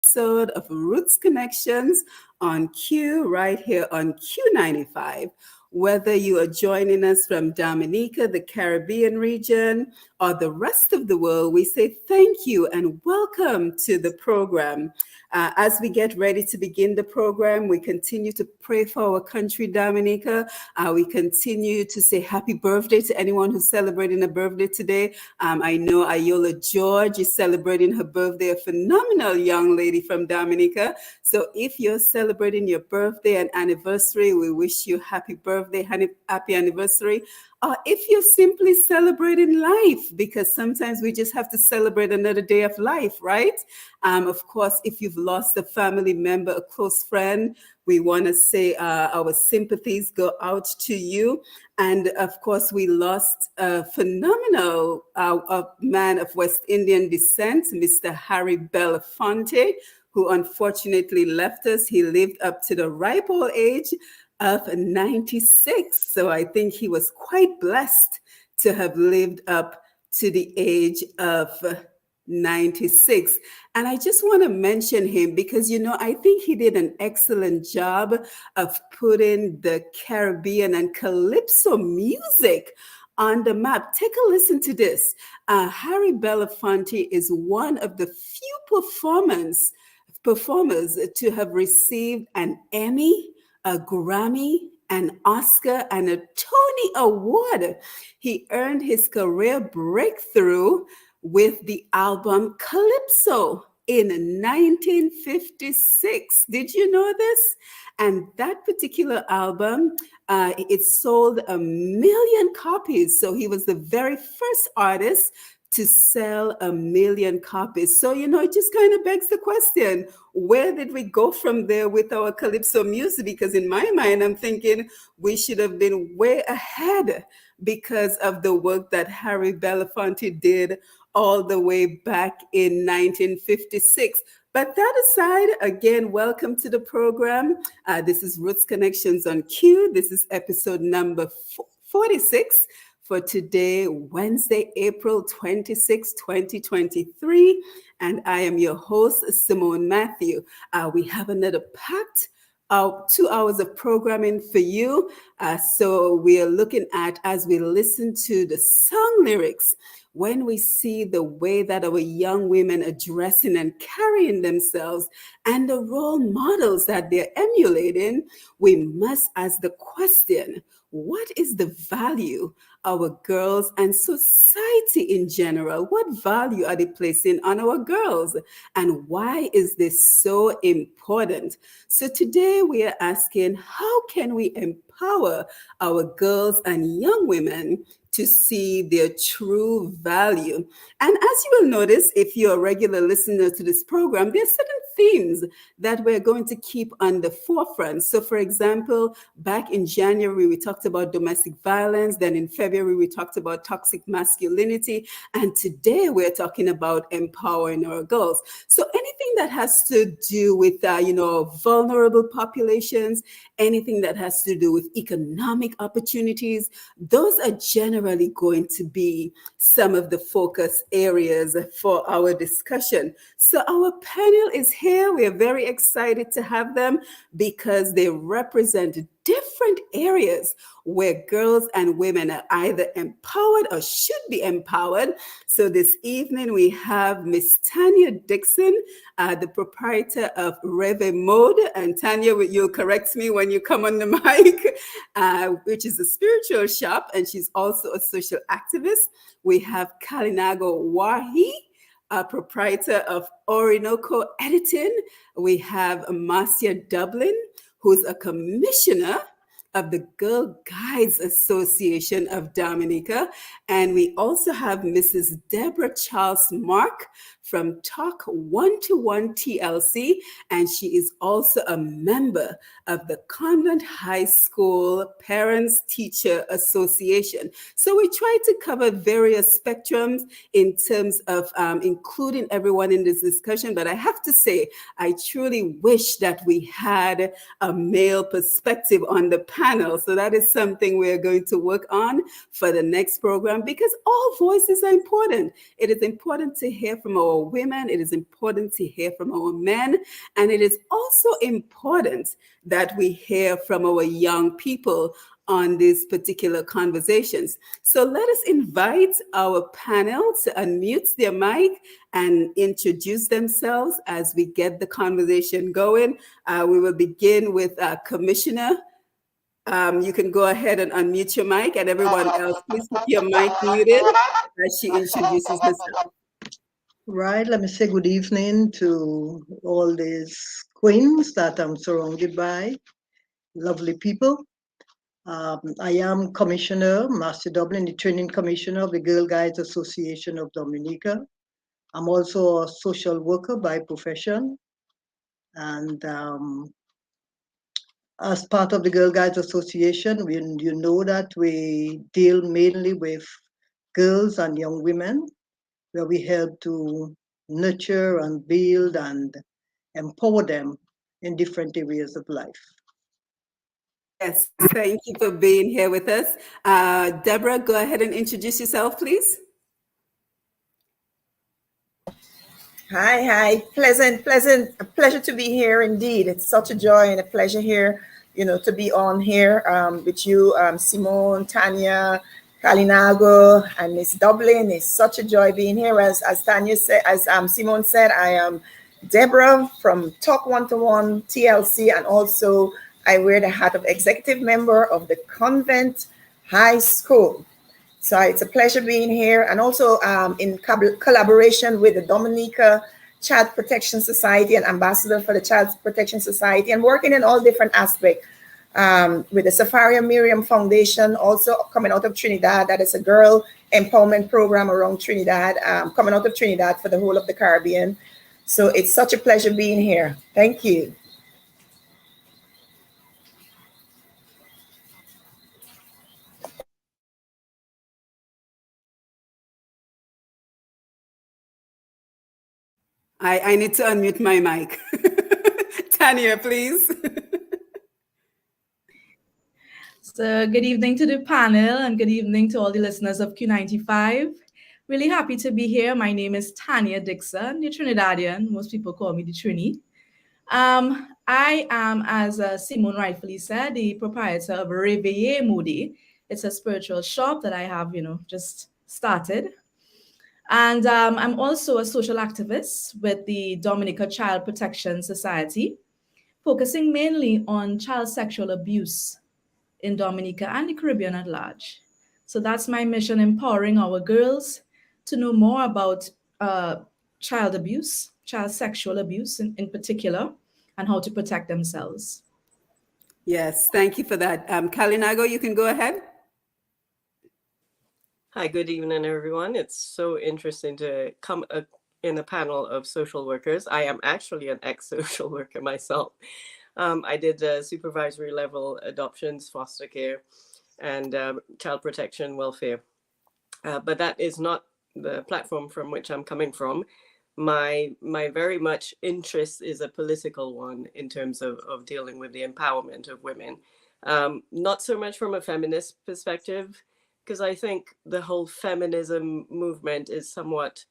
episode of Roots Connections on Q right here on Q95. Whether you are joining us from Dominica, the Caribbean region, or the rest of the world, we say thank you and welcome to the program. As we get ready to begin the program, we continue to pray for our country, Dominica. We continue to say happy birthday to anyone who's celebrating a birthday today. I know Ayola George is celebrating her birthday, a phenomenal young lady from Dominica. So if you're celebrating your birthday and anniversary, we wish you happy birthday, happy anniversary. Or if you're simply celebrating life, because sometimes we just have to celebrate another day of life, right? Of course, if you've lost a family member, a close friend, we want to say our sympathies go out to you. And of course, we lost a phenomenal man of West Indian descent, Mr. Harry Belafonte, who unfortunately left us. He lived up to the ripe old age of 96. So I think he was quite blessed to have lived up to the age of 96. And I just want to mention him because, I think he did an excellent job of putting the Caribbean and Calypso music on the map. Take a listen to this. Harry Belafonte is one of the few performers to have received an Emmy, a Grammy, an Oscar, and a Tony Award. He earned his career breakthrough with the album Calypso in 1956. Did you know this? And that particular album, it sold 1 million copies. So he was the very first artist to sell 1 million copies. So, it just kind of begs the question, where did we go from there with our Calypso music? Because in my mind, I'm thinking we should have been way ahead because of the work that Harry Belafonte did all the way back in 1956. But that aside, again, welcome to the program. This is Roots Connections on Q. This is episode number 46. For today, Wednesday, April 26, 2023. And I am your host, Simone Mathieu. We have another packed 2 hours of programming for you. So we are looking at, as we listen to the song lyrics, when we see the way that our young women are dressing and carrying themselves and the role models that they're emulating, we must ask the question, what is the value our girls and society in general? What value are they placing on our girls? And why is this so important? So today we are asking, how can we empower our girls and young women to see their true value? And as you will notice, if you're a regular listener to this program, there are certain themes that we're going to keep on the forefront. So for example, back in January, we talked about domestic violence. Then in February, we talked about toxic masculinity. And today we're talking about empowering our girls. So anything that has to do with, vulnerable populations, anything that has to do with economic opportunities, those are generally going to be some of the focus areas for our discussion. So our panel is here. We are very excited to have them because they represent different areas where girls and women are either empowered or should be empowered. So this evening we have Miss Tanya Dickson, the proprietor of Reve Mode. And Tanya, you'll correct me when you come on the mic, which is a spiritual shop. And she's also a social activist. We have Kalinago Woryi, proprietor of Orinoco Editing. We have Marcia Dublin, who's a commissioner of the Girl Guides Association of Dominica. And we also have Mrs. Debra Charles Mark from Talk 1-to-1 TLC, and she is also a member of the Convent High School Parents Teacher Association. So we try to cover various spectrums in terms of including everyone in this discussion, but I have to say, I truly wish that we had a male perspective on the panel. So that is something we're going to work on for the next program, because all voices are important. It is important to hear from our our women. It is important to hear from our men. And it is also important that we hear from our young people on these particular conversations. So let us invite our panel to unmute their mic and introduce themselves as we get the conversation going. We will begin with Commissioner. You can go ahead and unmute your mic, and everyone else, please keep your mic muted as she introduces herself. Right, let me say good evening to all these queens that I'm surrounded by, lovely people. I am Commissioner Marcia Dublin, the Training Commissioner of the Girl Guides Association of Dominica. I'm also a social worker by profession, and as part of the Girl Guides Association, you know that we deal mainly with girls and young women, where we help to nurture and build and empower them in different areas of life. Yes, thank you for being here with us. Debra, go ahead and introduce yourself, please. Hi. A pleasure to be here indeed. It's such a joy and a pleasure here, to be on here with you, Simone, Tanya, Kalinago, and Miss Dublin. It's such a joy being here. As Tanya said, as Simone said, I am Debra from Talk One to One TLC, and also I wear the hat of executive member of the Convent High School. So it's a pleasure being here, and also in collaboration with the Dominica Child Protection Society and ambassador for the Child Protection Society, and working in all different aspects with the Safaria Miriam Foundation, also coming out of Trinidad. That is a girl empowerment program around Trinidad, coming out of Trinidad for the whole of the Caribbean. So it's such a pleasure being here. Thank you. I need to unmute my mic. Tanya, please. So good evening to the panel and good evening to all the listeners of Q95. Really happy to be here. My name is Tanya Dickson, the Trinidadian. Most people call me the Trini. I am, as Simone rightfully said, the proprietor of Réveillé Moody. It's a spiritual shop that I have, just started. And I'm also a social activist with the Dominica Child Protection Society, focusing mainly on child sexual abuse in Dominica and the Caribbean at large. So that's my mission, empowering our girls to know more about child abuse, child sexual abuse in particular, and how to protect themselves. Yes, thank you for that. Kalinago, you can go ahead. Hi, good evening, everyone. It's so interesting to come in a panel of social workers. I am actually an ex-social worker myself. I did supervisory level adoptions, foster care, and child protection welfare. But that is not the platform from which I'm coming from. My very much interest is a political one in terms of dealing with the empowerment of women. Not so much from a feminist perspective, because I think the whole feminism movement is somewhat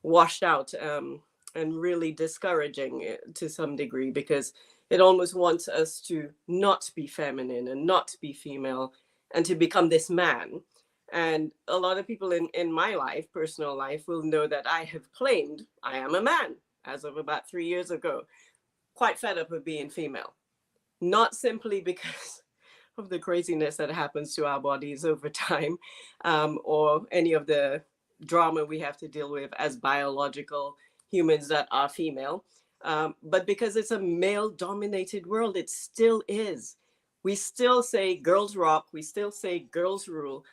washed out and really discouraging to some degree, because it almost wants us to not be feminine and not be female and to become this man. And a lot of people in my life, personal life, will know that I have claimed I am a man as of about 3 years ago, quite fed up with being female. Not simply because of the craziness that happens to our bodies over time, or any of the drama we have to deal with as biological humans that are female, but because it's a male-dominated world. It still is. We still say girls rock, we still say girls rule,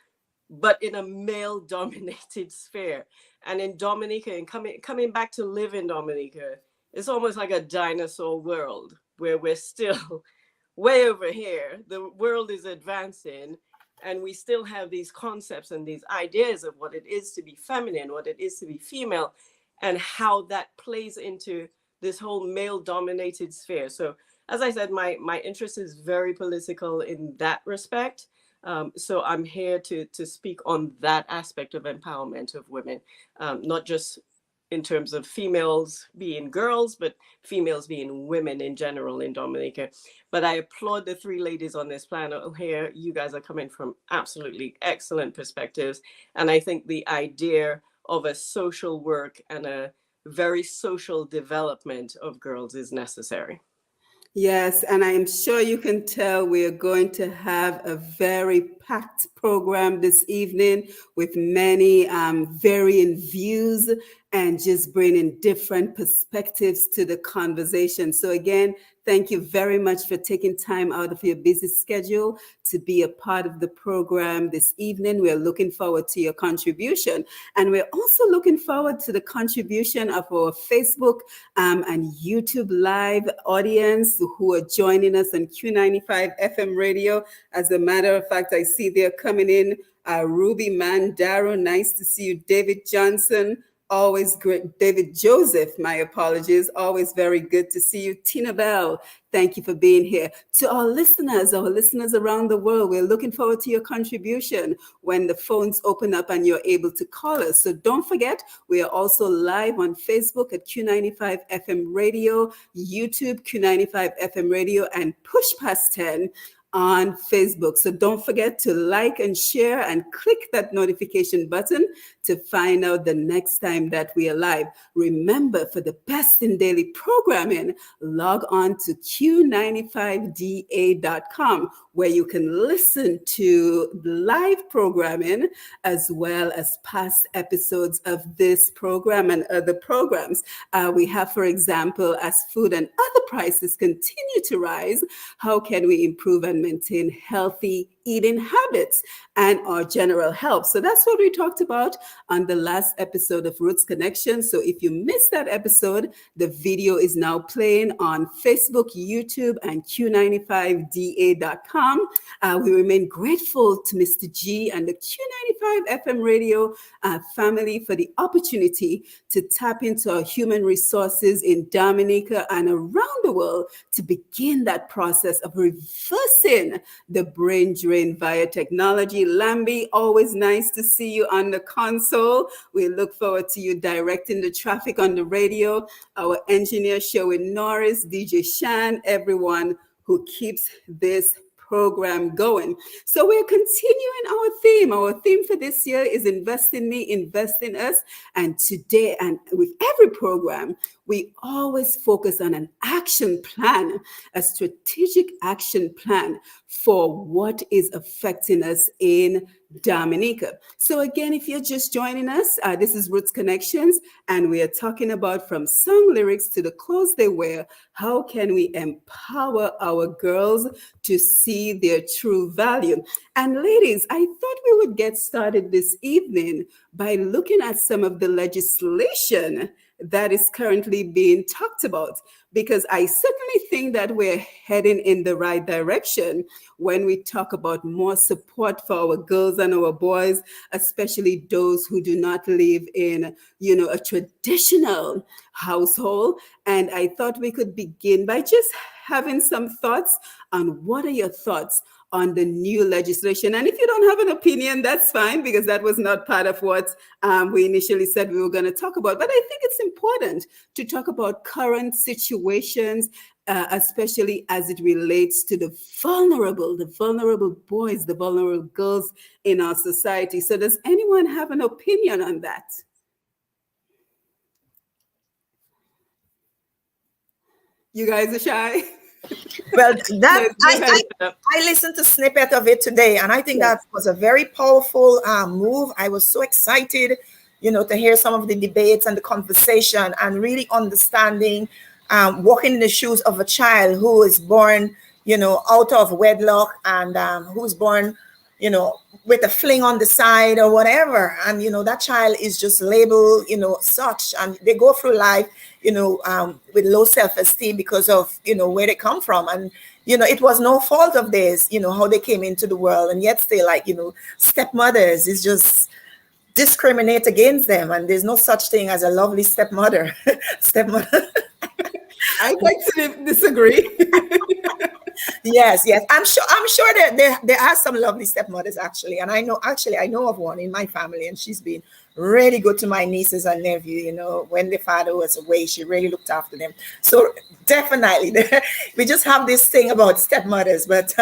but in a male-dominated sphere. And in Dominica, and coming back to live in Dominica, it's almost like a dinosaur world where we're still way over here. The world is advancing, and we still have these concepts and these ideas of what it is to be feminine, what it is to be female, and how that plays into this whole male-dominated sphere. So, as I said, my interest is very political in that respect. So I'm here to speak on that aspect of empowerment of women, not just in terms of females being girls, but females being women in general in Dominica. But I applaud the three ladies on this panel here. You guys are coming from absolutely excellent perspectives. And I think the idea of a social work and a very social development of girls is necessary. Yes, and I am sure you can tell we are going to have a very packed program this evening with many varying views and just bringing different perspectives to the conversation. So again, thank you very much for taking time out of your busy schedule to be a part of the program this evening. We're looking forward to your contribution. And we're also looking forward to the contribution of our Facebook and YouTube live audience who are joining us on Q95 FM radio. As a matter of fact, I see they're coming in. Ruby Mandaro, nice to see you. David Johnson, always great. David Joseph, my apologies. Always very good to see you. Tina Bell, thank you for being here. To our listeners around the world, we're looking forward to your contribution when the phones open up and you're able to call us. So don't forget, we are also live on Facebook at Q95 FM Radio, YouTube Q95 FM Radio, and Push Past 10 on Facebook. So don't forget to like and share and click that notification button to find out the next time that we are live. Remember, for the best in daily programming, log on to q95da.com, where you can listen to live programming as well as past episodes of this program and other programs. We have, for example, as food and other prices continue to rise, how can we improve and maintain healthy eating habits and our general health? So that's what we talked about on the last episode of Roots Connection. So if you missed that episode, the video is now playing on Facebook, YouTube, and Q95da.com. We remain grateful to Mr. G and the Q95 FM radio family for the opportunity to tap into our human resources in Dominica and around the world to begin that process of reversing the brain drain via technology. Lambi, always nice to see you on the console. We look forward to you directing the traffic on the radio. Our engineer, Sherwin Norris, DJ Shan, everyone who keeps this program going. So we're continuing our theme. Our theme for this year is Invest in Me, Invest in Us. And today, and with every program, we always focus on an action plan, a strategic action plan for what is affecting us in Dominica. So again, if you're just joining us, this is Roots Connections, and we are talking about from song lyrics to the clothes they wear, how can we empower our girls to see their true value? And ladies, I thought we would get started this evening by looking at some of the legislation that is currently being talked about, because I certainly think that we're heading in the right direction when we talk about more support for our girls and our boys, especially those who do not live in, a traditional household. And I thought we could begin by just having some thoughts on what are your thoughts on the new legislation. And if you don't have an opinion, that's fine, because that was not part of what we initially said we were going to talk about. But I think it's important to talk about current situations, especially as it relates to the vulnerable boys, the vulnerable girls in our society. So does anyone have an opinion on that? You guys are shy? Well, that I listened to snippet of it today, and I think that was a very powerful move. I was so excited, to hear some of the debates and the conversation, and really understanding, walking in the shoes of a child who is born, out of wedlock, and who's born, with a fling on the side or whatever, and that child is just labeled, such, and they go through life, with low self-esteem because of where they come from, and it was no fault of theirs, how they came into the world, and yet still, like, stepmothers is just discriminate against them, and there's no such thing as a lovely stepmother. I beg to disagree. Yes, yes. I'm sure there are some lovely stepmothers actually. And I know of one in my family, and she's been really good to my nieces and nephew. You know, when the father was away, she really looked after them. So definitely we just have this thing about stepmothers, but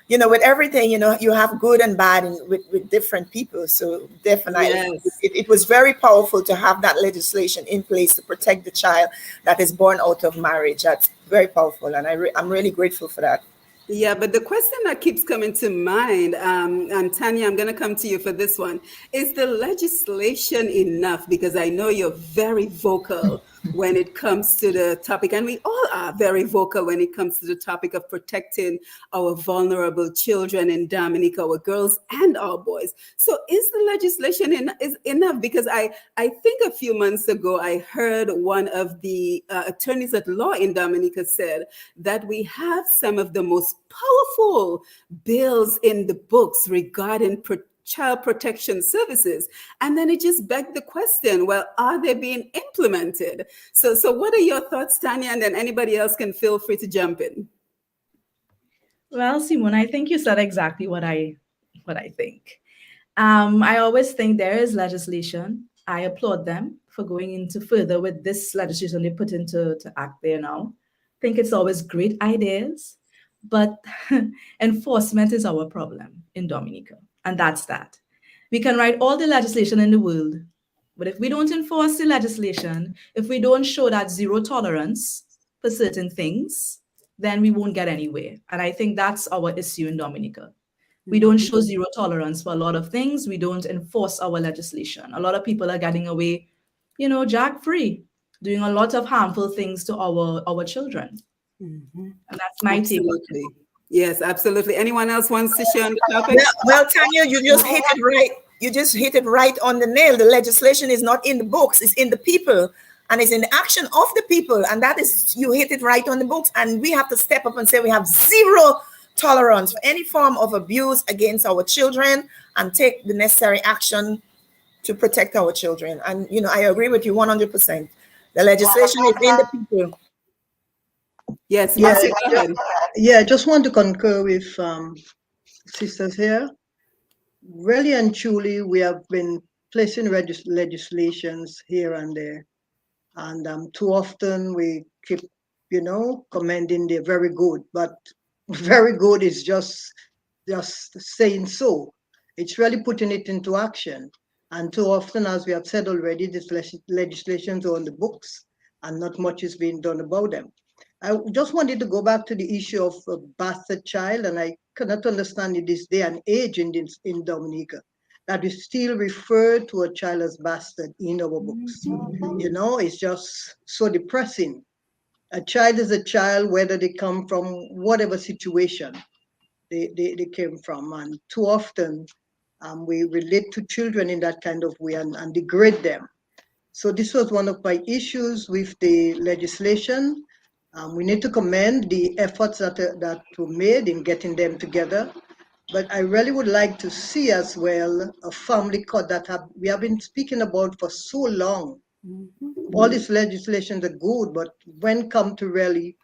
you know, with everything, you know, you have good and bad with different people. So definitely, Yes. it was very powerful to have that legislation in place to protect the child that is born out of marriage. That's very powerful, and I'm really grateful for that. Yeah, but the question that keeps coming to mind, and Tanya, I'm going to come to you for this one. Is the legislation enough? Because I know you're very vocal when it comes to the topic, and we all are very vocal when it comes to the topic of protecting our vulnerable children in Dominica, our girls and our boys. So is the legislation is enough? Because I think a few months ago, I heard one of the attorneys at law in Dominica said that we have some of the most powerful bills in the books regarding child protection services. And then it just begged the question, well, are they being implemented? So what are your thoughts, Tanya? And then anybody else can feel free to jump in. Well, Simone, I think you said exactly what I think. I always think there is legislation. I applaud them for going into further with this legislation they put into to act there now. I think it's always great ideas, but enforcement is our problem in Dominica, and that's that. We can write all the legislation in the world, but if we don't enforce the legislation, if we don't show that zero tolerance for certain things, then we won't get anywhere. And I think that's our issue in Dominica. We don't show zero tolerance for a lot of things. We don't enforce our legislation. A lot of people are getting away, jack free, doing a lot of harmful things to our children. And that's my take. Absolutely. Yes, absolutely. Anyone else wants to share on the topic? Well, Tanya, you just hit it right. You just hit it right on the nail. The legislation is not in the books; it's in the people, and it's in the action of the people. And that is, you hit it right on the books. And we have to step up and say we have zero tolerance for any form of abuse against our children, and take the necessary action to protect our children. And I agree with you 100%. The legislation is in the people. Yes, Yeah, Marcia, go ahead. I just want to concur with sisters here. Really and truly, we have been placing legislations here and there, and too often we keep, commending they're very good, but very good is just saying so. It's really putting it into action, and too often, as we have said already, these legislations are on the books, and not much is being done about them. I just wanted to go back to the issue of a bastard child, and I cannot understand in this day and age in Dominica that we still refer to a child as bastard in our books. It's just so depressing. A child is a child, whether they come from whatever situation they came from, and too often we relate to children in that kind of way and degrade them. So this was one of my issues with the legislation. We need to commend the efforts that were made in getting them together. But I really would like to see as well a family court that we have been speaking about for so long. All these legislations are good, but when come to really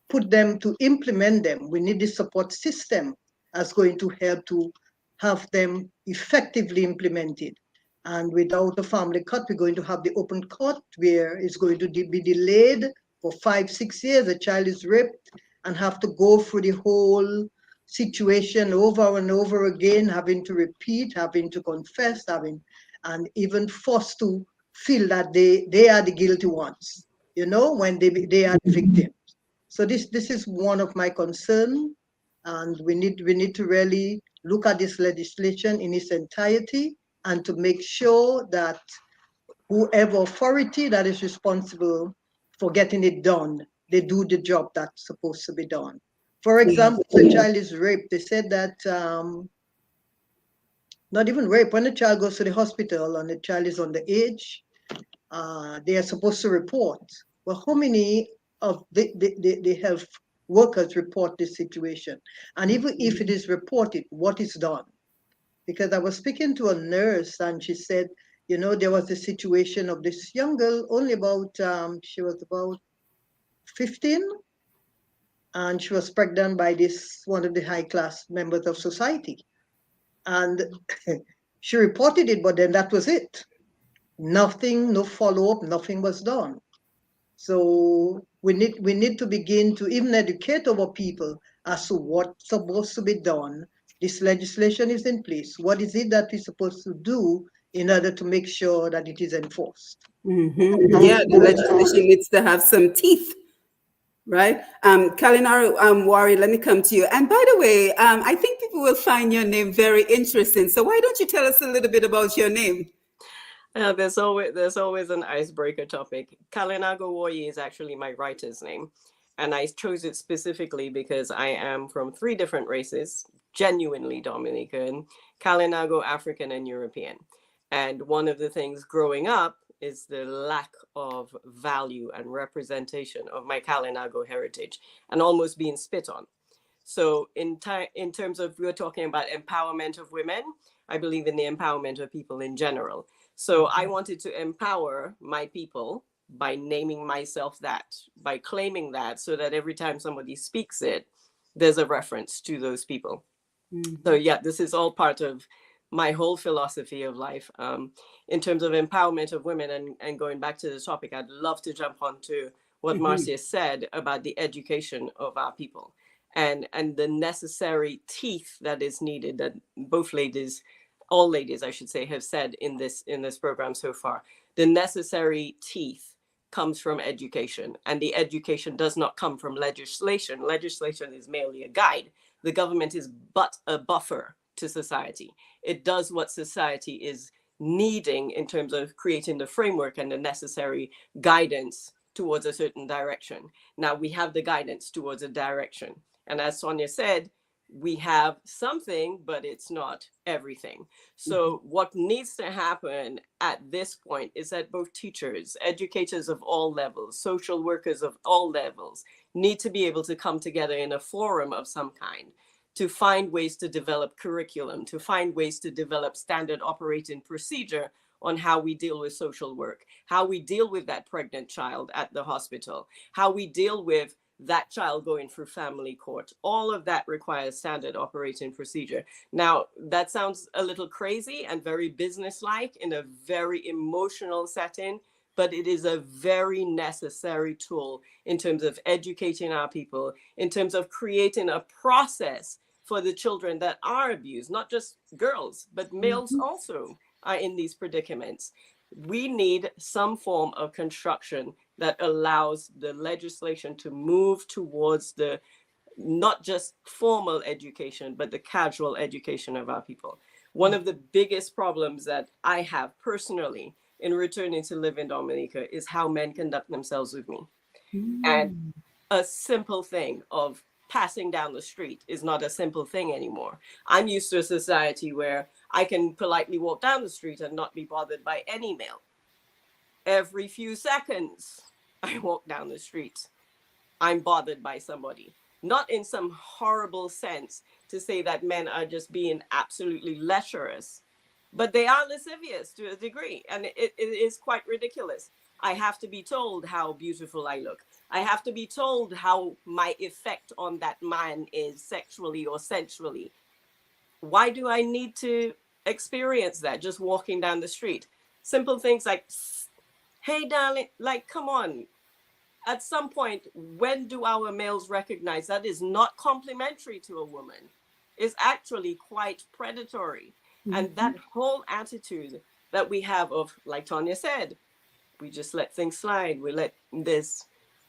put them to implement them, we need this support system that's going to help to have them effectively implemented. And without a family court, we're going to have the open court where it's going to be delayed for 5-6 years. A child is raped and have to go through the whole situation over and over again, having to repeat, having to confess, and even forced to feel that they are the guilty ones, when they are the victims. So this is one of my concerns, and we need to really look at this legislation in its entirety and to make sure that whoever authority that is responsible for getting it done, they do the job that's supposed to be done. For example, if a child is raped, they said that not even rape, when a child goes to the hospital and the child is underage, they are supposed to report. Well, how many of the health workers report this situation? And even if it is reported, what is done? Because I was speaking to a nurse and she said, there was a situation of this young girl, only about, she was about 15, and she was pregnant by this one of the high class members of society. And she reported it, but then that was it. Nothing, no follow-up, nothing was done. So we need to begin to even educate our people as to what's supposed to be done. This legislation is in place. What is it that we're supposed to do in order to make sure that it is enforced? Yeah, the legislation needs to have some teeth, right? Kalinago, Woryi, let me come to you. And by the way, I think people will find your name very interesting. So why don't you tell us a little bit about your name? There's always an icebreaker topic. Kalinago Woryi is actually my writer's name, and I chose it specifically because I am from 3 different races, genuinely Dominican, Kalinago, African, and European. And one of the things growing up is the lack of value and representation of my Kalinago heritage, and almost being spit on. So in terms of, we're talking about empowerment of women, I believe in the empowerment of people in general. So I wanted to empower my people by naming myself that, by claiming that, so that every time somebody speaks it, there's a reference to those people. So yeah, this is all part of my whole philosophy of life. In terms of empowerment of women, and going back to the topic, I'd love to jump on to what Marcia said about the education of our people, and the necessary teeth that is needed, that both ladies, all ladies I should say, have said in this program so far. The necessary teeth comes from education, and the education does not come from legislation. Legislation is merely a guide. The government is but a buffer to society. It does what society is needing in terms of creating the framework and the necessary guidance towards a certain direction. Now we have the guidance towards a direction. And as Sonia said, we have something, but it's not everything. So what needs to happen at this point is that both teachers, educators of all levels, social workers of all levels need to be able to come together in a forum of some kind to find ways to develop curriculum, to find ways to develop standard operating procedure on how we deal with social work, how we deal with that pregnant child at the hospital, how we deal with that child going through family court. All of that requires standard operating procedure. Now, that sounds a little crazy and very businesslike in a very emotional setting, but it is a very necessary tool in terms of educating our people, in terms of creating a process for the children that are abused, not just girls, but males also are in these predicaments. We need some form of construction that allows the legislation to move towards the not just formal education, but the casual education of our people. One of the biggest problems that I have personally in returning to live in Dominica is how men conduct themselves with me. And a simple thing of passing down the street is not a simple thing anymore. I'm used to a society where I can politely walk down the street and not be bothered by any male. Every few seconds, I walk down the street, I'm bothered by somebody. Not in some horrible sense to say that men are just being absolutely lecherous, but they are lascivious to a degree, and it is quite ridiculous. I have to be told how beautiful I look. I have to be told how my effect on that man is sexually or sensually. Why do I need to experience that just walking down the street? Simple things like, hey, darling, like, come on. At some point, when do our males recognize that is not complimentary to a woman? It's actually quite predatory. And that whole attitude that we have of, like Tanya said, we just let things slide.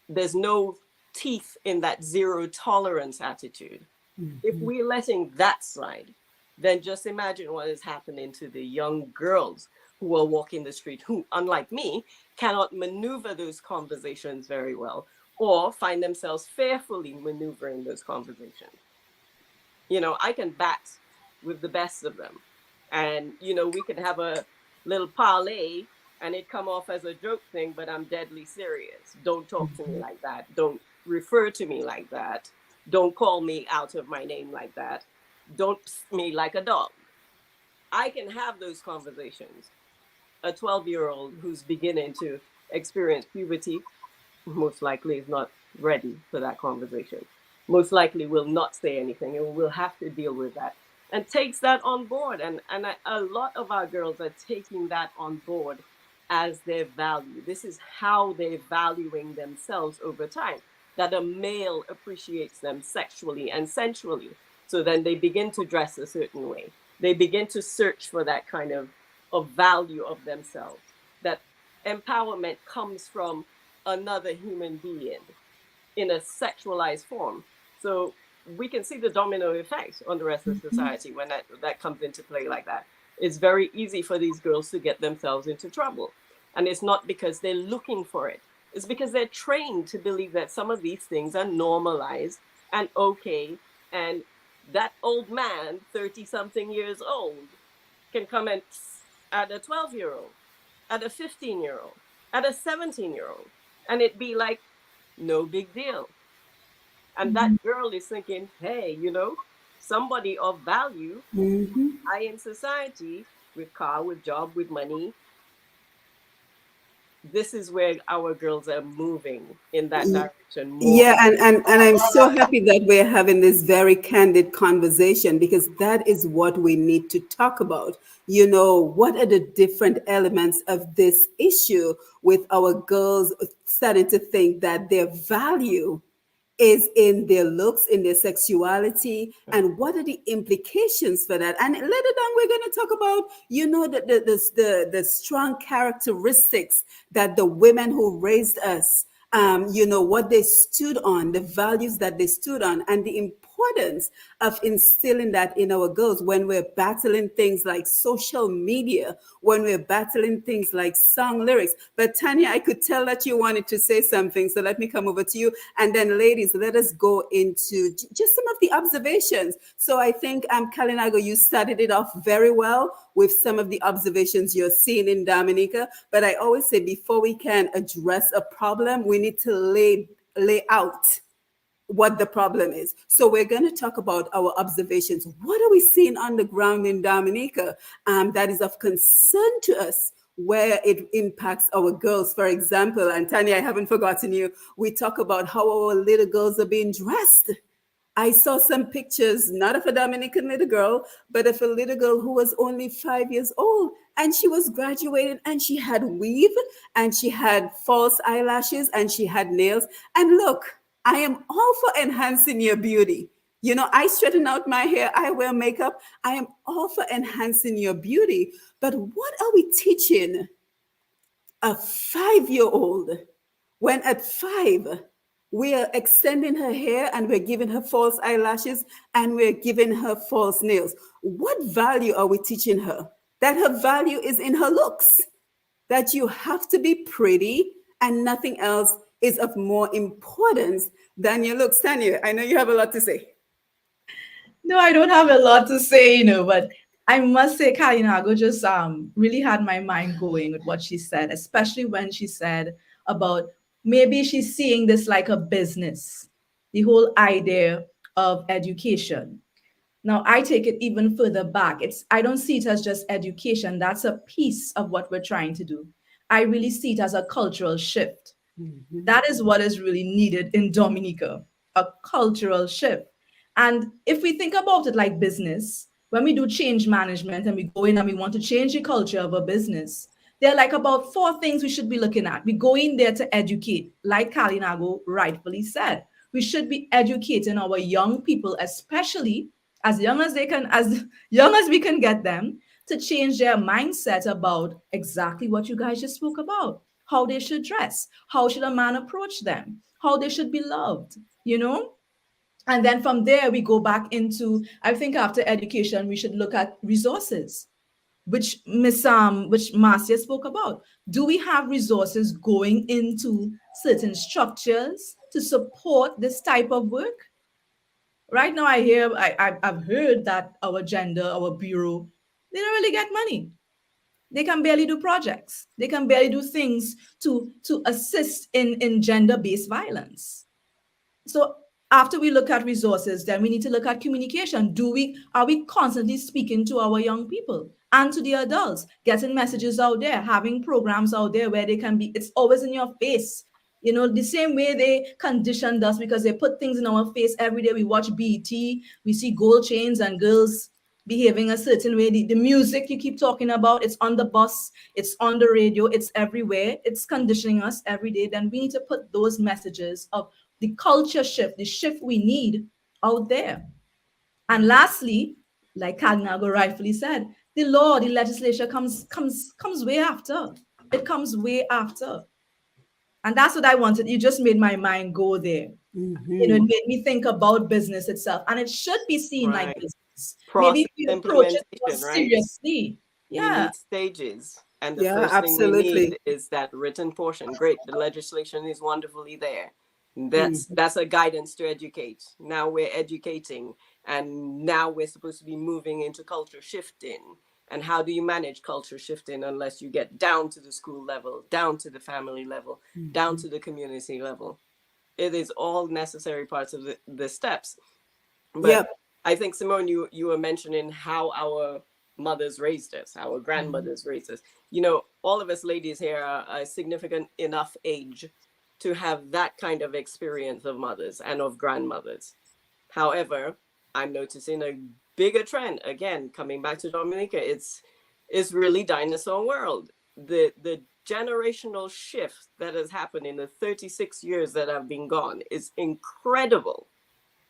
There's no teeth in that zero tolerance attitude. If we're letting that slide, then just imagine what is happening to the young girls who are walking the street, who, unlike me, cannot maneuver those conversations very well, or find themselves fearfully maneuvering those conversations. You know, I can bat with the best of them. And, you know, we can have a little parlay and it come off as a joke thing, but I'm deadly serious. Don't talk to me like that. Don't refer to me like that. Don't call me out of my name like that. Don't pss me like a dog. I can have those conversations. A 12-year-old who's beginning to experience puberty most likely is not ready for that conversation. most likely will not say anything and will have to deal with that, and takes that on board. And a lot of our girls are taking that on board as their value. This is how they're valuing themselves over time, that a male appreciates them sexually and sensually. So then they begin to dress a certain way. They begin to search for that kind of value of themselves. That empowerment comes from another human being in a sexualized form. So we can see the domino effect on the rest of society when that comes into play like that. It's very easy for these girls to get themselves into trouble. And it's not because they're looking for it. It's because they're trained to believe that some of these things are normalized and okay. And that old man, 30 something years old, can come and at a 12-year-old, at a 15-year-old, at a 17-year-old, and it be like, no big deal. And that girl is thinking, hey, somebody of value, Mhm. high in society, with car, with job, with money. This is where our girls are moving in that direction more. Yeah, and I'm so happy that we're having this very candid conversation, because that is what we need to talk about. What are the different elements of this issue with our girls starting to think that their value is in their looks, in their sexuality, and what are the implications for that? And later on, we're going to talk about, the strong characteristics that the women who raised us, what they stood on, the values that they stood on, and the importance of instilling that in our girls when we're battling things like social media, when we're battling things like song lyrics. But Tanya, I could tell that you wanted to say something, so let me come over to you. And then, ladies, let us go into just some of the observations. So I think, Kalinago, you started it off very well with some of the observations you're seeing in Dominica. But I always say, before we can address a problem, we need to lay out what the problem is. So we're going to talk about our observations. What are we seeing on the ground in Dominica that is of concern to us, where it impacts our girls? For example, and Tanya, I haven't forgotten you, we talk about how our little girls are being dressed. I saw some pictures, not of a Dominican little girl, but of a little girl who was only 5 years old. And she was graduating, and she had weave, and she had false eyelashes, and she had nails. And look, I am all for enhancing your beauty. I straighten out my hair, I wear makeup. I am all for enhancing your beauty. But what are we teaching a 5-year old when at 5 we are extending her hair and we're giving her false eyelashes and we're giving her false nails? What value are we teaching her? That her value is in her looks, that you have to be pretty and nothing else is of more importance than your looks. Tanya, I know you have a lot to say. No, I don't have a lot to say, but I must say Kalinago just really had my mind going with what she said, especially when she said about maybe she's seeing this like a business, the whole idea of education. Now I take it even further back. I don't see it as just education. That's a piece of what we're trying to do. I really see it as a cultural shift. That is what is really needed in Dominica, a cultural shift. And if we think about it like business, when we do change management and we go in and we want to change the culture of a business, there are like about 4 things we should be looking at. We go in there to educate, like Kalinago rightfully said. We should be educating our young people, especially as young as they can, as young as we can get them, to change their mindset about exactly what you guys just spoke about, how they should dress, how should a man approach them, how they should be loved, you know? And then from there, we go back into, I think after education, we should look at resources, which Marcia spoke about. Do we have resources going into certain structures to support this type of work? Right now, I've heard that our bureau, they don't really get money. They can barely do projects. They can barely do things to assist in gender-based violence. So after we look at resources, then we need to look at communication. Are we constantly speaking to our young people and to the adults, getting messages out there, having programs out there where they can be, it's always in your face. You know, the same way they conditioned us because they put things in our face every day. We watch BET, we see gold chains and girls behaving a certain way. The music you keep talking about, it's on the bus, it's on the radio, it's everywhere. It's conditioning us every day. Then we need to put those messages of the culture shift, the shift we need out there. And lastly, like Kalinago rightfully said, the law, the legislature comes way after. It comes way after. And that's what I wanted. You just made my mind go there. You know, it made me think about business itself. And it should be seen like Right. business. Maybe Process if we approach it more implementation, right? seriously. We Yeah. need stages. And the Yeah, first thing we absolutely. need is that written portion. Great. The legislation is wonderfully there. Mm-hmm. That's a guidance to educate. Now we're educating, and now we're supposed to be moving into culture shifting. And how do you manage culture shifting unless you get down to the school level, down to the family level, down to the community level? It is all necessary parts of the steps. But Yep. I think, Simone, you were mentioning how our mothers raised us, our grandmothers raised us. You know, all of us ladies here are a significant enough age to have that kind of experience of mothers and of grandmothers. However, I'm noticing a bigger trend. Again, coming back to Dominica, it's really dinosaur world. The generational shift that has happened in the 36 years that have been gone is incredible.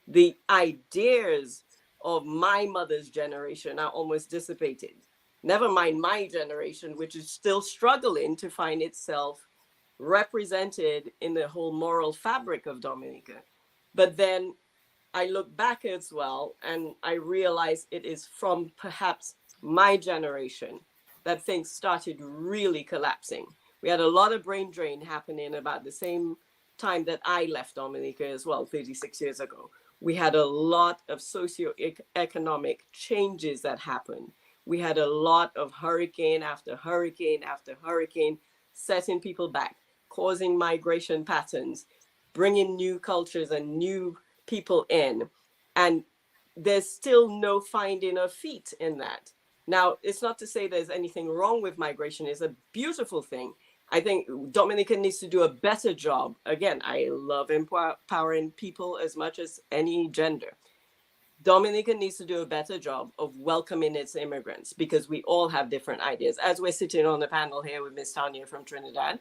The ideas of my mother's generation are almost dissipated. Never mind my generation, which is still struggling to find itself represented in the whole moral fabric of Dominica. But then I look back as well and I realize it is from perhaps my generation that things started really collapsing. We had a lot of brain drain happening about the same time that I left Dominica as well, 36 years ago. We had a lot of socioeconomic changes that happened. We had a lot of hurricane after hurricane after hurricane, setting people back, causing migration patterns, bringing new cultures and new people in. And there's still no finding of feet in that. Now, it's not to say there's anything wrong with migration. It's a beautiful thing. I think Dominica needs to do a better job. Again, I love empowering people as much as any gender. Dominica needs to do a better job of welcoming its immigrants because we all have different ideas. As we're sitting on the panel here with Miss Tanya from Trinidad,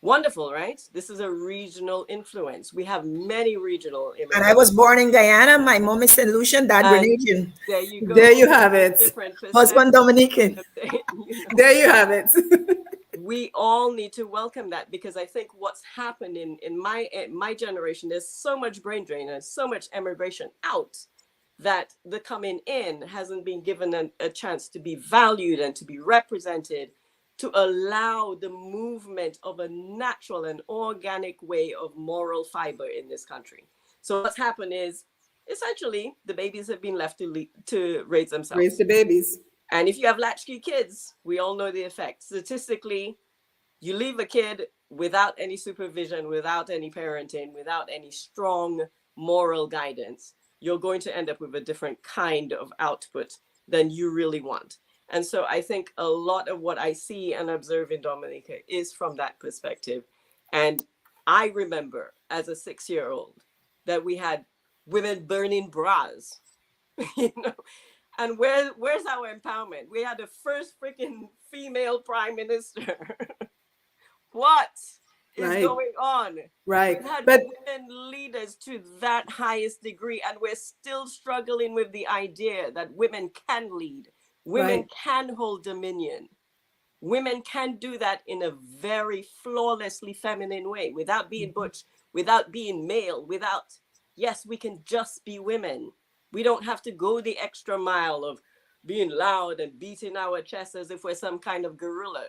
wonderful, right? This is a regional influence. We have many regional immigrants. And I was born in Guyana. My mom is St. Lucian, dad Grenadian. There you go. There you have it. Different Husband Dominican. you know. There you have it. We all need to welcome that because I think what's happened in my generation, there's so much brain drain and so much emigration out that the coming in hasn't been given a chance to be valued and to be represented, to allow the movement of a natural and organic way of moral fiber in this country. So what's happened is essentially the babies have been left to raise themselves. Raise the babies. And if you have latchkey kids, we all know the effect. Statistically, you leave a kid without any supervision, without any parenting, without any strong moral guidance, you're going to end up with a different kind of output than you really want. And so I think a lot of what I see and observe in Dominica is from that perspective. And I remember as a 6-year-old that we had women burning bras, you know. And where's our empowerment? We had the first freaking female prime minister. What is going on? Right. We've had But women leaders to that highest degree, and we're still struggling with the idea that women can lead, women can hold dominion. Women can do that in a very flawlessly feminine way, without being butch, without being male, yes, we can just be women. We don't have to go the extra mile of being loud and beating our chests as if we're some kind of gorilla.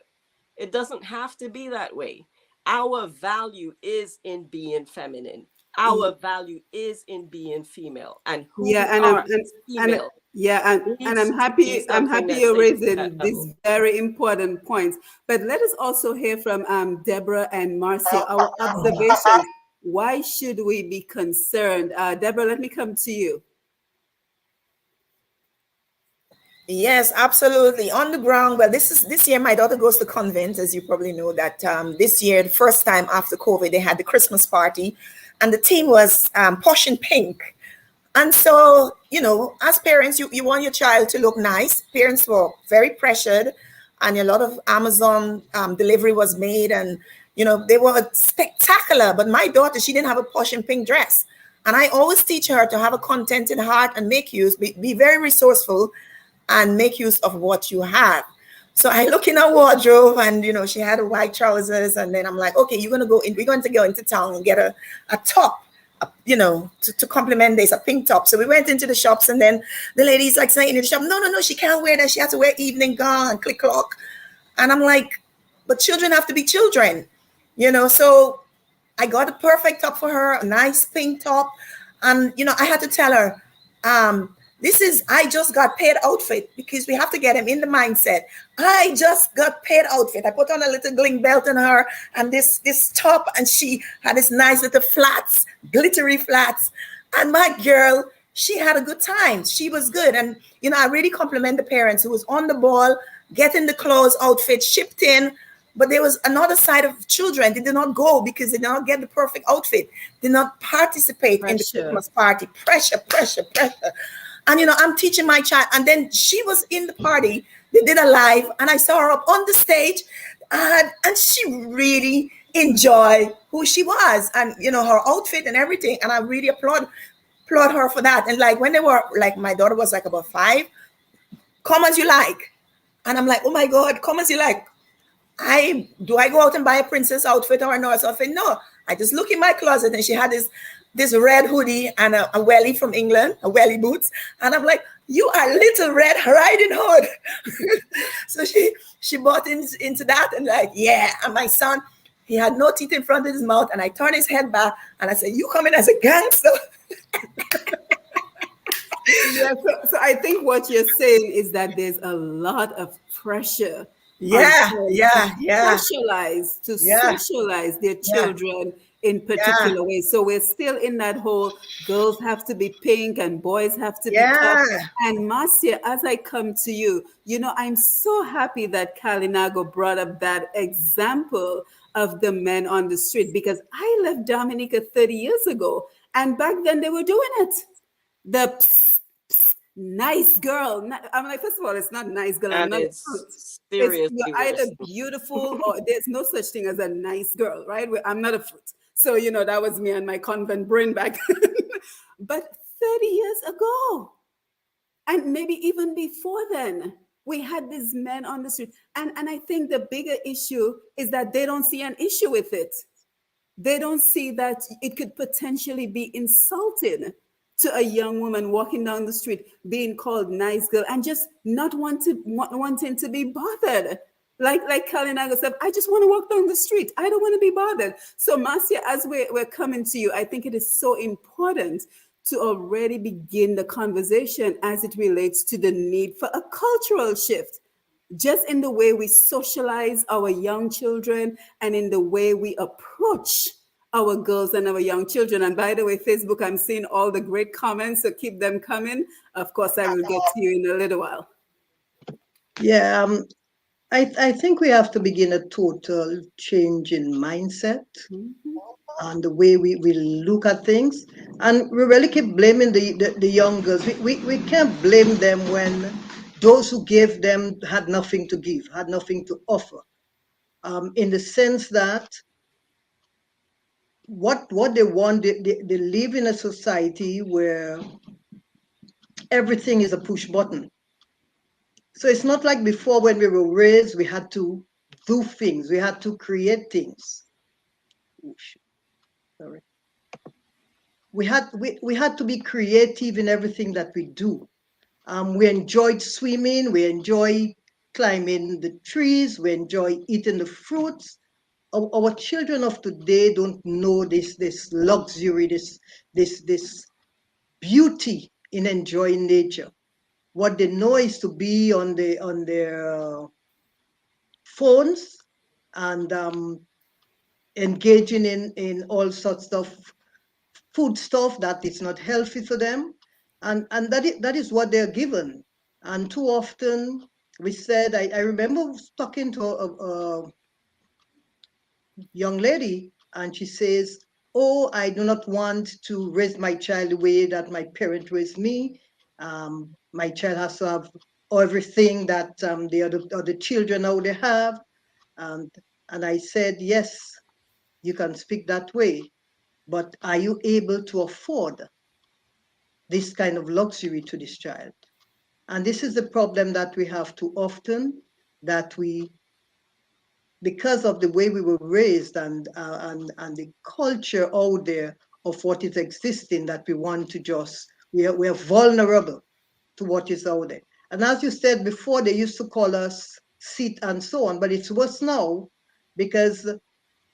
It doesn't have to be that way. Our value is in being feminine. Our value is in being female. And who we are as female. And I'm happy you're raising these very important points. But let us also hear from Debra and Marcia, our observations. Why should we be concerned? Debra, let me come to you. Yes, absolutely. On the ground. Well, this year my daughter goes to convent, as you probably know that this year, the first time after COVID, they had the Christmas party, and the theme was posh and pink. And so, as parents, you want your child to look nice. Parents were very pressured, and a lot of Amazon delivery was made, and they were spectacular. But my daughter, she didn't have a posh and pink dress. And I always teach her to have a contented heart and make use, be very resourceful and make use of what you have. So I look in her wardrobe, and she had white trousers, and then I'm like, okay, we're going to go into town and get a top, to complement this, a pink top. So we went into the shops, and then the lady's like saying in the shop, no, she can't wear that. She has to wear evening gown, click clock. And I'm like, but children have to be children, So I got a perfect top for her, a nice pink top. And, I had to tell her, I just got paid outfit, because we have to get him in the mindset. I just got paid outfit. I put on a little bling belt on her and this top, and she had this nice little flats, glittery flats. And my girl, she had a good time. She was good. And, I really compliment the parents who was on the ball, getting the clothes, outfit shipped in. But there was another side of children. They did not go because they did not get the perfect outfit. Did not participate in the Christmas party. Pressure. And, I'm teaching my child. And then she was in the party. They did a live. And I saw her up on the stage. And she really enjoyed who she was. And, her outfit and everything. And I really applaud her for that. And like when they were, like my daughter was like about 5. Come as you like. And I'm like, oh my God, come as you like. Do I go out and buy a princess outfit or a nurse outfit? No. I just look in my closet, and she had this red hoodie and a welly from England, a welly boots. And I'm like, you are Little Red Riding Hood. So she bought into that, and like, yeah. And my son, he had no teeth in front of his mouth, and I turned his head back and I said, you coming as a gangster? Yeah, so I think what you're saying is that there's a lot of pressure. Yeah. Socialize their children in particular ways. So we're still in that whole girls have to be pink and boys have to be tough. And Marcia, as I come to you, I'm so happy that Kalinago brought up that example of the men on the street, because I left Dominica 30 years ago, and back then they were doing it. The nice girl. I'm like, first of all, it's not nice girl. I'm not a fruit. You're either beautiful or there's no such thing as a nice girl, right? I'm not a fruit. So, that was me and my convent brain back then. But 30 years ago, and maybe even before then, we had these men on the street. And I think the bigger issue is that they don't see an issue with it. They don't see that it could potentially be insulting to a young woman walking down the street being called nice girl and just not wanting to be bothered. Like Kalinago said, I just want to walk down the street. I don't want to be bothered. So Marcia, as we're coming to you, I think it is so important to already begin the conversation as it relates to the need for a cultural shift, just in the way we socialize our young children and in the way we approach our girls and our young children. And by the way, Facebook, I'm seeing all the great comments, so keep them coming. Of course, I will get to you in a little while. Yeah, I think we have to begin a total change in mindset and the way we look at things. And we really keep blaming the young girls. We can't blame them when those who gave them had nothing to give, had nothing to offer. In the sense that what they want, they live in a society where everything is a push button. So it's not like before when we were raised, we had to do things, we had to create things. Sorry. We had to be creative in everything that we do. We enjoyed swimming, we enjoy climbing the trees, we enjoy eating the fruits. Our children of today don't know this luxury, this beauty in enjoying nature. What they know is to be on their phones and engaging in all sorts of food stuff that is not healthy for them, and that is what they're given. And too often we said, I remember talking to a young lady, and she says, oh, I do not want to raise my child the way that my parent raised me. My child has to have everything that the other children out there have. And, and I said, yes, you can speak that way, but are you able to afford this kind of luxury to this child? And this is the problem that we have too often, that we, because of the way we were raised and the culture out there of what is existing, that we want to just, we are vulnerable to what is out there. And as you said before, they used to call us sit and so on, but it's worse now, because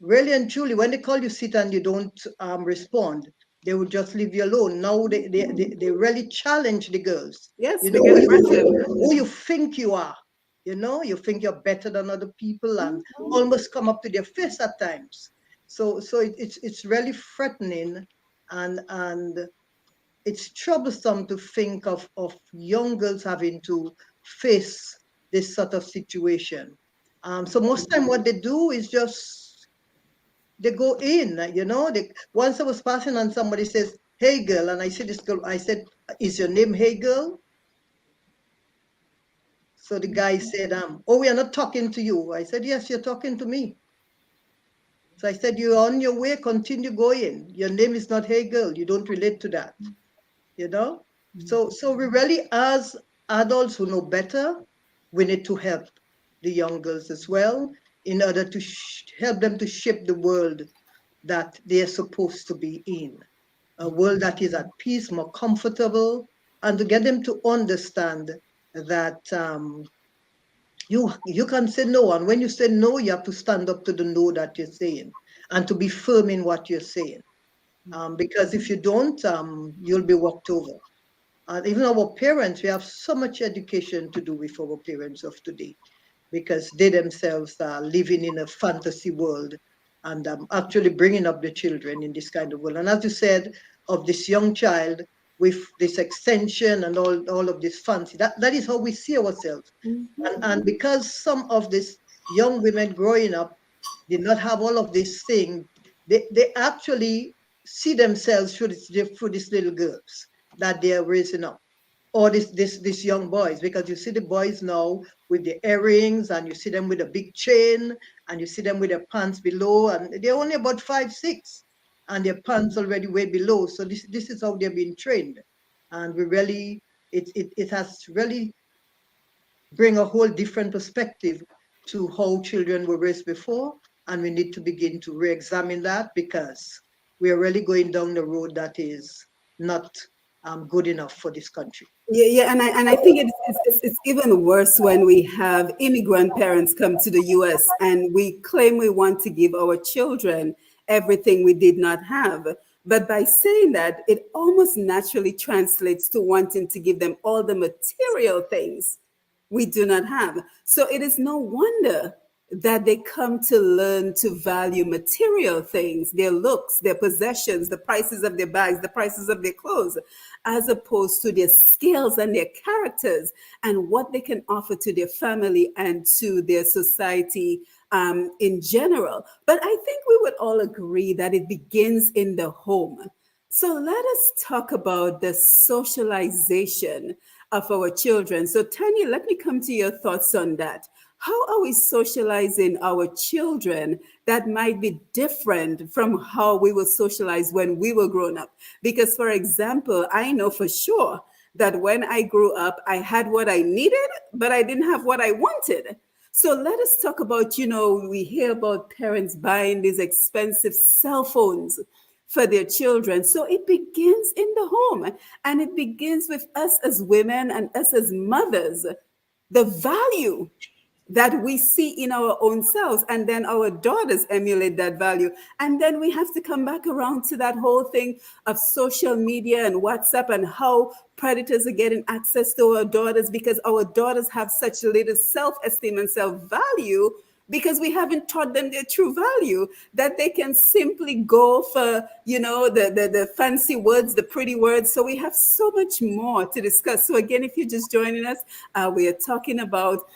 really and truly, when they call you sit and you don't respond, they would just leave you alone. Now they really challenge the girls. Yes, You they know, get aggressive. who you think you are. You know, you think you're better than other people, and almost come up to their face at times. So it's really threatening, and it's troublesome to think of young girls having to face this sort of situation. So most time what they do is just they go in, you know. Once I was passing and somebody says, hey girl, and I see this girl, I said, is your name Hey Girl? So the guy said, oh, we are not talking to you. I said, yes, you're talking to me. So I said, you're on your way, continue going. Your name is not Hey Girl. You don't relate to that, you know? So we really, as adults who know better, we need to help the young girls as well, in order to help them to shape the world that they are supposed to be in. A world that is at peace, more comfortable, and to get them to understand that you can say no, and when you say no, you have to stand up to the no that you're saying, and to be firm in what you're saying. Because if you don't, you'll be walked over. And even our parents, we have so much education to do with our parents of today, because they themselves are living in a fantasy world, and actually bringing up the children in this kind of world. And as you said, of this young child with this extension and all of this fancy, that is how we see ourselves. And because some of these young women growing up did not have all of these things, they actually see themselves through these little girls that they are raising up, or these young boys, because you see the boys now with the earrings, and you see them with a big chain, and you see them with their pants below, and they're only about 5, 6, and their pants already way below. So this is how they're being trained. And we really, it has really bring a whole different perspective to how children were raised before. And we need to begin to re-examine that, because we are really going down the road that is not good enough for this country. Yeah, and I think it's even worse when we have immigrant parents come to the U.S. and we claim we want to give our children everything we did not have. But by saying that, it almost naturally translates to wanting to give them all the material things we do not have. So it is no wonder that they come to learn to value material things, their looks, their possessions, the prices of their bags, the prices of their clothes, as opposed to their skills and their characters and what they can offer to their family and to their society in general. But I think we would all agree that it begins in the home. So let us talk about the socialization of our children. So Tanya, let me come to your thoughts on that. How are we socializing our children that might be different from how we were socialized when we were growing up? Because, for example, I know for sure that when I grew up, I had what I needed, but I didn't have what I wanted. So let us talk about, we hear about parents buying these expensive cell phones for their children. So it begins in the home, and it begins with us as women and us as mothers, the value that we see in our own selves, and then our daughters emulate that value. And then we have to come back around to that whole thing of social media and WhatsApp and how predators are getting access to our daughters, because our daughters have such little self-esteem and self-value because we haven't taught them their true value, that they can simply go for, the fancy words, the pretty words. So we have so much more to discuss. So again, if you're just joining us, we are talking about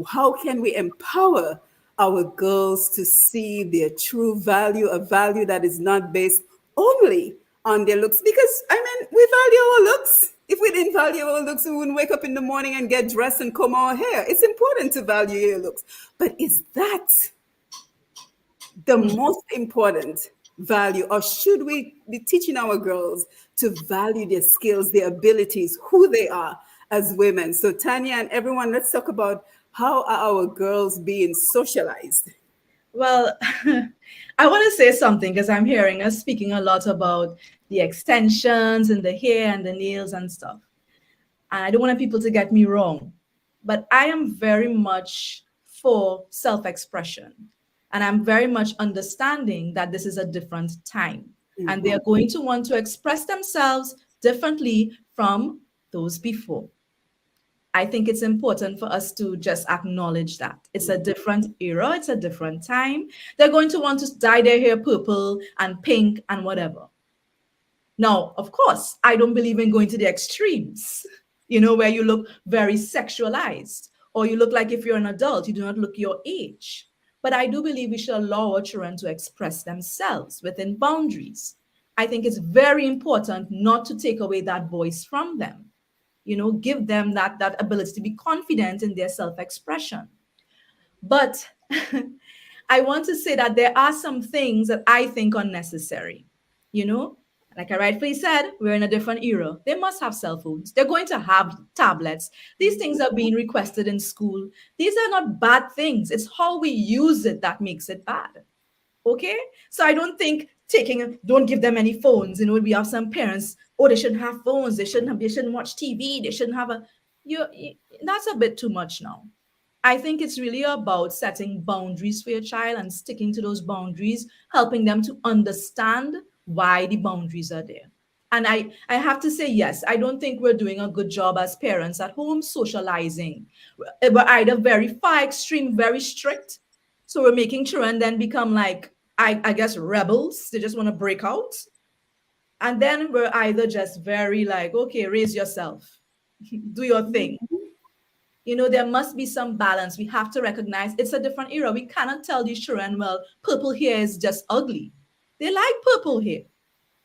how can we empower our girls to see their true value, a value that is not based only on their looks. Because, I mean, we value our looks. If we didn't value our looks, we wouldn't wake up in the morning and get dressed and comb our hair. It's important to value your looks. But is that the most important value? Or should we be teaching our girls to value their skills, their abilities, who they are as women? So Tanya and everyone, let's talk about how are our girls being socialized? Well, I want to say something because I'm hearing us speaking a lot about the extensions and the hair and the nails and stuff. And I don't want people to get me wrong, but I am very much for self-expression. And I'm very much understanding that this is a different time. And they are going to want to express themselves differently from those before. I think it's important for us to just acknowledge that it's a different era, it's a different time. They're going to want to dye their hair purple and pink and whatever. Now, of course, I don't believe in going to the extremes, where you look very sexualized or you look like if you're an adult, you do not look your age. But I do believe we should allow our children to express themselves within boundaries. I think it's very important not to take away that voice from them. Give them that ability to be confident in their self-expression. But I want to say that there are some things that I think are necessary. Like I rightfully said, we're in a different era. They must have cell phones. They're going to have tablets. These things are being requested in school. These are not bad things. It's how we use it that makes it bad. Okay? So I don't think don't give them any phones. We have some parents, they shouldn't have phones. They shouldn't watch TV. They shouldn't have that's a bit too much now. I think it's really about setting boundaries for your child and sticking to those boundaries, helping them to understand why the boundaries are there. And I have to say, yes, I don't think we're doing a good job as parents at home socializing. We're either very far extreme, very strict. So we're making children then become like, I guess, rebels. They just want to break out. And then we're either just very like, okay, raise yourself, do your thing. There must be some balance. We have to recognize it's a different era. We cannot tell these children, well, purple hair is just ugly. They like purple hair.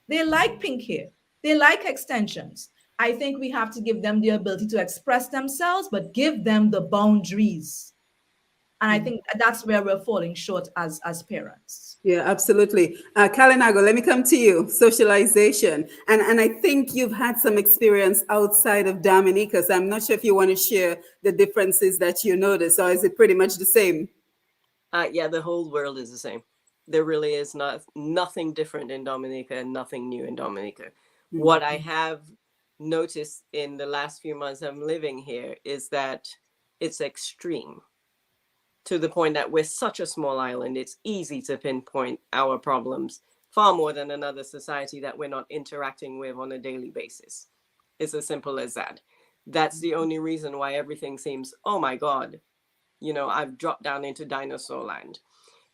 They like pink hair. They like extensions. I think we have to give them the ability to express themselves, but give them the boundaries. And I think that's where we're falling short as parents. Yeah, absolutely. Kalinago, let me come to you. Socialization. And I think you've had some experience outside of Dominica. So I'm not sure if you want to share the differences that you notice, or is it pretty much the same? Yeah, the whole world is the same. There really is nothing different in Dominica and nothing new in Dominica. What I have noticed in the last few months I'm living here is that it's extreme, to the point that we're such a small island, it's easy to pinpoint our problems far more than another society that we're not interacting with on a daily basis. It's as simple as that. That's the only reason why everything seems, oh my God, I've dropped down into dinosaur land.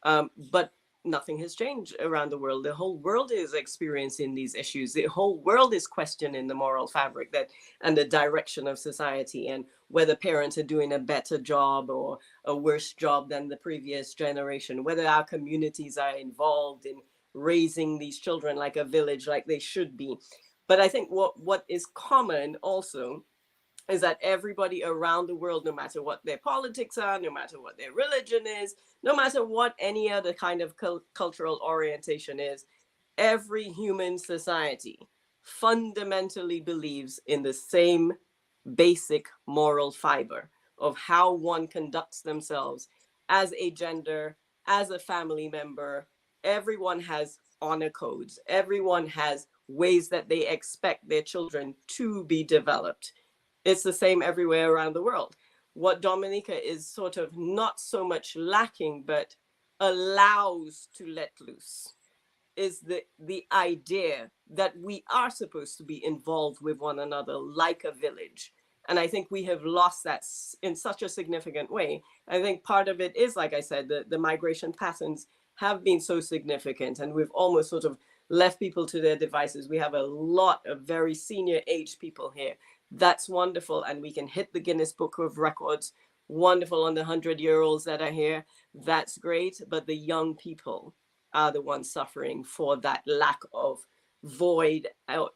But nothing has changed around the world. The whole world is experiencing these issues. The whole world is questioning the moral fabric and the direction of society, and whether parents are doing a better job or a worse job than the previous generation, whether our communities are involved in raising these children like a village, like they should be. But I think what is common also is that everybody around the world, no matter what their politics are, no matter what their religion is, no matter what any other kind of cultural orientation is, every human society fundamentally believes in the same basic moral fiber of how one conducts themselves as a gender, as a family member. Everyone has honor codes. Everyone has ways that they expect their children to be developed. It's the same everywhere around the world. What Dominica is sort of not so much lacking, but allows to let loose, is the idea that we are supposed to be involved with one another like a village. And I think we have lost that in such a significant way. I think part of it is, like I said, the migration patterns have been so significant, and we've almost sort of left people to their devices. We have a lot of very senior age people here. That's wonderful. And we can hit the Guinness Book of Records. Wonderful on the 100-year-olds that are here. That's great. But the young people are the ones suffering for that lack of void,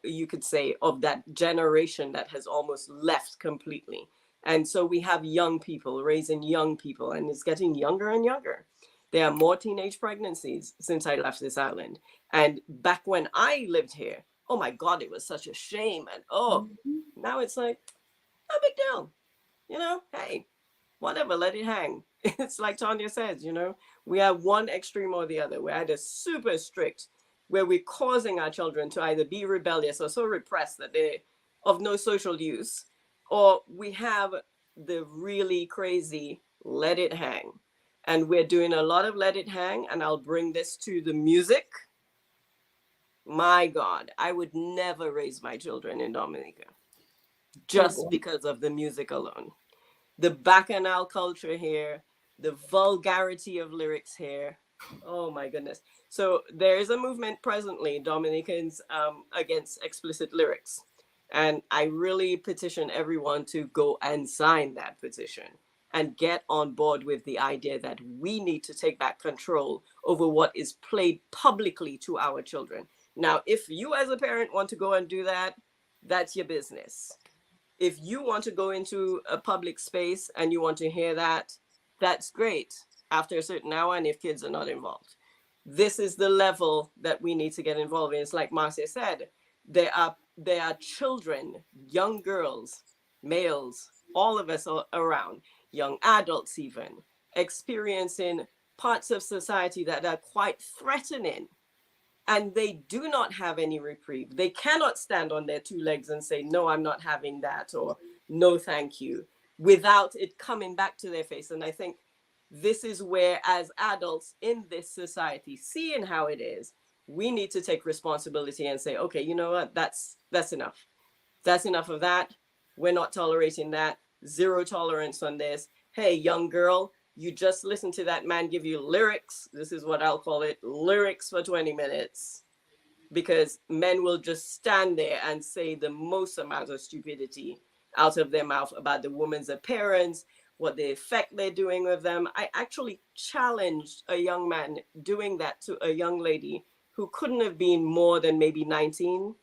you could say, of that generation that has almost left completely. And so we have young people raising young people, and it's getting younger and younger. There are more teenage pregnancies since I left this island. And back when I lived here, oh my God, it was such a shame. And now it's like, no big deal. You know, hey, whatever, let it hang. It's like Tanya says, you know, we have one extreme or the other. We're either super strict, where we're causing our children to either be rebellious or so repressed that they're of no social use, or we have the really crazy let it hang. And we're doing a lot of let it hang. And I'll bring this to the music. My God, I would never raise my children in Dominica just because of the music alone. The bacchanal culture here, the vulgarity of lyrics here. Oh my goodness. So there is a movement presently, Dominicans, against explicit lyrics. And I really petition everyone to go and sign that petition and get on board with the idea that we need to take back control over what is played publicly to our children. Now, if you as a parent want to go and do that, that's your business. If you want to go into a public space and you want to hear that, that's great after a certain hour, and if kids are not involved. This is the level that we need to get involved in. It's like Marcia said, there are children, young girls, males, all of us around, young adults even, experiencing parts of society that are quite threatening. And they do not have any reprieve. They cannot stand on their two legs and say, no, I'm not having that, or no, thank you, without it coming back to their face. And I think this is where, as adults in this society, seeing how it is, we need to take responsibility and say, okay, you know what, that's enough. That's enough of that. We're not tolerating that. Zero tolerance on this. Hey, young girl, you just listen to that man give you lyrics. This is what I'll call it, lyrics for 20 minutes. Because men will just stand there and say the most amount of stupidity out of their mouth about the woman's appearance, what the effect they're doing with them. I actually challenged a young man doing that to a young lady who couldn't have been more than maybe 19.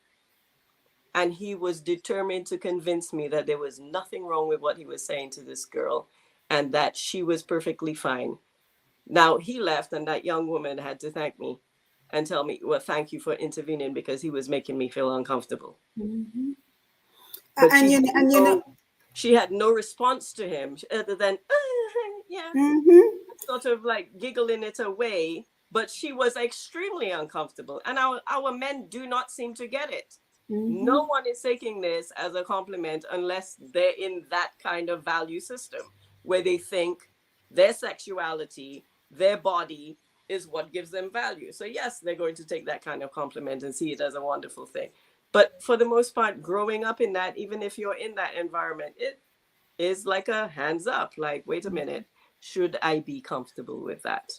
And he was determined to convince me that there was nothing wrong with what he was saying to this girl and that she was perfectly fine. Now he left, and that young woman had to thank me and tell me, well, thank you for intervening, because he was making me feel uncomfortable. Mm-hmm. But and she had no response to him other than, yeah, sort of like giggling it away. But she was extremely uncomfortable. And our men do not seem to get it. Mm-hmm. No one is taking this as a compliment unless they're in that kind of value system where they think their sexuality, their body is what gives them value. So yes, they're going to take that kind of compliment and see it as a wonderful thing. But for the most part, growing up in that, even if you're in that environment, it is like a hands up, like, wait a minute, should I be comfortable with that?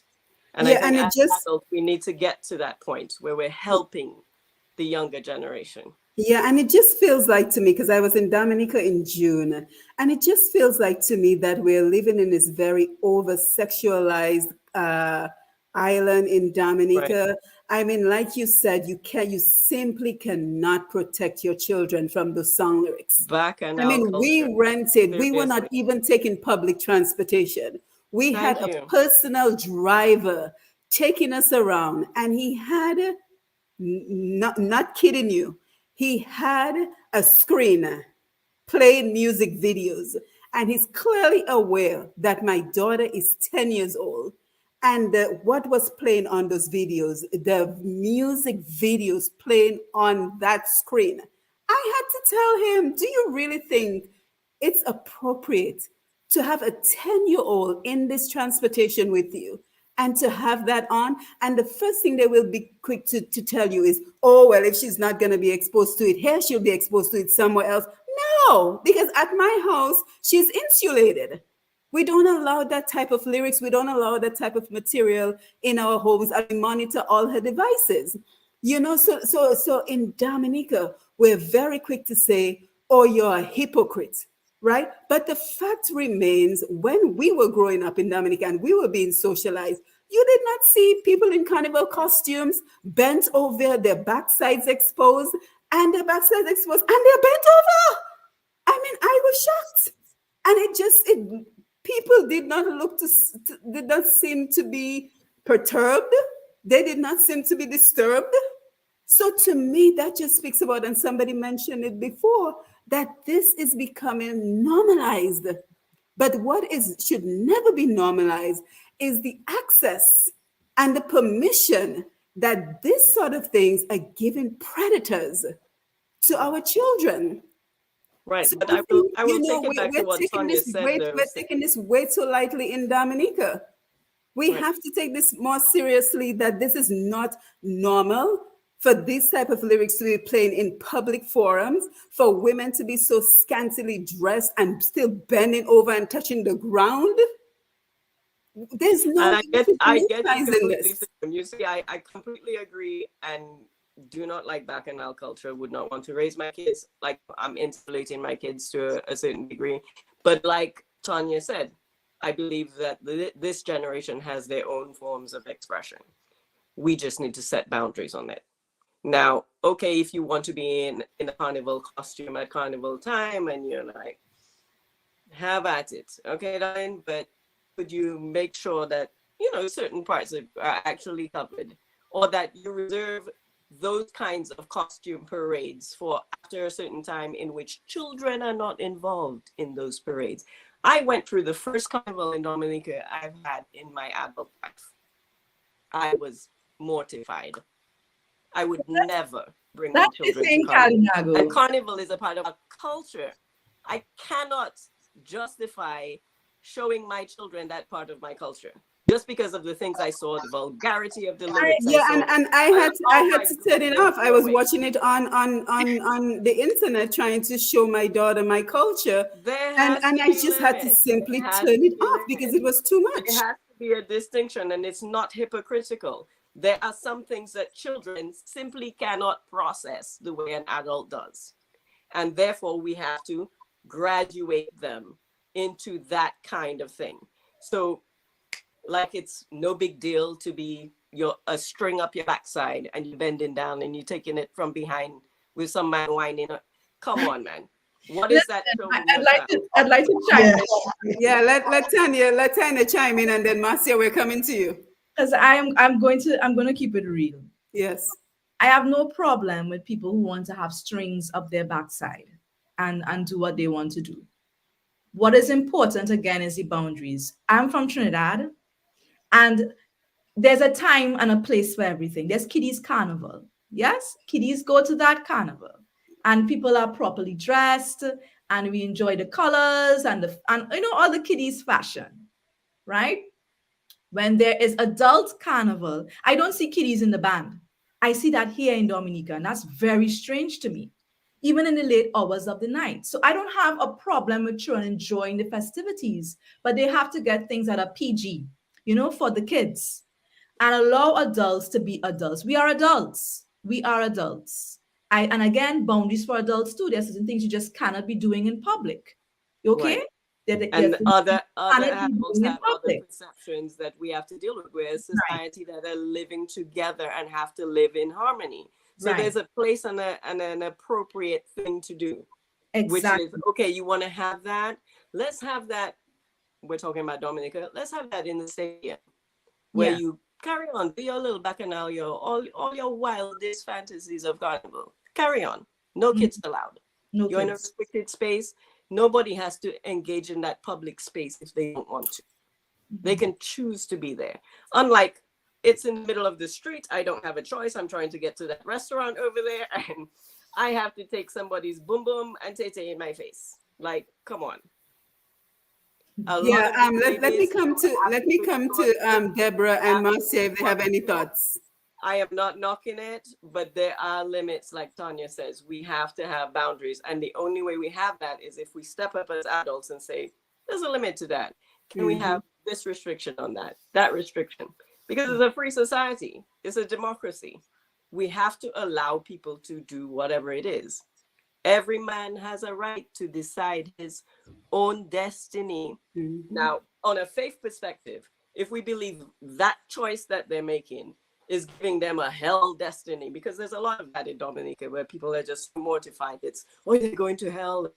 And I think as adults, we need to get to that point where we're helping the younger generation. Yeah, and it just feels like to me, because I was in Dominica in June, and it just feels like to me that we're living in this very over-sexualized island in Dominica. Right. I mean, like you said, you simply cannot protect your children from the song lyrics. We rented, we were not even taking public transportation. We had a personal driver taking us around, and he had, not kidding you, he had a screen playing music videos, and he's clearly aware that my daughter is 10 years old. And what was playing on those videos, the music videos playing on that screen, I had to tell him, do you really think it's appropriate to have a 10-year-old in this transportation with you and to have that on? And the first thing they will be quick to tell you is, oh, well, if she's not going to be exposed to it here, she'll be exposed to it somewhere else. No, because at my house, she's insulated. We don't allow that type of lyrics. We don't allow that type of material in our homes, and we monitor all her devices. So in Dominica, we're very quick to say, "Oh, you're a hypocrite," right? But the fact remains, when we were growing up in Dominica and we were being socialized, you did not see people in carnival costumes bent over, their backsides exposed, and they're bent over. I mean, I was shocked, and people did not did not seem to be perturbed. They did not seem to be disturbed. So to me, that just speaks about, and somebody mentioned it before, that this is becoming normalized. But should never be normalized is the access and the permission that this sort of things are given predators to our children. Right, So but I think, I will take it back to what Tanya said, though. we're taking this way too lightly in Dominica. We Right. have to take this more seriously, that this is not normal for these type of lyrics to be playing in public forums, for women to be so scantily dressed and still bending over and touching the ground. There's no And I get you in completely. this. You see, I completely agree and do not like bacchanal culture, would not want to raise my kids. Like, I'm insulating my kids to a certain degree. But like Tanya said, I believe that this generation has their own forms of expression. We just need to set boundaries on it. Now, okay, if you want to be in a carnival costume at carnival time and you're like, have at it, okay, darling, but could you make sure that, certain parts are actually covered, or that you reserve those kinds of costume parades for after a certain time in which children are not involved in those parades. I went through the first carnival in Dominica I've had in my adult life. I was mortified. I would never bring my children to carnival. And carnival is a part of our culture. I cannot justify showing my children that part of my culture just because of the things I saw, the vulgarity of the lyrics. And I had to turn it off. I was watching it on the internet, trying to show my daughter my culture, and I just had to simply turn it off because it was too much. It has to be a distinction, and it's not hypocritical. There are some things that children simply cannot process the way an adult does, and therefore we have to graduate them into that kind of thing. So, like, it's no big deal to be a string up your backside and you're bending down and you're taking it from behind with some man whining. Come on, man. What is that? I'd like to chime in. Yeah, let Tanya chime in, and then Marcia, we're coming to you. Because I'm going to keep it real. Yes. I have no problem with people who want to have strings up their backside and do what they want to do. What is important, again, is the boundaries. I'm from Trinidad, and there's a time and a place for everything. There's kiddies carnival. Yes, kiddies go to that carnival, and people are properly dressed, and we enjoy the colors and all the kiddies fashion, right? When there is adult carnival, I don't see kiddies in the band. I see that here in Dominica, and that's very strange to me, even in the late hours of the night. So I don't have a problem with children enjoying the festivities, but they have to get things that are PG, for the kids, and allow adults to be adults. We are adults. And again, boundaries for adults too. There's certain things you just cannot be doing in public. Okay? Right. And other animals have other perceptions that we have to deal with. We're a society that are living together and have to live in harmony. So there's a place and an appropriate thing to do. Exactly. Which is, okay, you want to have that? Let's have that. We're talking about Dominica. Let's have that in the stadium where you carry on, do your little bacchanal, all your wildest fantasies of carnival. Carry on. No kids allowed. You're in a restricted space. Nobody has to engage in that public space if they don't want to. They can choose to be there. Unlike, it's in the middle of the street. I don't have a choice. I'm trying to get to that restaurant over there, and I have to take somebody's boom boom and tete in my face. Like, come on. Let me come to Debra and Marcia if they have any thoughts. I am not knocking it, but there are limits, like Tanya says. We have to have boundaries. And the only way we have that is if we step up as adults and say, there's a limit to that. Can we have this restriction on that restriction? Because it's a free society, it's a democracy. We have to allow people to do whatever it is. Every man has a right to decide his own destiny. Now, on a faith perspective, if we believe that choice that they're making is giving them a hell destiny, because there's a lot of that in Dominica where people are just mortified. It's, oh, they're going to hell.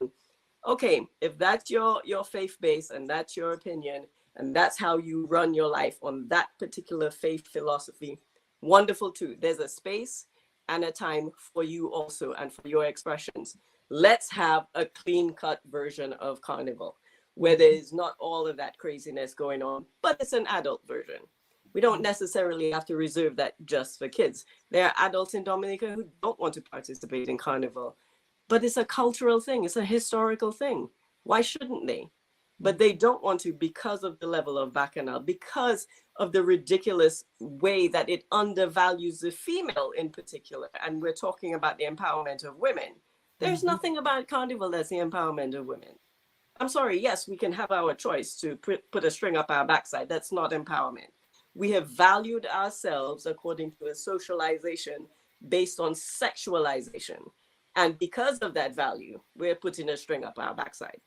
Okay, if that's your faith base and that's your opinion and that's how you run your life on that particular faith philosophy, wonderful too. There's a space and a time for you also and for your expressions. Let's have a clean-cut version of Carnival where there's not all of that craziness going on, but it's an adult version. We don't necessarily have to reserve that just for kids. There are adults in Dominica who don't want to participate in Carnival, but it's a cultural thing. It's a historical thing. Why shouldn't they? But they don't want to because of the level of bacchanal, because of the ridiculous way that it undervalues the female in particular. And we're talking about the empowerment of women. There's nothing about Carnival that's the empowerment of women. I'm sorry, yes, we can have our choice to put a string up our backside. That's not empowerment. We have valued ourselves according to a socialization based on sexualization. And because of that value, we're putting a string up our backside.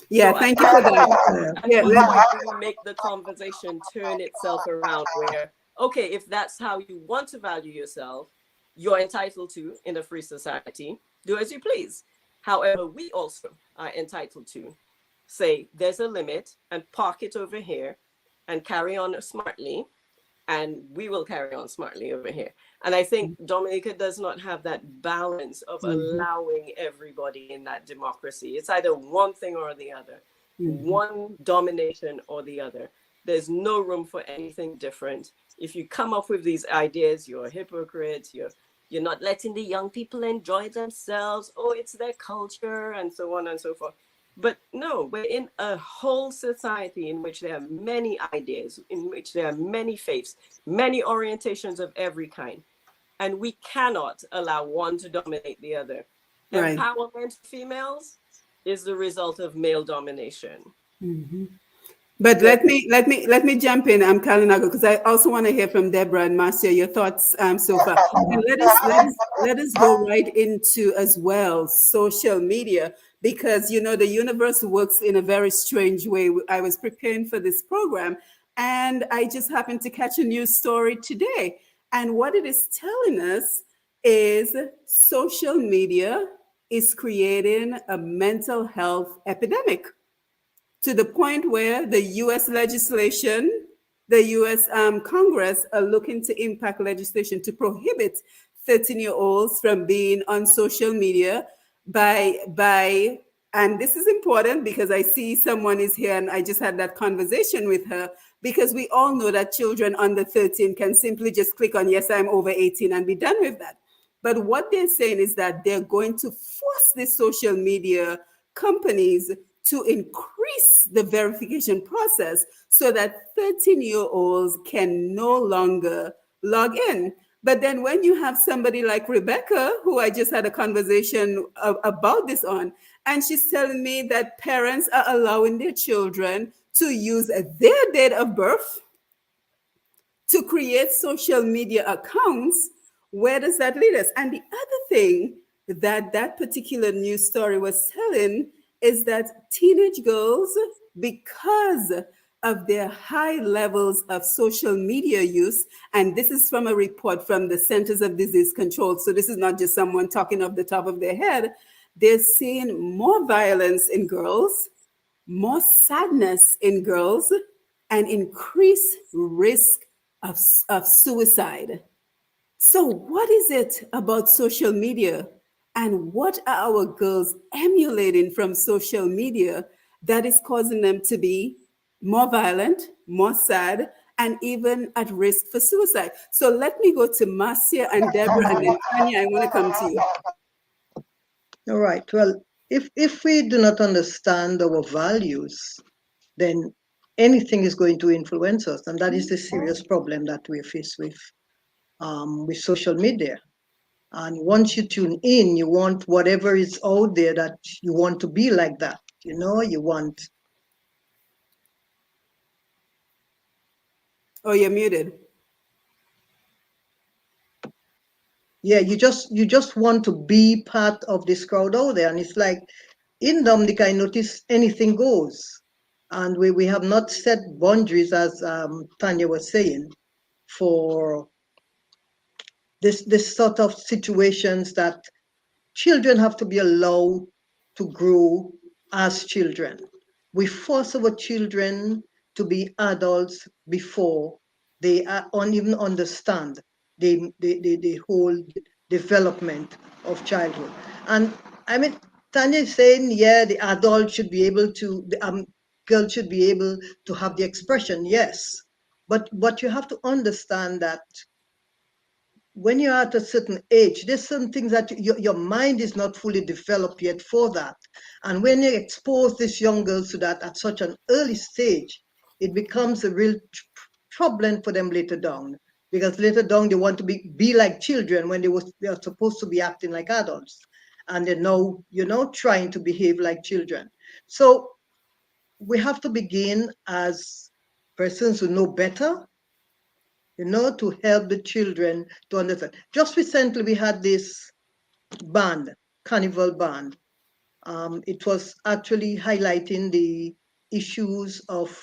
Yeah, So thank you for that. At what point do we make the conversation turn itself around where, okay, if that's how you want to value yourself, you're entitled to, in a free society, do as you please. However, we also are entitled to say there's a limit and park it over here and carry on smartly, and we will carry on smartly over here. And I think Dominica does not have that balance of allowing everybody in that democracy. It's either one thing or the other, one domination or the other. There's no room for anything different. If you come up with these ideas, you're a hypocrite. You're not letting the young people enjoy themselves. Oh, it's their culture and so on and so forth. But no, we're in a whole society in which there are many ideas, in which there are many faiths, many orientations of every kind. And we cannot allow one to dominate the other. Right. Empowerment of females is the result of male domination. But let me jump in. I'm Kalinago because I also want to hear from Debra and Marcia your thoughts so far. And let us go right into as well social media, because you know the universe works in a very strange way. I was preparing for this program and I just happened to catch a news story today, and what it is telling us is social media is creating a mental health epidemic, to the point where the US legislation, the US Congress are looking to impact legislation to prohibit 13-year-olds from being on social media by, and this is important because I see someone is here and I just had that conversation with her, because we all know that children under 13 can simply just click on, yes, I'm over 18 and be done with that. But what they're saying is that they're going to force the social media companies to increase the verification process so that 13-year-olds can no longer log in. But then when you have somebody like Rebecca, who I just had a conversation about this on, and she's telling me that parents are allowing their children to use their date of birth to create social media accounts, where does that lead us? And the other thing that particular news story was telling is that teenage girls, because of their high levels of social media use, and this is from a report from the Centers of Disease Control, so this is not just someone talking off the top of their head, they're seeing more violence in girls, more sadness in girls, and increased risk of suicide. So what is it about social media, and what are our girls emulating from social media that is causing them to be more violent, more sad, and even at risk for suicide? So let me go to Marcia and Debra, and then Tanya, I want to come to you. All right. Well, if we do not understand our values, then anything is going to influence us, and that is the serious problem that we're faced with with social media. And once you tune in, you want whatever is out there that you want to be like that. You want. Oh, you're muted. Yeah, you just want to be part of this crowd out there. And it's like in Dominica, I notice anything goes. And we have not set boundaries, as Tanya was saying, for this sort of situations that children have to be allowed to grow as children. We force our children to be adults before they even understand the whole development of childhood. And I mean, Tanya is saying, yeah, the adult should be able to, the girl should be able to have the expression, yes. But you have to understand that when you're at a certain age, there's some things that your mind is not fully developed yet for that. And when you expose these young girls to that at such an early stage, it becomes a real problem for them later down. Because later down, they want to be like children when they are supposed to be acting like adults. And they're now, trying to behave like children. So we have to begin as persons who know better, to help the children to understand. Just recently, we had this band, Carnival Band. It was actually highlighting the issues of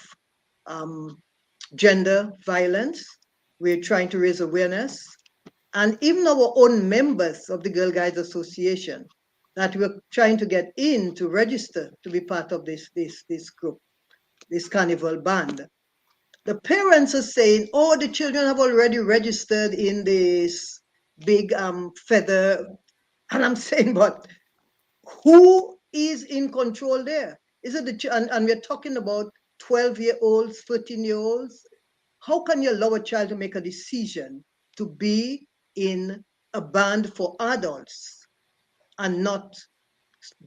gender violence. We're trying to raise awareness. And even our own members of the Girl Guides Association that we're trying to get in to register to be part of this group, this Carnival Band. The parents are saying, oh, the children have already registered in this big feather. And I'm saying, but who is in control there? Is it and we're talking about 12-year-olds, 13-year-olds? How can you allow a child to make a decision to be in a band for adults and not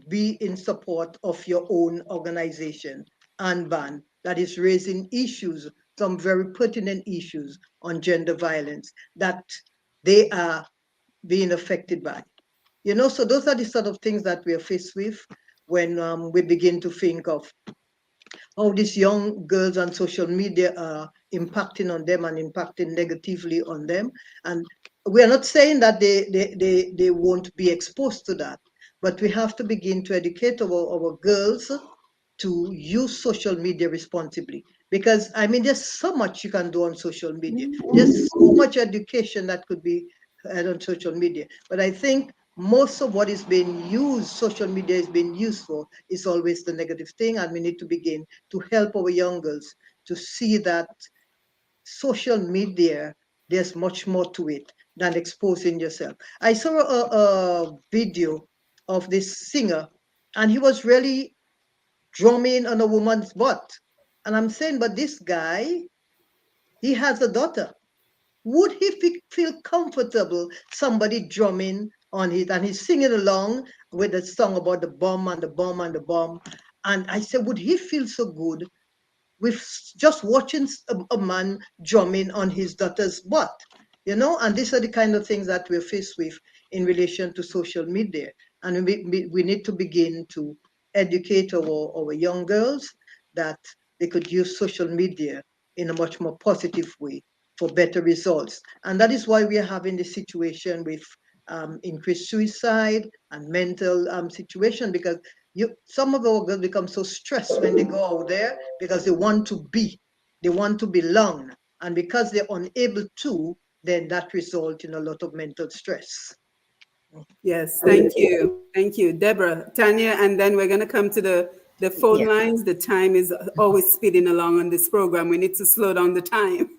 be in support of your own organization and band that is raising issues, some very pertinent issues on gender violence that they are being affected by? So those are the sort of things that we are faced with when we begin to think of how these young girls on social media are impacting on them and impacting negatively on them. And we are not saying that they won't be exposed to that, but we have to begin to educate our girls to use social media responsibly. Because, I mean, there's so much you can do on social media. There's so much education that could be had on social media. But I think most of what is being used, social media is being used for, is always the negative thing. And we need to begin to help our young girls to see that social media, there's much more to it than exposing yourself. I saw a video of this singer, and he was really drumming on a woman's butt. And I'm saying, but this guy, he has a daughter. Would he feel comfortable somebody drumming on it and he's singing along with a song about the bomb and the bomb and the bomb? And I said, would he feel so good with just watching a man drumming on his daughter's butt? And these are the kind of things that we're faced with in relation to social media. And we need to begin to educate our young girls that they could use social media in a much more positive way for better results. And that is why we are having this situation with increased suicide and mental situation, because some of our girls become so stressed when they go out there because they want to belong. And because they're unable to, then that results in a lot of mental stress. Yes, thank you. Thank you. Debra, Tanya, and then we're going to come to the phone lines. The time is always speeding along on this program. We need to slow down the time.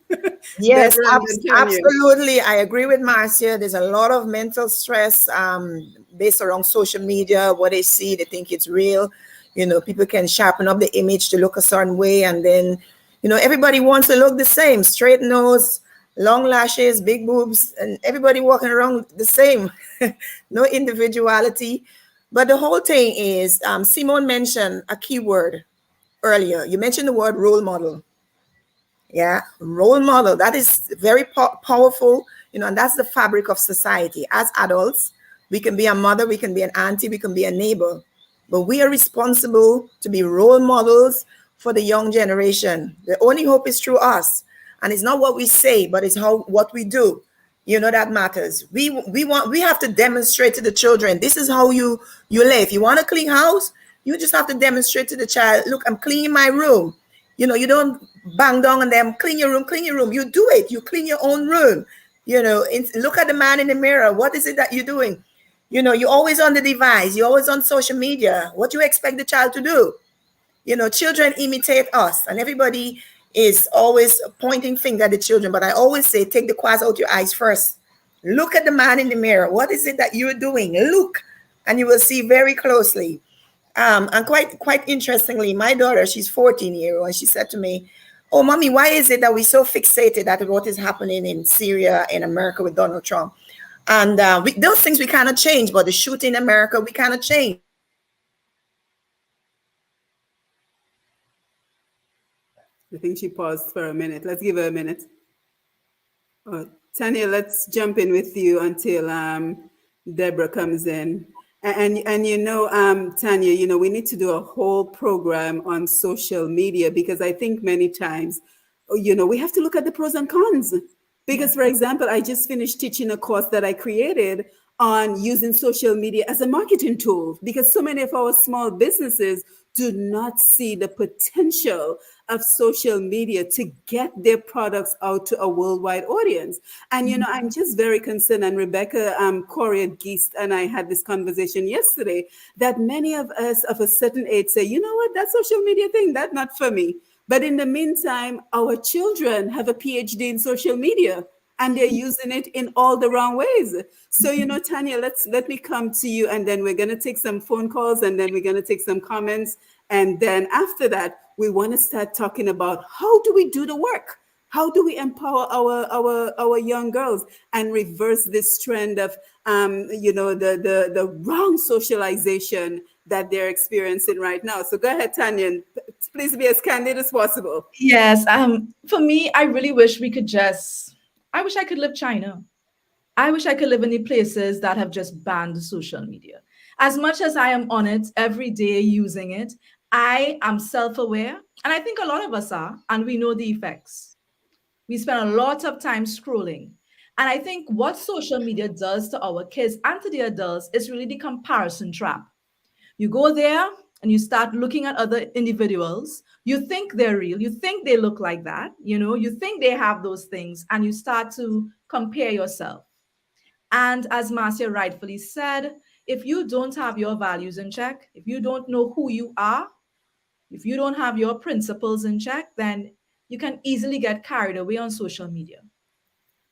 Yes, Debra and then Tanya. absolutely. I agree with Marcia. There's a lot of mental stress based around social media. What they see, they think it's real. People can sharpen up the image to look a certain way. And then, everybody wants to look the same. Straight nose, long lashes, big boobs, and everybody walking around the same. No individuality. But the whole thing is, Simone mentioned a key word earlier. You mentioned the word role model. Yeah, role model. That is very powerful. and that's the fabric of society. As adults, we can be a mother, we can be an auntie, we can be a neighbor, but we are responsible to be role models for the young generation. The only hope is through us. And it's not what we say, but it's what we do. That matters. We have to demonstrate to the children, this is how you live. If you want a clean house, you just have to demonstrate to the child, look, I'm cleaning my room. You don't bang down on them, clean your room. You do it. You clean your own room. Look at the man in the mirror. What is it that you're doing? You're always on the device. You're always on social media. What do you expect the child to do? Children imitate us, and everybody is always pointing finger at the children. But I always say, take the quads out your eyes first. Look at the man in the mirror. What is it that you're doing? Look, and you will see very closely. And quite interestingly, my daughter, she's 14-year-old, and she said to me, "Oh, mommy, why is it that we're so fixated at what is happening in Syria, in America with Donald Trump? And those things we cannot change, but the shooting in America, we cannot change." I think she paused for a minute. Let's give her a minute. Tanya, let's jump in with you until Debra comes in. And Tanya, we need to do a whole program on social media, because I think many times, we have to look at the pros and cons. Because, for example, I just finished teaching a course that I created on using social media as a marketing tool, because so many of our small businesses do not see the potential of social media to get their products out to a worldwide audience. And, I'm just very concerned, and Rebecca Corey Geist and I had this conversation yesterday, that many of us of a certain age say, you know what, that social media thing, that's not for me. But in the meantime, our children have a PhD in social media, and they're using it in all the wrong ways. So, Tanya, let me come to you, and then we're going to take some phone calls, and then we're going to take some comments. And then after that, we want to start talking about, how do we do the work? How do we empower our young girls and reverse this trend of, the wrong socialization that they're experiencing right now? So go ahead, Tanya, and please be as candid as possible. Yes. For me, I really wish I wish I could live China. I wish I could live in the places that have just banned social media. As much as I am on it every day using it, I am self-aware, and I think a lot of us are, and we know the effects. We spend a lot of time scrolling. And I think what social media does to our kids and to the adults is really the comparison trap. You go there and you start looking at other individuals. You think they're real. You think they look like that. You think they have those things, and you start to compare yourself. And as Marcia rightfully said, if you don't have your values in check, if you don't know who you are, if you don't have your principles in check, then you can easily get carried away on social media,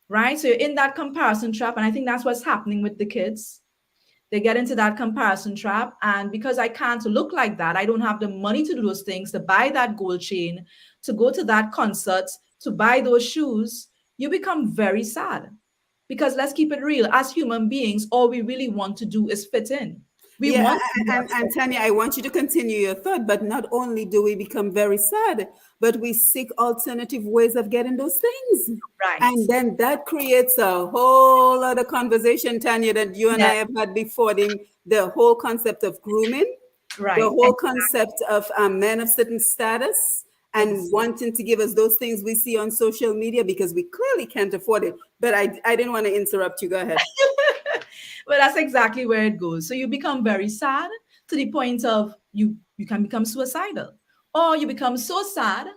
right? So you're in that comparison trap. And I think that's what's happening with the kids. They get into that comparison trap. And because I can't look like that, I don't have the money to do those things, to buy that gold chain, to go to that concert, to buy those shoes, you become very sad. Because let's keep it real, as human beings, all we really want to do is fit in. And Tanya, I want you to continue your thought, but not only do we become very sad, but we seek alternative ways of getting those things. Right. And then that creates a whole other conversation, Tanya, that you and I have had before, the whole concept of grooming, right, the whole concept of men of certain status, and wanting to give us those things we see on social media because we clearly can't afford it. But I didn't want to interrupt you. Go ahead. Well, that's exactly where it goes. So you become very sad to the point of you can become suicidal, or you become so sad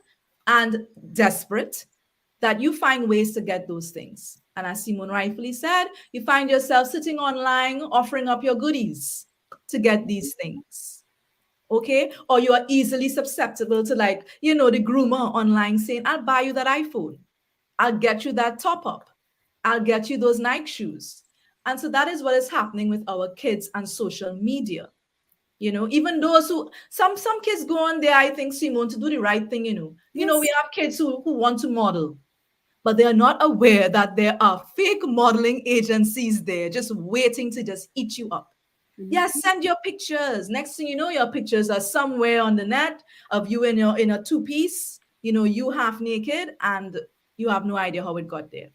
and desperate that you find ways to get those things. And as Simone rightfully said, you find yourself sitting online offering up your goodies to get these things. Okay? Or you are easily susceptible to, like, the groomer online saying, I'll buy you that iPhone. I'll get you that top up. I'll get you those Nike shoes. And so that is what is happening with our kids and social media. Even those who, some kids go on there, I think, Simone, to do the right thing, we have kids who want to model, but they are not aware that there are fake modeling agencies there just waiting to just eat you up. Mm-hmm. Yes, send your pictures. Next thing you know, your pictures are somewhere on the net of you in a two-piece, you half naked, and you have no idea how it got there.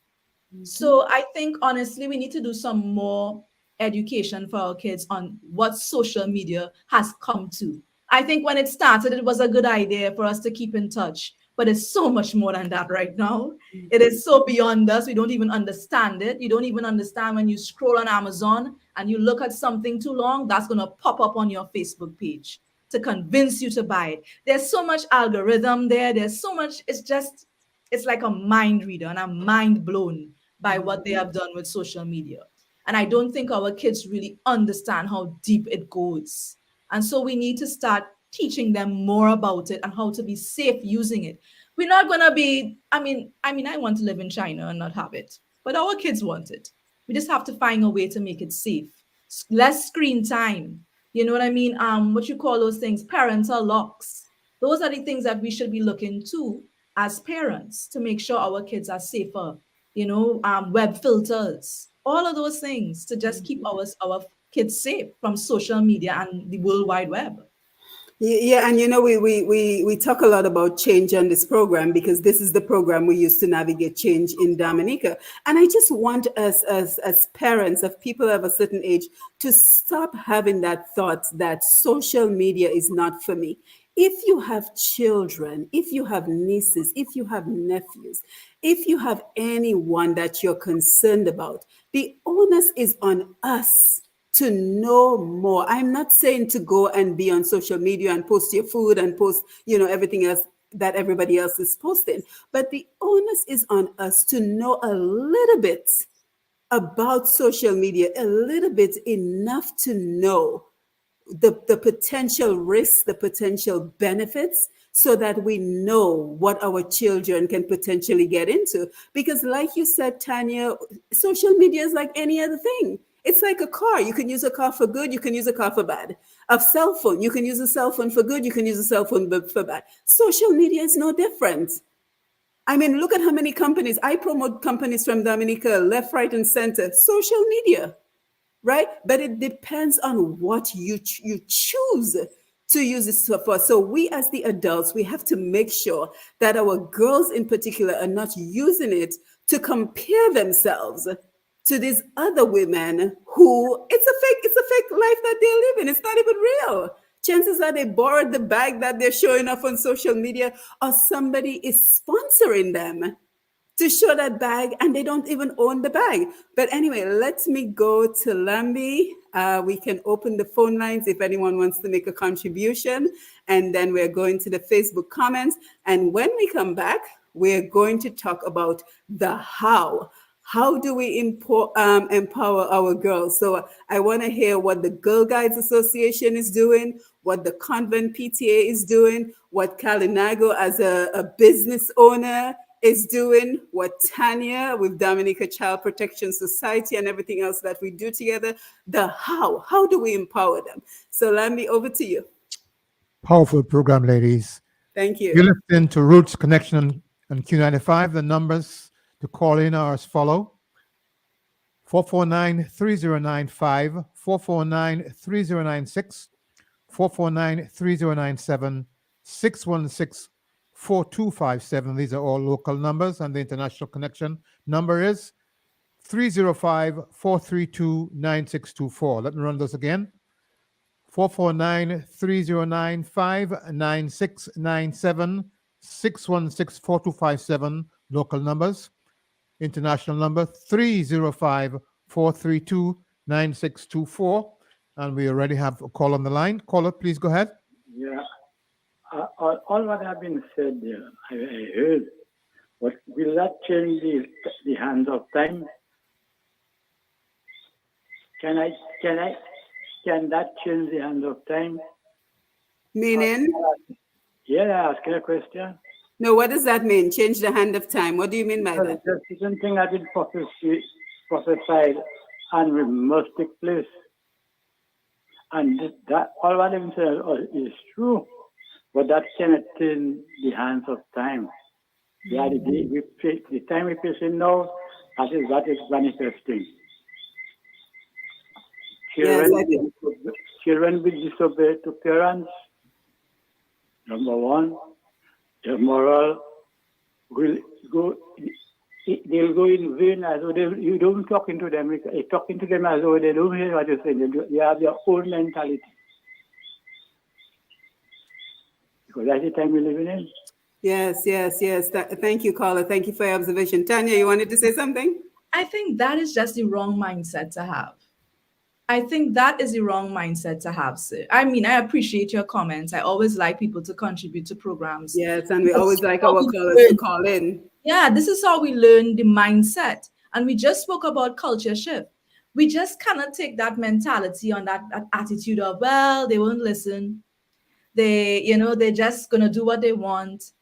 So I think honestly, we need to do some more education for our kids on what social media has come to. I think when it started, it was a good idea for us to keep in touch, but it's so much more than that right now. It is so beyond us. We don't even understand it. You don't even understand when you scroll on Amazon and you look at something too long, that's going to pop up on your Facebook page to convince you to buy it. There's so much algorithm there. There's so much, it's like a mind reader, and I'm mind blown by what they have done with social media. And I don't think our kids really understand how deep it goes. And so we need to start teaching them more about it and how to be safe using it. We're not gonna be, I want to live in China and not have it, but our kids want it. We just have to find a way to make it safe. Less screen time. You know what I mean? What you call those things? Parental locks. Those are the things that we should be looking to as parents to make sure our kids are safer. Web filters, all of those things to just keep our kids safe from social media and the World Wide Web. Yeah, and we talk a lot about change on this program because this is the program we use to navigate change in Dominica. And I just want us as parents of people of a certain age to stop having that thought that social media is not for me. If you have children, if you have nieces, if you have nephews, if you have anyone that you're concerned about, the onus is on us to know more. I'm not saying to go and be on social media and post your food and post, everything else that everybody else is posting. But the onus is on us to know a little bit about social media, a little bit enough to know the potential risks, the potential benefits, so that we know what our children can potentially get into. Because like you said, Tanya, social media is like any other thing. It's like a car. You can use a car for good. You can use a car for bad. A cell phone. You can use a cell phone for good. You can use a cell phone for bad. Social media is no different. I mean, look at how many companies. I promote companies from Dominica, left, right, and center. Social media. Right? But it depends on what you choose to use this for. So we as the adults, we have to make sure that our girls in particular are not using it to compare themselves to these other women who it's a fake life that they're living. It's not even real. Chances are they borrowed the bag that they're showing off on social media, or somebody is sponsoring them to show that bag, and they don't even own the bag. But anyway, let me go to Lambi. We can open the phone lines if anyone wants to make a contribution. And then we're going to the Facebook comments. And when we come back, we're going to talk about the how. How do we empower our girls? So I want to hear what the Girl Guides Association is doing, what the Convent PTA is doing, what Kalinago as a business owner is doing, what Tanya with Dominica Child Protection Society and everything else that we do together, the how do we empower them? So Lambi, over to you. Powerful program, ladies. Thank you. You listen to Roots Connection on Q95. The numbers to call in are as follow: 449-3095, 449-3096, 449-3097, 616-4257. These are all local numbers, and the international connection number is 305-432-9624. Let me run those again. 449-3095-9697, 616-4257, local numbers. International number 305-432-9624. And we already have a call on the line. Caller, please go ahead. Yeah, all what have been said there, I heard. But will that change the hands of time? Can that change the hands of time? Meaning? Yeah, I ask you a question. No, what does that mean? Change the hand of time. What do you mean by that? There's something that is prophesied and we must take place. And that all what I'm saying is true, but that cannot turn the hands of time. The time we're facing now, that is manifesting. Children will disobey to parents. Number one, the moral will go they'll go in vain as though you don't talking to them. You're talking to them as though they don't hear what you're saying. They have their own mentality. Because that's the time we're living in. Yes. Thank you, caller. Thank you for your observation. Tanya, you wanted to say something? I think that is just the wrong mindset to have. I think that is the wrong mindset to have, sir. I mean, I appreciate your comments. I always like people to contribute to programs. Yes, and we Because always like how our we callers to learn- call in. Yeah, this is how we learn the mindset. And we just spoke about culture shift. We just cannot take that mentality on that attitude of, well, they won't listen. They're just gonna do what they want.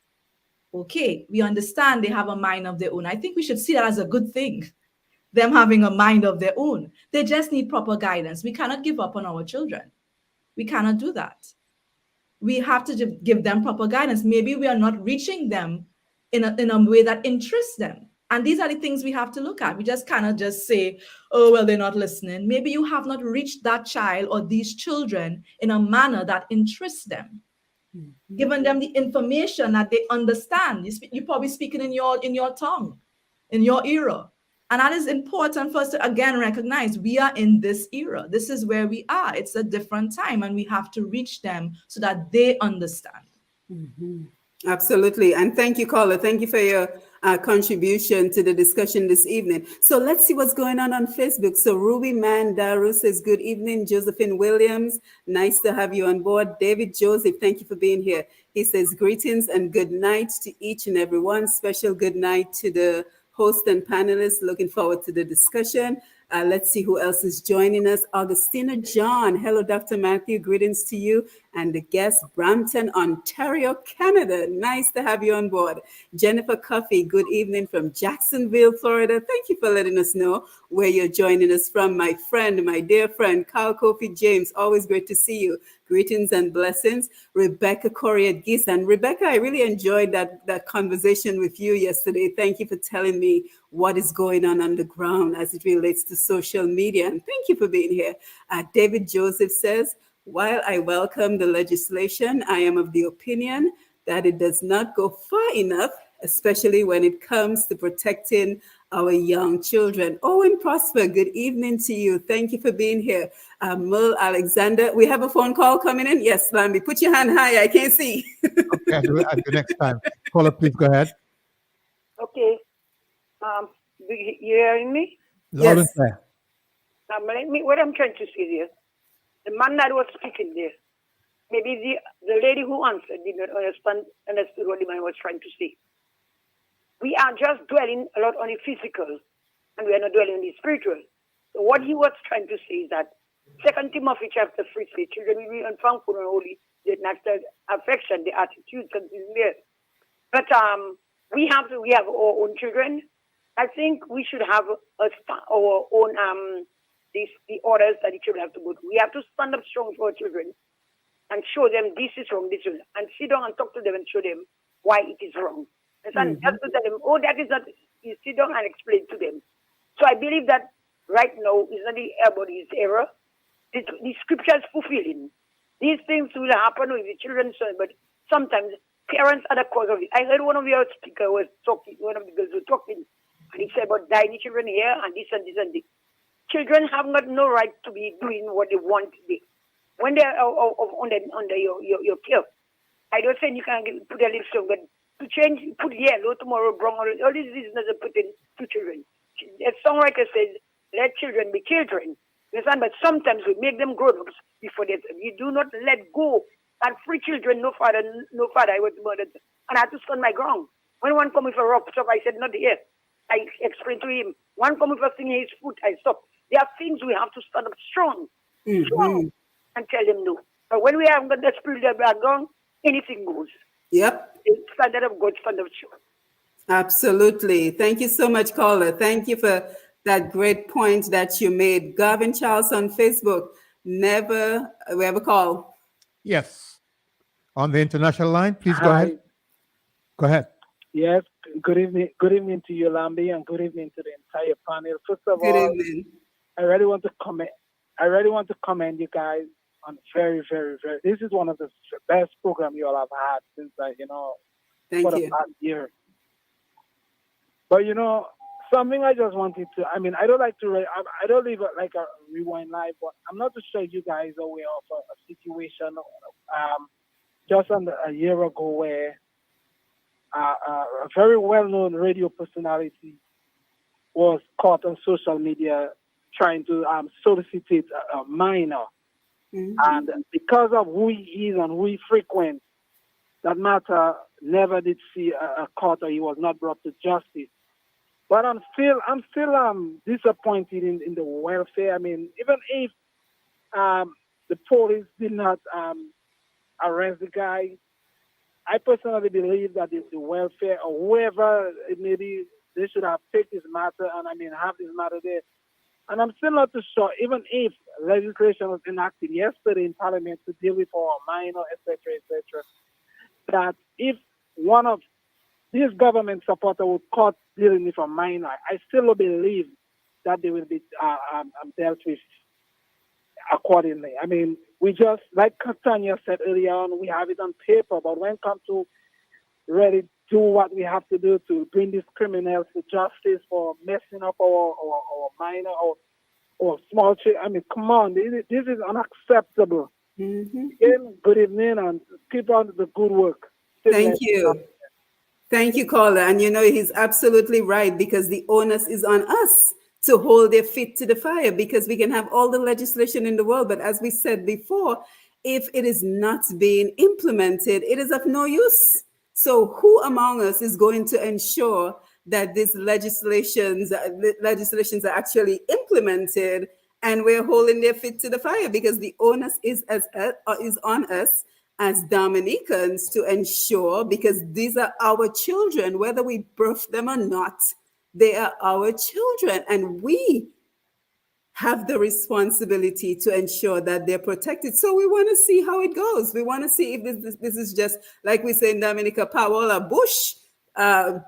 Okay, we understand they have a mind of their own. I think we should see that as a good thing. Them having a mind of their own. They just need proper guidance. We cannot give up on our children. We cannot do that. We have to give them proper guidance. Maybe we are not reaching them in a way that interests them. And these are the things we have to look at. We just cannot just say, oh, well, they're not listening. Maybe you have not reached that child or these children in a manner that interests them. Given them the information that they understand. You're probably speaking in your tongue, in your era. And that is important for us to again recognize we are in this era. This is where we are. It's a different time, and we have to reach them so that they understand. Absolutely. And thank you, caller. Thank you for your contribution to the discussion this evening. So let's see what's going on Facebook. So Ruby Mandaru says, good evening, Josephine Williams. Nice to have you on board. David Joseph, thank you for being here. He says, greetings and good night to each and every one. Special good night to the host and panelists. Looking forward to the discussion. Let's see who else is joining us. Augustina John. Hello, Dr. Matthew. Greetings to you. And the guest, Brampton, Ontario, Canada. Nice to have you on board. Jennifer Coffey, good evening from Jacksonville, Florida. Thank you for letting us know where you're joining us from. My friend, my dear friend, Carl Kofi James. Always great to see you. Greetings and blessings. Rebecca Correa Gis. And Rebecca, I really enjoyed that conversation with you yesterday. Thank you for telling me what is going on the ground as it relates to social media. And thank you for being here. David Joseph says, while I welcome the legislation, I am of the opinion that it does not go far enough, especially when it comes to protecting our young children. Owen Prosper, good evening to you. Thank you for being here. Merle Alexander, we have a phone call coming in. Yes, Lambi, put your hand high. I can't see. Okay, I'll do it next time. Caller, please go ahead. Okay. You hearing me? Loud and Yes. clear. What I'm trying to say here, the man that was speaking there, maybe the lady who answered did not understood what the man was trying to say. We are just dwelling a lot on the physical, and we are not dwelling on the spiritual. So what he was trying to say is that 2 Timothy chapter 3 says, children will be unthankful and holy, the natural affection, the attitude, something there. But we have our own children. I think we should have our own the orders that the children have to go through. We have to stand up strong for our children and show them this is wrong, this is wrong, and sit down and talk to them and show them why it is wrong. And just to tell them, oh, that is not, you sit down and explain to them. So I believe that right now is not everybody's error. The scripture is fulfilling. These things will happen with the children's son, but sometimes parents are the cause of it. I heard one of your speakers was talking, one of the girls was talking, and he said about dying children here and this and this and this. Children have got no right to be doing what they want to do. When they're under your care, I don't say you can put a lipstick, but to change, put yellow tomorrow, brown, all these business are put in to children. A songwriter says, let children be children. You understand? But sometimes we make them grown-ups before they, you do not let go. And free children, no father, I was murdered. And I had to stand my ground. When one come with a rough stuff, I said, not here. I explained to him. One come with a thing in his foot, I stopped. There are things we have to stand up strong, and tell them no. But when we have got the spiritual background, anything goes. Yep. The standard of God, stand up strong. Absolutely. Thank you so much, caller. Thank you for that great point that you made. Garvin Charles on Facebook. We have a call. Yes. On the international line, please go ahead. Go ahead. Yes, good evening. Good evening to you, Lambi, and good evening to the entire panel. First of Good all, evening. I really want to commend you guys on very, very, very. This is one of the best programs you all have had since Thank for you. the past year. But something I just wanted to. I mean, I don't like to. I don't live like a rewind life, but I'm not too sure you guys are aware of a situation just under a year ago where a very well-known radio personality was caught on social media trying to solicit a minor. Mhm. And because of who he is and who he frequents, that matter never did see a court, or he was not brought to justice. But I'm still disappointed in the welfare. I mean, even if the police did not arrest the guy, I personally believe that the welfare or whoever it may be, they should have taken this matter and have this matter there. And I'm still not too sure, even if legislation was enacted yesterday in Parliament to deal with our minor, etc., that if one of these government supporters would caught dealing with a minor, I still don't believe that they will be dealt with accordingly. I mean, we just, like Tanya said earlier on, we have it on paper, but when it comes to really do what we have to do to bring these criminals to justice for messing up our minor or small children, I mean, come on, this is unacceptable. Mhm. Again, good evening and keep on the good work. Thank you. Thank you, caller. And he's absolutely right, because the onus is on us to hold their feet to the fire, because we can have all the legislation in the world. But as we said before, if it is not being implemented, it is of no use. So who among us is going to ensure that these legislations are actually implemented and we're holding their feet to the fire? Because the onus is on us as Dominicans to ensure, because these are our children, whether we birth them or not, they are our children, and we have the responsibility to ensure that they're protected. So we want to see how it goes. We want to see if this is just, like we say in Dominica, Paola Bush,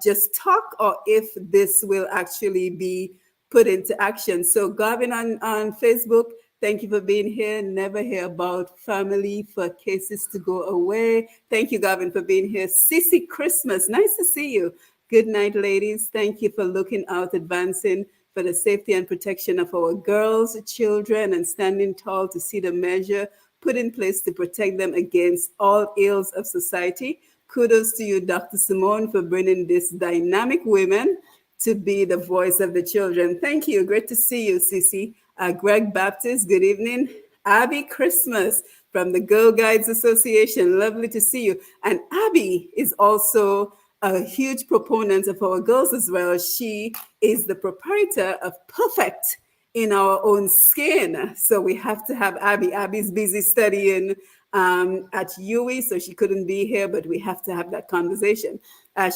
just talk, or if this will actually be put into action. So Gavin on Facebook, thank you for being here. Never hear about family for cases to go away. Thank you, Gavin, for being here. Sissy Christmas, nice to see you. Good night, ladies. Thank you for looking out, advancing for the safety and protection of our girls, children, and standing tall to see the measure put in place to protect them against all ills of society. Kudos to you, Dr. Simone, for bringing this dynamic women to be the voice of the children. Thank you. Great to see you, Sissy. Greg Baptist, good evening. Abby Christmas from the Girl Guides Association. Lovely to see you. And Abby is also a huge proponent of our girls as well. She is the proprietor of Perfect in Our Own Skin. So we have to have Abby. Abby's busy studying at UWI, so she couldn't be here, but we have to have that conversation.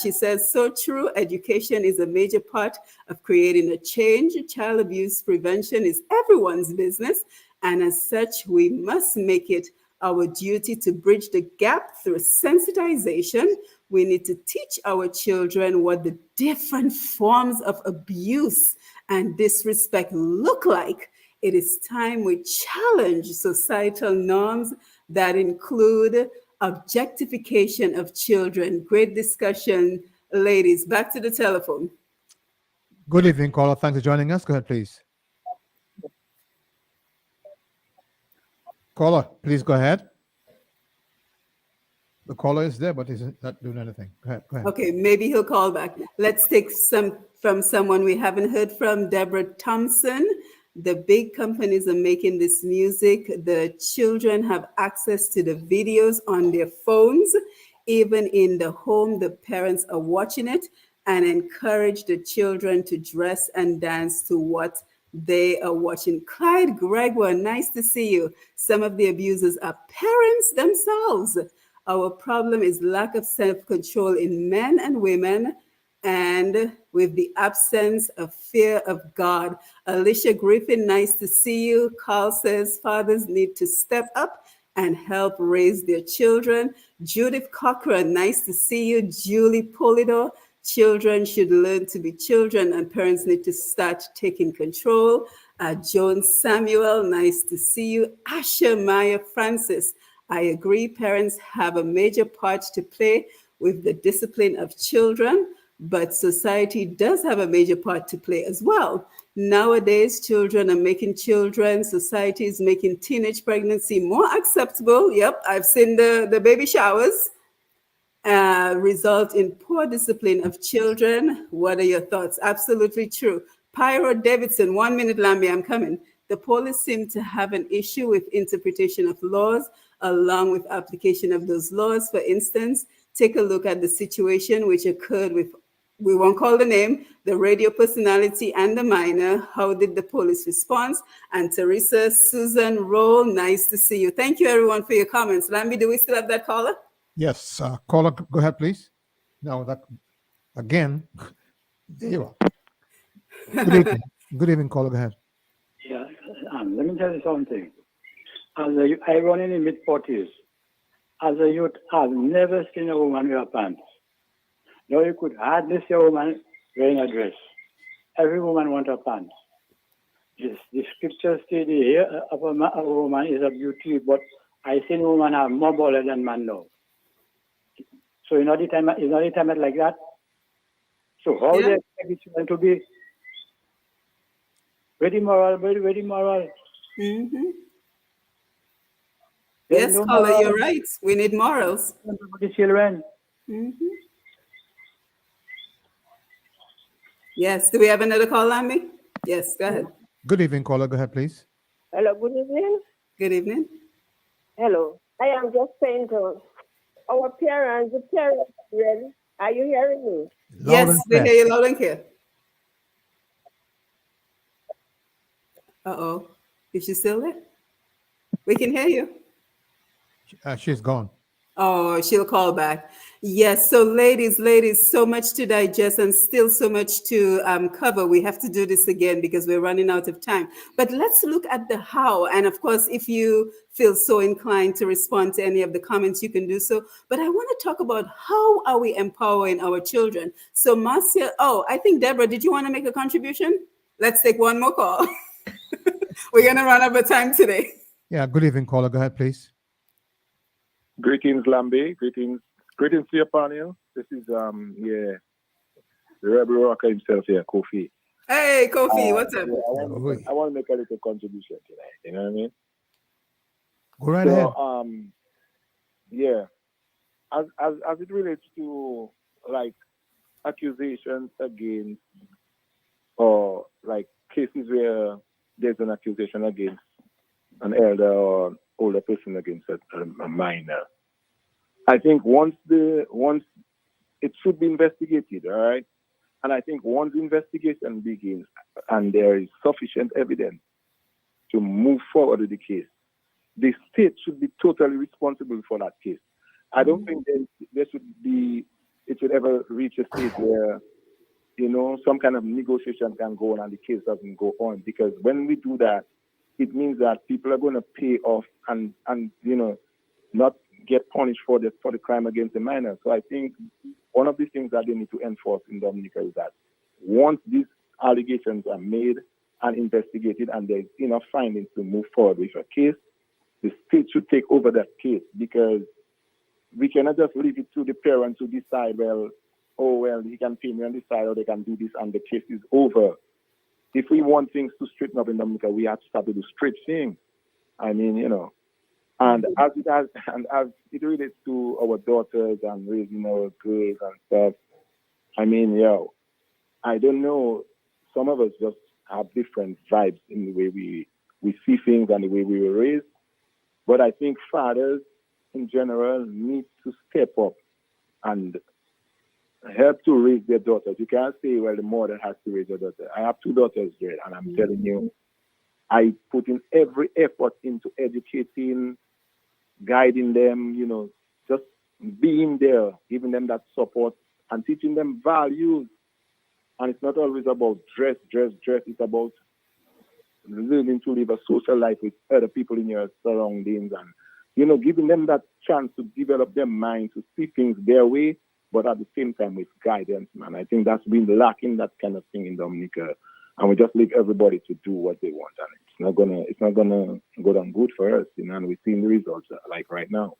She says, so true, education is a major part of creating a change. Child abuse prevention is everyone's business, and as such, we must make it our duty to bridge the gap through sensitization. We need to teach our children what the different forms of abuse and disrespect look like. It is time we challenge societal norms that include objectification of children. Great discussion, ladies. Back to the telephone. Good evening, caller. Thanks for joining us. Go ahead, please. Caller, please go ahead. The caller is there, but he's not doing anything. Go ahead. Okay, maybe he'll call back. Let's take some from someone we haven't heard from, Debra Thompson. The big companies are making this music. The children have access to the videos on their phones. Even in the home, the parents are watching it and encourage the children to dress and dance to what they are watching. Clyde Gregoire, nice to see you. Some of the abusers are parents themselves. Our problem is lack of self-control in men and women, and with the absence of fear of God. Alicia Griffin, nice to see you. Carl says fathers need to step up and help raise their children. Judith Cochran, nice to see you. Julie Polidor, children should learn to be children and parents need to start taking control. Joan Samuel, nice to see you. Asha Maya Francis, I agree, parents have a major part to play with the discipline of children. but society does have a major part to play as well. Nowadays, children are making children. Society is making teenage pregnancy more acceptable. Yep, I've seen the baby showers result in poor discipline of children. What are your thoughts? Absolutely true. Pyro Davidson, 1 minute, Lambi, I'm coming. The police seem to have an issue with interpretation of laws along with application of those laws. For instance, take a look at the situation which occurred with, we won't call the name, the radio personality and the minor. How did the police respond? And Teresa, Susan, Roll, nice to see you. Thank you everyone for your comments. Lambi, do we still have that caller? Yes, caller, go ahead, please. No, that again. There you are. Good evening. Good evening, caller. Go ahead. Yeah, let me tell you something. I run in the mid-40s. As a youth, I've never seen a woman wear pants. No, you could hardly see a woman wearing a dress. Every woman wants a pants. The scriptures say the hair of a woman is a beauty, but I seen women have more body than man now. So it's not the time like that. So how do you expect children to be very moral, very moral? Mm-hmm. Yes, No caller, moral. you're right. We need morals. The children. Mm-hmm. Yes. Do we have another call, Lambi? Yes, go ahead. Good evening, caller. Go ahead, please. Hello, good evening. Good evening. Hello. I am just saying to our parents, the parents, really, are you hearing me? Yes, we hear you loud and clear. Uh-oh. Is she still there? We can hear you. She's gone. Oh, she'll call back. Yes. So ladies, so much to digest and still so much to cover. We have to do this again because we're running out of time. But let's look at the how. And of course, if you feel so inclined to respond to any of the comments, you can do so. But I want to talk about how are we empowering our children? So Marcia, I think Debra, did you want to make a contribution? Let's take one more call. We're going to run out of time today. Yeah, good evening, caller. Go ahead, please. Greetings, Lambe. Greetings to your panel. This is the Rebel Rocker himself here, Kofi. Hey, Kofi, what's up? Yeah, I want to make a little contribution tonight. You know what I mean? Go right ahead. Yeah, as it relates to like accusations against or like cases where there's an accusation against an elder or older person against a minor. I think once it should be investigated, all right? And I think once the investigation begins and there is sufficient evidence to move forward with the case, the state should be totally responsible for that case. I don't think it should ever reach a stage where, some kind of negotiation can go on and the case doesn't go on. Because when we do that, it means that people are going to pay off and not get punished for the crime against the minor. So I think one of the things that they need to enforce in Dominica is that once these allegations are made and investigated and there's enough findings to move forward with a case, the state should take over that case, because we cannot just leave it to the parents to decide, he can pay me on this side or they can do this and the case is over. If we want things to straighten up in Dominica, we have to start to do straight things. I mean, and as it relates to our daughters and raising our girls and stuff, I mean, I don't know. Some of us just have different vibes in the way we see things and the way we were raised. But I think fathers in general need to step up and help to raise their daughters. You can't say, the mother has to raise her daughter. I have 2 daughters, Jed, and I'm telling you, I put in every effort into educating, guiding them, just being there, giving them that support and teaching them values. And it's not always about dress. It's about learning to live a social life with other people in your surroundings and, giving them that chance to develop their mind, to see things their way, but at the same time with guidance, man. I think that's been lacking, that kind of thing in Dominica. And we just leave everybody to do what they want. And it's not gonna go down good for us, and we're seeing the results like right now.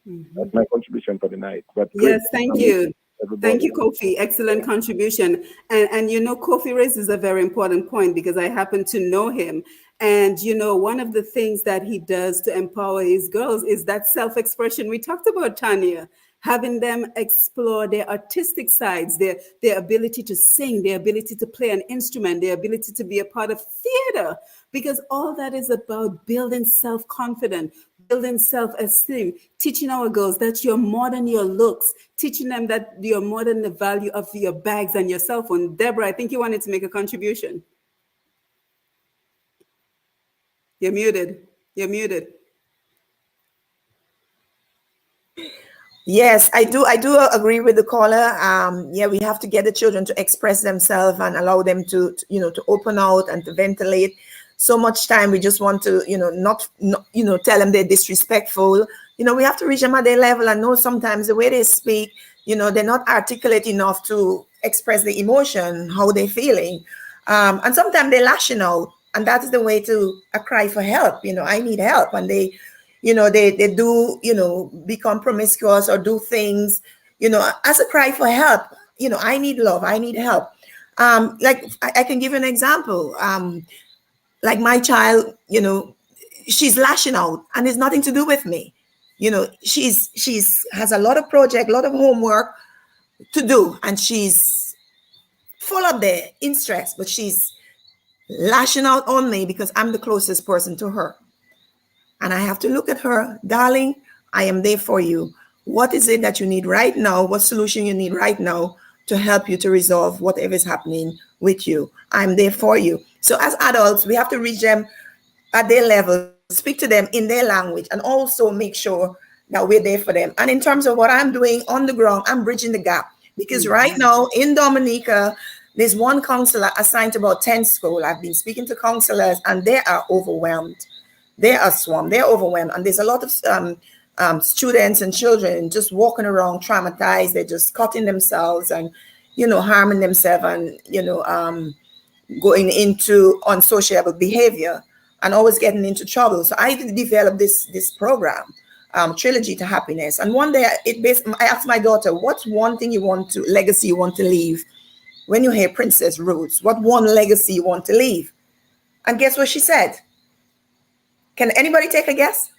Mm-hmm. That's my contribution for the night. But yes, thank you. everybody. Thank you, Kofi. Excellent contribution. And you know, Kofi raises a very important point because I happen to know him. And you know, one of the things that he does to empower his girls is that self-expression we talked about, Tanya. Having them explore their artistic sides, their ability to sing, their ability to play an instrument, their ability to be a part of theater, because all that is about building self-confidence, building self-esteem, teaching our girls that you're more than your looks, teaching them that you're more than the value of your bags and your cell phone. Debra, I think you wanted to make a contribution. You're muted. You're muted. Yes, I do. I do agree with the caller. Yeah, we have to get the children to express themselves and allow them to to open out and to ventilate. So much time we just want to, not tell them they're disrespectful. We have to reach them at their level and know sometimes the way they speak, they're not articulate enough to express the emotion, how they're feeling. And sometimes they're lashing out, and that is the way to a cry for help. I need help, and they do, become promiscuous or do things, as a cry for help. I need love, I need help. Like I can give you an example. Like my child, she's lashing out, and it's nothing to do with me. She's has a lot of project, a lot of homework to do, and she's full up there in stress, but she's lashing out on me because I'm the closest person to her. And I have to look at her, darling, I am there for you. What is it that you need right now? What solution you need right now to help you to resolve whatever is happening with you? I'm there for you. So as adults, we have to reach them at their level, speak to them in their language, and also make sure that we're there for them. And in terms of what I'm doing on the ground, I'm bridging the gap. Because right now in Dominica, there's one counselor assigned to about 10 schools. I've been speaking to counselors, and they are overwhelmed. They are swamped, they're overwhelmed. And there's a lot of students and children just walking around traumatized. They're just cutting themselves and, harming themselves and, going into unsociable behavior and always getting into trouble. So I developed this program, Trilogy to Happiness. And one day I asked my daughter, what's one thing legacy you want to leave when you hear Princess Roots? What one legacy you want to leave? And guess what she said? Can anybody take a guess?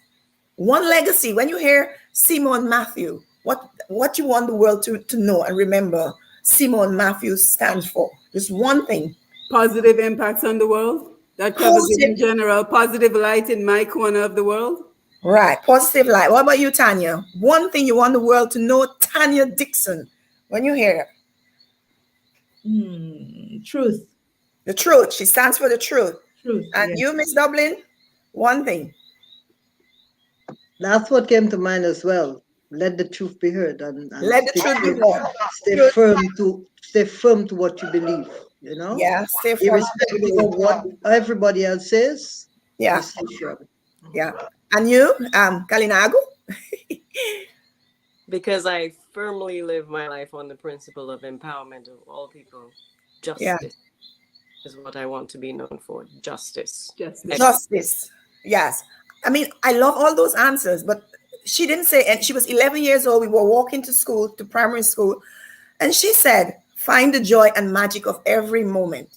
One legacy. When you hear Simone Mathieu, what you want the world to know and remember Simone Mathieu stands for? Just one thing. Positive impacts on the world. That covers it in general. Positive light in my corner of the world. Right. Positive light. What about you, Tanya? One thing you want the world to know, Tanya Dickson, when you hear it. Truth. The truth. She stands for the truth. Truth. And yes. you, Miss Dublin? One thing. That's what came to mind as well. Let the truth be heard, and let the truth be heard. Stay firm to what you believe. Yeah, stay firm. Irrespective of what everybody else says. Yeah. Stay firm. Yeah. And you, Kalinago? Because I firmly live my life on the principle of empowerment of all people. Justice is what I want to be known for. Justice. Justice. Yes. I mean, I love all those answers, but she didn't say, and she was 11 years old. We were walking to school, to primary school, and she said, find the joy and magic of every moment.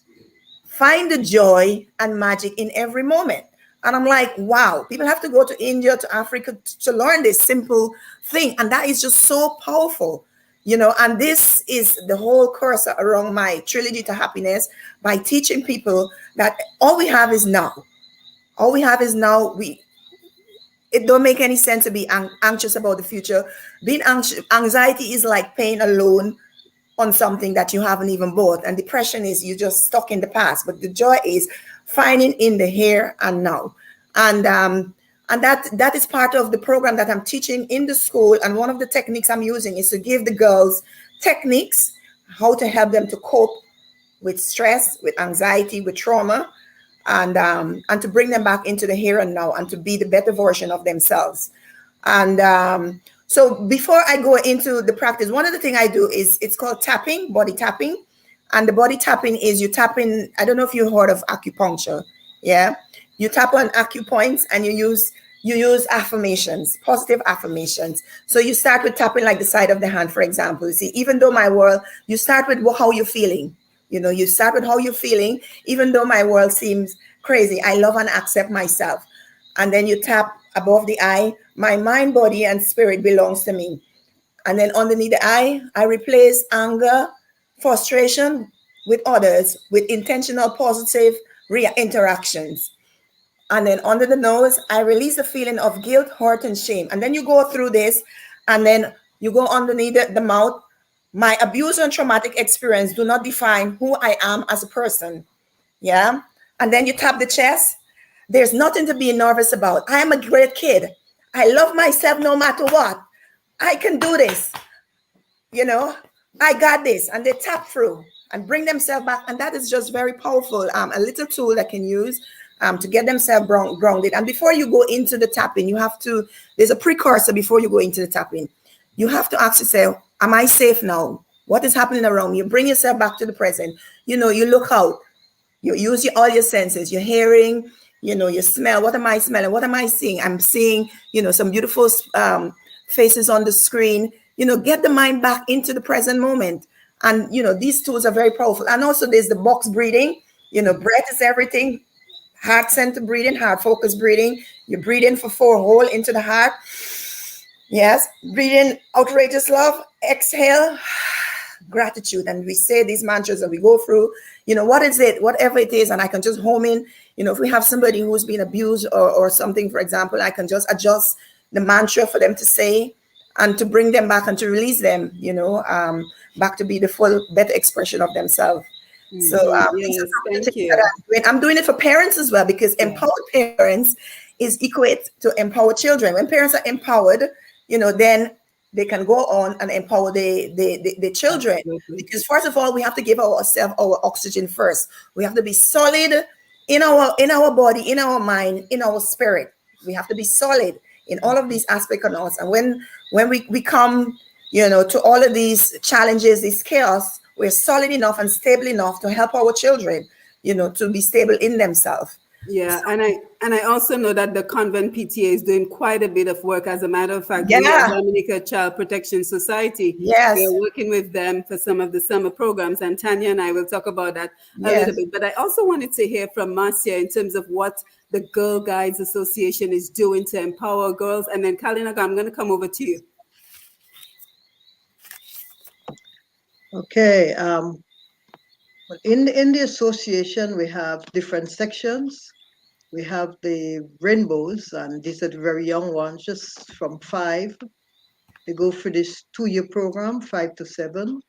Find the joy and magic in every moment. And I'm like, wow, people have to go to India, to Africa to learn this simple thing. And that is just so powerful, and this is the whole cursor around my Trilogy to Happiness, by teaching people that all we have is now. All we have is now. It don't make any sense to be anxious about the future. Being anxious, anxiety is like paying a loan on something that you haven't even bought. And depression is you're just stuck in the past. But the joy is finding in the here and now. And that is part of the program that I'm teaching in the school. And one of the techniques I'm using is to give the girls techniques, how to help them to cope with stress, with anxiety, with trauma, and to bring them back into the here and now and to be the better version of themselves. And so before I go into the practice, one of the things I do is it's called tapping, body tapping. And the body tapping is you tap in, I don't know if you heard of acupuncture. Yeah. You tap on acupoints and you use you use affirmations, positive affirmations. So you start with tapping like the side of the hand, for example. You see, even though my world, you start with how you're feeling. You start with how you're feeling, even though my world seems crazy. I love and accept myself. And then you tap above the eye, my mind, body, and spirit belongs to me. And then underneath the eye, I replace anger, frustration with others with intentional positive interactions. And then under the nose, I release the feeling of guilt, hurt, and shame. And then you go through this, and then you go underneath the mouth. My abuse and traumatic experience do not define who I am as a person. Yeah. And then you tap the chest. There's nothing to be nervous about. I am a great kid. I love myself no matter what. I can do this. I got this. And they tap through and bring themselves back. And that is just very powerful. A little tool that can use to get themselves grounded. And before you go into the tapping, there's a precursor before you go into the tapping. You have to ask yourself, am I safe now? What is happening around me? You bring yourself back to the present. You look out. You use all your senses. You're hearing, you smell. What am I smelling? What am I seeing? I'm seeing, some beautiful faces on the screen. Get the mind back into the present moment. And, these tools are very powerful. And also there's the box breathing. Breath is everything. Heart center breathing, heart focus breathing. You breathe in for 4 whole into the heart. Yes. Breathe in outrageous love. Exhale. Gratitude. And we say these mantras that we go through, what is it, whatever it is, and I can just home in, if we have somebody who's been abused or something, for example, I can just adjust the mantra for them to say and to bring them back and to release them, back to be the full, better expression of themselves. So these are some of the things that I'm doing. I'm doing it for parents as well, because empowered parents is equate to empowered children. When parents are empowered, then they can go on and empower the children. Absolutely. Because first of all, we have to give ourselves our oxygen first. We have to be solid in our body, in our mind, in our spirit. We have to be solid in all of these aspects of us. And when we come, to all of these challenges, this chaos, we're solid enough and stable enough to help our children, to be stable in themselves. Yeah, and I also know that the Convent PTA is doing quite a bit of work. As a matter of fact, Yeah. we at Dominica Child Protection Society, Yes. we're working with them for some of the summer programs, and Tanya and I will talk about that a Yes. little bit. But I also wanted to hear from Marcia in terms of what the Girl Guides Association is doing to empower girls. And then Kalinago, I'm going to come over to you. Okay. Well, in the association, we have different sections. We have the rainbows, and these are the very young ones, just from 5. They go through this 2-year program, 5 to 7.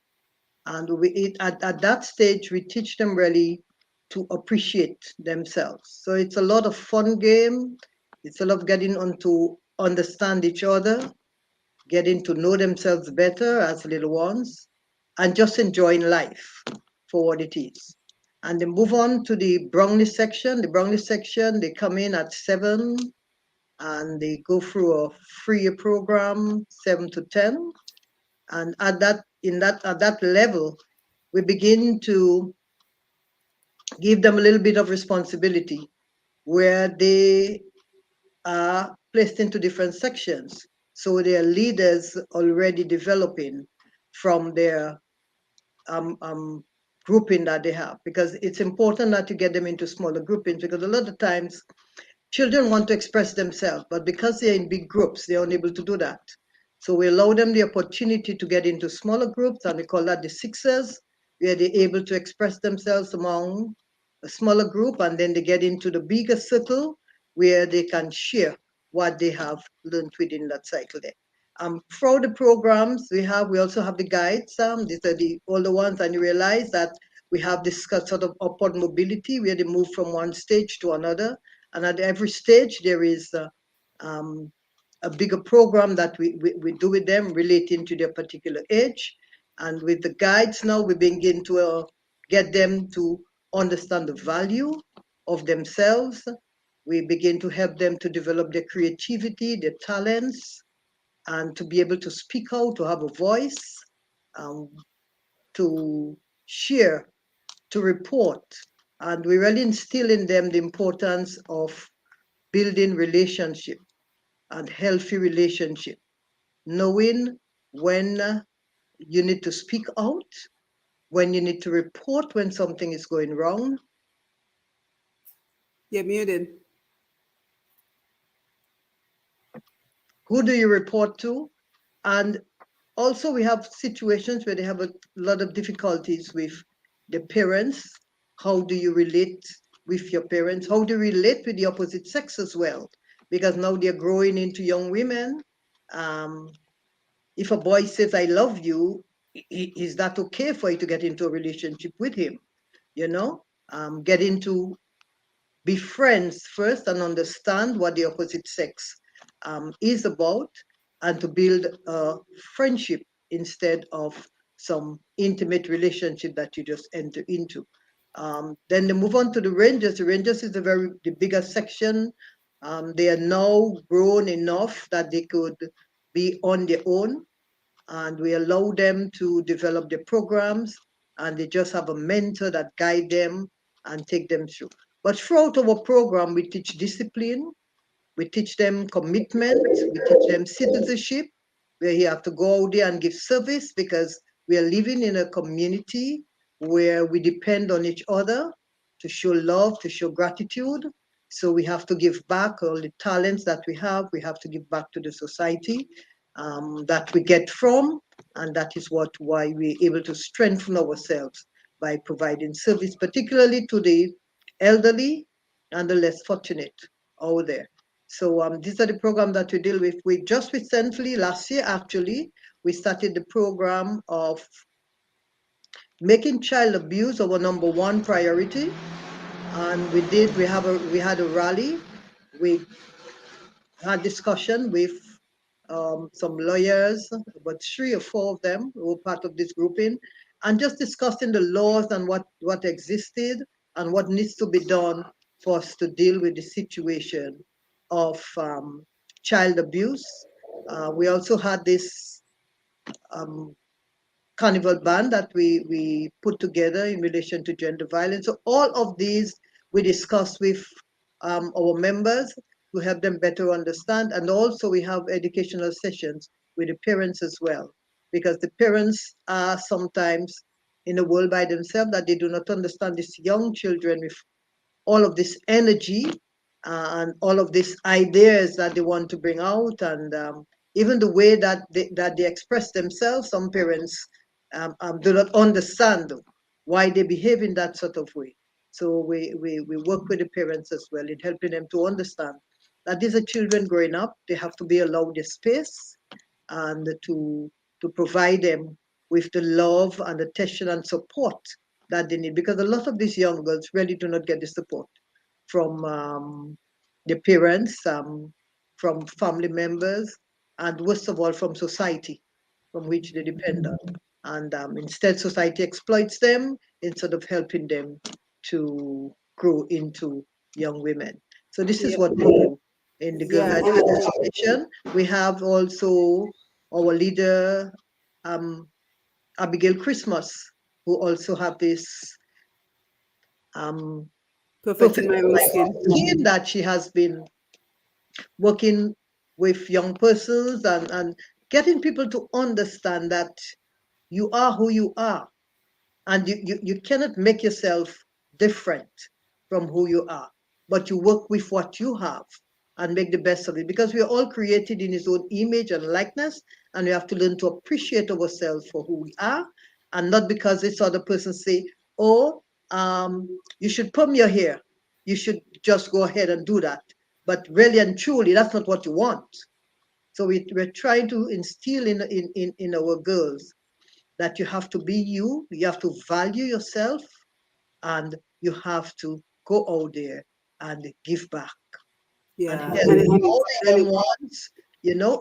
And at that stage, we teach them really to appreciate themselves. So it's a lot of fun game. It's a lot of getting on to understand each other, getting to know themselves better as little ones, and just enjoying life for what it is. And then move on to the Brownlee section. The Brownlee section, they come in at 7, and they go through a 3-year program, 7 to 10. And at that level, we begin to give them a little bit of responsibility, where they are placed into different sections. So they are leaders already developing from their grouping that they have, because it's important that you get them into smaller groupings, because a lot of times children want to express themselves, but because they're in big groups, they're unable to do that. So we allow them the opportunity to get into smaller groups, and we call that the sixers, where they're able to express themselves among a smaller group, and then they get into the bigger circle where they can share what they have learned within that cycle there. For the programs we also have the guides. These are the older ones, and you realize that we have this sort of upward mobility where they move from one stage to another, and at every stage there is a bigger program that we do with them relating to their particular age. And with the guides now, we begin to get them to understand the value of themselves. We begin to help them to develop their creativity, their talents, and to be able to speak out, to have a voice, to share, to report. And we really instill in them the importance of building relationship. and healthy relationship, knowing when you need to speak out, when you need to report when something is going wrong. You're muted. Who do you report to? And also we have situations where they have a lot of difficulties with the parents. How do you relate with your parents? How do you relate with the opposite sex as well? Because now they're growing into young women. If a boy says, I love you, is that okay for you to get into a relationship with him? You know, get into, be friends first and understand what the opposite sex is about, and to build a friendship instead of some intimate relationship that you just enter into. Then they move on to the Rangers. The Rangers is the biggest section. They are now grown enough that they could be on their own, and we allow them to develop their programs, and they just have a mentor that guide them and take them through. But throughout our program, we teach discipline, we teach them commitment, we teach them citizenship, where you have to go out there and give service, because we are living in a community where we depend on each other to show love, to show gratitude. So we have to give back all the talents that we have to give back to the society that we get from, and that is why we're able to strengthen ourselves by providing service, particularly to the elderly and the less fortunate out there. So these are the programs that we deal with. We just recently, last year actually, we started the program of making child abuse our number one priority, and we had a rally. We had discussion with some lawyers, about 3 or 4 of them who were part of this grouping, and just discussing the laws and what existed and what needs to be done for us to deal with the situation of child abuse. We also had this carnival band that we put together in relation to gender violence. So all of these we discuss with our members to help them better understand. And also we have educational sessions with the parents as well, because the parents are sometimes in a world by themselves that they do not understand these young children with all of this energy and all of these ideas that they want to bring out, and even the way that they express themselves. Some parents do not understand why they behave in that sort of way. So we work with the parents as well in helping them to understand that these are children growing up. They have to be allowed the space and to provide them with the love and attention and support that they need, because a lot of these young girls really do not get the support from their parents, from family members, and worst of all from society, from which they depend on. And instead, society exploits them instead of helping them to grow into young women. So this is what we do in the Girl Yeah, Guides Association. We have also our leader, Abigail Christmas, who also have this perfecting my own skin. scheme that she has been working with young persons and getting people to understand that you are who you are, and you cannot make yourself different from who you are, but you work with what you have and make the best of it, because we are all created in his own image and likeness, and we have to learn to appreciate ourselves for who we are, and not because this other person say, oh, you should perm your hair, you should just go ahead and do that, but really and truly that's not what you want. So we're trying to instill in our girls that you have to be you have to value yourself, and you have to go out there and give back and Yeah, help all the young ones,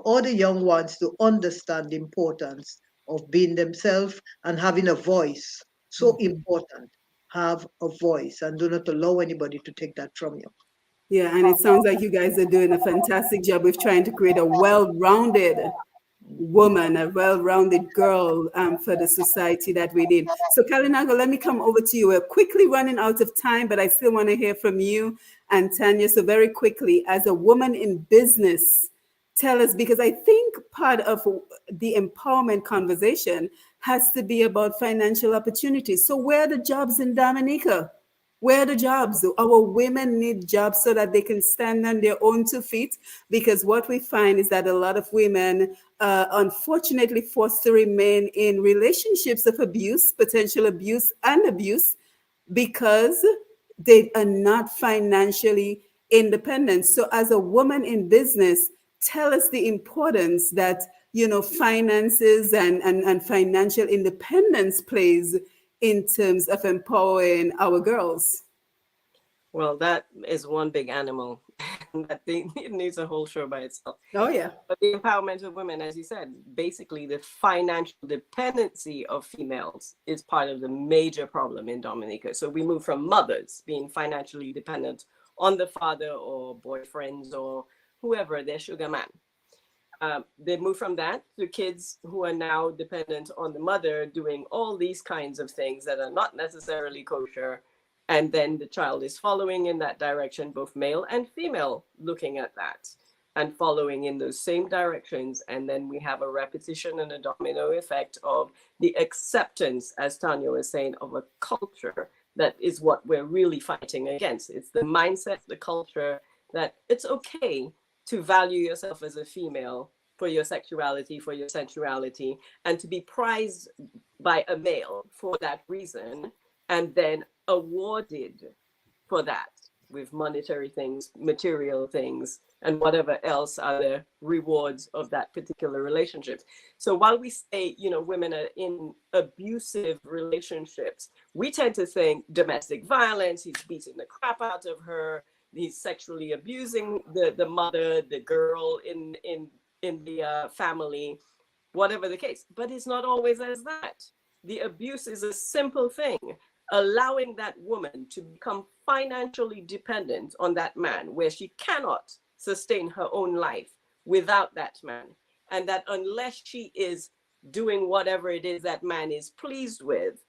all the young ones to understand the importance of being themselves and having a voice. So important. Have a voice and do not allow anybody to take that from you. yeah, and it sounds like you guys are doing a fantastic job with trying to create a well-rounded woman, a well-rounded girl for the society that we need. So Kalinago, let me come over to you. We're quickly running out of time, but I still want to hear from you and Tanya. So very quickly, as a woman in business, tell us, because I think part of the empowerment conversation has to be about financial opportunities. So where are the jobs in Dominica? Where are the jobs? Our women need jobs so that they can stand on their own 2 feet, because what we find is that a lot of women unfortunately forced to remain in relationships of abuse, potential abuse and abuse, because they are not financially independent. So as a woman in business, tell us the importance that, finances and financial independence plays in terms of empowering our girls. Well, that is one big animal. That thing, it needs a whole show by itself. Oh, yeah. But the empowerment of women, as you said, basically the financial dependency of females is part of the major problem in Dominica. So we move from mothers being financially dependent on the father or boyfriends or whoever, their sugar man. They move from that to kids who are now dependent on the mother doing all these kinds of things that are not necessarily kosher. And then the child is following in that direction, both male and female looking at that and following in those same directions. And then we have a repetition and a domino effect of the acceptance, as Tanya was saying, of a culture that is what we're really fighting against. It's the mindset, the culture that it's okay to value yourself as a female for your sexuality, for your sensuality, and to be prized by a male for that reason, and then awarded for that with monetary things, material things, and whatever else are the rewards of that particular relationship. So while we say, women are in abusive relationships, we tend to think domestic violence, he's beating the crap out of her, he's sexually abusing the mother, the girl in the family, whatever the case. But it's not always as that. The abuse is a simple thing, allowing that woman to become financially dependent on that man, where she cannot sustain her own life without that man. And that unless she is doing whatever it is that man is pleased with,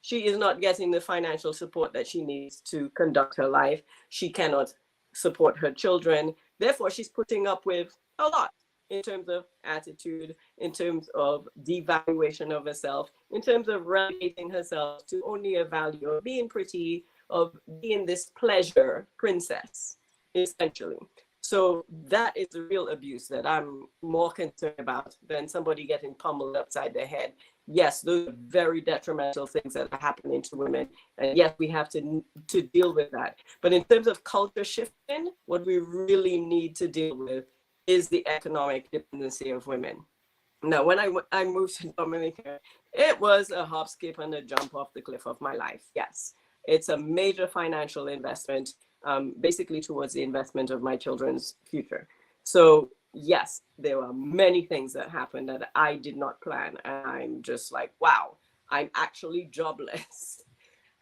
she is not getting the financial support that she needs to conduct her life. She cannot support her children. Therefore, she's putting up with a lot in terms of attitude, in terms of devaluation of herself, in terms of relegating herself to only a value of being pretty, of being this pleasure princess, essentially. So that is the real abuse that I'm more concerned about than somebody getting pummeled upside their head. Yes, those are very detrimental things that are happening to women. And yes, we have to deal with that. But in terms of culture shifting, what we really need to deal with is the economic dependency of women. Now, when I moved to Dominica, it was a hop, skip, and a jump off the cliff of my life. Yes, it's a major financial investment, basically towards the investment of my children's future. So yes, there were many things that happened that I did not plan. And I'm just like, wow, I'm actually jobless.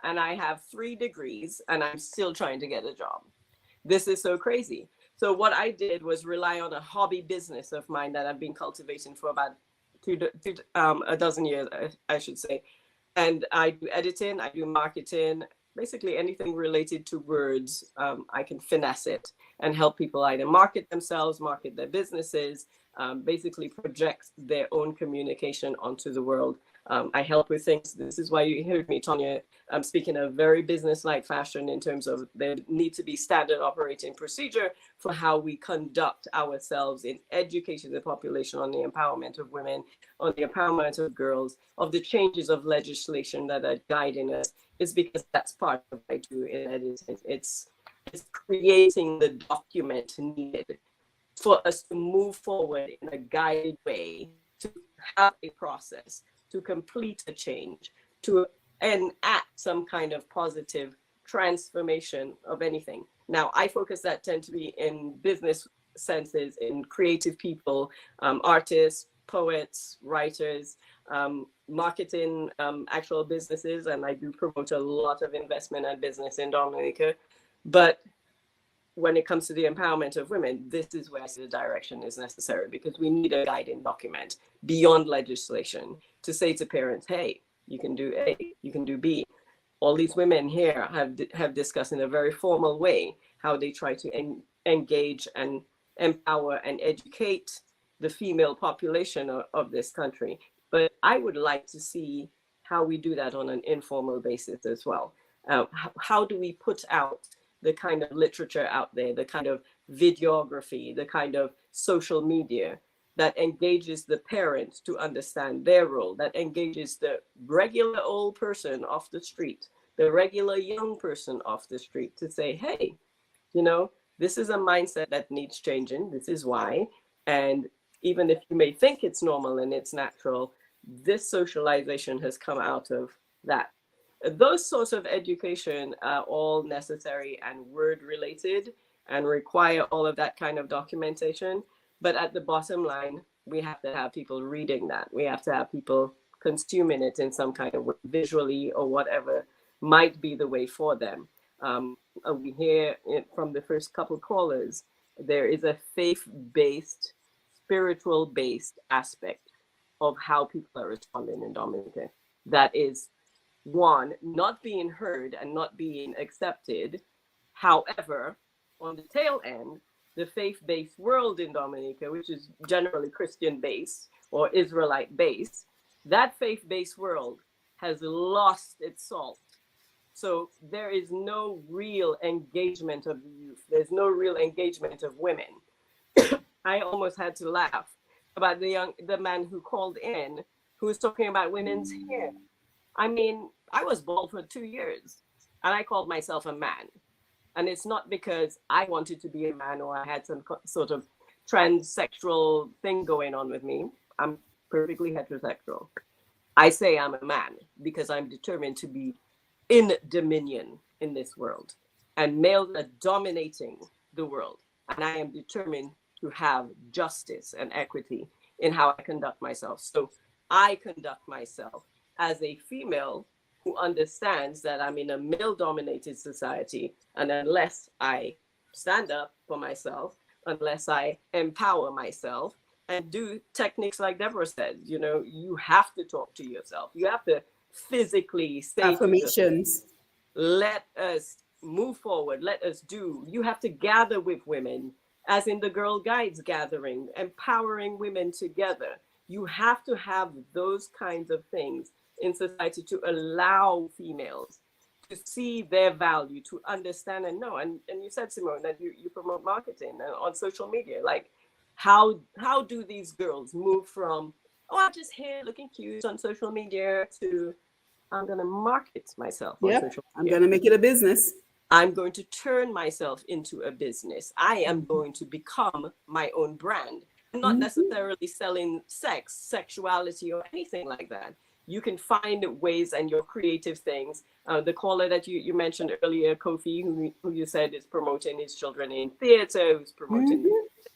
And I have 3 degrees and I'm still trying to get a job. This is so crazy. So what I did was rely on a hobby business of mine that I've been cultivating for about a dozen years, I should say. And I do editing, I do marketing, basically anything related to words. I can finesse it and help people either market themselves, market their businesses, basically project their own communication onto the world. I help with things. This is why you heard me, Tanya, I'm speaking a very business-like fashion in terms of there need to be standard operating procedure for how we conduct ourselves in educating the population on the empowerment of women, on the empowerment of girls, of the changes of legislation that are guiding us. Is because that's part of what I do in editing. It's creating the document needed for us to move forward in a guided way, to have a process, to complete a change, to enact some kind of positive transformation of anything. Now, I focus that tend to be in business senses, in creative people, artists, poets, writers, marketing, actual businesses, and I do promote a lot of investment and business in Dominica. But when it comes to the empowerment of women, this is where the direction is necessary, because we need a guiding document beyond legislation to say to parents, hey, you can do A, you can do B. All these women here have discussed in a very formal way how they try to engage and empower and educate the female population of this country. But I would like to see how we do that on an informal basis as well. How do we put out the kind of literature out there, the kind of videography, the kind of social media that engages the parents to understand their role, that engages the regular old person off the street, the regular young person off the street to say, hey, you know, this is a mindset that needs changing. This is why. And even if you may think it's normal and it's natural, this socialization has come out of that. Those sorts of education are all necessary and word related and require all of that kind of documentation. But at the bottom line, we have to have people reading that. We have to have people consuming it in some kind of way, visually or whatever might be the way for them. We hear it from the first couple callers, there is a faith-based, spiritual-based aspect of how people are responding in Dominica. That is, one, not being heard and not being accepted. However, on the tail end, the faith-based world in Dominica, which is generally Christian-based or Israelite-based, that faith-based world has lost its salt. So there is no real engagement of the youth. There's no real engagement of women. I almost had to laugh about the man who called in, who was talking about women's hair. I mean, I was bald for 2 years and I called myself a man. And it's not because I wanted to be a man or I had some sort of transsexual thing going on with me. I'm perfectly heterosexual. I say I'm a man because I'm determined to be in dominion in this world. And males are dominating the world. And I am determined to have justice and equity in how I conduct myself. So I conduct myself as a female who understands that I'm in a male-dominated society, and unless I stand up for myself, unless I empower myself and do techniques like Debra said, you know, you have to talk to yourself. You have to physically say affirmations. Let us move forward. Let us do. You have to gather with women, as in the Girl Guides gathering, empowering women together. You have to have those kinds of things in society to allow females to see their value, to understand and know. And you said, Simone, that you promote marketing on social media. Like, how do these girls move from, oh, I'm just here looking cute on social media, to I'm going to market myself on social media. I'm going to make it a business. I'm going to turn myself into a business. I am going to become my own brand. I'm not necessarily selling sex, sexuality, or anything like that. You can find ways and your creative things. The caller that you mentioned earlier, Kofi, who you said is promoting his children in theater, who's promoting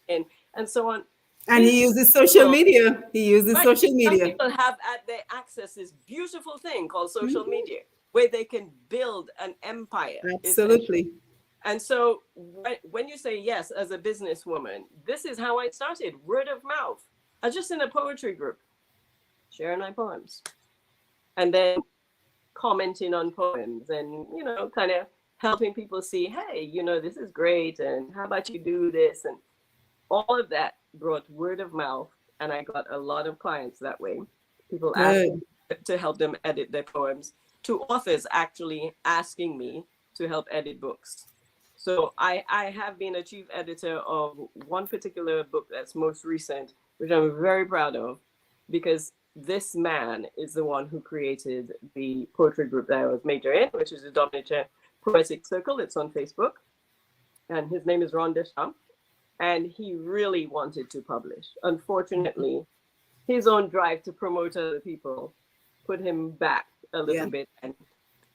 and so on. And he uses social media. He uses social Some media. people have at their access this beautiful thing called social media, where they can build an empire. Absolutely. And so when you say yes, as a businesswoman, this is how I started, word of mouth. I was just in a poetry group, sharing my poems, and then commenting on poems and, you know, kind of helping people see, hey, you know, this is great. And how about you do this? And all of that brought word of mouth. And I got a lot of clients that way. People asked to help them edit their poems, to authors actually asking me to help edit books. So I have been a chief editor of one particular book that's most recent, which I'm very proud of, because this man is the one who created the poetry group that I was major in, which is the Dominica Poetic Circle. It's on Facebook. And his name is Ron Deschamps. And he really wanted to publish. Unfortunately, his own drive to promote other people put him back a little bit. And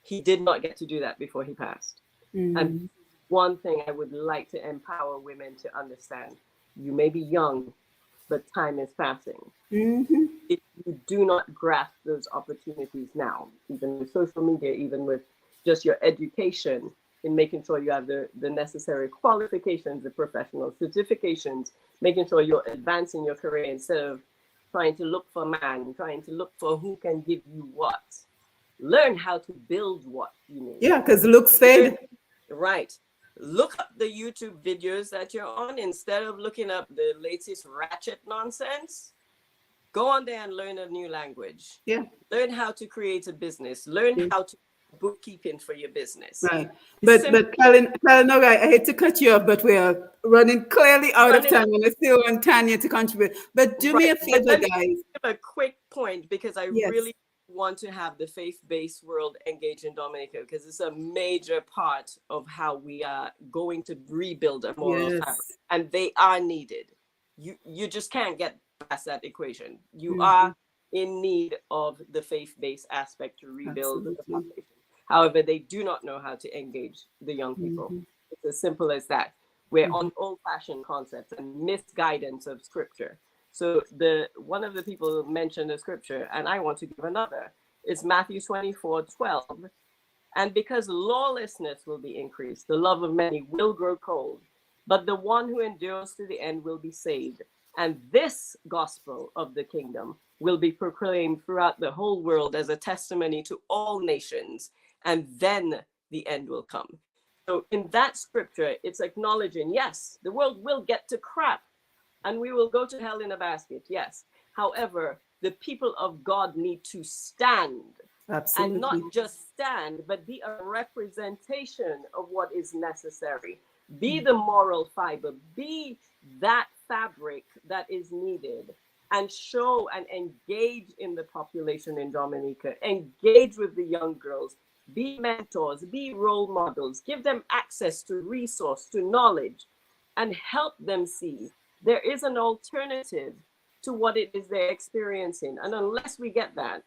he did not get to do that before he passed. And one thing I would like to empower women to understand: you may be young, but time is passing. If you do not grasp those opportunities now, even with social media, even with just your education, in making sure you have the necessary qualifications, the professional certifications, making sure you're advancing your career instead of trying to look for man, trying to look for who can give you what. Learn how to build what you need. Yeah, because looks fade. Right. look up the YouTube videos that you're on instead of looking up the latest ratchet nonsense. Go on there and learn a new language. Yeah. Learn how to create a business. Learn Yeah. how to bookkeeping for your business. Right. It's But Kalinago, I hate to cut you off, but we are running clearly out of time, and I still want Tanya to contribute. But do me a But favor, let me guys. give a quick point because I Yes. really want to have the faith-based world engage in Dominica because it's a major part of how we are going to rebuild a moral Yes. fabric, and they are needed. You just can't get past that equation. You Mhm. are in need of the faith-based aspect to rebuild the Absolutely. population. However, they do not know how to engage the young people. Mhm. It's as simple as that. We're Mhm. on old-fashioned concepts and misguidance of scripture. So one of the people mentioned a scripture, and I want to give another. It's Matthew 24:12. And because lawlessness will be increased, the love of many will grow cold. But the one who endures to the end will be saved. And this gospel of the kingdom will be proclaimed throughout the whole world as a testimony to all nations. And then the end will come. So in that scripture, it's acknowledging, yes, the world will get to crap and we will go to hell in a basket. Yes. However, the people of God need to stand and not Absolutely. just stand, but be a representation of what is necessary. Be the moral fiber, be that fabric that is needed, and show and engage in the population in Dominica, engage with the young girls, be mentors, be role models, give them access to resource, to knowledge, and help them see there is an alternative to what it is they're experiencing. And unless we get that,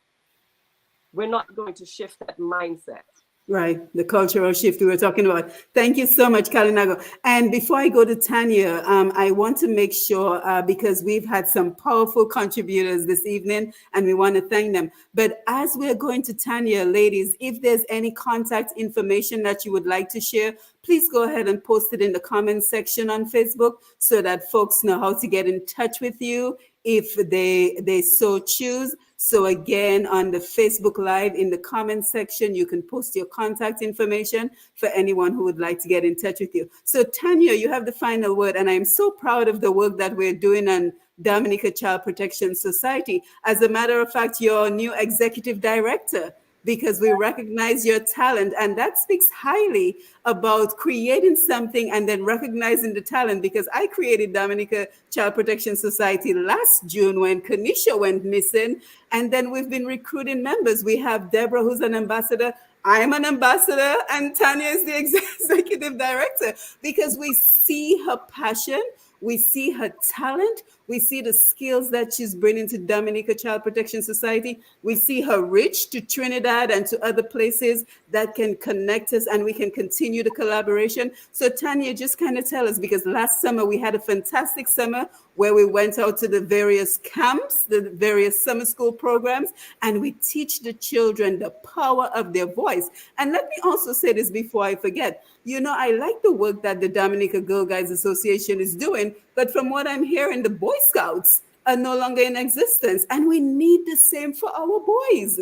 we're not going to shift that mindset. Right, the cultural shift we were talking about. Thank you so much, Kalinago. And before I go to Tanya, I want to make sure, because we've had some powerful contributors this evening, and we want to thank them. But as we're going to Tanya, ladies, if there's any contact information that you would like to share, please go ahead and post it in the comments section on Facebook so that folks know how to get in touch with you if they so choose. So again, on the Facebook Live, in the comment section, you can post your contact information for anyone who would like to get in touch with you. So Tanya, you have the final word, and I'm so proud of the work that we're doing on Dominica Child Protection Society. As a matter of fact, you're new executive director, because we recognize your talent, and that speaks highly about creating something and then recognizing the talent. Because I created Dominica Child Protection Society last June when Kanisha went missing, and then we've been recruiting members. We have Debra, who's an ambassador. I'm an ambassador, and Tanya is the executive director, because we see her passion, we see her talent, we see the skills that she's bringing to Dominica Child Protection Society. We see her reach to Trinidad and to other places that can connect us, and we can continue the collaboration. So Tanya, just kind of tell us, because last summer we had a fantastic summer where we went out to the various camps, the various summer school programs, and we teach the children the power of their voice. And let me also say this before I forget. You know, I like the work that the Dominica Girl Guides Association is doing, but from what I'm hearing, the Boy Scouts are no longer in existence, and we need the same for our boys.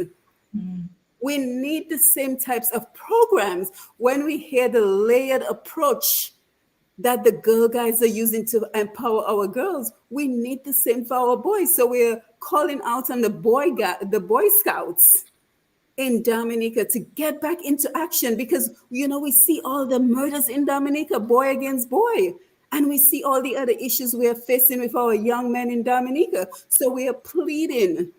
We need the same types of programs. When we hear the layered approach that the Girl Guides are using to empower our girls, we need the same for our boys. So we're calling out on the Boy Scouts in Dominica to get back into action, because you know we see all the murders in Dominica, boy against boy, and we see all the other issues we are facing with our young men in Dominica. So we are pleading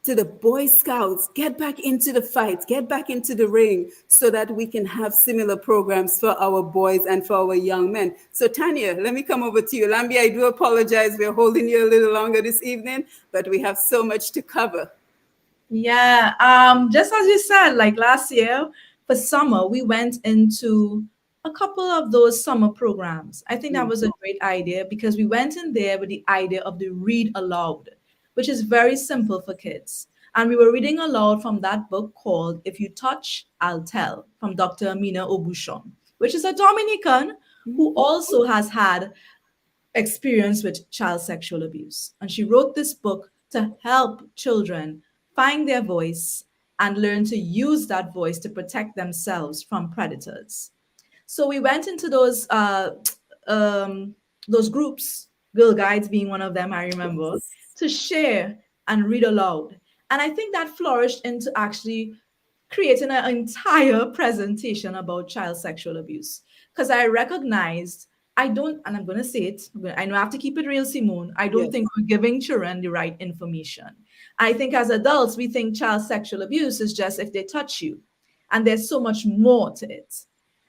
to the Boy Scouts, get back into the fight, get back into the ring, so that we can have similar programs for our boys and for our young men. So Tanya, let me come over to you. Lambi, I do apologize, we're holding you a little longer this evening, but we have so much to cover. Yeah, just as you said, like last year for summer, we went into a couple of those summer programs. I think that was a great idea because we went in there with the idea of the read aloud, which is very simple for kids. And we were reading aloud from that book called If You Touch, I'll Tell, from Dr. Amina Obushon, which is a Dominican who also has had experience with child sexual abuse. And she wrote this book to help children find their voice and learn to use that voice to protect themselves from predators. So we went into those groups, Girl Guides being one of them, I remember, to share and read aloud. And I think that flourished into actually creating an entire presentation about child sexual abuse. Because I recognized, I don't, and I'm going to say it, I know I have to keep it real, Simone. I don't Yes. think we're giving children the right information. I think as adults, we think child sexual abuse is just if they touch you. And there's so much more to it.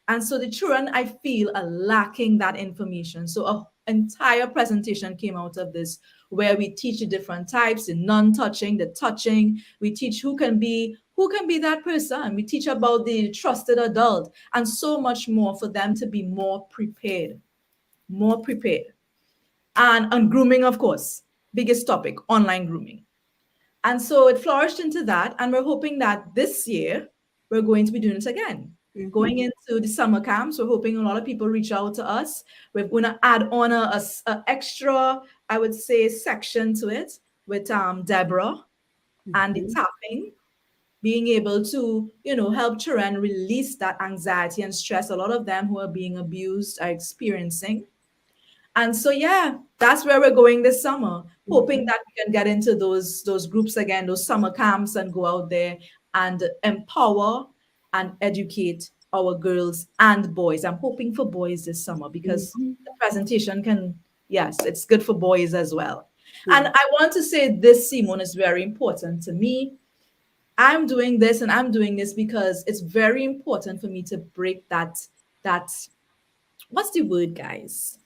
And so the children, I feel, are lacking that information. So an entire presentation came out of this where we teach the different types, the non-touching, the touching. We teach who can be that person. We teach about the trusted adult and so much more for them to be more prepared. More prepared. And grooming, of course, biggest topic, online grooming. And so it flourished into that. And we're hoping that this year we're going to be doing it again. Going into the summer camps, we're hoping a lot of people reach out to us. We're going to add on a extra, I would say, section to it with Debra and the tapping, being able to, help children release that anxiety and stress a lot of them who are being abused are experiencing. And so, yeah, that's where we're going this summer, hoping that we can get into those groups again, those summer camps, and go out there and empower and educate our girls and boys. I'm hoping for boys this summer because the presentation yes, it's good for boys as well. And I want to say this, Simone, is very important to me. I'm doing this and I'm doing this because it's very important for me to break that, what's the word, guys?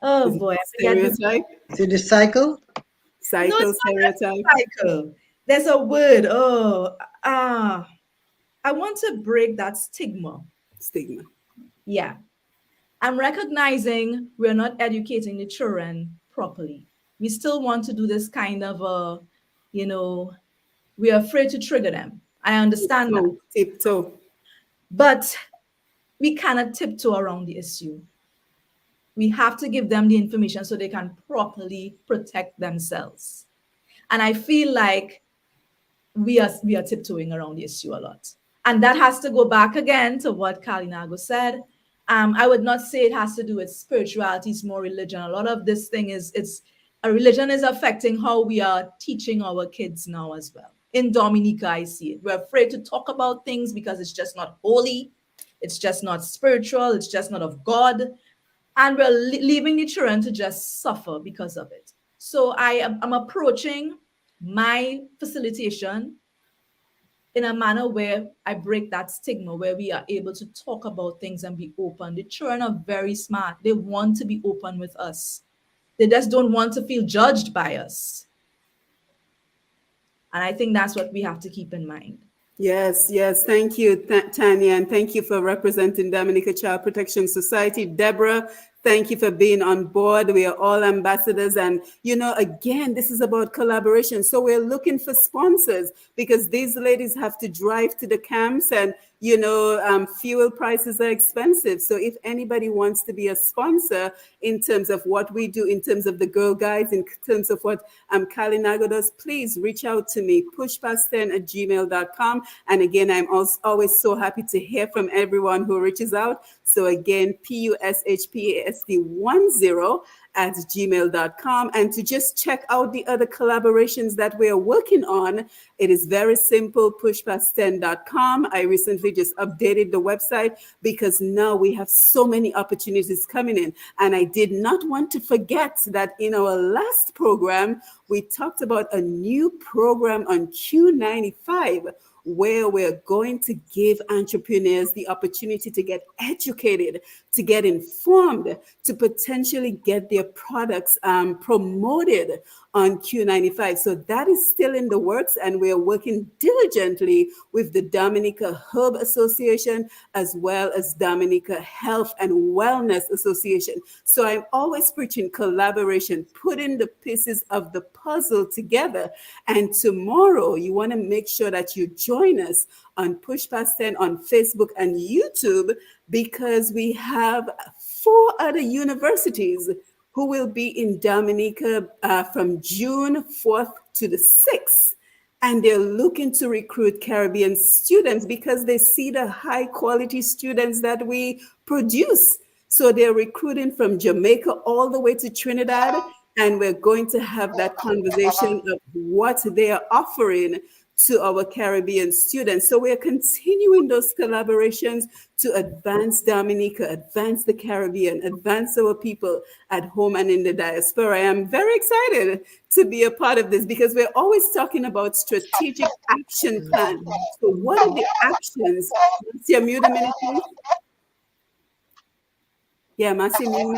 Oh Is it boy, I forget the stereotype? Is it the cycle? no, Cycle, it's not just stereotype. a cycle. There's a word. I want to break that stigma. Stigma. Yeah. I'm recognizing we're not educating the children properly. We still want to do this kind of we're afraid to trigger them. I understand that. Tiptoe. But we cannot tiptoe around the issue. We have to give them the information so they can properly protect themselves. And I feel like we are tiptoeing around the issue a lot. And that has to go back again to what Kalinago said. I would not say it has to do with spirituality, it's more religion. A lot of this thing it's a religion is affecting how we are teaching our kids now as well. In Dominica, I see it. We're afraid to talk about things because it's just not holy, it's just not spiritual, it's just not of God. And we're leaving the children to just suffer because of it. So I'm approaching my facilitation in a manner where I break that stigma, where we are able to talk about things and be open. The children are very smart. They want to be open with us. They just don't want to feel judged by us. And I think that's what we have to keep in mind. Yes, yes. Thank you, Tanya, and thank you for representing Dominica Child Protection Society. Debra, thank you for being on board. We are all ambassadors. And, again, this is about collaboration. So we're looking for sponsors because these ladies have to drive to the camps and, fuel prices are expensive. So if anybody wants to be a sponsor in terms of what we do, in terms of the Girl Guides, in terms of what Kalinago does, please reach out to me, pushpast10@gmail.com. And again, I'm always so happy to hear from everyone who reaches out. So again, pushpast10@gmail.com. And to just check out the other collaborations that we are working on, it is very simple, pushpast10.com. I recently just updated the website because now we have so many opportunities coming in. And I did not want to forget that in our last program, we talked about a new program on Q95 where we're going to give entrepreneurs the opportunity to get educated, to get informed, to potentially get their products promoted on Q95. So that is still in the works, and we're working diligently with the Dominica Herb Association as well as Dominica Health and Wellness Association. So I'm always preaching collaboration, putting the pieces of the puzzle together. And tomorrow, you want to make sure that you join us on Push Past 10 on Facebook and YouTube, because we have 4 other universities who will be in Dominica from June 4th to the 6th. and they're looking to recruit Caribbean students because they see the high quality students that we produce. So they're recruiting from Jamaica all the way to Trinidad, and we're going to have that conversation of what they are offering to our Caribbean students. So we're continuing those collaborations to advance Dominica, advance the Caribbean, advance our people at home and in the diaspora. I am very excited to be a part of this because we're always talking about strategic action plan. So what are the actions? Marcia, mute a minute, please. Yeah, Marcia, mute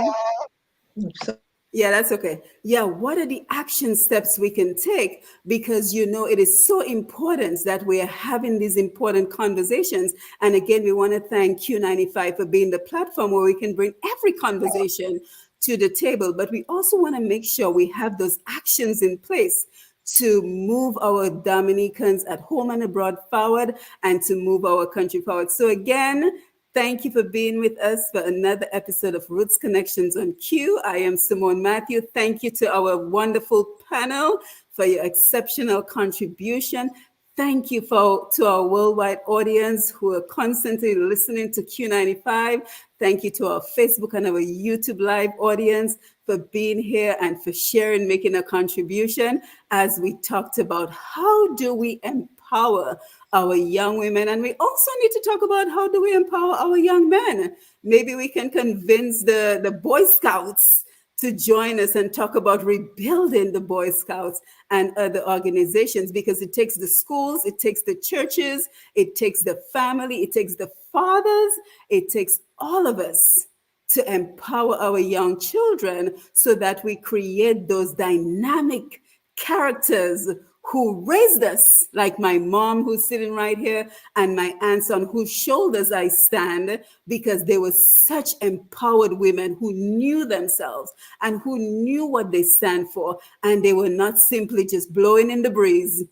a minute. Yeah, that's okay. Yeah, what are the action steps we can take? Because, it is so important that we are having these important conversations. And again, we want to thank Q95 for being the platform where we can bring every conversation to the table. But we also want to make sure we have those actions in place to move our Dominicans at home and abroad forward and to move our country forward. So again, thank you for being with us for another episode of Roots Connections on Q. I am Simone Mathieu. Thank you to our wonderful panel for your exceptional contribution. Thank you to our worldwide audience who are constantly listening to Q95. Thank you to our Facebook and our YouTube live audience for being here and for sharing, making a contribution as we talked about how do we empower our young women. And we also need to talk about how do we empower our young men. Maybe we can convince the Boy Scouts to join us and talk about rebuilding the Boy Scouts and other organizations, because it takes the schools, it takes the churches, it takes the family, it takes the fathers, it takes all of us to empower our young children so that we create those dynamic characters who raised us, like my mom who's sitting right here and my aunts on whose shoulders I stand, because they were such empowered women who knew themselves and who knew what they stand for. And they were not simply just blowing in the breeze.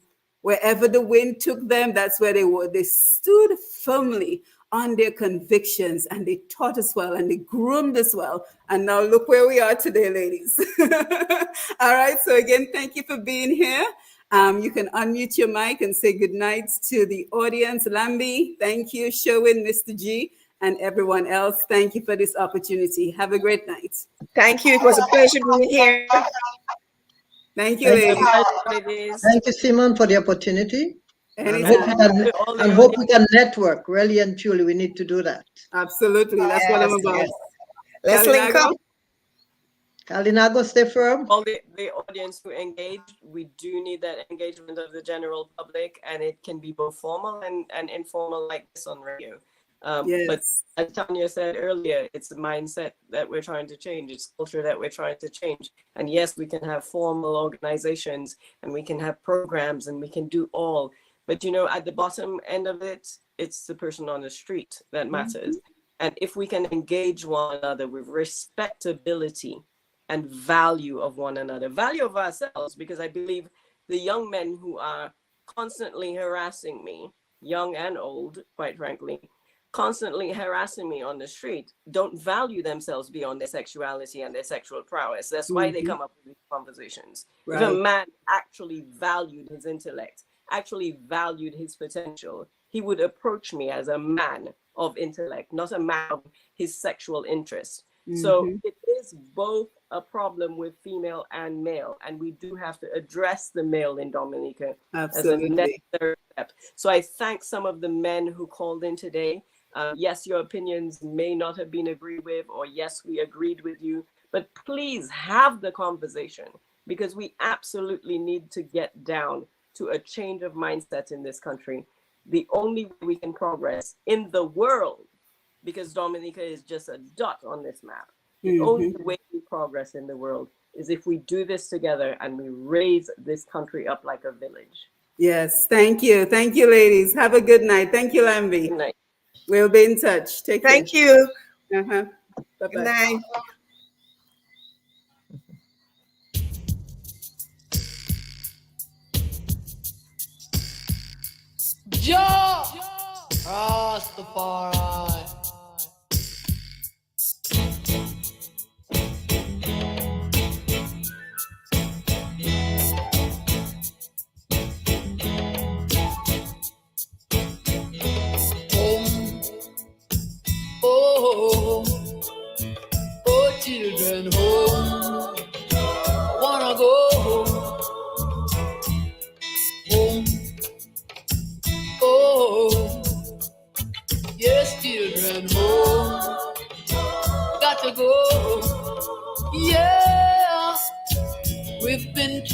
Wherever the wind took them, that's where they were. They stood firmly on their convictions, and they taught us well, and they groomed us well. And now look where we are today, ladies. All right. So again, thank you for being here. You can unmute your mic and say good night to the audience. Lambi, thank you. Sherwin, Mr. G, and everyone else. Thank you for this opportunity. Have a great night. Thank you. It was a pleasure being here. Thank you, ladies. Thank you, Simon, for the opportunity. And hope we can network. Really and truly, we need to do that. Absolutely. That's what I'm about. Yes. Let's link up. Kalinago, stay firm. All the audience who engaged, we do need that engagement of the general public, and it can be both formal and informal like this on radio. Yes. But as Tanya said earlier, it's the mindset that we're trying to change. It's culture that we're trying to change. And yes, we can have formal organizations and we can have programs and we can do all. But, at the bottom end of it, it's the person on the street that matters. Mm-hmm. And if we can engage one another with respectability and value of one another, value of ourselves, because I believe the young men who are constantly harassing me, young and old, quite frankly, constantly harassing me on the street, don't value themselves beyond their sexuality and their sexual prowess. That's why they come up with these conversations. Right. If a man actually valued his intellect, actually valued his potential, he would approach me as a man of intellect, not a man of his sexual interest. Mm-hmm. So it is both a problem with female and male, and we do have to address the male in Dominica. Absolutely. As a necessary step. So I thank some of the men who called in today. Yes, your opinions may not have been agreed with, or yes, we agreed with you, but please have the conversation, because we absolutely need to get down to a change of mindset in this country. The only way we can progress in the world, because Dominica is just a dot on this map, the only way we progress in the world is if we do this together and we raise this country up like a village. Yes, thank you. Thank you, ladies. Have a good night. Thank you, Lambi. Good night. We'll be in touch. Take care. Thank you. Bye-bye. Good night. Joe! Rastafari.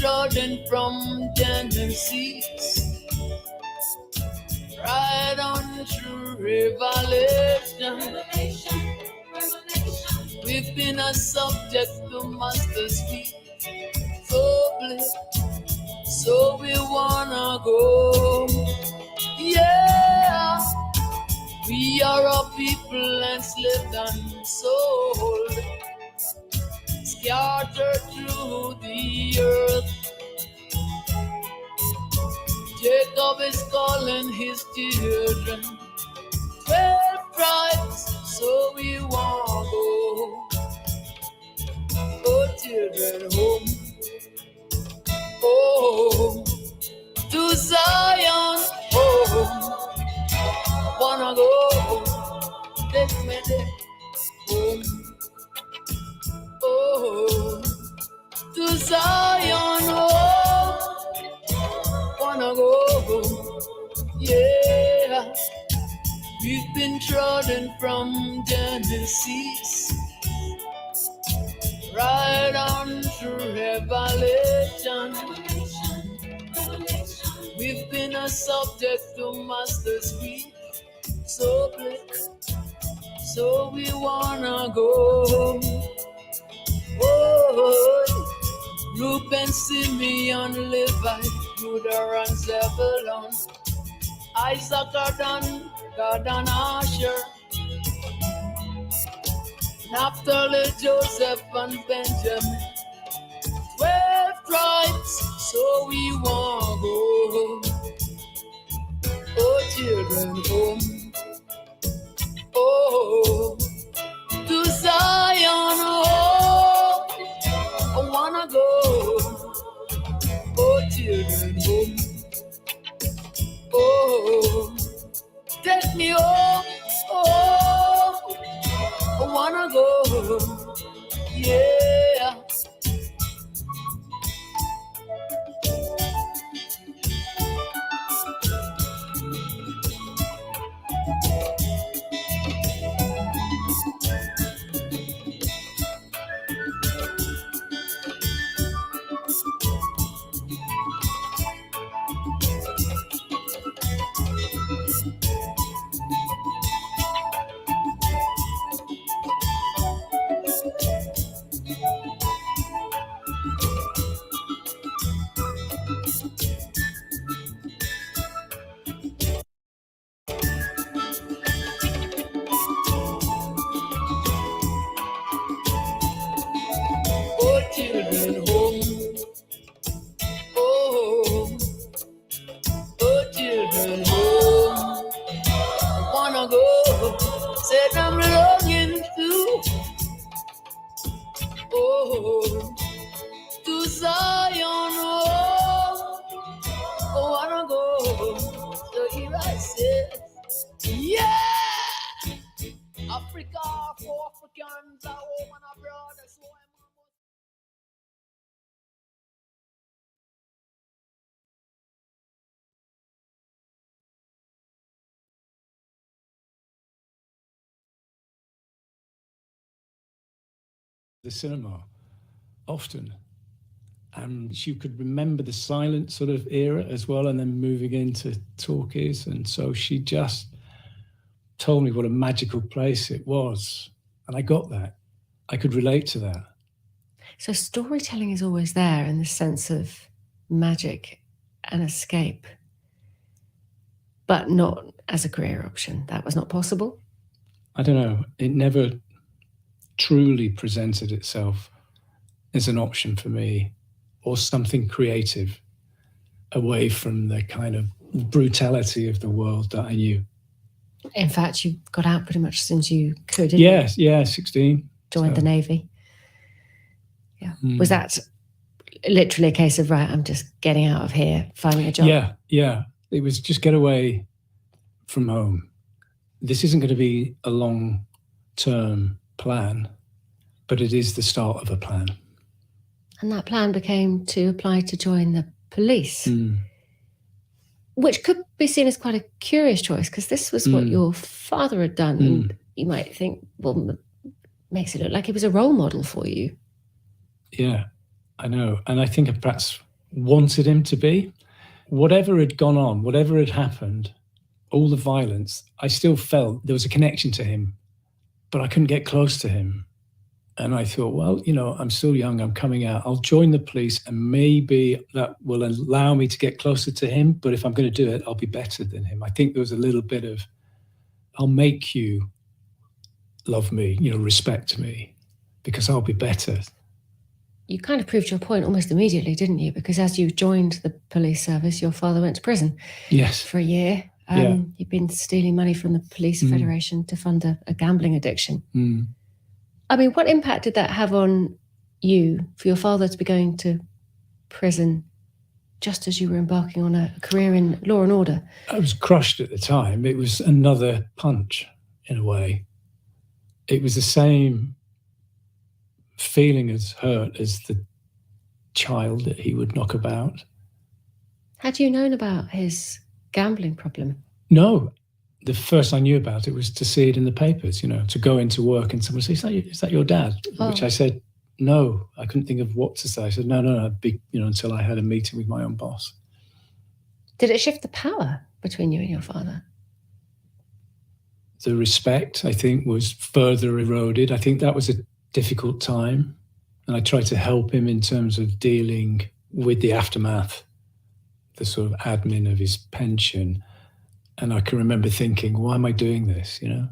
trodden from Genesis, right on through Revelation. We've been a subject to master's feet, so we wanna go. Yeah, we are a people enslaved and sold, scattered through the earth. Jacob is calling his children 12 tribes, so we want to go. Oh, children, home, home to Zion, home. Wanna go, take me there, home, oh, to Zion, home. Wanna go, yeah. We've been trodden from Genesis, right on through Revelation. We've been a subject to master's feet, so blick, so we wanna go. Oh, Reuben, Simeon, Levi, Judah and Zebulun, Isaac, God and Asher, Naphtali, Joseph and Benjamin, 12 tribes, so we want go. Oh, children, home, oh, to Zion, oh, I wanna go. Oh, children, home, oh, take me home, oh, I wanna go, yeah. Oh, children, home, oh, oh, children, home, I wanna go, said I'm longing to, oh, to Zion, oh, I wanna go, so here I said, yeah, Africa for Africans, I want a brother, so I'm the cinema often, and she could remember the silent sort of era as well, and then moving into talkies. And so she just told me what a magical place it was, and I got that. I could relate to that. So storytelling is always there in the sense of magic and escape, but not as a career option. That was not possible. I don't know, it never truly presented itself as an option for me, or something creative away from the kind of brutality of the world that I knew. In fact, you got out pretty much as soon as you could, didn't you? Yes, yeah, 16. Joined the Navy. Yeah. Was that literally a case of, right, I'm just getting out of here, finding a job? Yeah. It was just get away from home. This isn't going to be a long-term plan, but it is the start of a plan. And that plan became to apply to join the police, which could be seen as quite a curious choice, because this was what your father had done. And you might think, well, makes it look like he was a role model for you. Yeah, I know. And I think perhaps wanted him to be. Whatever had gone on, whatever had happened, all the violence, I still felt there was a connection to him, but I couldn't get close to him. And I thought, well, you know, I'm still young, I'm coming out, I'll join the police and maybe that will allow me to get closer to him. But if I'm going to do it, I'll be better than him. I think there was a little bit of, I'll make you love me, you know, respect me, because I'll be better. You kind of proved your point almost immediately, didn't you? Because as you joined the police service, your father went to prison. Yes. For a year. You've been stealing money from the police federation to fund a gambling addiction. I mean, what impact did that have on you for your father to be going to prison just as you were embarking on a career in law and order? I was crushed at the time. It was another punch in a way. It was the same feeling as hurt as the child that he would knock about. Had you known about his gambling problem? No. The first I knew about it was to see it in the papers, you know, to go into work and someone say, is that your dad? Oh. Which I said, no. I couldn't think of what to say. I said, no, big, you know, until I had a meeting with my own boss. Did it shift the power between you and your father? The respect, I think, was further eroded. I think that was a difficult time. And I tried to help him in terms of dealing with the aftermath, the sort of admin of his pension. And I can remember thinking, why am I doing this, you know?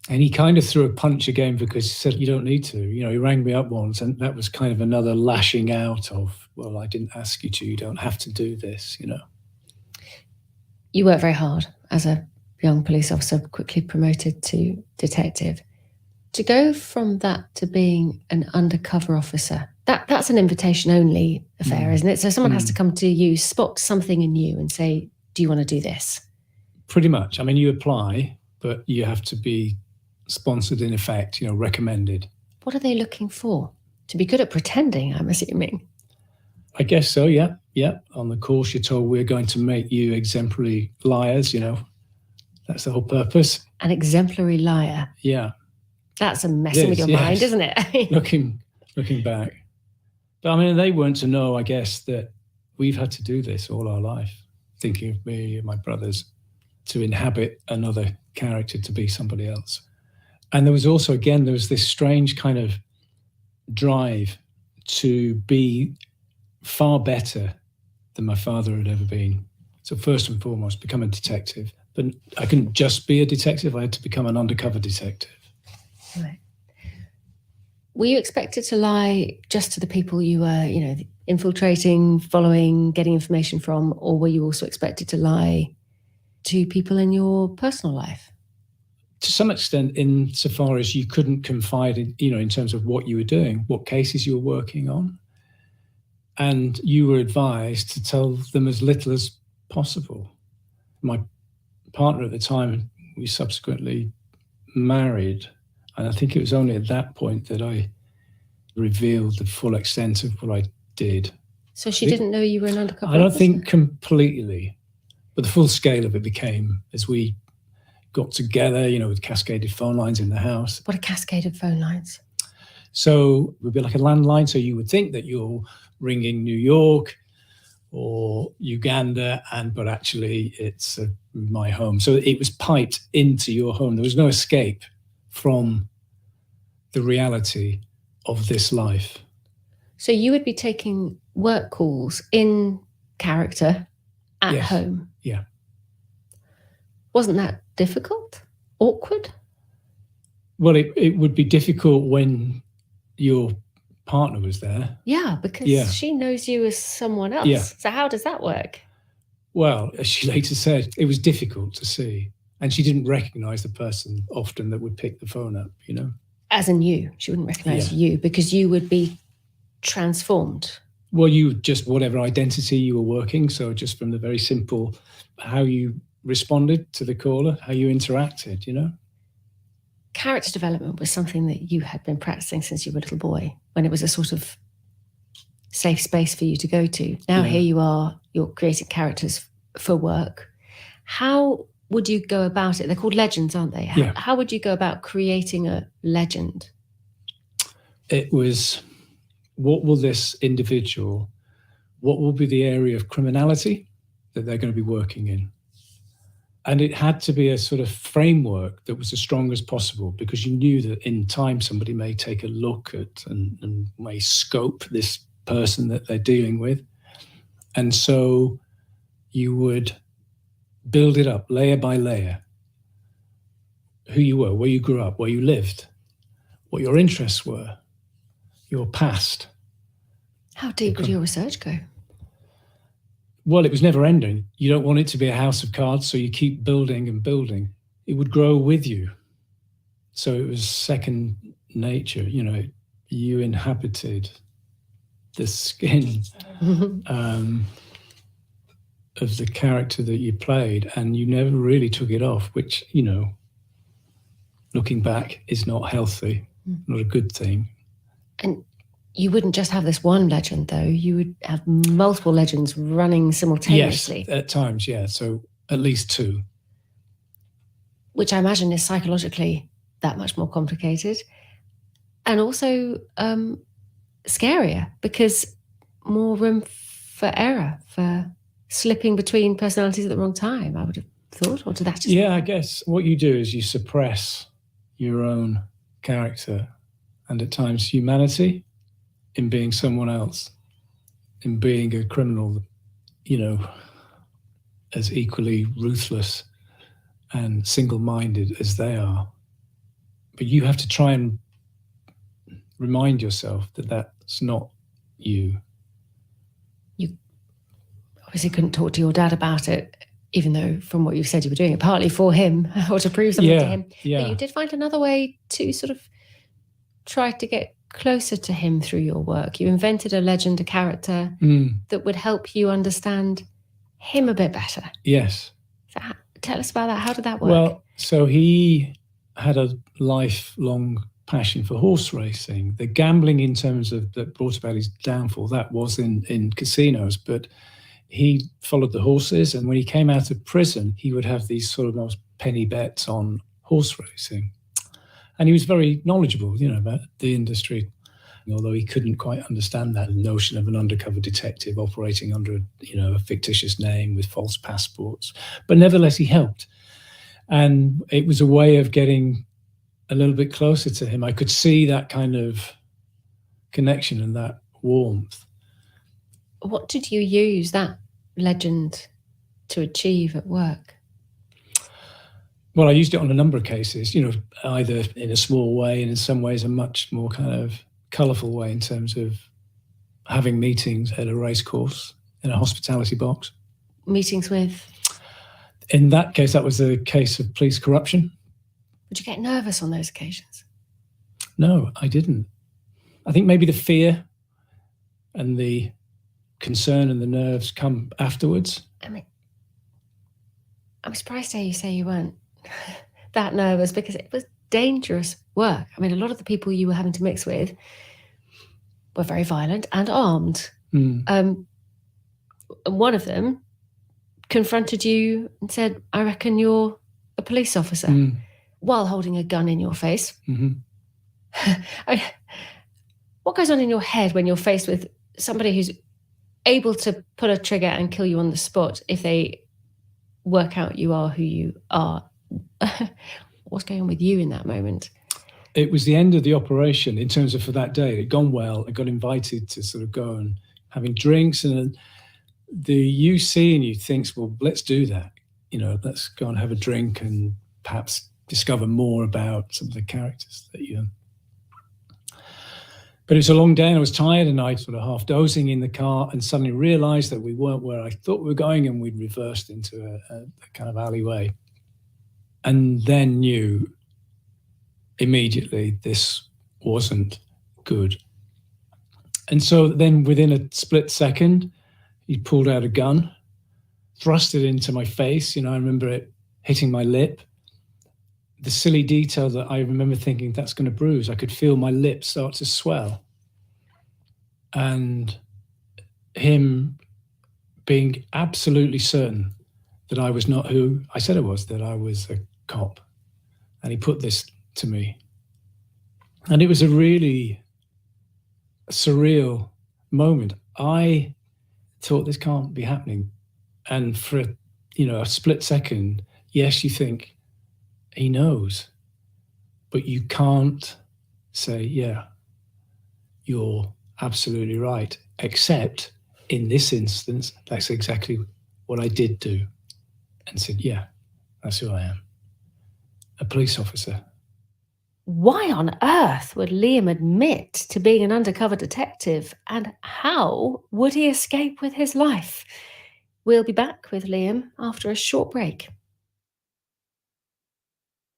And he kind of threw a punch again because he said, you don't need to. You know, he rang me up once and that was kind of another lashing out of, well, I didn't ask you to, you don't have to do this, you know. You worked very hard as a young police officer, quickly promoted to detective. To go from that to being an undercover officer, that's an invitation-only affair, isn't it? So someone has to come to you, spot something in you and say, do you want to do this? Pretty much. I mean, you apply, but you have to be sponsored in effect, you know, recommended. What are they looking for? To be good at pretending, I'm assuming. I guess so, yeah. Yeah. On the course, you're told we're going to make you exemplary liars, you know. That's the whole purpose. An exemplary liar. Yeah. That's a messing with your mind, isn't it? looking back. But I mean, they weren't to know, I guess, that we've had to do this all our life. Thinking of me and my brothers, to inhabit another character, to be somebody else. And there was also, again, there was this strange kind of drive to be far better than my father had ever been. So first and foremost, become a detective. But I couldn't just be a detective, I had to become an undercover detective. Right. Were you expected to lie just to the people you were, you know, infiltrating, following, getting information from, or were you also expected to lie to people in your personal life? To some extent, insofar as you couldn't confide in, you know, in terms of what you were doing, what cases you were working on. And you were advised to tell them as little as possible. My partner at the time, we subsequently married. And I think it was only at that point that I revealed the full extent of what I did. So she didn't know you were an undercover I don't officer? think completely, but the full scale of it became as we got together, you know, with cascaded phone lines in the house. What are cascaded phone lines? So it would be like a landline. So you would think that you're ringing New York or Uganda, but actually it's my home. So it was piped into your home. There was no escape from the reality of this life. So you would be taking work calls in character at home? Yeah. Wasn't that difficult? Awkward? Well, it would be difficult when your partner was there. Yeah, because she knows you as someone else. Yeah. So how does that work? Well, as she later said, it was difficult to see. And she didn't recognize the person often that would pick the phone up, you know. As in you. She wouldn't recognize you because you would be transformed. Well, you just, whatever identity you were working. So just from the very simple, how you responded to the caller, how you interacted, you know. Character development was something that you had been practicing since you were a little boy, when it was a sort of safe space for you to go to. Now here you are, you're creating characters for work. How would you go about it? They're called legends, aren't they? How would you go about creating a legend? It was, what will this individual what will be the area of criminality that they're going to be working in. And it had to be a sort of framework that was as strong as possible, because you knew that in time somebody may take a look at and may scope this person that they're dealing with. And so you would build it up layer by layer. Who you were, where you grew up, where you lived, what your interests were, your past. How deep would your research go? Well, it was never ending. You don't want it to be a house of cards, so you keep building and building. It would grow with you. So it was second nature. You know, you inhabited the skin of the character that you played, and you never really took it off, which, you know, looking back is not healthy, not a good thing. And you wouldn't just have this one legend, though. You would have multiple legends running simultaneously. Yes, at times, yeah. So at least two. Which I imagine is psychologically that much more complicated. And also scarier, because more room for error, for slipping between personalities at the wrong time, I would have thought. Or did that just... Yeah, I guess what you do is you suppress your own character and at times humanity in being someone else, in being a criminal, you know, as equally ruthless and single-minded as they are. But you have to try and remind yourself that that's not you. You obviously couldn't talk to your dad about it, even though from what you've said you were doing it partly for him or to prove something to him. Yeah. But you did find another way to sort of try to get closer to him through your work. You invented a legend, a character that would help you understand him a bit better. Yes. So tell us about that. How did that work? Well, so he had a lifelong passion for horse racing. The gambling in terms of that brought about his downfall, that was in casinos, but he followed the horses, and when he came out of prison, he would have these sort of almost penny bets on horse racing. And he was very knowledgeable, you know, about the industry, although he couldn't quite understand that notion of an undercover detective operating under, you know, a fictitious name with false passports. But nevertheless, he helped. And it was a way of getting a little bit closer to him. I could see that kind of connection and that warmth. What did you use that legend to achieve at work? Well, I used it on a number of cases, you know, either in a small way and in some ways a much more kind of colourful way in terms of having meetings at a race course in a hospitality box. Meetings with? In that case, that was a case of police corruption. Would you get nervous on those occasions? No, I didn't. I think maybe the fear and the concern and the nerves come afterwards. I mean, I'm surprised to hear you say you weren't that nervous, because it was dangerous work. I mean, a lot of the people you were having to mix with were very violent and armed. One of them confronted you and said, "I reckon you're a police officer," while holding a gun in your face. What goes on in your head when you're faced with somebody who's able to pull a trigger and kill you on the spot if they work out you are who you are? What's going on with you in that moment? It was the end of the operation in terms of for that day. It had gone well. I got invited to sort of go and having drinks, and the UC in you thinks, well, let's do that. You know, let's go and have a drink and perhaps discover more about some of the characters that you. But it was a long day and I was tired, and I sort of half dozing in the car and suddenly realized that we weren't where I thought we were going, and we'd reversed into a kind of alleyway. And then knew immediately this wasn't good. And so then within a split second, he pulled out a gun, thrust it into my face. You know, I remember it hitting my lip. The silly detail that I remember thinking, that's going to bruise. I could feel my lips start to swell. And him being absolutely certain that I was not who I said I was, that I was a cop. And he put this to me. And it was a really surreal moment. I thought this can't be happening. And for a split second, yes, you think he knows, but you can't say, yeah, you're absolutely right. Except in this instance, that's exactly what I did do. And said, yeah, that's who I am. A police officer. Why on earth would Liam admit to being an undercover detective, and how would he escape with his life? We'll be back with Liam after a short break.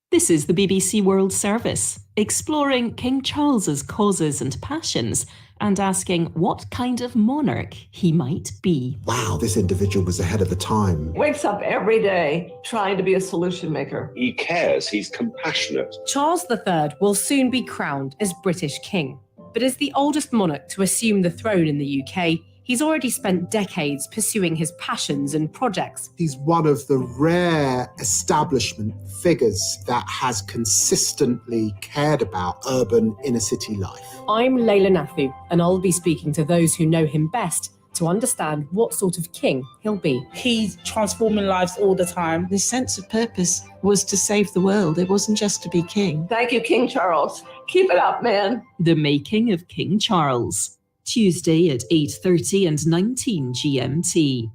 This is the BBC World Service, exploring King Charles's causes and passions and asking what kind of monarch he might be. Wow, this individual was ahead of the time. Wakes up every day trying to be a solution maker. He cares, he's compassionate. Charles III will soon be crowned as British king, but as the oldest monarch to assume the throne in the UK, he's already spent decades pursuing his passions and projects. He's one of the rare establishment figures that has consistently cared about urban inner city life. I'm Layla Nathu, and I'll be speaking to those who know him best to understand what sort of king he'll be. He's transforming lives all the time. His sense of purpose was to save the world. It wasn't just to be king. Thank you, King Charles. Keep it up, man. The Making of King Charles. Tuesday at 8:30 and 19 GMT.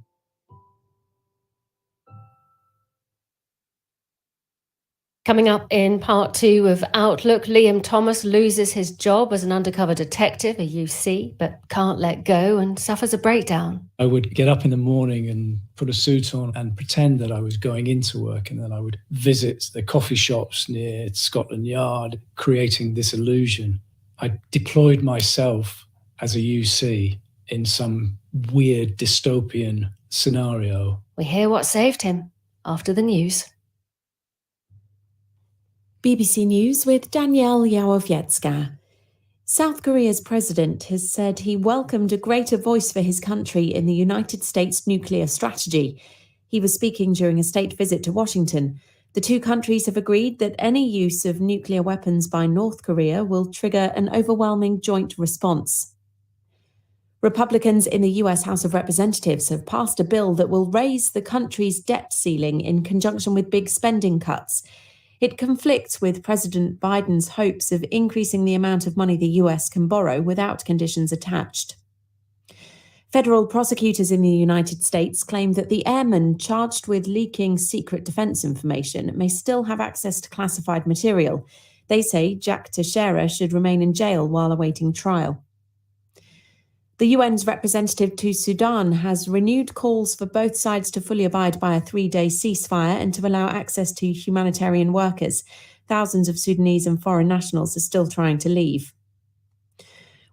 Coming up in part 2 of Outlook, Liam Thomas loses his job as an undercover detective, a UC, but can't let go and suffers a breakdown. I would get up in the morning and put a suit on and pretend that I was going into work, and then I would visit the coffee shops near Scotland Yard, creating this illusion. I deployed myself as a UC in some weird dystopian scenario. We hear what saved him after the news. BBC News with Danielle Yawowiecka. South Korea's president has said he welcomed a greater voice for his country in the United States nuclear strategy. He was speaking during a state visit to Washington. The two countries have agreed that any use of nuclear weapons by North Korea will trigger an overwhelming joint response. Republicans in the US House of Representatives have passed a bill that will raise the country's debt ceiling in conjunction with big spending cuts. It conflicts with President Biden's hopes of increasing the amount of money the US can borrow without conditions attached. Federal prosecutors in the United States claim that the airman charged with leaking secret defense information may still have access to classified material. They say Jack Teixeira should remain in jail while awaiting trial. The UN's representative to Sudan has renewed calls for both sides to fully abide by a 3-day ceasefire and to allow access to humanitarian workers. Thousands of Sudanese and foreign nationals are still trying to leave.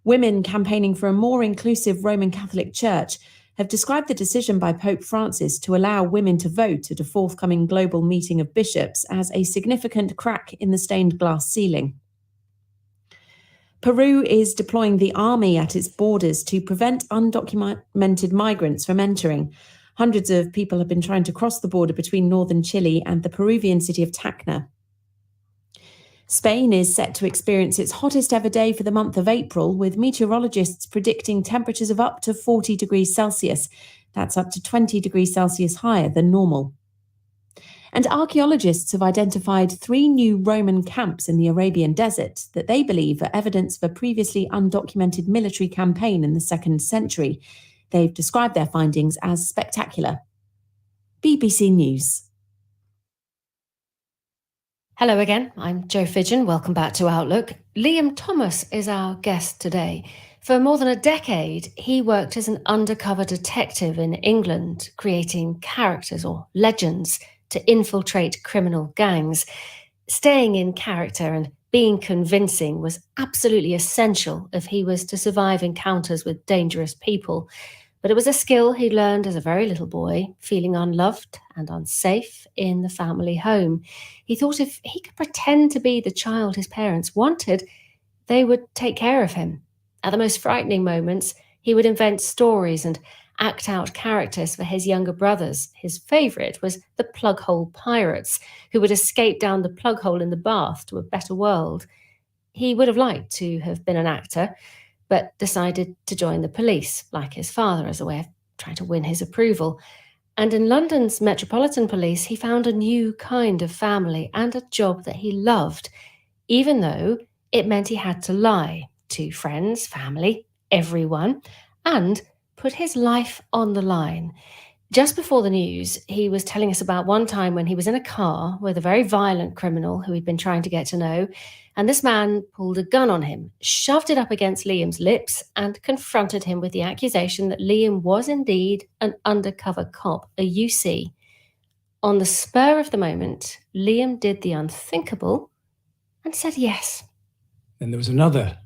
Women campaigning for a more inclusive Roman Catholic Church have described the decision by Pope Francis to allow women to vote at a forthcoming global meeting of bishops as a significant crack in the stained glass ceiling. Peru is deploying the army at its borders to prevent undocumented migrants from entering. Hundreds of people have been trying to cross the border between northern Chile and the Peruvian city of Tacna. Spain is set to experience its hottest ever day for the month of April, with meteorologists predicting temperatures of up to 40 degrees Celsius. That's up to 20 degrees Celsius higher than normal. And archaeologists have identified 3 new Roman camps in the Arabian desert that they believe are evidence of a previously undocumented military campaign in the 2nd century. They've described their findings as spectacular. BBC News. Hello again, I'm Jo Fidgen. Welcome back to Outlook. Liam Thomas is our guest today. For more than a decade, he worked as an undercover detective in England, creating characters or legends to infiltrate criminal gangs. Staying in character and being convincing was absolutely essential if he was to survive encounters with dangerous people. But it was a skill he learned as a very little boy, feeling unloved and unsafe in the family home. He thought if he could pretend to be the child his parents wanted, they would take care of him. At the most frightening moments, he would invent stories and act out characters for his younger brothers. His favourite was the plug hole pirates, who would escape down the plug hole in the bath to a better world. He would have liked to have been an actor, but decided to join the police, like his father, as a way of trying to win his approval. And in London's Metropolitan Police, he found a new kind of family and a job that he loved, even though it meant he had to lie to friends, family, everyone, and put his life on the line. Just before the news, he was telling us about one time when he was in a car with a very violent criminal who he'd been trying to get to know, and this man pulled a gun on him, shoved it up against Liam's lips, and confronted him with the accusation that Liam was indeed an undercover cop, a UC. On the spur of the moment, Liam did the unthinkable and said yes. And there was another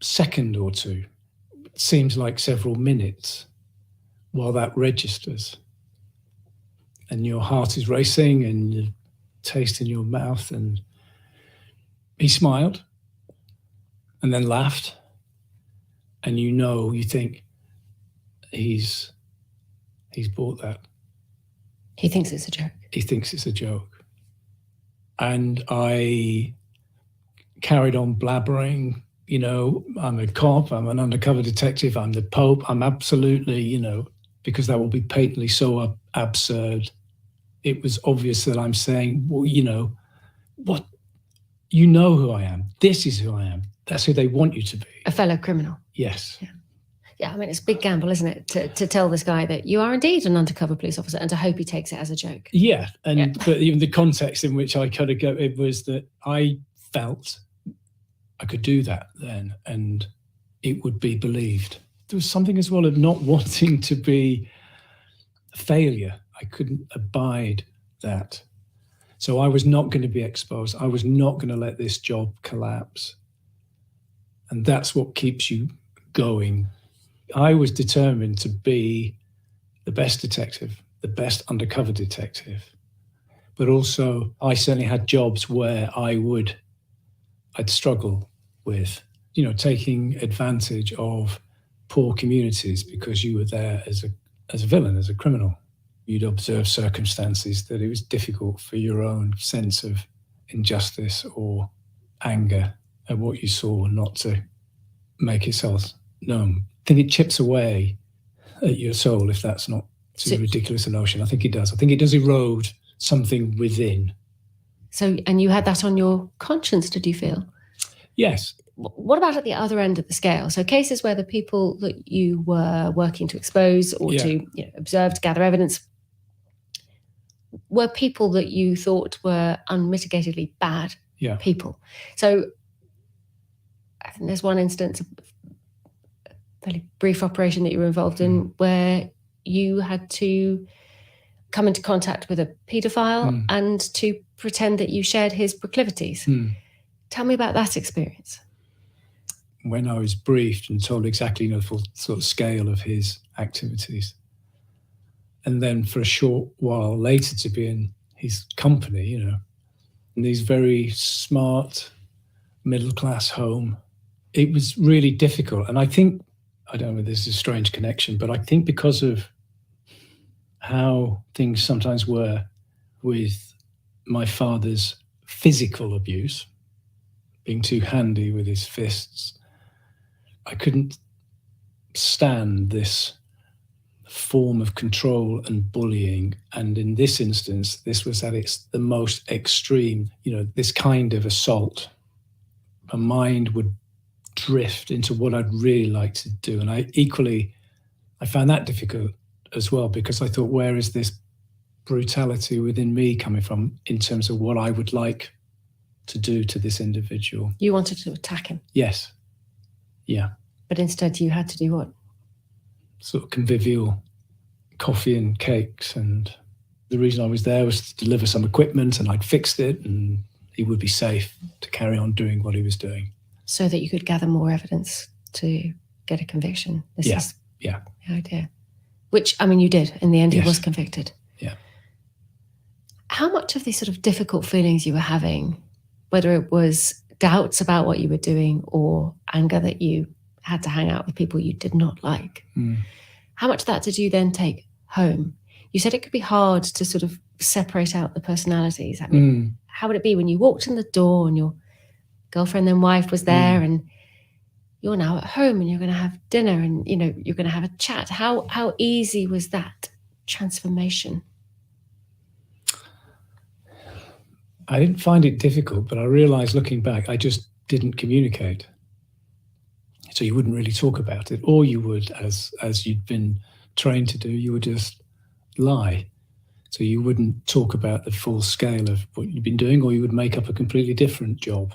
second or two, it seems like several minutes, while that registers. And your heart is racing and you taste in your mouth. And he smiled and then laughed. And you think he's bought that. He thinks it's a joke. He thinks it's a joke. And I carried on blabbering, I'm a cop, I'm an undercover detective, I'm the Pope, I'm absolutely, because that will be patently so absurd. It was obvious that I'm saying, well, what? You know who I am. This is who I am. That's who they want you to be. A fellow criminal. Yes. Yeah, I mean, it's a big gamble, isn't it, to tell this guy that you are indeed an undercover police officer and to hope he takes it as a joke. Yeah, but even the context in which I kind of go, it was that I felt I could do that then and it would be believed. There was something as well of not wanting to be a failure. I couldn't abide that. So I was not going to be exposed. I was not going to let this job collapse. And that's what keeps you going. I was determined to be the best detective, the best undercover detective. But also, I certainly had jobs where I'd struggle with, taking advantage of poor communities because you were there as a villain, as a criminal. You'd observe circumstances that it was difficult for your own sense of injustice or anger at what you saw not to make itself known. I think it chips away at your soul, if that's not too ridiculous a notion. I think it does. I think it does erode something within. So, and you had that on your conscience, did you feel? Yes. What about at the other end of the scale? So cases where the people that you were working to expose or to observe, to gather evidence, were people that you thought were unmitigatedly bad people. So I think there's one instance, a fairly brief operation that you were involved in where you had to come into contact with a paedophile and to pretend that you shared his proclivities. Tell me about that experience. When I was briefed and told exactly the full sort of scale of his activities, and then for a short while later to be in his company, in his very smart middle-class home, it was really difficult. And I think, I don't know, there's a strange connection, but I think because of how things sometimes were with my father's physical abuse, being too handy with his fists, I couldn't stand this form of control and bullying. And in this instance, this was at the most extreme, this kind of assault. My mind would drift into what I'd really like to do. And I found that difficult as well, because I thought, where is this brutality within me coming from in terms of what I would like to do to this individual? You wanted to attack him? Yes. Yeah. But instead you had to do what? Sort of convivial coffee and cakes. And the reason I was there was to deliver some equipment, and I'd fixed it and he would be safe to carry on doing what he was doing. So that you could gather more evidence to get a conviction. This is the idea. Which, I mean, you did. In the end, he was convicted. Yeah. How much of these sort of difficult feelings you were having, whether it was doubts about what you were doing or anger that you had to hang out with people you did not like, how much of that did you then take home? You said it could be hard to sort of separate out the personalities. I mean, how would it be when you walked in the door and your girlfriend then wife was there, and you're now at home and you're going to have dinner and, you're going to have a chat. How easy was that transformation? I didn't find it difficult, but I realized looking back, I just didn't communicate. So you wouldn't really talk about it, or you would, as you'd been trained to do, you would just lie. So you wouldn't talk about the full scale of what you'd been doing, or you would make up a completely different job.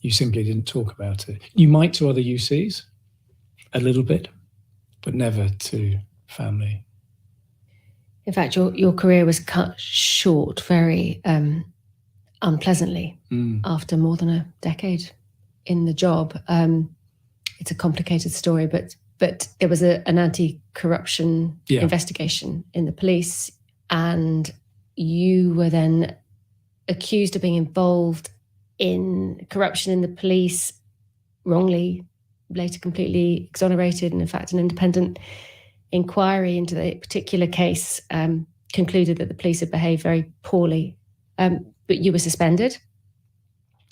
You simply didn't talk about it. You might to other UCs, a little bit, but never to family. In fact, your career was cut short very unpleasantly after more than a decade in the job. It's a complicated story, but there was an anti-corruption investigation in the police, and you were then accused of being involved in corruption in the police, wrongly, later completely exonerated, and in fact an independent inquiry into the particular case concluded that the police had behaved very poorly. But you were suspended,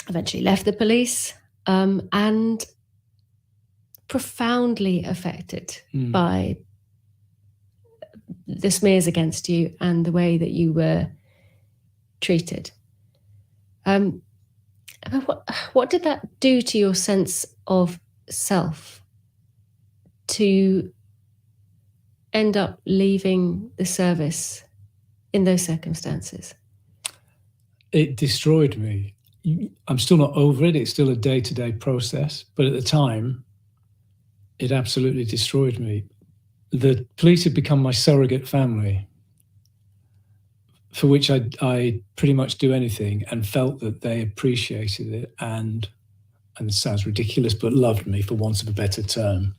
eventually left the police, and profoundly affected by the smears against you and the way that you were treated. What did that do to your sense of self to end up leaving the service in those circumstances? It destroyed me. I'm still not over it. It's still a day-to-day process. But at the time, it absolutely destroyed me. The police had become my surrogate family, for which I pretty much do anything, and felt that they appreciated it and it sounds ridiculous, but loved me, for want of a better term.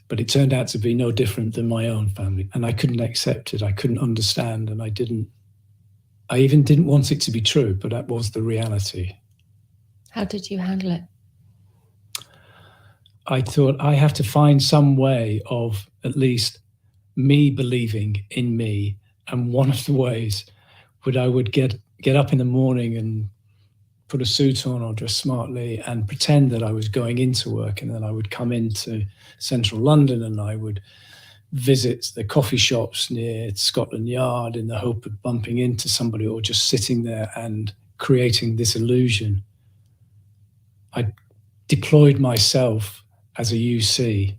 But it turned out to be no different than my own family, and I couldn't accept it. I couldn't understand, and I even didn't want it to be true, but that was the reality. How did you handle it? I thought I have to find some way of at least me believing in me. And one of the ways I would get up in the morning and put a suit on or dress smartly and pretend that I was going into work, and then I would come into central London and I would visit the coffee shops near Scotland Yard in the hope of bumping into somebody or just sitting there and creating this illusion. I deployed myself as a UC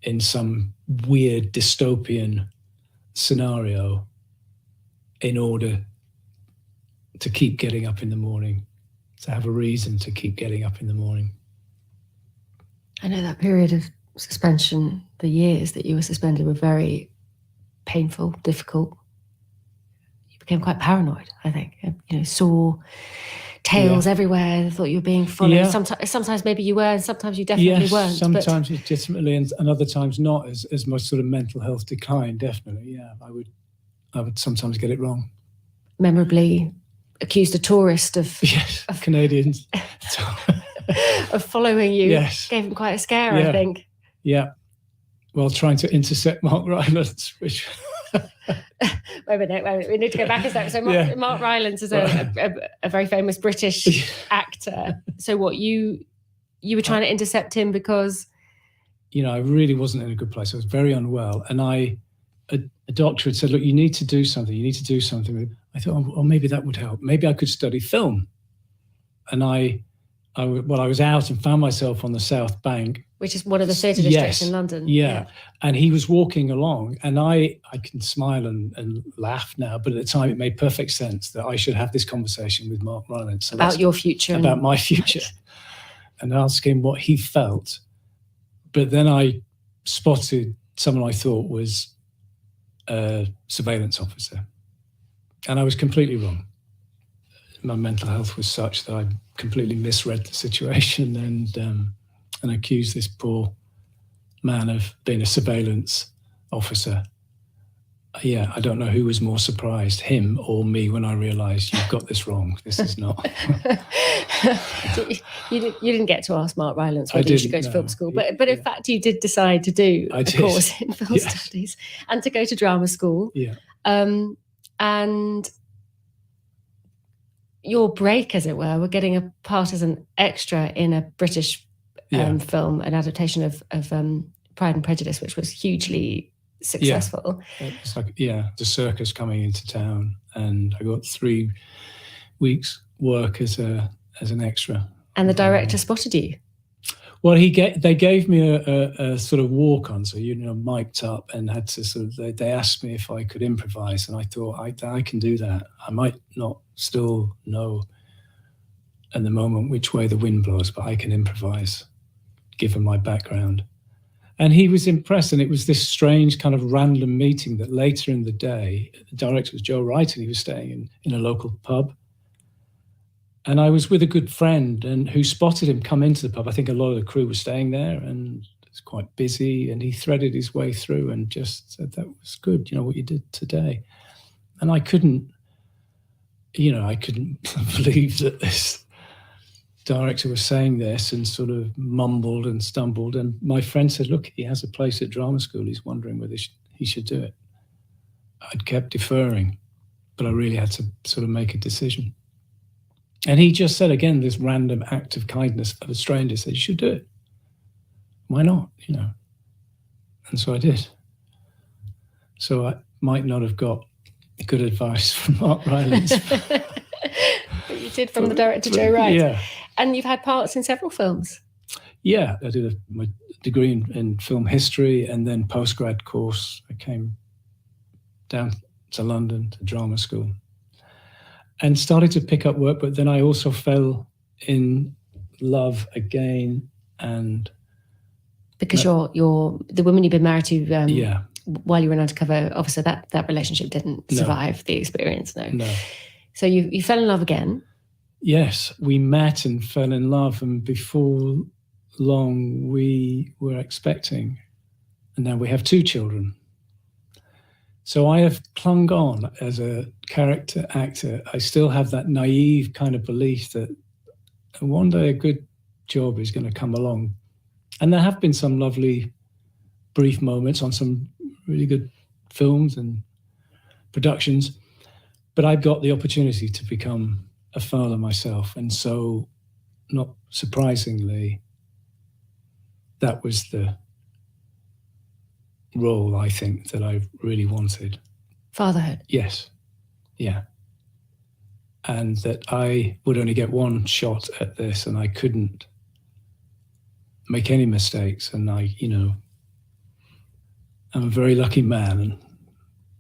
in some weird dystopian scenario in order to keep getting up in the morning, to have a reason to keep getting up in the morning. I know that period of suspension, the years that you were suspended, were very painful, difficult. You became quite paranoid, I think. Saw tales everywhere, thought you were being followed. Yeah. Sometimes maybe you were, and sometimes you definitely weren't. Sometimes legitimately, and other times not, as my sort of mental health declined, definitely, yeah. I would sometimes get it wrong. Memorably accused a tourist of Canadians of following you. Yes. Gave him quite a scare, I think. Yeah. Well, trying to intercept Mark Rylance, which... Wait a minute, we need to go back a step. So Mark Rylance is a very famous British actor. So what, you were trying to intercept him because... I really wasn't in a good place. I was very unwell. And a doctor had said, look, you need to do something. I thought, oh, maybe that would help. Maybe I could study film. And I was out and found myself on the South Bank. Which is one of the theatre districts in London. Yeah. And he was walking along, and I can smile and laugh now, but at the time it made perfect sense that I should have this conversation with Mark Rylance. So about your future. About my future. And ask him what he felt. But then I spotted someone I thought was a surveillance officer. And I was completely wrong. My mental health was such that I completely misread the situation and accused this poor man of being a surveillance officer. Yeah, I don't know who was more surprised, him or me, when I realised you've got this wrong. This is not. You didn't get to ask Mark Rylance whether you should go to film school, but in fact you did decide to do a course in film studies and to go to drama school. Yeah. And your break, as it were getting a part as an extra in a British film, an adaptation of Pride and Prejudice, which was hugely successful. It's like, the circus coming into town, and I got 3 weeks work as an extra. And the director spotted you. Well, they gave me a sort of walk on, so mic'd up, and had to sort of. They asked me if I could improvise, and I thought I can do that. I might not still know at the moment which way the wind blows, but I can improvise, given my background. And he was impressed, and it was this strange kind of random meeting that later in the day, the director was Joe Wright, and he was staying in a local pub. And I was with a good friend who spotted him come into the pub. I think a lot of the crew was staying there, and it's quite busy. And he threaded his way through and just said, "That was good, what you did today." And I couldn't believe that this director was saying this, and sort of mumbled and stumbled. And my friend said, "Look, he has a place at drama school. He's wondering whether he should do it." I'd kept deferring, but I really had to sort of make a decision. And he just said, again, this random act of kindness of a stranger, said, "You should do it. Why not?" And so I did. So I might not have got good advice from Mark Rylance. But you did from the director, Joe Wright. Yeah. And you've had parts in several films. Yeah, I did my degree in film history, and then postgrad course. I came down to London to drama school and started to pick up work, but then I also fell in love again. And because you're the woman you've been married to while you were an undercover officer, that relationship didn't survive the experience. No. So you fell in love again. Yes, we met and fell in love, and before long we were expecting, and now we have 2 children. So I have clung on as a character actor. I still have that naive kind of belief that one day a good job is going to come along. And there have been some lovely brief moments on some really good films and productions, but I got the opportunity to become a father myself. And so, not surprisingly, that was the role, I think, that I really wanted. Fatherhood. Yes. Yeah. And that I would only get one shot at this, and I couldn't make any mistakes. And I'm a very lucky man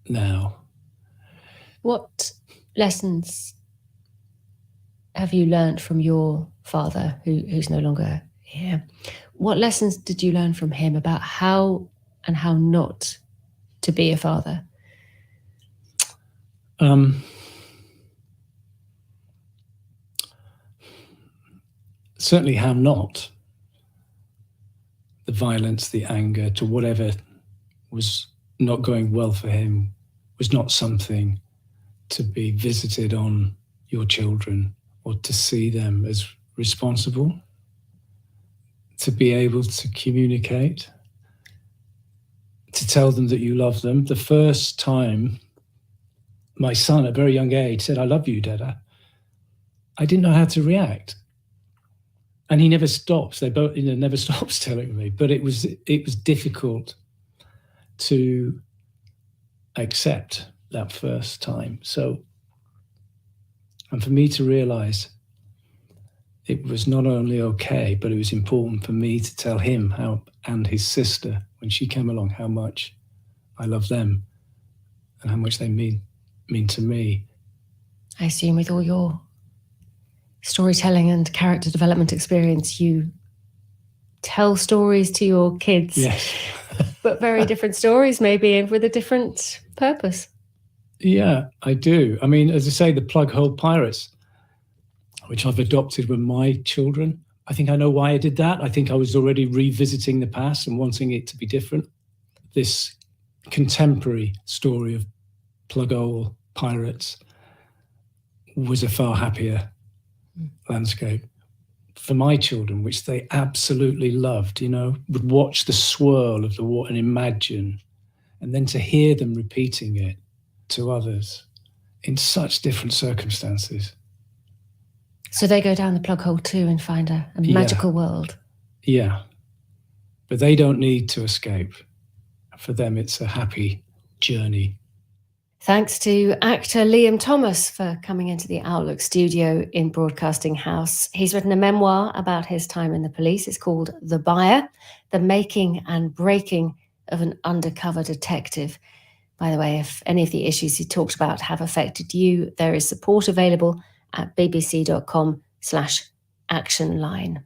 now. What lessons have you learned from your father, who's no longer here? What lessons did you learn from him about how and how not to be a father? Certainly how not. The violence, the anger, to whatever was not going well for him was not something to be visited on your children, or to see them as responsible, to be able to communicate, to tell them that you love them. The first time my son at a very young age said, "I love you, Dada," I didn't know how to react. And he never stops. They both, never stops telling me. But it was difficult to accept that first time. So, and for me to realize it was not only okay, but it was important for me to tell him how, and his sister, when she came along, how much I love them and how much they mean to me. I assume with all your storytelling and character development experience, you tell stories to your kids. Yes. But very different stories, maybe, with a different purpose. Yeah, I do. I mean, as I say, the Plug Hole Pirates, which I've adopted with my children. I think I know why I did that. I think I was already revisiting the past and wanting it to be different. This contemporary story of Plug Hole Pirates was a far happier landscape for my children, which they absolutely loved, would watch the swirl of the water and imagine, and then to hear them repeating it to others in such different circumstances So they go down the plug hole too and find a magical world. Yeah. But they don't need to escape. For them, it's a happy journey. Thanks to actor Liam Thomas for coming into the Outlook studio in Broadcasting House. He's written a memoir about his time in the police. It's called The Buyer, The Making and Breaking of an Undercover Detective. By the way, if any of the issues he talked about have affected you, there is support available at bbc.com/actionline.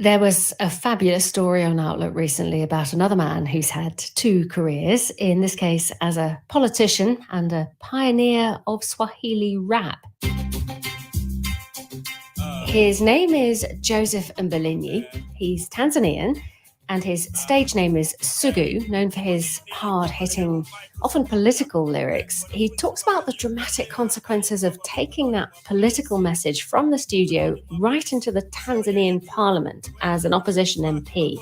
There was a fabulous story on Outlook recently about another man who's had two careers, in this case as a politician and a pioneer of Swahili rap. His name is Joseph Mbilinyi. He's Tanzanian, and his stage name is Sugu, known for his hard-hitting, often political lyrics. He talks about the dramatic consequences of taking that political message from the studio right into the Tanzanian parliament as an opposition MP.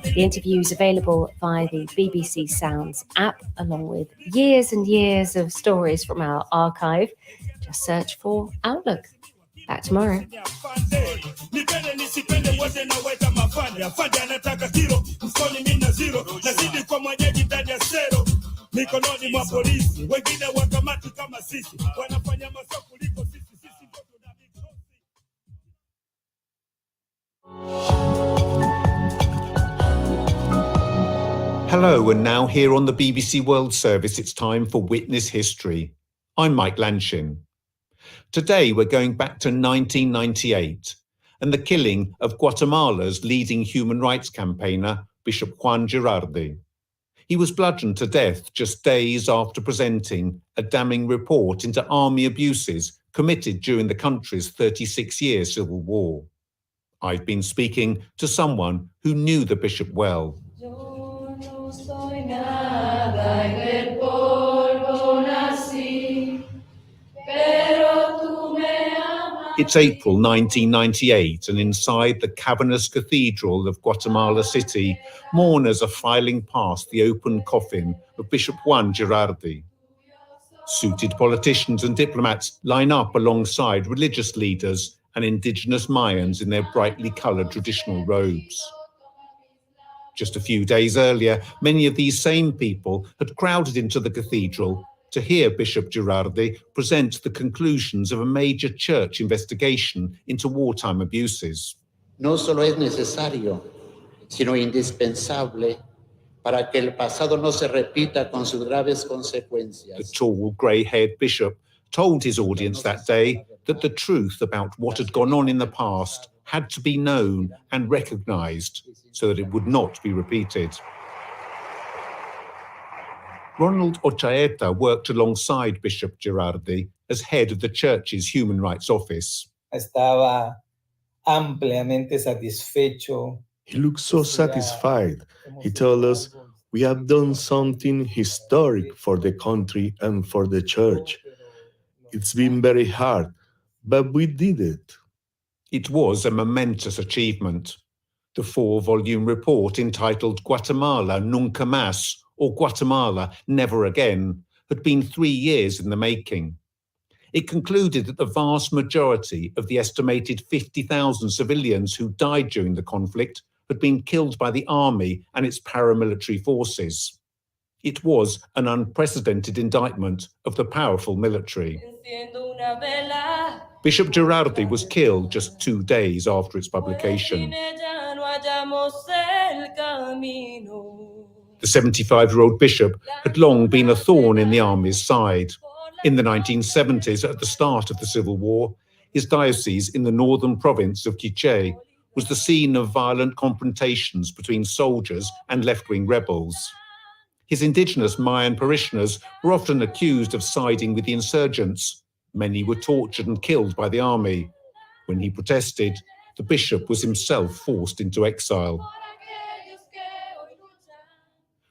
The interview is available via the BBC Sounds app, along with years and years of stories from our archive. Just search for Outlook. Back tomorrow. Mikononi mwa polisi, wengine wakamati kama sisi, wanafanya masomo kuliko sisi. Hello, and now here on the BBC World Service, it's time for Witness History. I'm Mike Lanshin. Today we're going back to 1998 and the killing of Guatemala's leading human rights campaigner, Bishop Juan Girardi. He was bludgeoned to death just days after presenting a damning report into army abuses committed during the country's 36-year civil war. I've been speaking to someone who knew the bishop well. It's April 1998, and inside the cavernous cathedral of Guatemala City, mourners are filing past the open coffin of Bishop Juan Girardi. Suited politicians and diplomats line up alongside religious leaders and indigenous Mayans in their brightly coloured traditional robes. Just a few days earlier, many of these same people had crowded into the cathedral to hear Bishop Girardi present the conclusions of a major church investigation into wartime abuses. No solo es necesario, sino indispensable para que el pasado no se repita con sus graves consecuencias. The tall, grey-haired bishop told his audience that day that the truth about what had gone on in the past had to be known and recognised so that it would not be repeated. Ronald Ochaeta worked alongside Bishop Girardi as head of the church's Human Rights Office. Estaba ampliamente satisfecho. He looked so satisfied. He told us, "We have done something historic for the country and for the church. It's been very hard, but we did it." It was a momentous achievement. The 4-volume report entitled Guatemala Nunca Más, or Guatemala Never Again, had been 3 years in the making. It concluded that the vast majority of the estimated 50,000 civilians who died during the conflict had been killed by the army and its paramilitary forces. It was an unprecedented indictment of the powerful military. Bishop Girardi was killed just 2 days after its publication. The 75-year-old bishop had long been a thorn in the army's side. In the 1970s, at the start of the Civil War, his diocese in the northern province of Quiché was the scene of violent confrontations between soldiers and left-wing rebels. His indigenous Mayan parishioners were often accused of siding with the insurgents. Many were tortured and killed by the army. When he protested, the bishop was himself forced into exile.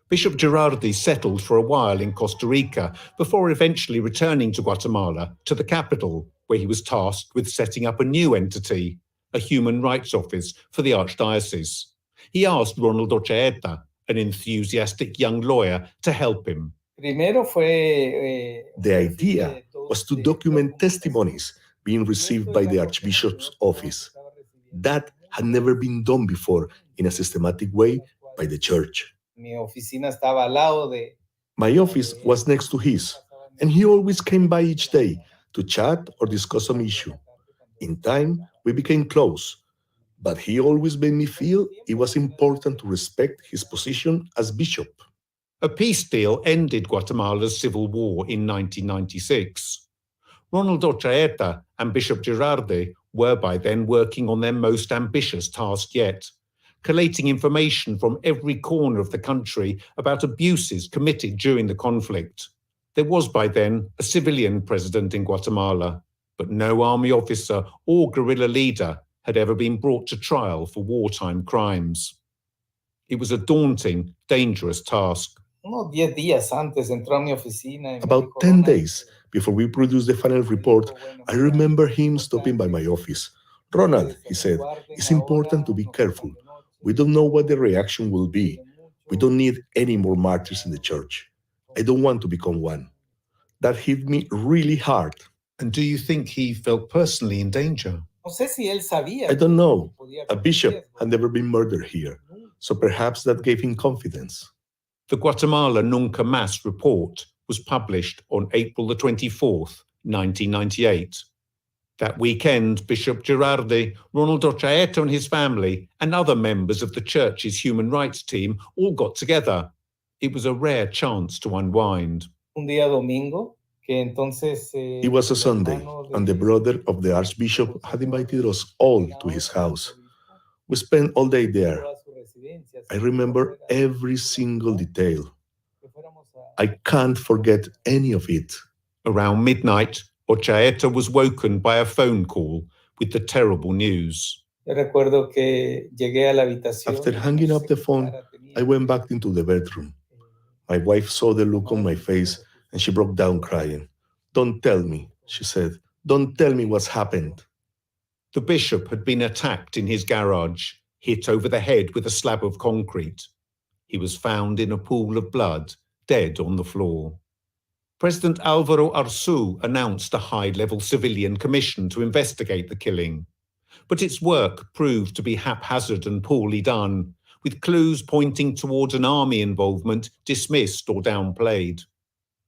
Bishop Girardi settled for a while in Costa Rica before eventually returning to Guatemala, to the capital, where he was tasked with setting up a new entity, a human rights office for the archdiocese. He asked Ronald Ochaeta, an enthusiastic young lawyer, to help him. The idea was to document testimonies being received by the Archbishop's office. That had never been done before in a systematic way by the church. My office was next to his, and he always came by each day to chat or discuss some issue. In time, we became close, but he always made me feel it was important to respect his position as bishop. A peace deal ended Guatemala's civil war in 1996. Ronald Ochaeta and Bishop Girardi were by then working on their most ambitious task yet, collating information from every corner of the country about abuses committed during the conflict. There was by then a civilian president in Guatemala, but no army officer or guerrilla leader had ever been brought to trial for wartime crimes. It was a daunting, dangerous task. About 10 days before we produced the final report, I remember him stopping by my office. Ronald, he said, it's important to be careful. We don't know what the reaction will be. We don't need any more martyrs in the church. I don't want to become one. That hit me really hard. And do you think he felt personally in danger? I don't know. A bishop had never been murdered here, so perhaps that gave him confidence. The Guatemala Nunca Más report was published on April the 24th, 1998. That weekend, Bishop Girardi, Ronald Ochaeta and his family, and other members of the church's human rights team all got together. It was a rare chance to unwind. It was a Sunday, and the brother of the Archbishop had invited us all to his house. We spent all day there. I remember every single detail. I can't forget any of it. Around midnight, Ochaeta was woken by a phone call with the terrible news. After hanging up the phone, I went back into the bedroom. My wife saw the look on my face and she broke down crying. Don't tell me, she said. Don't tell me what's happened. The bishop had been attacked in his garage, hit over the head with a slab of concrete. He was found in a pool of blood, dead on the floor. President Alvaro Arzu announced a high-level civilian commission to investigate the killing. But its work proved to be haphazard and poorly done, with clues pointing towards an army involvement dismissed or downplayed.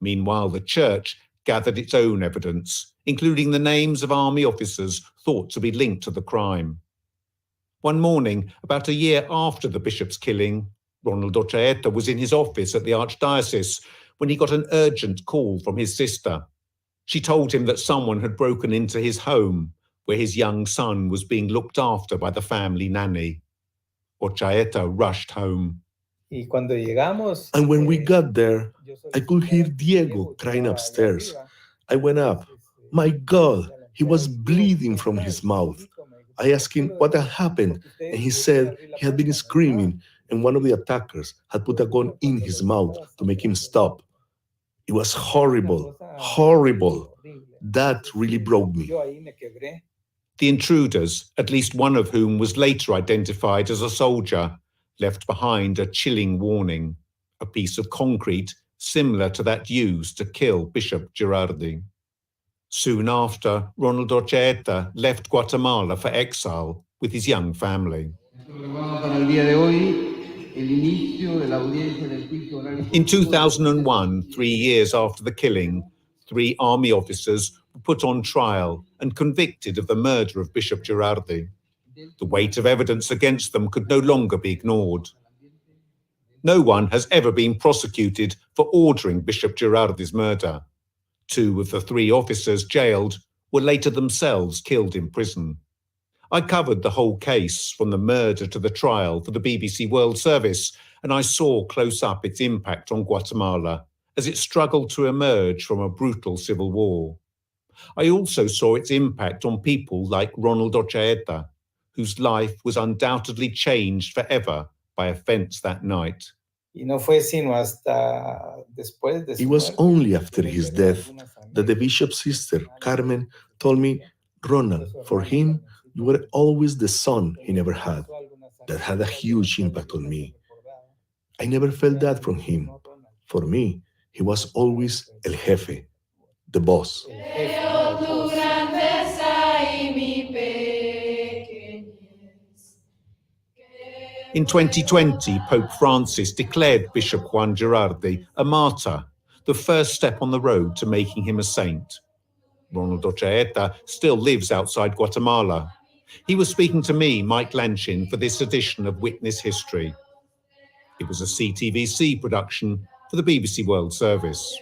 Meanwhile, the church gathered its own evidence, including the names of army officers thought to be linked to the crime. One morning, about a year after the bishop's killing, Ronald Ochaeta was in his office at the archdiocese when he got an urgent call from his sister. She told him that someone had broken into his home, where his young son was being looked after by the family nanny. Ochaeta rushed home. And when we got there, I could hear Diego crying upstairs. I went up. My God, he was bleeding from his mouth. I asked him what had happened, and he said he had been screaming, and one of the attackers had put a gun in his mouth to make him stop. It was horrible, horrible. That really broke me. The intruders, at least one of whom was later identified as a soldier, left behind a chilling warning, a piece of concrete similar to that used to kill Bishop Girardi. Soon after, Ronald Ochaeta left Guatemala for exile with his young family. In 2001, 3 years after the killing, 3 army officers were put on trial and convicted of the murder of Bishop Girardi. The weight of evidence against them could no longer be ignored. No one has ever been prosecuted for ordering Bishop Girardi's murder. 2 of the 3 officers jailed were later themselves killed in prison. I covered the whole case from the murder to the trial for the BBC World Service, and I saw close up its impact on Guatemala as it struggled to emerge from a brutal civil war. I also saw its impact on people like Ronald Ochaeta, whose life was undoubtedly changed forever by events that night. It was only after his death that the bishop's sister, Carmen, told me, Ronald, for him, you were always the son he never had. That had a huge impact on me. I never felt that from him. For me, he was always el jefe, the boss. In 2020, Pope Francis declared Bishop Juan Girardi a martyr, the first step on the road to making him a saint. Ronald Ochaeta still lives outside Guatemala. He was speaking to me, Mike Lanchin, for this edition of Witness History. It was a CTVC production for the BBC World Service.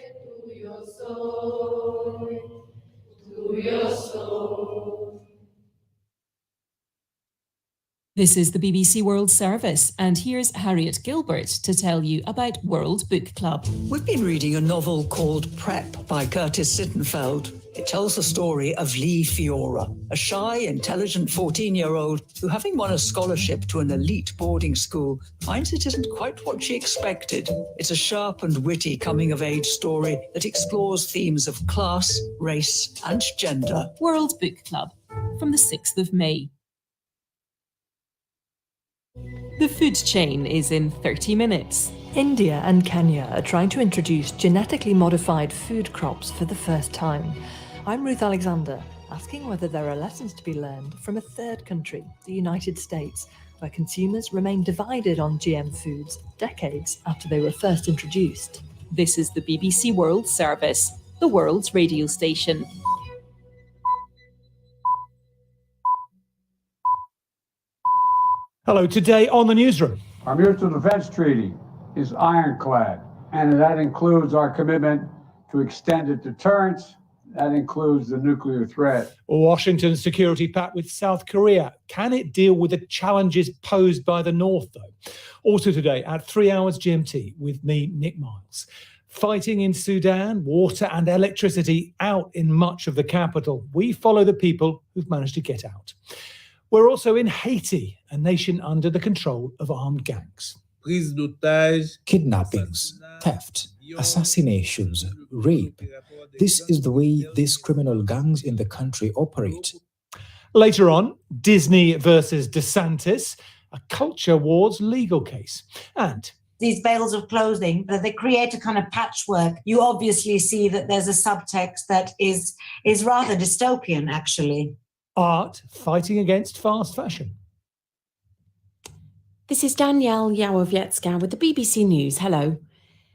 This is the BBC World Service, and here's Harriet Gilbert to tell you about World Book Club. We've been reading a novel called Prep by Curtis Sittenfeld. It tells the story of Lee Fiora, a shy, intelligent 14-year-old who, having won a scholarship to an elite boarding school, finds it isn't quite what she expected. It's a sharp and witty coming-of-age story that explores themes of class, race and gender. World Book Club, from the 6th of May. The food chain is in 30 minutes. India and Kenya are trying to introduce genetically modified food crops for the first time. I'm Ruth Alexander, asking whether there are lessons to be learned from a third country, the United States, where consumers remain divided on GM foods decades after they were first introduced. This is the BBC World Service, the world's radio station. Hello, today on the newsroom. Our mutual defense treaty is ironclad, and that includes our commitment to extended deterrence. That includes the nuclear threat. Washington's security pact with South Korea. Can it deal with the challenges posed by the North, though? Also today at 3 hours GMT with me, Nick Miles. Fighting in Sudan, water and electricity out in much of the capital. We follow the people who've managed to get out. We're also in Haiti, a nation under the control of armed gangs. Kidnappings, theft, assassinations, rape. This is the way these criminal gangs in the country operate. Later on, Disney versus DeSantis, a culture wars legal case. And these bales of clothing, they create a kind of patchwork. You obviously see that there's a subtext that is rather dystopian, actually. Art fighting against fast fashion. This is Danielle Yawowiecka with the BBC News. Hello.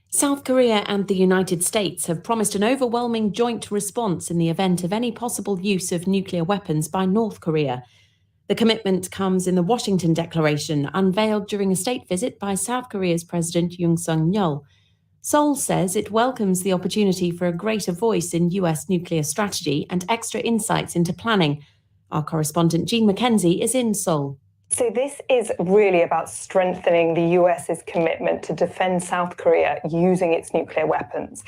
South Korea and the United States have promised an overwhelming joint response in the event of any possible use of nuclear weapons by North Korea. The commitment comes in the Washington Declaration, unveiled during a state visit by South Korea's President Yoon Suk-yeol. Seoul says it welcomes the opportunity for a greater voice in US nuclear strategy and extra insights into planning. Our correspondent Jean McKenzie is in Seoul. So this is really about strengthening the US's commitment to defend South Korea using its nuclear weapons.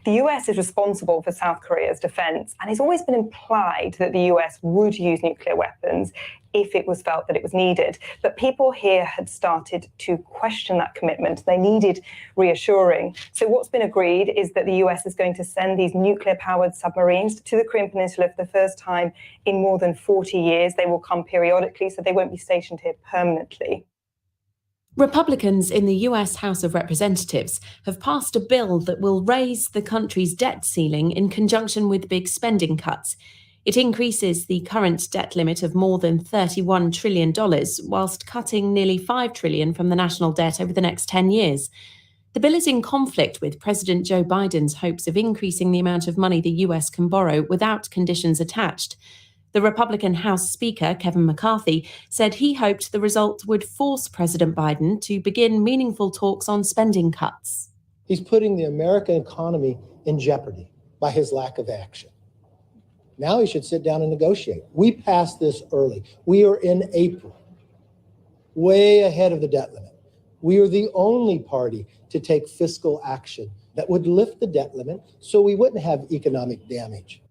The US is responsible for South Korea's defense, and it's always been implied that the US would use nuclear weapons if it was felt that it was needed. But people here had started to question that commitment. They needed reassuring. So what's been agreed is that the US is going to send these nuclear-powered submarines to the Korean Peninsula for the first time in more than 40 years. They will come periodically, so they won't be stationed here permanently. Republicans in the US House of Representatives have passed a bill that will raise the country's debt ceiling in conjunction with big spending cuts. It increases the current debt limit of more than $31 trillion, whilst cutting nearly $5 trillion from the national debt over the next 10 years. The bill is in conflict with President Joe Biden's hopes of increasing the amount of money the US can borrow without conditions attached. The Republican House Speaker, Kevin McCarthy, said he hoped the result would force President Biden to begin meaningful talks on spending cuts. He's putting the American economy in jeopardy by his lack of action. Now he should sit down and negotiate. We passed this early. We are in April, way ahead of the debt limit. We are the only party to take fiscal action that would lift the debt limit so we wouldn't have economic damage.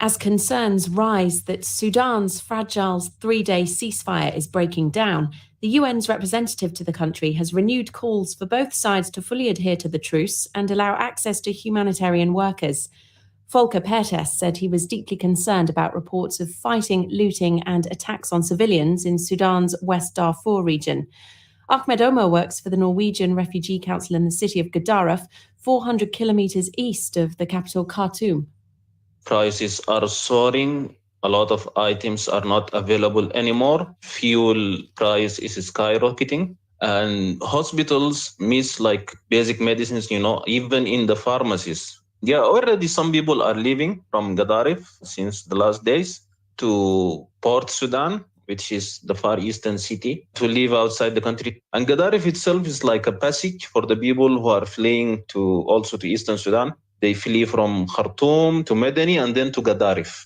As concerns rise that Sudan's fragile 3-day ceasefire is breaking down, the UN's representative to the country has renewed calls for both sides to fully adhere to the truce and allow access to humanitarian workers. Volker Perthes said he was deeply concerned about reports of fighting, looting and attacks on civilians in Sudan's West Darfur region. Ahmed Omar works for the Norwegian Refugee Council in the city of Gadaref, 400 kilometers east of the capital Khartoum. Prices are soaring. A lot of items are not available anymore. Fuel price is skyrocketing. And hospitals miss like basic medicines, even in the pharmacies. Yeah, already some people are leaving from Gadaref since the last days to Port Sudan, which is the far eastern city, to live outside the country. And Gadaref itself is like a passage for the people who are fleeing to eastern Sudan. They flee from Khartoum to Medani and then to Gadaref.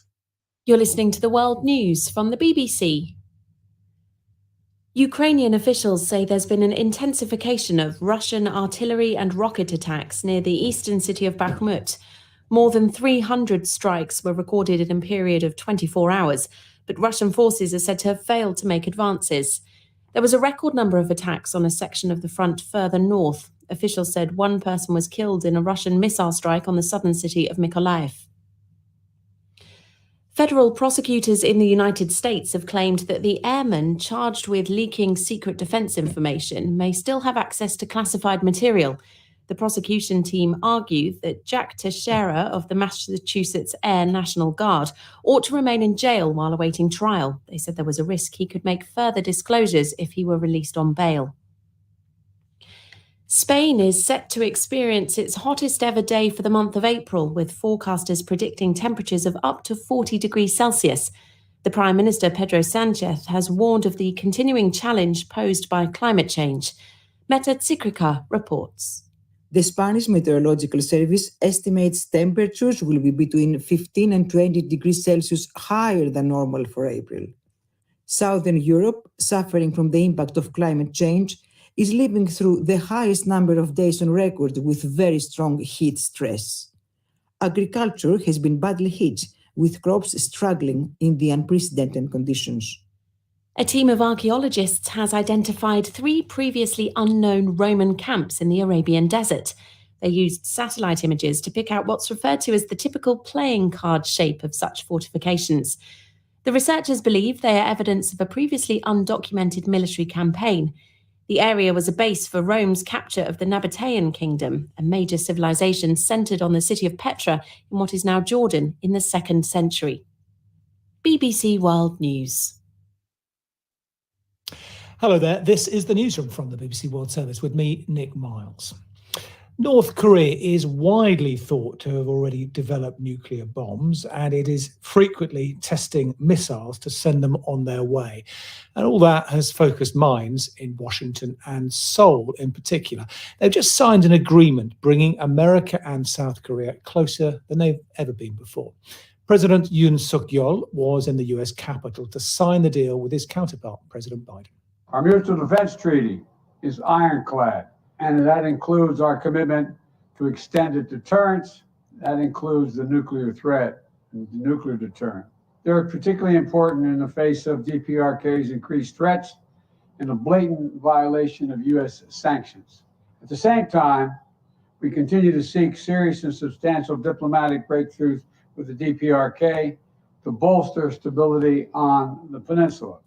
You're listening to the World News from the BBC. Ukrainian officials say there's been an intensification of Russian artillery and rocket attacks near the eastern city of Bakhmut. More than 300 strikes were recorded in a period of 24 hours, but Russian forces are said to have failed to make advances. There was a record number of attacks on a section of the front further north. Officials said one person was killed in a Russian missile strike on the southern city of Mykolaiv. Federal prosecutors in the United States have claimed that the airman charged with leaking secret defense information may still have access to classified material. The prosecution team argued that Jack Teixeira of the Massachusetts Air National Guard ought to remain in jail while awaiting trial. They said there was a risk he could make further disclosures if he were released on bail. Spain is set to experience its hottest ever day for the month of April, with forecasters predicting temperatures of up to 40 degrees Celsius. The Prime Minister, Pedro Sánchez, has warned of the continuing challenge posed by climate change. Meta Tsikrika reports. The Spanish Meteorological Service estimates temperatures will be between 15 and 20 degrees Celsius higher than normal for April. Southern Europe, suffering from the impact of climate change, is living through the highest number of days on record with very strong heat stress. Agriculture has been badly hit, with crops struggling in the unprecedented conditions. A team of archaeologists has identified 3 previously unknown Roman camps in the Arabian desert. They used satellite images to pick out what's referred to as the typical playing card shape of such fortifications. The researchers believe they are evidence of a previously undocumented military campaign. The area was a base for Rome's capture of the Nabatean kingdom, a major civilization centered on the city of Petra in what is now Jordan in the 2nd century. BBC World News. Hello there, this is the newsroom from the BBC World Service with me, Nick Miles. North Korea is widely thought to have already developed nuclear bombs, and it is frequently testing missiles to send them on their way. And all that has focused minds in Washington and Seoul in particular. They've just signed an agreement bringing America and South Korea closer than they've ever been before. President Yoon Suk-yeol was in the US Capitol to sign the deal with his counterpart, President Biden. Our mutual defense treaty is ironclad, and that includes our commitment to extended deterrence. That includes the nuclear threat and the nuclear deterrent. They're particularly important in the face of DPRK's increased threats and a blatant violation of U.S. sanctions. At the same time, we continue to seek serious and substantial diplomatic breakthroughs with the DPRK to bolster stability on the peninsula.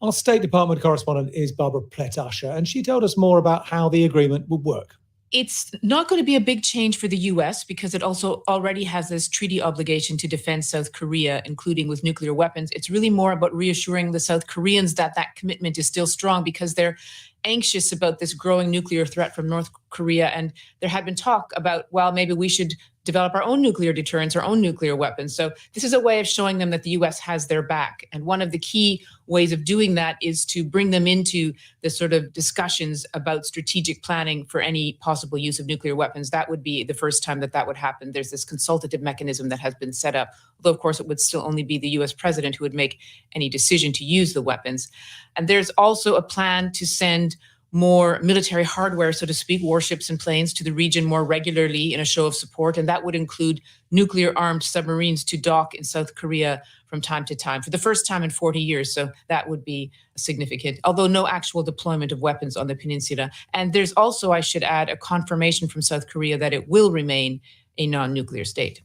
Our State Department correspondent is Barbara Plett-Usher, and she told us more about how the agreement would work. It's not going to be a big change for the U.S. because it also already has this treaty obligation to defend South Korea, including with nuclear weapons. It's really more about reassuring the South Koreans that that commitment is still strong because they're anxious about this growing nuclear threat from North Korea. And there had been talk about, well, maybe we should develop our own nuclear deterrence, our own nuclear weapons. So this is a way of showing them that the U.S. has their back. And one of the key ways of doing that is to bring them into the sort of discussions about strategic planning for any possible use of nuclear weapons. That would be the first time that that would happen. There's this consultative mechanism that has been set up, although of course it would still only be the U.S. president who would make any decision to use the weapons. And there's also a plan to send more military hardware, so to speak, warships and planes to the region more regularly in a show of support. And that would include nuclear-armed submarines to dock in South Korea from time to time, for the first time in 40 years. So that would be significant, although no actual deployment of weapons on the peninsula. And there's also, I should add, a confirmation from South Korea that it will remain a non-nuclear state.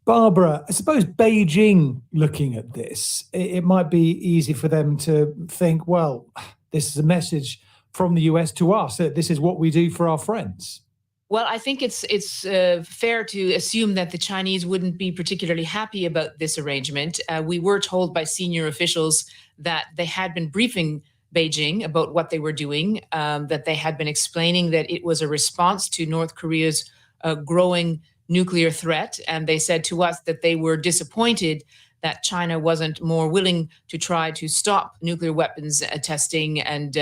Barbara, I suppose Beijing, looking at this, it might be easy for them to think, well, this is a message from the US to us, that this is what we do for our friends. Well, I think it's fair to assume that the Chinese wouldn't be particularly happy about this arrangement. We were told by senior officials that they had been briefing Beijing about what they were doing, that they had been explaining that it was a response to North Korea's growing nuclear threat. And they said to us that they were disappointed that China wasn't more willing to try to stop nuclear weapons testing and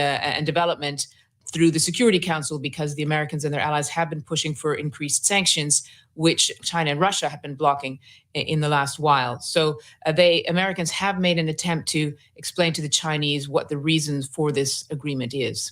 development through the Security Council, because the Americans and their allies have been pushing for increased sanctions, which China and Russia have been blocking in the last while. So Americans have made an attempt to explain to the Chinese what the reasons for this agreement is.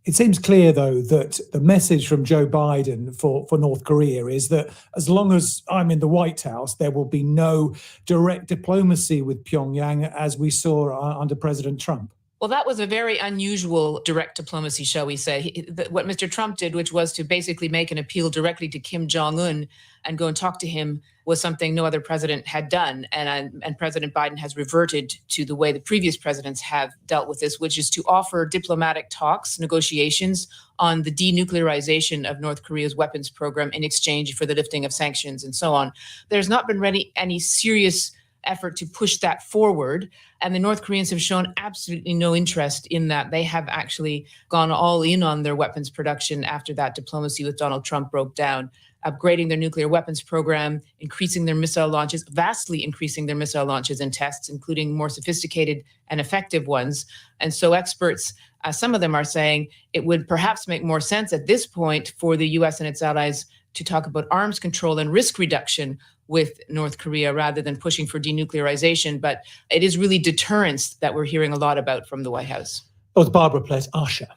It seems clear, though, that the message from Joe Biden for North Korea is that as long as I'm in the White House, there will be no direct diplomacy with Pyongyang, as we saw under President Trump. Well, that was a very unusual direct diplomacy, shall we say. What Mr. Trump did, which was to basically make an appeal directly to Kim Jong-un and go and talk to him, was something no other president had done. And President Biden has reverted to the way the previous presidents have dealt with this, which is to offer diplomatic talks, negotiations on the denuclearization of North Korea's weapons program in exchange for the lifting of sanctions and so on. There's not been any serious effort to push that forward. And the North Koreans have shown absolutely no interest in that. They have actually gone all in on their weapons production after that diplomacy with Donald Trump broke down, upgrading their nuclear weapons program, increasing their missile launches, vastly increasing their missile launches and tests, including more sophisticated and effective ones. And so experts, some of them are saying it would perhaps make more sense at this point for the US and its allies to talk about arms control and risk reduction with North Korea rather than pushing for denuclearization. But it is really deterrence that we're hearing a lot about from the White House. Oh, Barbara plays Usher.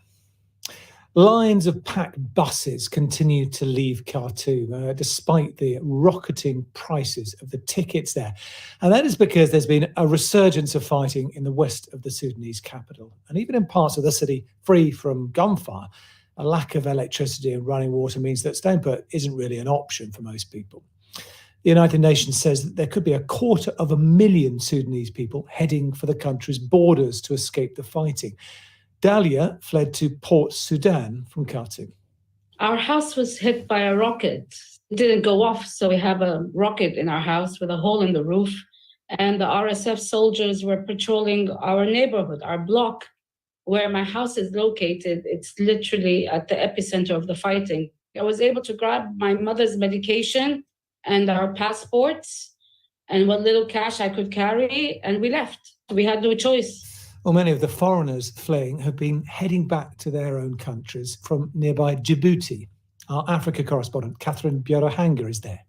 Lines of packed buses continue to leave Khartoum despite the rocketing prices of the tickets there. And that is because there's been a resurgence of fighting in the west of the Sudanese capital. And even in parts of the city free from gunfire, a lack of electricity and running water means that staying put isn't really an option for most people. The United Nations says that there could be 250,000 Sudanese people heading for the country's borders to escape the fighting. Dahlia fled to Port Sudan from Khartoum. Our house was hit by a rocket. It didn't go off, so we have a rocket in our house with a hole in the roof. And the RSF soldiers were patrolling our neighborhood, our block, where my house is located. It's literally at the epicenter of the fighting. I was able to grab my mother's medication and our passports and what little cash I could carry, and we left. We had no choice. Well, many of the foreigners fleeing have been heading back to their own countries from nearby Djibouti. Our Africa correspondent, Catherine Biodohanga, is there.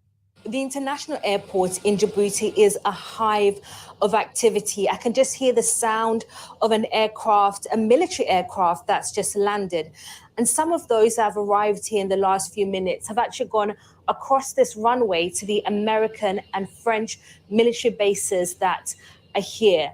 The international airport in Djibouti is a hive of activity. I can just hear the sound of an aircraft, a military aircraft that's just landed. And some of those that have arrived here in the last few minutes have actually gone across this runway to the American and French military bases that are here.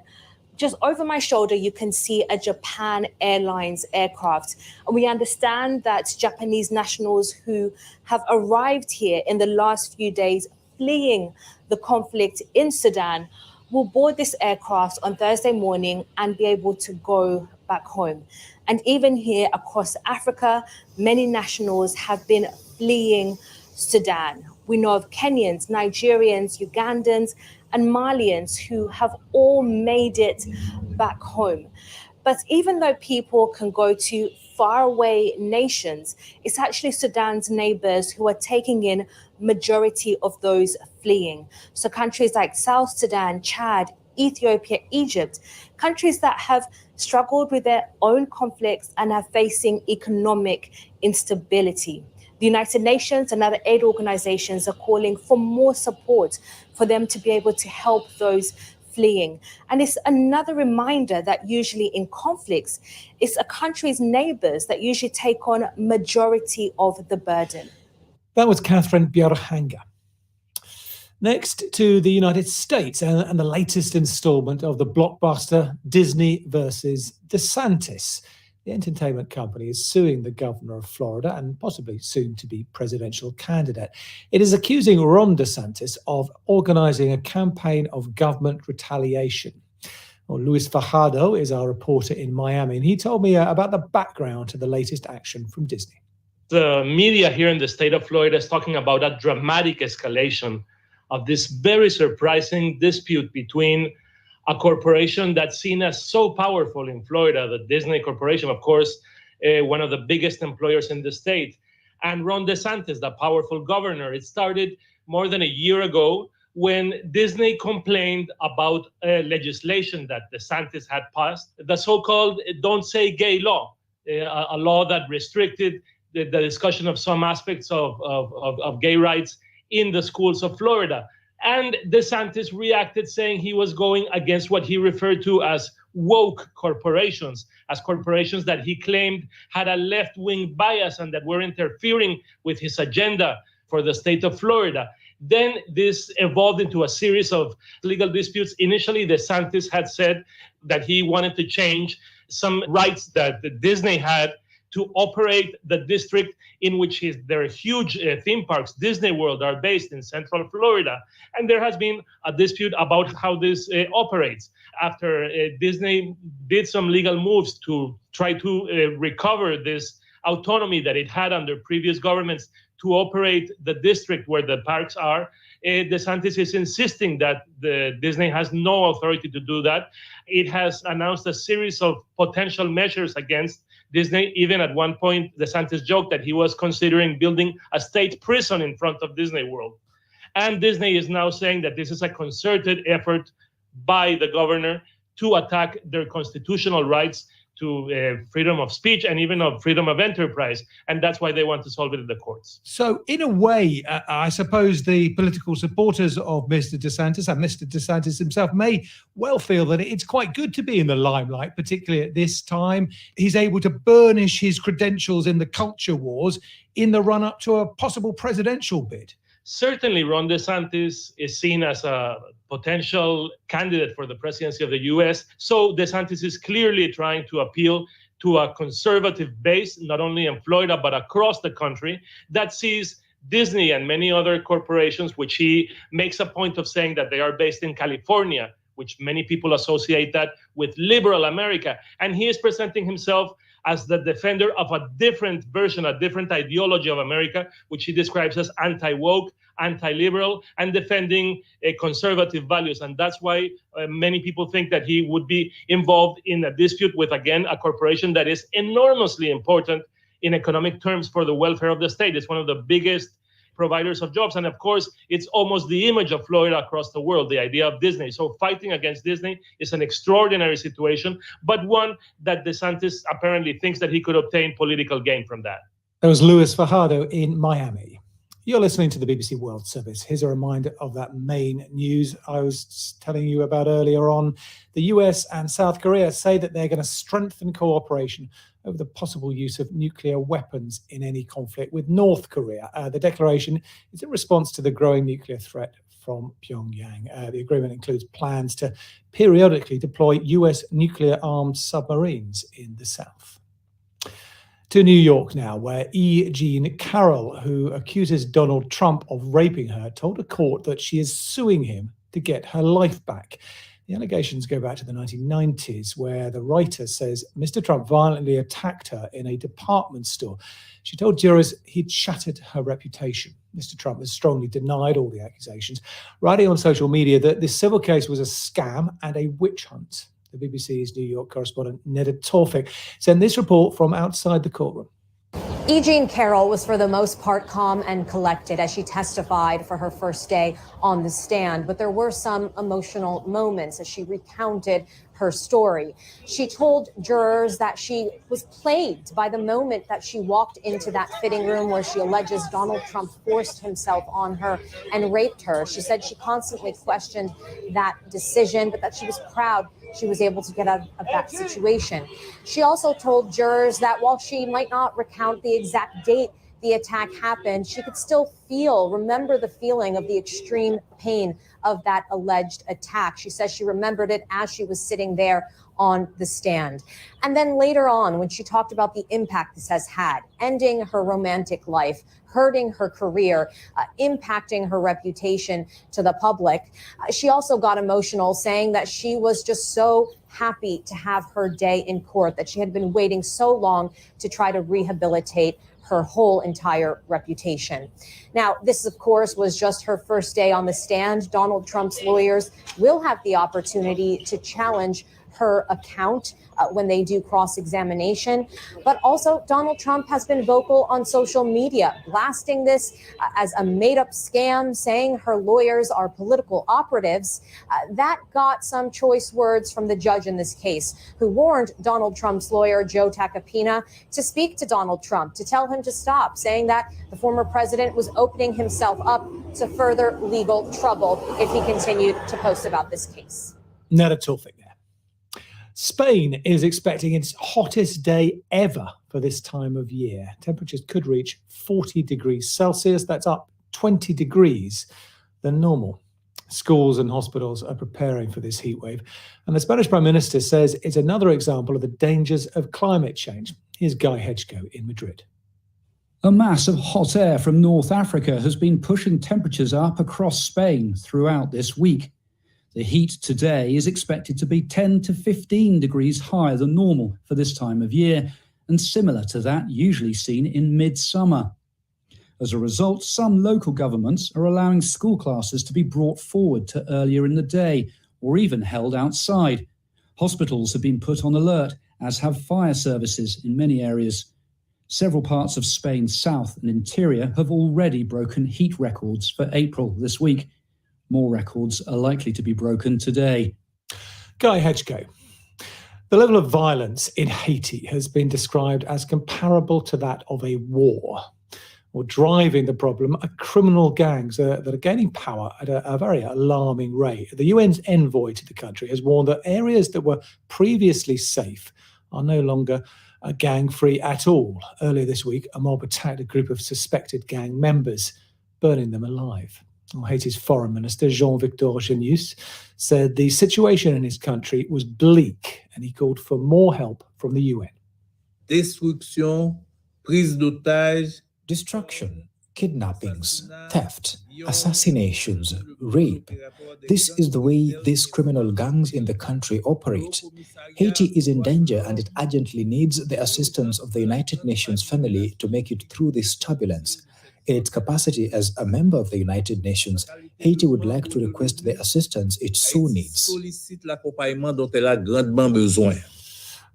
Just over my shoulder, you can see a Japan Airlines aircraft. And we understand that Japanese nationals who have arrived here in the last few days fleeing the conflict in Sudan will board this aircraft on Thursday morning and be able to go back home. And even here across Africa, many nationals have been fleeing Sudan. We know of Kenyans, Nigerians, Ugandans, and Malians who have all made it back home. But even though people can go to faraway nations, it's actually Sudan's neighbors who are taking in majority of those fleeing. So countries like South Sudan, Chad, Ethiopia, Egypt, countries that have struggled with their own conflicts and are facing economic instability. The United Nations and other aid organizations are calling for more support for them to be able to help those fleeing. And it's another reminder that usually in conflicts, it's a country's neighbors that usually take on majority of the burden. That was Catherine Biodohanga. Next to the United States and the latest installment of the blockbuster Disney versus DeSantis. The entertainment company is suing the governor of Florida and possibly soon to be presidential candidate. It is accusing Ron DeSantis of organizing a campaign of government retaliation. Well, Luis Fajardo is our reporter in Miami, and he told me about the background to the latest action from Disney. The media here in the state of Florida is talking about a dramatic escalation of this very surprising dispute between a corporation that's seen as so powerful in Florida, the Disney Corporation, of course, one of the biggest employers in the state, and Ron DeSantis, the powerful governor. It started more than a year ago when Disney complained about legislation that DeSantis had passed, the so-called Don't Say Gay law, a law that restricted the discussion of some aspects of gay rights in the schools of Florida. And DeSantis reacted saying he was going against what he referred to as woke corporations, as corporations that he claimed had a left-wing bias and that were interfering with his agenda for the state of Florida. Then this evolved into a series of legal disputes. Initially, DeSantis had said that he wanted to change some rights that Disney had to operate the district in which their huge theme parks, Disney World, are based in Central Florida. And there has been a dispute about how this operates. After Disney did some legal moves to try to recover this autonomy that it had under previous governments to operate the district where the parks are, DeSantis is insisting that the Disney has no authority to do that. It has announced a series of potential measures against Disney. Even at one point, DeSantis joked that he was considering building a state prison in front of Disney World. And Disney is now saying that this is a concerted effort by the governor to attack their constitutional rights to freedom of speech and even of freedom of enterprise. And that's why they want to solve it in the courts. So in a way, I suppose the political supporters of Mr. DeSantis and Mr. DeSantis himself may well feel that it's quite good to be in the limelight, particularly at this time. He's able to burnish his credentials in the culture wars in the run-up to a possible presidential bid. Certainly, Ron DeSantis is seen as a potential candidate for the presidency of the U.S. So DeSantis is clearly trying to appeal to a conservative base, not only in Florida, but across the country, that sees Disney and many other corporations, which he makes a point of saying that they are based in California, which many people associate that with liberal America. And he is presenting himself as the defender of a different version, a different ideology of America, which he describes as anti-woke, anti-liberal, and defending conservative values. And that's why many people think that he would be involved in a dispute with, again, a corporation that is enormously important in economic terms for the welfare of the state. It's one of the biggest providers of jobs. And of course, it's almost the image of Florida across the world, the idea of Disney. So fighting against Disney is an extraordinary situation, but one that DeSantis apparently thinks that he could obtain political gain from that. That was Luis Fajardo in Miami. You're listening to the BBC World Service. Here's a reminder of that main news I was telling you about earlier on. The US and South Korea say that they're going to strengthen cooperation over the possible use of nuclear weapons in any conflict with North Korea. The declaration is in response to the growing nuclear threat from Pyongyang. The agreement includes plans to periodically deploy US nuclear-armed submarines in the south. To New York now, where E. Jean Carroll, who accuses Donald Trump of raping her, told a court that she is suing him to get her life back. The allegations go back to the 1990s, where the writer says Mr. Trump violently attacked her in a department store. She told jurors he'd shattered her reputation. Mr. Trump has strongly denied all the accusations, writing on social media that this civil case was a scam and a witch hunt. The BBC's New York correspondent Neda Tawfik sent this report from outside the courtroom. E. Jean Carroll was for the most part calm and collected as she testified for her first day on the stand, but there were some emotional moments as she recounted her story. She told jurors that she was plagued by the moment that she walked into that fitting room where she alleges Donald Trump forced himself on her and raped her. She said she constantly questioned that decision, but that she was proud she was able to get out of that situation. She also told jurors that while she might not recount the exact date the attack happened, she could still remember the feeling of the extreme pain of that alleged attack. She says she remembered it as she was sitting there on the stand. And then later on, when she talked about the impact this has had, ending her romantic life, hurting her career, impacting her reputation to the public, she also got emotional, saying that she was just so happy to have her day in court, that she had been waiting so long to try to rehabilitate her whole entire reputation. Now, this, of course, was just her first day on the stand. Donald Trump's lawyers will have the opportunity to challenge her account when they do cross-examination. But also, Donald Trump has been vocal on social media, blasting this as a made-up scam, saying her lawyers are political operatives. That got some choice words from the judge in this case, who warned Donald Trump's lawyer, Joe Tacopina, to speak to Donald Trump, to tell him to stop, saying that the former president was opening himself up to further legal trouble if he continued to post about this case. Not at all thick there. Spain is expecting its hottest day ever for this time of year. Temperatures could reach 40 degrees Celsius. That's up 20 degrees than normal. Schools and hospitals are preparing for this heat wave. And the Spanish Prime Minister says it's another example of the dangers of climate change. Here's Guy Hedgecoe in Madrid. A mass of hot air from North Africa has been pushing temperatures up across Spain throughout this week. The heat today is expected to be 10 to 15 degrees higher than normal for this time of year, and similar to that usually seen in midsummer. As a result, some local governments are allowing school classes to be brought forward to earlier in the day, or even held outside. Hospitals have been put on alert, as have fire services in many areas. Several parts of Spain's south and interior have already broken heat records for April this week. More records are likely to be broken today. Guy Hedgecoe. The level of violence in Haiti has been described as comparable to that of a war. Or driving the problem are criminal gangs that are gaining power at a very alarming rate. The UN's envoy to the country has warned that areas that were previously safe are no longer gang-free at all. Earlier this week, a mob attacked a group of suspected gang members, burning them alive. Haiti's Foreign Minister, Jean-Victor Genius, said the situation in his country was bleak, and he called for more help from the UN. Destruction, kidnappings, theft, assassinations, rape. This is the way these criminal gangs in the country operate. Haiti is in danger, and it urgently needs the assistance of the United Nations family to make it through this turbulence. In its capacity as a member of the United Nations, Haiti would like to request the assistance it so needs.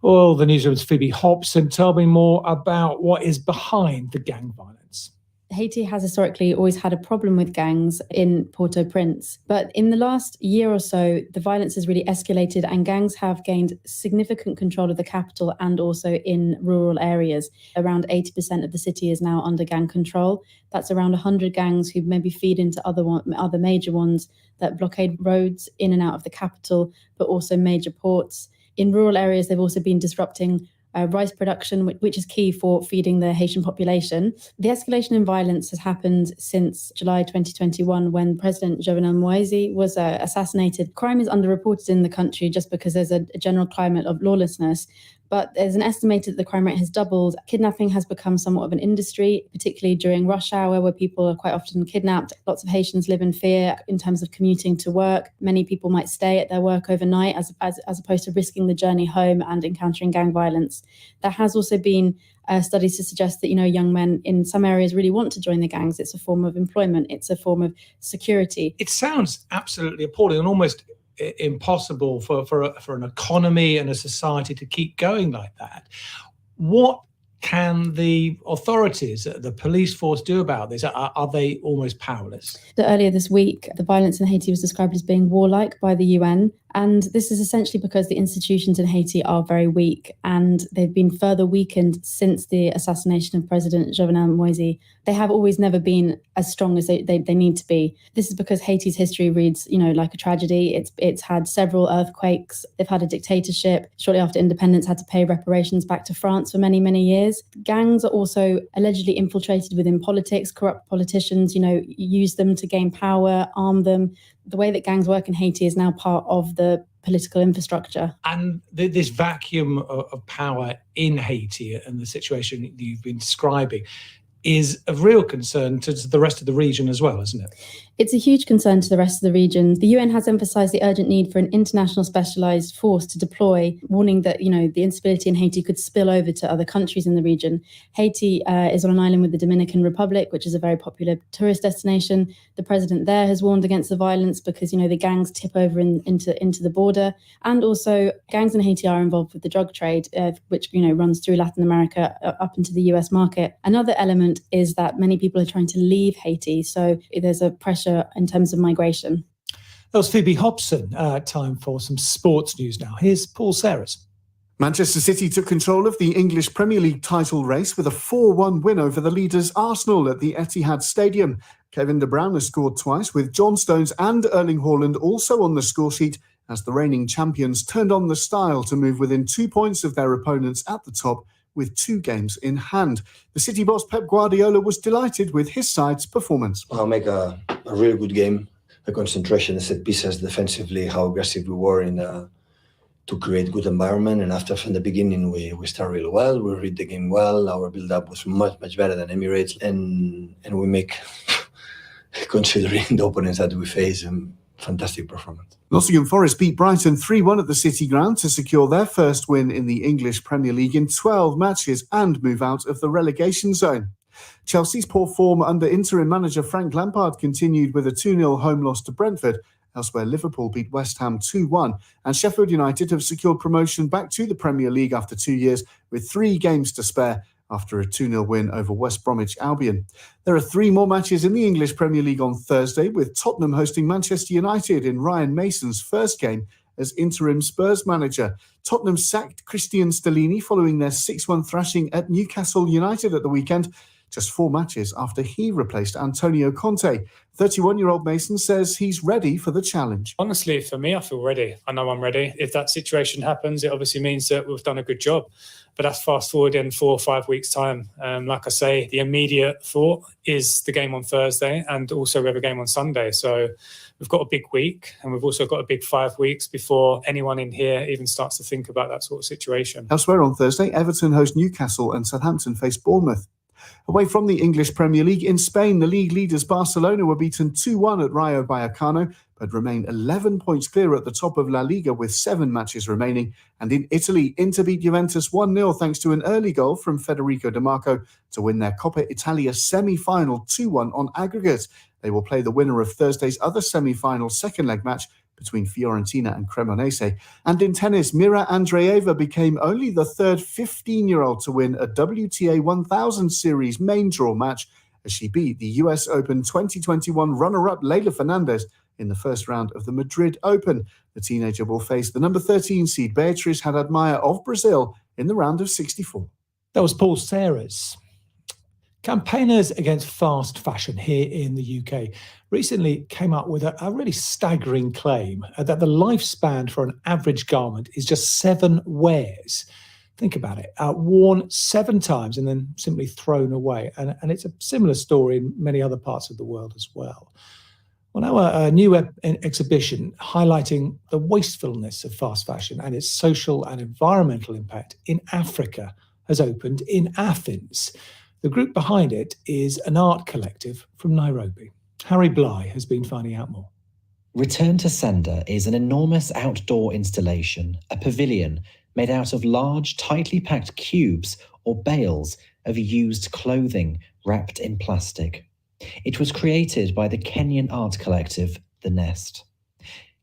Well, the newsroom's Phoebe Hobson. Tell me more about what is behind the gang violence. Haiti has historically always had a problem with gangs in Port-au-Prince. But in the last year or so, the violence has really escalated and gangs have gained significant control of the capital and also in rural areas. Around 80% of the city is now under gang control. That's around 100 gangs who maybe feed into other major ones that blockade roads in and out of the capital, but also major ports. In rural areas, they've also been disrupting rice production, which is key for feeding the Haitian population. The escalation in violence has happened since July 2021 when President Jovenel Moise was assassinated. Crime is underreported in the country just because there's a general climate of lawlessness. But there's an estimate that the crime rate has doubled. Kidnapping has become somewhat of an industry, particularly during rush hour where people are quite often kidnapped. Lots of Haitians live in fear in terms of commuting to work. Many people might stay at their work overnight as opposed to risking the journey home and encountering gang violence. There has also been studies to suggest that, young men in some areas really want to join the gangs. It's a form of employment. It's a form of security. It sounds absolutely appalling and almost impossible for an economy and a society to keep going like that. What can the authorities, the police force do about this? Are they almost powerless? Earlier this week, the violence in Haiti was described as being warlike by the UN, And this is essentially because the institutions in Haiti are very weak, and they've been further weakened since the assassination of President Jovenel Moise. They have always never been as strong as they need to be. This is because Haiti's history reads, like a tragedy. It's had several earthquakes. They've had a dictatorship. Shortly after independence, had to pay reparations back to France for many, many years. Gangs are also allegedly infiltrated within politics. Corrupt politicians, use them to gain power, arm them. The way that gangs work in Haiti is now part of the political infrastructure. And this vacuum of power in Haiti and the situation that you've been describing is of real concern to the rest of the region as well, isn't it? It's a huge concern to the rest of the region. The UN has emphasised the urgent need for an international specialised force to deploy, warning that, the instability in Haiti could spill over to other countries in the region. Haiti is on an island with the Dominican Republic, which is a very popular tourist destination. The president there has warned against the violence because, the gangs tip over into the border. And also, gangs in Haiti are involved with the drug trade, which, runs through Latin America up into the US market. Another element is that many people are trying to leave Haiti. So there's a pressure in terms of migration. That was Phoebe Hobson. Time for some sports news now. Here's Paul Serres. Manchester City took control of the English Premier League title race with a 4-1 win over the leaders Arsenal at the Etihad Stadium. Kevin De Bruyne has scored twice, with John Stones and Erling Haaland also on the scoresheet as the reigning champions turned on the style to move within 2 points of their opponents at the top with 2 games in hand. The City boss Pep Guardiola was delighted with his side's performance. I'll make a really good game. The concentration, the set pieces, defensively, how aggressive we were to create good environment. And after, from the beginning, we start really well. We read the game well. Our build-up was much better than Emirates. And we make, considering the opponents that we face, fantastic performance. Nottingham Forest beat Brighton 3-1 at the City Ground to secure their first win in the English Premier League in 12 matches and move out of the relegation zone. Chelsea's poor form under interim manager Frank Lampard continued with a 2-0 home loss to Brentford. Elsewhere, Liverpool beat West Ham 2-1, and Sheffield United have secured promotion back to the Premier League after 2 years with 3 games to spare after a 2-0 win over West Bromwich Albion. There are 3 more matches in the English Premier League on Thursday, with Tottenham hosting Manchester United in Ryan Mason's first game as interim Spurs manager. Tottenham sacked Christian Stellini following their 6-1 thrashing at Newcastle United at the weekend, just 4 matches after he replaced Antonio Conte. 31-year-old Mason says he's ready for the challenge. Honestly, for me, I feel ready. I know I'm ready. If that situation happens, it obviously means that we've done a good job. But that's fast forward in 4 or 5 weeks' time. Like I say, the immediate thought is the game on Thursday, and also we have a game on Sunday. So we've got a big week, and we've also got a big 5 weeks before anyone in here even starts to think about that sort of situation. Elsewhere on Thursday, Everton host Newcastle and Southampton face Bournemouth. Away from the English Premier League, in Spain, the league leaders Barcelona were beaten 2-1 at Rayo Vallecano, but remain 11 points clear at the top of La Liga with 7 matches remaining. And in Italy, Inter beat Juventus 1-0 thanks to an early goal from Federico De Marco to win their Coppa Italia semi-final 2-1 on aggregate. They will play the winner of Thursday's other semi-final second leg match between Fiorentina and Cremonese. And in tennis, Mira Andreeva became only the third 15-year-old to win a WTA 1000 Series main draw match as she beat the US Open 2021 runner-up Leylah Fernandez in the first round of the Madrid Open. The teenager will face the number 13 seed Beatriz Haddad-Maia of Brazil in the round of 64. That was Paul Serres. Campaigners against fast fashion here in the UK recently came up with a really staggering claim that the lifespan for an average garment is just 7 wears. Think about it, worn 7 times and then simply thrown away. And it's a similar story in many other parts of the world as well. Well, now a new exhibition highlighting the wastefulness of fast fashion and its social and environmental impact in Africa has opened in Athens. The group behind it is an art collective from Nairobi. Harry Bly has been finding out more. Return to Sender is an enormous outdoor installation, a pavilion made out of large, tightly packed cubes or bales of used clothing wrapped in plastic. It was created by the Kenyan art collective, The Nest.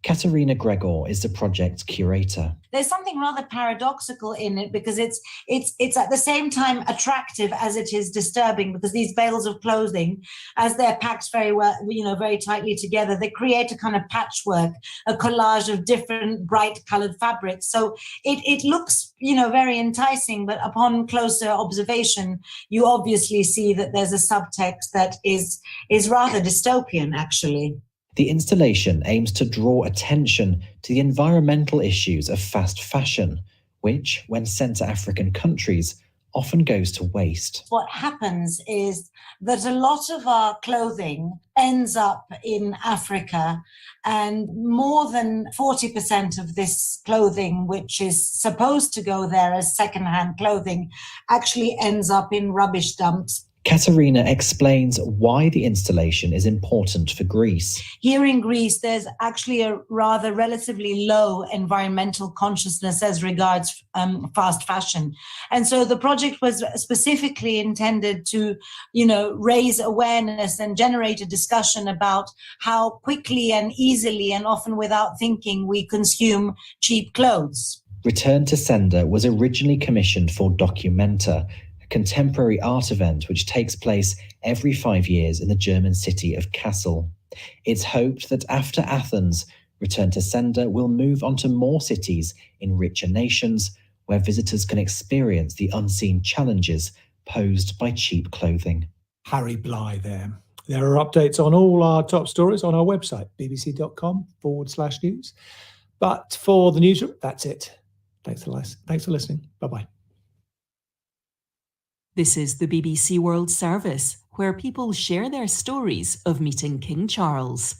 Katerina Gregor is the project curator. There's something rather paradoxical in it because it's at the same time attractive as it is disturbing, because these bales of clothing, as they're packed very well, very tightly together, they create a kind of patchwork, a collage of different bright colored fabrics. So it looks, very enticing, but upon closer observation, you obviously see that there's a subtext that is rather dystopian, actually. The installation aims to draw attention to the environmental issues of fast fashion, which, when sent to African countries, often goes to waste. What happens is that a lot of our clothing ends up in Africa, and more than 40% of this clothing, which is supposed to go there as secondhand clothing, actually ends up in rubbish dumps. Katerina explains why the installation is important for Greece. Here in Greece, there's actually a rather relatively low environmental consciousness as regards fast fashion. And so the project was specifically intended to, raise awareness and generate a discussion about how quickly and easily and often without thinking we consume cheap clothes. Return to Sender was originally commissioned for Documenta, contemporary art event which takes place every 5 years in the German city of Kassel. It's hoped that after Athens, Return to Sender will move on to more cities in richer nations where visitors can experience the unseen challenges posed by cheap clothing. Harry Bly there. There are updates on all our top stories on our website, bbc.com/news. But for the newsroom, that's it. Thanks for listening. Bye-bye. This is the BBC World Service, where people share their stories of meeting King Charles.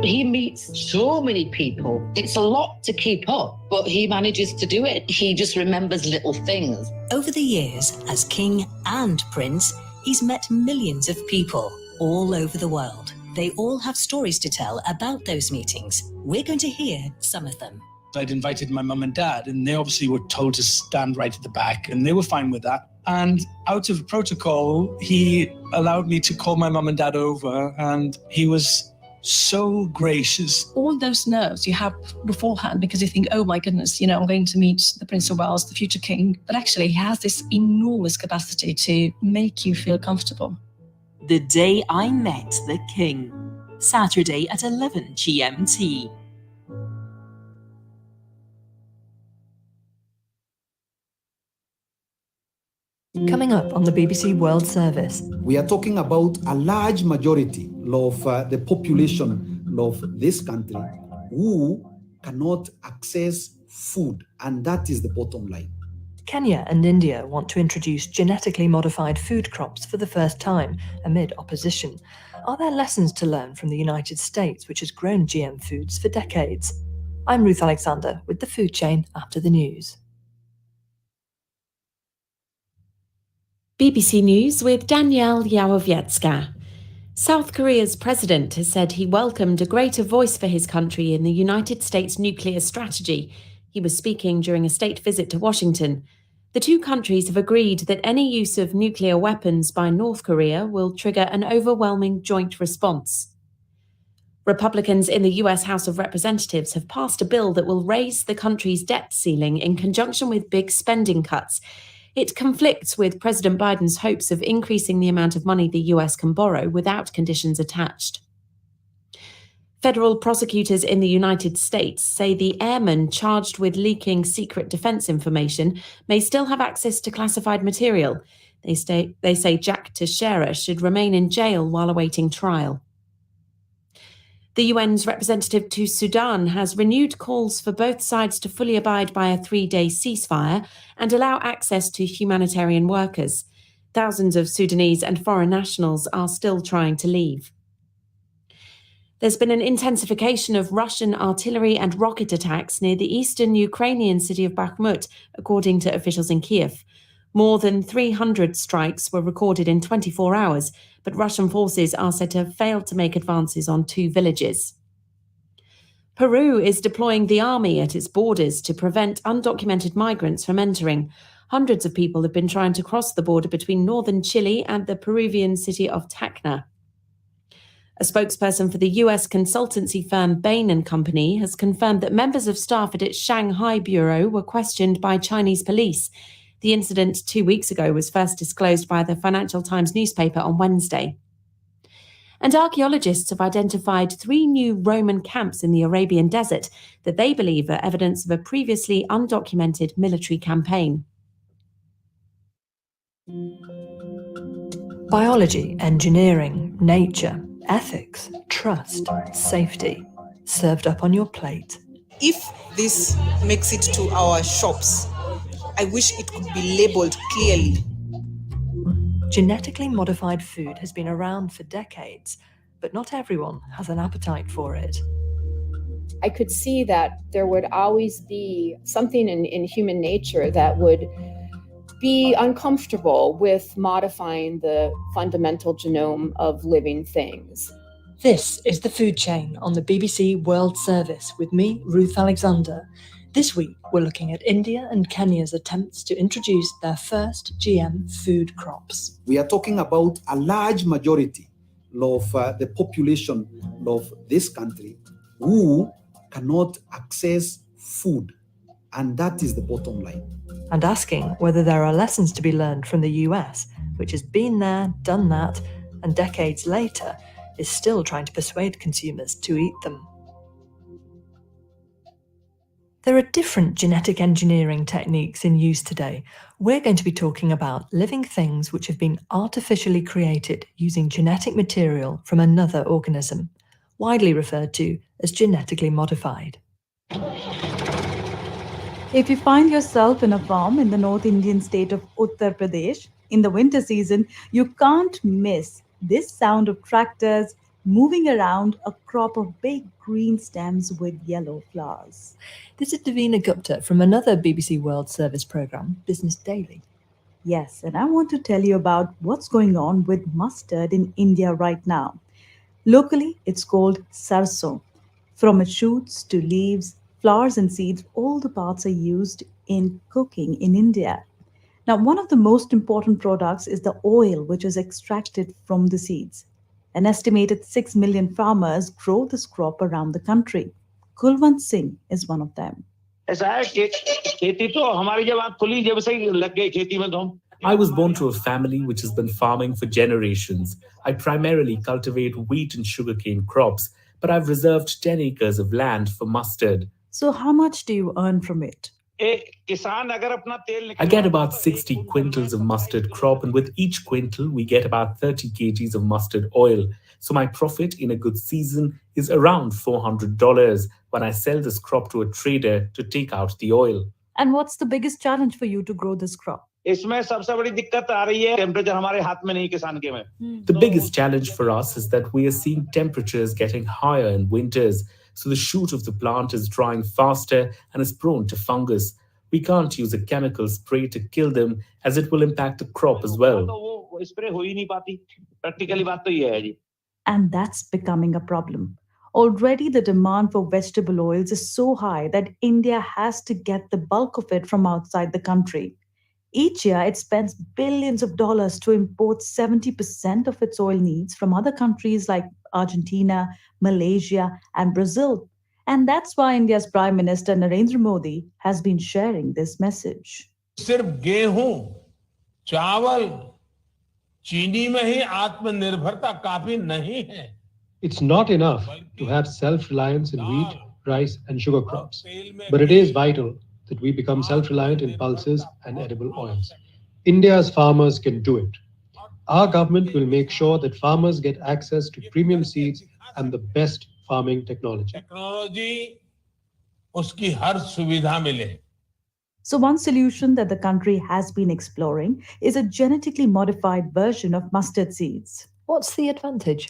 He meets so many people. It's a lot to keep up, but he manages to do it. He just remembers little things. Over the years, as king and prince, he's met millions of people all over the world. They all have stories to tell about those meetings. We're going to hear some of them. I'd invited my mum and dad, and they obviously were told to stand right at the back, and they were fine with that. And out of protocol, he allowed me to call my mum and dad over, and he was so gracious. All those nerves you have beforehand because you think, oh my goodness, I'm going to meet the Prince of Wales, the future king. But actually, he has this enormous capacity to make you feel comfortable. The Day I Met the King, Saturday at 11 GMT. Coming up on the BBC World Service. We are talking about a large majority of the population of this country who cannot access food, and that is the bottom line. Kenya and India want to introduce genetically modified food crops for the first time amid opposition. Are there lessons to learn from the United States, which has grown GM foods for decades? I'm Ruth Alexander with the Food Chain after the news. BBC News with Danielle Yawowiecka. South Korea's president has said he welcomed a greater voice for his country in the United States nuclear strategy. He was speaking during a state visit to Washington. The two countries have agreed that any use of nuclear weapons by North Korea will trigger an overwhelming joint response. Republicans in the US House of Representatives have passed a bill that will raise the country's debt ceiling in conjunction with big spending cuts. It conflicts with President Biden's hopes of increasing the amount of money the US can borrow without conditions attached. Federal prosecutors in the United States say the airman charged with leaking secret defense information may still have access to classified material. They say Jack Teixeira should remain in jail while awaiting trial. The UN's representative to Sudan has renewed calls for both sides to fully abide by a 3-day ceasefire and allow access to humanitarian workers. Thousands of Sudanese and foreign nationals are still trying to leave. There's been an intensification of Russian artillery and rocket attacks near the eastern Ukrainian city of Bakhmut, according to officials in Kiev. More than 300 strikes were recorded in 24 hours, but Russian forces are said to have failed to make advances on 2 villages. Peru is deploying the army at its borders to prevent undocumented migrants from entering. Hundreds of people have been trying to cross the border between northern Chile and the Peruvian city of Tacna. A spokesperson for the US consultancy firm Bain & Company has confirmed that members of staff at its Shanghai bureau were questioned by Chinese police. The incident 2 weeks ago was first disclosed by the Financial Times newspaper on Wednesday. And archaeologists have identified 3 new Roman camps in the Arabian desert that they believe are evidence of a previously undocumented military campaign. Biology, engineering, nature, ethics, trust, safety, served up on your plate. If this makes it to our shops, I wish it could be labeled clearly. Genetically modified food has been around for decades, but not everyone has an appetite for it. I could see that there would always be something in human nature that would be uncomfortable with modifying the fundamental genome of living things. This is The Food Chain on the BBC World Service with me, Ruth Alexander. This week, we're looking at India and Kenya's attempts to introduce their first GM food crops. We are talking about a large majority of the population of this country who cannot access food. And that is the bottom line. And asking whether there are lessons to be learned from the US, which has been there, done that, and decades later is still trying to persuade consumers to eat them. There are different genetic engineering techniques in use today. We're going to be talking about living things which have been artificially created using genetic material from another organism, widely referred to as genetically modified. If you find yourself in a farm in the North Indian state of Uttar Pradesh in the winter season, you can't miss this sound of tractors moving around a crop of big green stems with yellow flowers. This is Davina Gupta from another BBC World Service programme, Business Daily. Yes, and I want to tell you about what's going on with mustard in India right now. Locally, it's called sarson. From its shoots to leaves, flowers and seeds, all the parts are used in cooking in India. Now, one of the most important products is the oil, which is extracted from the seeds. An estimated 6 million farmers grow this crop around the country. Kulwant Singh is one of them. I was born to a family which has been farming for generations. I primarily cultivate wheat and sugarcane crops, but I've reserved 10 acres of land for mustard. So how much do you earn from it? I get about 60 quintals of mustard crop, and with each quintal, we get about 30 kgs of mustard oil. So my profit in a good season is around $400 when I sell this crop to a trader to take out the oil. And what's the biggest challenge for you to grow this crop? The biggest challenge for us is that we are seeing temperatures getting higher in winters. So the shoot of the plant is drying faster and is prone to fungus. We can't use a chemical spray to kill them as it will impact the crop as well. And that's becoming a problem. Already the demand for vegetable oils is so high that India has to get the bulk of it from outside the country. Each year, it spends billions of dollars to import 70% of its oil needs from other countries like Argentina, Malaysia, and Brazil. And that's why India's Prime Minister Narendra Modi has been sharing this message. सिर्फ गेहूं, चावल, चीनी में ही आत्मनिर्भरता काफी नहीं है. It's not enough to have self-reliance in wheat, rice, and sugar crops, but it is vital that we become self-reliant in pulses and edible oils. India's farmers can do it. Our government will make sure that farmers get access to premium seeds and the best farming technology. उसकी हर सुविधा मिले. So one solution that the country has been exploring is a genetically modified version of mustard seeds. What's the advantage?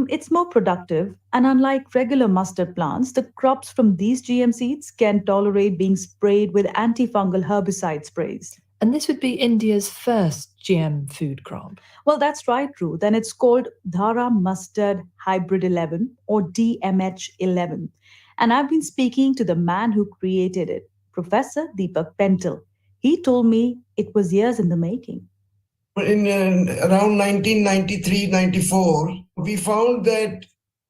It's more productive, and unlike regular mustard plants, the crops from these GM seeds can tolerate being sprayed with antifungal herbicide sprays. And this would be India's first GM food crop. Well, that's right, Ruth. And it's called Dhara Mustard Hybrid 11 or DMH11. And I've been speaking to the man who created it, Professor Deepak Pental. He told me it was years in the making. In around 1993-94, we found that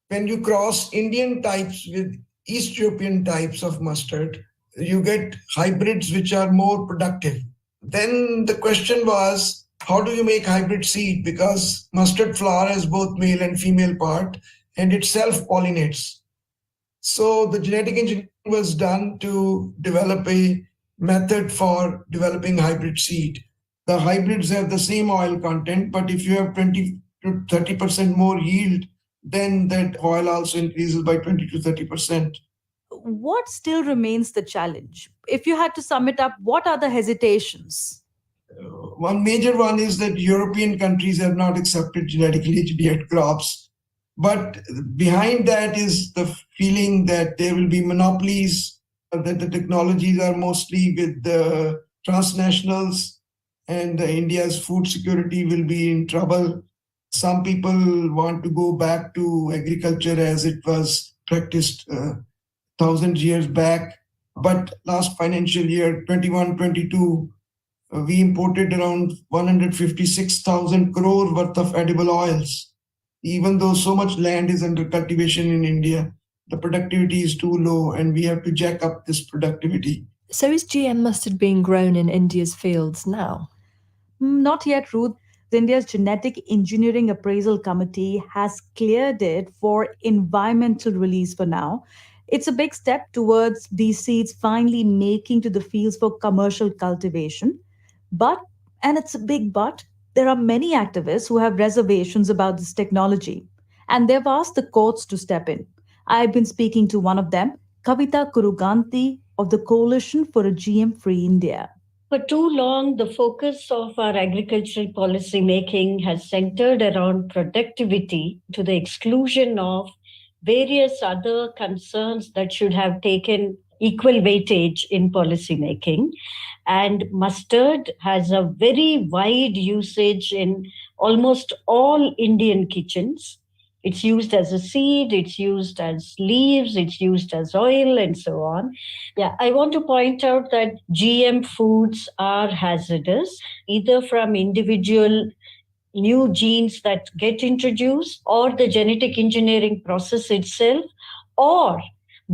when you cross Indian types with East European types of mustard, you get hybrids which are more productive. Then the question was, how do you make hybrid seed? Because mustard flower has both male and female part, and it self-pollinates. So the genetic engineering was done to develop a method for developing hybrid seed. The hybrids have the same oil content, but if you have 20 to 30% more yield, then that oil also increases by 20 to 30%. What still remains the challenge? If you had to sum it up, what are the hesitations? One major one is that European countries have not accepted genetically engineered crops. But behind that is the feeling that there will be monopolies, that the technologies are mostly with the transnationals, and India's food security will be in trouble. Some people want to go back to agriculture as it was practiced 1,000 years back. But last financial year, 21-22, we imported around 156,000 crore worth of edible oils. Even though so much land is under cultivation in India, the productivity is too low and we have to jack up this productivity. So is GM mustard being grown in India's fields now? Not yet, Ruth. India's Genetic Engineering Appraisal Committee has cleared it for environmental release for now. It's a big step towards these seeds finally making to the fields for commercial cultivation. But, and it's a big but, there are many activists who have reservations about this technology, and they've asked the courts to step in. I've been speaking to one of them, Kavita Kuruganti of the Coalition for a GM-Free India. For too long, the focus of our agricultural policy making has centered around productivity to the exclusion of various other concerns that should have taken equal weightage in policy making. And mustard has a very wide usage in almost all Indian kitchens. It's used as a seed, it's used as leaves, it's used as oil, and so on. Yeah, I want to point out that GM foods are hazardous, either from individual new genes that get introduced, or the genetic engineering process itself, or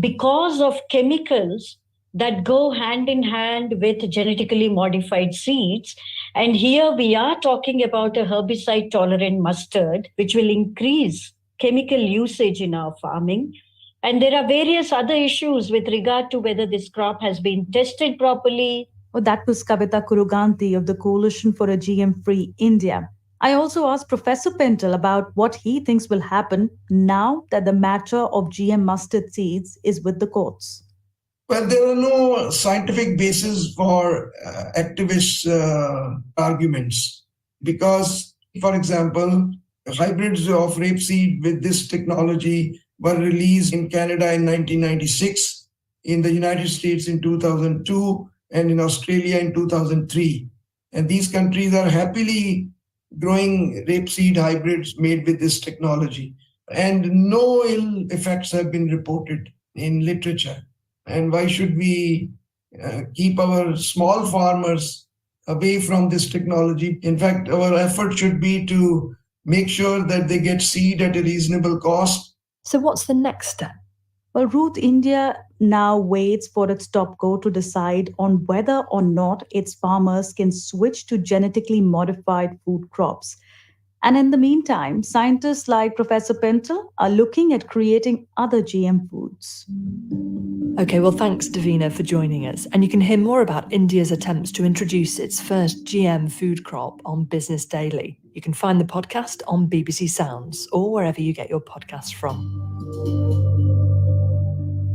because of chemicals that go hand in hand with genetically modified seeds. And here we are talking about a herbicide-tolerant mustard, which will increase chemical usage in our farming. And there are various other issues with regard to whether this crop has been tested properly. Well, that was Kavita Kuruganti of the Coalition for a GM-Free India. I also asked Professor Pentel about what he thinks will happen now that the matter of GM mustard seeds is with the courts. Well, there are no scientific basis for activist arguments because, for example, hybrids of rapeseed with this technology were released in Canada in 1996, in the United States in 2002, and in Australia in 2003. And these countries are happily growing rapeseed hybrids made with this technology. And no ill effects have been reported in literature. And why should we keep our small farmers away from this technology? In fact, our effort should be to make sure that they get seed at a reasonable cost. So what's the next step? Well, Ruth, India now waits for its topco to decide on whether or not its farmers can switch to genetically modified food crops. And in the meantime, scientists like Professor Pentel are looking at creating other GM foods. Okay, well, thanks, Davina, for joining us. And you can hear more about India's attempts to introduce its first GM food crop on Business Daily. You can find the podcast on BBC Sounds or wherever you get your podcasts from.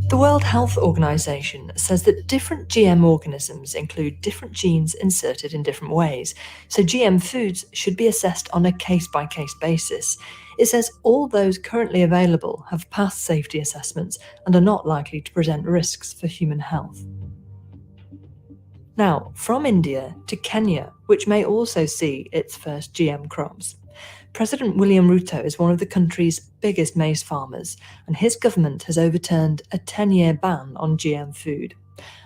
The World Health Organization says that different GM organisms include different genes inserted in different ways, so GM foods should be assessed on a case-by-case basis. It says all those currently available have passed safety assessments and are not likely to present risks for human health. Now, from India to Kenya, which may also see its first GM crops. President William Ruto is one of the country's biggest maize farmers, and his government has overturned a 10-year ban on GM food.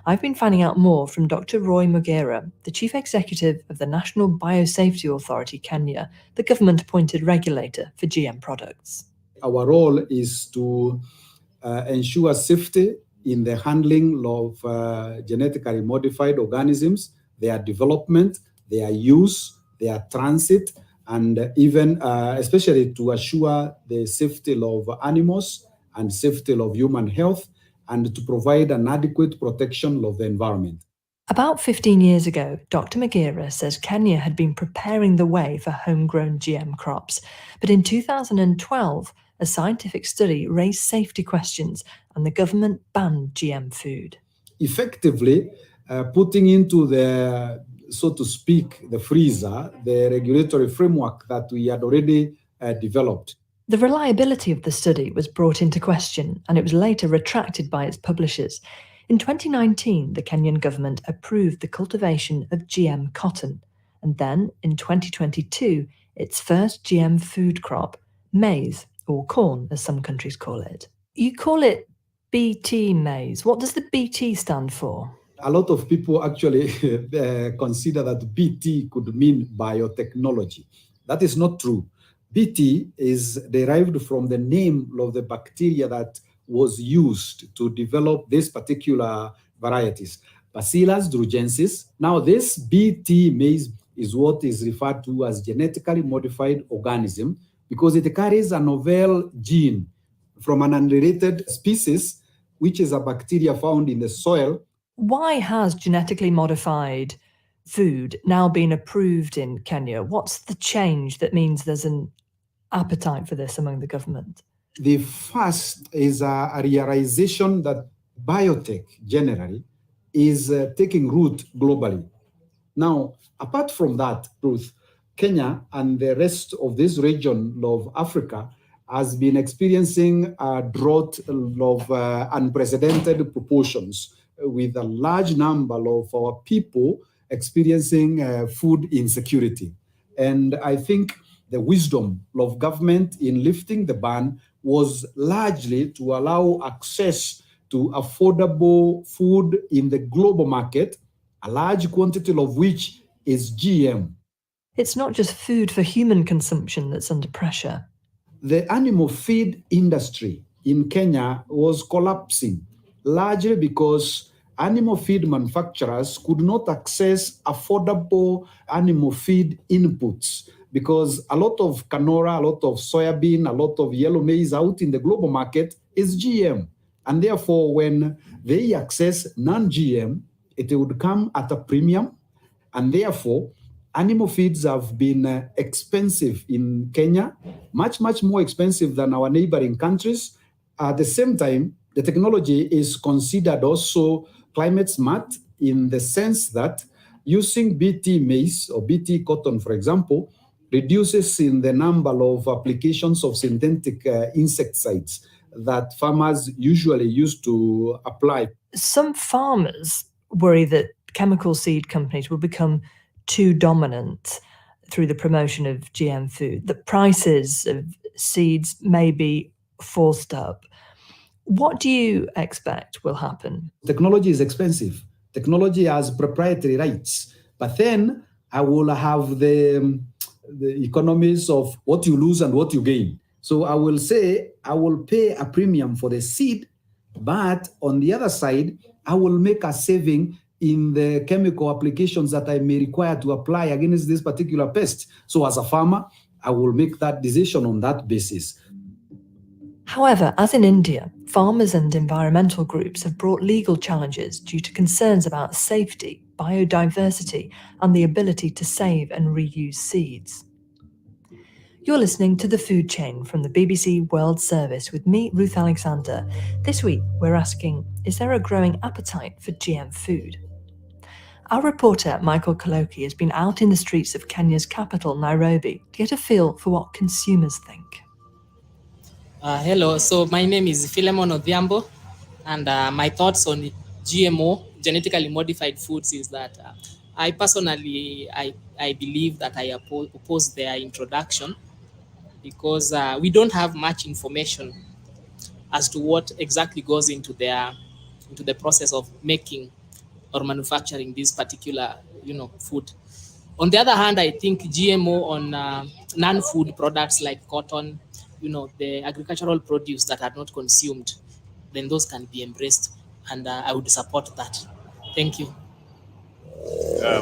I've been finding out more from Dr. Roy Mugera, the Chief Executive of the National Biosafety Authority Kenya, the government-appointed regulator for GM products. Our role is to ensure safety in the handling of genetically modified organisms, their development, their use, their transit, and even especially to assure the safety of animals and safety of human health, and to provide an adequate protection of the environment. About 15 years ago, Dr. Mugera says Kenya had been preparing the way for homegrown GM crops. But in 2012, a scientific study raised safety questions and the government banned GM food. Effectively, putting into the, so to speak, the freezer, the regulatory framework that we had already developed. The reliability of the study was brought into question, and it was later retracted by its publishers. In 2019, the Kenyan government approved the cultivation of GM cotton, and then in 2022, its first GM food crop, maize, or corn as some countries call it. You call it BT maize. What does the BT stand for? A lot of people actually consider that BT could mean biotechnology. That is not true. BT is derived from the name of the bacteria that was used to develop these particular varieties, Bacillus thuringiensis. Now, this BT maize is what is referred to as genetically modified organism because it carries a novel gene from an unrelated species, which is a bacteria found in the soil. Why has genetically modified food now been approved in Kenya? What's the change that means there's an appetite for this among the government? The first is a realization that biotech generally is taking root globally. Now, apart from that, Ruth, Kenya and the rest of this region of Africa has been experiencing a drought of unprecedented proportions, with a large number of our people experiencing food insecurity. And I think the wisdom of government in lifting the ban was largely to allow access to affordable food in the global market, a large quantity of which is GM. It's not just food for human consumption that's under pressure. The animal feed industry in Kenya was collapsing, largely because animal feed manufacturers could not access affordable animal feed inputs, because a lot of canola, a lot of soybean, a lot of yellow maize out in the global market is GM. And therefore, when they access non-GM, it would come at a premium. And therefore, animal feeds have been expensive in Kenya, much, much more expensive than our neighboring countries. At the same time, the technology is considered also climate smart in the sense that using BT maize or BT cotton, for example, reduces in the number of applications of synthetic insecticides that farmers usually use to apply. Some farmers worry that chemical seed companies will become too dominant through the promotion of GM food. The prices of seeds may be forced up. What do you expect will happen? Technology is expensive. Technology has proprietary rights. But then I will have the economies of what you lose and what you gain. So I will say I will pay a premium for the seed, but on the other side, I will make a saving in the chemical applications that I may require to apply against this particular pest. So as a farmer, I will make that decision on that basis. However, as in India, farmers and environmental groups have brought legal challenges due to concerns about safety, biodiversity, and the ability to save and reuse seeds. You're listening to The Food Chain from the BBC World Service with me, Ruth Alexander. This week, we're asking, is there a growing appetite for GM food? Our reporter, Michael Kaloki, has been out in the streets of Kenya's capital, Nairobi, to get a feel for what consumers think. Hello, so my name is Philemon Odhiambo, and my thoughts on GMO, genetically modified foods, is that I personally, I believe that I oppose their introduction because we don't have much information as to what exactly goes into the process of making or manufacturing this particular, food. On the other hand, I think GMO on non-food products like cotton, the agricultural produce that are not consumed, then those can be embraced, and I would support that. Thank you.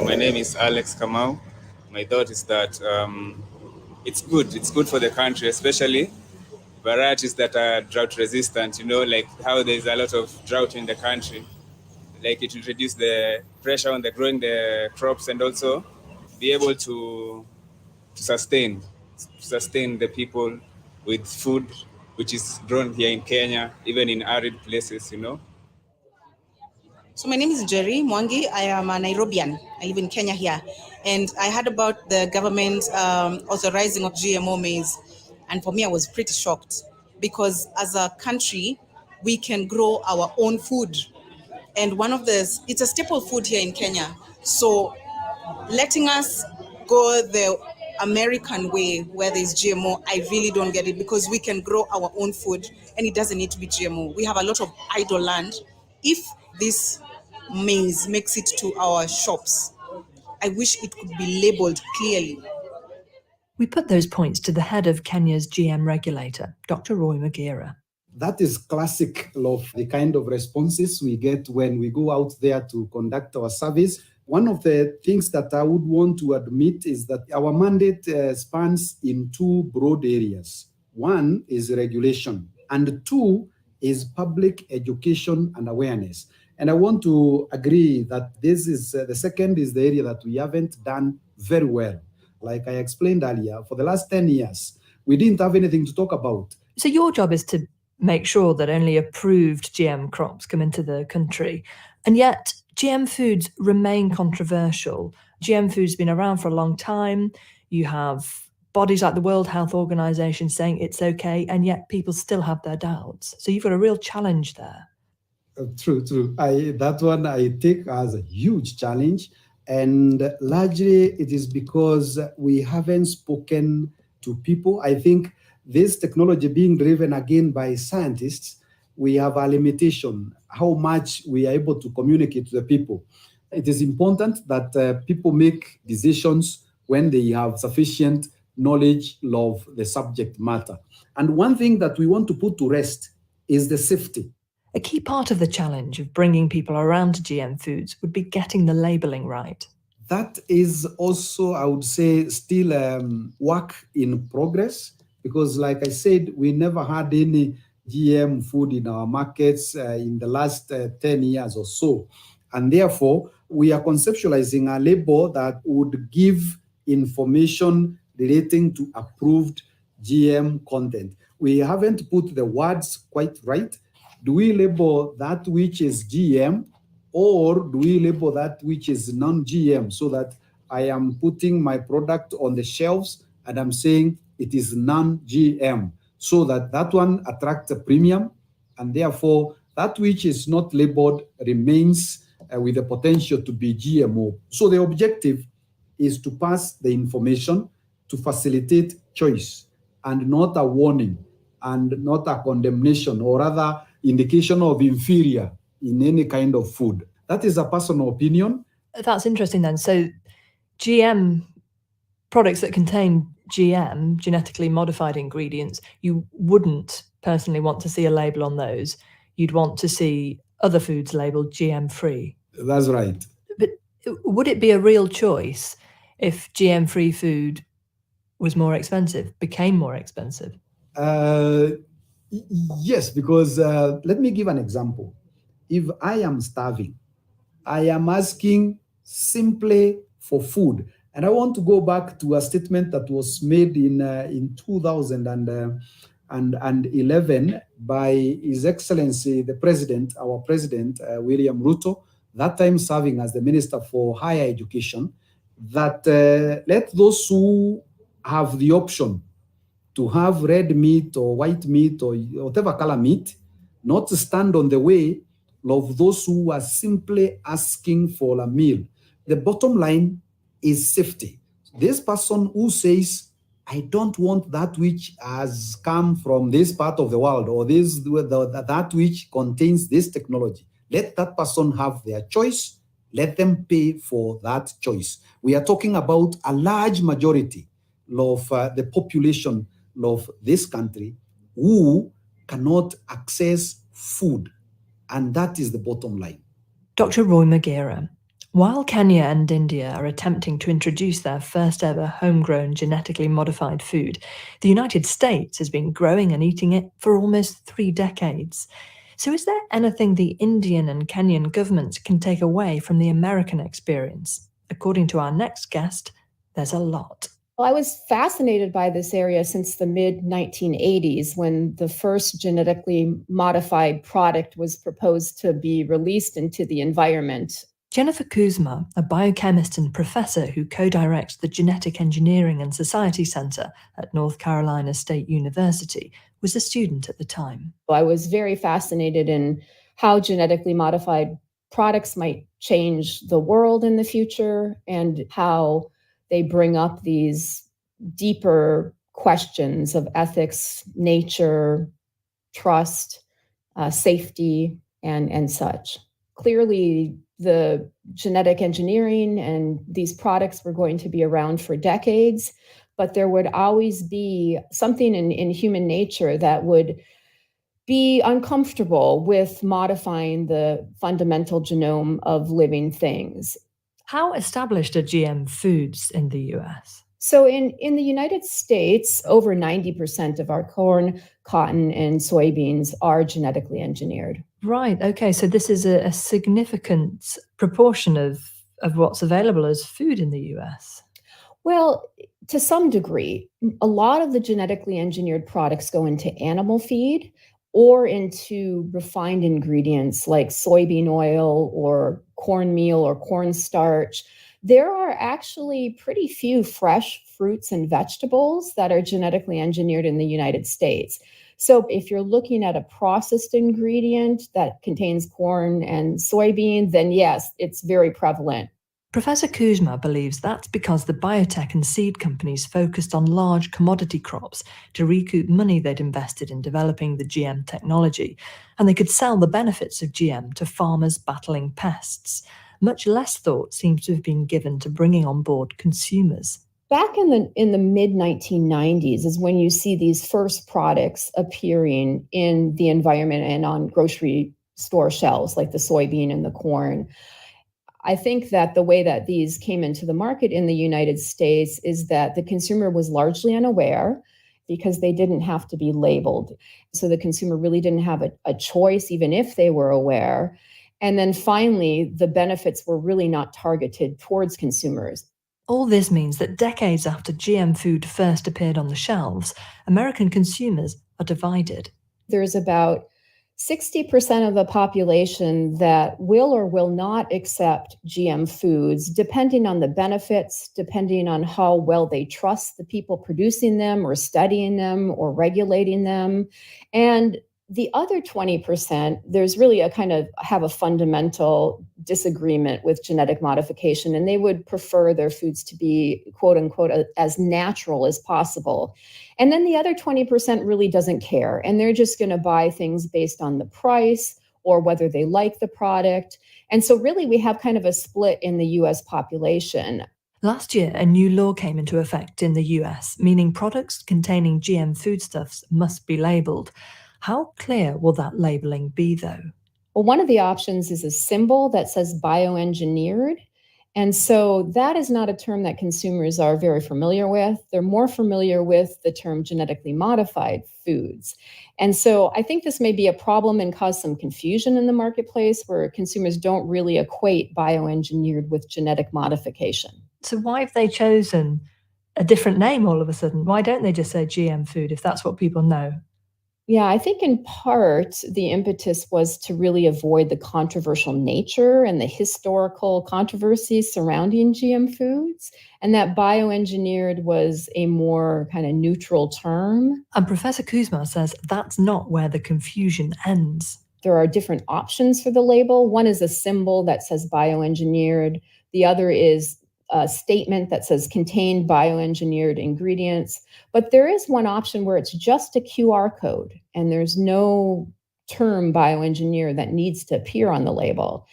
My name is Alex Kamau. My thought is that it's good. It's good for the country, especially varieties that are drought resistant, like how there's a lot of drought in the country. Like it will reduce the pressure on the growing the crops and also be able to sustain the people with food which is grown here in Kenya, even in arid places, So my name is Jerry Mwangi. I am a Nairobian. I live in Kenya here. And I heard about the government authorizing of GMO maize. And for me, I was pretty shocked because as a country, we can grow our own food. And it's a staple food here in Kenya. So letting us go the American way where there's GMO, I really don't get it because we can grow our own food and it doesn't need to be GMO. We have a lot of idle land. If this maize makes it to our shops, I wish it could be labeled clearly. We put those points to the head of Kenya's GM regulator, Dr. Roy Magira. That is classic of the kind of responses we get when we go out there to conduct our service. One of the things that I would want to admit is that our mandate spans in two broad areas. One is regulation, and two is public education and awareness. And I want to agree that this is the second is the area that we haven't done very well. Like I explained earlier, for the last 10 years, we didn't have anything to talk about. So your job is to make sure that only approved GM crops come into the country. And yet GM foods remain controversial. GM foods have been around for a long time. You have bodies like the World Health Organization saying it's okay, and yet people still have their doubts. So you've got a real challenge there. True. That one I take as a huge challenge. And largely it is because we haven't spoken to people. I think this technology being driven again by scientists, we have a limitation, how much we are able to communicate to the people. It is important that people make decisions when they have sufficient knowledge of the subject matter. And one thing that we want to put to rest is the safety. A key part of the challenge of bringing people around to GM foods would be getting the labelling right. That is also, I would say, still work in progress, because like I said, we never had any GM food in our markets in the last 10 years or so. And therefore, we are conceptualizing a label that would give information relating to approved GM content. We haven't put the words quite right. Do we label that which is GM, or do we label that which is non-GM, so that I am putting my product on the shelves and I'm saying it is non-GM, so that that one attracts a premium, and therefore that which is not labeled remains with the potential to be GMO. So the objective is to pass the information to facilitate choice, and not a warning and not a condemnation or rather indication of inferior in any kind of food. That is a personal opinion. That's interesting then. So GM products that contain GM, genetically modified ingredients, you wouldn't personally want to see a label on those. You'd want to see other foods labeled GM free. That's right. But would it be a real choice if GM free food was more expensive, became more expensive? Yes, because let me give an example. If I am starving, I am asking simply for food. And I want to go back to a statement that was made in 2011 by His Excellency, the President, our President, William Ruto, that time serving as the Minister for Higher Education, that let those who have the option to have red meat or white meat or whatever color meat, not to stand on the way of those who are simply asking for a meal. The bottom line is safety. This person who says, I don't want that which has come from this part of the world, or that which contains this technology, let that person have their choice. Let them pay for that choice. We are talking about a large majority of the population of this country who cannot access food. And that is the bottom line. Dr. Roy Magira. While Kenya and India are attempting to introduce their first ever homegrown genetically modified food, the United States has been growing and eating it for almost 3 decades. So is there anything the Indian and Kenyan governments can take away from the American experience? According to our next guest, there's a lot. Well, I was fascinated by this area since the mid-1980s when the first genetically modified product was proposed to be released into the environment. Jennifer Kuzma, a biochemist and professor who co-directs the Genetic Engineering and Society Center at North Carolina State University, was a student at the time. I was very fascinated in how genetically modified products might change the world in the future and how they bring up these deeper questions of ethics, nature, trust, safety, and such. Clearly, the genetic engineering and these products were going to be around for decades, but there would always be something in human nature that would be uncomfortable with modifying the fundamental genome of living things. How established are GM foods in the US? So in the United States, over 90% of our corn, cotton, and soybeans are genetically engineered. Right, okay, so this is a significant proportion of what's available as food in the US. Well, to some degree, a lot of the genetically engineered products go into animal feed or into refined ingredients like soybean oil or cornmeal or cornstarch. There are actually pretty few fresh fruits and vegetables that are genetically engineered in the United States. So if you're looking at a processed ingredient that contains corn and soybean, then yes, it's very prevalent. Professor Kuzma believes that's because the biotech and seed companies focused on large commodity crops to recoup money they'd invested in developing the GM technology, and they could sell the benefits of GM to farmers battling pests. Much less thought seems to have been given to bringing on board consumers. Back in the mid-1990s is when you see these first products appearing in the environment and on grocery store shelves, like the soybean and the corn. I think that the way that these came into the market in the United States is that the consumer was largely unaware because they didn't have to be labeled. So the consumer really didn't have a choice, even if they were aware. And then finally, the benefits were really not targeted towards consumers. All this means that decades after GM food first appeared on the shelves, American consumers are divided. There's about 60% of the population that will or will not accept GM foods, depending on the benefits, depending on how well they trust the people producing them or studying them or regulating them. And the other 20%, there's really have a fundamental disagreement with genetic modification, and they would prefer their foods to be, quote unquote, as natural as possible. And then the other 20% really doesn't care, and they're just going to buy things based on the price or whether they like the product. And so really we have kind of a split in the US population. Last year, a new law came into effect in the US, meaning products containing GM foodstuffs must be labeled. How clear will that labeling be, though? Well, one of the options is a symbol that says bioengineered. And so that is not a term that consumers are very familiar with. They're more familiar with the term genetically modified foods. And so I think this may be a problem and cause some confusion in the marketplace where consumers don't really equate bioengineered with genetic modification. So why have they chosen a different name all of a sudden? Why don't they just say GM food if that's what people know? Yeah, I think in part the impetus was to really avoid the controversial nature and the historical controversies surrounding GM foods, and that bioengineered was a more kind of neutral term. And Professor Kuzma says that's not where the confusion ends. There are different options for the label. One is a symbol that says bioengineered. The other is a statement that says contained bioengineered ingredients. But there is one option where it's just a QR code and there's no term bioengineer that needs to appear on the label.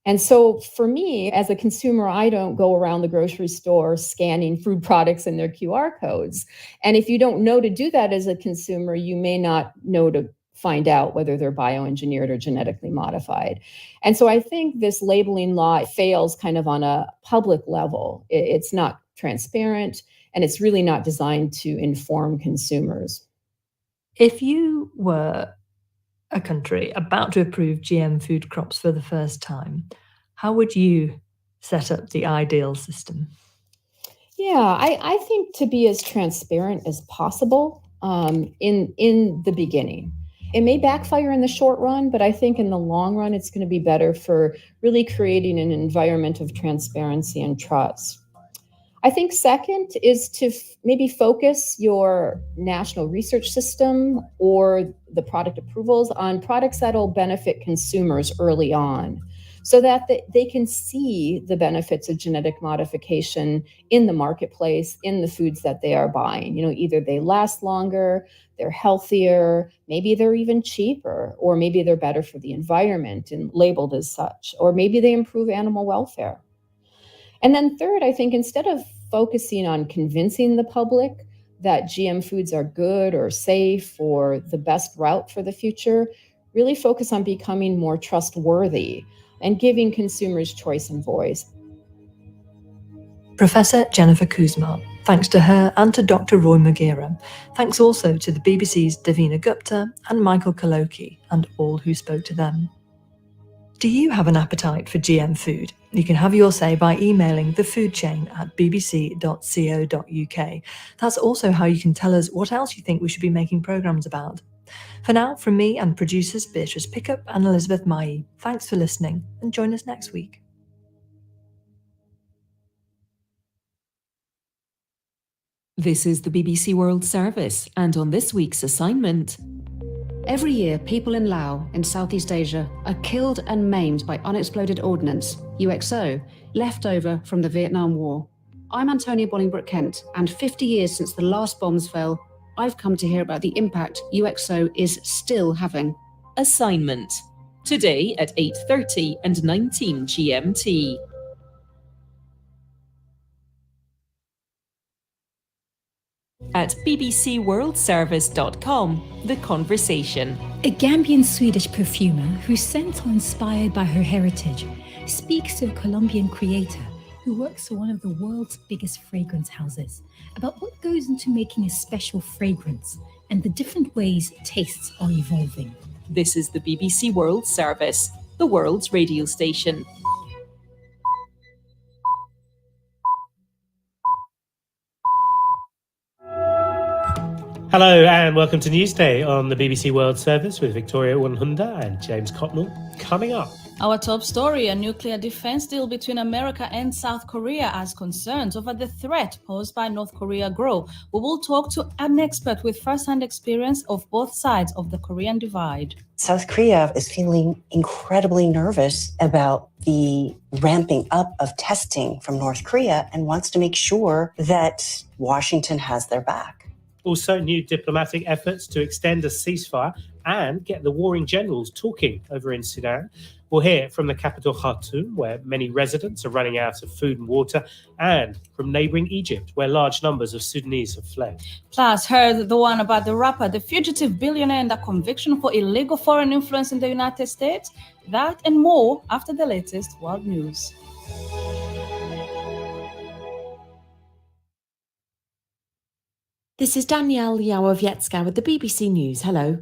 And so for me, as a consumer, I don't go around the grocery store scanning food products and their QR codes. And if you don't know to do that as a consumer, you may not know to find out whether they're bioengineered or genetically modified. And so I think this labeling law fails kind of on a public level. It's not transparent, and it's really not designed to inform consumers. If you were a country about to approve GM food crops for the first time, how would you set up the ideal system? Yeah, I think to be as transparent as possible in the beginning. It may backfire in the short run, but I think in the long run, it's going to be better for really creating an environment of transparency and trust. I think second is to maybe focus your national research system or the product approvals on products that'll benefit consumers early on, so that they can see the benefits of genetic modification in the marketplace, in the foods that they are buying. Either they last longer, they're healthier, maybe they're even cheaper, or maybe they're better for the environment and labeled as such, or maybe they improve animal welfare. And then third, I think instead of focusing on convincing the public that GM foods are good or safe or the best route for the future, really focus on becoming more trustworthy and giving consumers choice and voice. Professor Jennifer Kuzma. Thanks to her and to Dr. Roy Magira. Thanks also to the BBC's Davina Gupta and Michael Kaloki and all who spoke to them. Do you have an appetite for GM food? You can have your say by emailing thefoodchain@bbc.co.uk. That's also how you can tell us what else you think we should be making programmes about. For now, from me and producers Beatrice Pickup and Elizabeth Mai, thanks for listening and join us next week. This is the BBC World Service, and on this week's assignment... Every year, people in Laos, in Southeast Asia, are killed and maimed by unexploded ordnance, UXO, left over from the Vietnam War. I'm Antonia Bolingbroke-Kent, and 50 years since the last bombs fell, I've come to hear about the impact UXO is still having. Assignment. Today at 8:30 and 19 GMT. At bbcworldservice.com, The Conversation. A Gambian-Swedish perfumer whose scents are inspired by her heritage speaks to a Colombian creator who works for one of the world's biggest fragrance houses about what goes into making a special fragrance and the different ways tastes are evolving. This is the BBC World Service, the world's radio station. Hello and welcome to Newsday on the BBC World Service with Victoria Wanhunda and James Cotnell. Coming up, our top story, a nuclear defense deal between America and South Korea as concerns over the threat posed by North Korea grow. We will talk to an expert with first-hand experience of both sides of the Korean divide. South Korea is feeling incredibly nervous about the ramping up of testing from North Korea and wants to make sure that Washington has their back. Also, new diplomatic efforts to extend a ceasefire and get the warring generals talking over in Sudan. We'll hear from the capital Khartoum, where many residents are running out of food and water, and from neighbouring Egypt, where large numbers of Sudanese have fled. Plus, heard the one about the rapper, the fugitive billionaire, and the conviction for illegal foreign influence in the United States. That and more after the latest world news. This is Danielle Yawowiecka with the BBC News. Hello.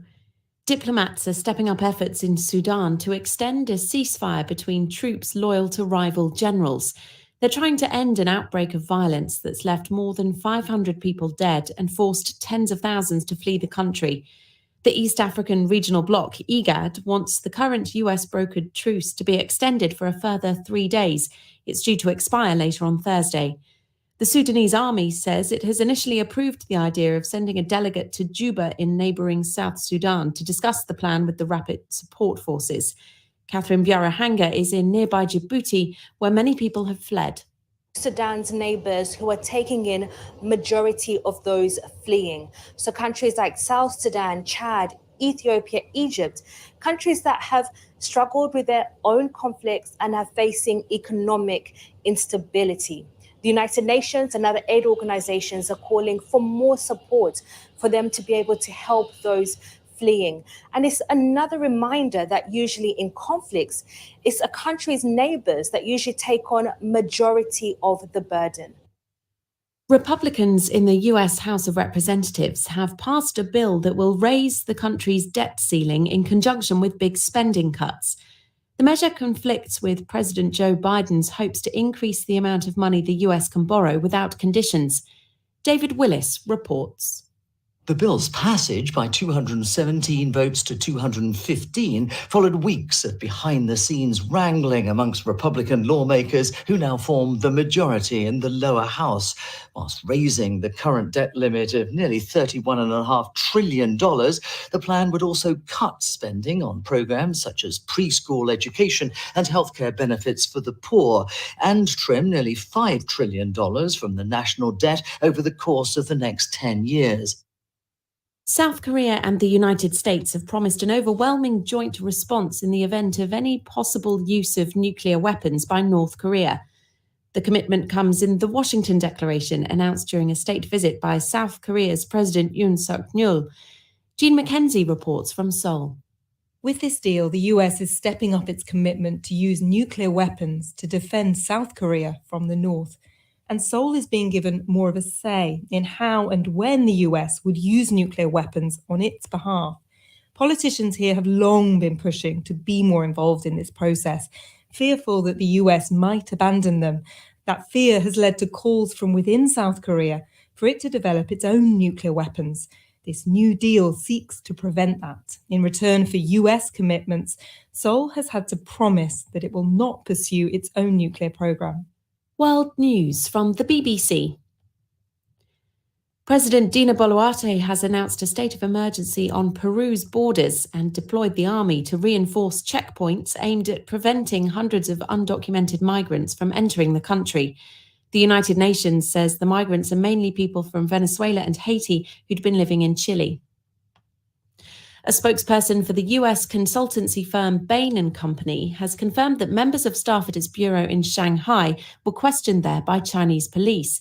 Diplomats are stepping up efforts in Sudan to extend a ceasefire between troops loyal to rival generals. They're trying to end an outbreak of violence that's left more than 500 people dead and forced tens of thousands to flee the country. The East African Regional Bloc, IGAD, wants the current US-brokered truce to be extended for a further 3 days. It's due to expire later on Thursday. The Sudanese army says it has initially approved the idea of sending a delegate to Juba in neighbouring South Sudan to discuss the plan with the rapid support forces. Catherine Biarahanga is in nearby Djibouti, where many people have fled. Sudan's neighbours who are taking in majority of those fleeing. So countries like South Sudan, Chad, Ethiopia, Egypt, countries that have struggled with their own conflicts and are facing economic instability. The United Nations and other aid organizations are calling for more support for them to be able to help those fleeing. And it's another reminder that usually in conflicts, it's a country's neighbors that usually take on majority of the burden. Republicans in the US House of Representatives have passed a bill that will raise the country's debt ceiling in conjunction with big spending cuts. The measure conflicts with President Joe Biden's hopes to increase the amount of money the US can borrow without conditions. David Willis reports. The bill's passage by 217 votes to 215 followed weeks of behind-the-scenes wrangling amongst Republican lawmakers who now form the majority in the lower house. Whilst raising the current debt limit of nearly $31.5 trillion, the plan would also cut spending on programs such as preschool education and healthcare benefits for the poor, and trim nearly $5 trillion from the national debt over the course of the next 10 years. South Korea and the United States have promised an overwhelming joint response in the event of any possible use of nuclear weapons by North Korea. The commitment comes in the Washington Declaration announced during a state visit by South Korea's President Yoon Suk-yeol. Jean Mackenzie reports from Seoul. With this deal, the US is stepping up its commitment to use nuclear weapons to defend South Korea from the north. And Seoul is being given more of a say in how and when the US would use nuclear weapons on its behalf. Politicians here have long been pushing to be more involved in this process, fearful that the US might abandon them. That fear has led to calls from within South Korea for it to develop its own nuclear weapons. This new deal seeks to prevent that. In return for US commitments, Seoul has had to promise that it will not pursue its own nuclear program. World News from the BBC. President Dina Boluarte has announced a state of emergency on Peru's borders and deployed the army to reinforce checkpoints aimed at preventing hundreds of undocumented migrants from entering the country. The United Nations says the migrants are mainly people from Venezuela and Haiti who'd been living in Chile. A spokesperson for the US consultancy firm Bain & Company has confirmed that members of staff at its bureau in Shanghai were questioned there by Chinese police.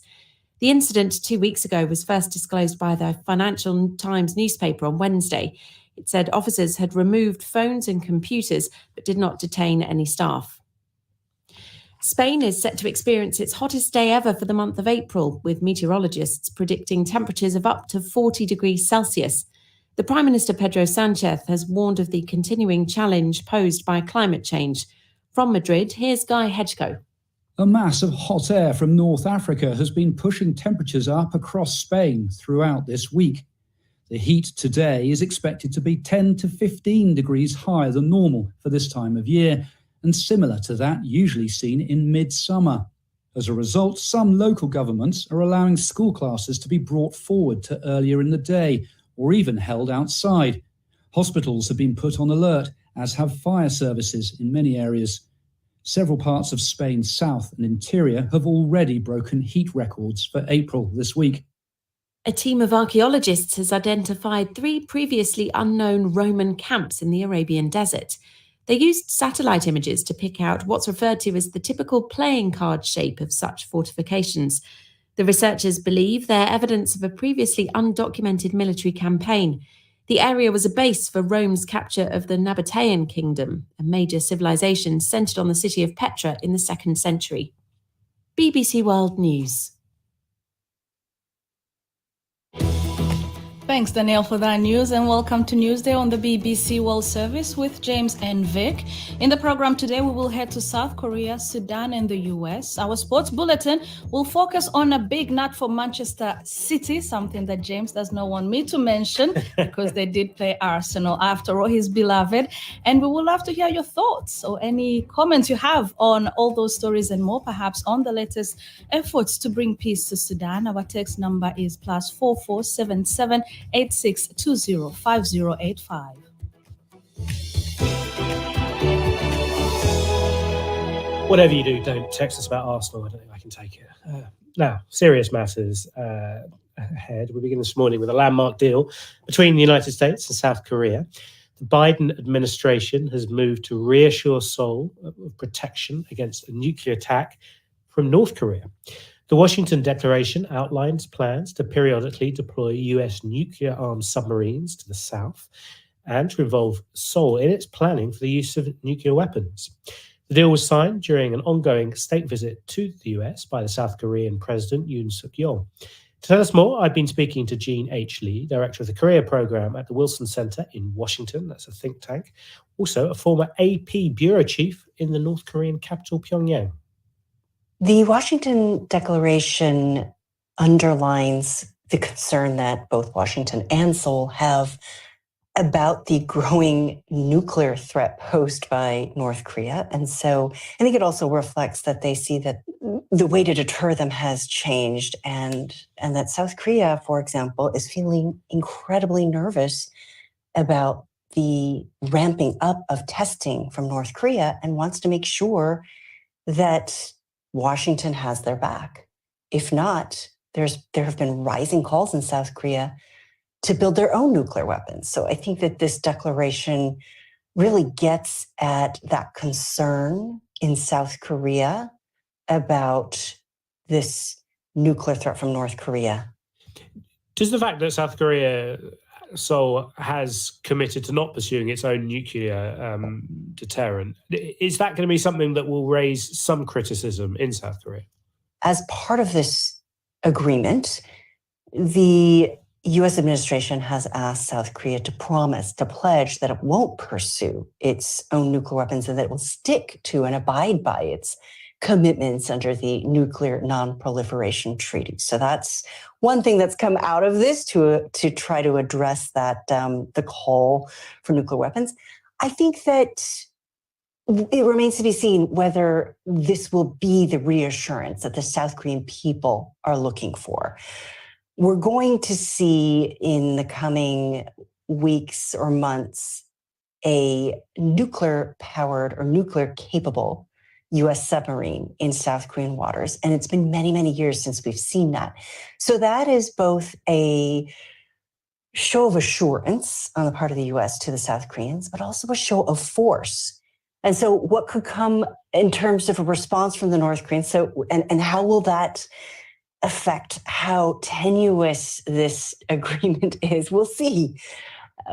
The incident 2 weeks ago was first disclosed by the Financial Times newspaper on Wednesday. It said officers had removed phones and computers but did not detain any staff. Spain is set to experience its hottest day ever for the month of April, with meteorologists predicting temperatures of up to 40 degrees Celsius. The Prime Minister Pedro Sanchez has warned of the continuing challenge posed by climate change. From Madrid, here's Guy Hedgecoe. A mass of hot air from North Africa has been pushing temperatures up across Spain throughout this week. The heat today is expected to be 10 to 15 degrees higher than normal for this time of year, and similar to that usually seen in midsummer. As a result, some local governments are allowing school classes to be brought forward to earlier in the day, or even held outside. Hospitals have been put on alert, as have fire services in many areas. Several parts of Spain's south and interior have already broken heat records for April this week. A team of archaeologists has identified 3 previously unknown Roman camps in the Arabian desert. They used satellite images to pick out what's referred to as the typical playing card shape of such fortifications. The researchers believe they're evidence of a previously undocumented military campaign. The area was a base for Rome's capture of the Nabatean kingdom, a major civilization centred on the city of Petra in the 2nd century. BBC World News. Thanks, Danielle, for that news, and welcome to Newsday on the BBC World Service with James and Vic. In the program today, we will head to South Korea, Sudan, and the US. Our sports bulletin will focus on a big nut for Manchester City, something that James does not want me to mention because they did play Arsenal, after all, his beloved. And we would love to hear your thoughts or any comments you have on all those stories and more, perhaps on the latest efforts to bring peace to Sudan. Our text number is +4477 86205085. Whatever you do, don't text us about Arsenal. I don't think I can take it. Now, serious matters. ahead. We begin this morning with a landmark deal between the United States and South Korea. The Biden administration has moved to reassure Seoul of protection against a nuclear attack from North Korea. The Washington Declaration outlines plans to periodically deploy US nuclear-armed submarines to the south and to involve Seoul in its planning for the use of nuclear weapons. The deal was signed during an ongoing state visit to the US by the South Korean President Yoon Suk-yeol. To tell us more, I've been speaking to Jean H. Lee, Director of the Korea Program at the Wilson Center in Washington. That's a think tank. Also, a former AP Bureau Chief in the North Korean capital, Pyongyang. The Washington Declaration underlines the concern that both Washington and Seoul have about the growing nuclear threat posed by North Korea. And so I think it also reflects that they see that the way to deter them has changed, and that South Korea, for example, is feeling incredibly nervous about the ramping up of testing from North Korea and wants to make sure that Washington has their back. If not, there have been rising calls in South Korea to build their own nuclear weapons. So I think that this declaration really gets at that concern in South Korea about this nuclear threat from North Korea. Does the fact that South Korea, Seoul, has committed to not pursuing its own nuclear deterrent, is that going to be something that will raise some criticism in South Korea? As part of this agreement, the U.S. administration has asked South Korea to pledge that it won't pursue its own nuclear weapons and that it will stick to and abide by its commitments under the Nuclear Non-Proliferation Treaty. So that's one thing that's come out of this to try to address that, the call for nuclear weapons. I think that it remains to be seen whether this will be the reassurance that the South Korean people are looking for. We're going to see in the coming weeks or months a nuclear-powered or nuclear-capable U.S. submarine in South Korean waters. And it's been many, many years since we've seen that. So that is both a show of assurance on the part of the U.S. to the South Koreans, but also a show of force. And so what could come in terms of a response from the North Koreans? So, and how will that affect how tenuous this agreement is? We'll see.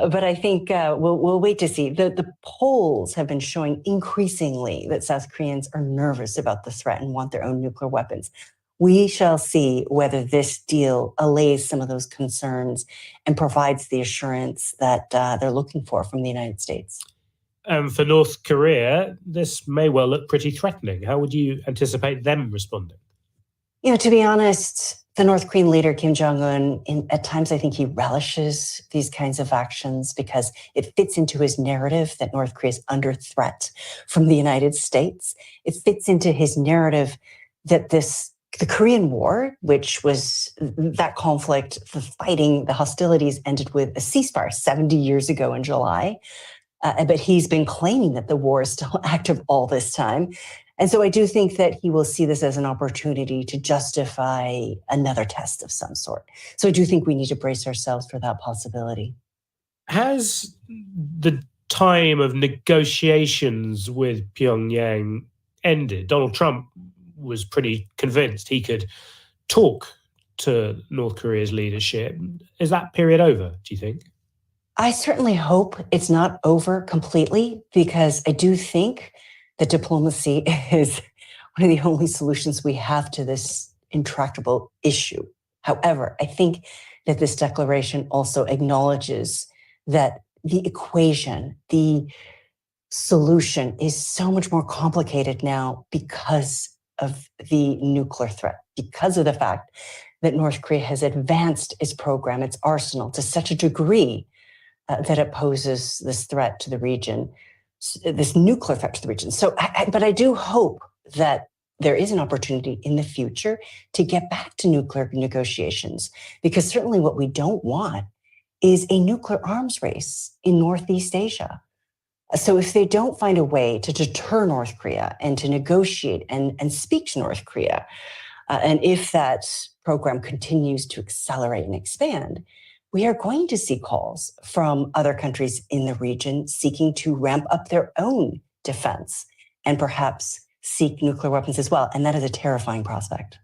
But I think we'll wait to see. The polls have been showing increasingly that South Koreans are nervous about the threat and want their own nuclear weapons. We shall see whether this deal allays some of those concerns and provides the assurance that they're looking for from the United States. For North Korea, this may well look pretty threatening. How would you anticipate them responding? You know, to be honest, the North Korean leader, Kim Jong-un, at times I think he relishes these kinds of actions because it fits into his narrative that North Korea is under threat from the United States. It fits into his narrative that the Korean War, which was that conflict, the fighting, the hostilities ended with a ceasefire 70 years ago in July. But he's been claiming that the war is still active all this time. And so I do think that he will see this as an opportunity to justify another test of some sort. So I do think we need to brace ourselves for that possibility. Has the time of negotiations with Pyongyang ended? Donald Trump was pretty convinced he could talk to North Korea's leadership. Is that period over, do you think? I certainly hope it's not over completely, because I do think that diplomacy is one of the only solutions we have to this intractable issue. However, I think that this declaration also acknowledges that the equation, the solution is so much more complicated now because of the nuclear threat, because of the fact that North Korea has advanced its program, its arsenal, to such a degree that it poses this threat to the region, this nuclear threat to the region. So, but I do hope that there is an opportunity in the future to get back to nuclear negotiations, because certainly what we don't want is a nuclear arms race in Northeast Asia. So if they don't find a way to deter North Korea and to negotiate and speak to North Korea, And if that program continues to accelerate and expand, we are going to see calls from other countries in the region seeking to ramp up their own defense and perhaps seek nuclear weapons as well. And that is a terrifying prospect.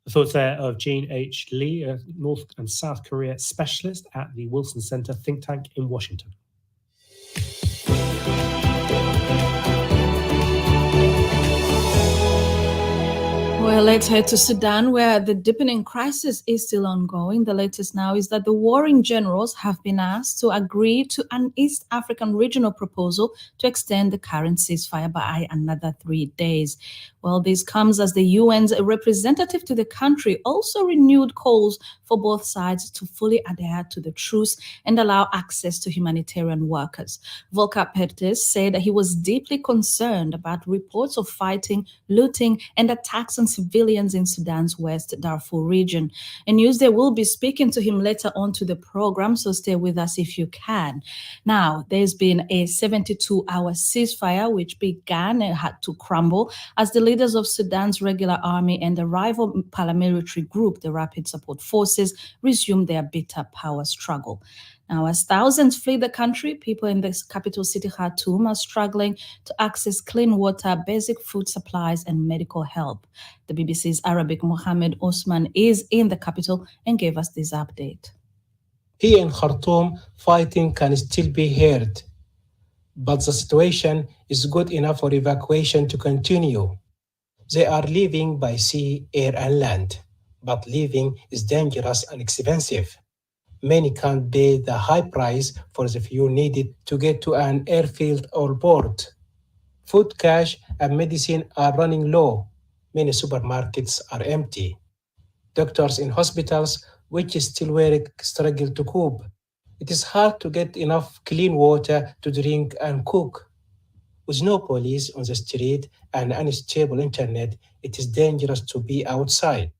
The thoughts there of Jean H. Lee, a North and South Korea specialist at the Wilson Center think tank in Washington. Well, let's head to Sudan, where the deepening crisis is still ongoing. The latest now is that the warring generals have been asked to agree to an East African regional proposal to extend the current ceasefire by another 3 days. Well, this comes as the UN's representative to the country also renewed calls for both sides to fully adhere to the truce and allow access to humanitarian workers. Volker Perthes said that he was deeply concerned about reports of fighting, looting, and attacks on civilians in Sudan's West Darfur region. And Newsday will be speaking to him later on to the program, so stay with us if you can. Now, there's been a 72-hour ceasefire which began and had to crumble as the leaders of Sudan's regular army and the rival paramilitary group, the Rapid Support Forces, resumed their bitter power struggle. Now, as thousands flee the country, people in the capital city Khartoum are struggling to access clean water, basic food supplies, and medical help. The BBC's Arabic Mohammed Osman is in the capital and gave us this update. Here in Khartoum, fighting can still be heard, but the situation is good enough for evacuation to continue. They are leaving by sea, air, and land, but leaving is dangerous and expensive. Many can't pay the high price for the fuel needed to get to an airfield or port. Food, cash, and medicine are running low. Many supermarkets are empty. Doctors in hospitals, which still work, struggle to cope. It is hard to get enough clean water to drink and cook. With no police on the street and unstable internet, it is dangerous to be outside.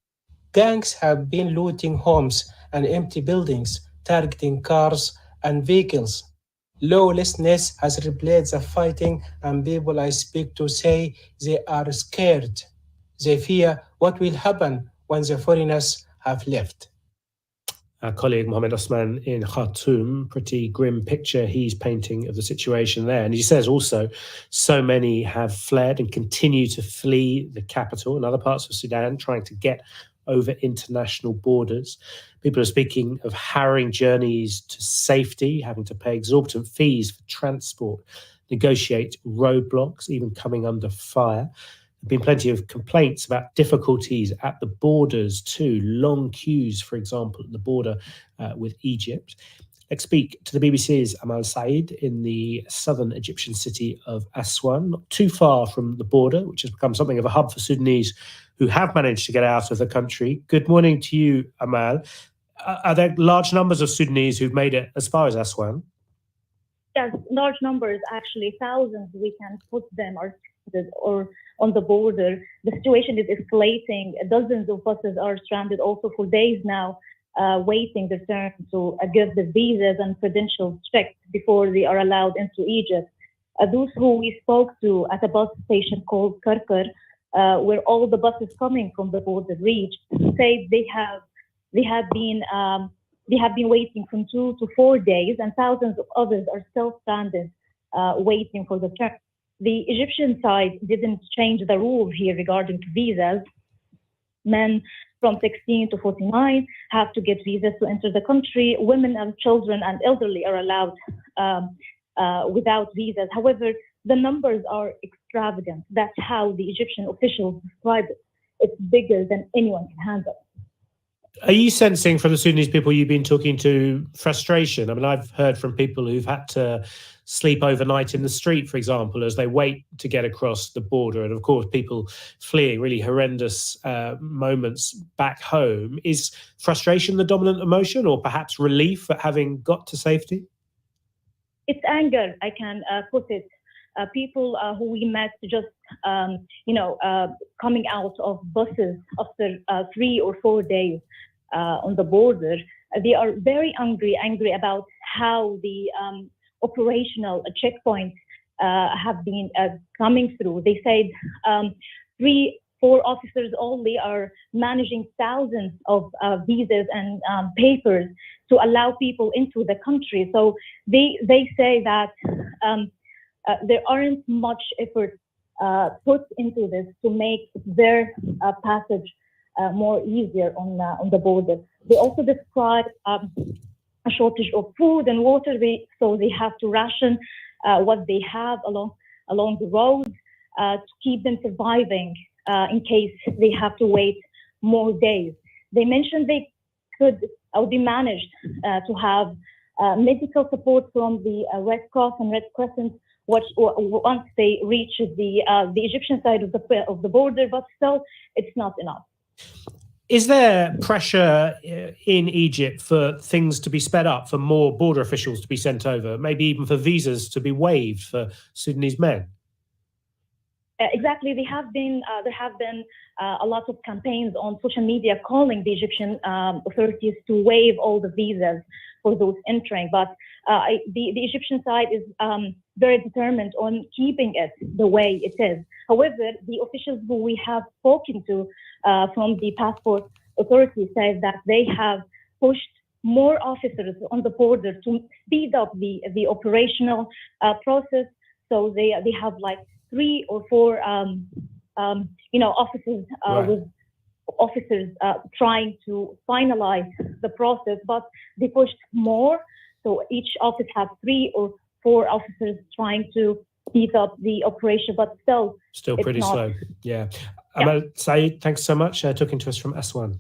Gangs have been looting homes and empty buildings, targeting cars and vehicles. Lawlessness has replaced the fighting, and people I speak to say they are scared. They fear what will happen when the foreigners have left. Our colleague Mohammed Osman in Khartoum, pretty grim picture he's painting of the situation there. And he says also so many have fled and continue to flee the capital and other parts of Sudan, trying to get over international borders. People are speaking of harrowing journeys to safety, having to pay exorbitant fees for transport, negotiate roadblocks, even coming under fire. There have been plenty of complaints about difficulties at the borders too, long queues, for example, at the border with Egypt. Let's speak to the BBC's Amal Saeed in the southern Egyptian city of Aswan, not too far from the border, which has become something of a hub for Sudanese who have managed to get out of the country. Good morning to you, Amal. Are there large numbers of Sudanese who've made it as far as Aswan? Yes, large numbers, actually, thousands. We can put them or on the border. The situation is escalating. Dozens of buses are stranded also for days now, waiting their turn to get the visas and credentials checked before they are allowed into Egypt. Those who we spoke to at a bus station called Karkar, where all the buses coming from the border reached, say they have been waiting from 2 to 4 days, and thousands of others are still stranded, waiting for the turn. The Egyptian side didn't change the rules here regarding visas. Men from 16 to 49 have to get visas to enter the country. Women and children and elderly are allowed without visas. However, the numbers are extravagant. That's how the Egyptian officials describe it. It's bigger than anyone can handle. Are you sensing from the Sudanese people you've been talking to frustration? I mean, I've heard from people who've had to sleep overnight in the street, for example, as they wait to get across the border. And of course, people fleeing really horrendous moments back home. Is frustration the dominant emotion, or perhaps relief at having got to safety? It's anger, I can put it. People who we met just, coming out of buses after 3 or 4 days on the border, they are very angry about how the operational checkpoints have been coming through. They said 3 4 officers only are managing thousands of visas and papers to allow people into the country. So they say that there aren't much effort put into this to make their passage more easier on the border. They also describe a shortage of food and water, so they have to ration what they have along the road to keep them surviving in case they have to wait more days. They mentioned they could be managed to have medical support from the Red Cross and Red Crescent once they reach the Egyptian side of the border, but still it's not enough. Is there pressure in Egypt for things to be sped up, for more border officials to be sent over, maybe even for visas to be waived for Sudanese men? Exactly. There have been a lot of campaigns on social media calling the Egyptian authorities to waive all the visas for those entering. But the Egyptian side is very determined on keeping it the way it is. However, the officials who we have spoken to from the passport authority said that they have pushed more officers on the border to speed up the operational process. So they have like 3 or 4 officers with officers trying to finalize the process, but they pushed more. So each office has 3 or 4 officers trying to speed up the operation, but still pretty slow. Yeah. Amal Saeed, thanks so much talking to us from Aswan.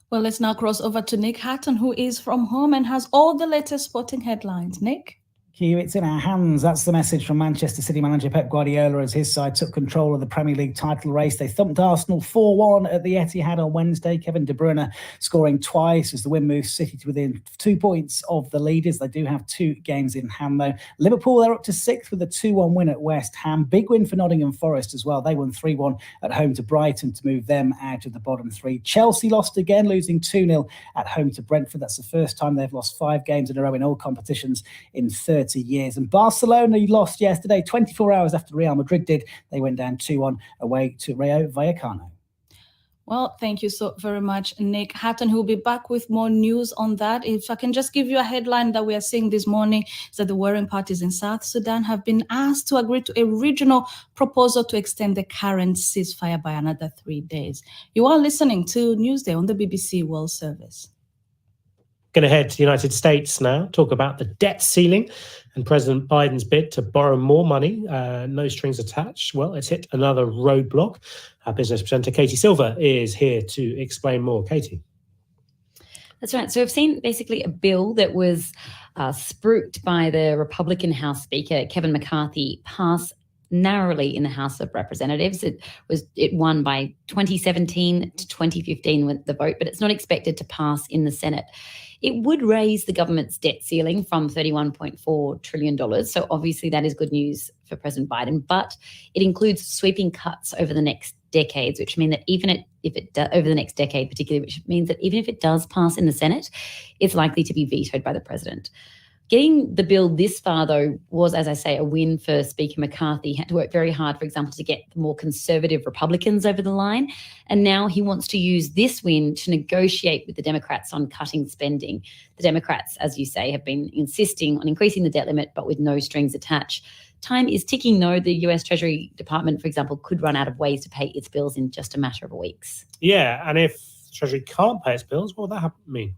Well, let's now cross over to Nick Hatton, who is from home and has all the latest sporting headlines. Nick? It's in our hands. That's the message from Manchester City manager Pep Guardiola as his side took control of the Premier League title race. They thumped Arsenal 4-1 at the Etihad on Wednesday. Kevin De Bruyne scoring twice as the win moves City to within 2 points of the leaders. They do have 2 games in hand, though. Liverpool, they're up to 6th with a 2-1 win at West Ham. Big win for Nottingham Forest as well. They won 3-1 at home to Brighton to move them out of the bottom 3. Chelsea lost again, losing 2-0 at home to Brentford. That's the first time they've lost 5 games in a row in all competitions in 30 years. And Barcelona lost yesterday, 24 hours after Real Madrid did. They went down 2-1 away to Rayo Vallecano. Well, thank you so very much, Nick Hatton, who will be back with more news on that. If I can just give you a headline that we are seeing this morning, is that the warring parties in South Sudan have been asked to agree to a regional proposal to extend the current ceasefire by another 3 days. You are listening to Newsday on the BBC World Service. Going to head to the United States now, talk about the debt ceiling and President Biden's bid to borrow more money, no strings attached. Well, it's hit another roadblock. Our business presenter, Katie Silver, is here to explain more. Katie. That's right. So we've seen basically a bill that was spruiked by the Republican House Speaker, Kevin McCarthy, pass narrowly in the House of Representatives. It won by 2017 to 2015 with the vote, but it's not expected to pass in the Senate. It would raise the government's debt ceiling from $31.4 trillion. So obviously that is good news for President Biden, but it includes sweeping cuts over the next decades, which mean that over the next decade particularly, which means that even if it does pass in the Senate, it's likely to be vetoed by the president. Getting the bill this far, though, was, as I say, a win for Speaker McCarthy. He had to work very hard, for example, to get the more conservative Republicans over the line. And now he wants to use this win to negotiate with the Democrats on cutting spending. The Democrats, as you say, have been insisting on increasing the debt limit, but with no strings attached. Time is ticking, though. The US Treasury Department, for example, could run out of ways to pay its bills in just a matter of weeks. Yeah, and if Treasury can't pay its bills, what would that mean?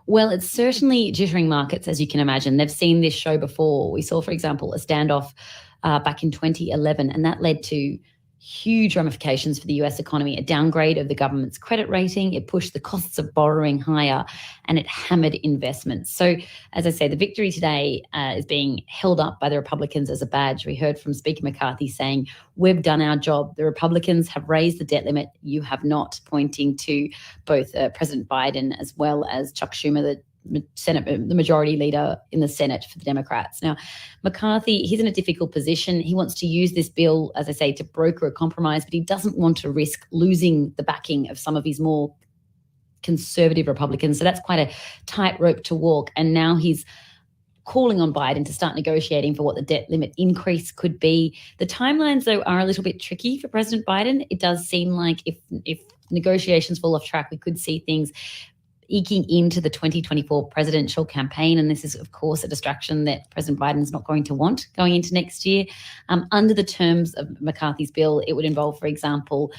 Well, it's certainly jittering markets, as you can imagine. They've seen this show before. We saw, for example, a standoff back in 2011, and that led to huge ramifications for the US economy, a downgrade of the government's credit rating. It pushed the costs of borrowing higher, and it hammered investments. So, as I say, the victory today is being held up by the Republicans as a badge. We heard from Speaker McCarthy saying, "We've done our job. The Republicans have raised the debt limit. You have not," pointing to both President Biden as well as Chuck Schumer, the majority leader in the Senate for the Democrats. Now, McCarthy, he's in a difficult position. He wants to use this bill, as I say, to broker a compromise, but he doesn't want to risk losing the backing of some of his more conservative Republicans. So that's quite a tightrope to walk. And now he's calling on Biden to start negotiating for what the debt limit increase could be. The timelines, though, are a little bit tricky for President Biden. It does seem like if negotiations fall off track, we could see things eking into the 2024 presidential campaign. And this is, of course, a distraction that President Biden is not going to want going into next year. Under the terms of McCarthy's bill, it would involve, for example,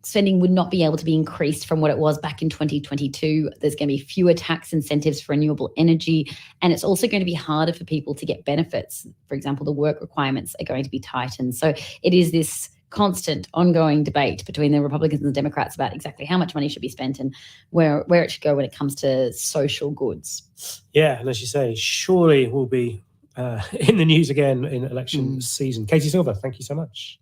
spending would not be able to be increased from what it was back in 2022. There's going to be fewer tax incentives for renewable energy, and it's also going to be harder for people to get benefits. For example, the work requirements are going to be tightened. So it is this constant ongoing debate between the Republicans and the Democrats about exactly how much money should be spent and where it should go when it comes to social goods. Yeah, and as you say, surely we'll be in the news again in election season. Katie Silver, thank you so much.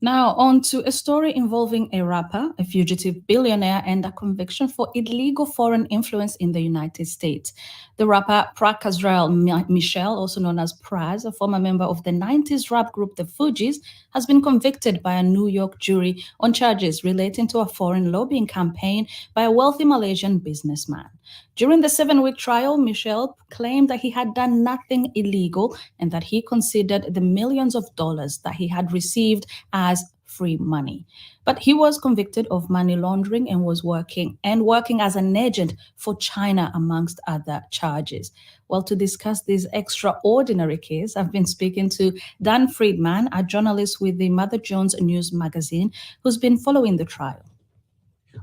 Now on to a story involving a rapper, a fugitive billionaire, and a conviction for illegal foreign influence in the United States. The rapper Azrael Michelle, also known as Praz, a former member of the 90s rap group The Fugees, has been convicted by a New York jury on charges relating to a foreign lobbying campaign by a wealthy Malaysian businessman. During the 7-week trial, Michelle claimed that he had done nothing illegal and that he considered the millions of dollars that he had received as free money. But he was convicted of money laundering and was working as an agent for China, amongst other charges. Well, to discuss this extraordinary case, I've been speaking to Dan Friedman, a journalist with the Mother Jones News magazine, who's been following the trial.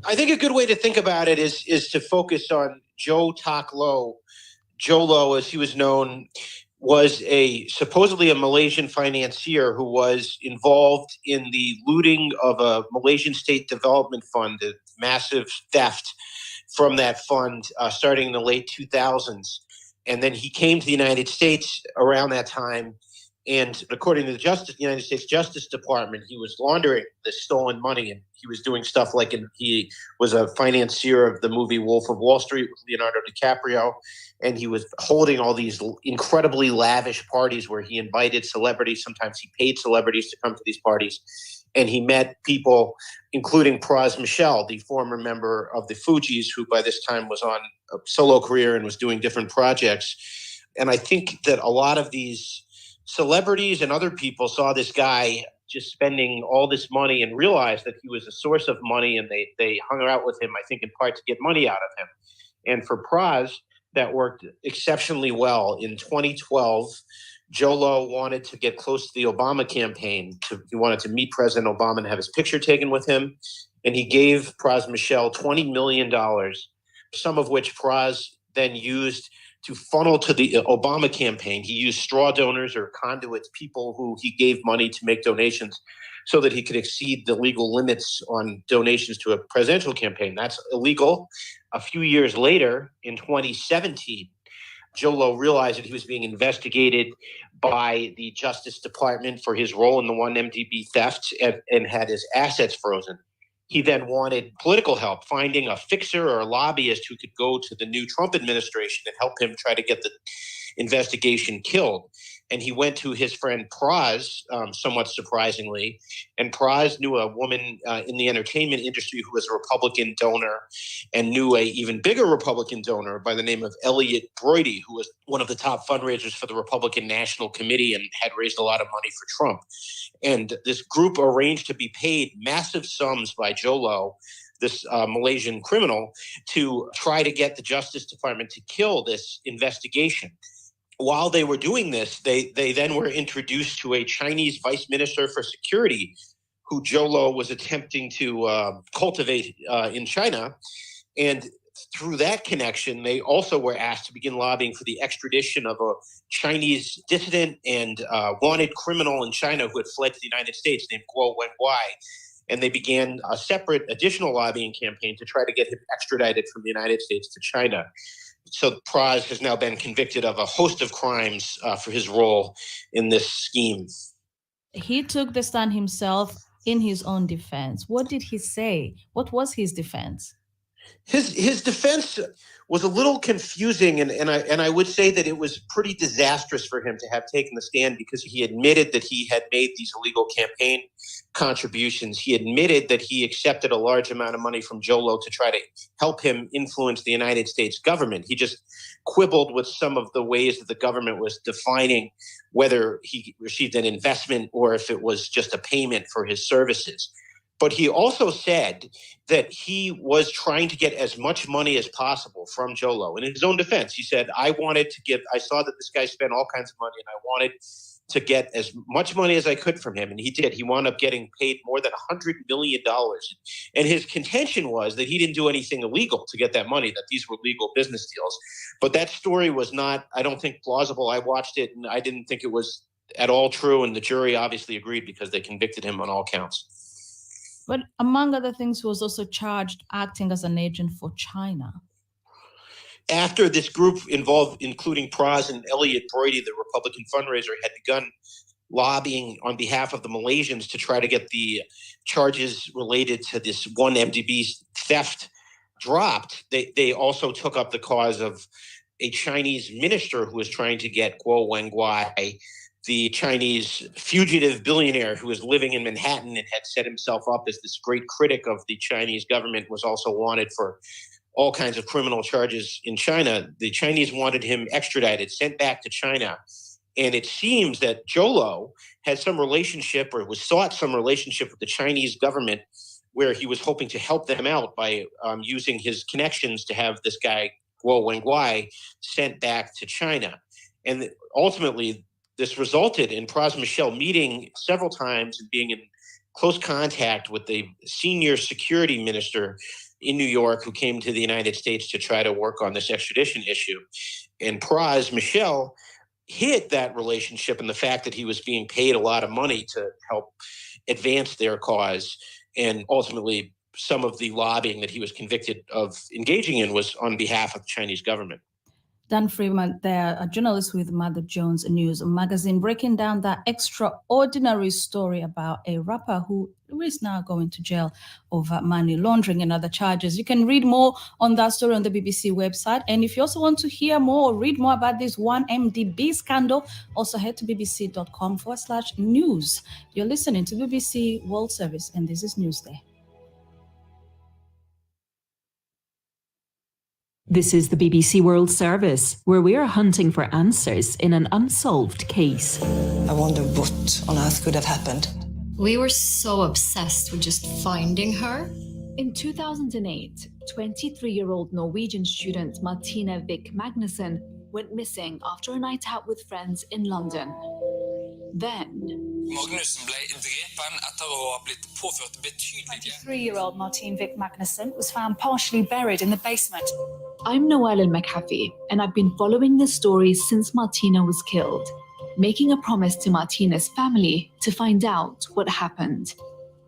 I think a good way to think about it is to focus on Joe Tak Lo. Joe Lo, as he was known, was supposedly a Malaysian financier who was involved in the looting of a Malaysian state development fund, a massive theft from that fund starting in the late 2000s. And then he came to the United States around that time. And according to the United States Justice Department, he was laundering the stolen money, and he was doing stuff like he was a financier of the movie Wolf of Wall Street with Leonardo DiCaprio, and he was holding all these incredibly lavish parties where he invited celebrities. Sometimes he paid celebrities to come to these parties, and he met people, including Praz Michelle, the former member of the Fugees, who by this time was on a solo career and was doing different projects. And I think that a lot of these celebrities and other people saw this guy just spending all this money and realized that he was a source of money, and they hung out with him, I think, in part to get money out of him. And for Praz, that worked exceptionally well. In 2012, Joe Lo wanted to get close to the Obama campaign. He wanted to meet President Obama and have his picture taken with him. And he gave Praz Michelle $20 million, some of which Praz then used to funnel to the Obama campaign. He used straw donors or conduits, people who he gave money to make donations so that he could exceed the legal limits on donations to a presidential campaign. That's illegal. A few years later, in 2017, Joe Lo realized that he was being investigated by the Justice Department for his role in the 1MDB theft and had his assets frozen. He then wanted political help, finding a fixer or a lobbyist who could go to the new Trump administration and help him try to get the investigation killed. And he went to his friend Praz, somewhat surprisingly. And Praz knew a woman in the entertainment industry who was a Republican donor, and knew a even bigger Republican donor by the name of Elliot Broidy, who was one of the top fundraisers for the Republican National Committee and had raised a lot of money for Trump. And this group arranged to be paid massive sums by Joe Lo, this Malaysian criminal, to try to get the Justice Department to kill this investigation. While they were doing this, they then were introduced to a Chinese vice minister for security who Joe Lo was attempting to cultivate in China. And through that connection, they also were asked to begin lobbying for the extradition of a Chinese dissident and wanted criminal in China who had fled to the United States named Guo Wenguai. And they began a separate additional lobbying campaign to try to get him extradited from the United States to China. So Praz has now been convicted of a host of crimes for his role in this scheme. He took the stand himself in his own defense. What did he say? What was his defense? His defense was a little confusing, and I would say that it was pretty disastrous for him to have taken the stand, because he admitted that he had made these illegal campaign contributions. He admitted that he accepted a large amount of money from Joe Lo to try to help him influence the United States government. He just quibbled with some of the ways that the government was defining whether he received an investment or if it was just a payment for his services. But he also said that he was trying to get as much money as possible from Joe Low. In his own defense, he said, I saw that this guy spent all kinds of money and I wanted to get as much money as I could from him. And he did. He wound up getting paid more than $100 million. And his contention was that he didn't do anything illegal to get that money, that these were legal business deals. But that story was not, I don't think, plausible. I watched it and I didn't think it was at all true. And the jury obviously agreed because they convicted him on all counts. But among other things, he was also charged acting as an agent for China. After this group involved, including Praz and Elliot Brody, the Republican fundraiser, had begun lobbying on behalf of the Malaysians to try to get the charges related to this 1MDB theft dropped, they also took up the cause of a Chinese minister who was trying to get Guo Wenguai, the Chinese fugitive billionaire who was living in Manhattan and had set himself up as this great critic of the Chinese government, was also wanted for all kinds of criminal charges in China. The Chinese wanted him extradited, sent back to China. And it seems that Joe Low had some relationship or was sought some relationship with the Chinese government where he was hoping to help them out by using his connections to have this guy, Guo Wenguai, sent back to China. And ultimately, this resulted in Praz Michel meeting several times and being in close contact with the senior security minister in New York who came to the United States to try to work on this extradition issue. And Praz Michel hid that relationship and the fact that he was being paid a lot of money to help advance their cause. And ultimately, some of the lobbying that he was convicted of engaging in was on behalf of the Chinese government. Dan Freeman there, a journalist with Mother Jones News magazine, breaking down that extraordinary story about a rapper who is now going to jail over money laundering and other charges. You can read more on that story on the BBC website. And if you also want to hear more or read more about this 1MDB scandal, also head to bbc.com/news. You're listening to BBC World Service, and this is Newsday. This is the BBC World Service, where we are hunting for answers in an unsolved case. I wonder what on earth could have happened. We were so obsessed with just finding her. In 2008, 23-year-old Norwegian student Martine Vik Magnussen went missing after a night out with friends in London. Then, Magnussen ble drepen etter å ha blitt påført betydelige... 23-year-old Martine Vik Magnussen was found partially buried in the basement. I'm Noelle El-Mekhafi, and I've been following this story since Martina was killed, making a promise to Martina's family to find out what happened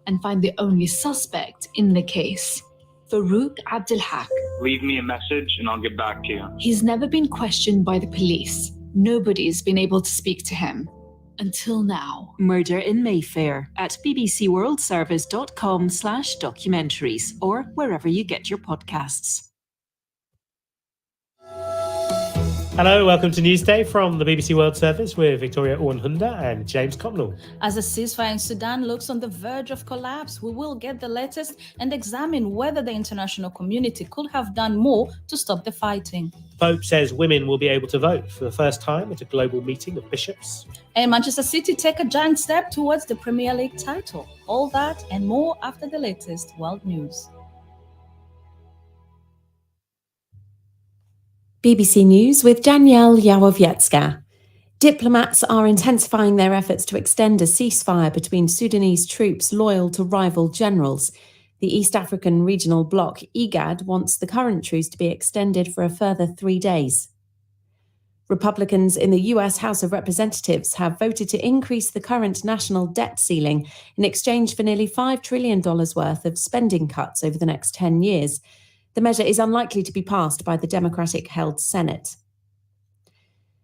and find the only suspect in the case, Farouk Abdelhak. Leave me a message and I'll get back to you. He's never been questioned by the police. Nobody's been able to speak to him. Until now. Murder in Mayfair at bbcworldservice.com/documentaries or wherever you get your podcasts. Hello, welcome to Newsday from the BBC World Service with Victoria Owenhunda and James Copnell. As the ceasefire in Sudan looks on the verge of collapse, we will get the latest and examine whether the international community could have done more to stop the fighting. Pope says women will be able to vote for the first time at a global meeting of bishops. And Manchester City take a giant step towards the Premier League title. All that and more after the latest world news. BBC News with Danielle Yawowiecka. Diplomats are intensifying their efforts to extend a ceasefire between Sudanese troops loyal to rival generals. The East African regional bloc, IGAD, wants the current truce to be extended for a further 3 days. Republicans in the US House of Representatives have voted to increase the current national debt ceiling in exchange for nearly $5 trillion worth of spending cuts over the next 10 years. The measure is unlikely to be passed by the Democratic-held Senate.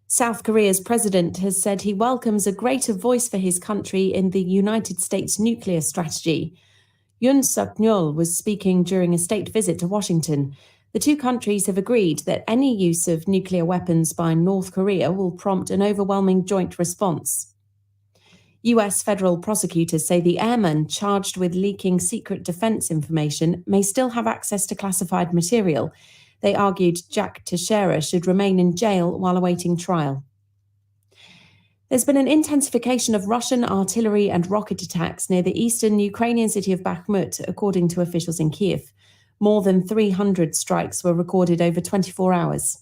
South Korea's president has said he welcomes a greater voice for his country in the United States nuclear strategy. Yoon Suk-yeol was speaking during a state visit to Washington. The two countries have agreed that any use of nuclear weapons by North Korea will prompt an overwhelming joint response. US federal prosecutors say the airman charged with leaking secret defense information may still have access to classified material. They argued Jack Teixeira should remain in jail while awaiting trial. There's been an intensification of Russian artillery and rocket attacks near the eastern Ukrainian city of Bakhmut, according to officials in Kyiv. More than 300 strikes were recorded over 24 hours.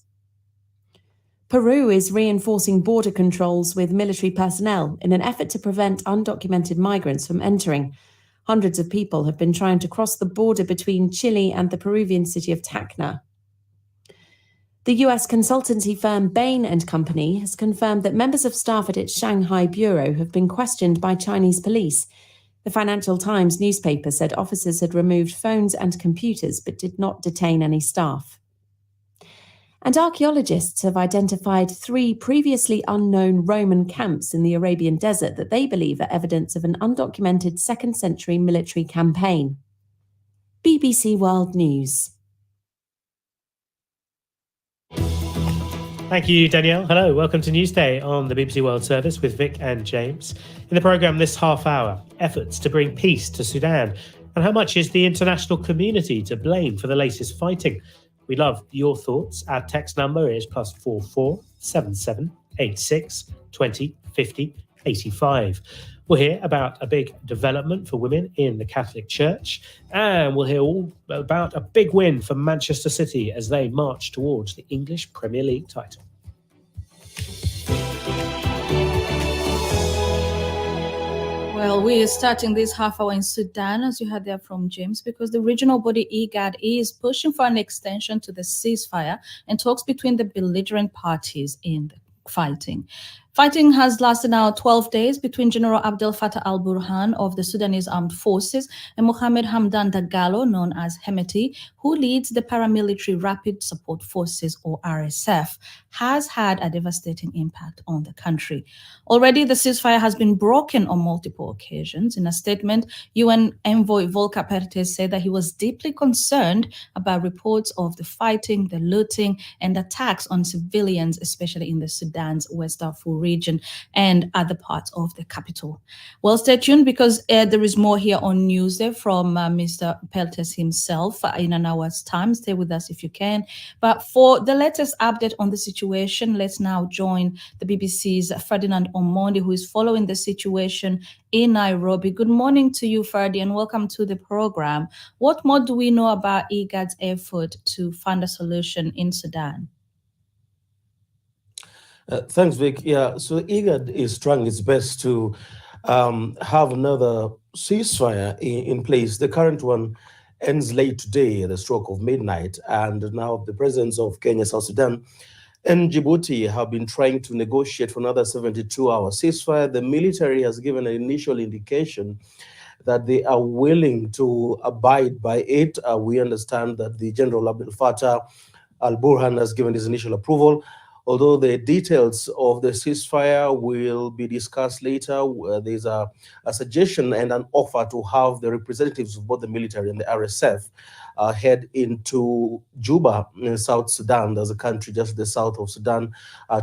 Peru is reinforcing border controls with military personnel in an effort to prevent undocumented migrants from entering. Hundreds of people have been trying to cross the border between Chile and the Peruvian city of Tacna. The US consultancy firm Bain & Company has confirmed that members of staff at its Shanghai bureau have been questioned by Chinese police. The Financial Times newspaper said officers had removed phones and computers but did not detain any staff. And archaeologists have identified 3 previously unknown Roman camps in the Arabian desert that they believe are evidence of an undocumented 2nd century military campaign. BBC World News. Thank you, Danielle. Hello, welcome to Newsday on the BBC World Service with Vic and James. In the programme this half hour, efforts to bring peace to Sudan and how much is the international community to blame for the latest fighting? We love your thoughts. Our text number is +44 77 86 20 50 85. We'll hear about a big development for women in the Catholic Church, and we'll hear all about a big win for Manchester City as they march towards the English Premier League title. Well, we are starting this half hour in Sudan, as you heard there from James, because the regional body IGAD is pushing for an extension to the ceasefire and talks between the belligerent parties in the fighting. Fighting has lasted now 12 days between General Abdel Fattah al-Burhan of the Sudanese Armed Forces and Mohamed Hamdan Dagalo, known as Hemeti, who leads the paramilitary Rapid Support Forces, or RSF, has had a devastating impact on the country. Already, the ceasefire has been broken on multiple occasions. In a statement, UN envoy Volker Perthes said that he was deeply concerned about reports of the fighting, the looting, and attacks on civilians, especially in the Sudan's West Darfur region and other parts of the capital. Well, stay tuned because there is more here on Newsday from Mr. Perthes himself in an hour's time. Stay with us if you can. But for the latest update on the situation, let's now join the BBC's Ferdinand Omondi, who is following the situation in Nairobi. Good morning to you, Ferdy, and welcome to the program. What more do we know about IGAD's effort to find a solution in Sudan? Thanks, Vic. Yeah, so IGAD is trying its best to have another ceasefire in place. The current one ends late today at the stroke of midnight, and now the presidents of Kenya, South Sudan, and Djibouti have been trying to negotiate for another 72-hour ceasefire. The military has given an initial indication that they are willing to abide by it. We understand that the General Abdel Fattah al-Burhan has given his initial approval. Although the details of the ceasefire will be discussed later, there's a suggestion and an offer to have the representatives of both the military and the RSF head into Juba in South Sudan. There's a country just the south of Sudan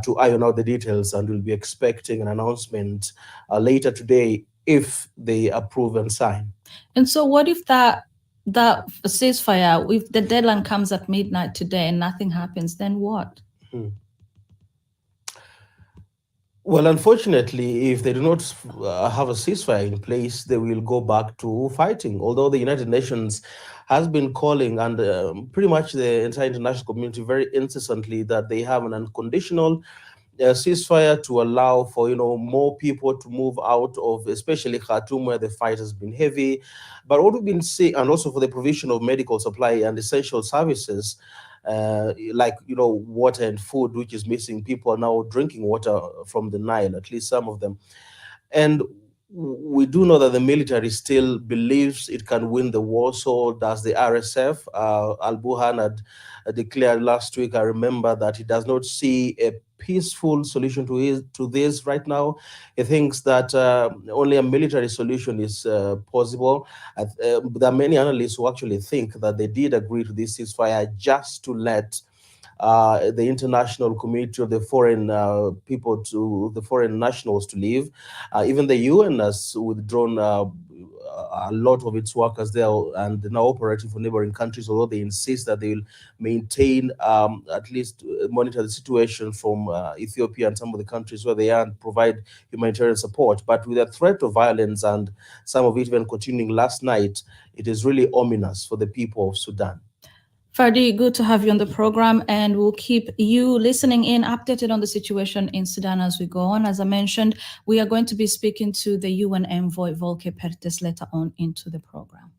to iron out the details, and we'll be expecting an announcement later today if they approve and sign. And so what if that ceasefire, if the deadline comes at midnight today and nothing happens, then what? Well, unfortunately, if they do not have a ceasefire in place, they will go back to fighting. Although the United Nations has been calling, and pretty much the entire international community very incessantly, that they have an unconditional ceasefire to allow for more people to move out of, especially Khartoum, where the fight has been heavy. But what we've been seeing, and also for the provision of medical supply and essential services, like water and food, which is missing. People are now drinking water from the Nile, at least some of them. And we do know that the military still believes it can win the war. So does the RSF. Al-Burhan had declared last week, I remember, that he does not see a peaceful solution to this right now. He thinks that only a military solution is possible. There are many analysts who actually think that they did agree to this ceasefire just to let the international community of the foreign people, to the foreign nationals, to leave. Even the UN has withdrawn a lot of its workers there, and they're now operating for neighboring countries, although they insist that they will maintain, at least monitor the situation from Ethiopia and some of the countries where they are and provide humanitarian support. But with the threat of violence and some of it even continuing last night, it is really ominous for the people of Sudan. Ferdy, good to have you on the program, and we'll keep you listening in, updated on the situation in Sudan as we go on. As I mentioned, we are going to be speaking to the UN envoy Volker Perthes later on into the program.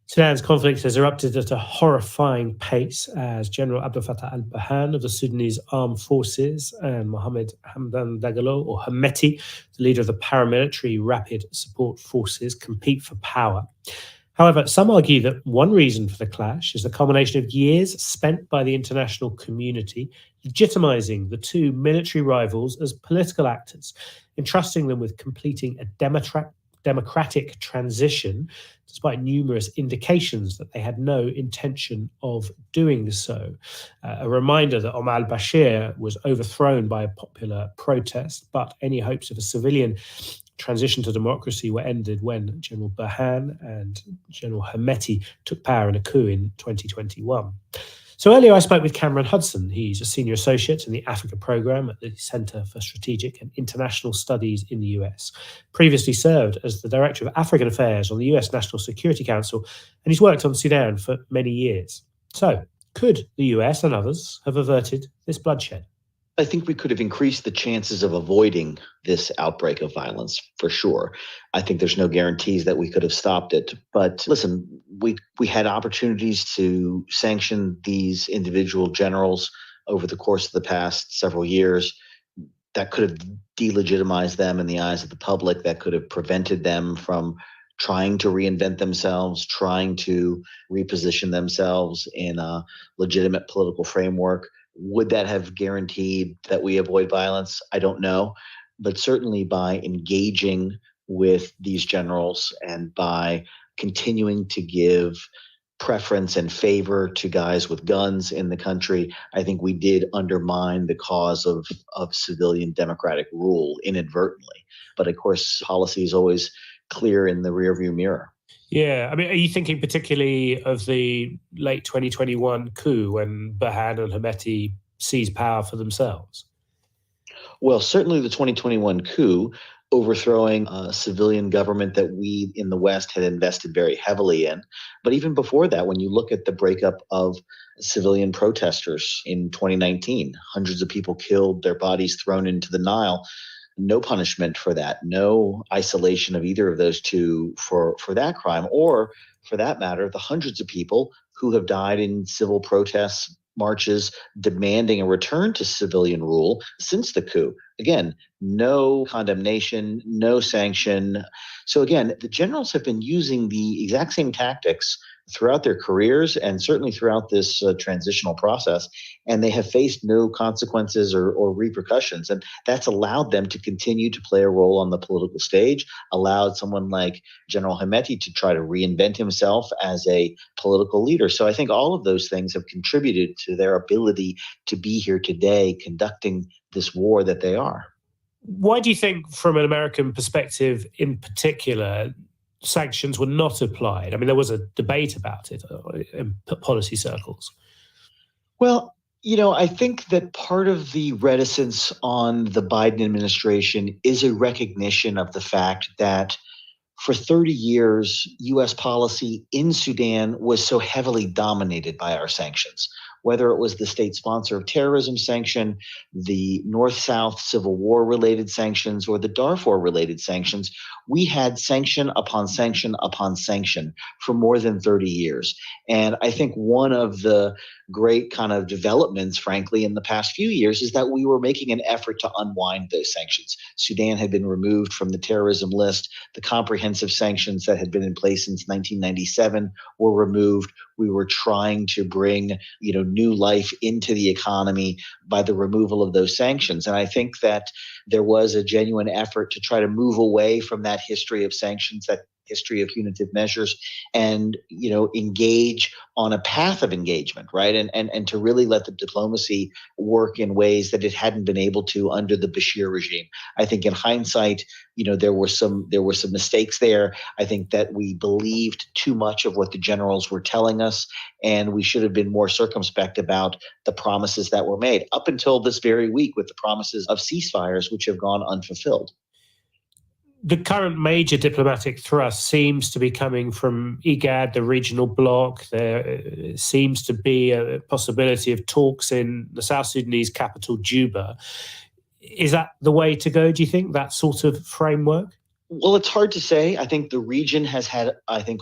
Sudan's conflict has erupted at a horrifying pace as General Abdel Fattah al-Burhan of the Sudanese Armed Forces and Mohamed Hamdan Dagalo, or Hemeti, the leader of the paramilitary Rapid Support Forces, compete for power. However, some argue that one reason for the clash is the culmination of years spent by the international community legitimizing the two military rivals as political actors, entrusting them with completing a democratic transition, despite numerous indications that they had no intention of doing so. A reminder that Omar al-Bashir was overthrown by a popular protest, but any hopes of a civilian transition to democracy were ended when General Burhan and General Hemeti took power in a coup in 2021. So earlier I spoke with Cameron Hudson. He's a senior associate in the Africa program at the Center for Strategic and International Studies in the US. Previously served as the Director of African Affairs on the US National Security Council, and he's worked on Sudan for many years. So, could the US and others have averted this bloodshed? I think we could have increased the chances of avoiding this outbreak of violence, for sure. I think there's no guarantees that we could have stopped it. But listen, we had opportunities to sanction these individual generals over the course of the past several years. That could have delegitimized them in the eyes of the public. That could have prevented them from trying to reinvent themselves, trying to reposition themselves in a legitimate political framework. Would that have guaranteed that we avoid violence? I don't know. But certainly by engaging with these generals and by continuing to give preference and favor to guys with guns in the country, I think we did undermine the cause of civilian democratic rule inadvertently. But of course, policy is always clear in the rearview mirror. Yeah, I mean, are you thinking particularly of the late 2021 coup when Burhan and Hemeti seized power for themselves? Well, certainly the 2021 coup, overthrowing a civilian government that we in the West had invested very heavily in. But even before that, when you look at the breakup of civilian protesters in 2019, hundreds of people killed, their bodies thrown into the Nile. No punishment for that, no isolation of either of those two for that crime, or for that matter, the hundreds of people who have died in civil protests, marches, demanding a return to civilian rule since the coup. Again, no condemnation, no sanction. So again, the generals have been using the exact same tactics throughout their careers and certainly throughout this transitional process, and they have faced no consequences or repercussions. And that's allowed them to continue to play a role on the political stage, allowed someone like General Hemeti to try to reinvent himself as a political leader. So I think all of those things have contributed to their ability to be here today conducting this war that they are. Why do you think, from an American perspective in particular, sanctions were not applied? I mean, there was a debate about it in policy circles. Well, I think that part of the reticence on the Biden administration is a recognition of the fact that for 30 years, U.S. policy in Sudan was so heavily dominated by our sanctions, whether it was the state sponsor of terrorism sanction, the North-South Civil War-related sanctions, or the Darfur-related sanctions. We had sanction upon sanction upon sanction for more than 30 years. And I think one of the great kind of developments, frankly, in the past few years is that we were making an effort to unwind those sanctions. Sudan had been removed from the terrorism list. The comprehensive sanctions that had been in place since 1997 were removed. We were trying to bring, new life into the economy by the removal of those sanctions. And I think that there was a genuine effort to try to move away from that history of sanctions that history of punitive measures and, engage on a path of engagement, right? And to really let the diplomacy work in ways that it hadn't been able to under the Bashir regime. I think in hindsight, there were some mistakes there. I think that we believed too much of what the generals were telling us, and we should have been more circumspect about the promises that were made up until this very week with the promises of ceasefires, which have gone unfulfilled. The current major diplomatic thrust seems to be coming from IGAD, the regional bloc. There seems to be a possibility of talks in the South Sudanese capital, Juba. Is that the way to go, do you think, that sort of framework? Well, it's hard to say. I think the region has had,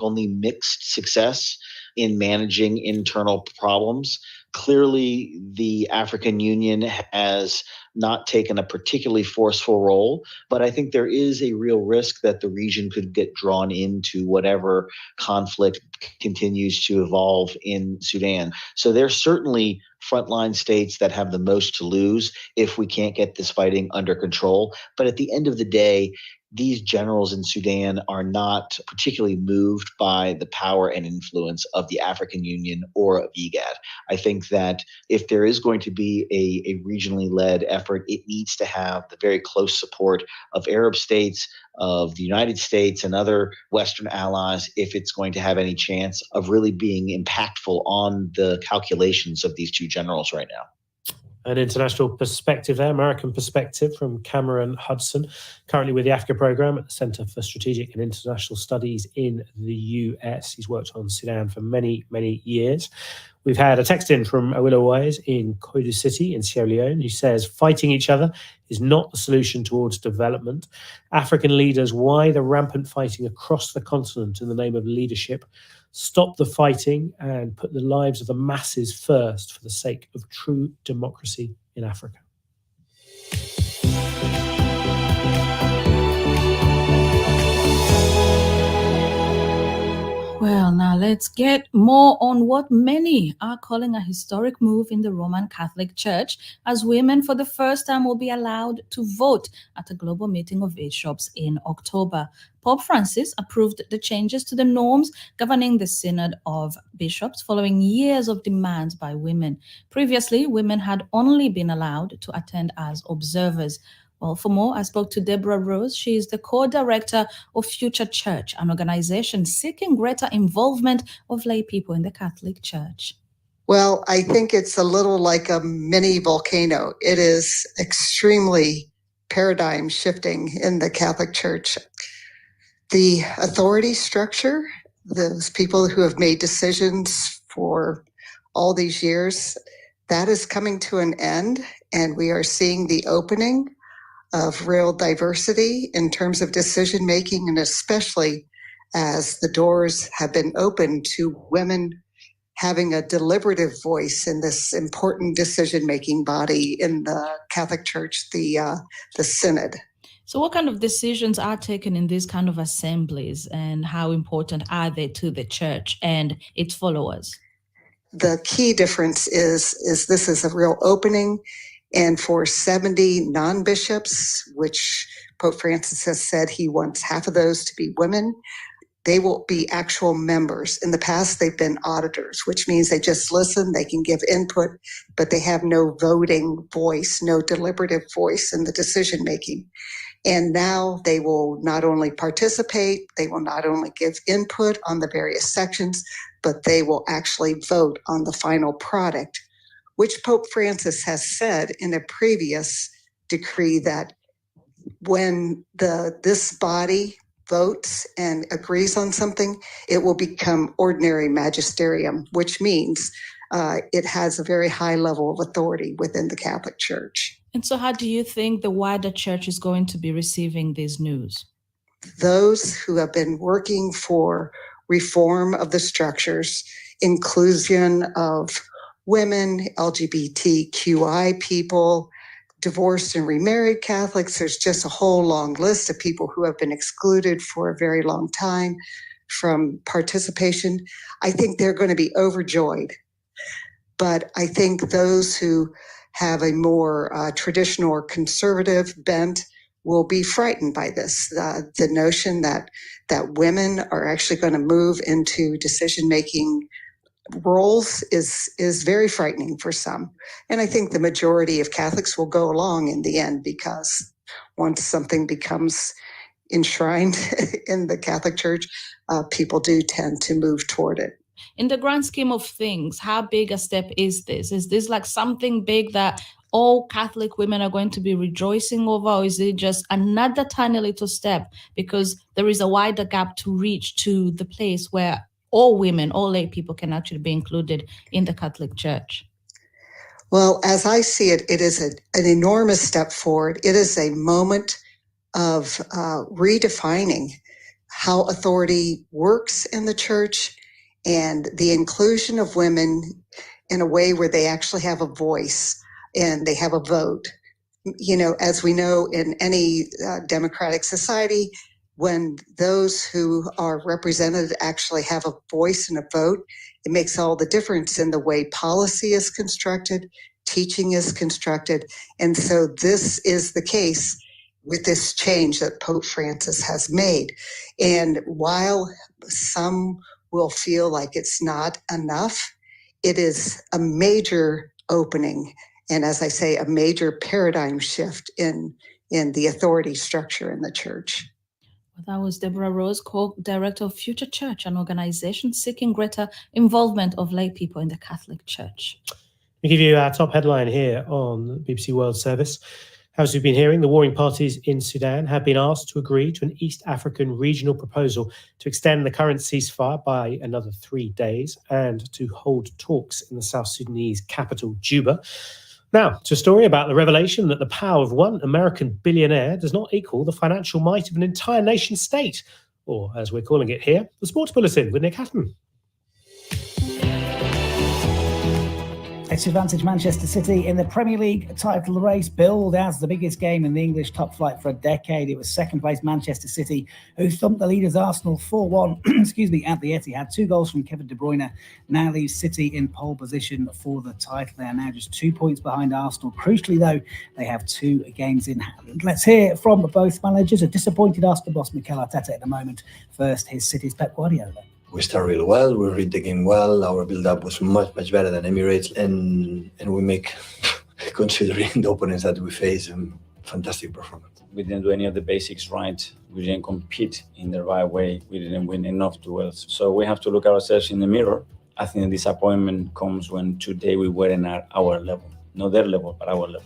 only mixed success in managing internal problems. Clearly, the African Union has not taken a particularly forceful role, but I think there is a real risk that the region could get drawn into whatever conflict continues to evolve in Sudan. So there's certainly frontline states that have the most to lose if we can't get this fighting under control. But at the end of the day, these generals in Sudan are not particularly moved by the power and influence of the African Union or of IGAD. I think that if there is going to be a regionally led effort, it needs to have the very close support of Arab states, of the United States and other Western allies, if it's going to have any chance of really being impactful on the calculations of these two generals right now. An international perspective there, American perspective from Cameron Hudson, currently with the Africa Programme at the Centre for Strategic and International Studies in the US. He's worked on Sudan for many, many years. We've had a text in from Awilo Wise in Koidu City in Sierra Leone who says, fighting each other is not the solution towards development. African leaders, why the rampant fighting across the continent in the name of leadership? Stop the fighting and put the lives of the masses first for the sake of true democracy in Africa. Well, now let's get more on what many are calling a historic move in the Roman Catholic Church, as women for the first time will be allowed to vote at a global meeting of bishops in October. Pope Francis approved the changes to the norms governing the Synod of Bishops following years of demands by women. Previously, women had only been allowed to attend as observers. Well, for more, I spoke to Debra Rose. She is the co-director of Future Church, an organization seeking greater involvement of lay people in the Catholic Church. Well, I think it's a little like a mini volcano. It is extremely paradigm shifting in the Catholic Church. The authority structure, those people who have made decisions for all these years, that is coming to an end, and we are seeing the opening of real diversity in terms of decision making, and especially as the doors have been opened to women having a deliberative voice in this important decision making body in the Catholic Church, the Synod. So what kind of decisions are taken in these kind of assemblies, and how important are they to the church and its followers? The key difference is this is a real opening. And for 70 non-bishops, which Pope Francis has said he wants half of those to be women, they will be actual members. In the past, they've been auditors, which means they just listen, they can give input, but they have no voting voice, no deliberative voice in the decision-making. And now they will not only participate, they will not only give input on the various sections, but they will actually vote on the final product, which Pope Francis has said in a previous decree that when this body votes and agrees on something, it will become ordinary magisterium, which means it has a very high level of authority within the Catholic Church. And so how do you think the wider church is going to be receiving this news? Those who have been working for reform of the structures, inclusion of women, LGBTQI people, divorced and remarried Catholics. There's just a whole long list of people who have been excluded for a very long time from participation. I think they're going to be overjoyed. But I think those who have a more traditional or conservative bent will be frightened by this. The notion that women are actually going to move into decision-making roles is very frightening for some. And I think the majority of Catholics will go along in the end, because once something becomes enshrined in the Catholic Church, people do tend to move toward it. In the grand scheme of things, how big a step is this? Is this like something big that all Catholic women are going to be rejoicing over, or is it just another tiny little step because there is a wider gap to reach to the place where all women, all lay people can actually be included in the Catholic Church? Well, as I see it, it is an enormous step forward. It is a moment of redefining how authority works in the church and the inclusion of women in a way where they actually have a voice and they have a vote. You know, as we know in any democratic society, when those who are represented actually have a voice and a vote, it makes all the difference in the way policy is constructed, teaching is constructed. And so this is the case with this change that Pope Francis has made. And while some will feel like it's not enough, it is a major opening. And as I say, a major paradigm shift in the authority structure in the church. That was Debra Rose, co-director of Future Church, an organization seeking greater involvement of lay people in the Catholic Church. We give you our top headline here on BBC World Service. As we've been hearing, the warring parties in Sudan have been asked to agree to an East African regional proposal to extend the current ceasefire by another 3 days and to hold talks in the South Sudanese capital, Juba. Now, to a story about the revelation that the power of one American billionaire does not equal the financial might of an entire nation state, or as we're calling it here, the Sports Bulletin with Nick Hatton. It's advantage Manchester City in the Premier League title race, billed as the biggest game in the English top flight for a decade. It was second place Manchester City who thumped the leaders Arsenal 4-1 at the Etihad. 2 goals from Kevin De Bruyne now leaves City in pole position for the title. They are now just 2 points behind Arsenal. Crucially though, they have 2 games in hand. Let's hear from both managers. A disappointed Arsenal boss Mikel Arteta in a moment. First, his City's Pep Guardiola. We started really well. We read the game well. Our build-up was much better than Emirates, and we make, considering the opponents that we face, fantastic performance. We didn't do any of the basics right. We didn't compete in the right way. We didn't win enough duels. So we have to look at ourselves in the mirror. I think the disappointment comes when today we weren't at our level, not their level, but our level.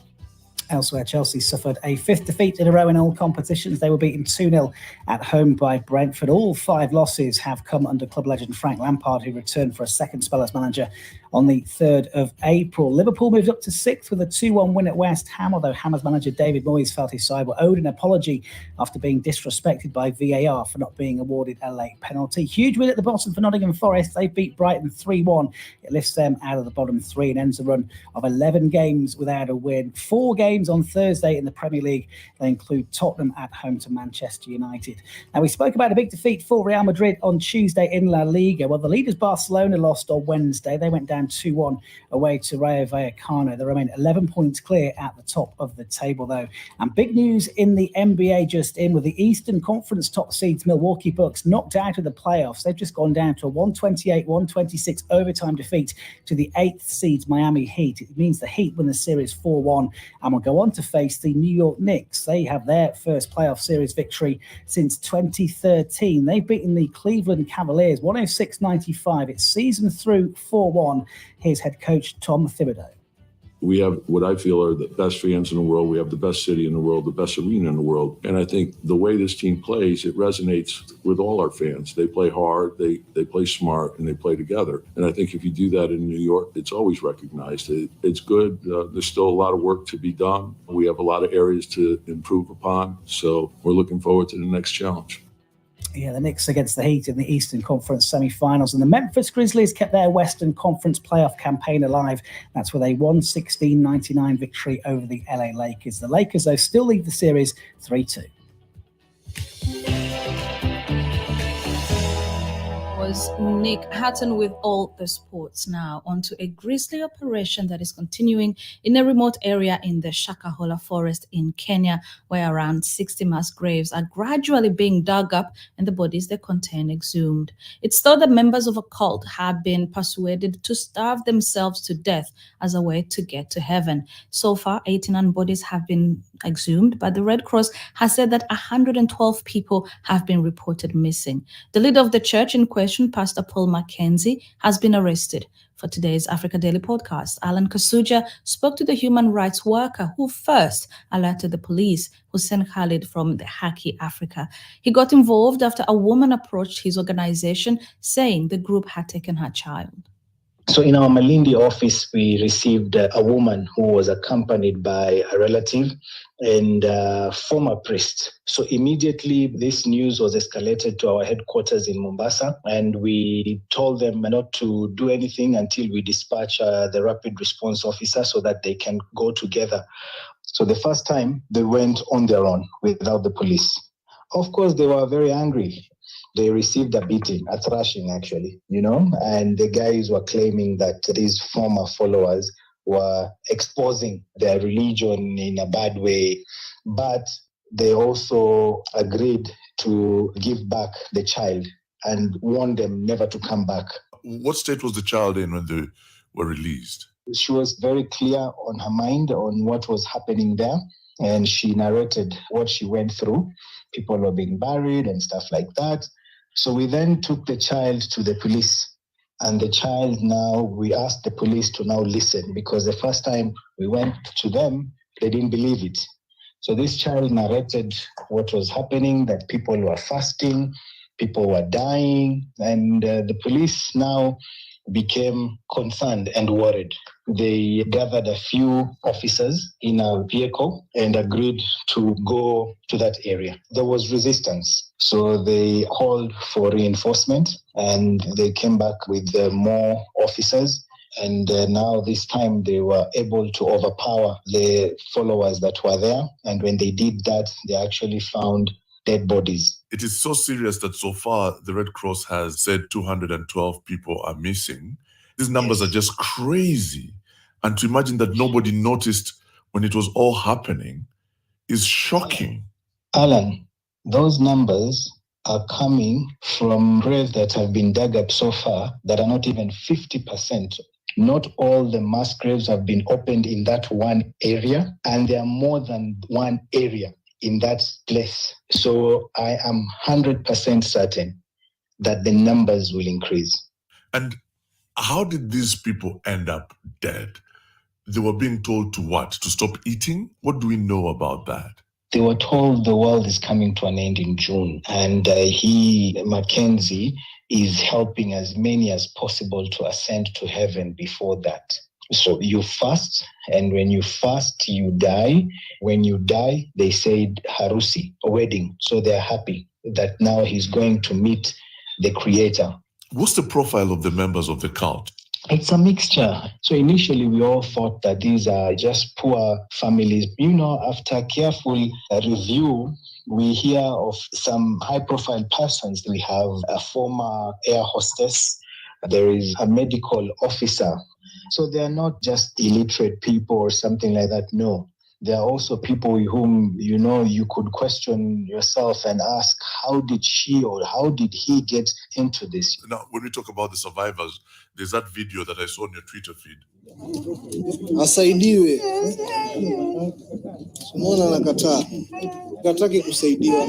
Elsewhere, Chelsea suffered a 5th defeat in a row in all competitions. They were beaten 2-0 at home by Brentford. All 5 losses have come under club legend Frank Lampard, who returned for a second spell as manager on the 3rd of April. Liverpool moved up to 6th with a 2-1 win at West Ham, although Hammer's manager David Moyes felt his side were owed an apology after being disrespected by VAR for not being awarded a late penalty. Huge win at the bottom for Nottingham Forest. They beat Brighton 3-1. It lifts them out of the bottom 3 and ends a run of 11 games without a win. 4 games on Thursday in the Premier League. They include Tottenham at home to Manchester United. Now, we spoke about a big defeat for Real Madrid on Tuesday in La Liga. Well, the leaders Barcelona lost on Wednesday. They went down 2-1 away to Rayo Vallecano. They remain 11 points clear at the top of the table, though. And big news in the NBA just in, with the Eastern Conference top seeds Milwaukee Bucks knocked out of the playoffs. They've just gone down to a 128-126 overtime defeat to the 8th seeds Miami Heat. It means the Heat win the series 4-1 and will go on to face the New York Knicks. They have their first playoff series victory since 2013. They've beaten the Cleveland Cavaliers 106-95. It's season through 4-1. Here's head coach Tom Thibodeau. We have what I feel are the best fans in the world. We have the best city in the world, the best arena in the world. And I think the way this team plays, it resonates with all our fans. They play hard, they play smart, and they play together. And I think if you do that in New York, it's always recognized. It's good. There's still a lot of work to be done. We have a lot of areas to improve upon. So we're looking forward to the next challenge. Yeah, the Knicks against the Heat in the Eastern Conference semi-finals. And the Memphis Grizzlies kept their Western Conference playoff campaign alive. That's with a 116-99 victory over the LA Lakers. The Lakers, though, still lead the series 3-2. was Nick Hatton with all the sports. Now onto a grisly operation that is continuing in a remote area in the Shakahola forest in Kenya, where around 60 mass graves are gradually being dug up and the bodies they contain exhumed. It's thought that members of a cult have been persuaded to starve themselves to death as a way to get to heaven. So far, 89 bodies have been exhumed, but the Red Cross has said that 112 people have been reported missing. The leader of the church in question, Pastor Paul Mackenzie, has been arrested. For today's Africa Daily podcast, Alan Kasuja spoke to the human rights worker who first alerted the police, Hussein Khalid from the Haki Africa. He got involved after a woman approached his organization saying the group had taken her child. So in our Malindi office, we received a woman who was accompanied by a relative and a former priest. So immediately this news was escalated to our headquarters in Mombasa, and we told them not to do anything until we dispatch the rapid response officer so that they can go together. So the first time they went on their own without the police. Of course, they were very angry. They received a beating, a thrashing actually, and the guys were claiming that these former followers were exposing their religion in a bad way, but they also agreed to give back the child and warned them never to come back. What state was the child in when they were released? She was very clear on her mind on what was happening there, and she narrated what she went through. People were being buried and stuff like that. So we then took the child to the police, and the child we asked the police to now listen, because the first time we went to them, they didn't believe it. So this child narrated what was happening, that people were fasting, people were dying, and the police now became concerned and worried. They gathered a few officers in a vehicle and agreed to go to that area. There was resistance, so they called for reinforcement, and they came back with more officers. And now this time they were able to overpower the followers that were there. And when they did that, they actually found dead bodies. It is so serious that so far the Red Cross has said 212 people are missing. These numbers are just crazy. And to imagine that nobody noticed when it was all happening is shocking. Alan, those numbers are coming from graves that have been dug up so far that are not even 50%. Not all the mass graves have been opened in that one area, and there are more than one area in that place. So I am 100% certain that the numbers will increase. And how did these people end up dead? They were being told to what? To stop eating? What do we know about that? They were told the world is coming to an end in June, and Mackenzie, is helping as many as possible to ascend to heaven before that. So you fast, and when you fast, you die. When you die, they said harusi, a wedding. So they're happy that now he's going to meet the Creator. What's the profile of the members of the cult? It's a mixture. So initially, we all thought that these are just poor families. After careful review, we hear of some high-profile persons. We have a former air hostess. There is a medical officer. So they are not just illiterate people or something like that. No. There are also people whom, you could question yourself and ask, how did she or how did he get into this? Now, when we talk about the survivors, there's that video that I saw on your Twitter feed. Asaidiwe. Simone anakataa. Hataki kusaidiwa.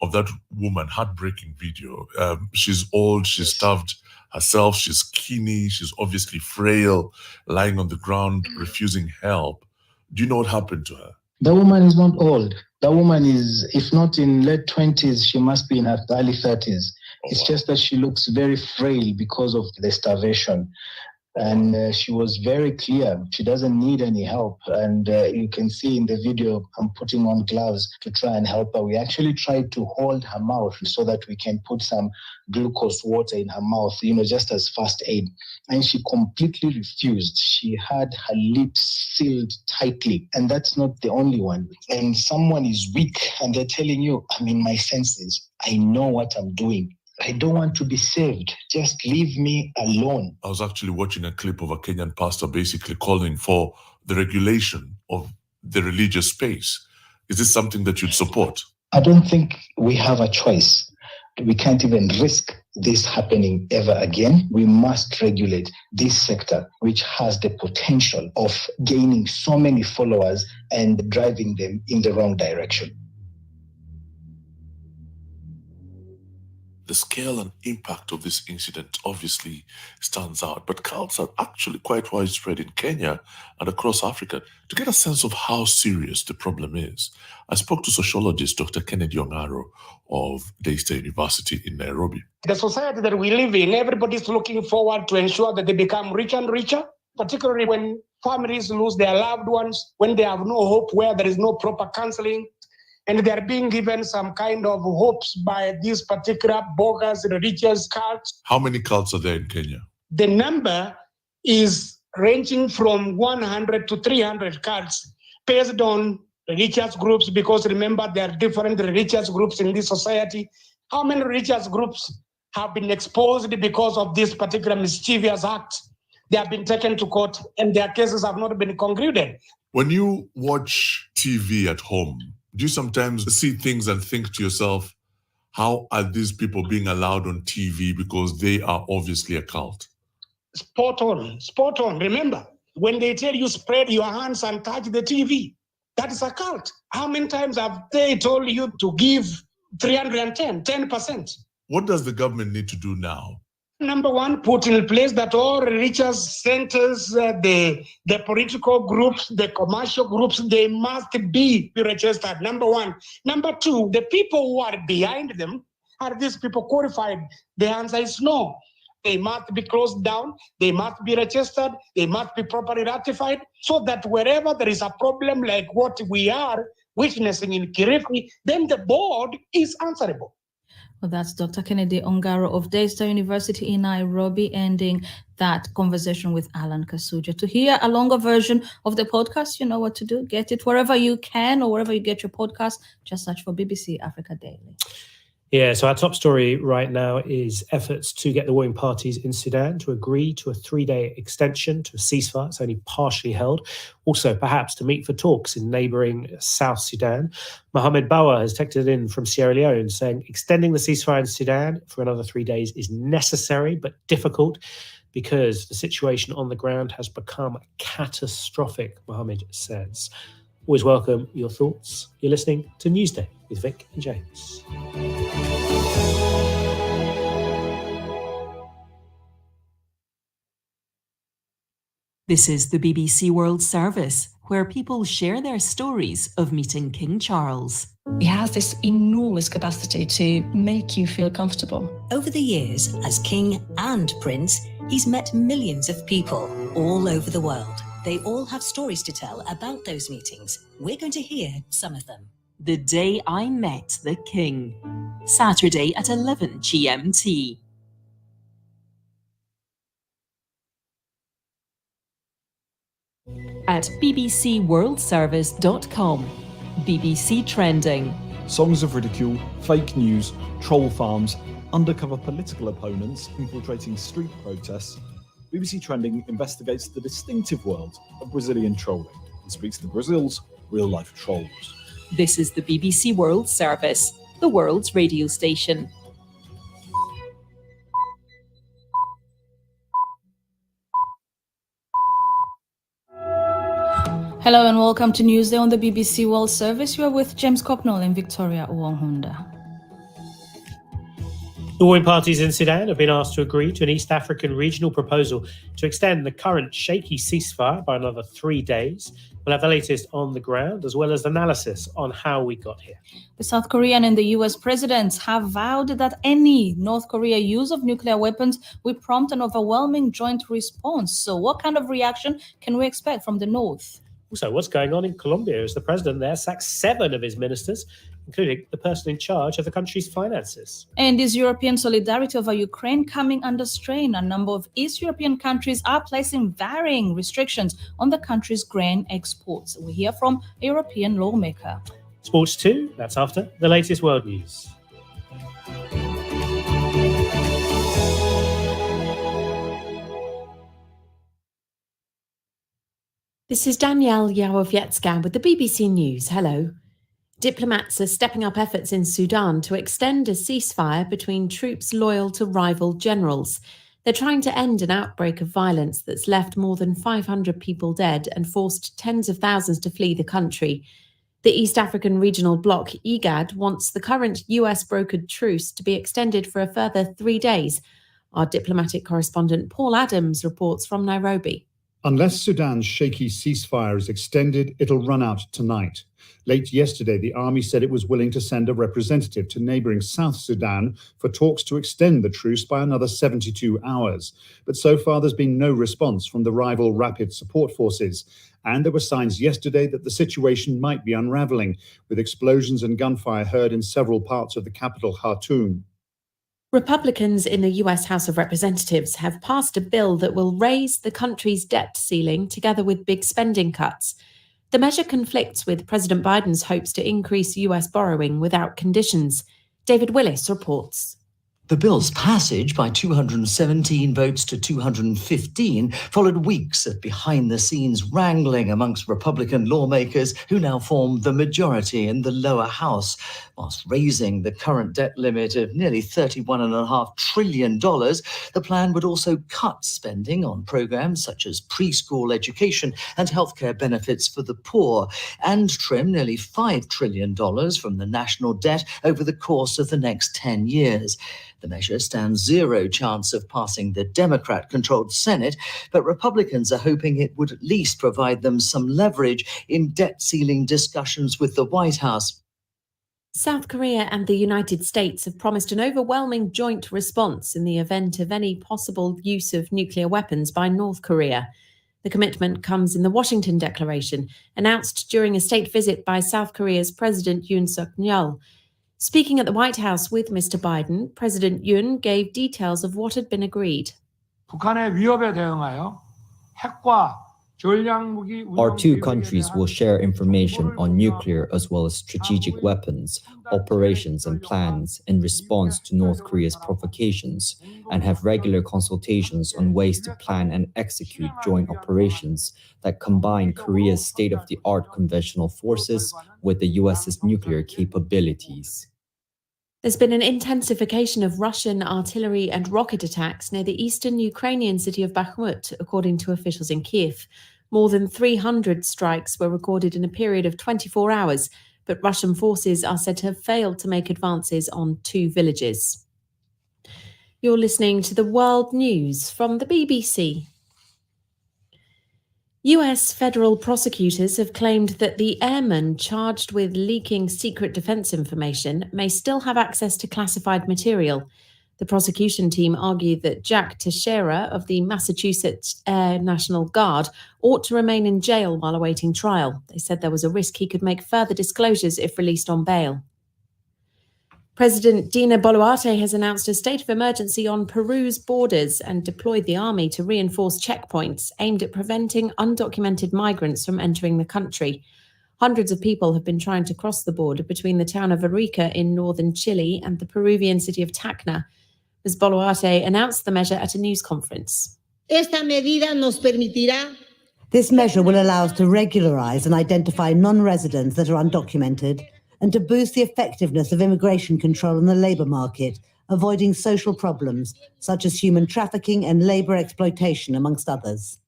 Of that woman, heartbreaking video. She's old, she's starved herself, she's skinny, she's obviously frail, lying on the ground, refusing help. Do you know what happened to her? The woman is not old. The woman is, if not in late 20s, she must be in her early 30s. It's just that she looks very frail because of the starvation. And she was very clear. She doesn't need any help. And you can see in the video, I'm putting on gloves to try and help her. We actually tried to hold her mouth so that we can put some glucose water in her mouth, just as first aid. And she completely refused. She had her lips sealed tightly. And that's not the only one. And someone is weak and they're telling you, I'm in my senses. I know what I'm doing. I don't want to be saved. Just leave me alone. I was actually watching a clip of a Kenyan pastor basically calling for the regulation of the religious space. Is this something that you'd support? I don't think we have a choice. We can't even risk this happening ever again. We must regulate this sector, which has the potential of gaining so many followers and driving them in the wrong direction. The scale and impact of this incident obviously stands out, but cults are actually quite widespread in Kenya and across Africa. To get a sense of how serious the problem is, I spoke to sociologist Dr. Kennedy Ongaro of Daystar University in Nairobi. The society that we live in, everybody's looking forward to ensure that they become richer and richer, particularly when families lose their loved ones, when they have no hope, where there is no proper counseling. And they are being given some kind of hopes by these particular bogus religious cults. How many cults are there in Kenya? The number is ranging from 100 to 300 cults based on religious groups, because remember, there are different religious groups in this society. How many religious groups have been exposed because of this particular mischievous act? They have been taken to court and their cases have not been concluded. When you watch TV at home, do you sometimes see things and think to yourself, how are these people being allowed on TV because they are obviously a cult? Spot on. Remember, when they tell you spread your hands and touch the TV, that is a cult. How many times have they told you to give 10%? What does the government need to do now? Number one, put in place that all religious centers, the political groups, the commercial groups, they must be registered. Number one. Number two, the people who are behind them, are these people qualified? The answer is no. They must be closed down. They must be registered. They must be properly ratified, so that wherever there is a problem like what we are witnessing in Kirifi, then the board is answerable. Well, that's Dr. Kennedy Ongaro of Daystar University in Nairobi, ending that conversation with Alan Kasuja. To hear a longer version of the podcast, you know what to do. Get it wherever you can or wherever you get your podcast. Just search for BBC Africa Daily. Yeah, so our top story right now is efforts to get the warring parties in Sudan to agree to a 3-day extension to a ceasefire. It's only partially held. Also, perhaps to meet for talks in neighbouring South Sudan. Mohamed Bawa has texted in from Sierra Leone saying extending the ceasefire in Sudan for another 3 days is necessary but difficult because the situation on the ground has become catastrophic, Mohamed says. Always welcome your thoughts. You're listening to Newsday with Vic and James. This is the BBC World Service, where people share their stories of meeting King Charles. He has this enormous capacity to make you feel comfortable. Over the years, as king and prince, he's met millions of people all over the world. They all have stories to tell about those meetings. We're going to hear some of them. The Day I Met the King. Saturday at 11 GMT. At bbcworldservice.com. BBC Trending. Songs of ridicule, fake news, troll farms, undercover political opponents infiltrating street protests. BBC Trending investigates the distinctive world of Brazilian trolling and speaks to Brazil's real-life trolls. This is the BBC World Service, the world's radio station. Hello and welcome to Newsday on the BBC World Service. You are with James Copnall and Victoria Uwonghunda. The warring parties in Sudan have been asked to agree to an East African regional proposal to extend the current shaky ceasefire by another 3 days. We'll have the latest on the ground as well as analysis on how we got here. The South Korean and the US presidents have vowed that any North Korea use of nuclear weapons will prompt an overwhelming joint response. So what kind of reaction can we expect from the North? Also, what's going on in Colombia as the president there sacks 7 of his ministers, including the person in charge of the country's finances. And is European solidarity over Ukraine coming under strain? A number of East European countries are placing varying restrictions on the country's grain exports. We hear from a European lawmaker. Sports too, that's after the latest world news. This is Danielle Yawowiecka with the BBC News. Hello. Diplomats are stepping up efforts in Sudan to extend a ceasefire between troops loyal to rival generals. They're trying to end an outbreak of violence that's left more than 500 people dead and forced tens of thousands to flee the country. The East African regional bloc, IGAD, wants the current US-brokered truce to be extended for a further 3 days. Our diplomatic correspondent Paul Adams reports from Nairobi. Unless Sudan's shaky ceasefire is extended, it'll run out tonight. Late yesterday, the army said it was willing to send a representative to neighbouring South Sudan for talks to extend the truce by another 72 hours. But so far, there's been no response from the rival Rapid Support Forces. And there were signs yesterday that the situation might be unravelling, with explosions and gunfire heard in several parts of the capital, Khartoum. Republicans in the US House of Representatives have passed a bill that will raise the country's debt ceiling together with big spending cuts. The measure conflicts with President Biden's hopes to increase US borrowing without conditions. David Willis reports. The bill's passage by 217 votes to 215 followed weeks of behind-the-scenes wrangling amongst Republican lawmakers who now form the majority in the lower house. Whilst raising the current debt limit of nearly $31.5 trillion, the plan would also cut spending on programs such as preschool education and healthcare benefits for the poor, and trim nearly $5 trillion from the national debt over the course of the next 10 years. The measure stands zero chance of passing the Democrat-controlled Senate, but Republicans are hoping it would at least provide them some leverage in debt ceiling discussions with the White House. South Korea and the United States have promised an overwhelming joint response in the event of any possible use of nuclear weapons by North Korea. The commitment comes in the Washington Declaration, announced during a state visit by South Korea's President Yoon Suk-yeol. Speaking at the White House with Mr. Biden, President Yoon gave details of what had been agreed. 북한의 위협에 대응하여 핵과 Our two countries will share information on nuclear as well as strategic weapons, operations and plans in response to North Korea's provocations, and have regular consultations on ways to plan and execute joint operations that combine Korea's state-of-the-art conventional forces with the US's nuclear capabilities. There's been an intensification of Russian artillery and rocket attacks near the eastern Ukrainian city of Bakhmut, according to officials in Kiev. More than 300 strikes were recorded in a period of 24 hours, but Russian forces are said to have failed to make advances on 2 villages. You're listening to the World News from the BBC. US federal prosecutors have claimed that the airman charged with leaking secret defense information may still have access to classified material. The prosecution team argued that Jack Teixeira of the Massachusetts Air National Guard ought to remain in jail while awaiting trial. They said there was a risk he could make further disclosures if released on bail. President Dina Boluarte has announced a state of emergency on Peru's borders and deployed the army to reinforce checkpoints aimed at preventing undocumented migrants from entering the country. Hundreds of people have been trying to cross the border between the town of Arica in northern Chile and the Peruvian city of Tacna. Ms. Boluarte announced the measure at a news conference. This measure will allow us to regularise and identify non-residents that are undocumented and to boost the effectiveness of immigration control in the labour market, avoiding social problems such as human trafficking and labour exploitation, amongst others.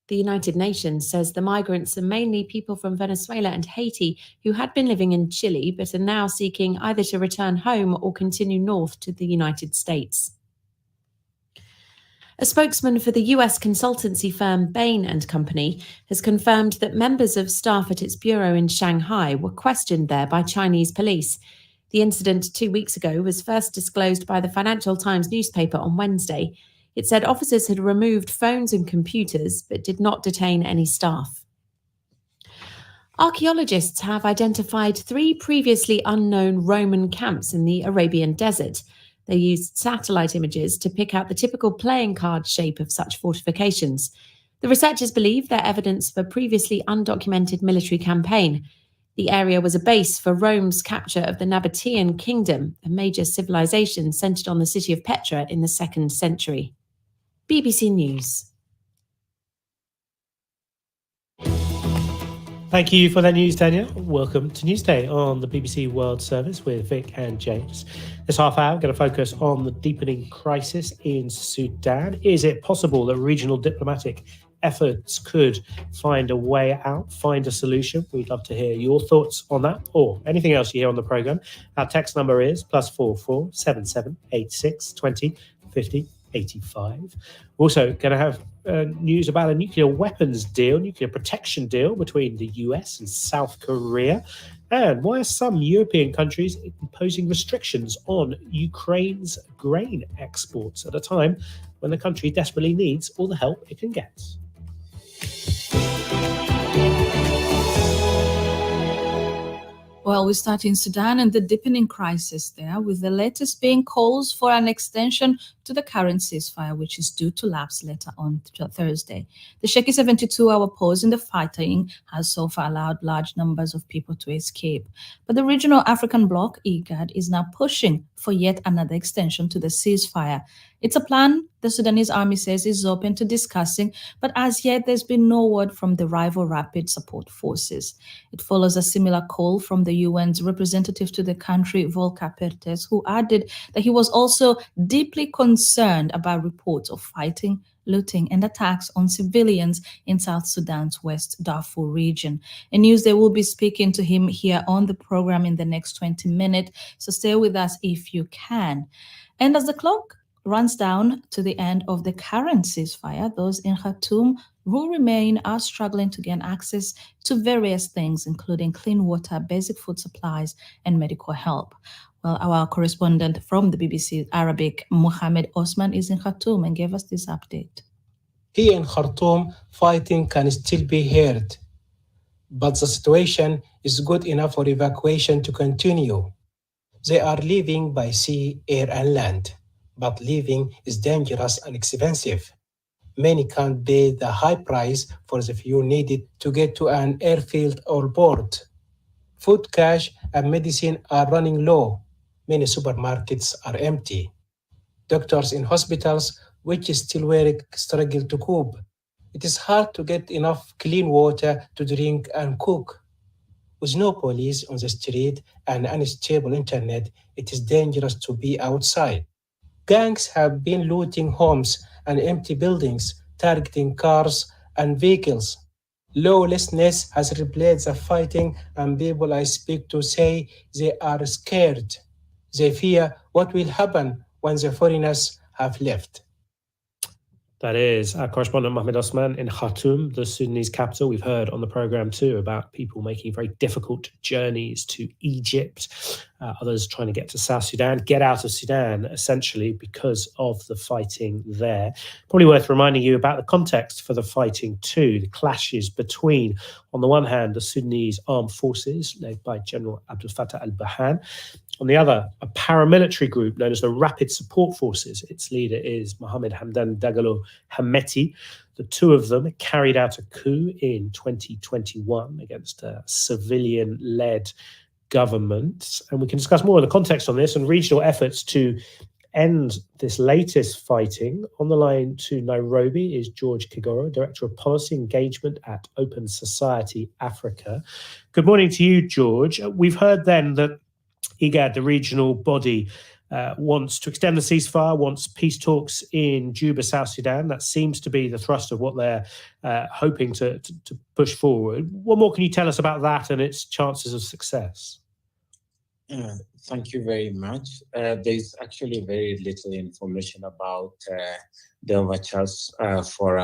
The United Nations says the migrants are mainly people from Venezuela and Haiti who had been living in Chile but are now seeking either to return home or continue north to the United States. A spokesman for the US consultancy firm Bain & Company has confirmed that members of staff at its bureau in Shanghai were questioned there by Chinese police. The incident 2 weeks ago was first disclosed by the Financial Times newspaper on Wednesday. It said officers had removed phones and computers but did not detain any staff. Archaeologists have identified 3 previously unknown Roman camps in the Arabian desert. They used satellite images to pick out the typical playing card shape of such fortifications. The researchers believe they're evidence of a previously undocumented military campaign. The area was a base for Rome's capture of the Nabatean kingdom, a major civilization centered on the city of Petra in the 2nd century. BBC News. Thank you for that news, Tanya. Welcome to Newsday on the BBC World Service with Vic and James. This half hour, we're going to focus on the deepening crisis in Sudan. Is it possible that regional diplomatic efforts could find a way out, find a solution? We'd love to hear your thoughts on that or anything else you hear on the programme. Our text number is +44 77 86 20 50 85. We're also going to have news about a nuclear weapons deal, nuclear protection deal between the US and South Korea. And why are some European countries imposing restrictions on Ukraine's grain exports at a time when the country desperately needs all the help it can get? Well, we start in Sudan and the deepening crisis there, with the latest being calls for an extension to the current ceasefire, which is due to lapse later on Thursday. The shaky 72-hour pause in the fighting has so far allowed large numbers of people to escape. But the regional African bloc, IGAD, is now pushing for yet another extension to the ceasefire. It's a plan the Sudanese army says is open to discussing, but as yet there's been no word from the rival Rapid Support Forces. It follows a similar call from the UN's representative to the country, Volker Perthes, who added that he was also deeply concerned about reports of fighting, looting, and attacks on civilians in South Sudan's West Darfur region. In Newsday, we'll be speaking to him here on the program in the next 20 minutes, so stay with us if you can. And as the clock runs down to the end of the current ceasefire, those in Khartoum who remain are struggling to gain access to various things, including clean water, basic food supplies, and medical help. Well, our correspondent from the BBC Arabic, Mohamed Osman, is in Khartoum and gave us this update. Here in Khartoum, fighting can still be heard, but the situation is good enough for evacuation to continue. They are leaving by sea, air, and land. But leaving is dangerous and expensive. Many can't pay the high price for the fuel needed to get to an airfield or port. Food, cash, and medicine are running low. Many supermarkets are empty. Doctors in hospitals, which still work, struggle to cope. It is hard to get enough clean water to drink and cook. With no police on the street and unstable internet, it is dangerous to be outside. Gangs have been looting homes and empty buildings, targeting cars and vehicles. Lawlessness has replaced the fighting, and people I speak to say they are scared. They fear what will happen when the foreigners have left. That is our correspondent Mohamed Osman in Khartoum, the Sudanese capital. We've heard on the programme too about people making very difficult journeys to Egypt, others trying to get to South Sudan, get out of Sudan essentially because of the fighting there. Probably worth reminding you about the context for the fighting too, the clashes between, on the one hand, the Sudanese armed forces led by General Abdel Fattah al-Burhan, on the other, a paramilitary group known as the Rapid Support Forces. Its leader is Mohamed Hamdan Dagalo Hameti. The two of them carried out a coup in 2021 against a civilian-led government. And we can discuss more of the context on this and regional efforts to end this latest fighting. On the line to Nairobi is George Kigoro, Director of Policy Engagement at Open Society Africa. Good morning to you, George. We've heard then that IGAD, the regional body, wants to extend the ceasefire, wants peace talks in Juba, South Sudan. That seems to be the thrust of what they're hoping to push forward. What more can you tell us about that and its chances of success? Thank you very much. There's actually very little information about the overtures for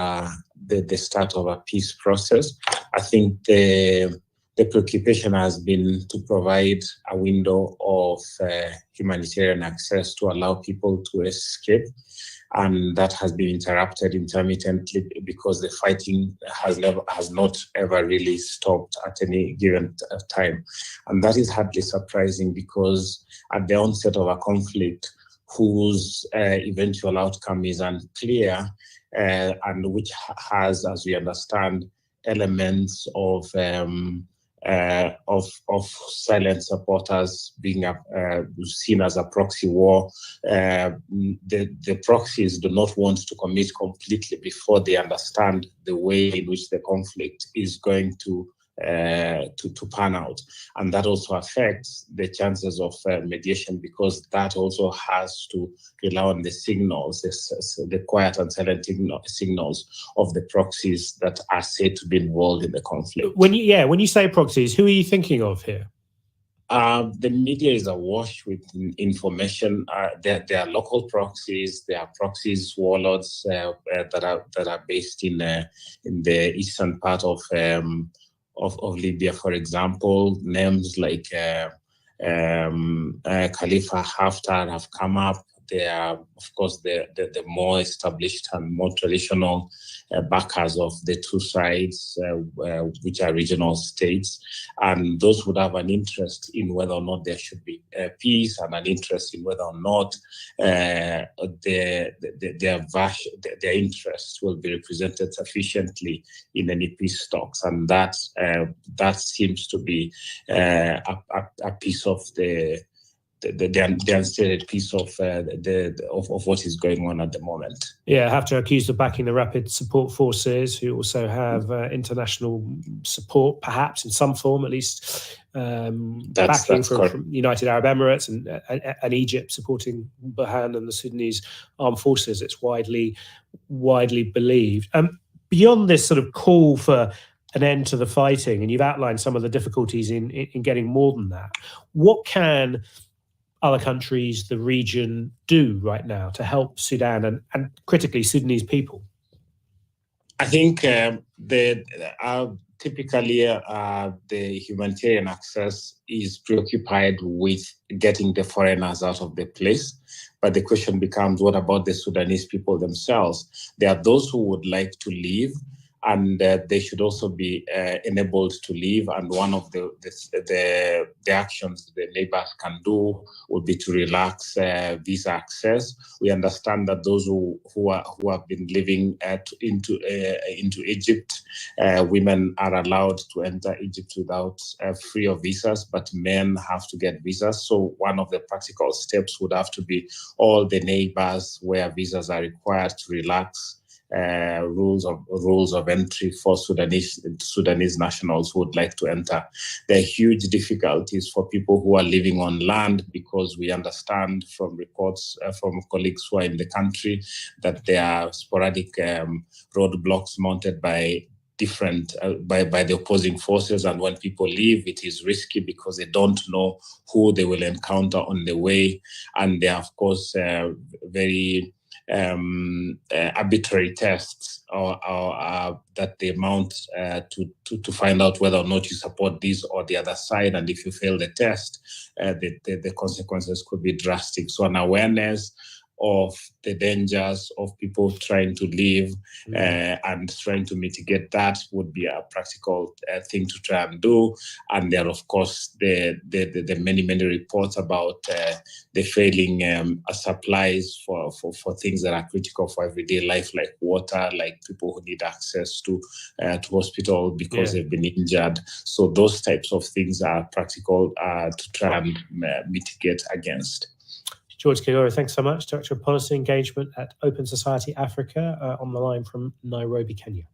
the start of a peace process. I think the preoccupation has been to provide a window of humanitarian access to allow people to escape. And that has been interrupted intermittently because the fighting has not ever really stopped at any given time. And that is hardly surprising because at the onset of a conflict whose eventual outcome is unclear and which has, as we understand, elements of silent supporters being seen as a proxy war. The proxies do not want to commit completely before they understand the way in which the conflict is going to pan out, and that also affects the chances of mediation because that also has to rely on the signals, the quiet and silent signals of the proxies that are said to be involved in the conflict. When you say proxies, who are you thinking of here? The media is awash with information. There are local proxies. There are proxies warlords that are based in the eastern part of Libya, for example. Names like Khalifa Haftar have come up. They are, of course, the more established and more traditional backers of the two sides, which are regional states. And those would have an interest in whether or not there should be peace and an interest in whether or not their interests will be represented sufficiently in any peace talks. And that seems to be a piece of the unstated piece of what is going on at the moment. Yeah, Haftar accused of backing the Rapid Support Forces, who also have international support, perhaps in some form, at least backing from United Arab Emirates and Egypt supporting Burhan and the Sudanese armed forces. It's widely believed. Beyond this sort of call for an end to the fighting, and you've outlined some of the difficulties in getting more than that, what can other countries, the region, do right now to help Sudan and critically Sudanese people? I think typically the humanitarian access is preoccupied with getting the foreigners out of the place. But the question becomes, what about the Sudanese people themselves? There are those who would like to leave, and they should also be enabled to leave. And one of the actions the neighbors can do would be to relax visa access. We understand that those who have been living into Egypt, women are allowed to enter Egypt without free of visas, but men have to get visas. So one of the practical steps would have to be all the neighbors where visas are required to relax rules of entry for Sudanese nationals who would like to enter. There are huge difficulties for people who are living on land, because we understand from reports from colleagues who are in the country that there are sporadic roadblocks mounted by the opposing forces, and when people leave, it is risky because they don't know who they will encounter on the way, and there are, of course, very arbitrary tests or that they mount to find out whether or not you support this or the other side. And if you fail the test, the consequences could be drastic. So an awareness of the dangers of people trying to leave and trying to mitigate that would be a practical thing to try and do. And there are, of course, the many reports about the failing supplies for things that are critical for everyday life, like water, like people who need access to hospital because they've been injured. So those types of things are practical to try and mitigate against. George Kigoro, thanks so much. Director of Policy Engagement at Open Society Africa, on the line from Nairobi, Kenya.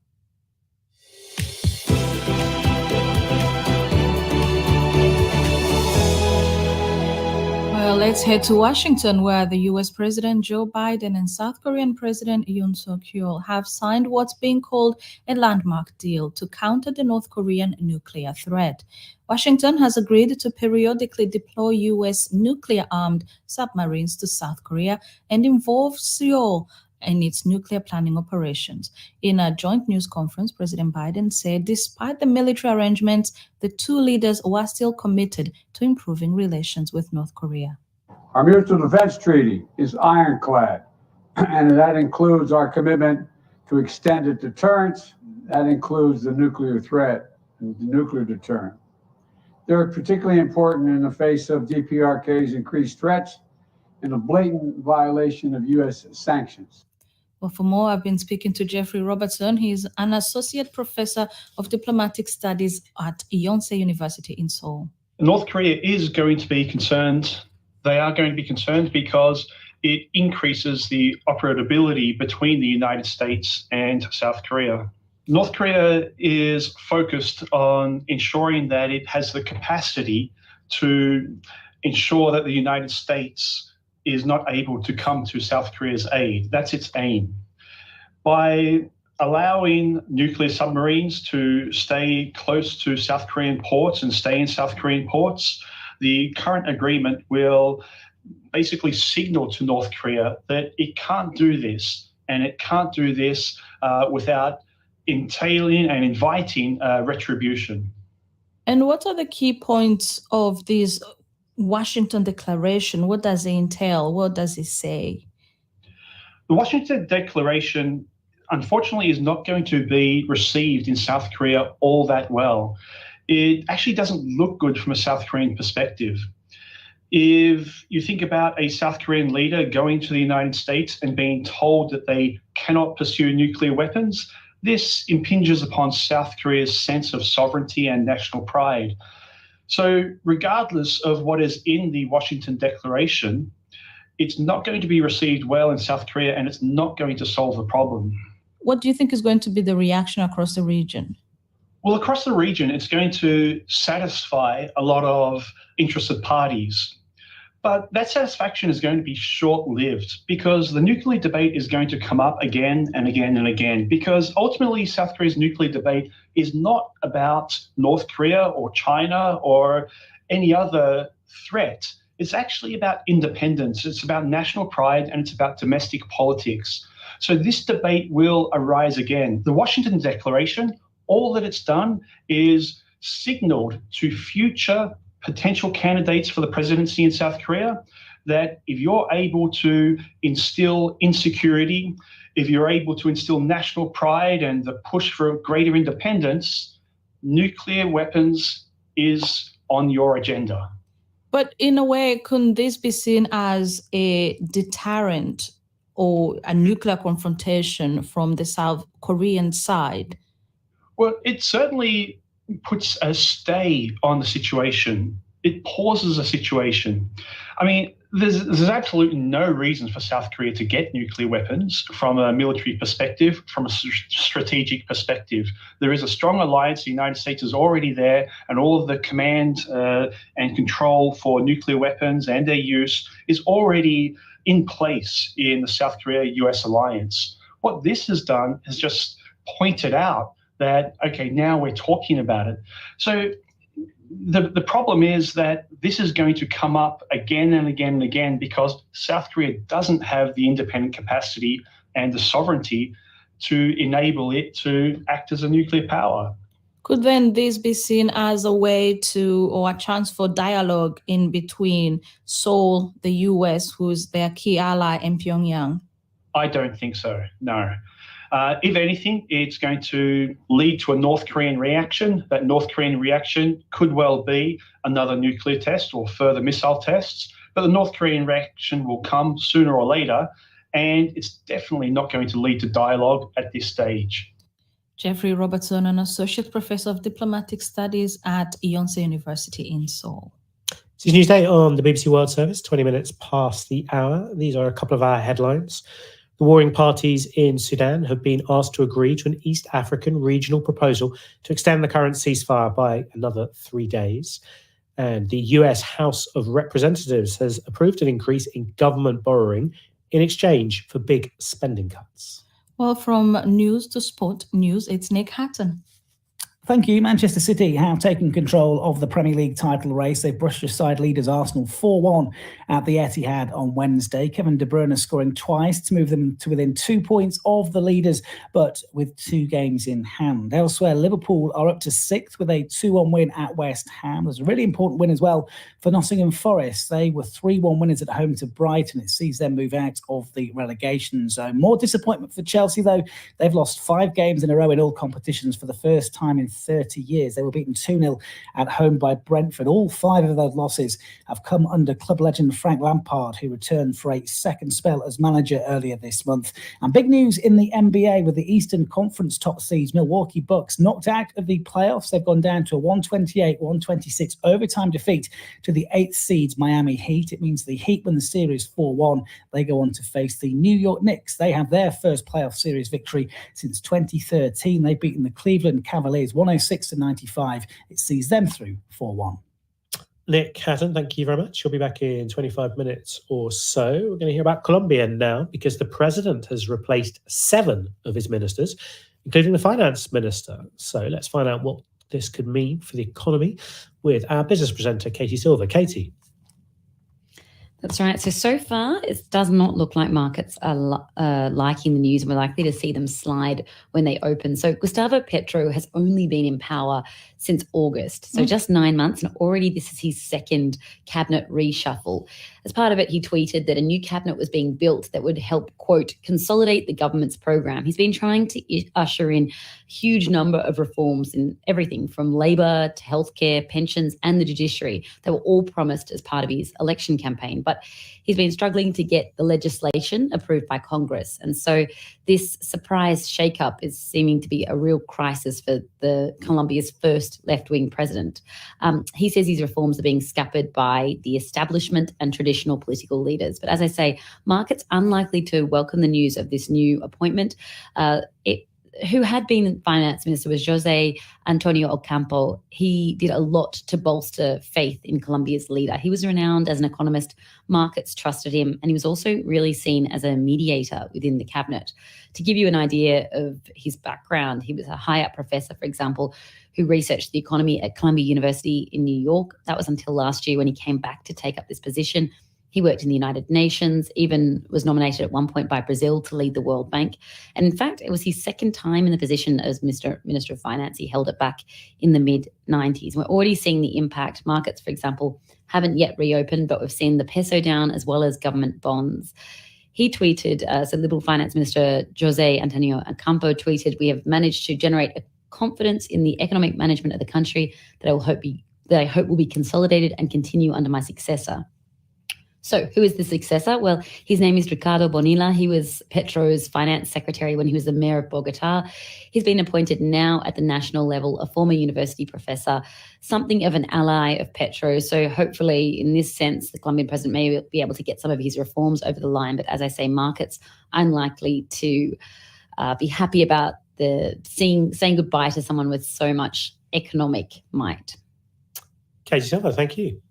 Well, let's head to Washington, where the US President Joe Biden and South Korean President Yoon Suk-yeol have signed what's being called a landmark deal to counter the North Korean nuclear threat. Washington has agreed to periodically deploy US nuclear-armed submarines to South Korea and involve Seoul in its nuclear planning operations. In a joint news conference, President Biden said despite the military arrangements, the two leaders were still committed to improving relations with North Korea. Our mutual defense treaty is ironclad, and that includes our commitment to extended deterrence. That includes the nuclear threat and the nuclear deterrent. They're particularly important in the face of DPRK's increased threats and a blatant violation of U.S. sanctions. Well, for more, I've been speaking to Jeffrey Robertson. He's an associate professor of diplomatic studies at Yonsei University in Seoul. North Korea is going to be concerned. They are going to be concerned because it increases the operability between the United States and South Korea. North Korea is focused on ensuring that it has the capacity to ensure that the United States is not able to come to South Korea's aid. That's its aim. By allowing nuclear submarines to stay close to South Korean ports and stay in South Korean ports, the current agreement will basically signal to North Korea that it can't do this, and it can't do this without entailing and inviting retribution. And what are the key points of this Washington Declaration? What does it entail? What does it say? The Washington Declaration, unfortunately, is not going to be received in South Korea all that well. It actually doesn't look good from a South Korean perspective. If you think about a South Korean leader going to the United States and being told that they cannot pursue nuclear weapons, this impinges upon South Korea's sense of sovereignty and national pride. So regardless of what is in the Washington Declaration, it's not going to be received well in South Korea, and it's not going to solve the problem. What do you think is going to be the reaction across the region? Well, across the region, it's going to satisfy a lot of interested parties. But that satisfaction is going to be short-lived because the nuclear debate is going to come up again and again and again, because ultimately South Korea's nuclear debate is not about North Korea or China or any other threat. It's actually about independence. It's about national pride, and it's about domestic politics. So this debate will arise again. The Washington Declaration, all that it's done is signaled to future potential candidates for the presidency in South Korea that if you're able to instill insecurity, if you're able to instill national pride and the push for greater independence, nuclear weapons is on your agenda. But in a way, couldn't this be seen as a deterrent or a nuclear confrontation from the South Korean side? Well, it certainly puts a stay on the situation. It pauses a situation. I mean, there's absolutely no reason for South Korea to get nuclear weapons from a military perspective, from a strategic perspective. There is a strong alliance. The United States is already there, and all of the command and control for nuclear weapons and their use is already in place in the South Korea-US alliance. What this has done is just pointed out that, okay, now we're talking about it. So the problem is that this is going to come up again and again and again because South Korea doesn't have the independent capacity and the sovereignty to enable it to act as a nuclear power. Could then this be seen as a way to, or a chance for dialogue in between Seoul, the US, who's their key ally, and Pyongyang? I don't think so, no. If anything, it's going to lead to a North Korean reaction. That North Korean reaction could well be another nuclear test or further missile tests, but the North Korean reaction will come sooner or later, and it's definitely not going to lead to dialogue at this stage. Jeffrey Robertson, an associate professor of diplomatic studies at Yonsei University in Seoul. This is Newsday on the BBC World Service, 20 minutes past the hour. These are a couple of our headlines. The warring parties in Sudan have been asked to agree to an East African regional proposal to extend the current ceasefire by another 3 days. And the US House of Representatives has approved an increase in government borrowing in exchange for big spending cuts. Well, from news to sport news, it's Nick Hatton. Thank you. Manchester City have taken control of the Premier League title race. They brushed aside leaders Arsenal 4-1 at the Etihad on Wednesday. Kevin De Bruyne scoring twice to move them to within 2 points of the leaders, but with 2 games in hand. Elsewhere, Liverpool are up to 6th with a 2-1 win at West Ham. There's a really important win as well for Nottingham Forest. They were 3-1 winners at home to Brighton. It sees them move out of the relegation zone. More disappointment for Chelsea, though. They've lost 5 games in a row in all competitions for the first time in 30 years. They were beaten 2-0 at home by Brentford. All 5 of those losses have come under club legend Frank Lampard, who returned for a second spell as manager earlier this month. And big news in the NBA with the Eastern Conference top seeds, Milwaukee Bucks, knocked out of the playoffs. They've gone down to a 128-126 overtime defeat to the 8th seeds Miami Heat. It means the Heat win the series 4-1. They go on to face the New York Knicks. They have their first playoff series victory since 2013. They've beaten the Cleveland Cavaliers 106-95. It sees them through 4-1. Nick Hatton, thank you very much. You'll be back in 25 minutes or so. We're going to hear about Colombia now because the president has replaced 7 of his ministers, including the finance minister. So let's find out what this could mean for the economy with our business presenter, Katie Silver. Katie. That's right. So far, it does not look like markets are liking the news, and we're likely to see them slide when they open. So Gustavo Petro has only been in power since August, so just 9 months, and already this is his second cabinet reshuffle. As part of it, he tweeted that a new cabinet was being built that would help, quote, consolidate the government's program. He's been trying to usher in a huge number of reforms in everything from labour to healthcare, pensions and the judiciary. They were all promised as part of his election campaign, but he's been struggling to get the legislation approved by Congress. And so this surprise shakeup is seeming to be a real crisis for Colombia's first left-wing president. He says these reforms are being scuppered by the establishment and traditional political leaders. But as I say, markets unlikely to welcome the news of this new appointment. Who had been finance minister was Jose Antonio Ocampo. He did a lot to bolster faith in Colombia's leader. He was renowned as an economist. Markets trusted him, and he was also really seen as a mediator within the cabinet. To give you an idea of his background, he was a high-up professor, for example, who researched the economy at Columbia University in New York. That was until last year when he came back to take up this position. He worked in the United Nations, even was nominated at one point by Brazil to lead the World Bank. And in fact, it was his second time in the position as Minister of Finance. He held it back in the mid-90s. We're already seeing the impact. Markets, for example, haven't yet reopened, but we've seen the peso down as well as government bonds. He tweeted, so Liberal Finance Minister Jose Antonio Ocampo tweeted, "We have managed to generate a confidence in the economic management of the country that I hope will be consolidated and continue under my successor." So who is the successor? Well, his name is Ricardo Bonilla. He was Petro's finance secretary when he was the mayor of Bogota. He's been appointed now at the national level, a former university professor, something of an ally of Petro. So hopefully, in this sense, the Colombian president may be able to get some of his reforms over the line. But as I say, markets unlikely to be happy about saying goodbye to someone with so much economic might. Katie Silver, thank you.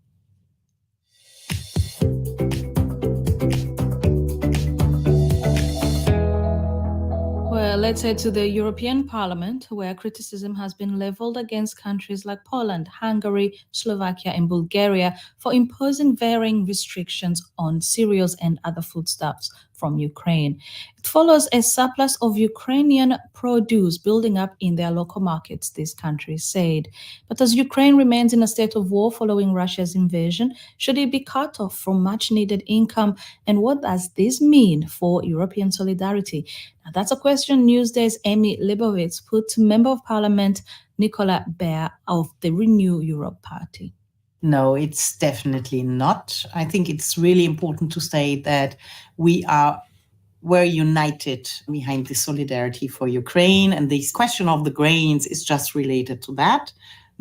Well, let's head to the European Parliament, where criticism has been leveled against countries like Poland, Hungary, Slovakia, and Bulgaria for imposing varying restrictions on cereals and other foodstuffs from Ukraine. It follows a surplus of Ukrainian produce building up in their local markets, these countries said. But as Ukraine remains in a state of war following Russia's invasion, should it be cut off from much-needed income? And what does this mean for European solidarity? Now, that's a question Newsday's Amy Leibovitz put to Member of Parliament Nicola Bear of the Renew Europe Party. No, it's definitely not. I think it's really important to say that we're united behind the solidarity for Ukraine, and this question of the grains is just related to that.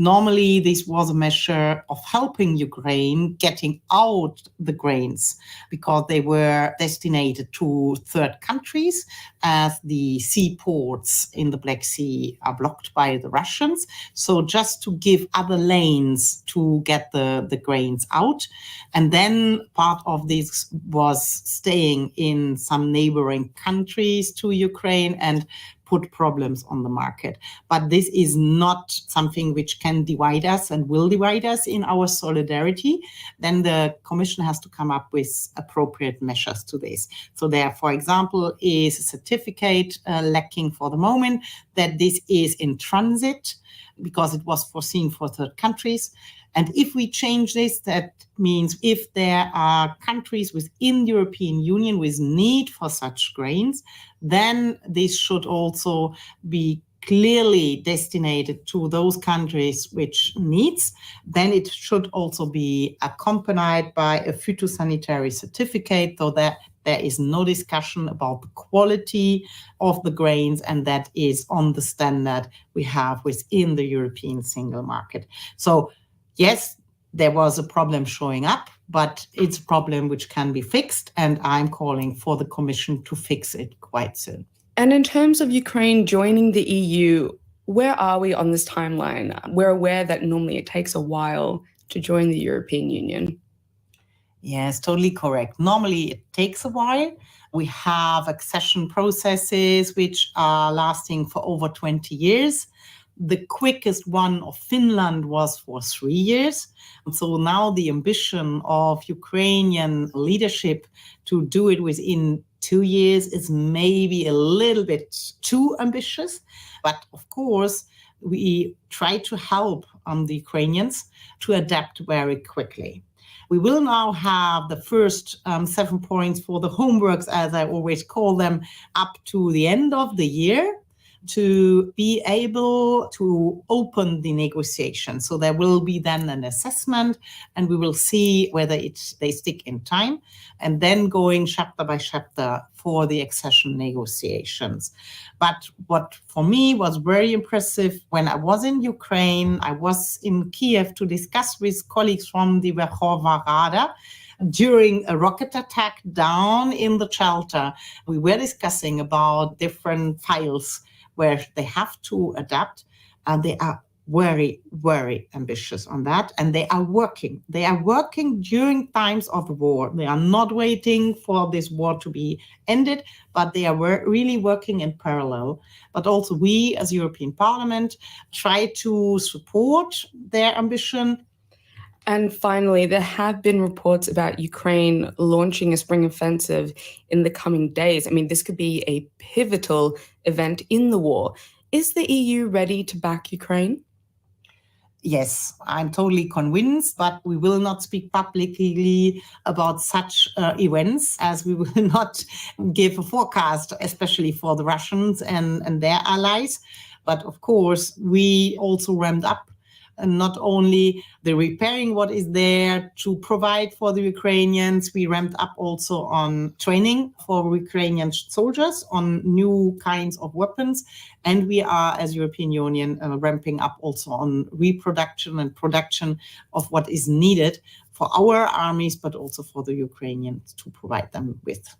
Normally, this was a measure of helping Ukraine getting out the grains because they were destined to third countries as the seaports in the Black Sea are blocked by the Russians. So just to give other lanes to get the grains out. And then part of this was staying in some neighboring countries to Ukraine and put problems on the market. But this is not something which can divide us and will divide us in our solidarity. Then the Commission has to come up with appropriate measures to this. So there, for example, is a certificate lacking for the moment that this is in transit because it was foreseen for third countries. And if we change this, that means if there are countries within the European Union with need for such grains, then this should also be clearly destined to those countries which needs. Then it should also be accompanied by a phytosanitary certificate, so that there is no discussion about the quality of the grains, and that is on the standard we have within the European single market. So yes, there was a problem showing up, but it's a problem which can be fixed, and I'm calling for the Commission to fix it quite soon. And in terms of Ukraine joining the EU, where are we on this timeline? We're aware that normally it takes a while to join the European Union. Yes, totally correct. Normally it takes a while. We have accession processes which are lasting for over 20 years. The quickest one of Finland was for 3 years. And so now the ambition of Ukrainian leadership to do it within 2 years is maybe a little bit too ambitious. But of course, we try to help the Ukrainians to adapt very quickly. We will now have the first 7 points for the homeworks, as I always call them, up to the end of the year, to be able to open the negotiation. So there will be then an assessment, and we will see whether they stick in time, and then going chapter by chapter for the accession negotiations. But what for me was very impressive, when I was in Ukraine, I was in Kiev to discuss with colleagues from the Verkhovna Rada. During a rocket attack down in the shelter, we were discussing about different files where they have to adapt, and they are very, very ambitious on that, and they are working. They are working during times of war. They are not waiting for this war to be ended, but they are really working in parallel. But also we, as European Parliament, try to support their ambition. And finally, there have been reports about Ukraine launching a spring offensive in the coming days. I mean, this could be a pivotal event in the war. Is the EU ready to back Ukraine? Yes, I'm totally convinced, but we will not speak publicly about such events, as we will not give a forecast, especially for the Russians and their allies. But of course, we also ramped up and not only the repairing what is there to provide for the Ukrainians, we ramped up also on training for Ukrainian soldiers on new kinds of weapons. And we are, as European Union, ramping up also on reproduction and production of what is needed for our armies, but also for the Ukrainians to provide them with.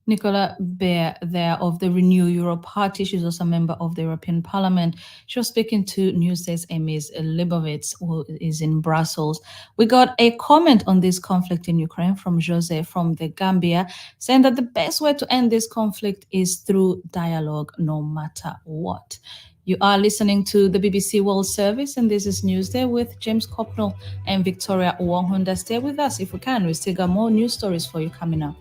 Nicola Beer there of the Renew Europe Party. She's also a member of the European Parliament. She was speaking to Newsday's Emiz Libovitz, who is in Brussels. We got a comment on this conflict in Ukraine from Jose from the Gambia, saying that the best way to end this conflict is through dialogue, no matter what. You are listening to the BBC World Service, and this is Newsday with James Copnell and Victoria Wonghunda. Stay with us if we can. We still got more news stories for you coming up.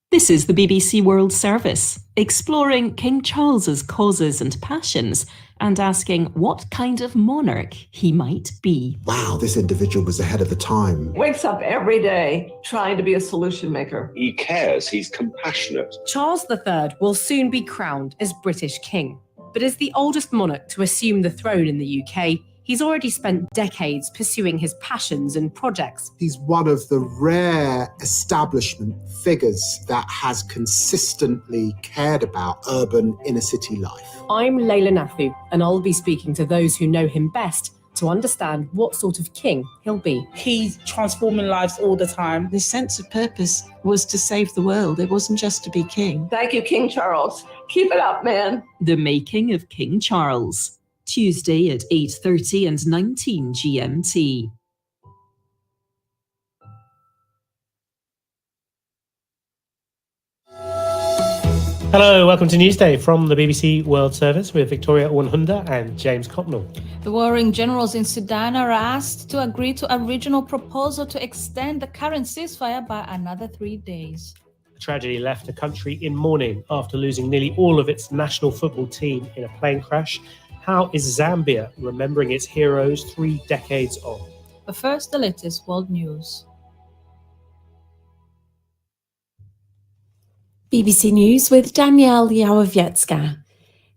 This is the BBC World Service, exploring King Charles's causes and passions and asking what kind of monarch he might be. Wow, this individual was ahead of the time. Wakes up every day trying to be a solution maker. He cares, he's compassionate. Charles III will soon be crowned as British king, but as the oldest monarch to assume the throne in the UK, He's already spent decades pursuing his passions and projects. He's one of the rare establishment figures that has consistently cared about urban inner city life. I'm Layla Nathu, and I'll be speaking to those who know him best to understand what sort of king he'll be. He's transforming lives all the time. His sense of purpose was to save the world. It wasn't just to be king. Thank you, King Charles. Keep it up, man. The Making of King Charles. Tuesday at 8:30 and 19 GMT. Hello, welcome to Newsday from the BBC World Service with Victoria Owenhunda and James Copnell. The warring generals in Sudan are asked to agree to a regional proposal to extend the current ceasefire by another 3 days. The tragedy left the country in mourning after losing nearly all of its national football team in a plane crash. How is Zambia remembering its heroes 3 decades on? But first, the latest world news. BBC News with Danielle Yawowiecka.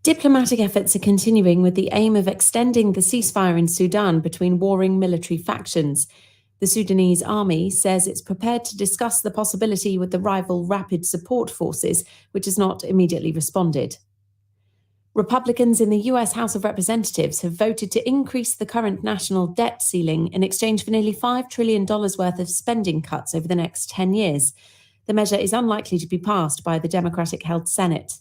Diplomatic efforts are continuing with the aim of extending the ceasefire in Sudan between warring military factions. The Sudanese army says it's prepared to discuss the possibility with the rival Rapid Support Forces, which has not immediately responded. Republicans in the US House of Representatives have voted to increase the current national debt ceiling in exchange for nearly $5 trillion worth of spending cuts over the next 10 years. The measure is unlikely to be passed by the Democratic-held Senate.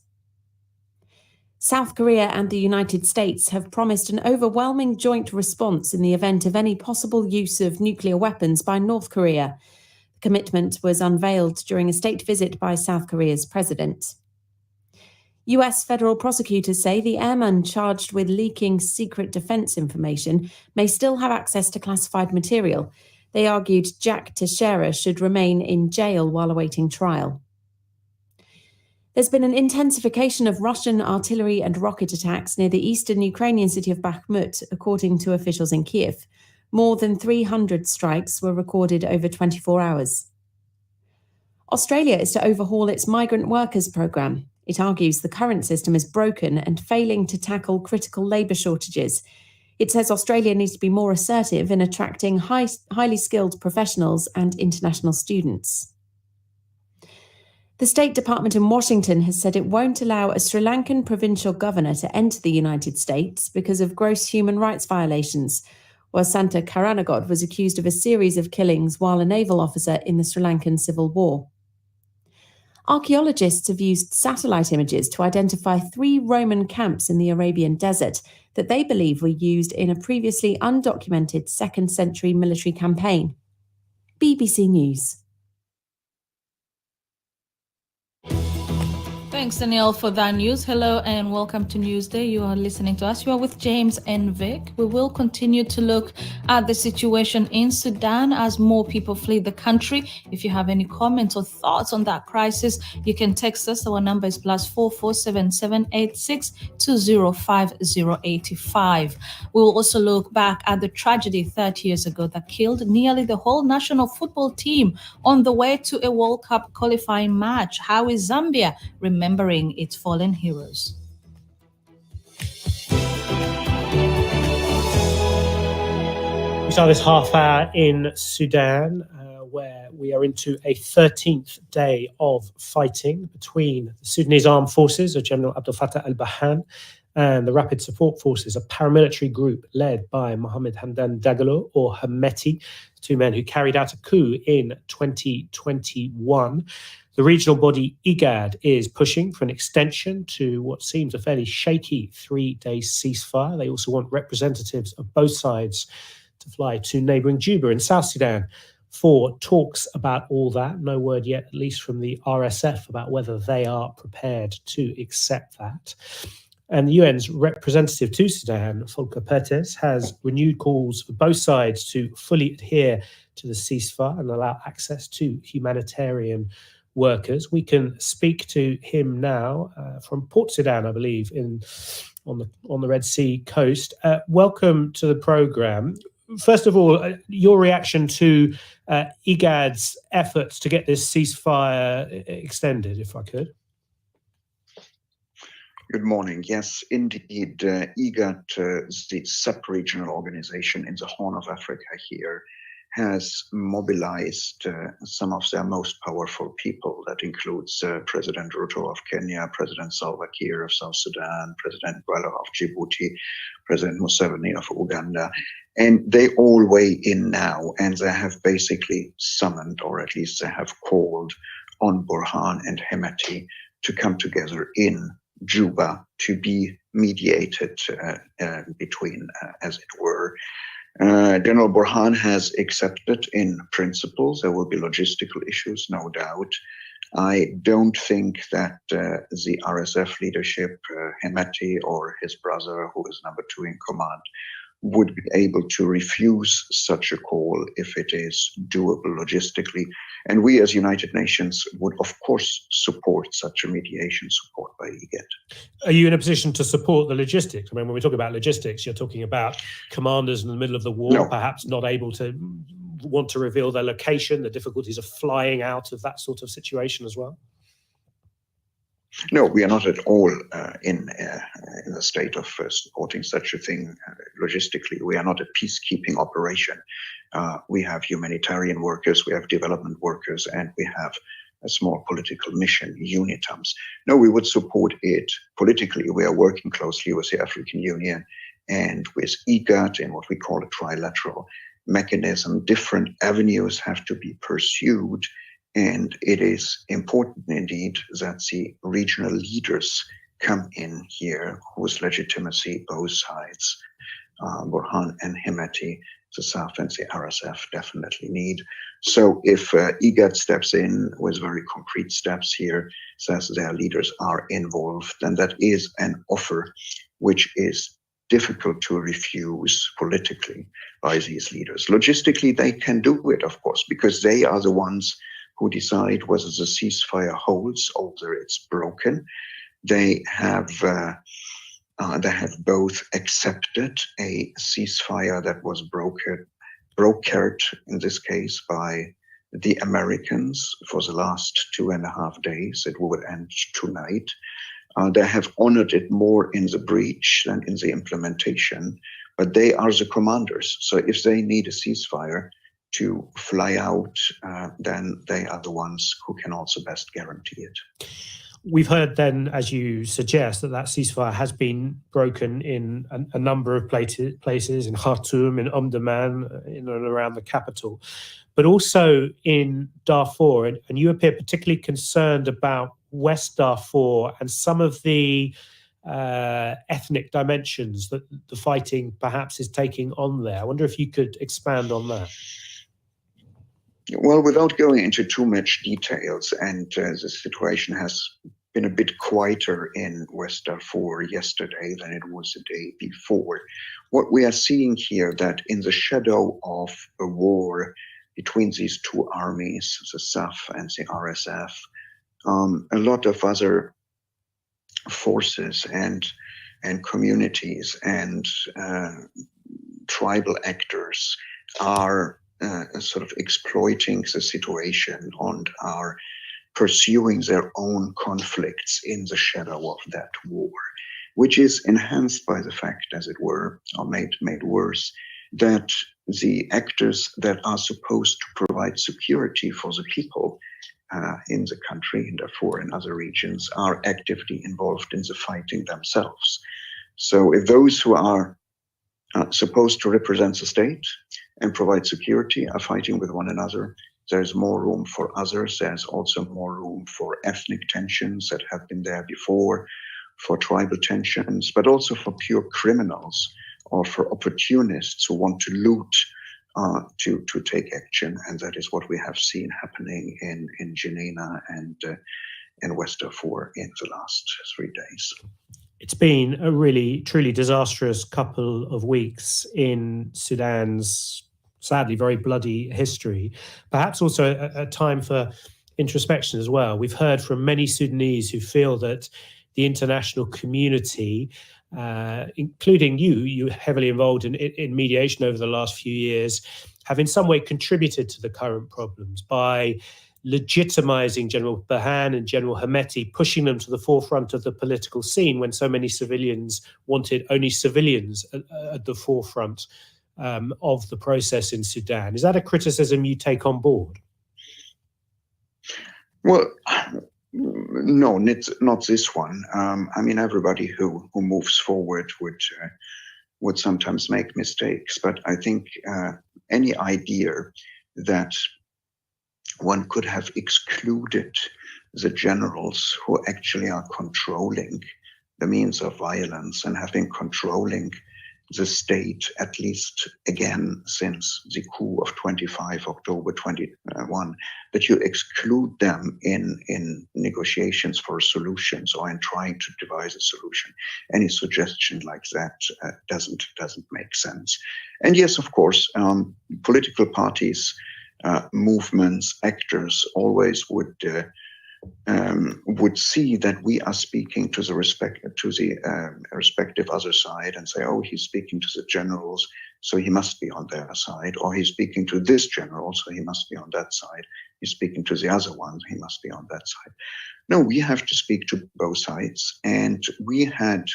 South Korea and the United States have promised an overwhelming joint response in the event of any possible use of nuclear weapons by North Korea. The commitment was unveiled during a state visit by South Korea's president. US federal prosecutors say the airman charged with leaking secret defense information may still have access to classified material. They argued Jack Teixeira should remain in jail while awaiting trial. There's been an intensification of Russian artillery and rocket attacks near the eastern Ukrainian city of Bakhmut, according to officials in Kiev. More than 300 strikes were recorded over 24 hours. Australia is to overhaul its migrant workers programme. It argues the current system is broken and failing to tackle critical labour shortages. It says Australia needs to be more assertive in attracting highly skilled professionals and international students. The State Department in Washington has said it won't allow a Sri Lankan provincial governor to enter the United States because of gross human rights violations, while Santa Karanagod was accused of a series of killings while a naval officer in the Sri Lankan Civil War. Archaeologists have used satellite images to identify 3 Roman camps in the Arabian desert that they believe were used in a previously undocumented 2nd century military campaign. BBC News. Thanks, Danielle, for that news. Hello and welcome to Newsday. You are listening to us. You are with James and Vic. We will continue to look at the situation in Sudan as more people flee the country. If you have any comments or thoughts on that crisis, you can text us. Our number is +44 7786 205085. We will also look back at the tragedy 30 years ago that killed nearly the whole national football team on the way to a World Cup qualifying match. How is Zambia remembering its fallen heroes? We start this half hour in Sudan, where we are into a 13th day of fighting between the Sudanese Armed Forces of General Abdel Fattah al-Burhan and the Rapid Support Forces, a paramilitary group led by Mohamed Hamdan Dagalo, or Hameti, 2 men who carried out a coup in 2021. The regional body IGAD is pushing for an extension to what seems a fairly shaky 3-day ceasefire. They also want representatives of both sides to fly to neighbouring Juba in South Sudan for talks about all that. No word yet, at least from the RSF, about whether they are prepared to accept that. And the UN's representative to Sudan, Volker Perthes, has renewed calls for both sides to fully adhere to the ceasefire and allow access to humanitarian workers. We can speak to him now from Port Sudan, I believe, on the Red Sea coast. Welcome to the programme. First of all, your reaction to IGAD's efforts to get this ceasefire extended, if I could. Good morning. Yes, indeed. IGAD, the sub-regional organization in the Horn of Africa here, has mobilized some of their most powerful people. That includes President Ruto of Kenya, President Salva Kiir of South Sudan, President Bello of Djibouti, President Museveni of Uganda. And they all weigh in now, and they have basically summoned, or at least they have called on Burhan and Hemeti to come together in Juba to be mediated between, as it were. General Burhan has accepted in principle. There will be logistical issues, no doubt. I don't think that the RSF leadership, Hemeti or his brother, who is number 2 in command, would be able to refuse such a call if it is doable logistically. And we as United Nations would, of course, support such a mediation support by IGAD. Are you in a position to support the logistics? I mean, when we talk about logistics, you're talking about commanders in the middle of the war, perhaps not able to want to reveal their location, the difficulties of flying out of that sort of situation as well? No, we are not at all in the state of supporting such a thing logistically. We are not a peacekeeping operation. We have humanitarian workers, we have development workers, and we have a small political mission, UNITAMS. No, we would support it politically. We are working closely with the African Union and with IGAD in what we call a trilateral mechanism. Different avenues have to be pursued. And it is important indeed that the regional leaders come in here, whose legitimacy both sides, Burhan and Hemeti, the SAF and the RSF, definitely need. So if IGAD steps in with very concrete steps here, says their leaders are involved, then that is an offer which is difficult to refuse politically by these leaders. Logistically, they can do it, of course, because they are the ones who decide whether the ceasefire holds or whether it's broken. They have both accepted a ceasefire that was brokered in this case by the Americans for the last 2.5 days. It would end tonight. They have honored it more in the breach than in the implementation, but they are the commanders. So if they need a ceasefire to fly out, then they are the ones who can also best guarantee it. We've heard then, as you suggest, that ceasefire has been broken in a number of places, in Khartoum, in Omdurman, in and around the capital, but also in Darfur. And you appear particularly concerned about West Darfur and some of the ethnic dimensions that the fighting perhaps is taking on there. I wonder if you could expand on that. Well, without going into too much details, and the situation has been a bit quieter in West Darfur yesterday than it was the day before. What we are seeing here, that in the shadow of a war between these two armies, the SAF and the RSF, a lot of other forces and communities and tribal actors are sort of exploiting the situation and are pursuing their own conflicts in the shadow of that war, which is enhanced by the fact, as it were, or made worse, that the actors that are supposed to provide security for the people in the country, in Darfur and other regions, are actively involved in the fighting themselves. So if those who are supposed to represent the state and provide security are fighting with one another, there's more room for others. There's also more room for ethnic tensions that have been there before, for tribal tensions, but also for pure criminals or for opportunists who want to loot to take action. And that is what we have seen happening in Jenin and in West Darfur in the last 3 days. It's been a really, truly disastrous couple of weeks in Sudan's, sadly, very bloody history. Perhaps also a time for introspection as well. We've heard from many Sudanese who feel that the international community, including you heavily involved in mediation over the last few years, have in some way contributed to the current problems by legitimizing General Burhan and General Hemeti, pushing them to the forefront of the political scene when so many civilians wanted only civilians at the forefront of the process in Sudan. Is that a criticism you take on board? Well, no, not this one. I mean, everybody who moves forward would sometimes make mistakes, but I think any idea that one could have excluded the generals who actually are controlling the means of violence and have been controlling the state, at least again since the coup of 25 October 21, that you exclude them in negotiations for solutions or in trying to devise a solution. Any suggestion like that doesn't make sense. And yes, of course, political parties, movements, actors always would see that we are speaking to the respective other side and say, oh, he's speaking to the generals, so he must be on their side, or he's speaking to this general, so he must be on that side. He's speaking to the other one, he must be on that side. No, we have to speak to both sides, and we had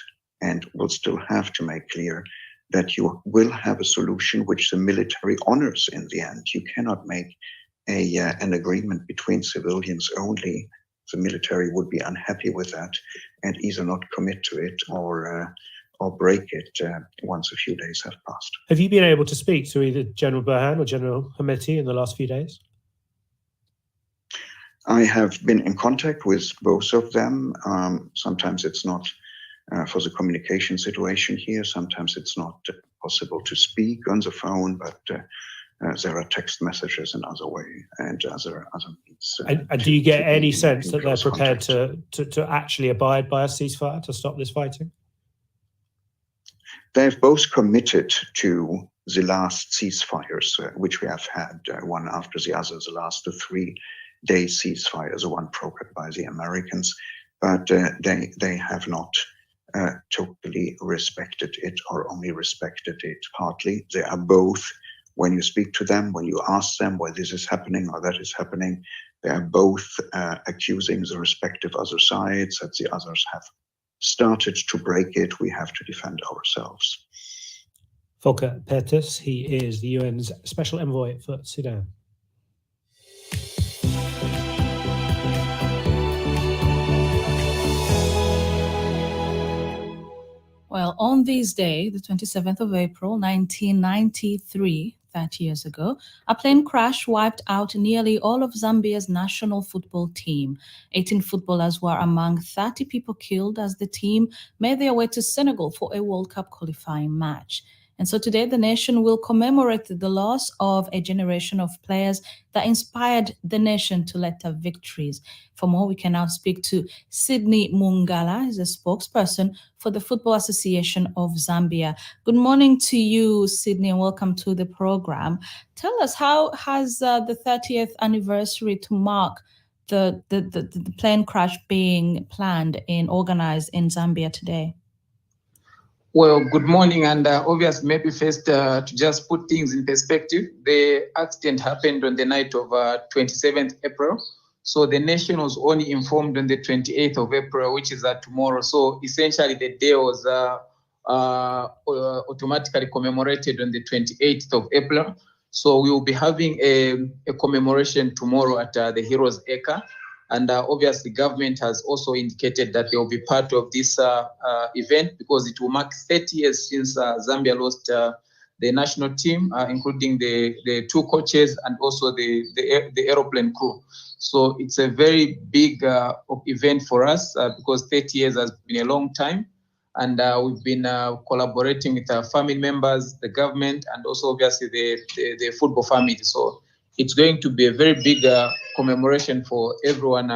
and will still have to make clear that you will have a solution which the military honors in the end. You cannot make an agreement between civilians only. The military would be unhappy with that and either not commit to it or break it once a few days have passed. Have you been able to speak to either General Burhan or General Hemeti in the last few days? I have been in contact with both of them. Sometimes it's not for the communication situation here. Sometimes it's not possible to speak on the phone, but there are text messages in other way and other means. And do you get any sense that they're prepared to actually abide by a ceasefire to stop this fighting? They've both committed to the last ceasefires, which we have had one after the other, the last 3-day ceasefires, the one brokered by the Americans, but they have not totally respected it or only respected it partly. They are both, when you speak to them, when you ask them why this is happening or that is happening, they are both accusing the respective other sides that the others have started to break it. We have to defend ourselves. Volker Perthes, he is the UN's Special Envoy for Sudan. Well, on this day, the 27th of April, 1993, 30 years ago, a plane crash wiped out nearly all of Zambia's national football team. 18 footballers were among 30 people killed as the team made their way to Senegal for a World Cup qualifying match. And so today, the nation will commemorate the loss of a generation of players that inspired the nation to later victories. For more, we can now speak to Sydney Mungala, who's a spokesperson for the Football Association of Zambia. Good morning to you, Sydney, and welcome to the program. Tell us, how has the 30th anniversary to mark the plane crash being planned and organized in Zambia today? Well, good morning, and obviously, maybe first to just put things in perspective, the accident happened on the night of 27th April. So the nation was only informed on the 28th of April, which is tomorrow. So essentially, the day was automatically commemorated on the 28th of April. So we will be having a commemoration tomorrow at the Heroes Acre. And obviously, government has also indicated that they will be part of this event because it will mark 30 years since Zambia lost the national team, including the 2 coaches and also the aeroplane crew. So it's a very big event for us because 30 years has been a long time. And we've been collaborating with our family members, the government, and also obviously the football family. So it's going to be a very big commemoration for everyone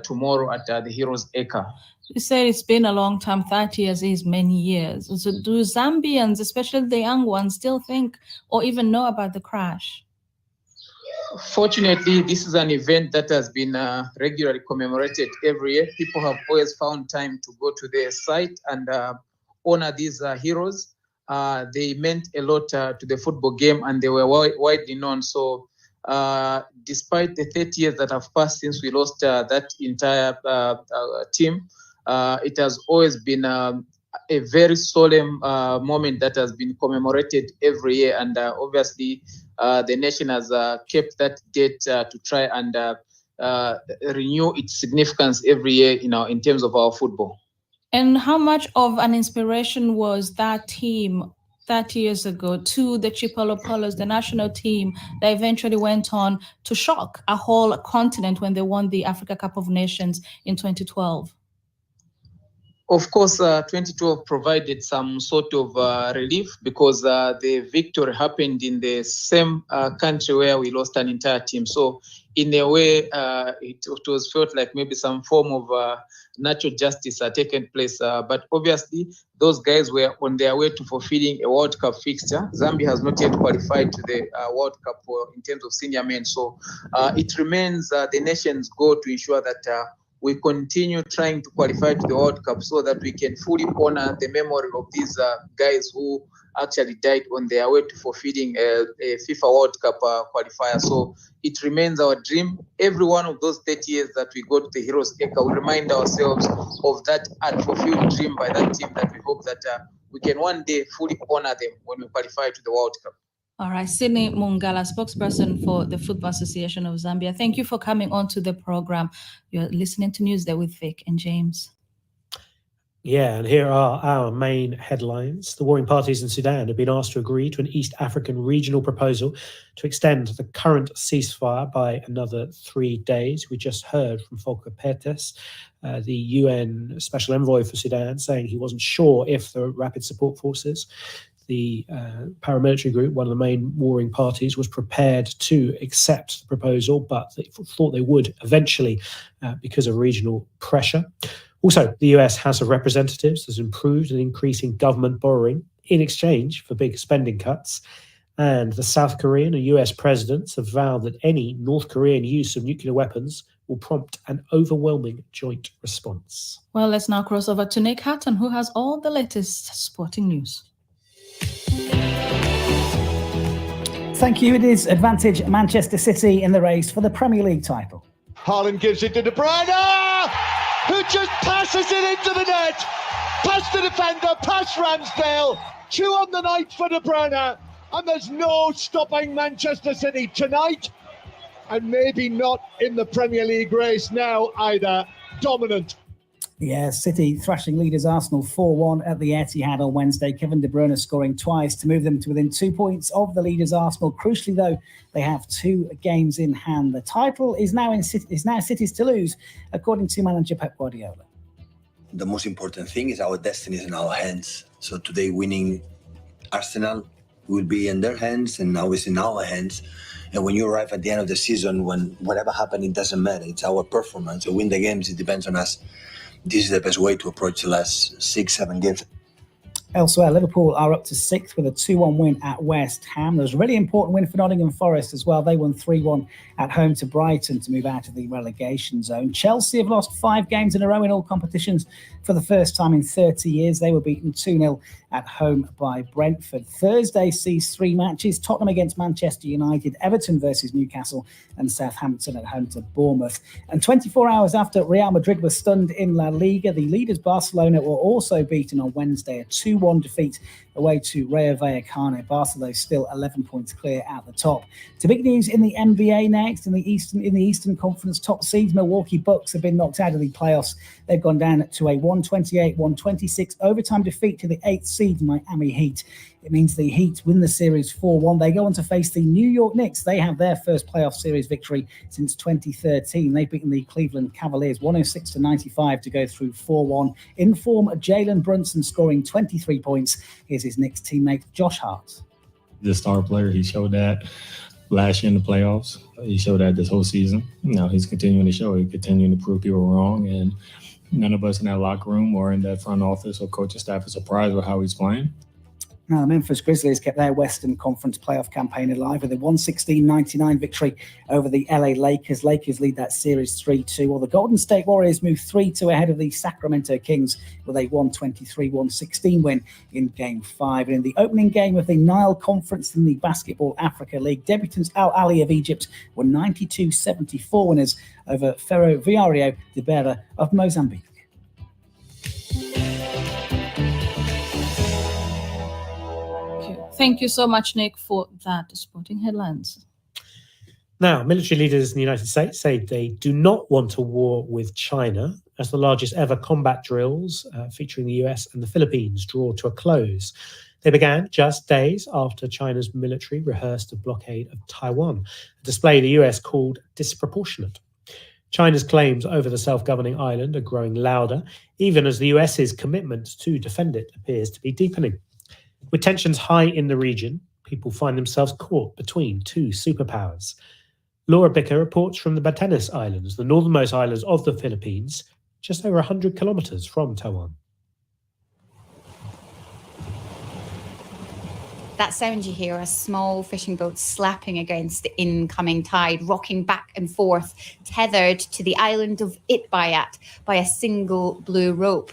tomorrow at the Heroes Acre. You said it's been a long time, 30 years is many years. So do Zambians, especially the young ones, still think or even know about the crash? Fortunately, this is an event that has been regularly commemorated every year. People have always found time to go to their site and honor these heroes. They meant a lot to the football game and they were widely known. So despite the 30 years that have passed since we lost that entire team, it has always been a very solemn moment that has been commemorated every year. And obviously, the nation has kept that date to try and renew its significance every year, in terms of our football. And how much of an inspiration was that team 30 years ago to the Chipolopolo, the national team that eventually went on to shock a whole continent when they won the Africa Cup of Nations in 2012? Of course, 2012 provided some sort of relief because the victory happened in the same country where we lost an entire team. So in a way, it was felt like maybe some form of natural justice had taken place. But obviously, those guys were on their way to fulfilling a World Cup fixture. Zambia has not yet qualified to the World Cup in terms of senior men. So it remains the nation's goal to ensure that we continue trying to qualify to the World Cup so that we can fully honor the memory of these guys who actually died on their way to fulfilling a FIFA World Cup qualifier. So it remains our dream. Every one of those 30 years that we go to the Heroes Acre, we remind ourselves of that unfulfilled dream by that team that we hope that we can one day fully honor them when we qualify to the World Cup. All right, Sydney Mungala, spokesperson for the Football Association of Zambia. Thank you for coming on to the program. You're listening to Newsday with Vic and James. Yeah, and here are our main headlines. The warring parties in Sudan have been asked to agree to an East African regional proposal to extend the current ceasefire by another 3 days. We just heard from Volker Perthes, the UN Special Envoy for Sudan, saying he wasn't sure if the Rapid Support Forces, the paramilitary group, one of the main warring parties, was prepared to accept the proposal, but they thought they would eventually because of regional pressure. Also, the US House of Representatives has approved an increase in government borrowing in exchange for big spending cuts. And the South Korean and US presidents have vowed that any North Korean use of nuclear weapons will prompt an overwhelming joint response. Well, let's now cross over to Nick Hatton, who has all the latest sporting news. Thank you. It is advantage Manchester City in the race for the Premier League title. Haaland gives it to Debra, who just passes it into the net. Past the defender, past Ramsdale. 2 on the night for Debra, and there's no stopping Manchester City tonight, and maybe not in the Premier League race now either. Dominant. Yeah, City thrashing leaders Arsenal 4-1 at the Etihad on Wednesday. Kevin De Bruyne scoring twice to move them to within 2 points of the leaders Arsenal. Crucially, though, they have 2 games in hand. The title is now City's to lose, according to manager Pep Guardiola. The most important thing is our destiny is in our hands. So today, winning Arsenal will be in their hands, and now it's in our hands. And when you arrive at the end of the season, when whatever happened, it doesn't matter. It's our performance. To win the games, it depends on us. This is the best way to approach the last 6-7 games. Elsewhere, Liverpool are up to 6th with a 2-1 win at West Ham. There's a really important win for Nottingham Forest as well. They won 3-1 at home to Brighton to move out of the relegation zone. Chelsea have lost 5 games in a row in all competitions for the first time in 30 years. They were beaten 2-0 at home by Brentford. Thursday sees 3 matches: Tottenham against Manchester United, Everton versus Newcastle, and Southampton at home to Bournemouth. And 24 hours after Real Madrid was stunned in La Liga, the leaders Barcelona were also beaten on Wednesday, a 2-1 defeat away to Rayo Vallecano. Barcelona still 11 points clear at the top. To big news in the NBA next. In the Eastern Conference top seeds, Milwaukee Bucks have been knocked out of the playoffs. They've gone down to a 128-126 overtime defeat to the 8th seed Miami Heat. It means the Heat win the series 4-1. They go on to face the New York Knicks. They have their first playoff series victory since 2013. They've beaten the Cleveland Cavaliers 106-95 to go through 4-1. In form, Jalen Brunson scoring 23 points. Here's his Knicks teammate, Josh Hart. The star player, he showed that last year in the playoffs. He showed that this whole season. Now he's continuing to show. He's continuing to prove people wrong. And none of us in that locker room or in that front office or coaching staff is surprised with how he's playing. Now, the Memphis Grizzlies kept their Western Conference playoff campaign alive with a 116-99 victory over the LA Lakers. Lakers lead that series 3-2, while the Golden State Warriors move 3-2 ahead of the Sacramento Kings with a 123-116 win in Game 5. And in the opening game of the Nile Conference in the Basketball Africa League, debutants Al Ahly of Egypt were 92-74 winners over Ferroviario Debra of Mozambique. Thank you so much, Nick, for that sporting headlines. Now, military leaders in the United States say they do not want a war with China as the largest ever combat drills featuring the US and the Philippines draw to a close. They began just days after China's military rehearsed a blockade of Taiwan, a display the US called disproportionate. China's claims over the self-governing island are growing louder, even as the US's commitment to defend it appears to be deepening. With tensions high in the region, people find themselves caught between two superpowers. Laura Bicker reports from the Batanes Islands, the northernmost islands of the Philippines, just over 100 kilometers from Taiwan. That sound you hear, a small fishing boat slapping against the incoming tide, rocking back and forth, tethered to the island of Itbayat by a single blue rope.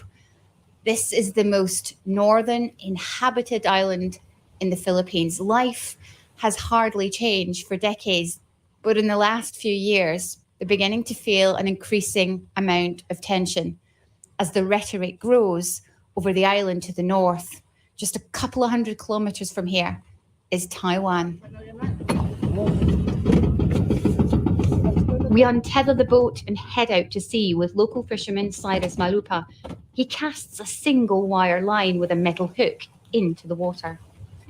This is the most northern inhabited island in the Philippines. Life has hardly changed for decades, but in the last few years, they're beginning to feel an increasing amount of tension as the rhetoric grows over the island to the north. Just a couple of 100 kilometers from here is Taiwan. We untether the boat and head out to sea with local fisherman Cyrus Malupa. He casts a single wire line with a metal hook into the water.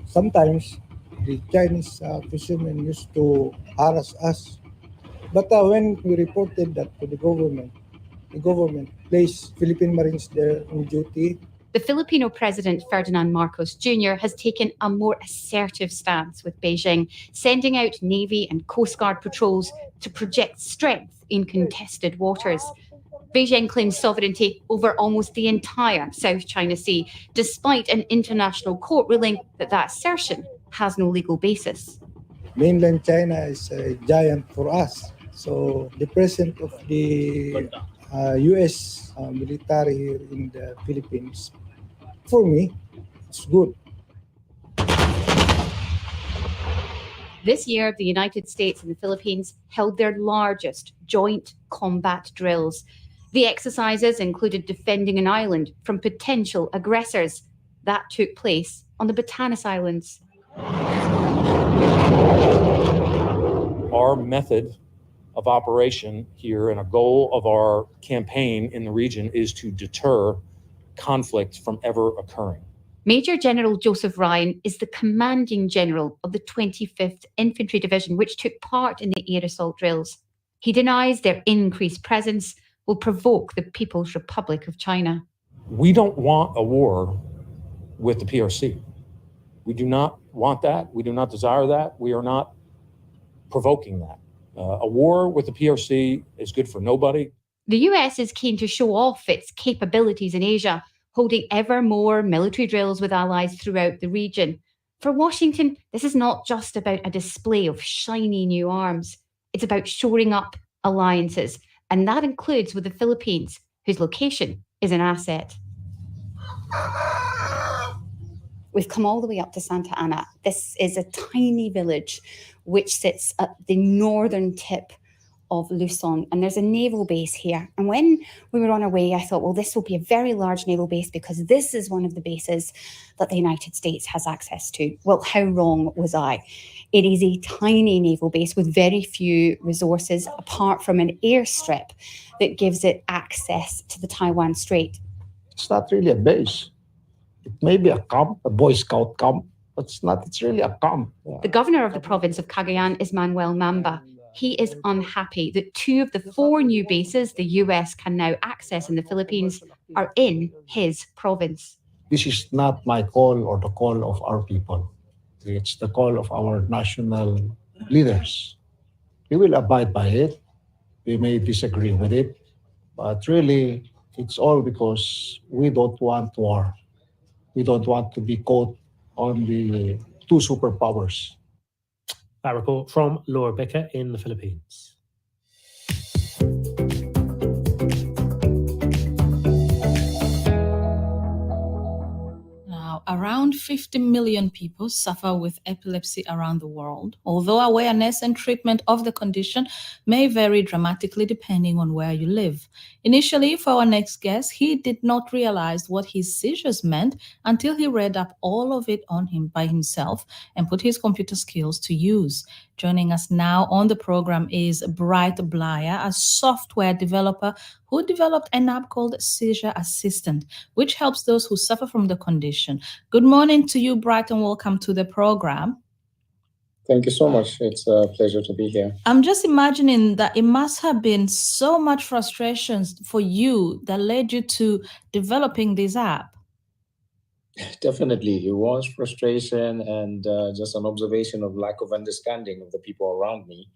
Sometimes the Chinese fishermen used to harass us. But when we reported that to the government placed Philippine Marines there on duty. The Filipino President Ferdinand Marcos Jr. has taken a more assertive stance with Beijing, sending out Navy and Coast Guard patrols to project strength in contested waters. Beijing claims sovereignty over almost the entire South China Sea, despite an international court ruling that that assertion has no legal basis. Mainland China is a giant for us. So the presence of the U.S. military here in the Philippines, for me, it's good. This year, the United States and the Philippines held their largest joint combat drills. The exercises included defending an island from potential aggressors. That took place on the Batanes Islands. Our method of operation here and a goal of our campaign in the region is to deter conflict from ever occurring. Major General Joseph Ryan is the commanding general of the 25th Infantry Division, which took part in the air assault drills. He denies their increased presence will provoke the People's Republic of China. We don't want a war with the PRC. We do not want that. We do not desire that. We are not provoking that. A war with the PRC is good for nobody. The US is keen to show off its capabilities in Asia, holding ever more military drills with allies throughout the region. For Washington, this is not just about a display of shiny new arms. It's about shoring up alliances, and that includes with the Philippines, whose location is an asset. We've come all the way up to Santa Ana. This is a tiny village which sits at the northern tip of Luzon, and there's a naval base here. And when we were on our way, I thought, well, this will be a very large naval base because this is one of the bases that the United States has access to. Well, how wrong was I? It is a tiny naval base with very few resources apart from an airstrip that gives it access to the Taiwan Strait. It's not really a base. It may be a camp, a Boy Scout camp, but it's really a camp. Yeah. The governor of the province of Cagayan is Manuel Mamba. He is unhappy that 2 of the 4 new bases the US can now access in the Philippines are in his province. This is not my call or the call of our people. It's the call of our national leaders. We will abide by it. We may disagree with it, but really it's all because we don't want war. We don't want to be caught on the two superpowers. That report from Laura Becker in the Philippines. Around 50 million people suffer with epilepsy around the world, although awareness and treatment of the condition may vary dramatically depending on where you live. Initially, for our next guest, he did not realize what his seizures meant until he read up all of it on him by himself and put his computer skills to use. Joining us now on the program is Bright Blyer, a software developer who developed an app called Seizure Assistant, which helps those who suffer from the condition. Good morning to you, Bright, and welcome to the program. Thank you so much. It's a pleasure to be here. I'm just imagining that it must have been so much frustrations for you that led you to developing this app. Definitely, it was frustration and just an observation of lack of understanding of the people around me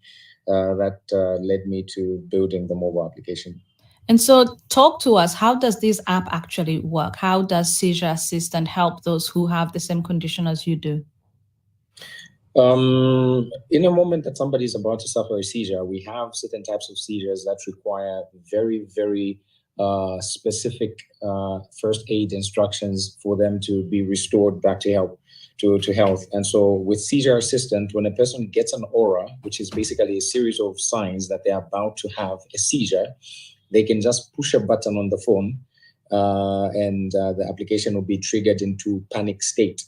that led me to building the mobile application. And so talk to us, how does this app actually work? How does Seizure Assistant help those who have the same condition as you do? In a moment that somebody is about to suffer a seizure, we have certain types of seizures that require very, very specific first aid instructions for them to be restored back to health. And so with Seizure Assistant, when a person gets an aura, which is basically a series of signs that they're about to have a seizure, they can just push a button on the phone and the application will be triggered into panic state.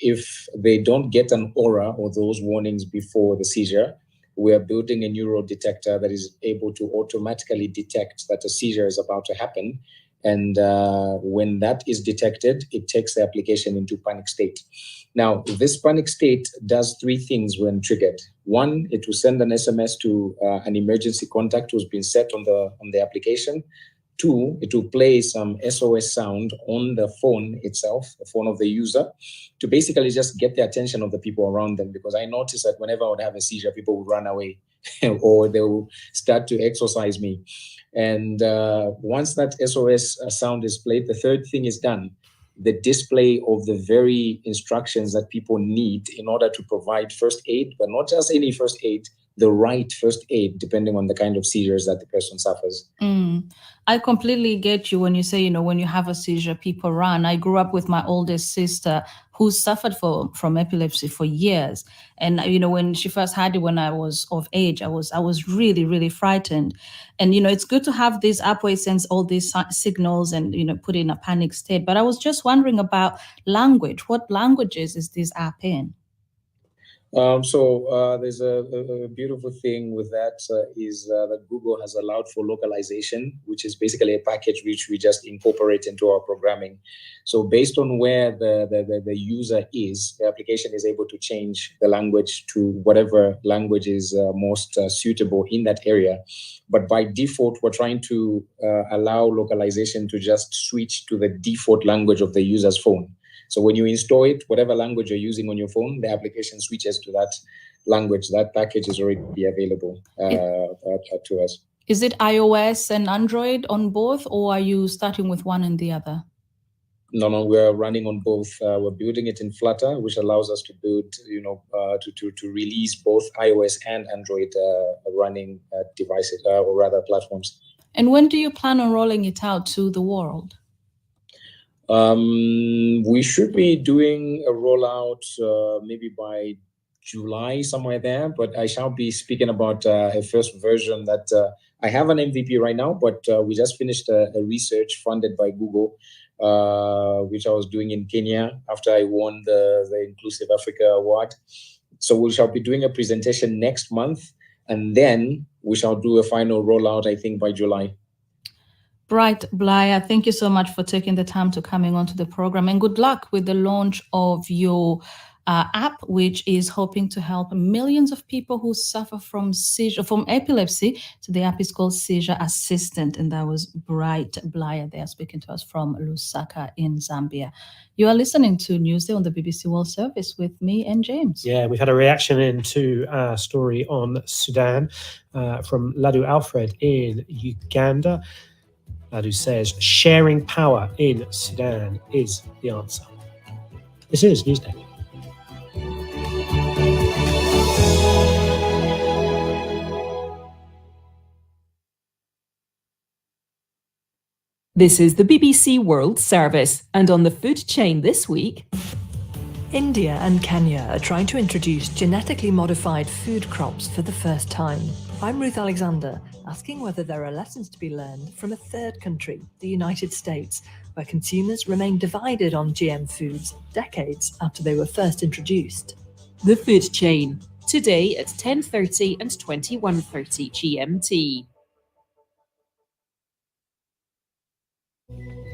If they don't get an aura or those warnings before the seizure, we are building a neural detector that is able to automatically detect that a seizure is about to happen. And when that is detected, it takes the application into panic state. Now, this panic state does three things when triggered. One, it will send an SMS to an emergency contact who's been set on the application. Two, it will play some SOS sound on the phone itself, the phone of the user, to basically just get the attention of the people around them. Because I noticed that whenever I would have a seizure, people would run away or they will start to exorcise me. And once that SOS sound is played, the third thing is done. The display of the very instructions that people need in order to provide first aid, but not just any first aid, the right first aid, depending on the kind of seizures that the person suffers. I completely get you when you say, when you have a seizure, people run. I grew up with my oldest sister who suffered from epilepsy for years. And, when she first had it when I was of age, I was really, really frightened. And, it's good to have this app where it sends all these signals and, put it in a panic state. But I was just wondering about language. What languages is this app in? So there's a beautiful thing with that is that Google has allowed for localization, which is basically a package which we just incorporate into our programming. So based on where the user is, the application is able to change the language to whatever language is most suitable in that area. But by default, we're trying to allow localization to just switch to the default language of the user's phone. So when you install it, whatever language you're using on your phone, the application switches to that language. That package is already available to us. Is it iOS and Android on both, or are you starting with one and the other? No, we're running on both. We're building it in Flutter, which allows us to build, to release both iOS and Android running devices, or rather platforms. And when do you plan on rolling it out to the world? We should be doing a rollout maybe by July, somewhere there, but I shall be speaking about a first version that I have an MVP right now, but we just finished a research funded by Google, which I was doing in Kenya after I won the Inclusive Africa Award. So we shall be doing a presentation next month, and then we shall do a final rollout, I think, by July. Bright Blyer, thank you so much for taking the time to coming onto the program, and good luck with the launch of your app, which is hoping to help millions of people who suffer from epilepsy. So the app is called Seizure Assistant, and that was Bright Blyer there speaking to us from Lusaka in Zambia. You are listening to Newsday on the BBC World Service with me and James. Yeah, we've had a reaction into our story on Sudan from Ladu Alfred in Uganda. Ladu says, sharing power in Sudan is the answer. This is Newsday. This is the BBC World Service, and on the food chain this week... India and Kenya are trying to introduce genetically modified food crops for the first time. I'm Ruth Alexander, asking whether there are lessons to be learned from a third country, the United States, where consumers remain divided on GM foods decades after they were first introduced. The food chain, today at 10:30 and 21:30 GMT.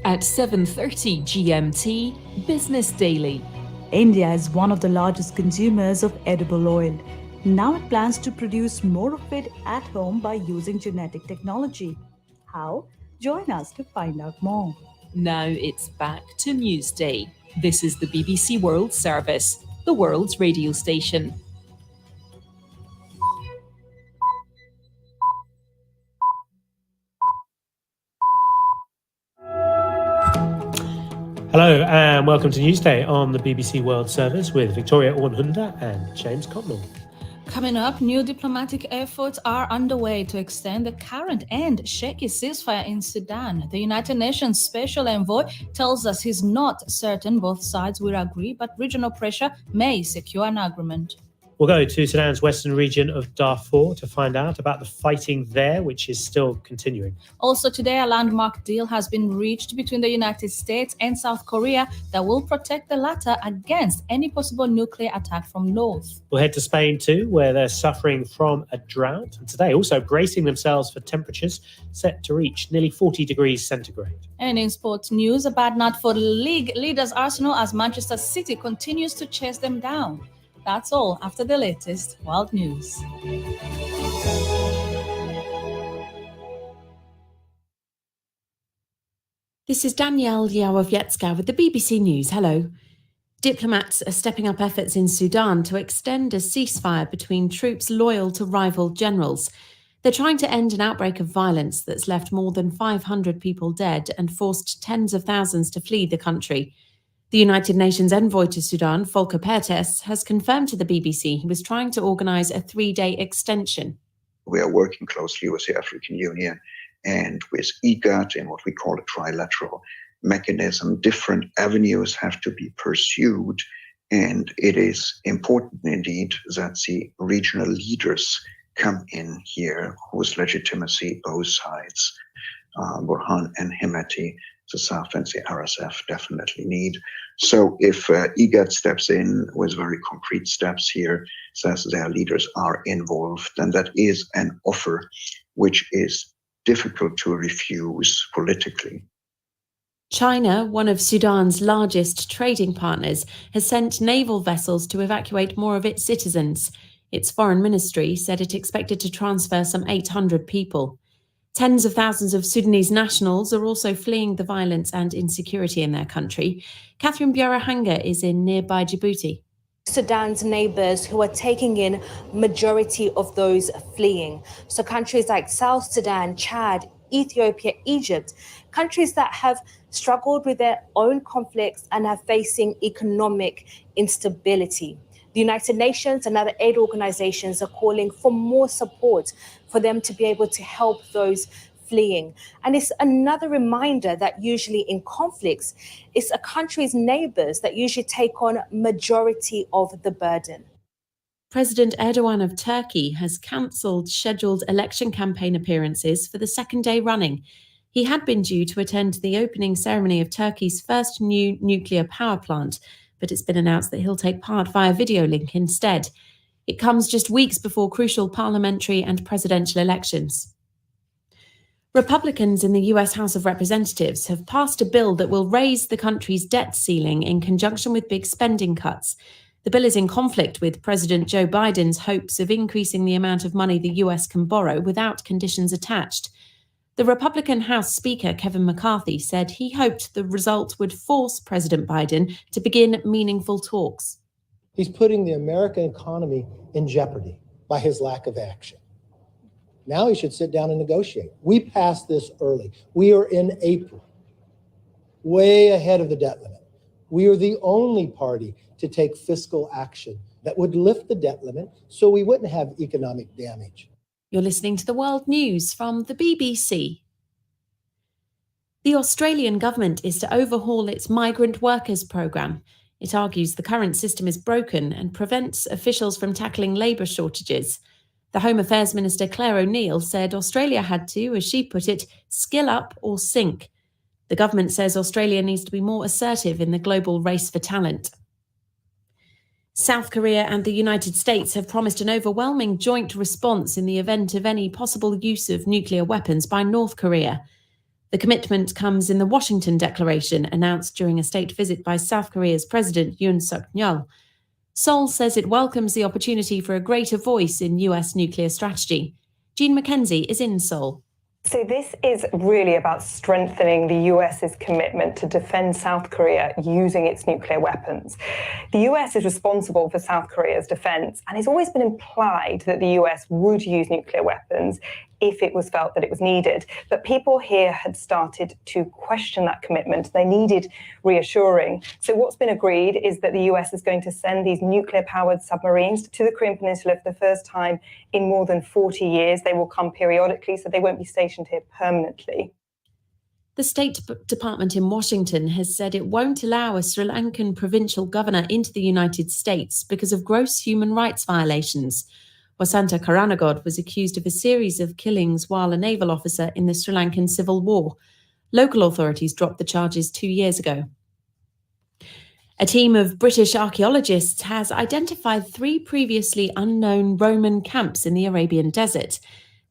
At 7:30 GMT, Business Daily. India is one of the largest consumers of edible oil. Now it plans to produce more of it at home by using genetic technology. How? Join us to find out more. Now it's back to Newsday. This is the BBC World Service, the world's radio station. Hello and welcome to Newsday on the BBC World Service with Victoria Ornhunda and James Cotnell. Coming up, new diplomatic efforts are underway to extend the current and shaky ceasefire in Sudan. The United Nations Special Envoy tells us he's not certain both sides will agree, but regional pressure may secure an agreement. We'll go to Sudan's western region of Darfur to find out about the fighting there, which is still continuing. Also today, a landmark deal has been reached between the United States and South Korea that will protect the latter against any possible nuclear attack from north. We'll head to Spain too, where they're suffering from a drought, and today also bracing themselves for temperatures set to reach nearly 40 degrees centigrade. And in sports news, a bad night for league leaders Arsenal as Manchester City continues to chase them down. That's all after the latest world news. This is Danielle Yawowiecka with the BBC News. Hello. Diplomats are stepping up efforts in Sudan to extend a ceasefire between troops loyal to rival generals. They're trying to end an outbreak of violence that's left more than 500 people dead and forced tens of thousands to flee the country. The United Nations envoy to Sudan, Volker Perthes, has confirmed to the BBC he was trying to organise a 3-day extension. We are working closely with the African Union and with IGAD in what we call a trilateral mechanism. Different avenues have to be pursued, and it is important indeed that the regional leaders come in here whose legitimacy both sides, Burhan and Hemeti, the SAF and the RSF definitely need. So if IGAD steps in with very concrete steps here, says their leaders are involved, then that is an offer which is difficult to refuse politically. China, one of Sudan's largest trading partners, has sent naval vessels to evacuate more of its citizens. Its foreign ministry said it expected to transfer some 800 people. Tens of thousands of Sudanese nationals are also fleeing the violence and insecurity in their country. Catherine Bjarahanga is in nearby Djibouti. Sudan's neighbors who are taking in majority of those fleeing. So countries like South Sudan, Chad, Ethiopia, Egypt, countries that have struggled with their own conflicts and are facing economic instability. The United Nations and other aid organizations are calling for more support for them to be able to help those fleeing. And it's another reminder that usually in conflicts, it's a country's neighbors that usually take on majority of the burden. President Erdogan of Turkey has cancelled scheduled election campaign appearances for the second day running. He had been due to attend the opening ceremony of Turkey's first new nuclear power plant, but it's been announced that he'll take part via video link instead. It comes just weeks before crucial parliamentary and presidential elections. Republicans in the US House of Representatives have passed a bill that will raise the country's debt ceiling in conjunction with big spending cuts. The bill is in conflict with President Joe Biden's hopes of increasing the amount of money the US can borrow without conditions attached. The Republican House Speaker, Kevin McCarthy, said he hoped the result would force President Biden to begin meaningful talks. He's putting the American economy in jeopardy by his lack of action. Now he should sit down and negotiate. We passed this early. We are in April, way ahead of the debt limit. We are the only party to take fiscal action that would lift the debt limit so we wouldn't have economic damage. You're listening to the World News from the BBC. The Australian government is to overhaul its migrant workers programme. It argues the current system is broken and prevents officials from tackling labour shortages. The Home Affairs Minister Claire O'Neill said Australia had to, as she put it, skill up or sink. The government says Australia needs to be more assertive in the global race for talent. South Korea and the United States have promised an overwhelming joint response in the event of any possible use of nuclear weapons by North Korea. The commitment comes in the Washington Declaration announced during a state visit by South Korea's President Yoon Suk-yeol. Seoul says it welcomes the opportunity for a greater voice in US nuclear strategy. Jean McKenzie is in Seoul. So this is really about strengthening the US's commitment to defend South Korea using its nuclear weapons. The US is responsible for South Korea's defense, and it's always been implied that the US would use nuclear weapons if it was felt that it was needed. But people here had started to question that commitment. They needed reassuring. So what's been agreed is that the US is going to send these nuclear-powered submarines to the Korean Peninsula for the first time in more than 40 years. They will come periodically, so they won't be stationed here permanently. The State Department in Washington has said it won't allow a Sri Lankan provincial governor into the United States because of gross human rights violations. Wasanta Karanagod was accused of a series of killings while a naval officer in the Sri Lankan Civil War. Local authorities dropped the charges 2 years ago. A team of British archaeologists has identified 3 previously unknown Roman camps in the Arabian desert.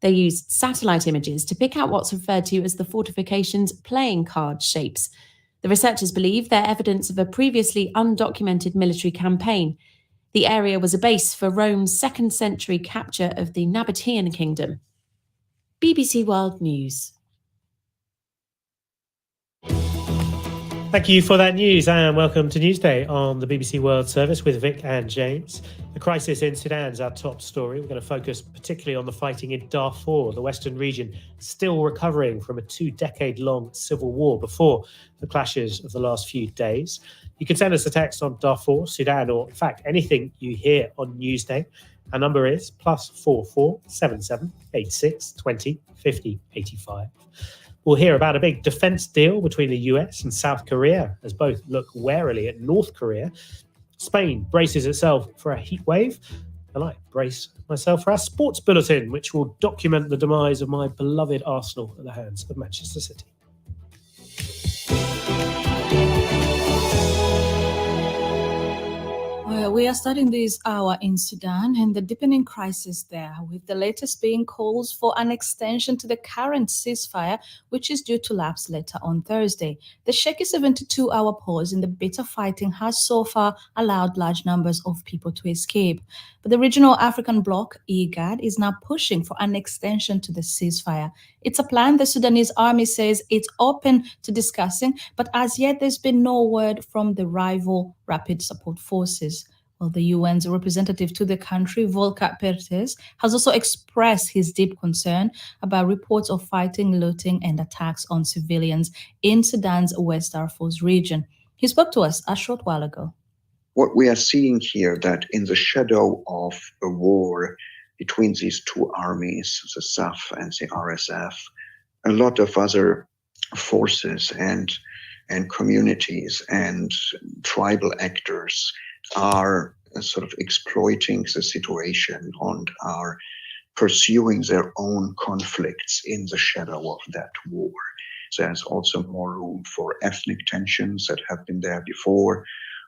They used satellite images to pick out what's referred to as the fortification's playing card shapes. The researchers believe they're evidence of a previously undocumented military campaign. The area was a base for Rome's 2nd century capture of the Nabatean kingdom. BBC World News. Thank you for that news and welcome to Newsday on the BBC World Service with Vic and James. The crisis in Sudan is our top story. We're going to focus particularly on the fighting in Darfur, the western region, still recovering from a 2-decade-long civil war before the clashes of the last few days. You can send us a text on Darfur, Sudan, or in fact anything you hear on Newsday. Our number is +44 77 86 20 50 85. We'll hear about a big defense deal between the US and South Korea as both look warily at North Korea. Spain braces itself for a heat wave, and I brace myself for our sports bulletin, which will document the demise of my beloved Arsenal at the hands of Manchester City. We are starting this hour in Sudan and the deepening crisis there, with the latest being calls for an extension to the current ceasefire, which is due to lapse later on Thursday. The shaky 72-hour pause in the bitter fighting has so far allowed large numbers of people to escape. But the regional African bloc, IGAD, is now pushing for an extension to the ceasefire. It's a plan the Sudanese army says it's open to discussing, but as yet there's been no word from the rival Rapid Support Forces. Well, the UN's representative to the country, Volker Perthes, has also expressed his deep concern about reports of fighting, looting, and attacks on civilians in Sudan's West Darfur's region. He spoke to us a short while ago. What we are seeing here, that in the shadow of a war between these two armies, the SAF and the RSF, a lot of other forces and communities and tribal actors are sort of exploiting the situation and are pursuing their own conflicts in the shadow of that war. There's also more room for ethnic tensions that have been there before,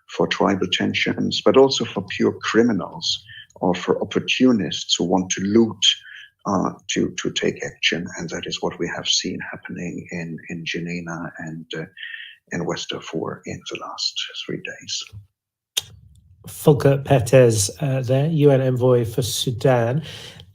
for tribal tensions, but also for pure criminals or for opportunists who want to loot to take action. And that is what we have seen happening in Jenin and in West Darfur in the last 3 days. Volker Perthes there, UN envoy for Sudan.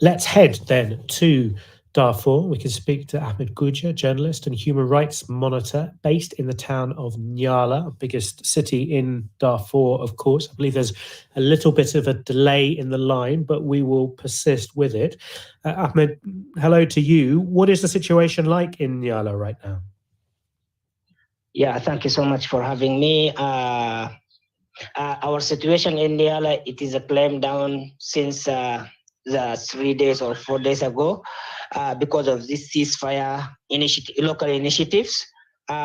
Let's head then to Darfur. We can speak to Ahmed Guja, journalist and human rights monitor based in the town of Nyala, biggest city in Darfur, of course. I believe there's a little bit of a delay in the line, but we will persist with it. Ahmed, hello to you. What is the situation like in Nyala right now? Yeah, thank you so much for having me. Our situation in Nyala, it is a clamped down since the 3 days or 4 days ago because of this ceasefire local initiatives.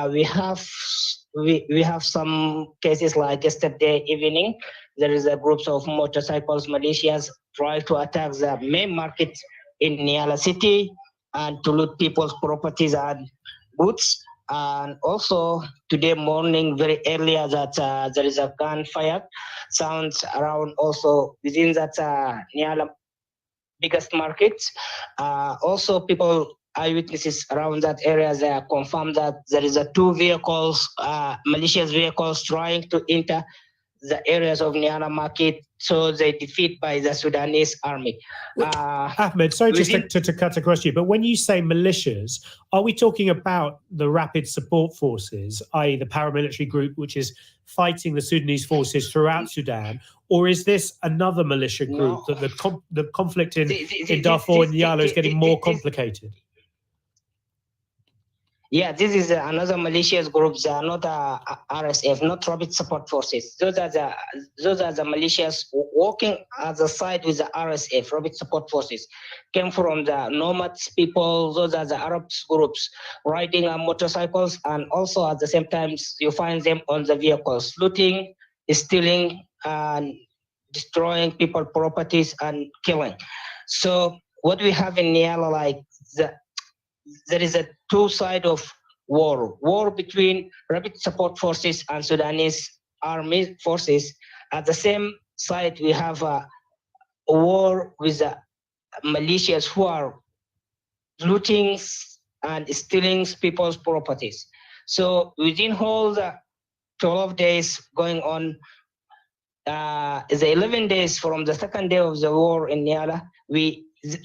we have some cases like yesterday evening. There is a group of motorcycles militias try to attack the main market in Niala city and to loot people's properties and goods. And also today morning, very early, that there is a gunfire sounds around also within that Niala biggest market. Also, people, eyewitnesses around that area, they confirmed that there is a 2 vehicles, malicious vehicles trying to enter the areas of Niala market, so they defeat by the Sudanese army. Ahmed, sorry just to cut across you, but when you say militias, are we talking about the rapid support forces, i.e. the paramilitary group which is fighting the Sudanese forces throughout Sudan, or is this another militia group that the conflict in Darfur and Niala is getting more complicated? Yeah, this is another malicious group. They are not RSF, not rapid support forces. Those are the militias working at the side with the RSF, rapid support forces. Came from the nomads people. Those are the Arab groups riding on motorcycles, and also at the same time you find them on the vehicles, looting, stealing, and destroying people properties and killing. So what we have in Niala, like there is a two side of war between rapid support forces and Sudanese army forces. At the same side, we have a war with the militias who are looting and stealing people's properties. So within all the 12 days going on, the 11 days from the second day of the war in Niala,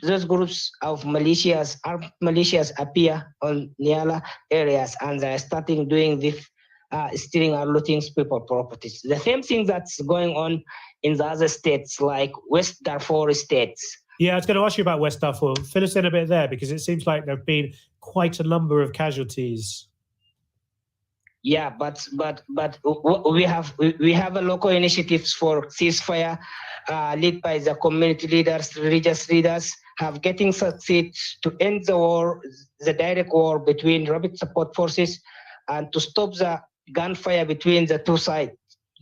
those groups of militias, armed militias appear on Niala areas, and they're starting doing this, stealing and looting people properties. The same thing that's going on in the other states, like West Darfur states. Yeah, I was going to ask you about West Darfur. Fill us in a bit there, because it seems like there have been quite a number of casualties. Yeah, but we have a local initiatives for ceasefire, led by the community leaders, religious leaders, have getting succeed to end the war, the direct war between rapid support forces, and to stop the gunfire between the two sides,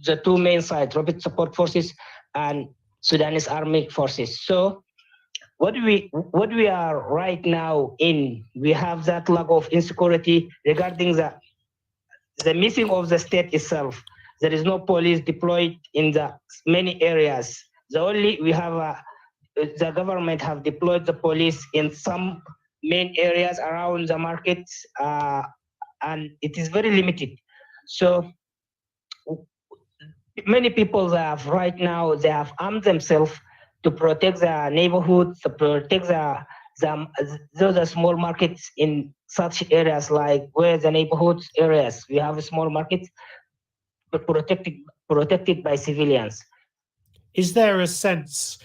the two main sides, rapid support forces and Sudanese army forces. So what we are right now in, we have that lack of insecurity regarding the missing of the state itself. There is no police deployed in the many areas. We have the government have deployed the police in some main areas around the markets, and it is very limited. So many people that have right now, they have armed themselves to protect their neighborhoods, to protect those small markets in such areas, like where the neighborhood areas, we have a small market, but protected by civilians. Is there a sense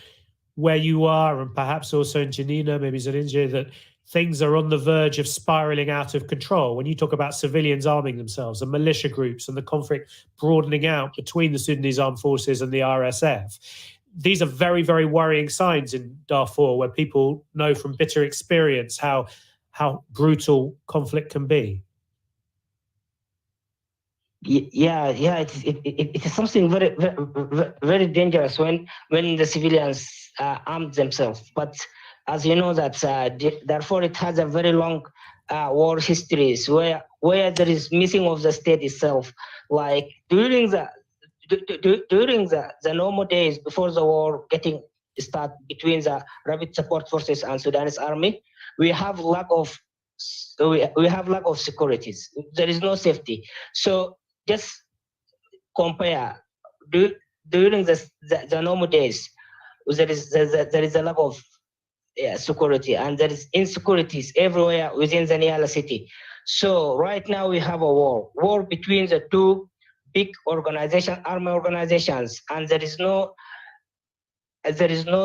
where you are, and perhaps also in Janina, maybe Zaninja, that things are on the verge of spiraling out of control? When you talk about civilians arming themselves and militia groups and the conflict broadening out between the Sudanese armed forces and the RSF, these are very, very worrying signs in Darfur, where people know from bitter experience how brutal conflict can be. Yeah, it is something very, very, very dangerous when the civilians arm themselves. But as you know, that Darfur, it has a very long war histories where there is missing of the state itself. Like during the normal days before the war getting start between the rapid support forces and Sudanese army, we have lack of securities. There is no safety. So just compare during the normal days, there is a lack of security, and there is insecurities everywhere within the Niala city. So right now we have a war between the two big army organizations, and there is no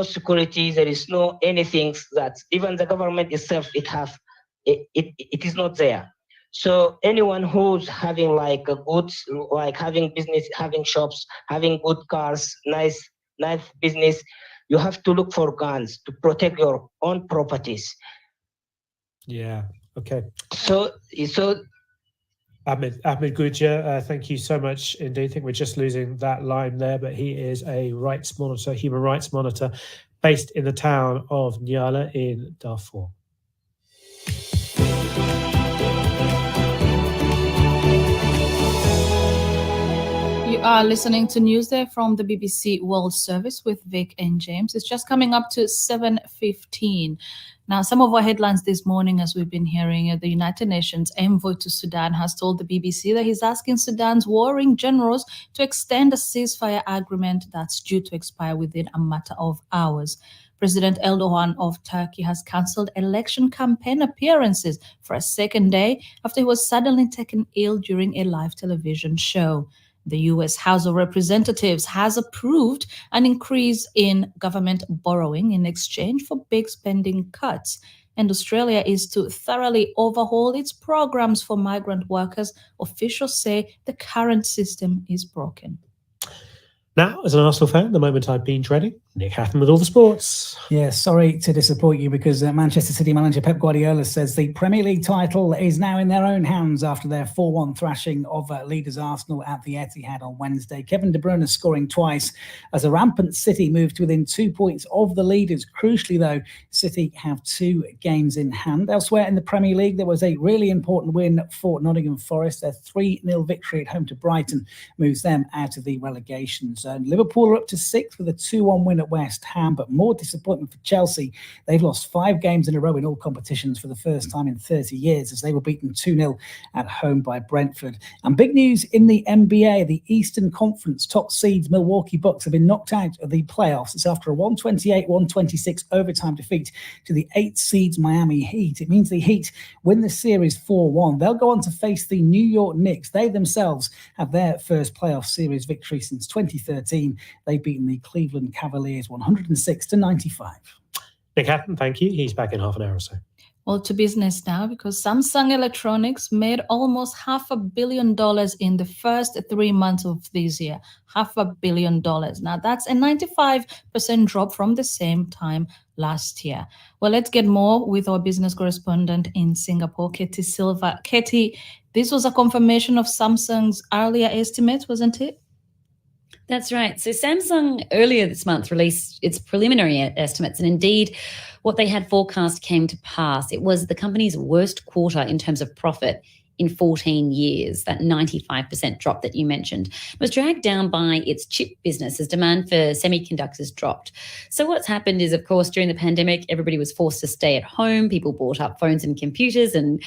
security, there is no anything that even the government itself it is not there. So anyone who's having like goods, like having business, having shops, having good cars, nice business, you have to look for guns to protect your own properties. Yeah. Okay. So Ahmed Guja, thank you so much indeed. I think we're just losing that line there, but he is a rights monitor, human rights monitor, based in the town of Nyala in Darfur. You are listening to News Day from the BBC World Service with Vic and James. It's just coming up to 7:15. Now, some of our headlines this morning, as we've been hearing, the United Nations envoy to Sudan has told the BBC that he's asking Sudan's warring generals to extend a ceasefire agreement that's due to expire within a matter of hours. President Erdogan of Turkey has cancelled election campaign appearances for a second day after he was suddenly taken ill during a live television show. The U.S. House of Representatives has approved an increase in government borrowing in exchange for big spending cuts. And Australia is to thoroughly overhaul its programs for migrant workers. Officials say the current system is broken. Now, as an Arsenal fan, the moment I've been dreading, Nick Hatton with all the sports. Yeah, sorry to disappoint you because Manchester City manager Pep Guardiola says the Premier League title is now in their own hands after their 4-1 thrashing of leaders Arsenal at the Etihad on Wednesday. Kevin De Bruyne scoring twice as a rampant City moved to within 2 points of the leaders. Crucially, though, City have 2 games in hand. Elsewhere in the Premier League, there was a really important win for Nottingham Forest. Their 3-0 victory at home to Brighton moves them out of the relegation zone. Liverpool are up to 6th with a 2-1 win at West Ham, but more disappointment for Chelsea. They've lost 5 games in a row in all competitions for the first time in 30 years as they were beaten 2-0 at home by Brentford. And big news in the NBA, the Eastern Conference top seeds Milwaukee Bucks have been knocked out of the playoffs. It's after a 128-126 overtime defeat to the 8th seeds Miami Heat. It means the Heat win the series 4-1. They'll go on to face the New York Knicks. They themselves have their first playoff series victory since 2013. They've beaten the Cleveland Cavaliers 106-95. Nick Hatton, thank you. He's back in half an hour or so. Well, to business now, because Samsung Electronics made almost $500 million in the first 3 months of this year. $500 million. Now, that's a 95% drop from the same time last year. Well, let's get more with our business correspondent in Singapore, Katie Silva. Katie, this was a confirmation of Samsung's earlier estimate, wasn't it? That's right. So Samsung earlier this month released its preliminary estimates, and indeed what they had forecast came to pass. It was the company's worst quarter in terms of profit in 14 years, that 95% drop that you mentioned. It was dragged down by its chip business as demand for semiconductors dropped. So what's happened is, of course, during the pandemic, everybody was forced to stay at home. People bought up phones and computers and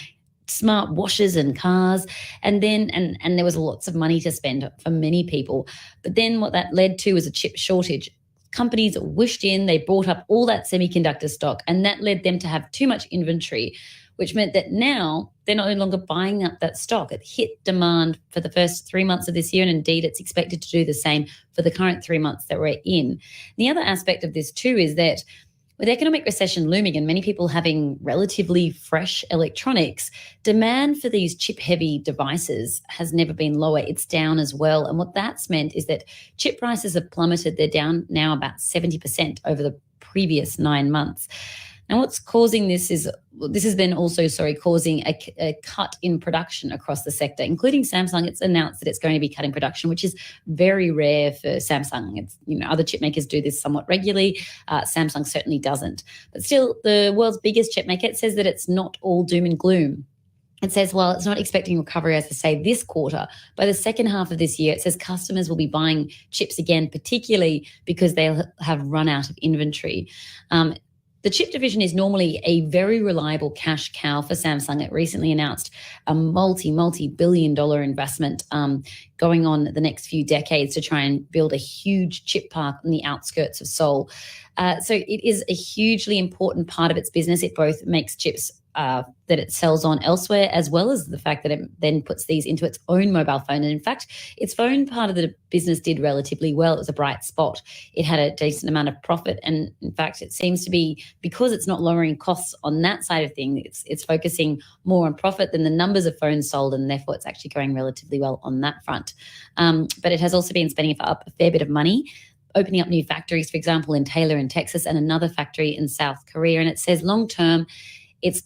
smart washers and cars, and then and there was lots of money to spend for many people. But then what that led to was a chip shortage. Companies wished in, they bought up all that semiconductor stock, and that led them to have too much inventory, which meant that now they're no longer buying up that stock. It hit demand for the first 3 months of this year, and indeed it's expected to do the same for the current 3 months that we're in. The other aspect of this too is that with economic recession looming and many people having relatively fresh electronics, demand for these chip-heavy devices has never been lower. It's down as well. And what that's meant is that chip prices have plummeted. They're down now about 70% over the previous 9 months. And what's causing this is, this has been also, causing a cut in production across the sector, including Samsung. It's announced that it's going to be cutting production, which is very rare for Samsung. It's, other chip makers do this somewhat regularly. Samsung certainly doesn't. But still, the world's biggest chip maker, it says that it's not all doom and gloom. It says, well, it's not expecting recovery, as I say, this quarter. By the second half of this year, it says customers will be buying chips again, particularly because they'll have run out of inventory. The chip division is normally a very reliable cash cow for Samsung. It recently announced a multi-billion-dollar investment going on the next few decades to try and build a huge chip park on the outskirts of Seoul. So it is a hugely important part of its business. It both makes chips that it sells on elsewhere, as well as the fact that it then puts these into its own mobile phone. And in fact, its phone part of the business did relatively well. It was a bright spot. It had a decent amount of profit. And in fact, it seems to be, because it's not lowering costs on that side of things, it's focusing more on profit than the numbers of phones sold. And therefore, it's actually going relatively well on that front. But it has also been spending up a fair bit of money, opening up new factories, for example, in Taylor in Texas, and another factory in South Korea. And it says long term, it's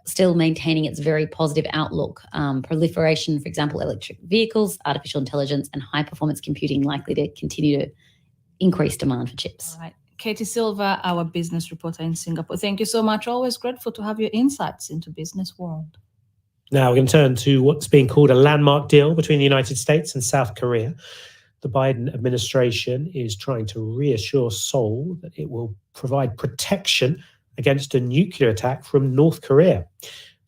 still maintaining its very positive outlook. Proliferation, for example, electric vehicles, artificial intelligence, and high-performance computing likely to continue to increase demand for chips. All right. Katie Silva, our business reporter in Singapore. Thank you so much. Always grateful to have your insights into business world. Now we're going to turn to what's being called a landmark deal between the United States and South Korea. The Biden administration is trying to reassure Seoul that it will provide protection against a nuclear attack from North Korea.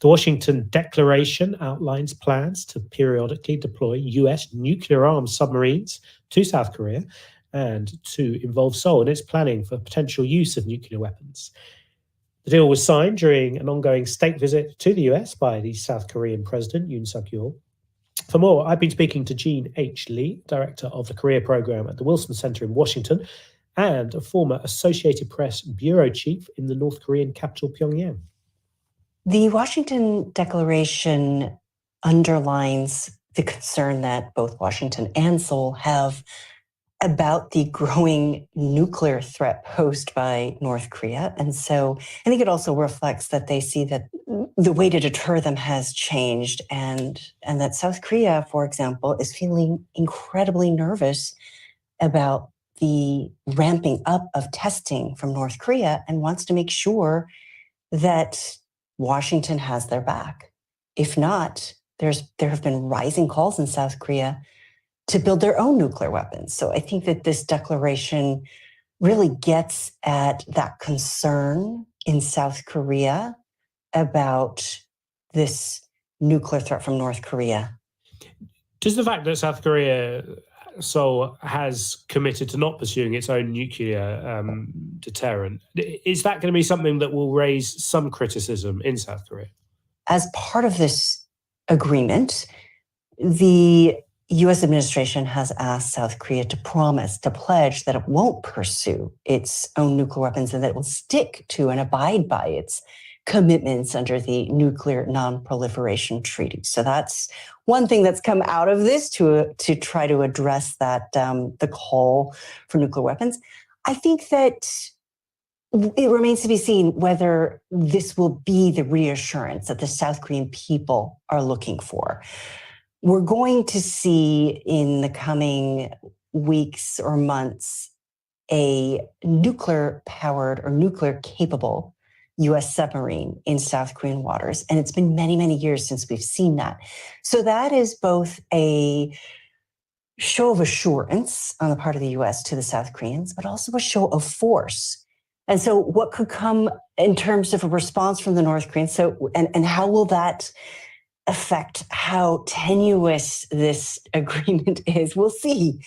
The Washington Declaration outlines plans to periodically deploy US nuclear-armed submarines to South Korea and to involve Seoul in its planning for potential use of nuclear weapons. The deal was signed during an ongoing state visit to the US by the South Korean President, Yoon Suk-yeol. For more, I've been speaking to Jean H. Lee, Director of the Korea Program at the Wilson Center in Washington, and a former Associated Press bureau chief in the North Korean capital, Pyongyang. The Washington Declaration underlines the concern that both Washington and Seoul have about the growing nuclear threat posed by North Korea. And so I think it also reflects that they see that the way to deter them has changed, and that South Korea, for example, is feeling incredibly nervous about the ramping up of testing from North Korea and wants to make sure that Washington has their back. If not, there have been rising calls in South Korea to build their own nuclear weapons. So I think that this declaration really gets at that concern in South Korea about this nuclear threat from North Korea. Does the fact that South Korea, Seoul, has committed to not pursuing its own nuclear deterrent, is that going to be something that will raise some criticism in South Korea? As part of this agreement, the U.S. administration has asked South Korea to pledge that it won't pursue its own nuclear weapons and that it will stick to and abide by its commitments under the Nuclear Non-Proliferation Treaty. So that's one thing that's come out of this to try to address that, the call for nuclear weapons. I think that it remains to be seen whether this will be the reassurance that the South Korean people are looking for. We're going to see in the coming weeks or months a nuclear-powered or nuclear-capable U.S. submarine in South Korean waters. And it's been many, many years since we've seen that. So that is both a show of assurance on the part of the U.S. to the South Koreans, but also a show of force. And so what could come in terms of a response from the North Koreans? So, and how will that affect how tenuous this agreement is? We'll see.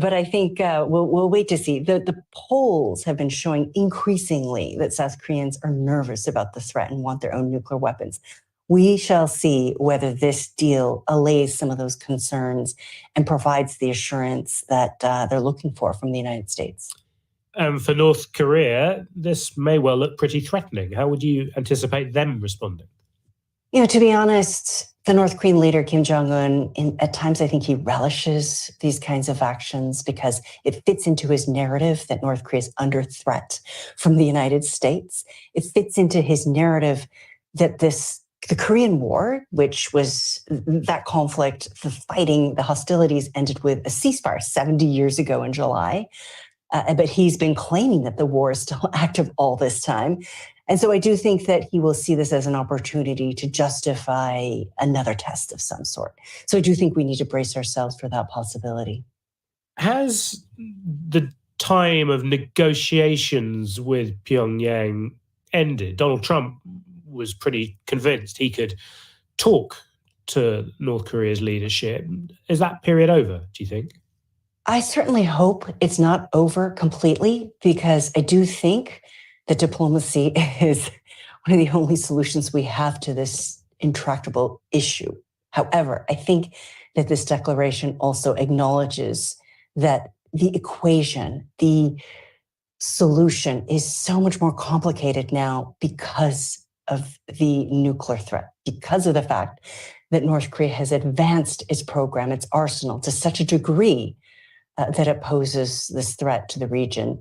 But I think we'll wait to see. The polls have been showing increasingly that South Koreans are nervous about the threat and want their own nuclear weapons. We shall see whether this deal allays some of those concerns and provides the assurance that they're looking for from the United States. For North Korea, this may well look pretty threatening. How would you anticipate them responding? You know, to be honest, the North Korean leader, Kim Jong-un, at times I think he relishes these kinds of actions because it fits into his narrative that North Korea is under threat from the United States. It fits into his narrative that the Korean War, which was that conflict, the fighting, the hostilities ended with a ceasefire 70 years ago in July. But he's been claiming that the war is still active all this time. And so I do think that he will see this as an opportunity to justify another test of some sort. So I do think we need to brace ourselves for that possibility. Has the time of negotiations with Pyongyang ended? Donald Trump was pretty convinced he could talk to North Korea's leadership. Is that period over, do you think? I certainly hope it's not over completely, because I do think that diplomacy is one of the only solutions we have to this intractable issue. However, I think that this declaration also acknowledges that the equation, the solution is so much more complicated now because of the nuclear threat, because of the fact that North Korea has advanced its program, its arsenal, to such a degree that it poses this threat to the region,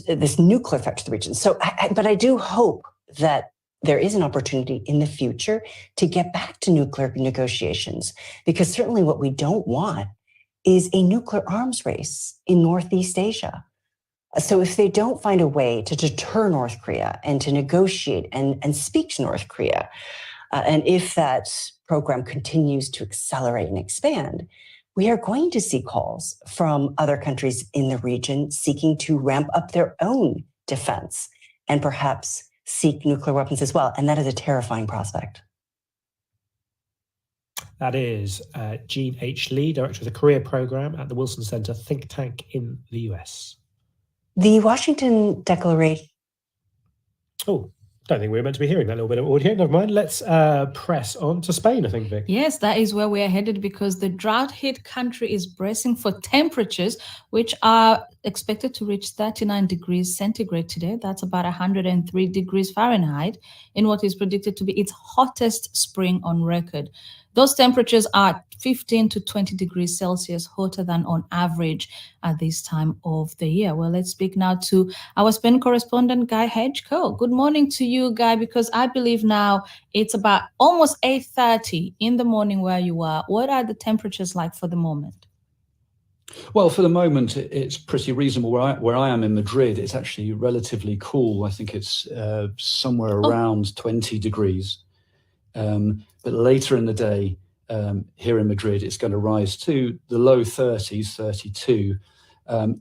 this nuclear threat to the region. So, but I do hope that there is an opportunity in the future to get back to nuclear negotiations, because certainly what we don't want is a nuclear arms race in Northeast Asia. So if they don't find a way to deter North Korea and to negotiate and speak to North Korea, and if that program continues to accelerate and expand, we are going to see calls from other countries in the region seeking to ramp up their own defense and perhaps seek nuclear weapons as well. And that is a terrifying prospect. That is Jean H. Lee, Director of the Korea Program at the Wilson Center think tank in the US. The Washington Declaration. Oh, don't think we were meant to be hearing that little bit of audio. Never mind. Let's press on to Spain, I think, Vic. Yes, that is where we are headed, because the drought-hit country is bracing for temperatures which are expected to reach 39 degrees centigrade today. That's about 103 degrees Fahrenheit in what is predicted to be its hottest spring on record. Those temperatures are 15 to 20 degrees Celsius hotter than on average at this time of the year. Well, let's speak now to our Spain correspondent, Guy Hedgecoe. Good morning to you, Guy, because I believe now it's about almost 8:30 in the morning where you are. What are the temperatures like for the moment? Well, for the moment, it's pretty reasonable. Where I am in Madrid, it's actually relatively cool. I think it's somewhere around 20 degrees. But later in the day, here in Madrid, it's going to rise to the low 30s, 32.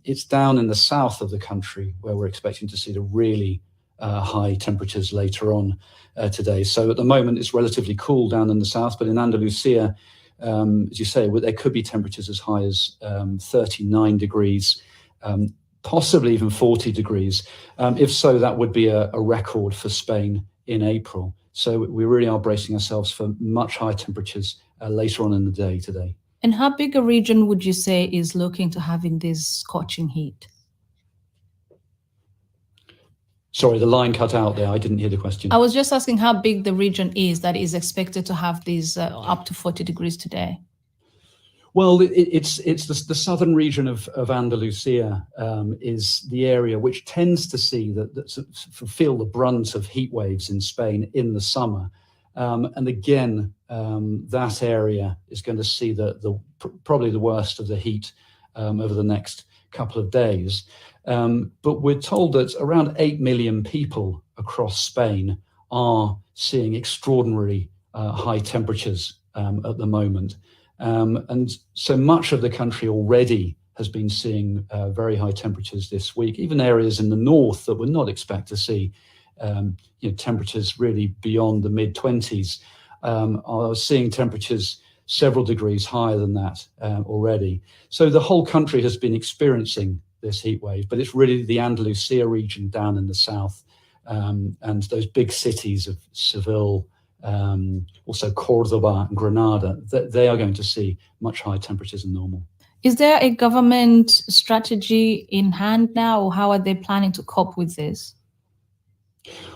It's down in the south of the country where we're expecting to see the really high temperatures later on today. So at the moment, it's relatively cool down in the south, but in Andalusia, as you say, there could be temperatures as high as 39 degrees, possibly even 40 degrees. If so, that would be a record for Spain in April. So we really are bracing ourselves for much higher temperatures later on in the day today. And how big a region would you say is looking to having this scorching heat? Sorry, the line cut out there. I didn't hear the question. I was just asking how big the region is that is expected to have these up to 40 degrees today. Well, it's the southern region of Andalusia is the area which tends to see feel the brunt of heat waves in Spain in the summer, and again that area is going to see probably the worst of the heat over the next couple of days. But we're told that around 8 million people across Spain are seeing extraordinary high temperatures at the moment. And so much of the country already has been seeing very high temperatures this week. Even areas in the north that would not expect to see temperatures really beyond the mid-20s are seeing temperatures several degrees higher than that already. So the whole country has been experiencing this heat wave, but it's really the Andalusia region down in the south and those big cities of Seville, also Cordoba and Granada, they are going to see much higher temperatures than normal. Is there a government strategy in hand now, or how are they planning to cope with this?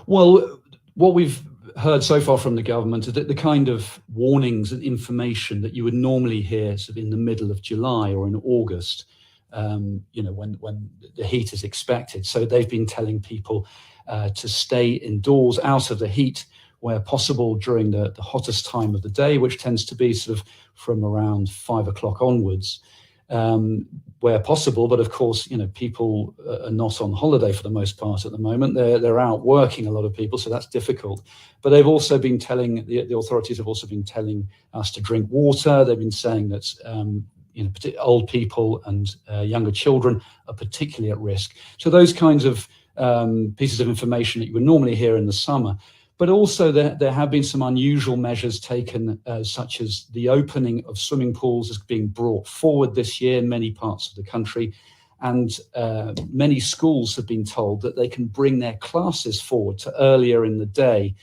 Well, what we've heard so far from the government is that the kind of warnings and information that you would normally hear sort of in the middle of July or in August, when the heat is expected. So they've been telling people to stay indoors, out of the heat, where possible during the hottest time of the day, which tends to be sort of from around 5 o'clock onwards, where possible. But of course, people are not on holiday for the most part at the moment. They're out working, a lot of people, so that's difficult. But they've also been telling, the authorities have also been telling us to drink water. They've been saying that old people and younger children are particularly at risk. So those kinds of pieces of information that you would normally hear in the summer. But also there have been some unusual measures taken, such as the opening of swimming pools is being brought forward this year in many parts of the country. And many schools have been told that they can bring their classes forward to earlier in the day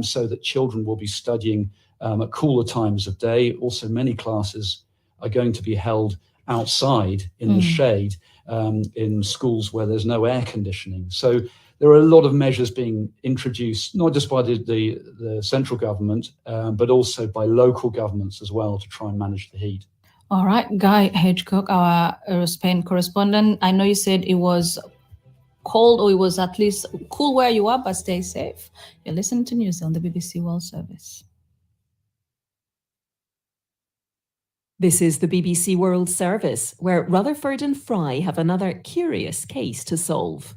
so that children will be studying at cooler times of day. Also, many classes are going to be held outside in the shade in schools where there's no air conditioning. So there are a lot of measures being introduced, not just by the central government, but also by local governments as well to try and manage the heat. All right, Guy Hedgecoe, our Spain correspondent. I know you said it was cold, or it was at least cool where you are, but stay safe. You're listening to news on the BBC World Service. This is the BBC World Service, where Rutherford and Fry have another curious case to solve.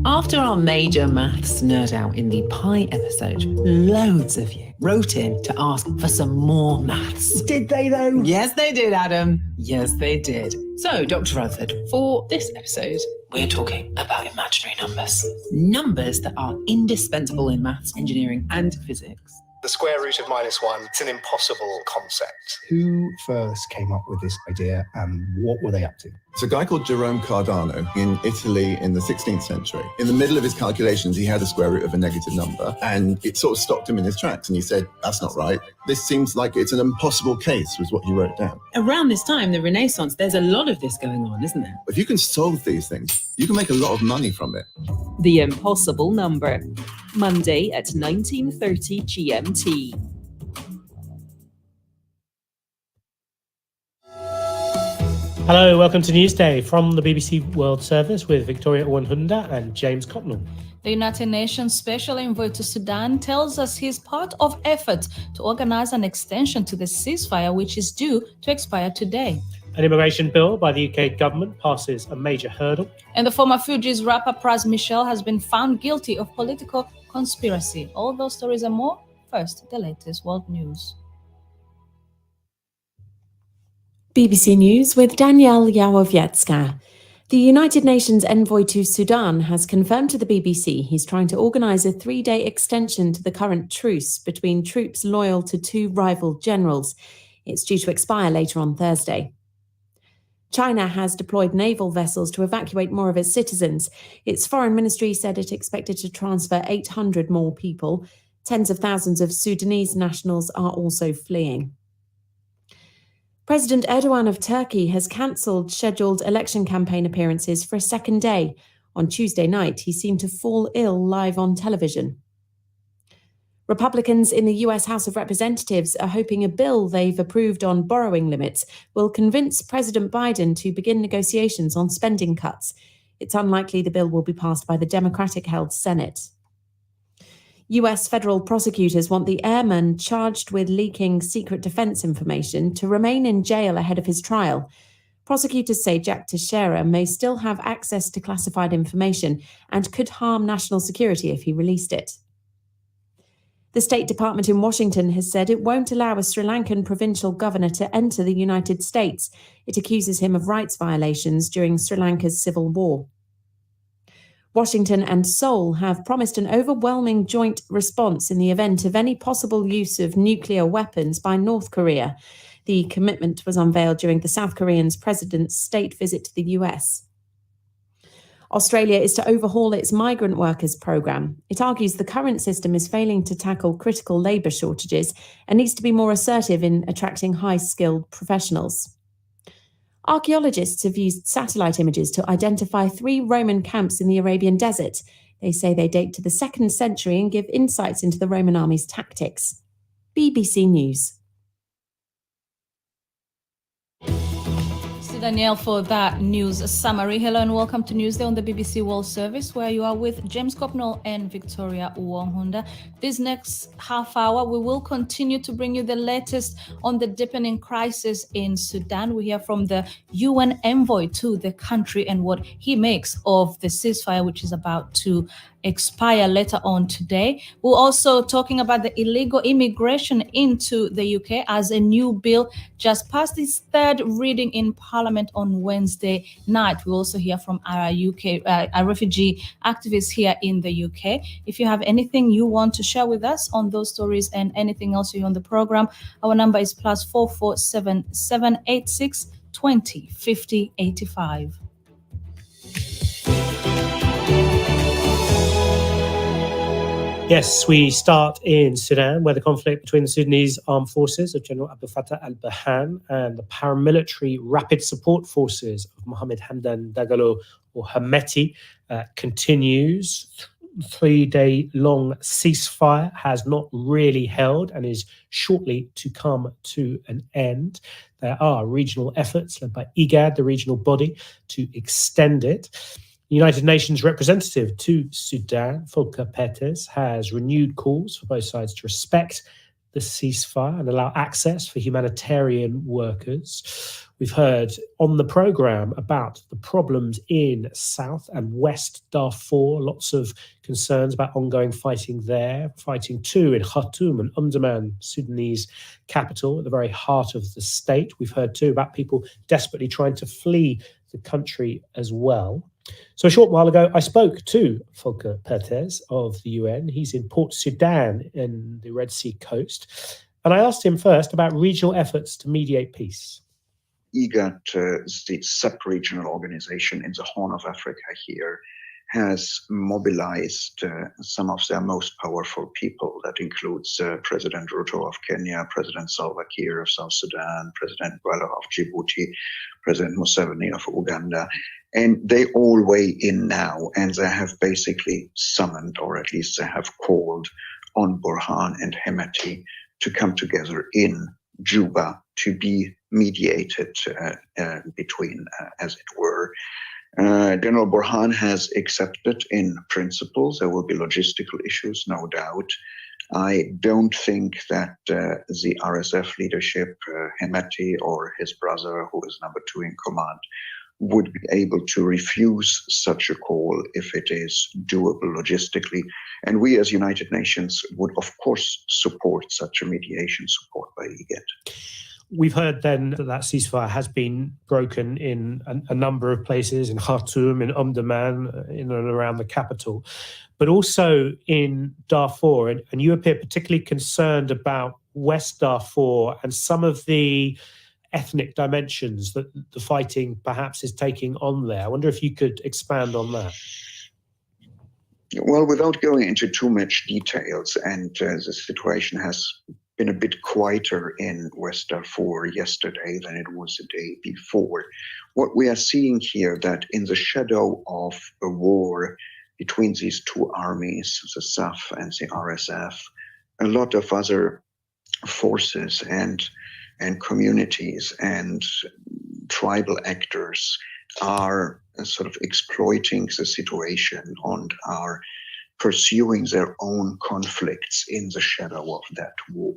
After our major maths nerd out in the Pi episode, loads of you wrote in to ask for some more maths. Did they though? Yes, they did, Adam. Yes, they did. So, Dr. Rutherford, for this episode, we're talking about imaginary numbers. Numbers that are indispensable in maths, engineering, and physics. The square root of -1, it's an impossible concept. Who first came up with this idea and what were they up to? It's a guy called Jerome Cardano in Italy in the 16th century. In the middle of his calculations, he had a square root of a negative number, and it sort of stopped him in his tracks, and he said, that's not right. This seems like it's an impossible case, was what he wrote down. Around this time, the Renaissance, there's a lot of this going on, isn't there? If you can solve these things, you can make a lot of money from it. The Impossible Number, Monday at 19:30 GMT. Hello, welcome to Newsday from the BBC World Service with Victoria Owenhunda and James Copnell. The United Nations Special Envoy to Sudan tells us he's part of efforts to organise an extension to the ceasefire, which is due to expire today. An immigration bill by the UK government passes a major hurdle. And the former Fugees rapper Pras Michel has been found guilty of political conspiracy. All those stories and more. First, the latest world news. BBC News with Danielle Yawowiecka. The United Nations envoy to Sudan has confirmed to the BBC he's trying to organise a 3-day extension to the current truce between troops loyal to two rival generals. It's due to expire later on Thursday. China has deployed naval vessels to evacuate more of its citizens. Its foreign ministry said it expected to transfer 800 more people. Tens of thousands of Sudanese nationals are also fleeing. President Erdogan of Turkey has cancelled scheduled election campaign appearances for a second day. On Tuesday night, he seemed to fall ill live on television. Republicans in the US House of Representatives are hoping a bill they've approved on borrowing limits will convince President Biden to begin negotiations on spending cuts. It's unlikely the bill will be passed by the Democratic-held Senate. US federal prosecutors want the airman charged with leaking secret defense information to remain in jail ahead of his trial. Prosecutors say Jack Teixeira may still have access to classified information and could harm national security if he released it. The State Department in Washington has said it won't allow a Sri Lankan provincial governor to enter the United States. It accuses him of rights violations during Sri Lanka's civil war. Washington and Seoul have promised an overwhelming joint response in the event of any possible use of nuclear weapons by North Korea. The commitment was unveiled during the South Korean president's state visit to the US. Australia is to overhaul its migrant workers programme. It argues the current system is failing to tackle critical labour shortages and needs to be more assertive in attracting high-skilled professionals. Archaeologists have used satellite images to identify 3 Roman camps in the Arabian desert. They say they date to the 2nd century and give insights into the Roman army's tactics. BBC News. Danielle for that news summary. Hello and welcome to Newsday on the BBC World Service, where you are with James Copnell and Victoria Uwonhunda. This next half hour, we will continue to bring you the latest on the deepening crisis in Sudan. We hear from the UN envoy to the country and what he makes of the ceasefire, which is about to expire later on today. We're also talking about the illegal immigration into the UK as a new bill just passed its 3rd reading in Parliament on Wednesday night. We'll also hear from our refugee activists here in the UK. If you have anything you want to share with us on those stories and anything else you hear on the program, our number is +44 786 20 50 85. Yes, we start in Sudan, where the conflict between the Sudanese armed forces of General Abdel Fattah al-Burhan and the paramilitary rapid support forces of Mohamed Hamdan Dagalo, or Hemeti, continues. 3-day-long ceasefire has not really held and is shortly to come to an end. There are regional efforts led by IGAD, the regional body, to extend it. United Nations representative to Sudan, Volker Perthes, has renewed calls for both sides to respect the ceasefire and allow access for humanitarian workers. We've heard on the programme about the problems in South and West Darfur, lots of concerns about ongoing fighting there, fighting too in Khartoum and Omdurman, Sudanese capital, at the very heart of the state. We've heard too about people desperately trying to flee the country as well. So a short while ago, I spoke to Volker Perthes of the UN. He's in Port Sudan in the Red Sea coast. And I asked him first about regional efforts to mediate peace. IGAD, the sub-regional organization in the Horn of Africa here, has mobilized some of their most powerful people. That includes President Ruto of Kenya, President Salva Kiir of South Sudan, President Gwala of Djibouti, President Museveni of Uganda. And they all weigh in now, and they have basically summoned, or at least they have called on Burhan and Hemeti to come together in Juba to be mediated between, as it were. General Burhan has accepted in principle. There will be logistical issues, no doubt. I don't think that the RSF leadership, Hemeti or his brother, who is number 2 in command, would be able to refuse such a call if it is doable logistically. And we as United Nations would, of course, support such a mediation support by IGAD. We've heard then that ceasefire has been broken in a number of places, in Khartoum, in Omdurman, in and around the capital, but also in Darfur. And you appear particularly concerned about West Darfur and some of the ethnic dimensions that the fighting perhaps is taking on there. I wonder if you could expand on that. Well, without going into too much details, and the situation has been a bit quieter in West Darfur yesterday than it was the day before. What we are seeing here, that in the shadow of a war between these two armies, the SAF and the RSF, a lot of other forces and communities and tribal actors are sort of exploiting the situation and are pursuing their own conflicts in the shadow of that war,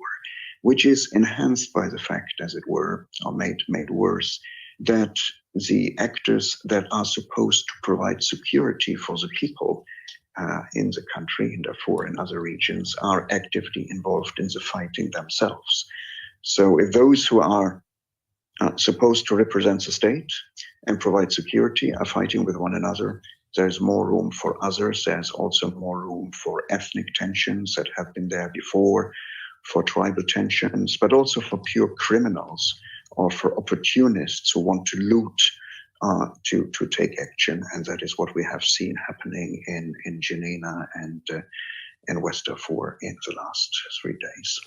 which is enhanced by the fact, as it were, or made worse, that the actors that are supposed to provide security for the people in the country, in Darfur and other regions, are actively involved in the fighting themselves. So if those who are supposed to represent the state and provide security are fighting with one another, there's more room for others. There's also more room for ethnic tensions that have been there before, for tribal tensions, but also for pure criminals or for opportunists who want to loot to take action. And that is what we have seen happening in Jenin and West Darfur in the last 3 days.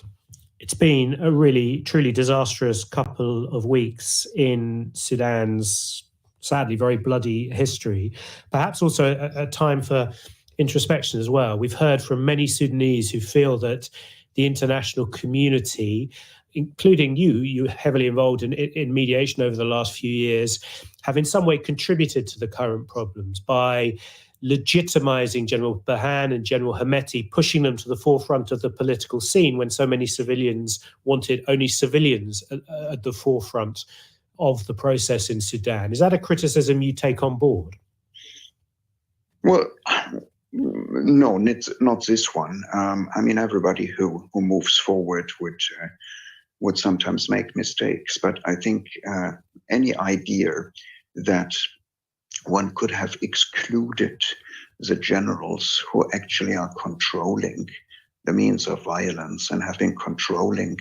It's been a really, truly disastrous couple of weeks in Sudan's sadly very bloody history. Perhaps also a time for introspection as well. We've heard from many Sudanese who feel that the international community, including you heavily involved in mediation over the last few years, have in some way contributed to the current problems by legitimizing General Burhan and General Hemeti, pushing them to the forefront of the political scene when so many civilians wanted only civilians at the forefront of the process in Sudan. Is that a criticism you take on board? Well, no, not this one. I mean, everybody who moves forward would sometimes make mistakes, but I think any idea that one could have excluded the generals who actually are controlling the means of violence and have been controlling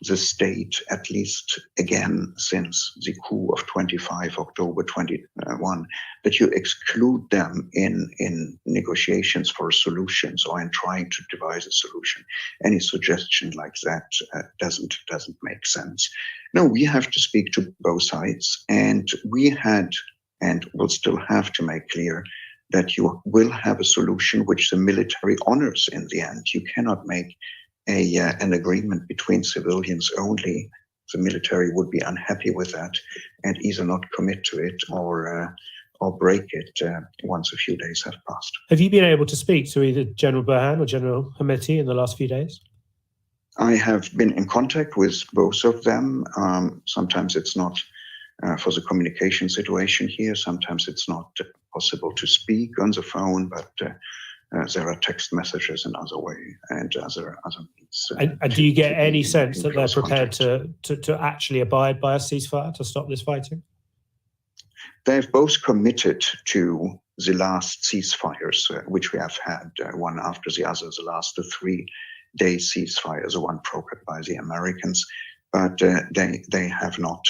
the state, at least again since the coup of 25 October 21, that you exclude them in negotiations for solutions or in trying to devise a solution. Any suggestion like that doesn't make sense. No, we have to speak to both sides, and we had and will still have to make clear that you will have a solution which the military honors in the end. You cannot make an agreement between civilians only. The military would be unhappy with that and either not commit to it or or break it once a few days have passed. Have you been able to speak to either General Burhan or General Hemeti in the last few days? I have been in contact with both of them. Sometimes it's not for the communication situation here. Sometimes it's not possible to speak on the phone, but there are text messages in other way and other means. And do you get any sense that they're prepared to actually abide by a ceasefire to stop this fighting? They've both committed to the last ceasefires, which we have had one after the other, the last 3-day ceasefire, the one brokered by the Americans, but they have not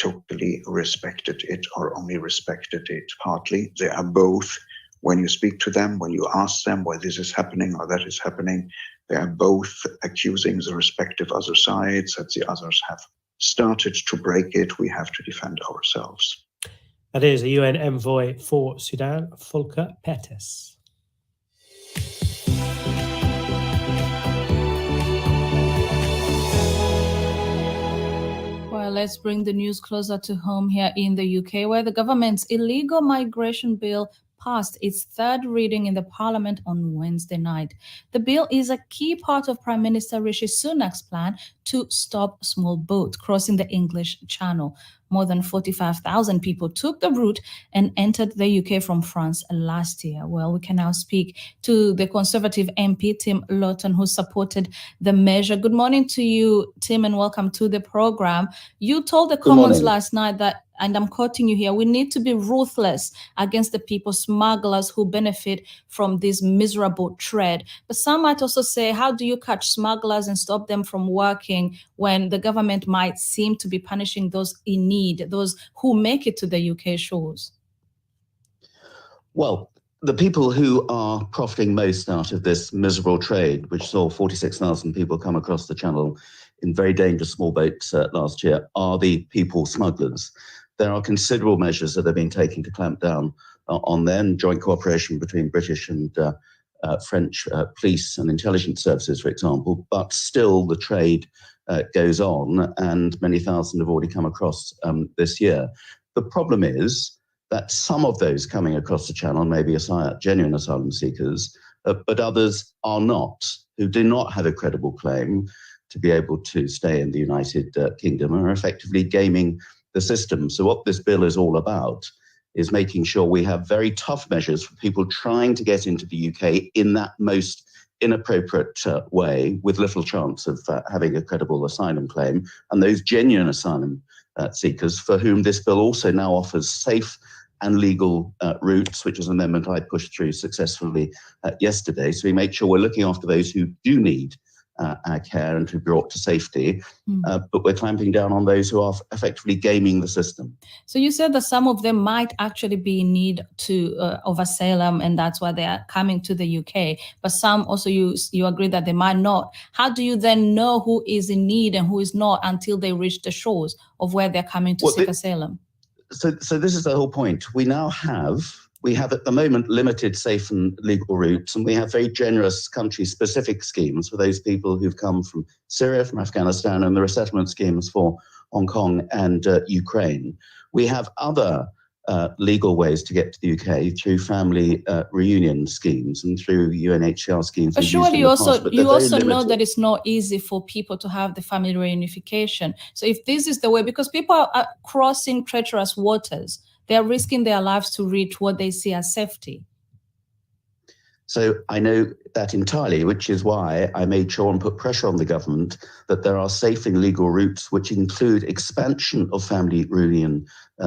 totally respected it or only respected it partly. They are both, when you speak to them, when you ask them why this is happening or that is happening, they are both accusing the respective other sides that the others have started to break it. We have to defend ourselves. That is a UN envoy for Sudan, Volker Perthes. Well, let's bring the news closer to home here in the UK, where the government's illegal migration bill passed its third reading in the Parliament on Wednesday night. The bill is a key part of Prime Minister Rishi Sunak's plan to stop small boats crossing the English Channel. More than 45,000 people took the route and entered the UK from France last year. Well, we can now speak to the Conservative MP, Tim Lawton, who supported the measure. Good morning to you, Tim, and welcome to the program. You told the Commons last night that, and I'm quoting you here, we need to be ruthless against the people smugglers who benefit from this miserable trade. But some might also say, how do you catch smugglers and stop them from working when the government might seem to be punishing those in need, those who make it to the UK shores? Well, the people who are profiting most out of this miserable trade, which saw 46,000 people come across the Channel in very dangerous small boats last year, are the people smugglers. There are considerable measures that have been taken to clamp down on them, joint cooperation between British and French police and intelligence services, for example, but still the trade goes on, and many thousand have already come across this year. The problem is that some of those coming across the Channel may be genuine asylum seekers, but others are not, who do not have a credible claim to be able to stay in the United Kingdom and are effectively gaming the system. So what this bill is all about is making sure we have very tough measures for people trying to get into the UK in that most inappropriate way, with little chance of having a credible asylum claim, and those genuine asylum seekers for whom this bill also now offers safe and legal routes, which is an amendment I pushed through successfully yesterday. So we make sure we're looking after those who do need our care and to be brought to safety, but we're clamping down on those who are effectively gaming the system. So you said that some of them might actually be in need of asylum, and that's why they are coming to the UK. But some also you agree that they might not. How do you then know who is in need and who is not until they reach the shores of where they're coming to seek asylum? So this is the whole point. We have at the moment limited safe and legal routes, and we have very generous country-specific schemes for those people who've come from Syria, from Afghanistan, and the resettlement schemes for Hong Kong and Ukraine. We have other legal ways to get to the UK through family reunion schemes and through UNHCR schemes. But surely you also know that it's not easy for people to have the family reunification. So if this is the way, because people are crossing treacherous waters, they are risking their lives to reach what they see as safety. So I know that entirely, which is why I made sure and put pressure on the government that there are safe and legal routes which include expansion of family reunion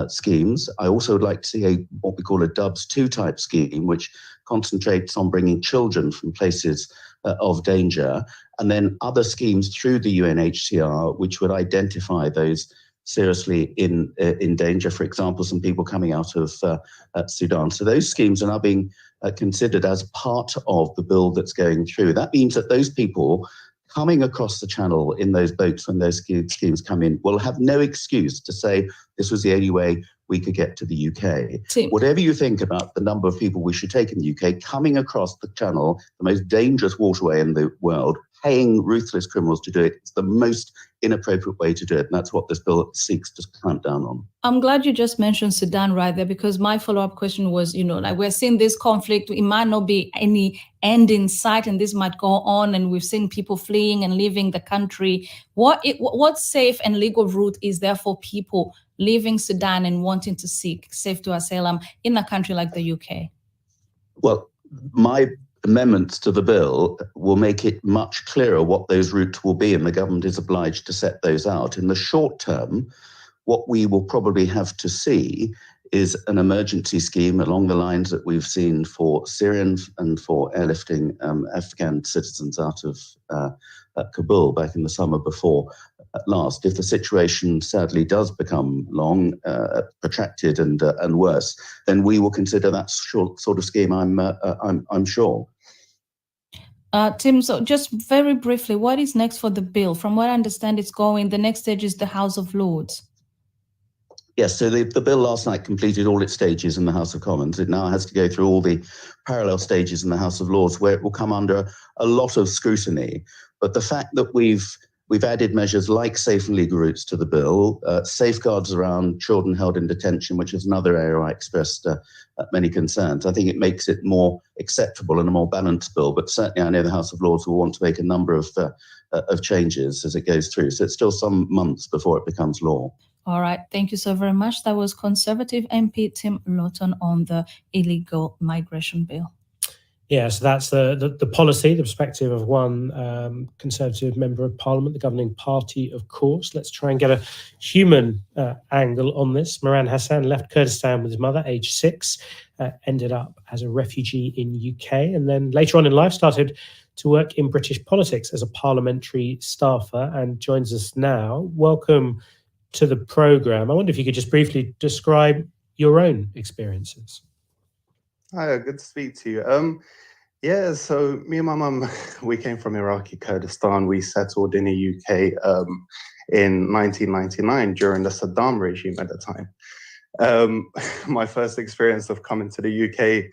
schemes. I also would like to see what we call a DUBS 2 type scheme, which concentrates on bringing children from places of danger, and then other schemes through the UNHCR which would identify those seriously in danger, for example, some people coming out of Sudan. So those schemes are now being considered as part of the bill that's going through. That means that those people coming across the Channel in those boats when those schemes come in will have no excuse to say this was the only way we could get to the UK. Whatever you think about the number of people we should take in the UK, coming across the Channel, the most dangerous waterway in the world, paying ruthless criminals to do it. It's the most inappropriate way to do it, and that's what this bill seeks to clamp down on. I'm glad you just mentioned Sudan right there, because my follow-up question was, like we're seeing this conflict, it might not be any end in sight, and this might go on, and we've seen people fleeing and leaving the country. What safe and legal route is there for people leaving Sudan and wanting to seek safe to asylum in a country like the UK? Well, my amendments to the bill will make it much clearer what those routes will be, and the government is obliged to set those out. In the short term, what we will probably have to see is an emergency scheme along the lines that we've seen for Syrian and for airlifting Afghan citizens out of Kabul back in the summer before last. If the situation sadly does become long, protracted, and worse, then we will consider that sort of scheme. I'm sure. Tim, so just very briefly, what is next for the bill? From what I understand, the next stage is the House of Lords. Yes, so the bill last night completed all its stages in the House of Commons. It now has to go through all the parallel stages in the House of Lords, where it will come under a lot of scrutiny. But the fact that we've added measures like safe and legal routes to the bill, safeguards around children held in detention, which is another area I expressed many concerns. I think it makes it more acceptable and a more balanced bill. But certainly I know the House of Lords will want to make a number of changes as it goes through. So it's still some months before it becomes law. All right. Thank you so very much. That was Conservative MP Tim Lawton on the illegal migration bill. Yeah, so that's the policy, the perspective of one Conservative member of Parliament, the governing party, of course. Let's try and get a human angle on this. Moran Hassan left Kurdistan with his mother, age 6, ended up as a refugee in UK, and then later on in life started to work in British politics as a parliamentary staffer, and joins us now. Welcome to the programme. I wonder if you could just briefly describe your own experiences. Hi, good to speak to you. Yeah, so me and my mum, we came from Iraqi Kurdistan. We settled in the UK in 1999 during the Saddam regime at the time. My first experience of coming to the UK,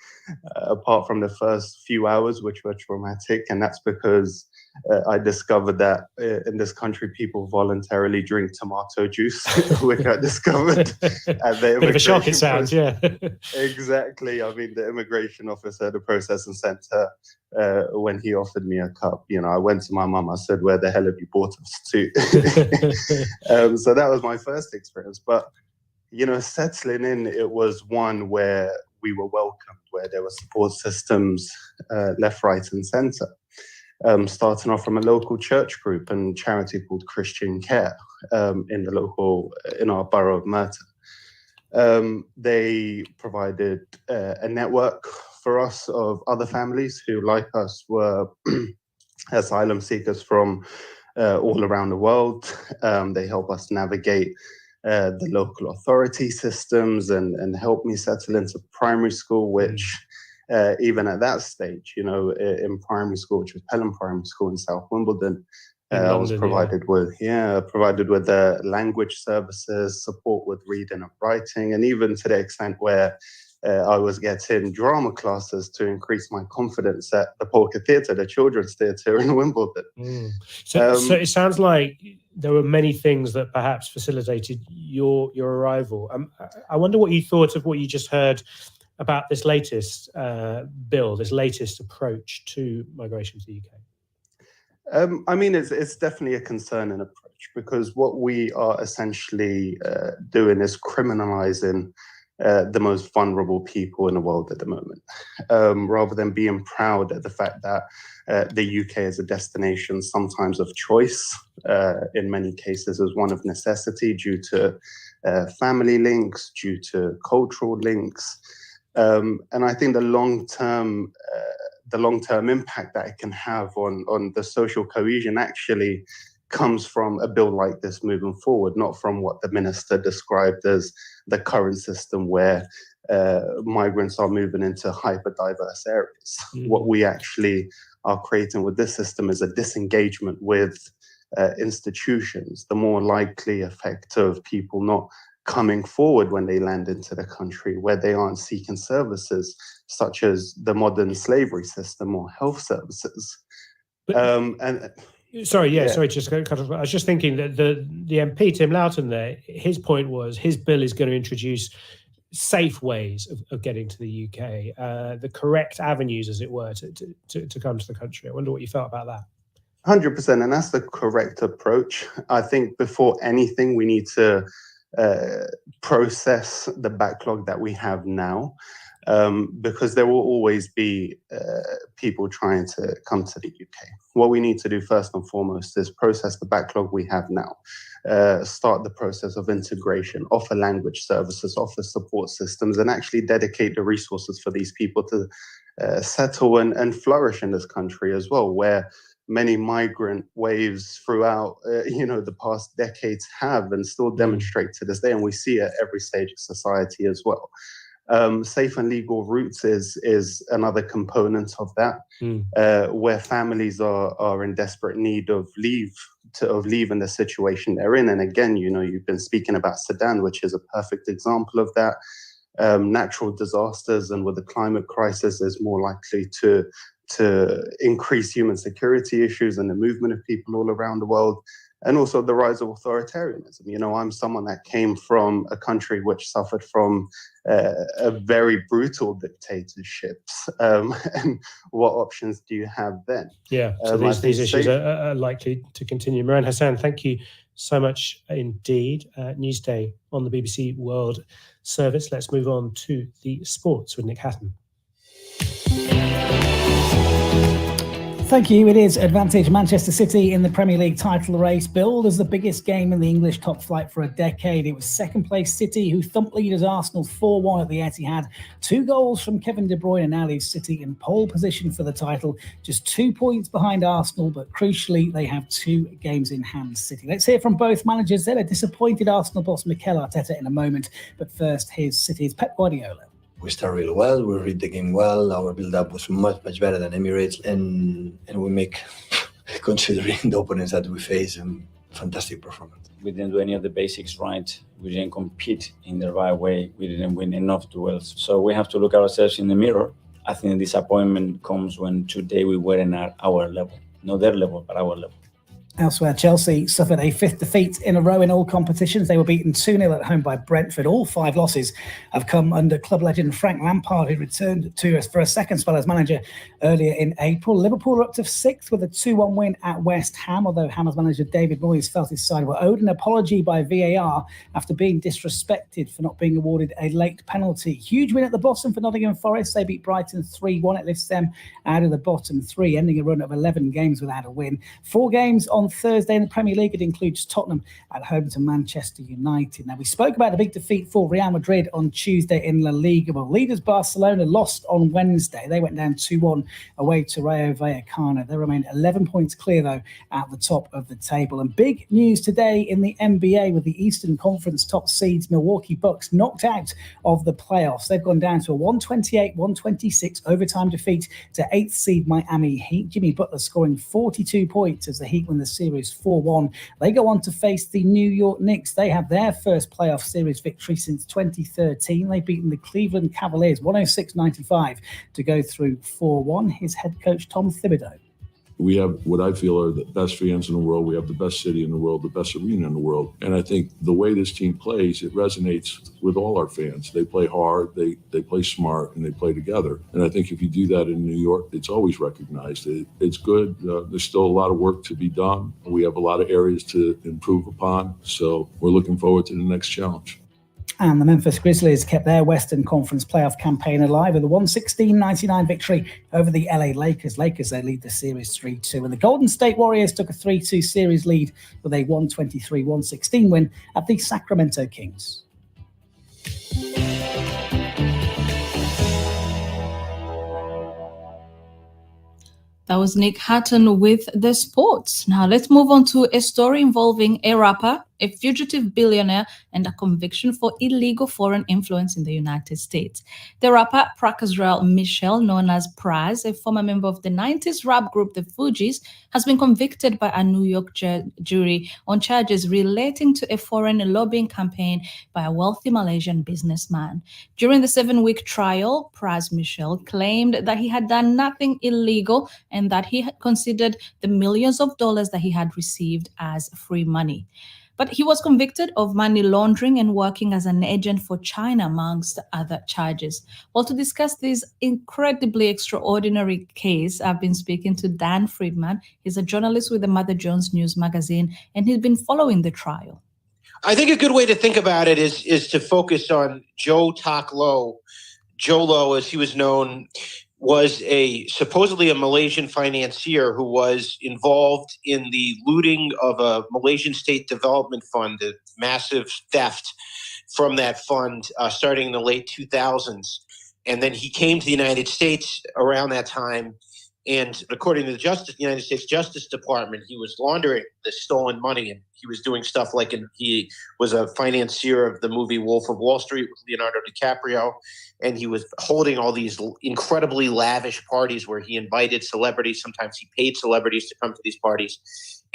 apart from the first few hours, which were traumatic, and that's because I discovered that in this country, people voluntarily drink tomato juice, which I discovered at the bit of a shock, it sounds, yeah. Exactly. I mean, the immigration officer, the processing centre, when he offered me a cup, I went to my mum, I said, where the hell have you brought us to? So that was my first experience. But, settling in, it was one where we were welcomed, where there were support systems left, right and centre. Starting off from a local church group and charity called Christian Care in our borough of Merton. They provided a network for us of other families who, like us, were asylum seekers from all around the world. They help us navigate the local authority systems and help me settle into primary school, which even at that stage, in primary school, which was Pelham Primary School in South Wimbledon, I was provided with language services, support with reading and writing, and even to the extent where I was getting drama classes to increase my confidence at the Polka Theatre, the children's theatre in Wimbledon. So it sounds like there were many things that perhaps facilitated your arrival. I wonder what you thought of what you just heard about this latest bill, this latest approach to migration to the UK. I mean, it's definitely a concerning approach, because what we are essentially doing is criminalizing the most vulnerable people in the world at the moment, rather than being proud at the fact that the UK is a destination sometimes of choice, in many cases as one of necessity due to family links, due to cultural links. And I think the long-term impact that it can have on the social cohesion actually comes from a bill like this moving forward, not from what the minister described as the current system where migrants are moving into hyper-diverse areas. What we actually are creating with this system is a disengagement with institutions, the more likely effect of people not coming forward when they land into the country, where they aren't seeking services such as the modern slavery system or health services. Sorry, just to cut off. I was just thinking that the MP, Tim Loughton there, his point was his bill is going to introduce safe ways of getting to the UK, the correct avenues, as it were, to come to the country. I wonder what you felt about that. 100%, and that's the correct approach. I think before anything, we need to process the backlog that we have now, because there will always be people trying to come to the UK. What we need to do first and foremost is process the backlog we have now, start the process of integration, offer language services, offer support systems, and actually dedicate the resources for these people to settle and flourish in this country as well, where many migrant waves throughout the past decades have and still demonstrate to this day, and we see it at every stage of society as well. Safe and legal routes is another component of that, where families are in desperate need of leaving the situation they're in. And again, you've been speaking about Sudan, which is a perfect example of that. Natural disasters and with the climate crisis is more likely to increase human security issues and the movement of people all around the world, and also the rise of authoritarianism. I'm someone that came from a country which suffered from a very brutal dictatorships. And what options do you have then? Yeah, so these issues are likely to continue. Moran Hassan, thank you so much indeed. Newsday on the BBC World Service. Let's move on to the sports with Nick Hatton. Thank you. It is Advantage Manchester City in the Premier League title race, billed as the biggest game in the English top flight for a decade. It was second place City who thumped leaders Arsenal 4-1 at the Etihad. 2 goals from Kevin De Bruyne now leaves City in pole position for the title, just 2 points behind Arsenal, but crucially they have 2 games in hand, City. Let's hear from both managers. They're a disappointed Arsenal boss Mikel Arteta in a moment, but first here's City's Pep Guardiola. We started really well. We read the game well. Our build-up was much better than Emirates, and we make, considering the opponents that we face, a fantastic performance. We didn't do any of the basics right. We didn't compete in the right way. We didn't win enough duels. So we have to look ourselves in the mirror. I think the disappointment comes when today we weren't at our level. Not their level, but our level. Elsewhere, Chelsea suffered a 5th defeat in a row in all competitions. They were beaten 2-0 at home by Brentford. All 5 losses have come under club legend Frank Lampard, who returned to us for a second spell as manager earlier in April. Liverpool are up to 6th with a 2-1 win at West Ham, although Ham's manager David Moyes felt his side were owed an apology by VAR after being disrespected for not being awarded a late penalty. Huge win at the bottom for Nottingham Forest. They beat Brighton 3-1. It lifts them out of the bottom 3, ending a run of 11 games without a win. 4 games on Thursday in the Premier League. It includes Tottenham at home to Manchester United. Now, we spoke about the big defeat for Real Madrid on Tuesday in La Liga. Well, leaders Barcelona lost on Wednesday. They went down 2-1 away to Rayo Vallecano. They remain 11 points clear, though, at the top of the table. And big news today in the NBA with the Eastern Conference top seeds, Milwaukee Bucks, knocked out of the playoffs. They've gone down to a 128-126 overtime defeat to 8th seed Miami Heat. Jimmy Butler scoring 42 points as the Heat win the series 4-1. They go on to face the New York Knicks. They have their first playoff series victory since 2013. They've beaten the Cleveland Cavaliers 106-95 to go through 4-1. His head coach, Tom Thibodeau. We have what I feel are the best fans in the world. We have the best city in the world, the best arena in the world. And I think the way this team plays, it resonates with all our fans. They play hard, they play smart, and they play together. And I think if you do that in New York, it's always recognized. It's good. There's still a lot of work to be done. We have a lot of areas to improve upon. So we're looking forward to the next challenge. And the Memphis Grizzlies kept their Western Conference playoff campaign alive with a 116-99 victory over the LA Lakers. They lead the series 3-2. And the Golden State Warriors took a 3-2 series lead with a 123-116 win at the Sacramento Kings. That was Nick Hatton with the sports. Now let's move on to a story involving a rapper, a fugitive billionaire, and a conviction for illegal foreign influence in the United States. The rapper Pras Michel, known as Pras, a former member of the 90s rap group The Fugees, has been convicted by a New York jury on charges relating to a foreign lobbying campaign by a wealthy Malaysian businessman. During the 7-week trial, Pras Michel claimed that he had done nothing illegal and that he had considered the millions of dollars that he had received as free money. But he was convicted of money laundering and working as an agent for China, amongst other charges. Well, to discuss this incredibly extraordinary case, I've been speaking to Dan Friedman. He's a journalist with the Mother Jones News magazine, and he's been following the trial. I think a good way to think about it is to focus on Joe Tak Lo. Joe Lo, as he was known, was supposedly a Malaysian financier who was involved in the looting of a Malaysian state development fund, a massive theft from that fund starting in the late 2000s. And then he came to the United States around that time. And according to the United States Justice Department, he was laundering the stolen money, and he was doing stuff like he was a financier of the movie Wolf of Wall Street with Leonardo DiCaprio, and he was holding all these incredibly lavish parties where he invited celebrities. Sometimes he paid celebrities to come to these parties,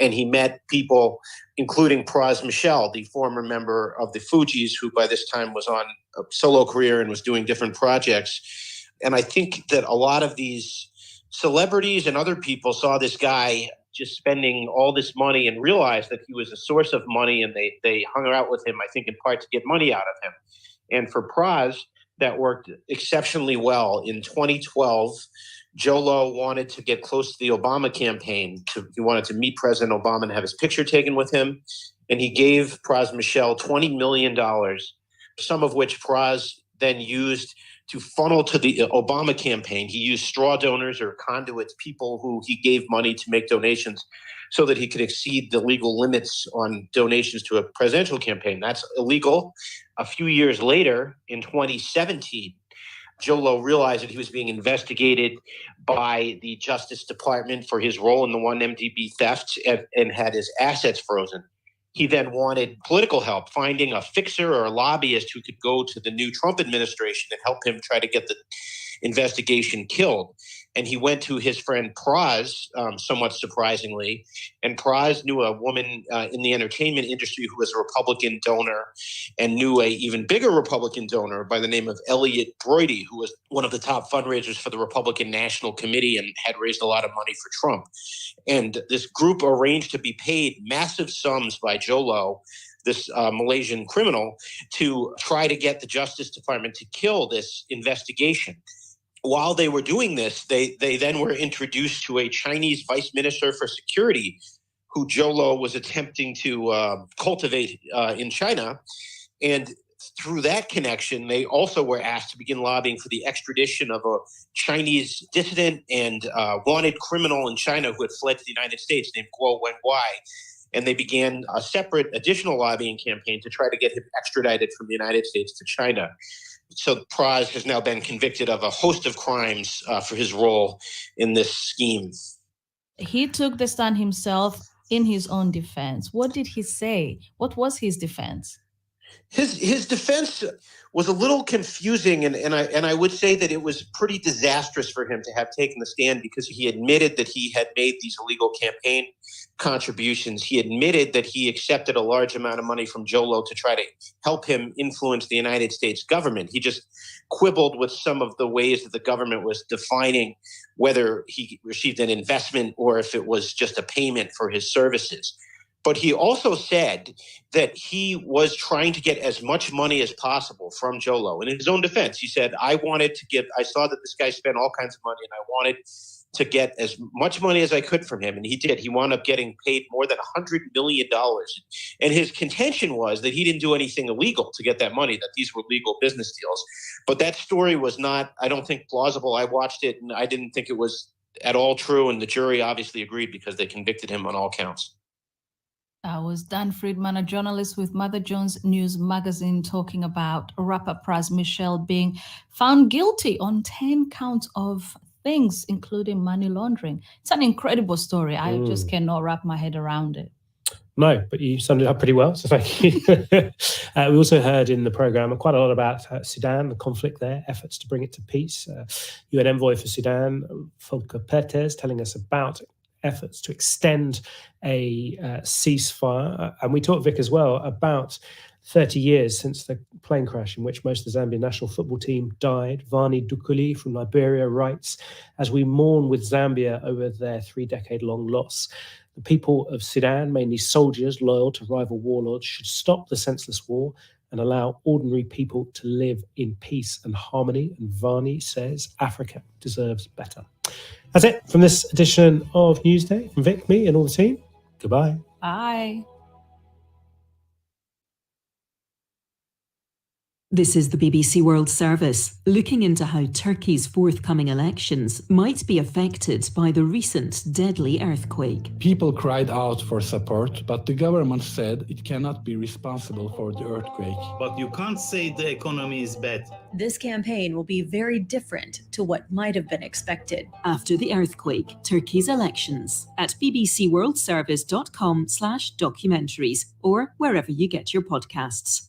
and he met people, including Pras Michel, the former member of the Fugees, who by this time was on a solo career and was doing different projects. And I think that a lot of these celebrities and other people saw this guy just spending all this money and realized that he was a source of money, and they hung out with him, I think, in part to get money out of him. And for Pras, that worked exceptionally well. In 2012, Joe Lo wanted to get close to the Obama campaign. He wanted to meet President Obama and have his picture taken with him. And he gave Pras Michel $20 million, some of which Pras then used to funnel to the Obama campaign. He used straw donors or conduits, people who he gave money to make donations so that he could exceed the legal limits on donations to a presidential campaign. That's illegal. A few years later, in 2017, Joe Lo realized that he was being investigated by the Justice Department for his role in the 1MDB theft and had his assets frozen. He then wanted political help, finding a fixer or a lobbyist who could go to the new Trump administration and help him try to get the investigation killed. And he went to his friend Pras, somewhat surprisingly. And Pras knew a woman in the entertainment industry who was a Republican donor, and knew a even bigger Republican donor by the name of Elliot Broidy, who was one of the top fundraisers for the Republican National Committee and had raised a lot of money for Trump. And this group arranged to be paid massive sums by Joe Lo, this Malaysian criminal, to try to get the Justice Department to kill this investigation. While they were doing this, they then were introduced to a Chinese vice minister for security who Joe Lo was attempting to cultivate in China. And through that connection, they also were asked to begin lobbying for the extradition of a Chinese dissident and wanted criminal in China who had fled to the United States named Guo Wenwai. And they began a separate additional lobbying campaign to try to get him extradited from the United States to China. So Pras has now been convicted of a host of crimes for his role in this scheme. He took the stand himself in his own defense. What did he say? What was his defense? His defense was a little confusing, and I would say that it was pretty disastrous for him to have taken the stand, because he admitted that he had made these illegal campaign contributions. He admitted that he accepted a large amount of money from Joe Lo to try to help him influence the United States government. He just quibbled with some of the ways that the government was defining whether he received an investment or if it was just a payment for his services. But he also said that he was trying to get as much money as possible from Joe Lo. In his own defense, he said, I saw that this guy spent all kinds of money, and I wanted to get as much money as I could from him. And he did. He wound up getting paid more than $100 million. And his contention was that he didn't do anything illegal to get that money, that these were legal business deals. But that story was not, I don't think, plausible. I watched it, and I didn't think it was at all true. And the jury obviously agreed, because they convicted him on all counts. That was Dan Friedman, a journalist with Mother Jones News magazine, talking about rapper Pras Michel being found guilty on 10 counts of things, including money laundering. It's an incredible story. I just cannot wrap my head around it. No, but you summed it up pretty well, so thank you. We also heard in the programme quite a lot about Sudan, the conflict there, efforts to bring it to peace. UN envoy for Sudan, Volker Perthes, telling us about efforts to extend a ceasefire. And we talked, Vic, as well, about 30 years since the plane crash in which most of the Zambian national football team died. Vani Dukuli from Liberia writes, as we mourn with Zambia over their 3-decade-long loss, the people of Sudan, mainly soldiers loyal to rival warlords, should stop the senseless war and allow ordinary people to live in peace and harmony. And Vani says Africa deserves better. That's it from this edition of Newsday. From Vic, me, and all the team, goodbye. Bye. This is the BBC World Service, looking into how Turkey's forthcoming elections might be affected by the recent deadly earthquake. People cried out for support, but the government said it cannot be responsible for the earthquake. But you can't say the economy is bad. This campaign will be very different to what might have been expected. After the earthquake, Turkey's elections at bbcworldservice.com/documentaries or wherever you get your podcasts.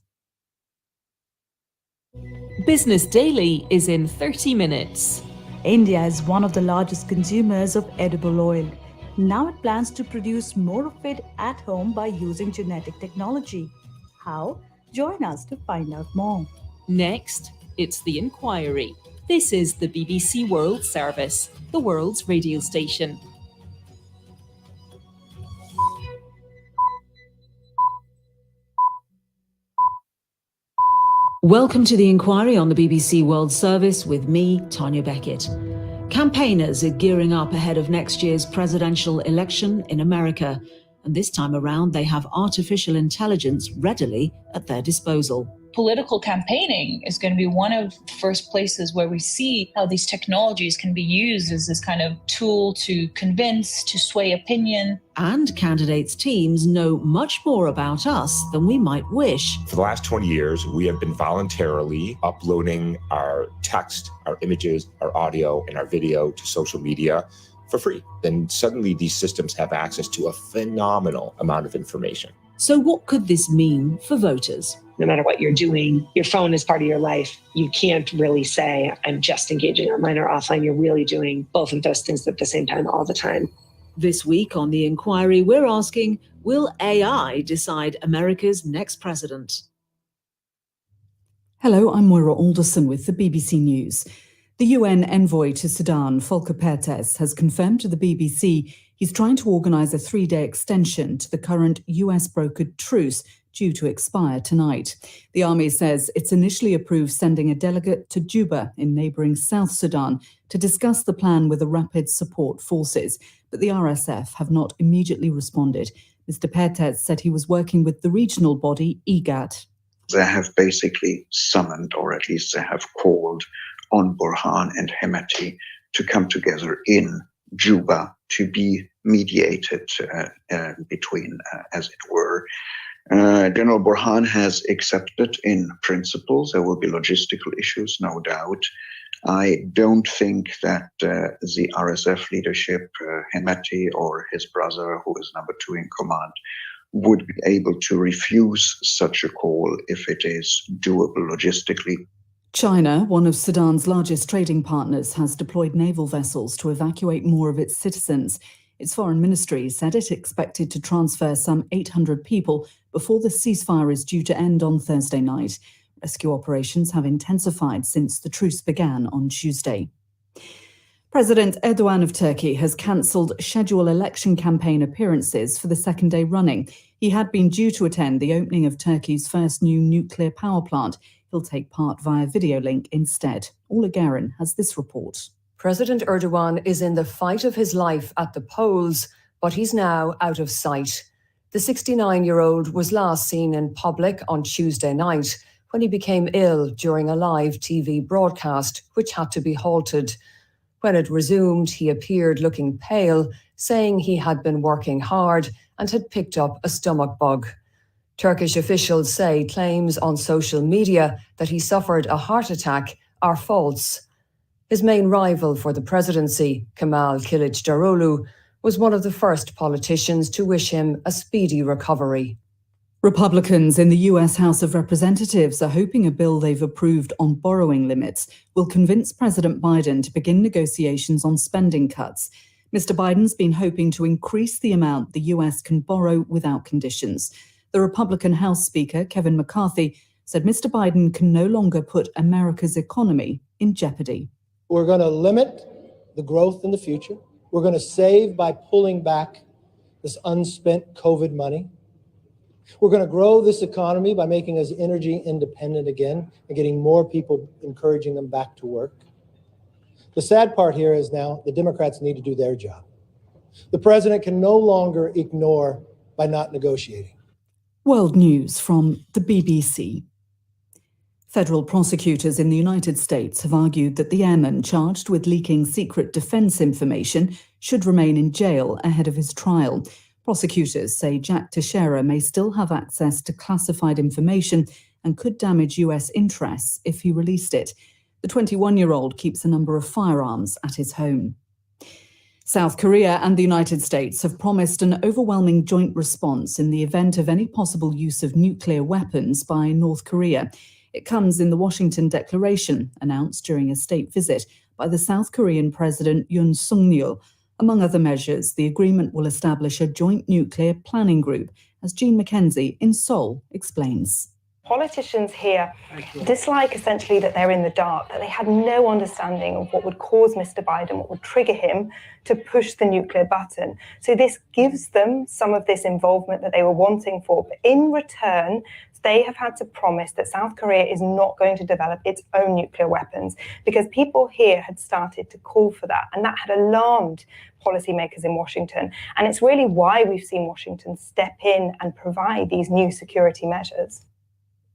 Business Daily is in 30 minutes. India is one of the largest consumers of edible oil. Now it plans to produce more of it at home by using genetic technology. How? Join us to find out more. Next, it's The Inquiry. This is the BBC World Service, the world's radio station. Welcome to The Inquiry on the BBC World Service with me, Tanya Beckett. Campaigners are gearing up ahead of next year's presidential election in America. And this time around, they have artificial intelligence readily at their disposal. Political campaigning is going to be one of the first places where we see how these technologies can be used as this kind of tool to convince, to sway opinion. And candidates' teams know much more about us than we might wish. For the last 20 years, we have been voluntarily uploading our text, our images, our audio, and our video to social media for free. Then suddenly these systems have access to a phenomenal amount of information. So what could this mean for voters? No matter what you're doing, your phone is part of your life. You can't really say, I'm just engaging online or offline. You're really doing both of those things at the same time all the time. This week on The Inquiry, we're asking, will AI decide America's next president? Hello, I'm Moira Alderson with the BBC News. The UN envoy to Sudan, Volker Perthes, has confirmed to the BBC he's trying to organise a 3-day extension to the current US-brokered truce due to expire tonight. The army says it's initially approved sending a delegate to Juba in neighbouring South Sudan to discuss the plan with the Rapid Support Forces, but the RSF have not immediately responded. Mr. Perthes said he was working with the regional body, IGAD. They have basically summoned, or at least they have called on Burhan and Hemeti to come together in Juba to be mediated between, as it were. General Burhan has accepted in principle. There will be logistical issues, no doubt. I don't think that the RSF leadership, Hemeti or his brother, who is number 2 in command, would be able to refuse such a call if it is doable logistically. China, one of Sudan's largest trading partners, has deployed naval vessels to evacuate more of its citizens. Its foreign ministry said it expected to transfer some 800 people before the ceasefire is due to end on Thursday night. Rescue operations have intensified since the truce began on Tuesday. President Erdogan of Turkey has cancelled scheduled election campaign appearances for the second day running. He had been due to attend the opening of Turkey's first new nuclear power plant. He'll take part via video link instead. Ola Garin has this report. President Erdogan is in the fight of his life at the polls, but he's now out of sight. The 69-year-old was last seen in public on Tuesday night when he became ill during a live TV broadcast, which had to be halted. When it resumed, he appeared looking pale, saying he had been working hard and had picked up a stomach bug. Turkish officials say claims on social media that he suffered a heart attack are false. His main rival for the presidency, Kemal Kılıçdaroğlu, was one of the first politicians to wish him a speedy recovery. Republicans in the US House of Representatives are hoping a bill they've approved on borrowing limits will convince President Biden to begin negotiations on spending cuts. Mr. Biden's been hoping to increase the amount the US can borrow without conditions. The Republican House Speaker, Kevin McCarthy, said Mr. Biden can no longer put America's economy in jeopardy. We're going to limit the growth in the future. We're going to save by pulling back this unspent COVID money. We're going to grow this economy by making us energy independent again and getting more people, encouraging them back to work. The sad part here is now the Democrats need to do their job. The president can no longer ignore by not negotiating. World News from the BBC. Federal prosecutors in the United States have argued that the airman charged with leaking secret defense information should remain in jail ahead of his trial. Prosecutors say Jack Teixeira may still have access to classified information and could damage US interests if he released it. The 21-year-old keeps a number of firearms at his home. South Korea and the United States have promised an overwhelming joint response in the event of any possible use of nuclear weapons by North Korea. It comes in the Washington Declaration, announced during a state visit by the South Korean President Yoon Suk-yeol. Among other measures, the agreement will establish a joint nuclear planning group, as Jean McKenzie in Seoul explains. Politicians here dislike essentially that they're in the dark, that they had no understanding of what would cause Mr. Biden, what would trigger him to push the nuclear button. So this gives them some of this involvement that they were wanting for. But in return, they have had to promise that South Korea is not going to develop its own nuclear weapons, because people here had started to call for that, and that had alarmed policymakers in Washington. And it's really why we've seen Washington step in and provide these new security measures.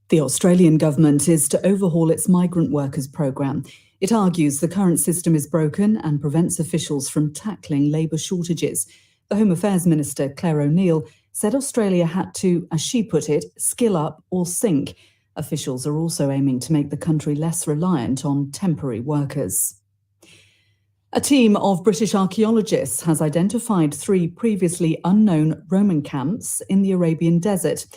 The Australian government is to overhaul its migrant workers programme. It argues the current system is broken and prevents officials from tackling labour shortages. The Home Affairs Minister, Claire O'Neill, said Australia had to, as she put it, skill up or sink. Officials are also aiming to make the country less reliant on temporary workers. A team of British archaeologists has identified 3 previously unknown Roman camps in the Arabian desert.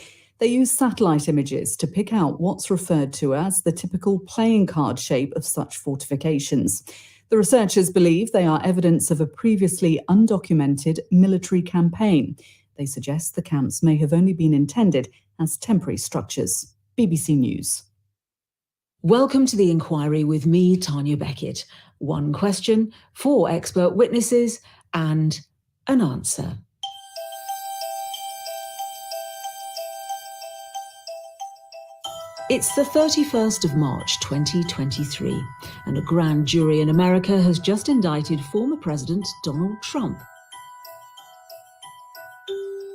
They use satellite images to pick out what's referred to as the typical playing card shape of such fortifications. The researchers believe they are evidence of a previously undocumented military campaign. They suggest the camps may have only been intended as temporary structures. BBC News. Welcome to the inquiry with me, Tanya Beckett. 1 question, 4 expert witnesses, and an answer. It's the 31st of March 2023, and a grand jury in America has just indicted former President Donald Trump.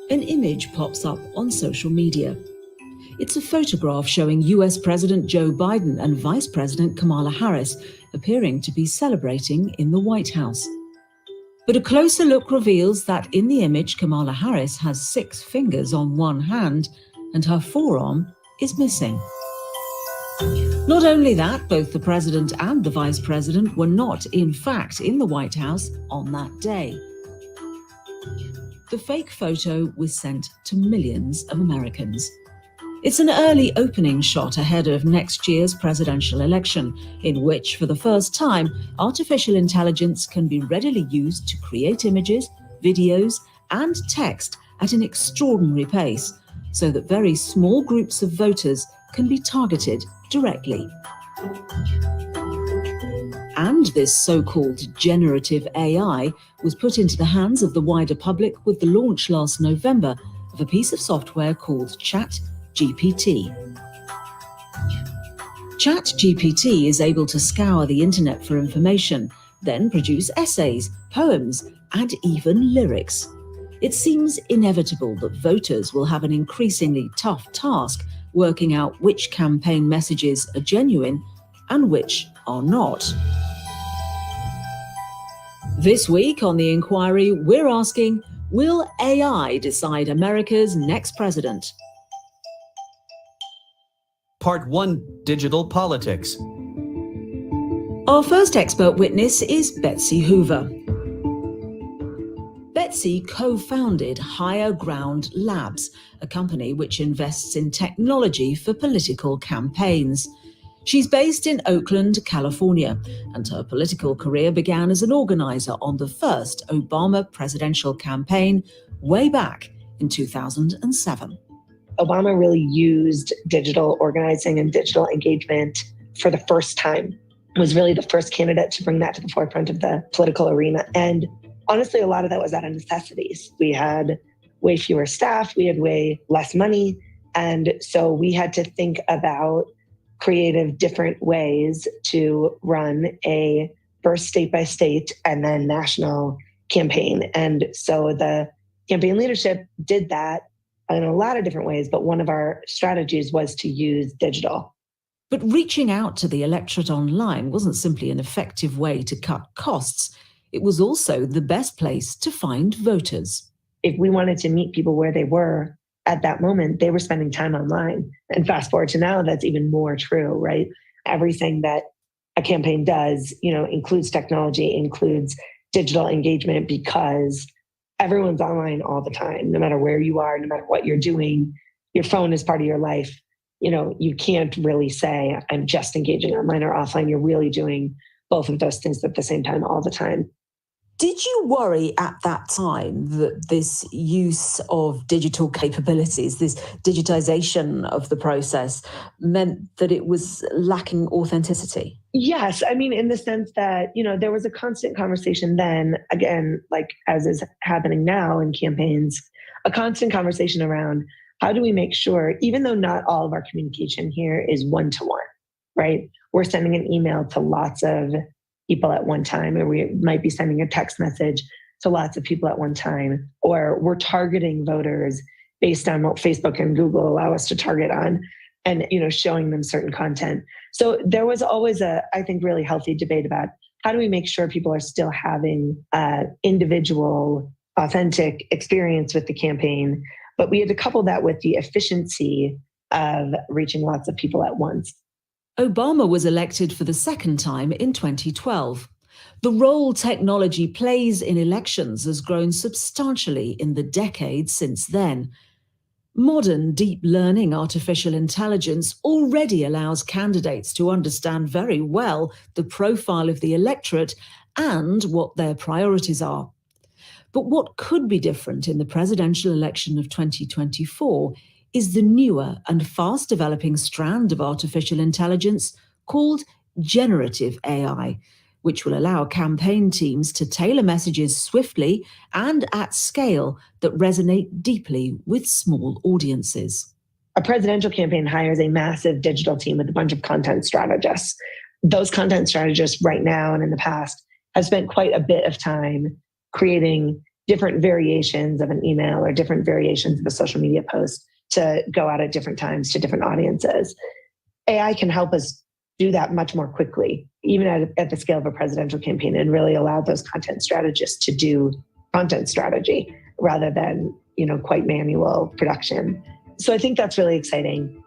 An image pops up on social media. It's a photograph showing US President Joe Biden and Vice President Kamala Harris appearing to be celebrating in the White House. But a closer look reveals that in the image, Kamala Harris has 6 fingers on one hand and her forearm is missing. Not only that, both the president and the vice president were not, in fact, in the White House on that day. The fake photo was sent to millions of Americans. It's an early opening shot ahead of next year's presidential election, in which, for the first time, artificial intelligence can be readily used to create images, videos, and text at an extraordinary pace, so that very small groups of voters can be targeted directly. And this so-called generative AI was put into the hands of the wider public with the launch last November of a piece of software called ChatGPT. ChatGPT is able to scour the internet for information, then produce essays, poems, and even lyrics. It seems inevitable that voters will have an increasingly tough task working out which campaign messages are genuine and which are not. This week on The Inquiry, we're asking, will AI decide America's next president? Part 1, Digital Politics. Our first expert witness is Betsy Hoover. Betsy co-founded Higher Ground Labs, a company which invests in technology for political campaigns. She's based in Oakland, California, and her political career began as an organizer on the first Obama presidential campaign way back in 2007. Obama really used digital organizing and digital engagement for the first time. Was really the first candidate to bring that to the forefront of the political arena. And honestly, a lot of that was out of necessities. We had way fewer staff, we had way less money. And so we had to think about creative different ways to run a first state by state and then national campaign. And so the campaign leadership did that in a lot of different ways, but one of our strategies was to use digital. But reaching out to the electorate online wasn't simply an effective way to cut costs. It was also the best place to find voters. If we wanted to meet people where they were at that moment, they were spending time online. And fast forward to now, that's even more true, right? Everything that a campaign does, includes technology, includes digital engagement, because everyone's online all the time, no matter where you are, no matter what you're doing. Your phone is part of your life. You can't really say, I'm just engaging online or offline. You're really doing both of those things at the same time all the time. Did you worry at that time that this use of digital capabilities, this digitization of the process, meant that it was lacking authenticity? Yes. I mean, in the sense that, there was a constant conversation then, again, like as is happening now in campaigns, a constant conversation around how do we make sure, even though not all of our communication here is one-to-one, right? We're sending an email to lots of people at one time, or we might be sending a text message to lots of people at one time, or we're targeting voters based on what Facebook and Google allow us to target on, and showing them certain content. So there was always I think, really healthy debate about how do we make sure people are still having individual, authentic experience with the campaign, but we had to couple that with the efficiency of reaching lots of people at once. Obama was elected for the second time in 2012. The role technology plays in elections has grown substantially in the decades since then. Modern deep learning artificial intelligence already allows candidates to understand very well the profile of the electorate and what their priorities are. But what could be different in the presidential election of 2024 is the newer and fast-developing strand of artificial intelligence called generative AI, which will allow campaign teams to tailor messages swiftly and at scale that resonate deeply with small audiences. A presidential campaign hires a massive digital team with a bunch of content strategists. Those content strategists right now and in the past have spent quite a bit of time creating different variations of an email or different variations of a social media post to go out at different times to different audiences. AI can help us do that much more quickly, even at the scale of a presidential campaign, and really allow those content strategists to do content strategy rather than, quite manual production. So I think that's really exciting.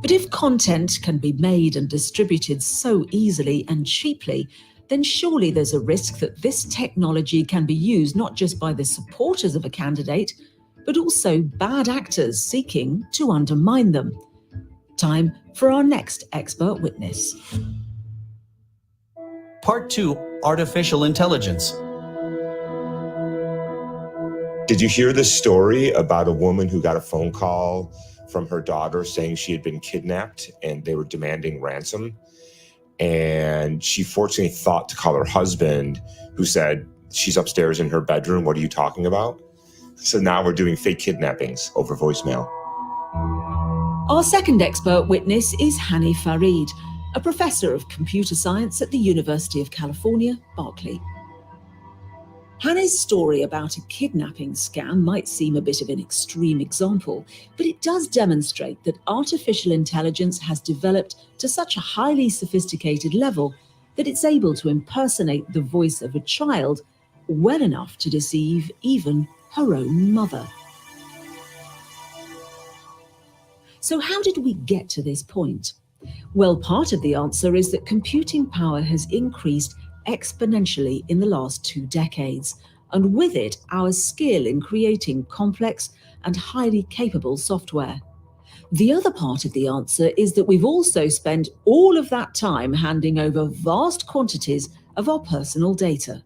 But if content can be made and distributed so easily and cheaply, then surely there's a risk that this technology can be used not just by the supporters of a candidate, but also bad actors seeking to undermine them. Time for our next expert witness. Part 2, Artificial Intelligence. Did you hear the story about a woman who got a phone call from her daughter saying she had been kidnapped and they were demanding ransom? And she fortunately thought to call her husband, who said, she's upstairs in her bedroom. What are you talking about? So now we're doing fake kidnappings over voicemail. Our second expert witness is Hani Farid, a professor of computer science at the University of California, Berkeley. Hani's story about a kidnapping scam might seem a bit of an extreme example, but it does demonstrate that artificial intelligence has developed to such a highly sophisticated level that it's able to impersonate the voice of a child well enough to deceive even her own mother. So how did we get to this point? Well, part of the answer is that computing power has increased exponentially in the last 2 decades, and with it, our skill in creating complex and highly capable software. The other part of the answer is that we've also spent all of that time handing over vast quantities of our personal data.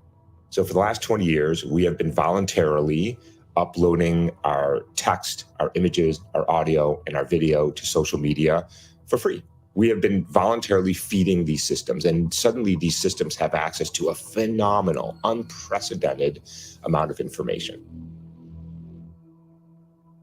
So for the last 20 years, we have been voluntarily uploading our text, our images, our audio, and our video to social media for free. We have been voluntarily feeding these systems, and suddenly these systems have access to a phenomenal, unprecedented amount of information.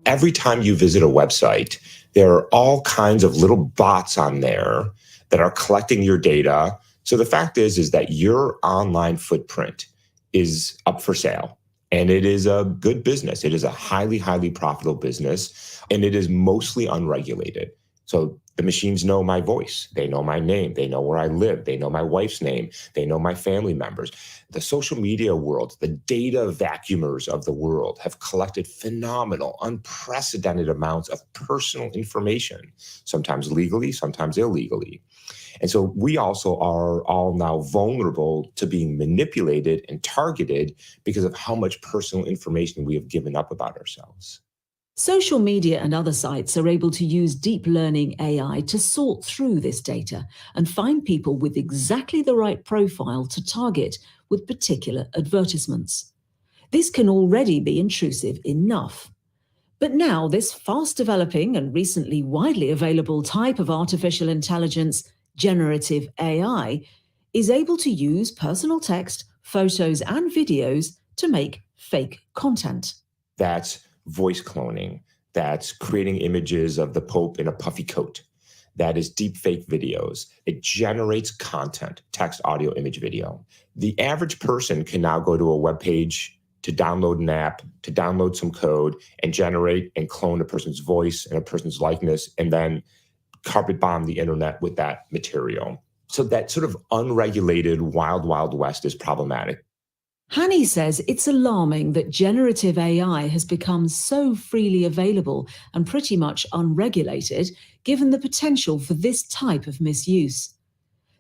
Every time you visit a website, there are all kinds of little bots on there that are collecting your data. So the fact is that your online footprint is up for sale. And it is a good business. It is a highly, highly profitable business, and it is mostly unregulated. So the machines know my voice. They know my name. They know where I live. They know my wife's name. They know my family members. The social media world, the data vacuumers of the world have collected phenomenal, unprecedented amounts of personal information, sometimes legally, sometimes illegally. And so we also are all now vulnerable to being manipulated and targeted because of how much personal information we have given up about ourselves. Social media and other sites are able to use deep learning AI to sort through this data and find people with exactly the right profile to target with particular advertisements. This can already be intrusive enough. But now this fast developing and recently widely available type of artificial intelligence, generative AI, is able to use personal text, photos, and videos to make fake content. That's voice cloning. That's creating images of the Pope in a puffy coat. That is deepfake videos. It generates content, text, audio, image, video. The average person can now go to a web page to download an app, to download some code, and generate and clone a person's voice and a person's likeness, and then carpet bomb the internet with that material. So that sort of unregulated wild, wild west is problematic. Hani says it's alarming that generative AI has become so freely available and pretty much unregulated, given the potential for this type of misuse.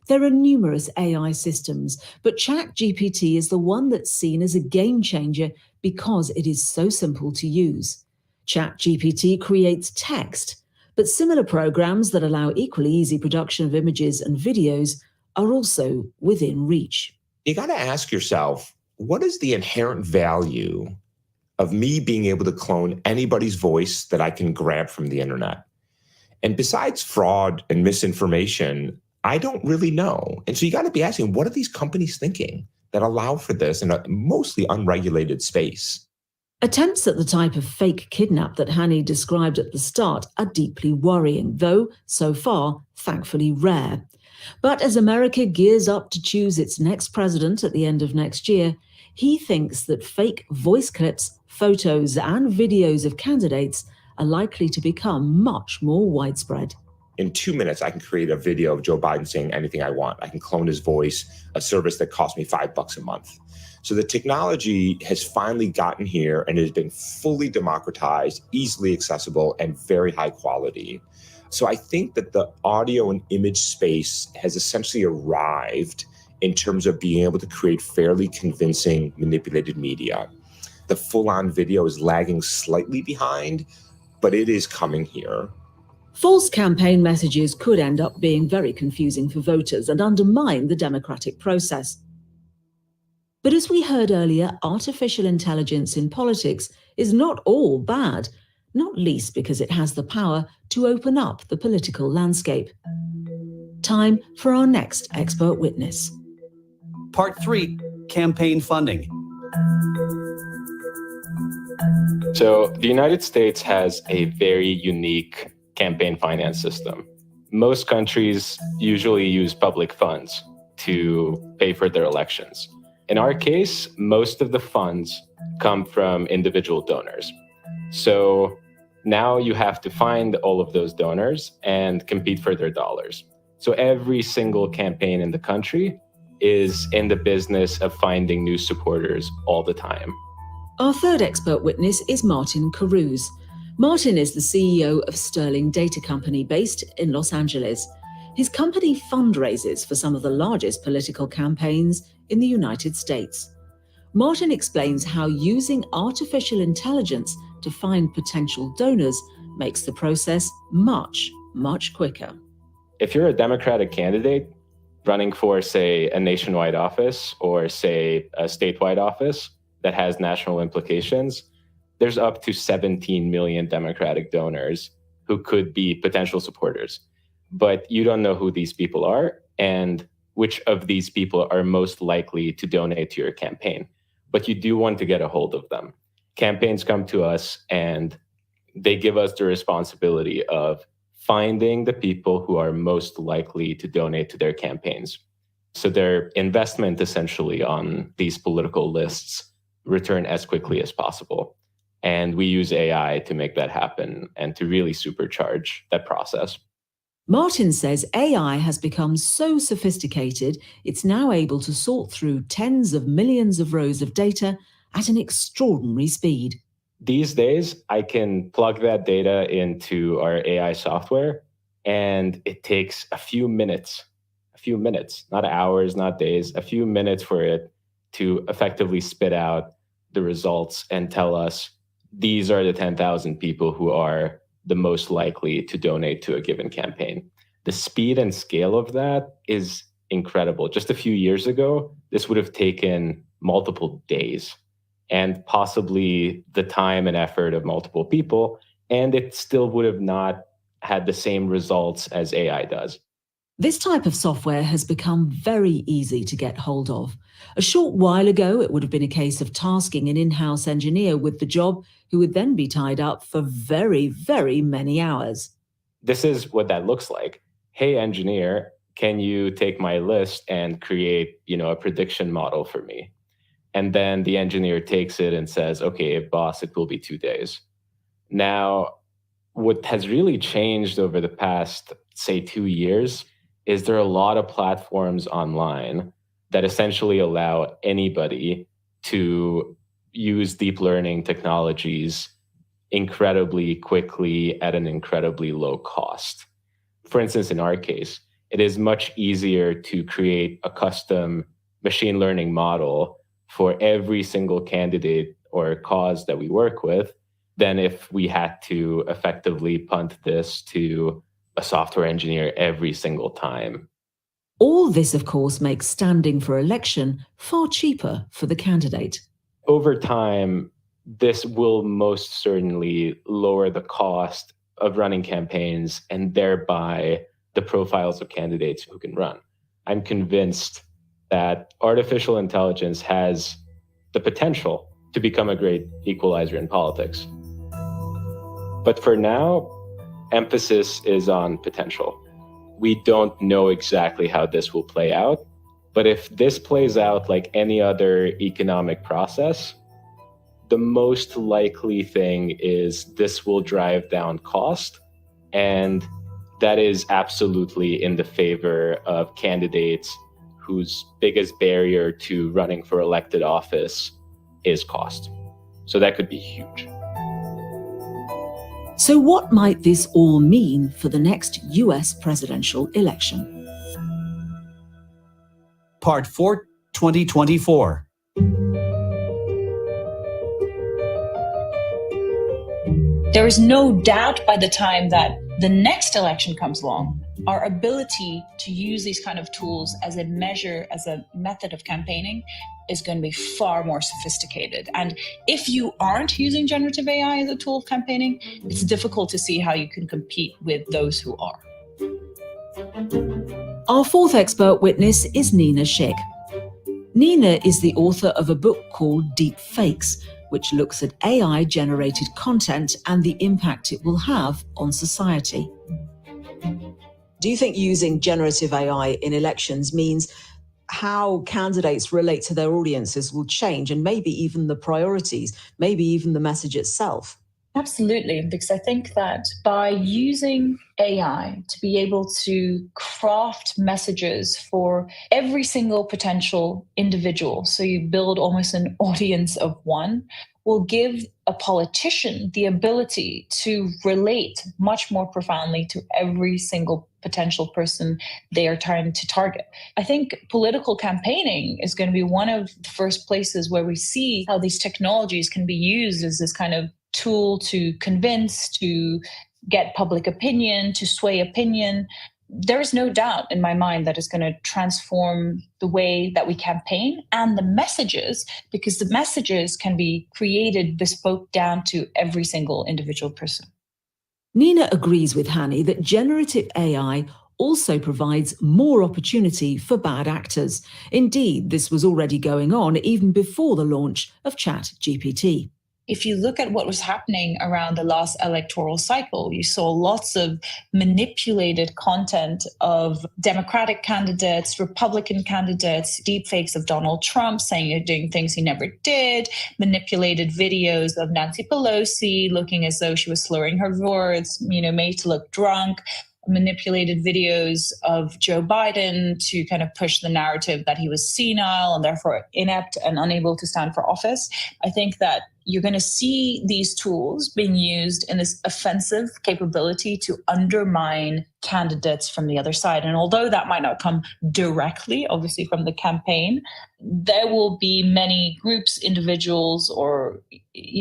There are numerous AI systems, but ChatGPT is the one that's seen as a game changer because it is so simple to use. ChatGPT creates text, but similar programs that allow equally easy production of images and videos are also within reach. You got to ask yourself, what is the inherent value of me being able to clone anybody's voice that I can grab from the internet? And besides fraud and misinformation, I don't really know. And so you got to be asking, what are these companies thinking that allow for this in a mostly unregulated space? Attempts at the type of fake kidnap that Hani described at the start are deeply worrying, though, so far, thankfully rare. But as America gears up to choose its next president at the end of next year, he thinks that fake voice clips, photos, and videos of candidates are likely to become much more widespread. In 2 minutes, I can create a video of Joe Biden saying anything I want. I can clone his voice, a service that costs me $5 a month. So the technology has finally gotten here and has been fully democratized, easily accessible, and very high quality. So I think that the audio and image space has essentially arrived in terms of being able to create fairly convincing manipulated media. The full-on video is lagging slightly behind, but it is coming here. False campaign messages could end up being very confusing for voters and undermine the democratic process. But as we heard earlier, artificial intelligence in politics is not all bad, not least because it has the power to open up the political landscape. Time for our next expert witness. Part 3, campaign funding. So the United States has a very unique campaign finance system. Most countries usually use public funds to pay for their elections. In our case, most of the funds come from individual donors. So now you have to find all of those donors and compete for their dollars. So every single campaign in the country is in the business of finding new supporters all the time. Our third expert witness is Martin Caruso. Martin is the CEO of Sterling Data Company based in Los Angeles. His company fundraises for some of the largest political campaigns in the United States. Martin explains how using artificial intelligence to find potential donors makes the process much, much quicker. If you're a Democratic candidate running for, say, a nationwide office or, say, a statewide office that has national implications, there's up to 17 million Democratic donors who could be potential supporters. But you don't know who these people are and which of these people are most likely to donate to your campaign. But you do want to get a hold of them. Campaigns come to us and they give us the responsibility of finding the people who are most likely to donate to their campaigns. So their investment essentially on these political lists return as quickly as possible. And we use AI to make that happen and to really supercharge that process. Martin says AI has become so sophisticated, it's now able to sort through tens of millions of rows of data at an extraordinary speed. These days, I can plug that data into our AI software, and it takes a few minutes, not hours, not days, a few minutes for it to effectively spit out the results and tell us these are the 10,000 people who are the most likely to donate to a given campaign. The speed and scale of that is incredible. Just a few years ago, this would have taken multiple days and possibly the time and effort of multiple people, and it still would have not had the same results as AI does. This type of software has become very easy to get hold of. A short while ago, it would have been a case of tasking an in-house engineer with the job who would then be tied up for very, very many hours. This is what that looks like. Hey, engineer, can you take my list and create, a prediction model for me? And then the engineer takes it and says, okay, boss, it will be 2 days. Now, what has really changed over the past, say, 2 years is there are a lot of platforms online that essentially allow anybody to use deep learning technologies incredibly quickly at an incredibly low cost. For instance, in our case, it is much easier to create a custom machine learning model for every single candidate or cause that we work with than if we had to effectively punt this to a software engineer every single time. All this, of course, makes standing for election far cheaper for the candidate. Over time, this will most certainly lower the cost of running campaigns and thereby the profiles of candidates who can run. I'm convinced that artificial intelligence has the potential to become a great equalizer in politics. But for now, emphasis is on potential. We don't know exactly how this will play out, but if this plays out like any other economic process, the most likely thing is this will drive down cost, and that is absolutely in the favor of candidates whose biggest barrier to running for elected office is cost. So that could be huge. So what might this all mean for the next US presidential election? Part 4, 2024. There is no doubt by the time that the next election comes along, our ability to use these kind of tools as a measure, as a method of campaigning is going to be far more sophisticated. And if you aren't using generative AI as a tool of campaigning, it's difficult to see how you can compete with those who are. Our fourth expert witness is Nina Schick. Nina is the author of a book called Deep Fakes, which looks at AI-generated content and the impact it will have on society. Do you think using generative AI in elections means how candidates relate to their audiences will change, and maybe even the priorities, maybe even the message itself? Absolutely, because I think that by using AI to be able to craft messages for every single potential individual, so you build almost an audience of one, will give a politician the ability to relate much more profoundly to every single potential person they are trying to target. I think political campaigning is going to be one of the first places where we see how these technologies can be used as this kind of tool to convince, to get public opinion, to sway opinion. There is no doubt in my mind that it's going to transform the way that we campaign and the messages, because the messages can be created bespoke down to every single individual person. Nina agrees with Hani that generative AI also provides more opportunity for bad actors. Indeed, this was already going on even before the launch of ChatGPT. If you look at what was happening around the last electoral cycle, you saw lots of manipulated content of Democratic candidates, Republican candidates, deepfakes of Donald Trump saying you're doing things he never did, manipulated videos of Nancy Pelosi looking as though she was slurring her words, made to look drunk, manipulated videos of Joe Biden to kind of push the narrative that he was senile and therefore inept and unable to stand for office. I think that you're going to see these tools being used in this offensive capability to undermine candidates from the other side. And although that might not come directly, obviously, from the campaign, there will be many groups, individuals, or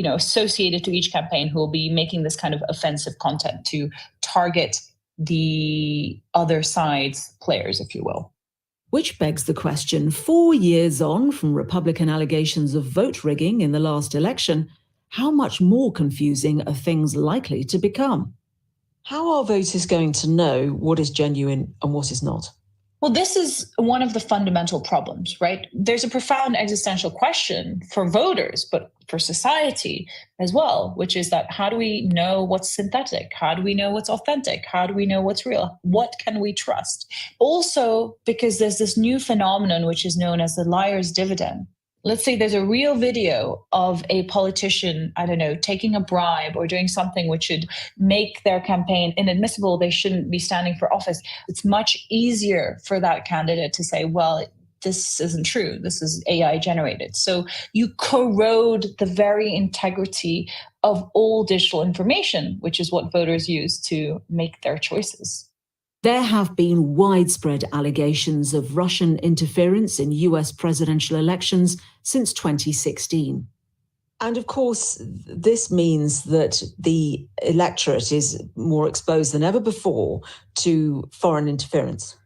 associated to each campaign who will be making this kind of offensive content to target the other side's players, if you will. Which begs the question, 4 years on from Republican allegations of vote rigging in the last election, how much more confusing are things likely to become? How are voters going to know what is genuine and what is not? Well, this is one of the fundamental problems, right? There's a profound existential question for voters, but for society as well, which is that how do we know what's synthetic? How do we know what's authentic? How do we know what's real? What can we trust? Also, because there's this new phenomenon, which is known as the liar's dividend. Let's say there's a real video of a politician, taking a bribe or doing something which should make their campaign inadmissible. They shouldn't be standing for office. It's much easier for that candidate to say, well, this isn't true. This is AI generated. So you corrode the very integrity of all digital information, which is what voters use to make their choices. There have been widespread allegations of Russian interference in US presidential elections since 2016. And of course, this means that the electorate is more exposed than ever before to foreign interference.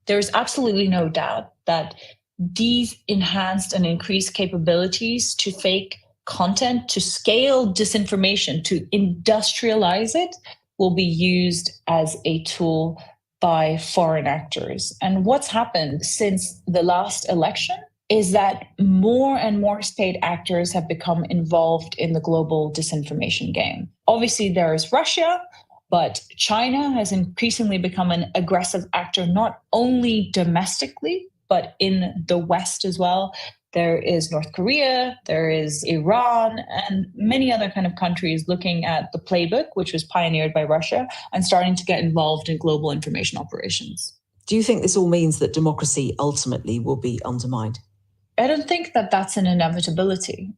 There is absolutely no doubt that these enhanced and increased capabilities to fake content, to scale disinformation, to industrialize it, will be used as a tool by foreign actors. And what's happened since the last election is that more and more state actors have become involved in the global disinformation game. Obviously, there is Russia, but China has increasingly become an aggressive actor, not only domestically, but in the West as well. There is North Korea, there is Iran, and many other kind of countries looking at the playbook, which was pioneered by Russia, and starting to get involved in global information operations. Do you think this all means that democracy ultimately will be undermined? I don't think that that's an inevitability.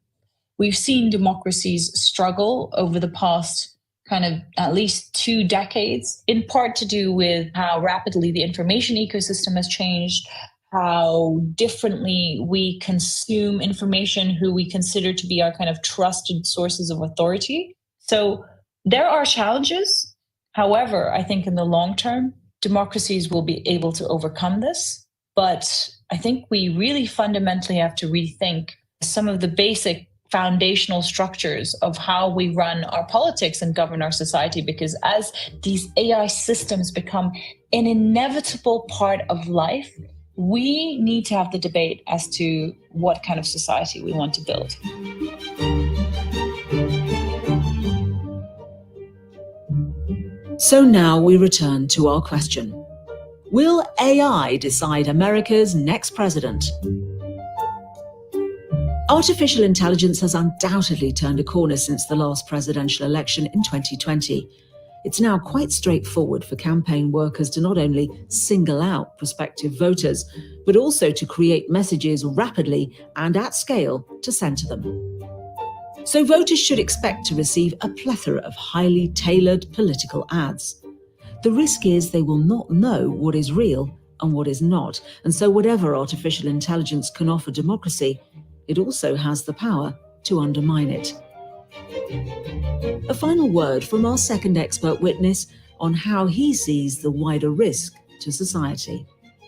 We've seen democracies struggle over the past kind of at least 2 decades, in part to do with how rapidly the information ecosystem has changed, how differently we consume information, who we consider to be our kind of trusted sources of authority. So there are challenges. However, I think in the long term, democracies will be able to overcome this. But I think we really fundamentally have to rethink some of the basic foundational structures of how we run our politics and govern our society, because as these AI systems become an inevitable part of life, we need to have the debate as to what kind of society we want to build. So now we return to our question. Will AI decide America's next president? Artificial intelligence has undoubtedly turned a corner since the last presidential election in 2020. It's now quite straightforward for campaign workers to not only single out prospective voters, but also to create messages rapidly and at scale to send to them. So voters should expect to receive a plethora of highly tailored political ads. The risk is they will not know what is real and what is not, and so whatever artificial intelligence can offer democracy, it also has the power to undermine it. A final word from our second expert witness on how he sees the wider risk to society.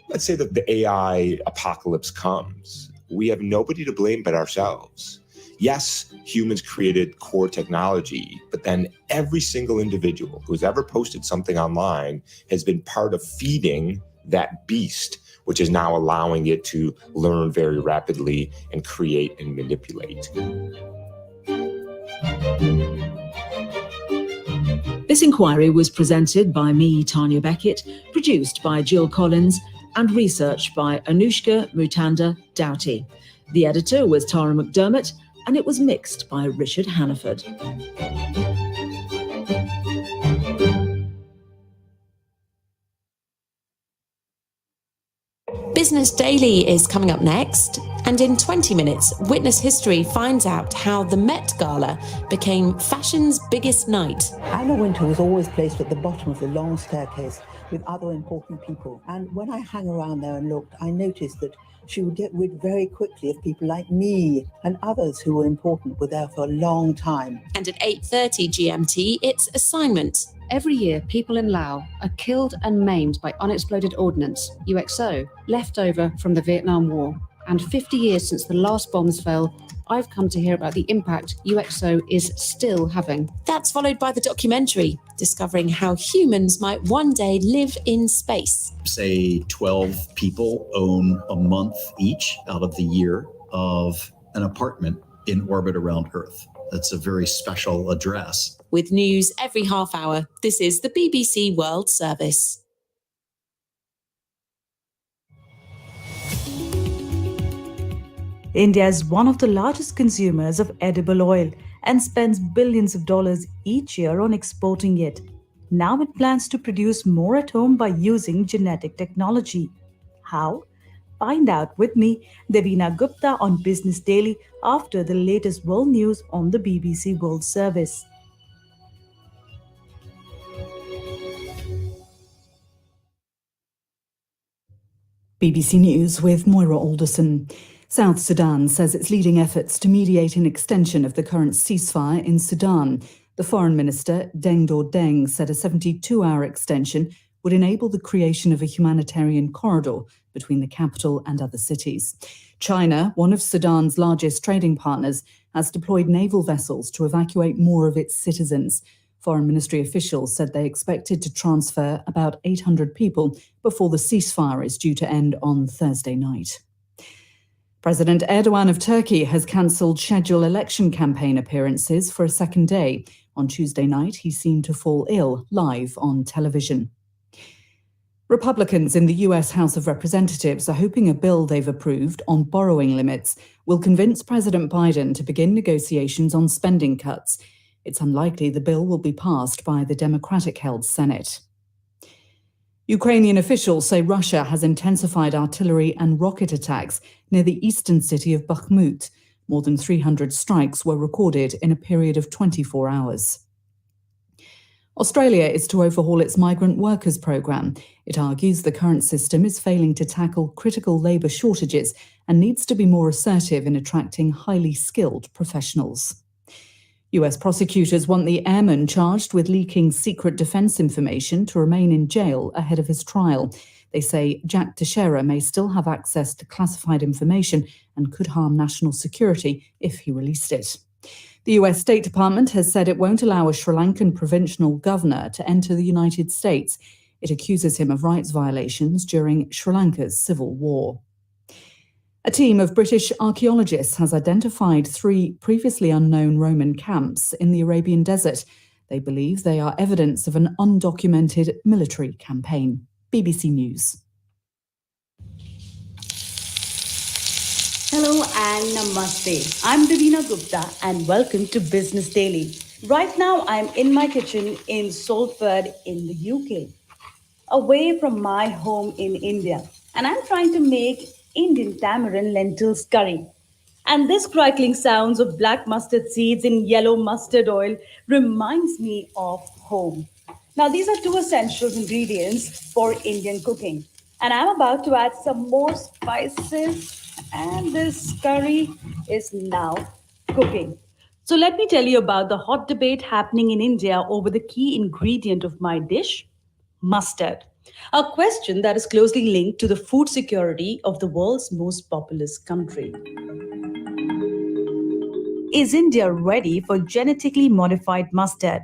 Let's say that the AI apocalypse comes. We have nobody to blame but ourselves. Yes, humans created core technology, but then every single individual who's ever posted something online has been part of feeding that beast, which is now allowing it to learn very rapidly and create and manipulate. This inquiry was presented by me, Tanya Beckett, produced by Jill Collins, and researched by Anushka Mutanda Doughty. The editor was Tara McDermott, and it was mixed by Richard Hannaford. Business Daily is coming up next, and in 20 minutes, Witness History finds out how the Met Gala became fashion's biggest night. Anna Wintour was always placed at the bottom of the long staircase with other important people. And when I hung around there and looked, I noticed that she would get rid very quickly of people like me, and others who were important were there for a long time. And at 8:30 GMT, it's Assignment. Every year, people in Laos are killed and maimed by unexploded ordnance, UXO, left over from the Vietnam War. And 50 years since the last bombs fell, I've come to hear about the impact UXO is still having. That's followed by the documentary, discovering how humans might one day live in space. Say 12 people own a month each out of the year of an apartment in orbit around Earth. That's a very special address. With news every half hour, this is the BBC World Service. India is one of the largest consumers of edible oil and spends billions of dollars each year on exporting it. Now it plans to produce more at home by using genetic technology. How? Find out with me, Devina Gupta, on Business Daily after the latest world news on the BBC World Service. BBC News with Moira Alderson. South Sudan says it's leading efforts to mediate an extension of the current ceasefire in Sudan. The Foreign Minister, Deng Dor Deng, said a 72-hour extension would enable the creation of a humanitarian corridor between the capital and other cities. China, one of Sudan's largest trading partners, has deployed naval vessels to evacuate more of its citizens. Foreign Ministry officials said they expected to transfer about 800 people before the ceasefire is due to end on Thursday night. President Erdogan of Turkey has cancelled scheduled election campaign appearances for a second day. On Tuesday night, he seemed to fall ill live on television. Republicans in the US House of Representatives are hoping a bill they've approved on borrowing limits will convince President Biden to begin negotiations on spending cuts. It's unlikely the bill will be passed by the Democratic-held Senate. Ukrainian officials say Russia has intensified artillery and rocket attacks near the eastern city of Bakhmut. More than 300 strikes were recorded in a period of 24 hours. Australia is to overhaul its migrant workers programme. It argues the current system is failing to tackle critical labour shortages and needs to be more assertive in attracting highly skilled professionals. US prosecutors want the airman charged with leaking secret defence information to remain in jail ahead of his trial. They say Jack Teixeira may still have access to classified information and could harm national security if he released it. The US State Department has said it won't allow a Sri Lankan provincial governor to enter the United States. It accuses him of rights violations during Sri Lanka's civil war. A team of British archaeologists has identified 3 previously unknown Roman camps in the Arabian desert. They believe they are evidence of an undocumented military campaign. BBC News. Hello and namaste. I'm Devina Gupta and welcome to Business Daily. Right now I'm in my kitchen in Salford in the UK, away from my home in India. And I'm trying to make Indian tamarind lentils curry. And this crackling sounds of black mustard seeds in yellow mustard oil reminds me of home. Now, these are two essential ingredients for Indian cooking. And I'm about to add some more spices, and this curry is now cooking. So, let me tell you about the hot debate happening in India over the key ingredient of my dish, mustard. A question that is closely linked to the food security of the world's most populous country. Is India ready for genetically modified mustard?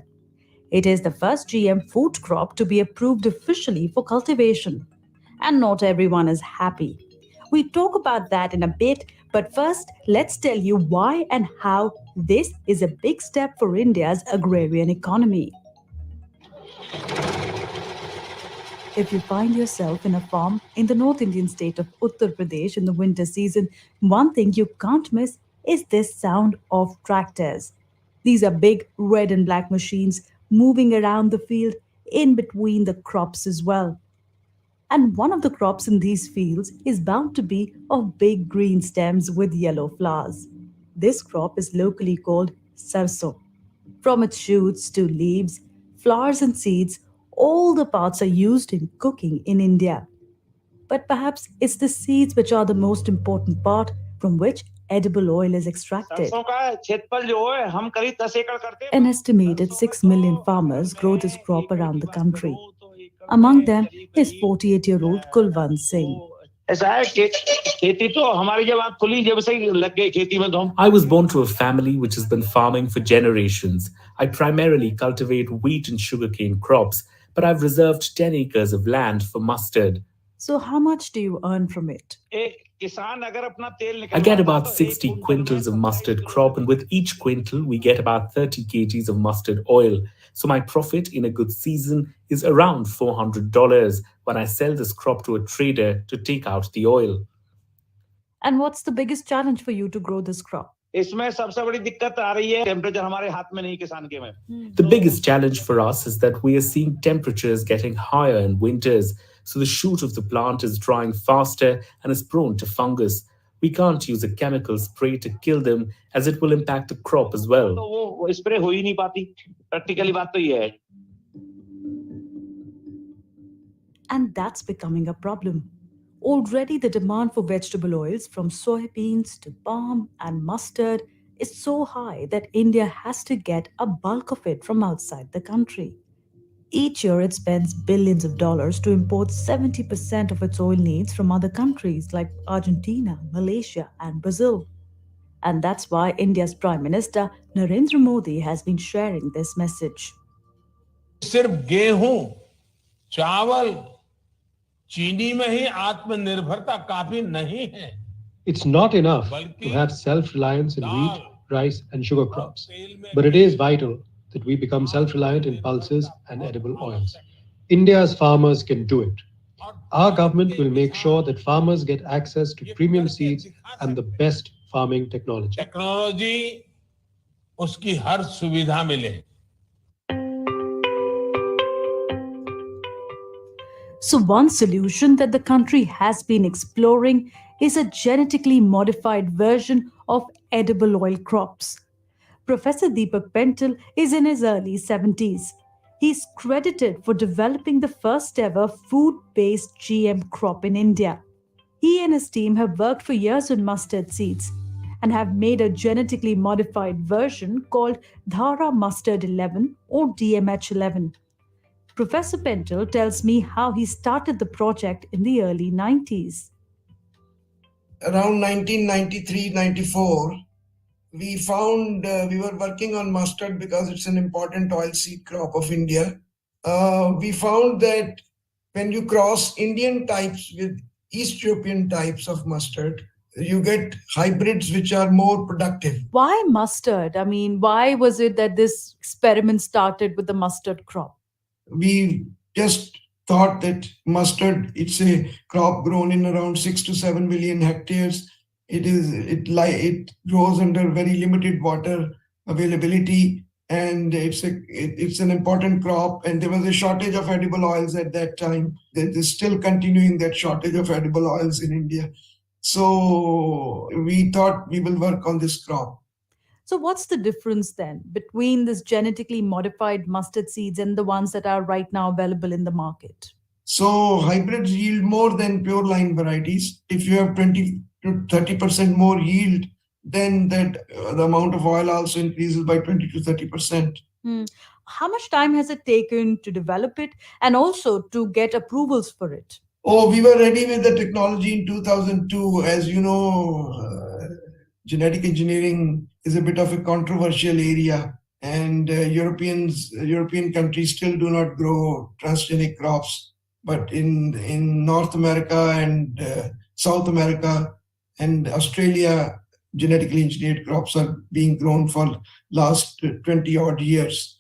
It is the first GM food crop to be approved officially for cultivation. And not everyone is happy. We talk about that in a bit, but first, let's tell you why and how this is a big step for India's agrarian economy. If you find yourself in a farm in the North Indian state of Uttar Pradesh in the winter season, one thing you can't miss is this sound of tractors. These are big red and black machines moving around the field in between the crops as well. And one of the crops in these fields is bound to be of big green stems with yellow flowers. This crop is locally called sarso. From its shoots to leaves, flowers and seeds, all the parts are used in cooking in India. But perhaps it's the seeds which are the most important part from which edible oil is extracted. An estimated 6 million farmers grow this crop around the country. Among them is 48-year-old Kulwant Singh. I was born to a family which has been farming for generations. I primarily cultivate wheat and sugarcane crops, but I've reserved 10 acres of land for mustard. So how much do you earn from it? I get about 60 quintals of mustard crop, and with each quintal, we get about 30 kgs of mustard oil. So my profit in a good season is around $400 when I sell this crop to a trader to take out the oil. And what's the biggest challenge for you to grow this crop? The biggest challenge for us is that we are seeing temperatures getting higher in winters, so the shoot of the plant is drying faster and is prone to fungus. We can't use a chemical spray to kill them as it will impact the crop as well. And that's becoming a problem. Already the demand for vegetable oils from soybeans to palm and mustard is so high that India has to get a bulk of it from outside the country. Each year it spends billions of dollars to import 70% of its oil needs from other countries like Argentina, Malaysia and Brazil. And that's why India's Prime Minister Narendra Modi has been sharing this message. सिर्फ गेहूं, चावल, चीनी में ही आत्मनिर्भरता काफी नहीं है. It's not enough to have self-reliance in wheat, rice and sugar crops, but it is vital that we become self-reliant in pulses and edible oils. India's farmers can do it. Our government will make sure that farmers get access to premium seeds and the best farming technology. Technology उसकी हर सुविधा मिले. So one solution that the country has been exploring is a genetically modified version of edible oil crops. Professor Deepak Pental is in his early 70s. He's credited for developing the first ever food-based GM crop in India. He and his team have worked for years on mustard seeds and have made a genetically modified version called Dhara Mustard 11 or DMH11. Professor Pental tells me how he started the project in the early 90s. Around 1993-94, we found we were working on mustard because it's an important oilseed crop of India. We found that when you cross Indian types with East European types of mustard, you get hybrids which are more productive. Why mustard? I mean, why was it that this experiment started with the mustard crop? We just thought that mustard, it's a crop grown in around 6 to 7 million hectares. It grows under very limited water availability, and it's an important crop. And there was a shortage of edible oils at that time. There is still continuing that shortage of edible oils in India. So we thought we will work on this crop. So what's the difference then between this genetically modified mustard seeds and the ones that are right now available in the market? So hybrids yield more than pure line varieties. If you have 20 to 30% more yield, then that the amount of oil also increases by 20 to 30%. How much time has it taken to develop it and also to get approvals for it? Oh, we were ready with the technology in 2002. As you know, genetic engineering is a bit of a controversial area, and European countries still do not grow transgenic crops. But in North America and South America and Australia, genetically engineered crops are being grown for last 20 odd years.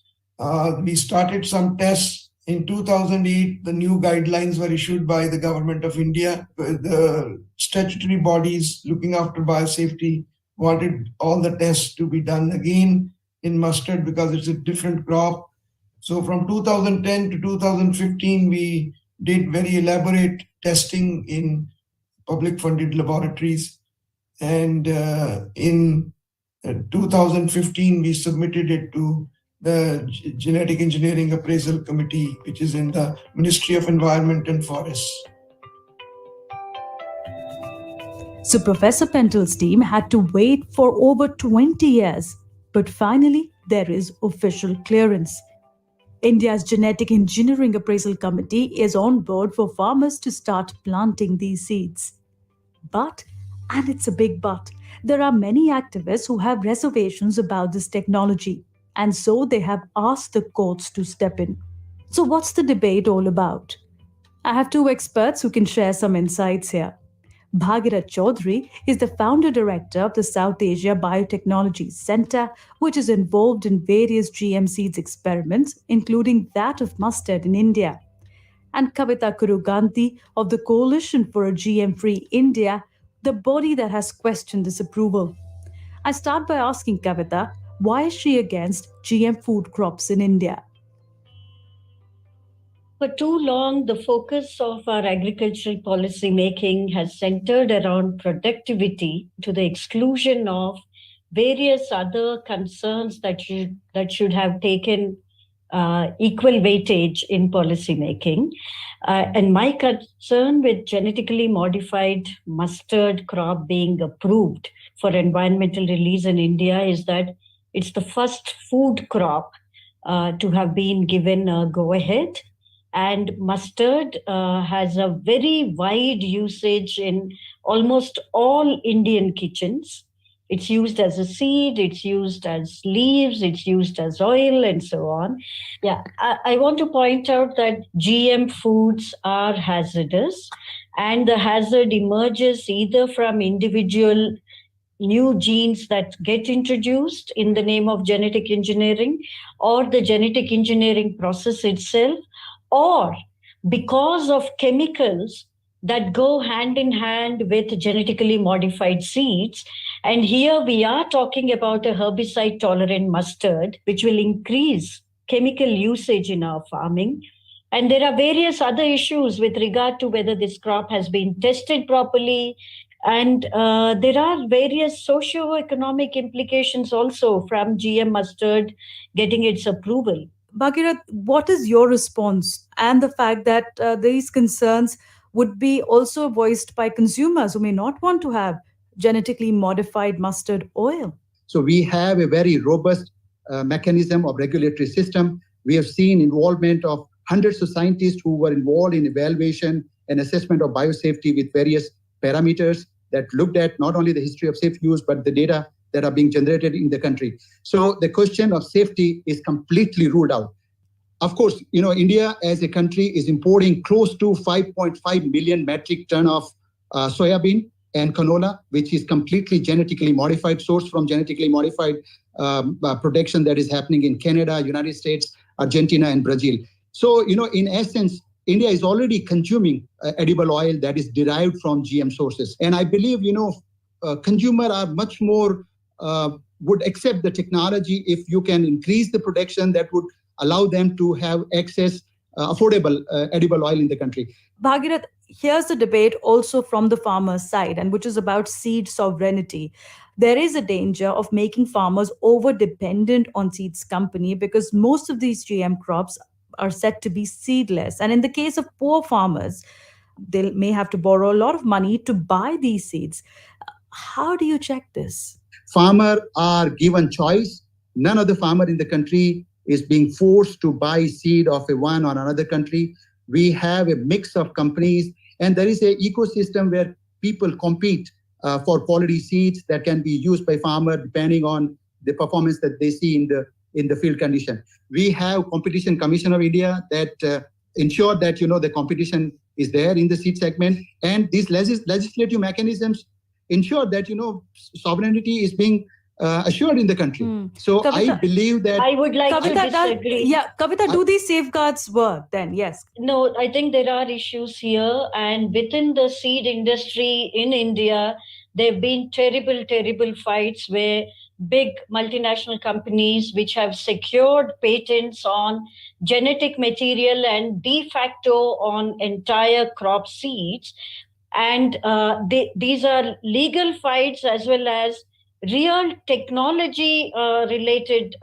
We started some tests. In 2008, the new guidelines were issued by the government of India. The statutory bodies looking after biosafety wanted all the tests to be done again in mustard because it's a different crop. So from 2010 to 2015, we did very elaborate testing in public funded laboratories. And in 2015, we submitted it to the Genetic Engineering Appraisal Committee, which is in the Ministry of Environment and Forests. So Professor Pentel's team had to wait for over 20 years, but finally there is official clearance. India's Genetic Engineering Appraisal Committee is on board for farmers to start planting these seeds. But, and it's a big but, there are many activists who have reservations about this technology, and so they have asked the courts to step in. So what's the debate all about? I have two experts who can share some insights here. Bhagirat Chaudhary is the founder director of the South Asia Biotechnology Center, which is involved in various GM seeds experiments, including that of mustard in India. And Kavita Kuruganti of the Coalition for a GM-Free India, the body that has questioned this approval. I start by asking Kavita, why is she against GM food crops in India? For too long, the focus of our agricultural policy making has centered around productivity to the exclusion of various other concerns that should have taken equal weightage in policy making. And my concern with genetically modified mustard crop being approved for environmental release in India is that it's the first food crop to have been given a go-ahead. And mustard has a very wide usage in almost all Indian kitchens. It's used as a seed, it's used as leaves, it's used as oil, and so on. Yeah, I want to point out that GM foods are hazardous, and the hazard emerges either from individual new genes that get introduced in the name of genetic engineering, or the genetic engineering process itself, or because of chemicals that go hand in hand with genetically modified seeds. And here we are talking about a herbicide-tolerant mustard, which will increase chemical usage in our farming. And there are various other issues with regard to whether this crop has been tested properly. And there are various socio-economic implications also from GM mustard getting its approval. Bhagirat, what is your response and the fact that these concerns would be also voiced by consumers who may not want to have genetically modified mustard oil? So we have a very robust mechanism of regulatory system. We have seen involvement of hundreds of scientists who were involved in evaluation and assessment of biosafety with various parameters that looked at not only the history of safe use, but the data that are being generated in the country. So the question of safety is completely ruled out. Of course, India as a country is importing close to 5.5 million metric ton of soybean and canola, which is completely genetically modified, sourced from genetically modified production that is happening in Canada, United States, Argentina, and Brazil. So, in essence, India is already consuming edible oil that is derived from GM sources. And I believe, consumers are much more would accept the technology if you can increase the production that would allow them to have access affordable edible oil in the country. Bhagirat, here's the debate also from the farmer's side, and which is about seed sovereignty. There is a danger of making farmers over dependent on seeds company because most of these GM crops are said to be seedless. And in the case of poor farmers, they may have to borrow a lot of money to buy these seeds. How do you check this? Farmers are given choice. None of the farmer in the country is being forced to buy seed of a one or another country. We have a mix of companies, and there is an ecosystem where people compete for quality seeds that can be used by farmer depending on the performance that they see in the field condition. We have Competition Commission of India that ensure that the competition is there in the seed segment, and these legislative mechanisms ensure that sovereignty is being assured in the country. So Kavita, I believe that I would like to disagree. Kavita, do these safeguards work then? Yes. No, I think there are issues here. And within the seed industry in India, there have been terrible fights where big multinational companies which have secured patents on genetic material and de facto on entire crop seeds. And these are legal fights as well as real technology related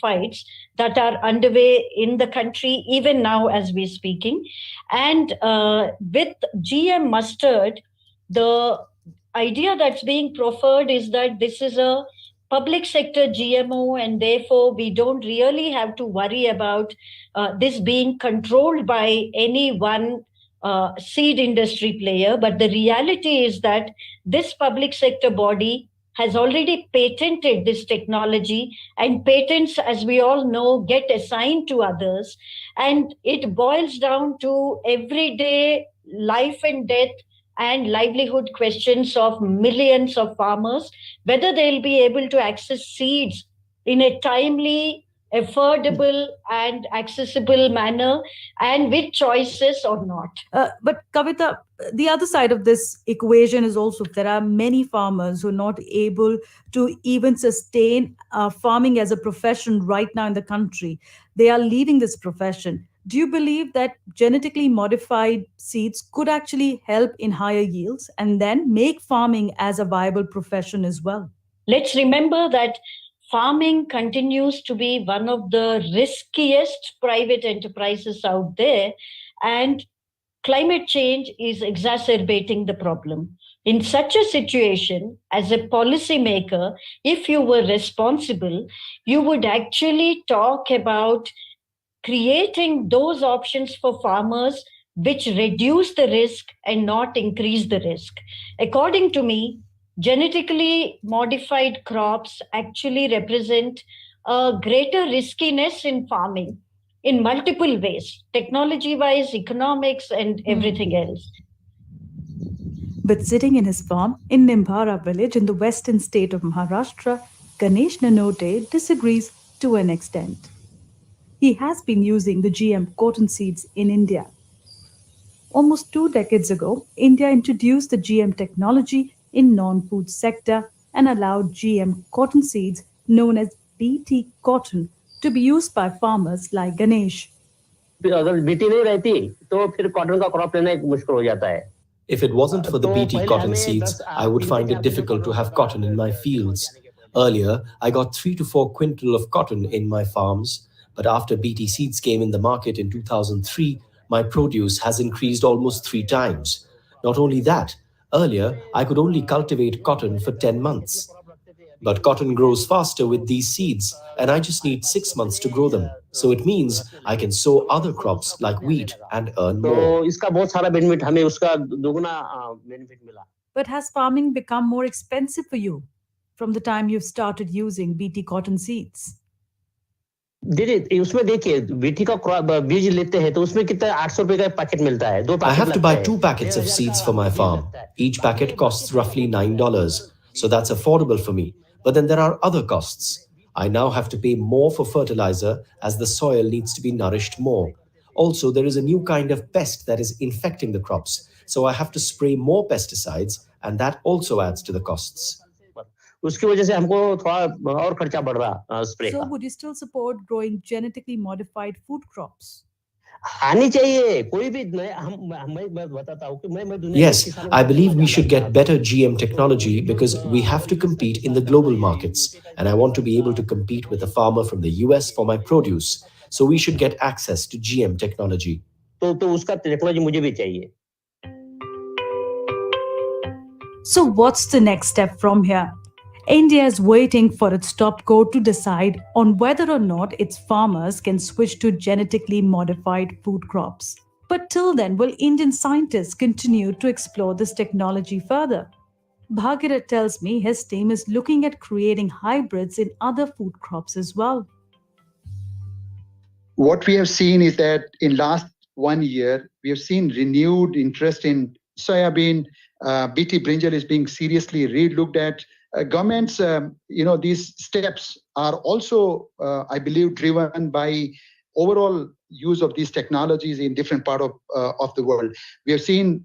fights that are underway in the country even now as we're speaking. And with GM mustard, the idea that's being proffered is that this is a public sector GMO, and therefore we don't really have to worry about this being controlled by any one seed industry player. But the reality is that this public sector body has already patented this technology, and patents, as we all know, get assigned to others. And it boils down to everyday life and death and livelihood questions of millions of farmers, whether they'll be able to access seeds in a timely, affordable and accessible manner and with choices or not. But Kavita, the other side of this equation is also there are many farmers who are not able to even sustain farming as a profession right now in the country. They are leaving this profession. Do you believe that genetically modified seeds could actually help in higher yields and then make farming as a viable profession as well? Let's remember that farming continues to be one of the riskiest private enterprises out there, and climate change is exacerbating the problem. In such a situation, as a policymaker, if you were responsible, you would actually talk about creating those options for farmers which reduce the risk and not increase the risk. According to me, genetically modified crops actually represent a greater riskiness in farming in multiple ways, technology-wise, economics, and everything else. But sitting in his farm in Nimbhara village in the western state of Maharashtra, Ganesh Nanote disagrees to an extent. He has been using the GM cotton seeds in India. Almost 2 decades ago, India introduced the GM technology in non-food sector and allowed GM cotton seeds known as BT cotton to be used by farmers like Ganesh. If it wasn't for the BT cotton seeds, I would find it difficult to have cotton in my fields. Earlier, I got 3 to 4 quintal of cotton in my farms, but after BT seeds came in the market in 2003, my produce has increased almost 3 times. Not only that, earlier I could only cultivate cotton for 10 months. But cotton grows faster with these seeds, and I just need 6 months to grow them. So it means I can sow other crops like wheat and earn more. But has farming become more expensive for you from the time you've started using BT cotton seeds? उसमें देखिए BT का बीज लेते हैं तो उसमें कितना 800 रुपए का पैकेट मिलता है 2 packet I have to buy 2 packets of seeds for my farm. Each packet costs roughly $9, so that's affordable for me. But then there are other costs. I now have to pay more for fertilizer as the soil needs to be nourished more. Also, there is a new kind of pest that is infecting the crops, so I have to spray more pesticides, and that also adds to the costs. उसकी वजह से हमको थोड़ा और खर्चा बढ़ रहा spray का. So would you still support growing genetically modified food crops? Yes, I believe we should get better GM technology because we have to compete in the global markets, and I want to be able to compete with a farmer from the US for my produce. So we should get access to GM technology. So what's the next step from here? India is waiting for its top court to decide on whether or not its farmers can switch to genetically modified food crops. But till then, will Indian scientists continue to explore this technology further? Bhagirat tells me his team is looking at creating hybrids in other food crops as well. What we have seen is that in last 1 year, we have seen renewed interest in soybean. BT brinjal is being seriously re-looked at. Governments, these steps are also, I believe, driven by overall use of these technologies in different parts of the world. We have seen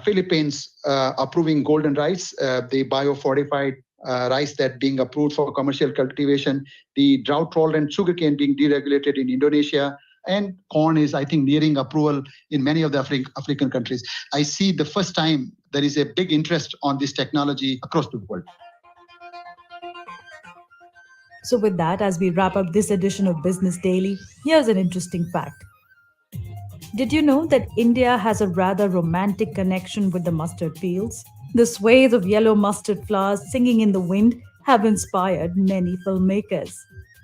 Philippines approving golden rice, the biofortified rice that being approved for commercial cultivation, the drought-tolerant sugarcane being deregulated in Indonesia, and corn is, I think, nearing approval in many of the African countries. I see the first time there is a big interest on this technology across the world. So with that, as we wrap up this edition of Business Daily, here's an interesting fact. Did you know that India has a rather romantic connection with the mustard fields? The swathes of yellow mustard flowers singing in the wind have inspired many filmmakers.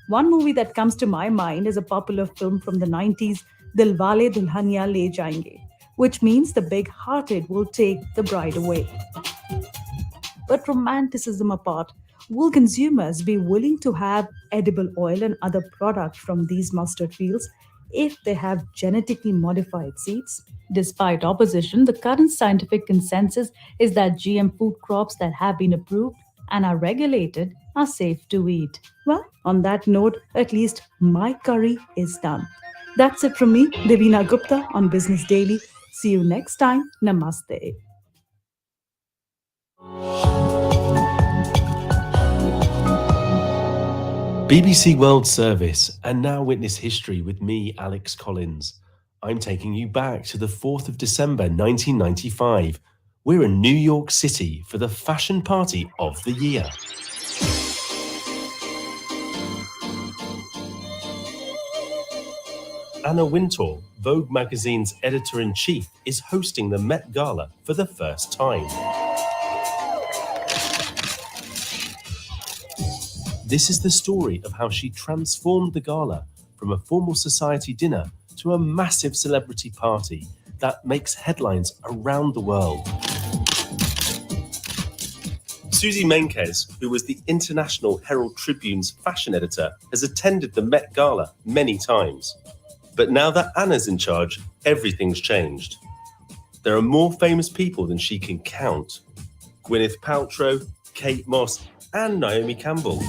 One movie that comes to my mind is a popular film from the 90s, Dilwale Dulhania Le Jayenge, which means the big-hearted will take the bride away. But romanticism apart, will consumers be willing to have edible oil and other products from these mustard fields if they have genetically modified seeds? Despite opposition, the current scientific consensus is that GM food crops that have been approved and are regulated are safe to eat. Well, on that note, at least my curry is done. That's it from me, Devina Gupta on Business Daily. See you next time. Namaste. BBC World Service, and now witness history with me, Alex Collins. I'm taking you back to the 4th of December 1995. We're in New York City for the fashion party of the year. Anna Wintour, Vogue magazine's editor-in-chief, is hosting the Met Gala for the first time. This is the story of how she transformed the gala from a formal society dinner to a massive celebrity party that makes headlines around the world. Susie Menkes, who was the International Herald Tribune's fashion editor, has attended the Met Gala many times. But now that Anna's in charge, everything's changed. There are more famous people than she can count. Gwyneth Paltrow, Kate Moss, and Naomi Campbell.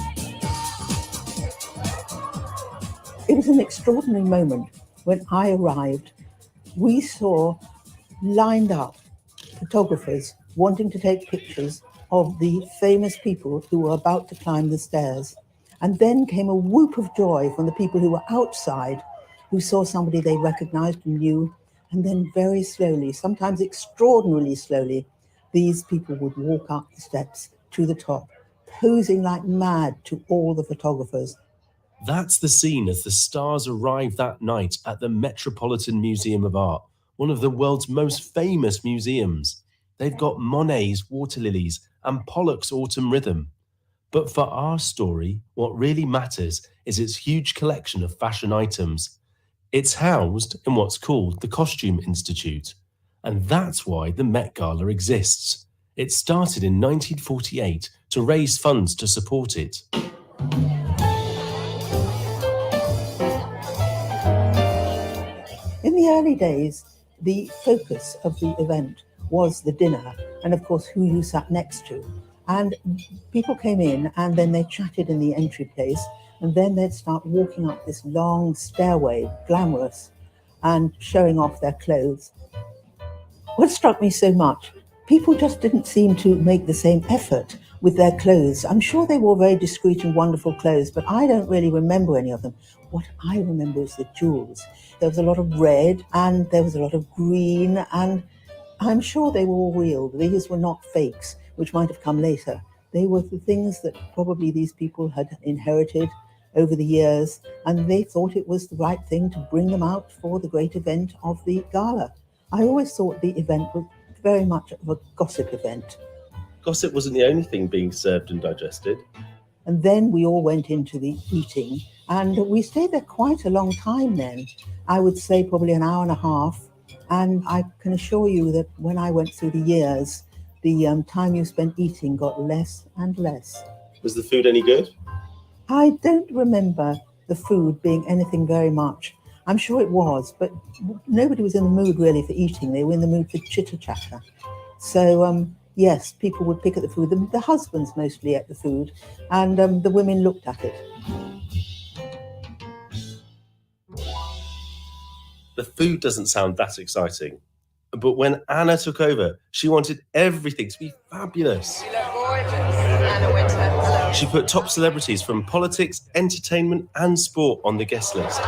It was an extraordinary moment when I arrived. We saw lined up photographers wanting to take pictures of the famous people who were about to climb the stairs. And then came a whoop of joy from the people who were outside, who saw somebody they recognized and knew. And then very slowly, sometimes extraordinarily slowly, these people would walk up the steps to the top, posing like mad to all the photographers. That's the scene as the stars arrive that night at the Metropolitan Museum of Art, one of the world's most famous museums. They've got Monet's Water Lilies and Pollock's Autumn Rhythm. But for our story, what really matters is its huge collection of fashion items. It's housed in what's called the Costume Institute. And that's why the Met Gala exists. It started in 1948 to raise funds to support it. In the early days, the focus of the event was the dinner and, of course, who you sat next to. And people came in and then they chatted in the entry place, and then they'd start walking up this long stairway, glamorous, and showing off their clothes. What struck me so much, people just didn't seem to make the same effort with their clothes. I'm sure they wore very discreet and wonderful clothes, but I don't really remember any of them. what I remember is the jewels. There was a lot of red and there was a lot of green, and I'm sure they were all real. These were not fakes, which might have come later. They were the things that probably these people had inherited over the years, and they thought it was the right thing to bring them out for the great event of the gala. I always thought the event was very much of a gossip event. Gossip wasn't the only thing being served and digested. And then we all went into the eating, and we stayed there quite a long time then. I would say probably an hour and a half. And I can assure you that when I went through the years, the time you spent eating got less and less. Was the food any good? I don't remember the food being anything very much. I'm sure it was, but nobody was in the mood really for eating. They were in the mood for chitter-chatter. So, yes, people would pick at the food. The husbands mostly ate the food, and the women looked at it. The food doesn't sound that exciting. But when Anna took over, she wanted everything to be fabulous. You look gorgeous, Anna Winter. Hello. She put top celebrities from politics, entertainment, and sport on the guest list,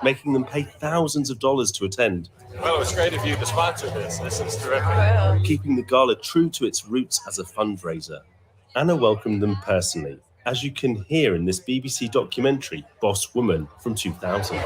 making them pay thousands of dollars to attend. Well, it's great of you to sponsor this. This is terrific. Keeping the gala true to its roots as a fundraiser. Anna welcomed them personally, as you can hear in this BBC documentary, Boss Woman, from 2000.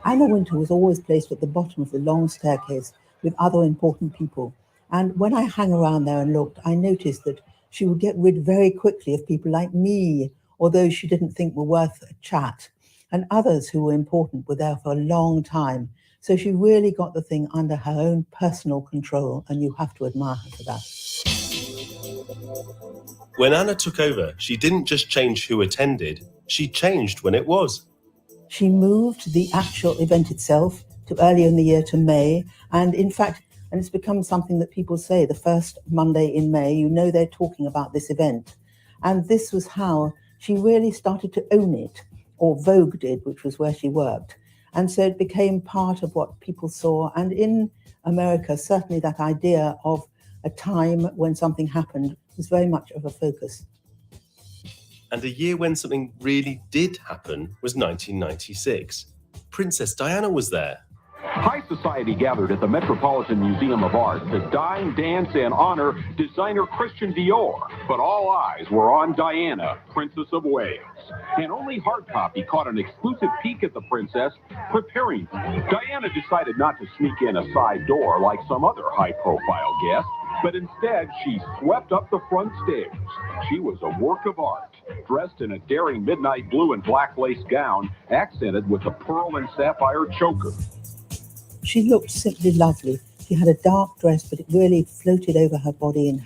Anna Winter was always placed at the bottom of the long staircase with other important people. And when I hung around there and looked, I noticed that she would get rid very quickly of people like me, or those she didn't think were worth a chat. And others who were important were there for a long time. So she really got the thing under her own personal control, and you have to admire her for that. When Anna took over, she didn't just change who attended, she changed when it was. She moved the actual event itself to earlier in the year to May. And in fact, and it's become something that people say, the first Monday in May, you know they're talking about this event. And this was how she really started to own it, or Vogue did, which was where she worked. And so it became part of what people saw. And in America, certainly that idea of a time when something happened was very much of a focus. And a year when something really did happen was 1996. Princess Diana was there. High society gathered at the Metropolitan Museum of Art to dine, dance, and honor designer Christian Dior. But all eyes were on Diana, Princess of Wales. And only hard copy caught an exclusive peek at the princess preparing. Diana decided not to sneak in a side door like some other high-profile guests, but instead she swept up the front stairs. She was a work of art, dressed in a daring midnight blue and black lace gown, accented with a pearl and sapphire choker. She looked simply lovely. She had a dark dress, but it really floated over her body and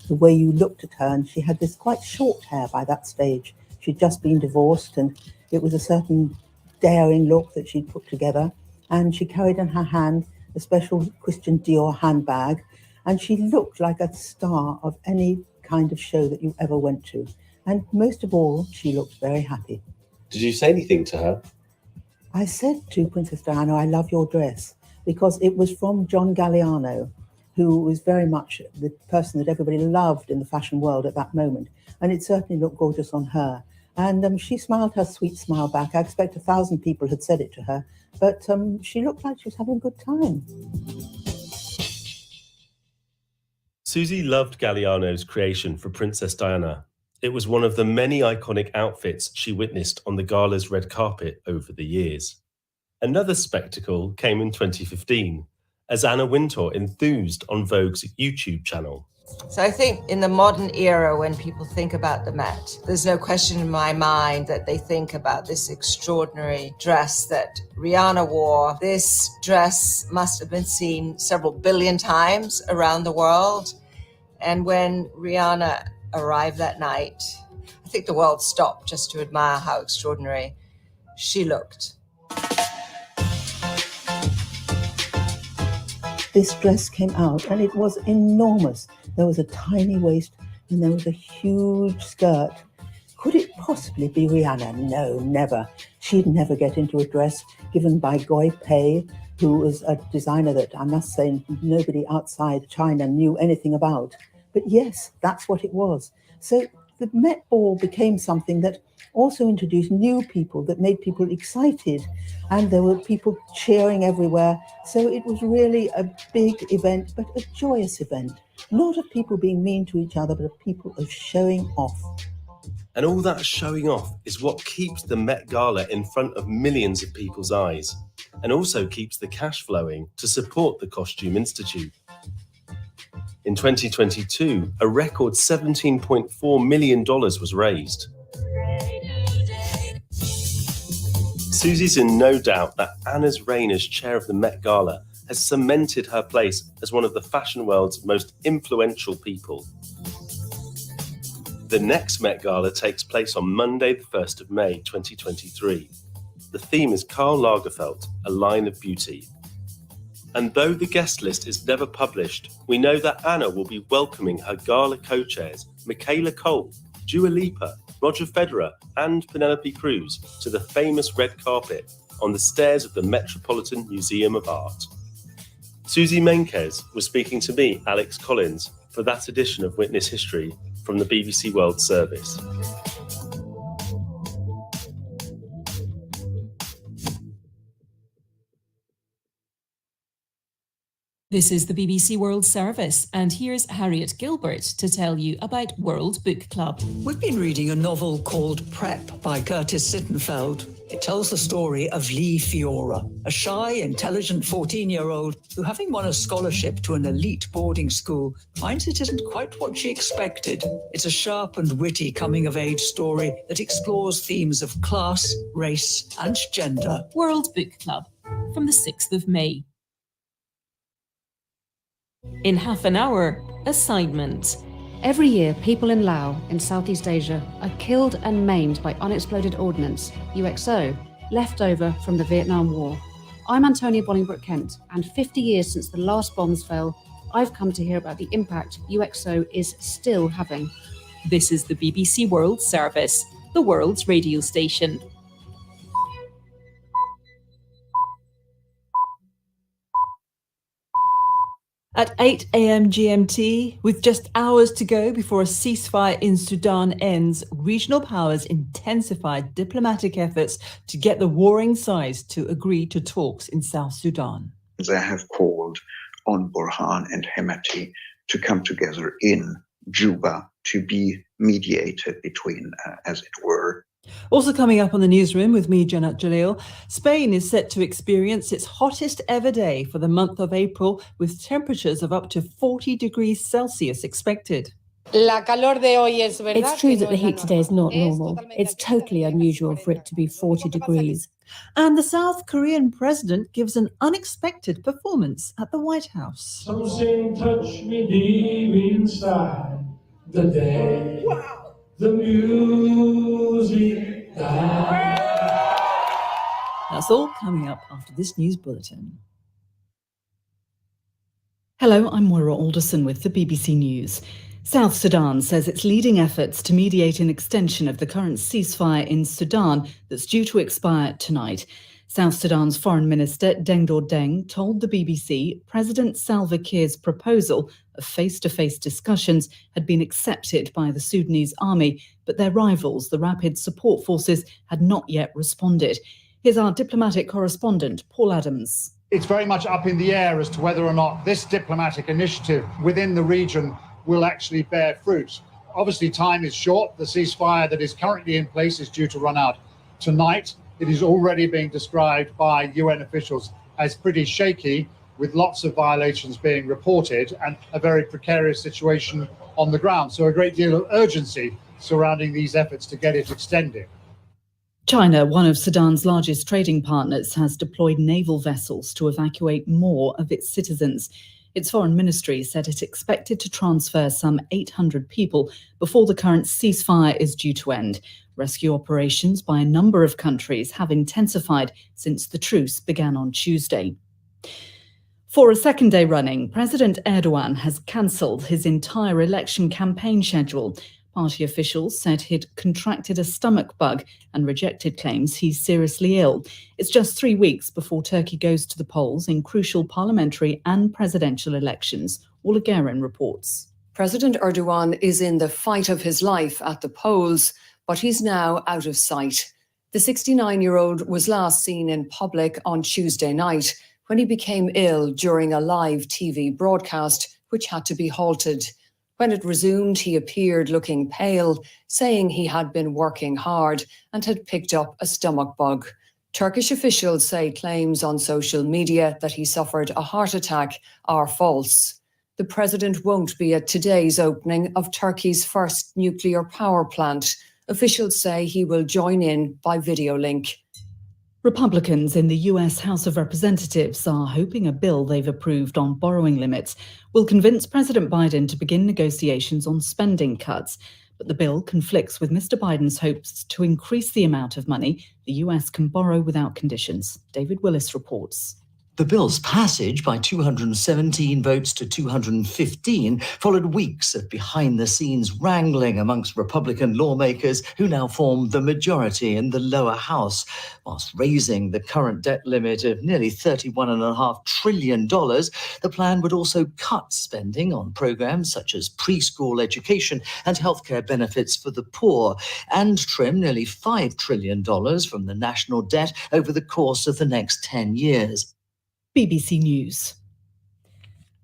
the way you looked at her. And she had this quite short hair by that stage. She'd just been divorced, and it was a certain daring look that she'd put together. And she carried in her hand a special Christian Dior handbag. And she looked like a star of any kind of show that you ever went to. And most of all, she looked very happy. Did you say anything to her? I said to Princess Diana, I love your dress, because it was from John Galliano, who was very much the person that everybody loved in the fashion world at that moment. And it certainly looked gorgeous on her. And she smiled her sweet smile back. I expect 1,000 people had said it to her, but she looked like she was having a good time. Susie loved Galliano's creation for Princess Diana. It was one of the many iconic outfits she witnessed on the gala's red carpet over the years. Another spectacle came in 2015, as Anna Wintour enthused on Vogue's YouTube channel. So I think in the modern era, when people think about the Met, there's no question in my mind that they think about this extraordinary dress that Rihanna wore. This dress must have been seen several billion times around the world. And when Rihanna arrived that night, I think the world stopped just to admire how extraordinary she looked. This dress came out and it was enormous. There was a tiny waist and there was a huge skirt. Could it possibly be Rihanna? No, never. She'd never get into a dress given by Goy Pei, who was a designer that I must say nobody outside China knew anything about. But yes, that's what it was. So the Met Ball became something that also introduced new people, that made people excited, and there were people cheering everywhere. So it was really a big event, but a joyous event, not of people being mean to each other, but of people of showing off. And all that showing off is what keeps the Met Gala in front of millions of people's eyes, and also keeps the cash flowing to support the Costume Institute. In 2022, a record $17.4 million was raised. Susie's in no doubt that Anna's reign as chair of the Met Gala has cemented her place as one of the fashion world's most influential people. The next Met Gala takes place on Monday, the 1st of May, 2023. The theme is Karl Lagerfeld, A Line of Beauty. And though the guest list is never published, we know that Anna will be welcoming her gala co-chairs Michaela Cole, Dua Lipa, Roger Federer and Penelope Cruz to the famous red carpet on the stairs of the Metropolitan Museum of Art. Susie Menkes was speaking to me, Alex Collins, for that edition of Witness History from the BBC World Service. This is the BBC World Service, and here's Harriet Gilbert to tell you about World Book Club. We've been reading a novel called Prep by Curtis Sittenfeld. It tells the story of Lee Fiora, a shy, intelligent 14-year-old who, having won a scholarship to an elite boarding school, finds it isn't quite what she expected. It's a sharp and witty coming-of-age story that explores themes of class, race and gender. World Book Club, from the 6th of May. In half an hour, assignment. Every year, people in Laos, in Southeast Asia, are killed and maimed by unexploded ordnance, UXO, left over from the Vietnam War. I'm Antonia Bolingbroke-Kent, and 50 years since the last bombs fell, I've come to hear about the impact UXO is still having. This is the BBC World Service, the world's radio station. At 8 a.m. GMT, with just hours to go before a ceasefire in Sudan ends, regional powers intensified diplomatic efforts to get the warring sides to agree to talks in South Sudan. They have called on Burhan and Hemeti to come together in Juba to be mediated between, as it were. Also coming up on the newsroom with me, Janat Jalil, Spain is set to experience its hottest ever day for the month of April, with temperatures of up to 40 degrees Celsius expected. It's true that the heat today is not normal. It's totally unusual for it to be 40 degrees. And the South Korean president gives an unexpected performance at the White House. Something touched me deep inside the day. Wow. The music died. That's all coming up after this news bulletin. Hello, I'm Moira Alderson with the BBC News. South Sudan says it's leading efforts to mediate an extension of the current ceasefire in Sudan that's due to expire tonight. South Sudan's Foreign Minister Deng Deng told the BBC President Salva Kiir's proposal of face-to-face discussions had been accepted by the Sudanese army, but their rivals, the Rapid Support Forces, had not yet responded. Here's our diplomatic correspondent, Paul Adams. It's very much up in the air as to whether or not this diplomatic initiative within the region will actually bear fruit. Obviously, time is short. The ceasefire that is currently in place is due to run out tonight. It is already being described by UN officials as pretty shaky, with lots of violations being reported and a very precarious situation on the ground. So a great deal of urgency surrounding these efforts to get it extended. China, one of Sudan's largest trading partners, has deployed naval vessels to evacuate more of its citizens. Its foreign ministry said it expected to transfer some 800 people before the current ceasefire is due to end. Rescue operations by a number of countries have intensified since the truce began on Tuesday. For a second day running, President Erdogan has cancelled his entire election campaign schedule. Party officials said he'd contracted a stomach bug and rejected claims he's seriously ill. It's just 3 weeks before Turkey goes to the polls in crucial parliamentary and presidential elections. Ola Guerin reports. President Erdogan is in the fight of his life at the polls, but he's now out of sight. The 69-year-old was last seen in public on Tuesday night when he became ill during a live TV broadcast, which had to be halted. When it resumed, he appeared looking pale, saying he had been working hard and had picked up a stomach bug. Turkish officials say claims on social media that he suffered a heart attack are false. The president won't be at today's opening of Turkey's first nuclear power plant. Officials say he will join in by video link. Republicans in the US House of Representatives are hoping a bill they've approved on borrowing limits will convince President Biden to begin negotiations on spending cuts. But the bill conflicts with Mr. Biden's hopes to increase the amount of money the US can borrow without conditions. David Willis reports. The bill's passage by 217 votes to 215 followed weeks of behind-the-scenes wrangling amongst Republican lawmakers who now form the majority in the lower house. Whilst raising the current debt limit of nearly $31.5 trillion, the plan would also cut spending on programs such as preschool education and healthcare benefits for the poor, and trim nearly $5 trillion from the national debt over the course of the next 10 years. BBC News.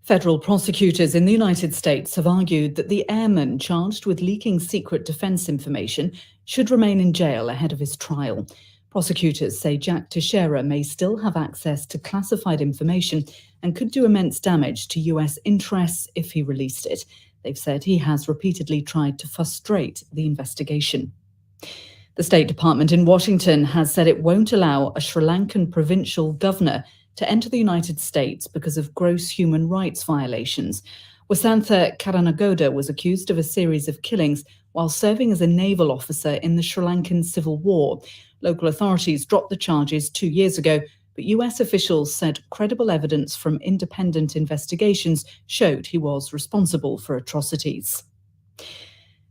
Federal prosecutors in the United States have argued that the airman charged with leaking secret defense information should remain in jail ahead of his trial. Prosecutors say Jack Teixeira may still have access to classified information and could do immense damage to US interests if he released it. They've said he has repeatedly tried to frustrate the investigation. The State Department in Washington has said it won't allow a Sri Lankan provincial governor to enter the United States because of gross human rights violations. Wasantha Kalinago was accused of a series of killings while serving as a naval officer in the Sri Lankan Civil War. Local authorities dropped the charges 2 years ago, but US officials said credible evidence from independent investigations showed he was responsible for atrocities.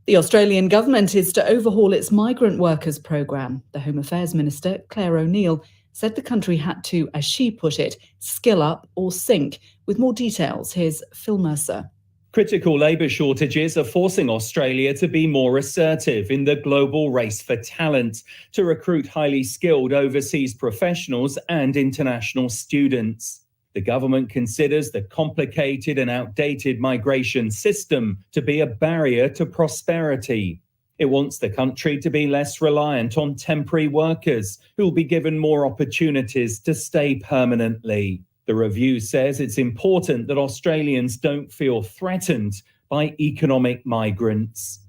The Australian government is to overhaul its migrant workers programme. The Home Affairs Minister, Claire O'Neill, said the country had to, as she put it, skill up or sink. With more details, here's Phil Mercer. Critical labour shortages are forcing Australia to be more assertive in the global race for talent, to recruit highly skilled overseas professionals and international students. The government considers the complicated and outdated migration system to be a barrier to prosperity. It wants the country to be less reliant on temporary workers who will be given more opportunities to stay permanently. The review says it's important that Australians don't feel threatened by economic migrants.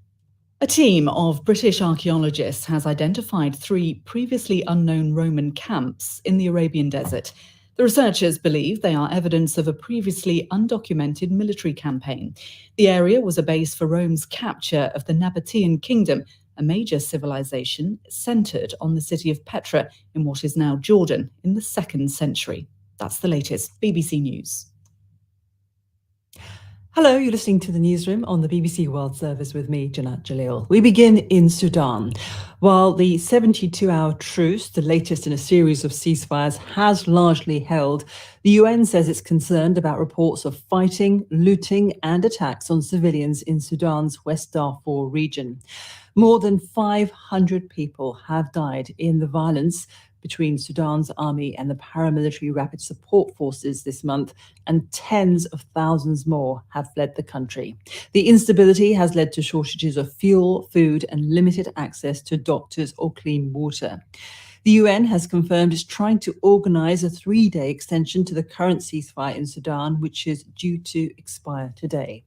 A team of British archaeologists has identified 3 previously unknown Roman camps in the Arabian desert. The researchers believe they are evidence of a previously undocumented military campaign. The area was a base for Rome's capture of the Nabatean kingdom, a major civilization centred on the city of Petra in what is now Jordan in the 2nd century. That's the latest. BBC News. Hello, you're listening to the Newsroom on the BBC World Service with me, Janat Jalil. We begin in Sudan. While the 72-hour truce, the latest in a series of ceasefires, has largely held, the UN says it's concerned about reports of fighting, looting and attacks on civilians in Sudan's West Darfur region. More than 500 people have died in the violence between Sudan's army and the paramilitary rapid support forces this month, and tens of thousands more have fled the country. The instability has led to shortages of fuel, food, and limited access to doctors or clean water. The UN has confirmed it's trying to organise a 3-day extension to the current ceasefire in Sudan, which is due to expire today.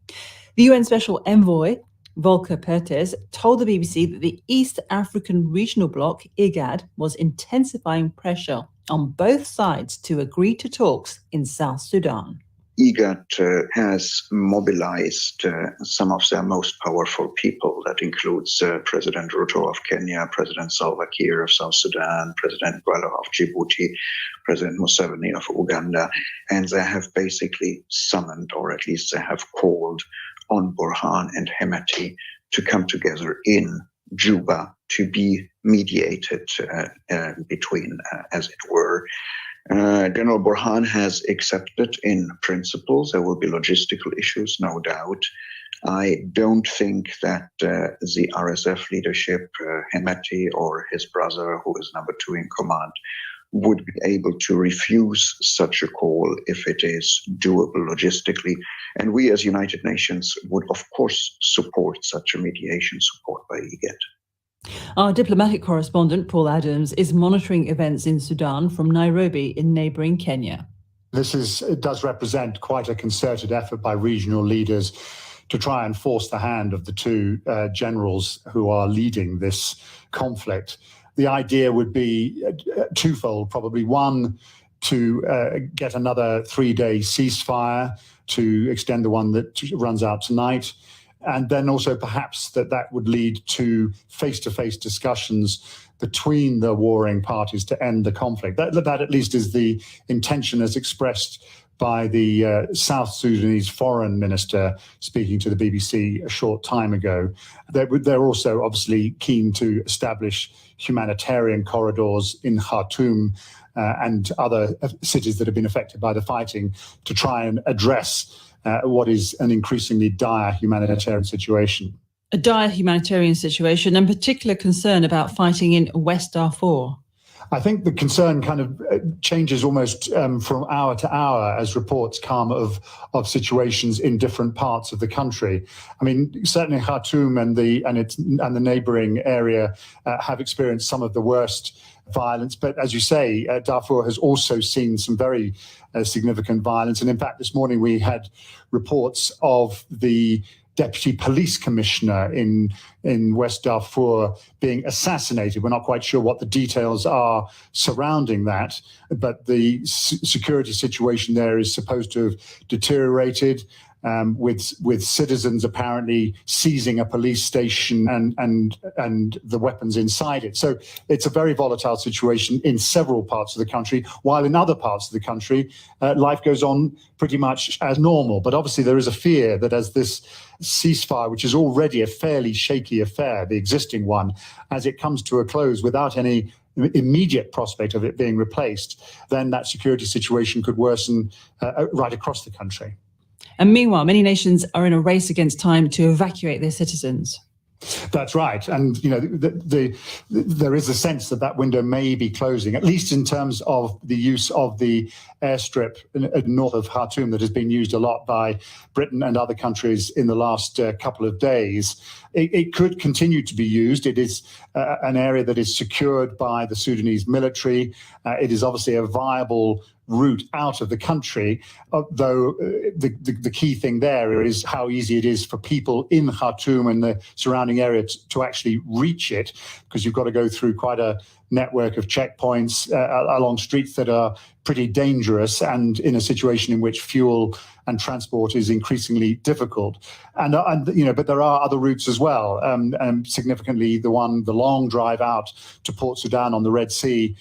The UN Special Envoy Volker Perthes told the BBC that the East African Regional Bloc, IGAD, was intensifying pressure on both sides to agree to talks in South Sudan. IGAD has mobilized some of their most powerful people. That includes President Ruto of Kenya, President Salva Kiir of South Sudan, President Gwalo of Djibouti, President Museveni of Uganda. And they have basically summoned, or at least they have called on Burhan and Hemeti to come together in Juba to be mediated between, as it were. General Burhan has accepted in principle. There will be logistical issues, no doubt. I don't think that the RSF leadership, Hemeti or his brother, who is number 2 in command, would be able to refuse such a call if it is doable logistically. And we as United Nations would, of course, support such a mediation support by IGAD. Our diplomatic correspondent, Paul Adams, is monitoring events in Sudan from Nairobi in neighbouring Kenya. It does represent quite a concerted effort by regional leaders to try and force the hand of the two generals who are leading this conflict. The idea would be twofold, probably. One, to get another 3-day ceasefire, to extend the one that runs out tonight. And then also perhaps that would lead to face-to-face discussions between the warring parties to end the conflict. That at least is the intention as expressed by the South Sudanese foreign minister speaking to the BBC a short time ago. They're also obviously keen to establish humanitarian corridors in Khartoum and other cities that have been affected by the fighting to try and address what is an increasingly dire humanitarian situation. A dire humanitarian situation and particular concern about fighting in West Darfur. I think the concern kind of changes almost from hour to hour as reports come of situations in different parts of the country. I mean, certainly Khartoum and the neighbouring area have experienced some of the worst violence. But as you say, Darfur has also seen some very significant violence. And in fact, this morning we had reports of the Deputy Police Commissioner in West Darfur being assassinated. We're not quite sure what the details are surrounding that, but the security situation there is supposed to have deteriorated, with citizens apparently seizing a police station and the weapons inside it. So it's a very volatile situation in several parts of the country, while in other parts of the country, life goes on pretty much as normal. But obviously there is a fear that as this ceasefire, which is already a fairly shaky affair, the existing one, as it comes to a close without any immediate prospect of it being replaced, then that security situation could worsen right across the country. And meanwhile, many nations are in a race against time to evacuate their citizens. That's right. And, you know, there is a sense that window may be closing, at least in terms of the use of the airstrip north of Khartoum that has been used a lot by Britain and other countries in the last couple of days. It could continue to be used. It is an area that is secured by the Sudanese military. It is obviously a viable route out of the country, though the key thing there is how easy it is for people in Khartoum and the surrounding area to actually reach it, because you've got to go through quite a network of checkpoints along streets that are pretty dangerous and in a situation in which fuel and transport is increasingly difficult. And you know, but there are other routes as well. Significantly, the long drive out to Port Sudan on the Red Sea,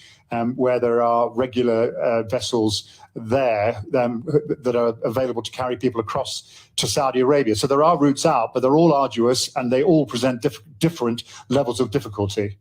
where there are regular vessels there that are available to carry people across to Saudi Arabia. So there are routes out, but they're all arduous and they all present different levels of difficulty.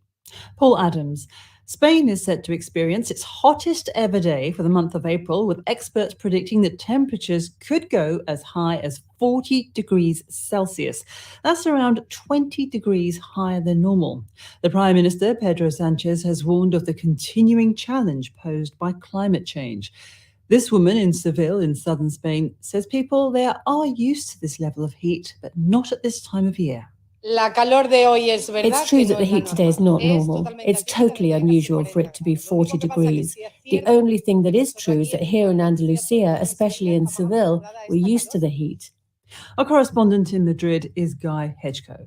Paul Adams. Spain is set to experience its hottest ever day for the month of April, with experts predicting that temperatures could go as high as 40 degrees Celsius. That's around 20 degrees higher than normal. The Prime Minister, Pedro Sanchez, has warned of the continuing challenge posed by climate change. This woman in Seville, in southern Spain, says people there are used to this level of heat, but not at this time of year. It's true that the heat today is not normal. It's totally unusual for it to be 40 degrees. The only thing that is true is that here in Andalusia, especially in Seville, we're used to the heat. Our correspondent in Madrid is Guy Hedgecoe.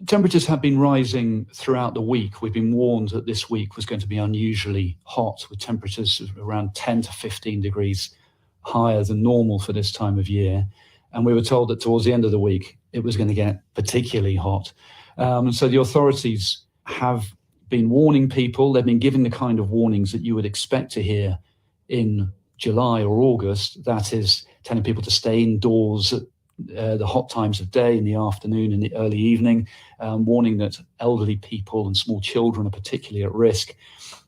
Temperatures have been rising throughout the week. We've been warned that this week was going to be unusually hot, with temperatures around 10 to 15 degrees higher than normal for this time of year. And we were told that towards the end of the week, it was going to get particularly hot. So the authorities have been warning people. They've been giving the kind of warnings that you would expect to hear in July or August. That is, telling people to stay indoors at the hot times of day, in the afternoon and the early evening, warning that elderly people and small children are particularly at risk.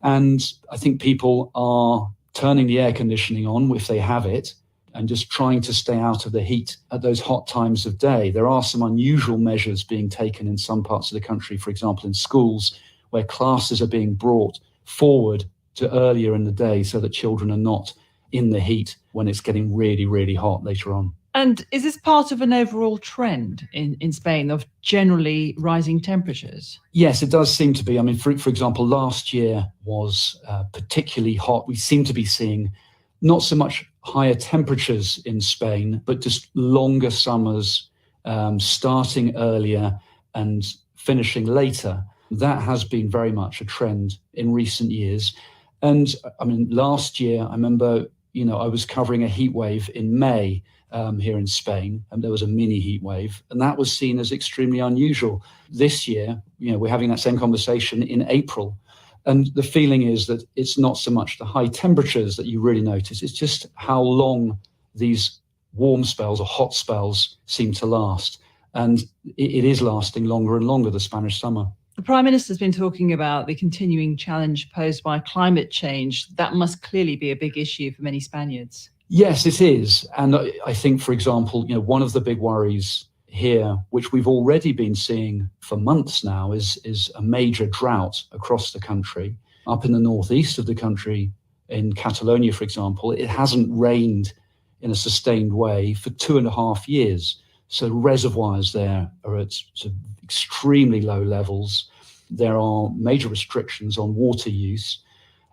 And I think people are turning the air conditioning on if they have it, and just trying to stay out of the heat at those hot times of day. There are some unusual measures being taken in some parts of the country, for example, in schools, where classes are being brought forward to earlier in the day so that children are not in the heat when it's getting really, really hot later on. And is this part of an overall trend in Spain of generally rising temperatures? Yes, it does seem to be. I mean, for example, last year was particularly hot. We seem to be seeing not so much higher temperatures in Spain, but just longer summers, starting earlier and finishing later. That has been very much a trend in recent years. And I mean, last year, I remember, I was covering a heat wave in May here in Spain, and there was a mini heat wave, and that was seen as extremely unusual. This year, we're having that same conversation in April. And the feeling is that it's not so much the high temperatures that you really notice, it's just how long these warm spells or hot spells seem to last. And it is lasting longer and longer, the Spanish summer. The Prime Minister's been talking about the continuing challenge posed by climate change. That must clearly be a big issue for many Spaniards. Yes, it is. And I think, for example, one of the big worries here, which we've already been seeing for months now, is a major drought across the country. Up in the northeast of the country, in Catalonia, for example, it hasn't rained in a sustained way for 2.5 years. So reservoirs there are at sort of extremely low levels. There are major restrictions on water use.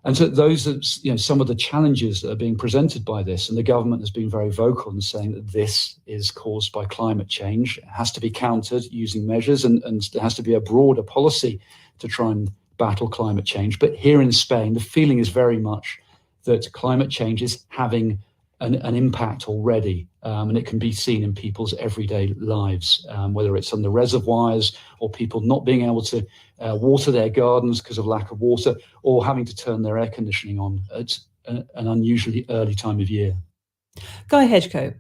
And so those are some of the challenges that are being presented by this. And the government has been very vocal in saying that this is caused by climate change. It has to be countered using measures, and there has to be a broader policy to try and battle climate change. But here in Spain, the feeling is very much that climate change is having an impact already. And it can be seen in people's everyday lives, whether it's on the reservoirs or people not being able to water their gardens because of lack of water, or having to turn their air conditioning on at an unusually early time of year. Guy Hedgecoe,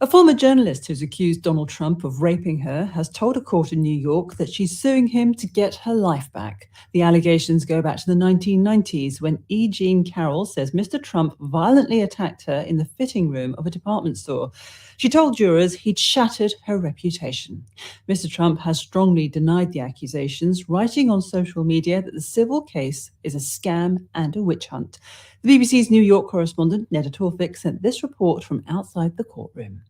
a former journalist who's accused Donald Trump of raping her, has told a court in New York that she's suing him to get her life back. The allegations go back to the 1990s, when E. Jean Carroll says Mr. Trump violently attacked her in the fitting room of a department store. She told jurors he'd shattered her reputation. Mr. Trump has strongly denied the accusations, writing on social media that the civil case is a scam and a witch hunt. The BBC's New York correspondent, Neda Tawfik, sent this report from outside the courtroom.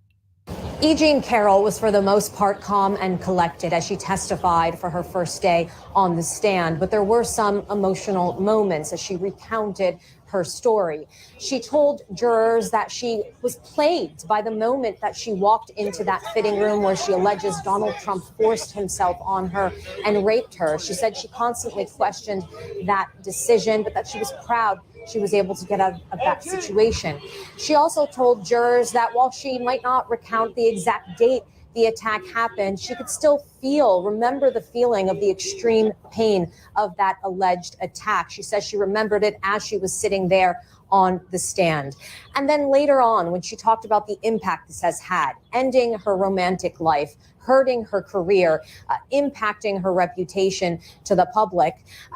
E. Jean Carroll was for the most part calm and collected as she testified for her first day on the stand, but there were some emotional moments as she recounted her story. She told jurors that she was plagued by the moment that she walked into that fitting room where she alleges Donald Trump forced himself on her and raped her. She said she constantly questioned that decision, but that she was proud she was able to get out of that situation. She also told jurors that while she might not recount the exact date the attack happened, she could still remember the feeling of the extreme pain of that alleged attack. She says she remembered it as she was sitting there on the stand. And then later on, when she talked about the impact this has had, ending her romantic life, hurting her career, impacting her reputation to the public,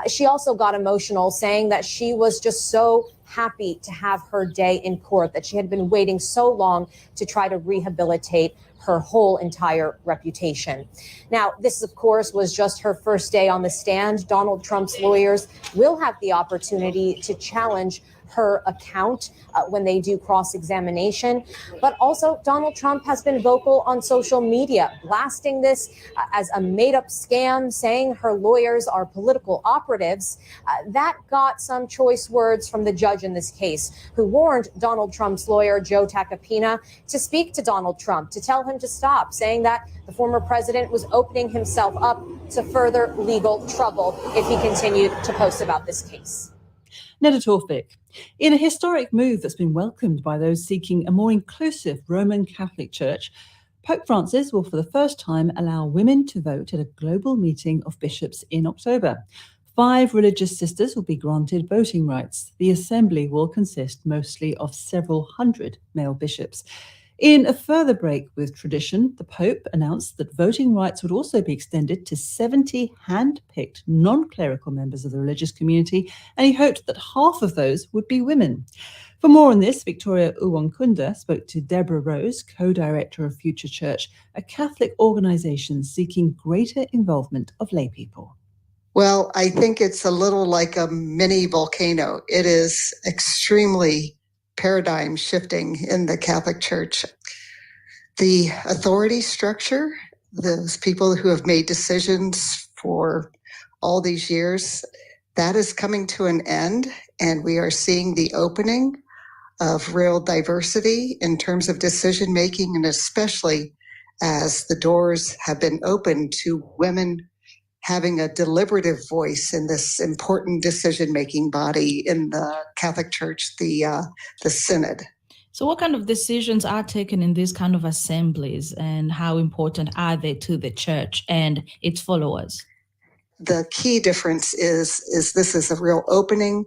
she also got emotional, saying that she was just so happy to have her day in court, that she had been waiting so long to try to rehabilitate her whole entire reputation. Now, this, of course, was just her first day on the stand. Donald Trump's lawyers will have the opportunity to challenge her account when they do cross-examination. But also, Donald Trump has been vocal on social media, blasting this as a made-up scam, saying her lawyers are political operatives. That got some choice words from the judge in this case, who warned Donald Trump's lawyer, Joe Tacopina, to speak to Donald Trump, to tell him to stop, saying that the former president was opening himself up to further legal trouble if he continued to post about this case. Neda Tawfik. In a historic move that's been welcomed by those seeking a more inclusive Roman Catholic Church, Pope Francis will for the first time allow women to vote at a global meeting of bishops in October. 5 religious sisters will be granted voting rights. The assembly will consist mostly of several hundred male bishops. In a further break with tradition, the Pope announced that voting rights would also be extended to 70 hand-picked non-clerical members of the religious community, and he hoped that half of those would be women. For more on this, Victoria Uwankunda spoke to Debra Rose, co-director of Future Church, a Catholic organisation seeking greater involvement of lay people. Well, I think it's a little like a mini volcano. It is extremely paradigm shifting in the Catholic Church. The authority structure, those people who have made decisions for all these years, that is coming to an end, and we are seeing the opening of real diversity in terms of decision making, and especially as the doors have been opened to women having a deliberative voice in this important decision-making body in the Catholic Church, the Synod. So what kind of decisions are taken in these kind of assemblies, and how important are they to the church and its followers? The key difference is this is a real opening,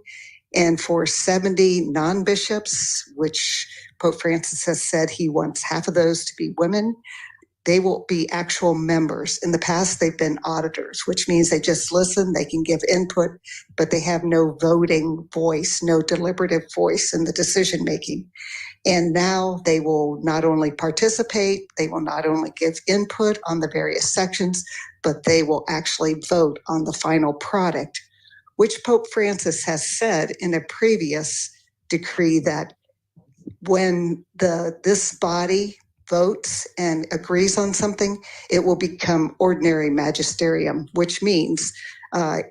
and for 70 non-bishops, which Pope Francis has said he wants half of those to be women, they will be actual members. In the past, they've been auditors, which means they just listen, they can give input, but they have no voting voice, no deliberative voice in the decision-making. And now they will not only participate, they will not only give input on the various sections, but they will actually vote on the final product, which Pope Francis has said in a previous decree that when this body votes and agrees on something, it will become ordinary magisterium, which means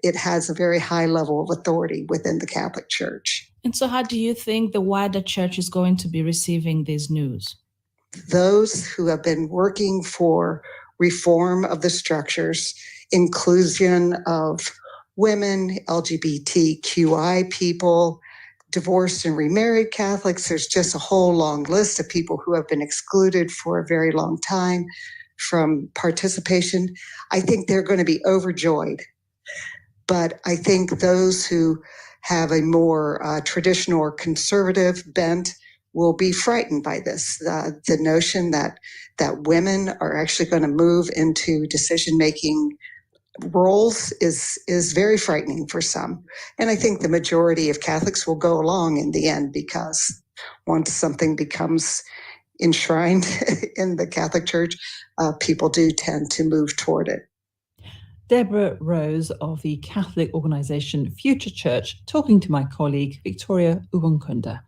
it has a very high level of authority within the Catholic Church. And so how do you think the wider church is going to be receiving this news? Those who have been working for reform of the structures, inclusion of women, LGBTQI people, divorced and remarried Catholics, there's just a whole long list of people who have been excluded for a very long time from participation. I think they're going to be overjoyed. But I think those who have a more traditional or conservative bent will be frightened by this. The notion that women are actually going to move into decision-making roles is very frightening for some. And I think the majority of Catholics will go along in the end, because once something becomes enshrined in the Catholic Church, people do tend to move toward it. Debra Rose of the Catholic organisation Future Church talking to my colleague Victoria Uwankunda.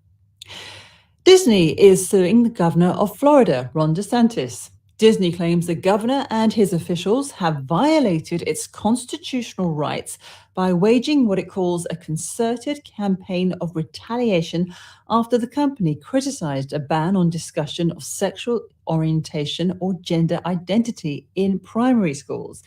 Disney is suing the governor of Florida, Ron DeSantis. Disney claims the governor and his officials have violated its constitutional rights by waging what it calls a concerted campaign of retaliation after the company criticized a ban on discussion of sexual orientation or gender identity in primary schools.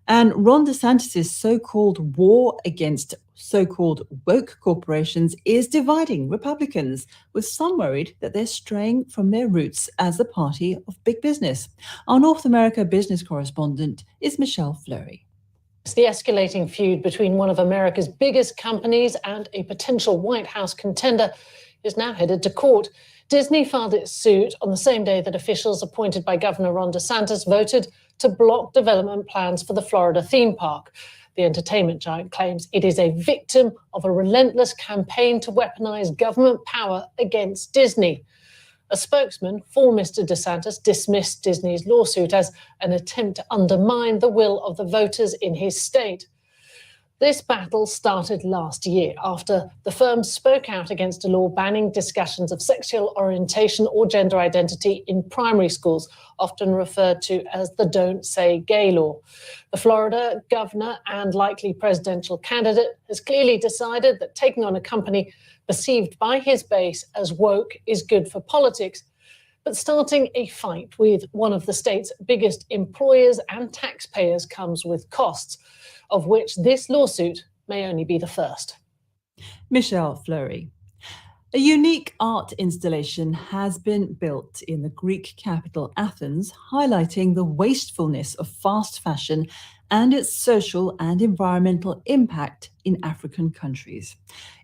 And Ron DeSantis' so-called war against so-called woke corporations is dividing Republicans, with some worried that they're straying from their roots as the party of big business. Our North America business correspondent is Michelle Fleury. It's the escalating feud between one of America's biggest companies and a potential White House contender is now headed to court. Disney filed its suit on the same day that officials appointed by Governor Ron DeSantis voted to block development plans for the Florida theme park. The entertainment giant claims it is a victim of a relentless campaign to weaponize government power against Disney. A spokesman for Mr. DeSantis dismissed Disney's lawsuit as an attempt to undermine the will of the voters in his state. This battle started last year after the firm spoke out against a law banning discussions of sexual orientation or gender identity in primary schools, often referred to as the Don't Say Gay law. The Florida governor and likely presidential candidate has clearly decided that taking on a company perceived by his base as woke is good for politics, but starting a fight with one of the state's biggest employers and taxpayers comes with costs, of which this lawsuit may only be the first. Michelle Fleury. A unique art installation has been built in the Greek capital Athens, highlighting the wastefulness of fast fashion and its social and environmental impact in African countries.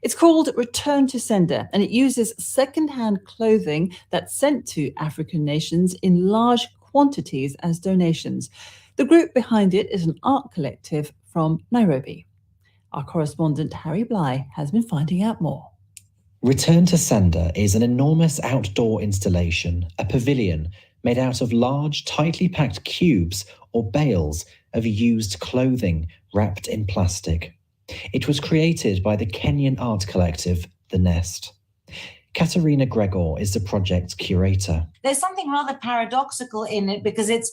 It's called Return to Sender, and it uses second-hand clothing that's sent to African nations in large quantities as donations. The group behind it is an art collective from Nairobi. Our correspondent Harry Bly has been finding out more. Return to Sender is an enormous outdoor installation, a pavilion made out of large, tightly packed cubes or bales of used clothing wrapped in plastic. It was created by the Kenyan art collective, The Nest. Katerina Gregor is the project's curator. There's something rather paradoxical in it because it's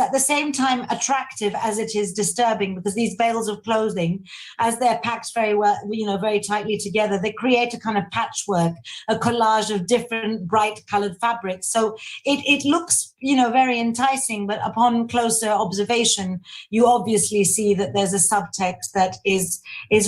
at the same time attractive as it is disturbing, because these bales of clothing, as they're packed very well, very tightly together, they create a kind of patchwork, a collage of different bright colored fabrics. So it looks, very enticing, but upon closer observation, you obviously see that there's a subtext that is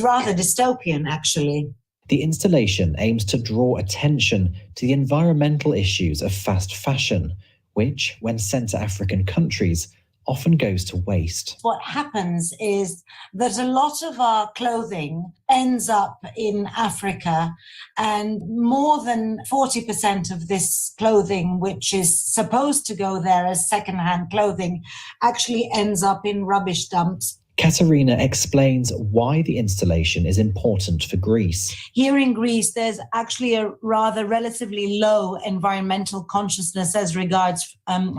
rather dystopian, actually. The installation aims to draw attention to the environmental issues of fast fashion, which, when sent to African countries, often goes to waste. What happens is that a lot of our clothing ends up in Africa, and more than 40% of this clothing, which is supposed to go there as secondhand clothing, actually ends up in rubbish dumps. Katerina explains why the installation is important for Greece. Here in Greece, there's actually a rather relatively low environmental consciousness as regards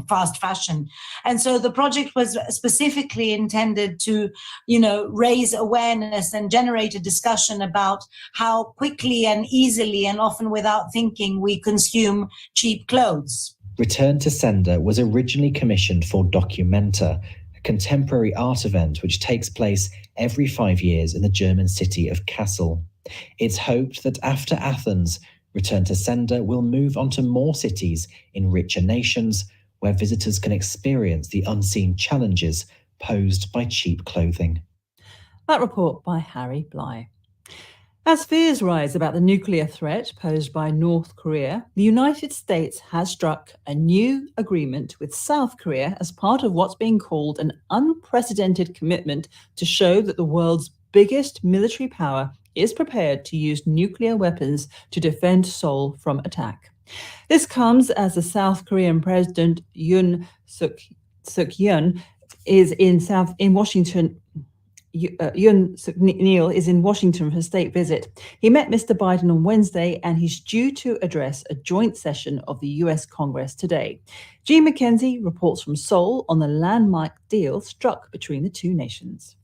fast fashion. And so the project was specifically intended to, raise awareness and generate a discussion about how quickly and easily and often without thinking we consume cheap clothes. Return to Sender was originally commissioned for Documenta, contemporary art event which takes place every 5 years in the German city of Kassel. It's hoped that after Athens, Return to Sender will move on to more cities in richer nations where visitors can experience the unseen challenges posed by cheap clothing. That report by Harry Bly. As fears rise about the nuclear threat posed by North Korea, the United States has struck a new agreement with South Korea as part of what's being called an unprecedented commitment to show that the world's biggest military power is prepared to use nuclear weapons to defend Seoul from attack. This comes as the South Korean President Yoon Suk-yeol is in Washington. Yoon Suk-yeol is in Washington for a state visit. He met Mr. Biden on Wednesday, and he's due to address a joint session of the US Congress today. Jean McKenzie reports from Seoul on the landmark deal struck between the two nations.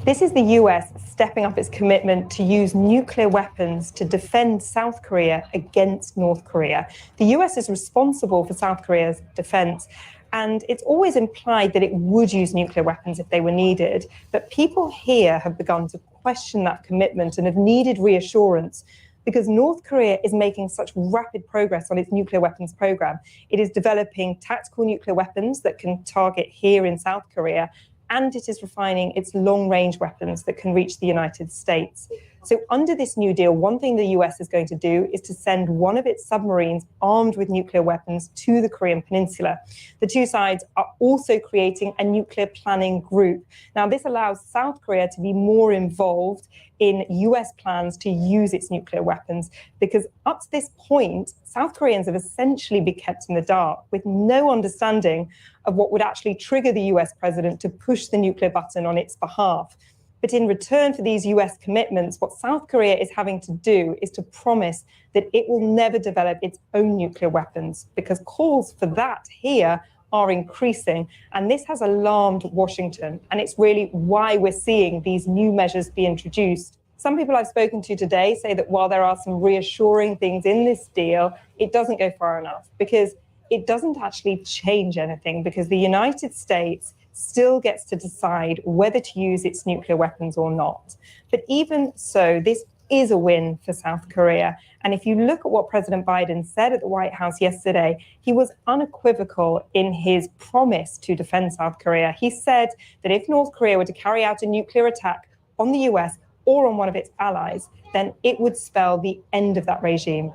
This is the US stepping up its commitment to use nuclear weapons to defend South Korea against North Korea. The US is responsible for South Korea's defense, and it's always implied that it would use nuclear weapons if they were needed. But people here have begun to question that commitment and have needed reassurance because North Korea is making such rapid progress on its nuclear weapons program. It is developing tactical nuclear weapons that can target here in South Korea, and it is refining its long-range weapons that can reach the United States. So under this new deal, one thing the US is going to do is to send one of its submarines armed with nuclear weapons to the Korean Peninsula. The two sides are also creating a nuclear planning group. Now, this allows South Korea to be more involved in US plans to use its nuclear weapons, because up to this point, South Koreans have essentially been kept in the dark with no understanding of what would actually trigger the US president to push the nuclear button on its behalf. But in return for these US commitments, what South Korea is having to do is to promise that it will never develop its own nuclear weapons, because calls for that here are increasing. And this has alarmed Washington. And it's really why we're seeing these new measures be introduced. Some people I've spoken to today say that while there are some reassuring things in this deal, it doesn't go far enough, because it doesn't actually change anything, because the United States still gets to decide whether to use its nuclear weapons or not. But even so, this is a win for South Korea. And if you look at what President Biden said at the White House yesterday, he was unequivocal in his promise to defend South Korea. He said that if North Korea were to carry out a nuclear attack on the US or on one of its allies, then it would spell the end of that regime.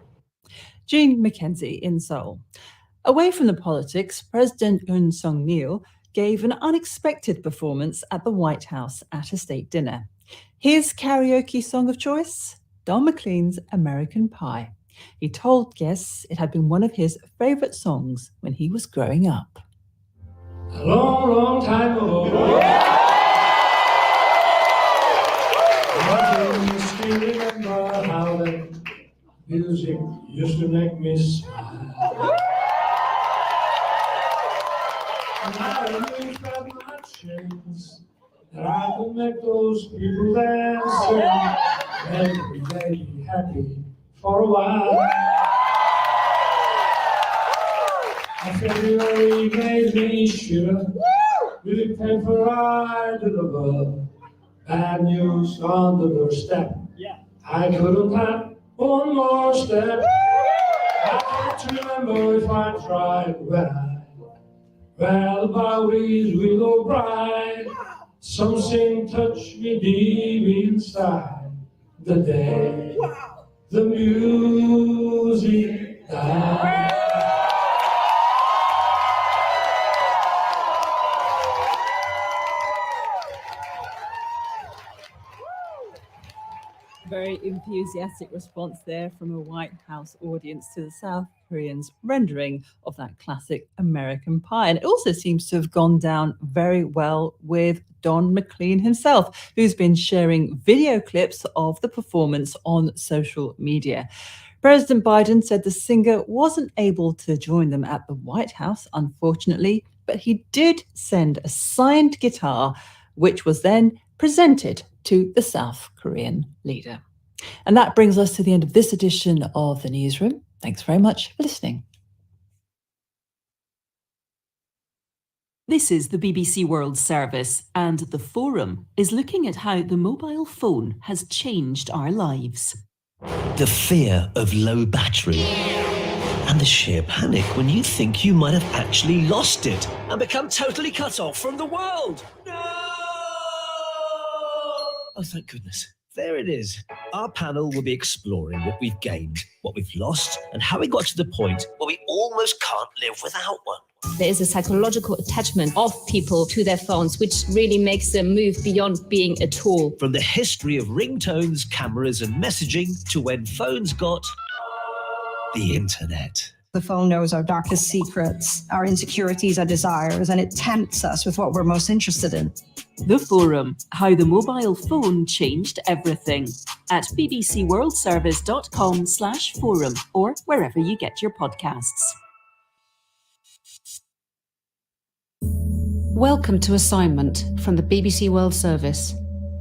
Jean McKenzie in Seoul. Away from the politics, President Yoon Suk-yeol gave an unexpected performance at the White House at a state dinner. His karaoke song of choice, Don McLean's American Pie. He told guests it had been one of his favorite songs when he was growing up. A long, long time ago. I can still remember how the Music used to make me smile. And I always felt my chance that I could make those people dance and make me happy for a while. February made me shiver with a paper I deliver. Bad news on the doorstep. I couldn't have one more step. I can't remember if I tried. Well, Bowie's willow bright. Something touched me deep inside. The day the music died. Very enthusiastic response there from a White House audience to the South Koreans' rendering of that classic American Pie. And it also seems to have gone down very well with Don McLean himself, who's been sharing video clips of the performance on social media. President Biden said the singer wasn't able to join them at the White House, unfortunately, but he did send a signed guitar, which was then presented to the South Korean leader. And that brings us to the end of this edition of The Newsroom. Thanks very much for listening. This is the BBC World Service, and The Forum is looking at how the mobile phone has changed our lives. The fear of low battery and the sheer panic when you think you might have actually lost it and become totally cut off from the world. No! Oh, thank goodness. There it is. Our panel will be exploring what we've gained, what we've lost, and how we got to the point where we almost can't live without one. There is a psychological attachment of people to their phones, which really makes them move beyond being a tool. From the history of ringtones, cameras, and messaging to when phones got the internet. The phone knows our darkest secrets, our insecurities, our desires, and it tempts us with what we're most interested in. The Forum, how the mobile phone changed everything, at bbcworldservice.com/forum or wherever you get your podcasts. Welcome to Assignment from the BBC World Service.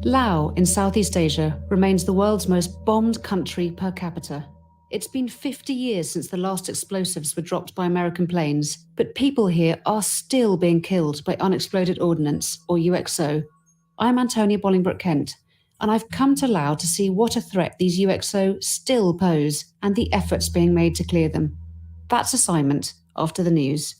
Laos in Southeast Asia remains the world's most bombed country per capita. It's been 50 years since the last explosives were dropped by American planes, but people here are still being killed by unexploded ordnance, or UXO. I'm Antonia Bolingbroke-Kent, and I've come to Laos to see what a threat these UXO still pose and the efforts being made to clear them. That's Assignment after the news.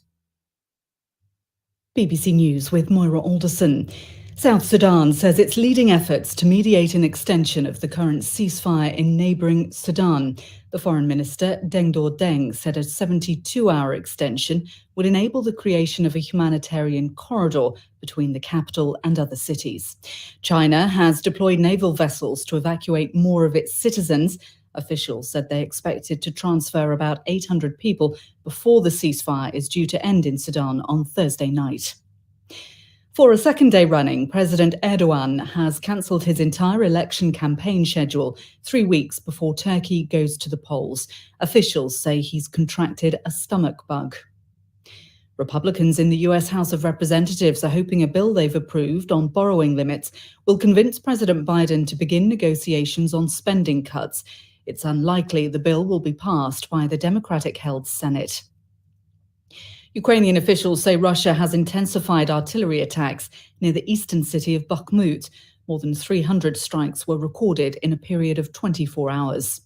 BBC News with Moira Alderson. South Sudan says it's leading efforts to mediate an extension of the current ceasefire in neighbouring Sudan. The Foreign Minister, Deng Dor Deng, said a 72-hour extension would enable the creation of a humanitarian corridor between the capital and other cities. China has deployed naval vessels to evacuate more of its citizens. Officials said they expected to transfer about 800 people before the ceasefire is due to end in Sudan on Thursday night. For a second day running, President Erdogan has cancelled his entire election campaign schedule 3 weeks before Turkey goes to the polls. Officials say he's contracted a stomach bug. Republicans in the US House of Representatives are hoping a bill they've approved on borrowing limits will convince President Biden to begin negotiations on spending cuts. It's unlikely the bill will be passed by the Democratic-held Senate. Ukrainian officials say Russia has intensified artillery attacks near the eastern city of Bakhmut. More than 300 strikes were recorded in a period of 24 hours.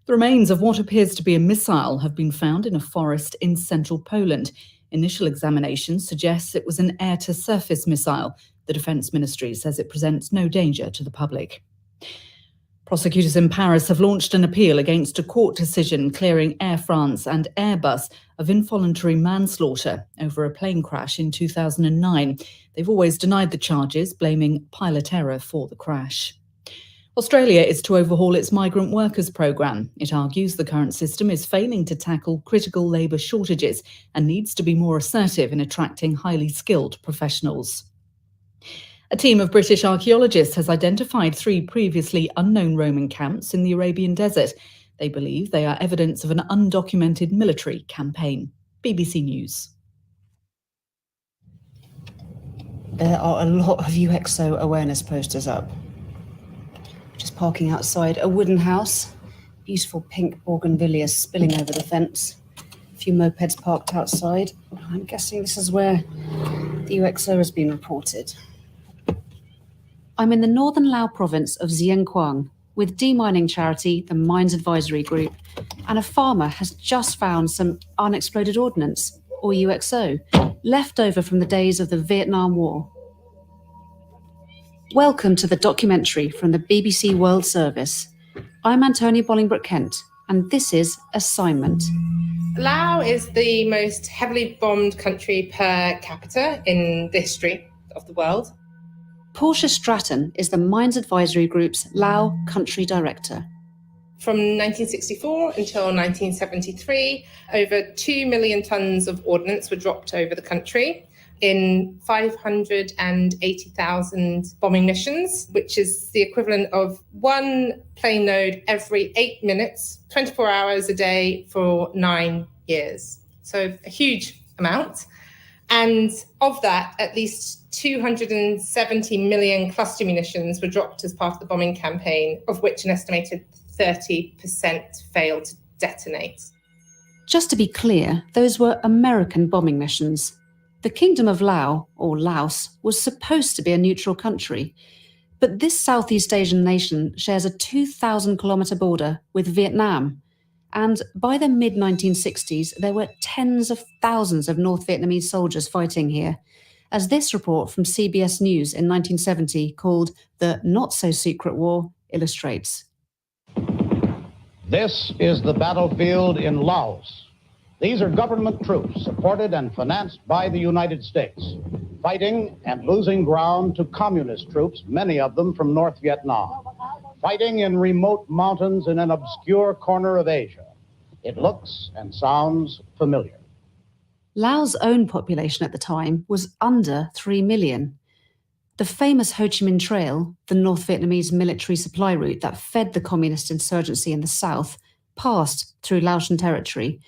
The remains of what appears to be a missile have been found in a forest in central Poland. Initial examinations suggest it was an air-to-surface missile. The Defence Ministry says it presents no danger to the public. Prosecutors in Paris have launched an appeal against a court decision clearing Air France and Airbus of involuntary manslaughter over a plane crash in 2009. They've always denied the charges, blaming pilot error for the crash. Australia is to overhaul its migrant workers programme. It argues the current system is failing to tackle critical labour shortages and needs to be more assertive in attracting highly skilled professionals. A team of British archaeologists has identified 3 previously unknown Roman camps in the Arabian desert. They believe they are evidence of an undocumented military campaign. BBC News. There are a lot of UXO awareness posters up. Just parking outside a wooden house. Beautiful pink bougainvillea spilling over the fence. A few mopeds parked outside. I'm guessing this is where the UXO has been reported. I'm in the northern Lao province of Xieng Quang with demining charity, the Mines Advisory Group, and a farmer has just found some unexploded ordnance, or UXO, left over from the days of the Vietnam War. Welcome to the documentary from the BBC World Service. I'm Antonia Bolingbroke-Kent, and this is Assignment. Laos is the most heavily bombed country per capita in the history of the world. Portia Stratton is the Mines Advisory Group's Lao Country Director. From 1964 until 1973, over 2 million tonnes of ordnance were dropped over the country in 580,000 bombing missions, which is the equivalent of one plane node every 8 minutes, 24 hours a day for 9 years. So a huge amount. And of that, at least 270 million cluster munitions were dropped as part of the bombing campaign, of which an estimated 30% failed to detonate. Just to be clear, those were American bombing missions. The Kingdom of Lao, or Laos, was supposed to be a neutral country. But this Southeast Asian nation shares a 2,000-kilometre border with Vietnam. And by the mid-1960s, there were tens of thousands of North Vietnamese soldiers fighting here, as this report from CBS News in 1970, called The Not-So-Secret War, illustrates. This is the battlefield in Laos. These are government troops supported and financed by the United States, fighting and losing ground to communist troops, many of them from North Vietnam, fighting in remote mountains in an obscure corner of Asia. It looks and sounds familiar. Laos' own population at the time was under 3 million. The famous Ho Chi Minh Trail, the North Vietnamese military supply route that fed the communist insurgency in the south, passed through Laotian territory,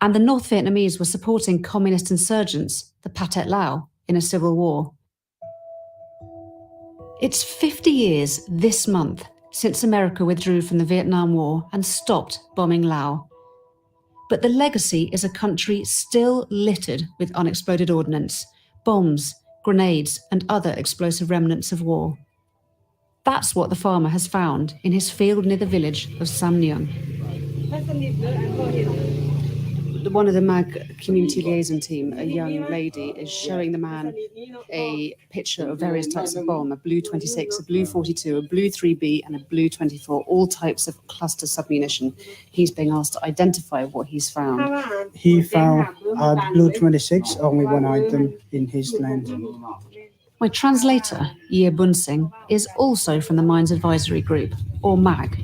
and the North Vietnamese were supporting communist insurgents, the Pathet Lao, in a civil war. It's 50 years this month since America withdrew from the Vietnam War and stopped bombing Laos. But the legacy is a country still littered with unexploded ordnance, bombs, grenades, and other explosive remnants of war. That's what the farmer has found in his field near the village of Sam Nguyen. One of the MAG community liaison team, a young lady, is showing the man a picture of various types of bomb, a blue 26, a blue 42, a blue 3B, and a blue 24, all types of cluster submunition. He's being asked to identify what he's found. He found the blue 26, only one item in his land. My translator, Ye Bun Singh, is also from the Mines Advisory Group, or MAG.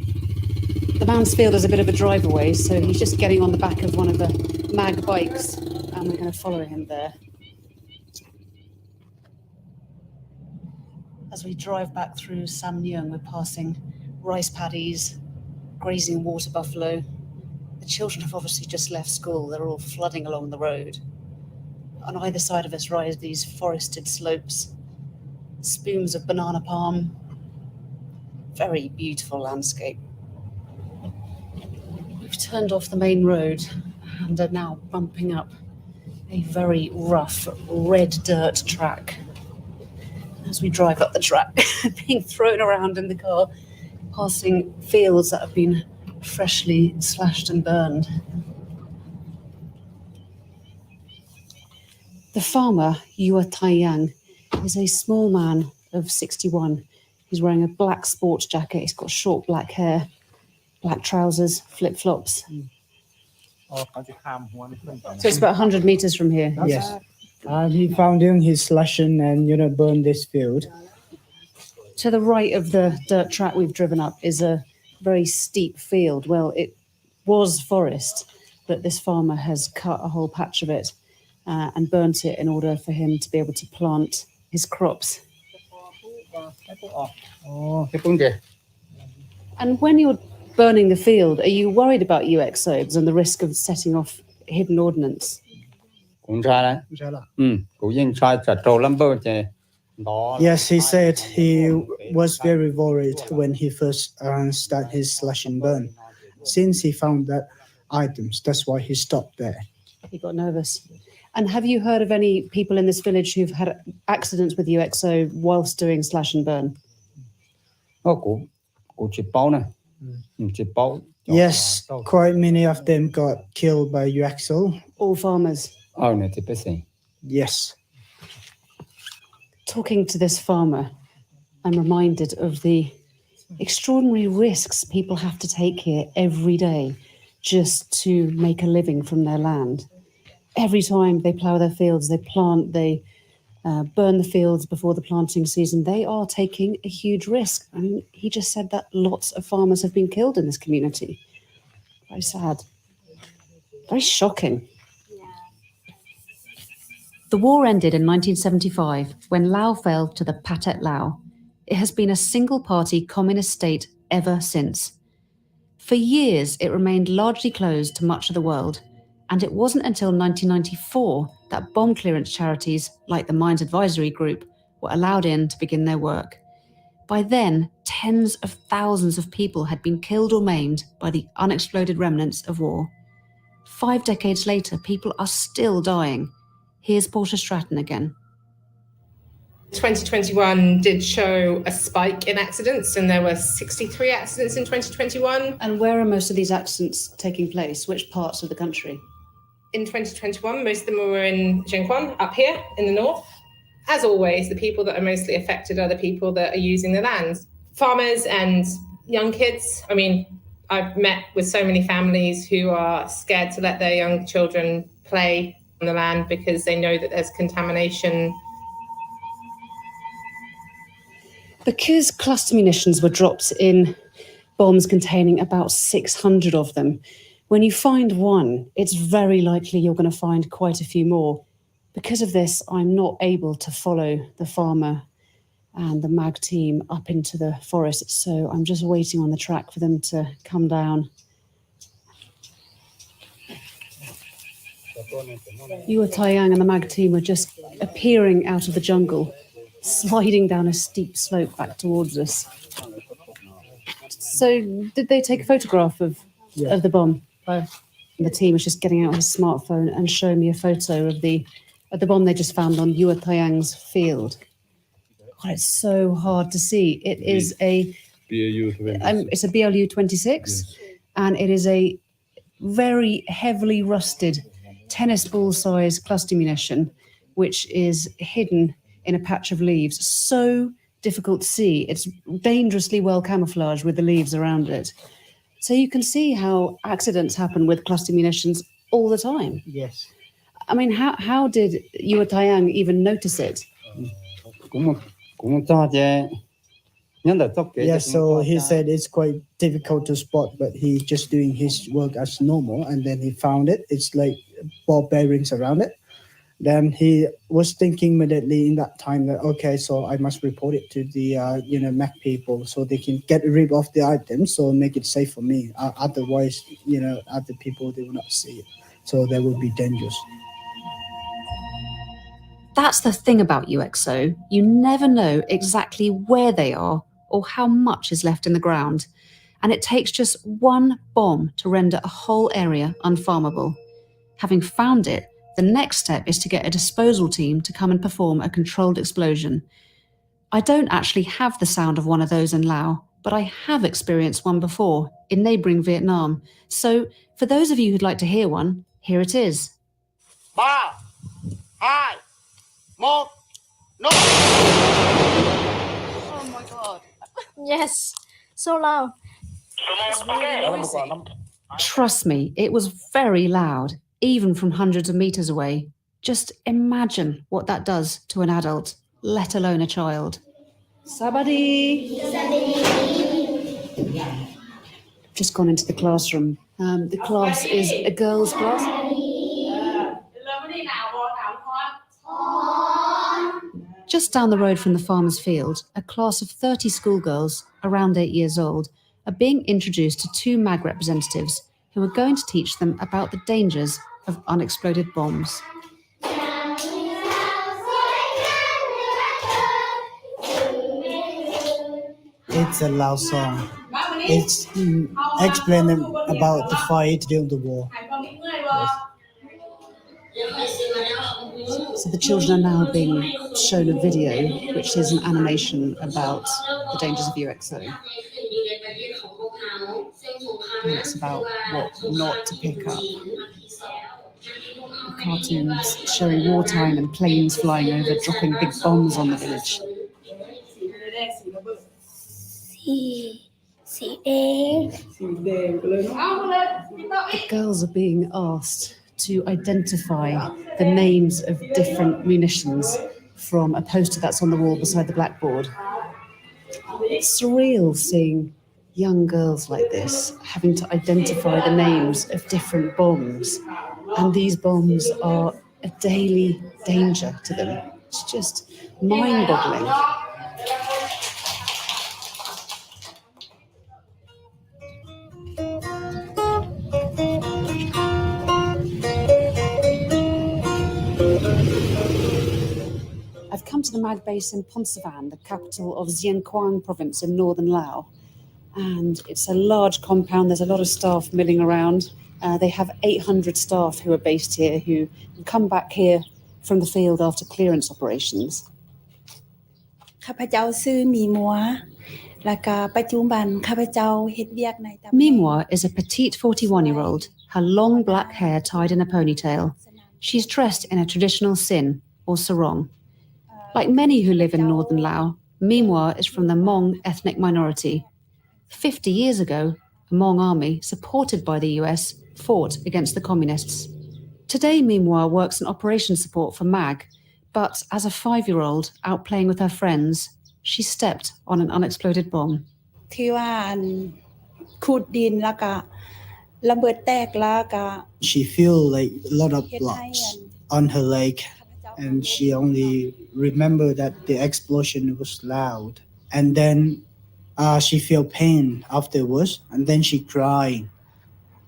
The man's field is a bit of a drive away, so he's just getting on the back of one of the MAG bikes, and we're going to follow him there. As we drive back through Sam Nguyen, we're passing rice paddies, grazing water buffalo. The children have obviously just left school. They're all flooding along the road. On either side of us rise these forested slopes, spumes of banana palm. Very beautiful landscape. We've turned off the main road and are now bumping up a very rough red dirt track. As we drive up the track, being thrown around in the car, passing fields that have been freshly slashed and burned. The farmer, Yua Tai-yang, is a small man of 61. He's wearing a black sports jacket, he's got short black hair, black trousers, flip-flops. So it's about 100 meters from here. Yes. He found in his slashing and, burned this field. To the right of the dirt track we've driven up is a very steep field. Well, it was forest, but this farmer has cut a whole patch of it and burnt it in order for him to be able to plant his crops. And when you're burning the field, are you worried about UXOs and the risk of setting off hidden ordnance? Yes, he said he was very worried when he first started his slash and burn. Since he found that items, that's why he stopped there. He got nervous. And have you heard of any people in this village who've had accidents with UXO whilst doing slash and burn? Yes, quite many of them got killed by UXO. All farmers? Yes. Talking to this farmer, I'm reminded of the extraordinary risks people have to take here every day just to make a living from their land. Every time they plough their fields, they plant, they burn the fields before the planting season, they are taking a huge risk. I mean, he just said that lots of farmers have been killed in this community. Very sad. Very shocking. The war ended in 1975 when Laos fell to the Pathet Lao. It has been a single-party communist state ever since. For years, it remained largely closed to much of the world, and it wasn't until 1994 that bomb clearance charities like the Mines Advisory Group were allowed in to begin their work. By then, tens of thousands of people had been killed or maimed by the unexploded remnants of war. 5 decades later, people are still dying. Here's Portia Stratton again. 2021 did show a spike in accidents, and there were 63 accidents in 2021. And where are most of these accidents taking place? Which parts of the country? In 2021, most of them were in Zhenquan, up here in the north. As always, the people that are mostly affected are the people that are using the lands. Farmers and young kids. I mean, I've met with so many families who are scared to let their young children play on the land because they know that there's contamination. Because cluster munitions were dropped in bombs containing about 600 of them, when you find one, it's very likely you're going to find quite a few more. Because of this, I'm not able to follow the farmer and the MAG team up into the forest, so I'm just waiting on the track for them to come down. Yua Taiyang and the MAG team are just appearing out of the jungle, sliding down a steep slope back towards us. So did they take a photograph of the bomb? And the team is just getting out his smartphone and showing me a photo of the bomb they just found on Yua Taiyang's field. God, it's so hard to see. It is it's a BLU 26, and it is a very heavily rusted tennis ball size cluster munition, which is hidden in a patch of leaves. So difficult to see. It's dangerously well camouflaged with the leaves around it. So you can see how accidents happen with cluster munitions all the time. Yes. I mean, how did Yua Taiyang even notice it? Yeah, so he said it's quite difficult to spot, but he's just doing his work as normal, and then he found it. It's like ball bearings around it. Then he was thinking immediately in that time that, okay, so I must report it to the, MAC people so they can get rid of the items, so make it safe for me. Otherwise, other people, they will not see it. So that would be dangerous. That's the thing about UXO. You never know exactly where they are or how much is left in the ground. And it takes just one bomb to render a whole area unfarmable. Having found it, the next step is to get a disposal team to come and perform a controlled explosion. I don't actually have the sound of one of those in Laos, but I have experienced one before in neighbouring Vietnam. So for those of you who'd like to hear one, here it is. 3, 2, 1, no! Oh my god. Yes, so loud. It's really noisy. Trust me, it was very loud, even from hundreds of meters away. Just imagine what that does to an adult, let alone a child. Sabadi! Just gone into the classroom. The class is a girls' class. Just down the road from the farmer's field, a class of 30 schoolgirls, around 8 years old, are being introduced to two MAG representatives who are going to teach them about the dangers of unexploded bombs. It's a loud song. It's explaining about the fight during the war. So the children are now being shown a video, which is an animation about the dangers of UXO. And it's about what not to pick up. The cartoons showing wartime and planes flying over, dropping big bombs on the village. The girls are being asked to identify the names of different munitions from a poster that's on the wall beside the blackboard. It's surreal seeing young girls like this having to identify the names of different bombs, and these bombs are a daily danger to them. It's just mind-boggling. I've come to the MAG base in Ponsavan, the capital of Xiên Quang province in northern Laos. And it's a large compound. There's a lot of staff milling around. They have 800 staff who are based here who come back here from the field after clearance operations. Mimwa is a petite 41-year-old, her long black hair tied in a ponytail. She's dressed in a traditional sin, or sarong. Like many who live in northern Laos, Mimwa is from the Hmong ethnic minority. 50 years ago, a Hmong army, supported by the US, fought against the communists. Today, Mimwa works in operations support for MAG, but as a 5-year-old out playing with her friends, she stepped on an unexploded bomb. She feel like a lot of blocks on her leg, and she only remember that the explosion was loud. And then she feel pain afterwards, and then she cried.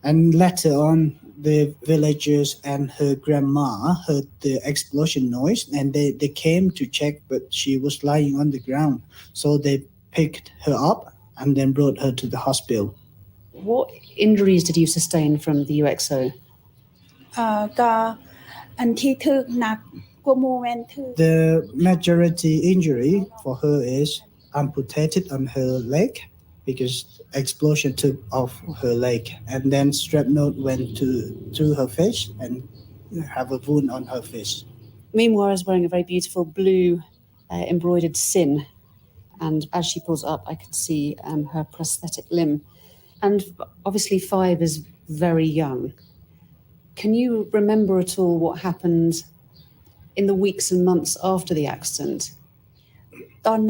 And later on, the villagers and her grandma heard the explosion noise, and they came to check, but she was lying on the ground. So they picked her up and then brought her to the hospital. What injuries did you sustain from the UXO? The majority injury for her is amputated on her leg because explosion took off her leg, and then shrapnel went through her face and have a wound on her face. Mimwa is wearing a very beautiful blue embroidered sin, and as she pulls up, I can see her prosthetic limb. And obviously 5 is very young. Can you remember at all what happened in the weeks and months after the accident? After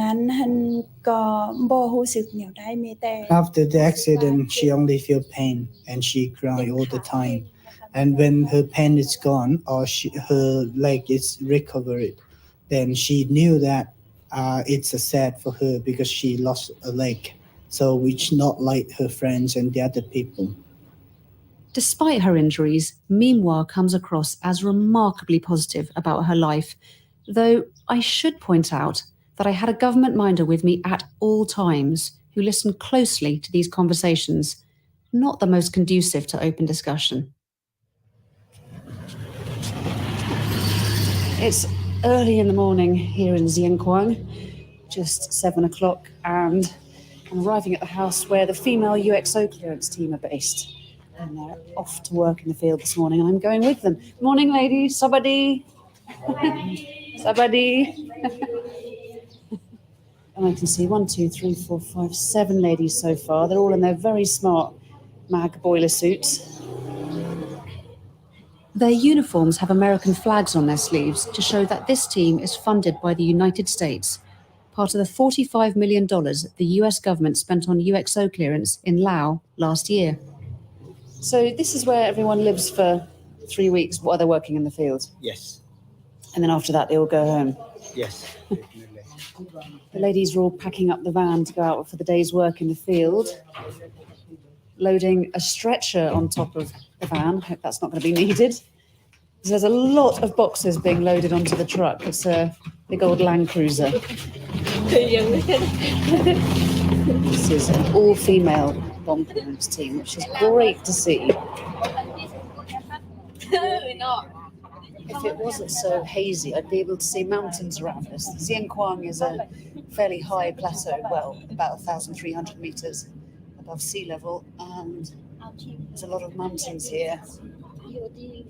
the accident, she only feel pain and she cry all the time. And when her pain is gone or her leg is recovered, then she knew that it's sad for her because she lost a leg. So it's not like her friends and the other people. Despite her injuries, Mimwa comes across as remarkably positive about her life, though I should point out that I had a government minder with me at all times who listened closely to these conversations, not the most conducive to open discussion. It's early in the morning here in Xiên Quang, just 7 o'clock, and I'm arriving at the house where the female UXO clearance team are based. And they're off to work in the field this morning, and I'm going with them. Morning, ladies. Sabadi. Sabadi. And I can see 1, 2, 3, 4, 5, 7 ladies so far. They're all in their very smart MAG boiler suits. Their uniforms have American flags on their sleeves to show that this team is funded by the United States, part of the $45 million the US government spent on UXO clearance in Laos last year. So this is where everyone lives for 3 weeks while they're working in the field? Yes. And then after that, they all go home? Yes. The ladies are all packing up the van to go out for the day's work in the field, loading a stretcher on top of the van. Hope that's not going to be needed. There's a lot of boxes being loaded onto the truck. It's a big old Land Cruiser. This is an all-female bomb clearance team, which is great to see. If it wasn't so hazy, I'd be able to see mountains around us. Xianquang is a fairly high plateau, well, about 1,300 meters above sea level, and there's a lot of mountains here.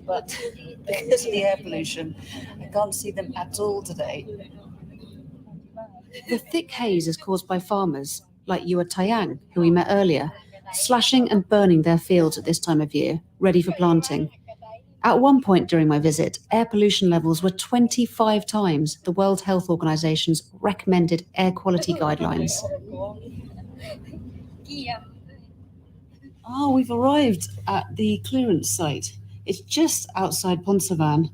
But because of the air pollution, I can't see them at all today. The thick haze is caused by farmers, like Yua Tayang, who we met earlier, slashing and burning their fields at this time of year, ready for planting. At one point during my visit, air pollution levels were 25 times the World Health Organization's recommended air quality guidelines. Oh, we've arrived at the clearance site. It's just outside Ponsavan,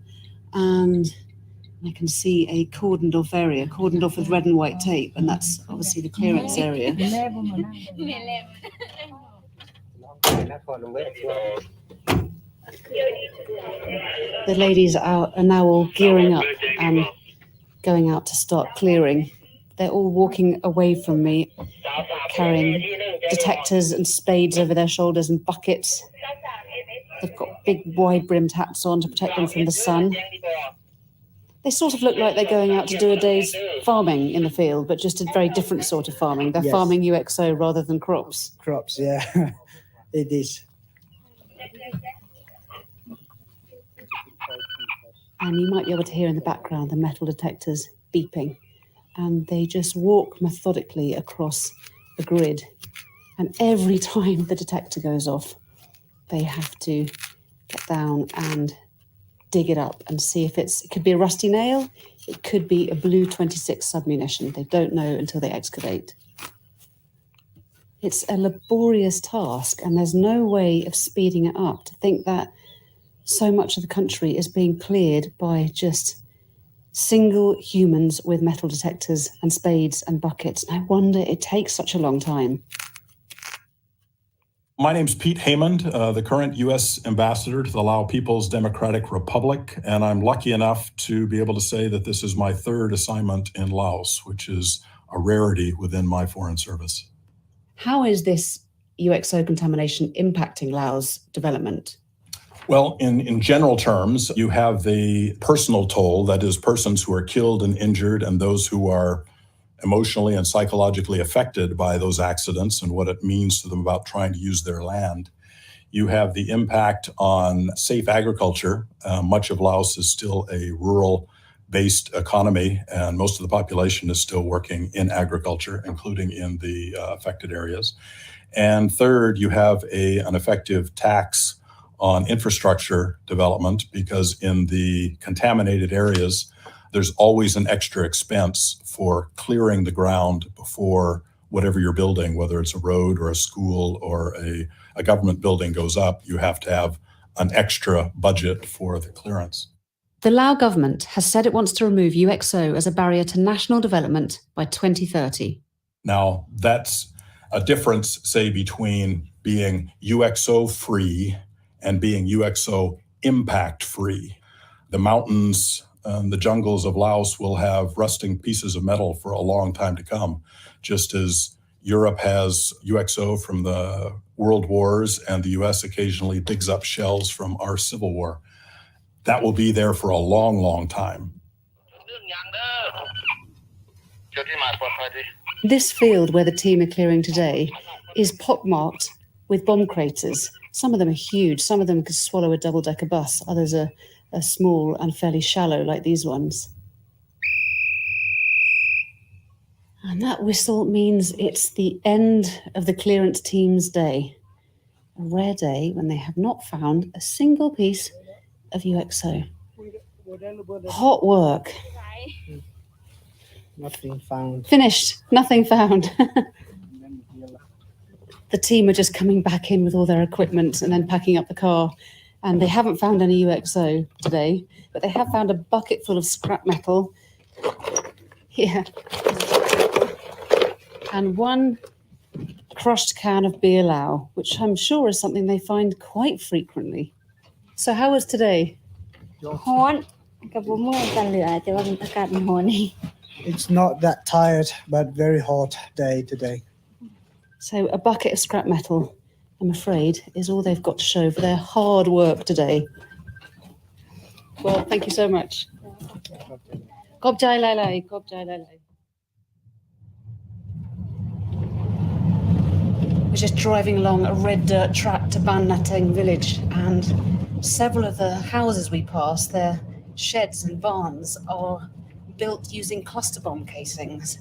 and I can see a cordoned off area, cordoned off with red and white tape, and that's obviously the clearance area. The ladies are now all gearing up and going out to start clearing. They're all walking away from me, carrying detectors and spades over their shoulders and buckets. They've got big wide-brimmed hats on to protect them from the sun. They sort of look like they're going out to do a day's farming in the field, but just a very different sort of farming. They're farming UXO rather than crops. Crops, yeah, it is. And you might be able to hear in the background the metal detectors beeping. And they just walk methodically across the grid. And every time the detector goes off, they have to get down and dig it up and see if it could be a rusty nail, it could be a Blue 26 submunition. They don't know until they excavate. It's a laborious task, and there's no way of speeding it up. To think that so much of the country is being cleared by just single humans with metal detectors and spades and buckets. No wonder it takes such a long time. My name's Pete Haymond, the current U.S. ambassador to the Lao People's Democratic Republic, and I'm lucky enough to be able to say that this is my third assignment in Laos, which is a rarity within my foreign service. How is this UXO contamination impacting Laos development? Well, in general terms, you have the personal toll, that is persons who are killed and injured and those who are emotionally and psychologically affected by those accidents and what it means to them about trying to use their land. You have the impact on safe agriculture. Much of Laos is still a rural-based economy, and most of the population is still working in agriculture, including in the affected areas. And third, you have an effective tax on infrastructure development, because in the contaminated areas, there's always an extra expense for clearing the ground before whatever you're building, whether it's a road or a school or a government building goes up. You have to have an extra budget for the clearance. The Lao government has said it wants to remove UXO as a barrier to national development by 2030. Now, that's a difference, say, between being UXO-free and being UXO impact-free. The mountains and the jungles of Laos will have rusting pieces of metal for a long time to come, just as Europe has UXO from the world wars and the US occasionally digs up shells from our civil war. That will be there for a long, long time. This field where the team are clearing today is pockmarked with bomb craters. Some of them are huge. Some of them could swallow a double-decker bus. Others are small and fairly shallow, like these ones. And that whistle means it's the end of the clearance team's day. A rare day when they have not found a single piece of UXO. Hot work. Nothing found. Finished. Nothing found. The team are just coming back in with all their equipment and then packing up the car. And they haven't found any UXO today, but they have found a bucket full of scrap metal Yeah. And one crushed can of beer lao, which I'm sure is something they find quite frequently. So how was today? It's not that tired, but very hot day today. So a bucket of scrap metal, I'm afraid, is all they've got to show for their hard work today. Well, thank you so much. Khop chai lai lai, khop chai lai lai. We're just driving along a red dirt track to Ban Nateng village, and several of the houses we pass, their sheds and barns, are built using cluster bomb casings.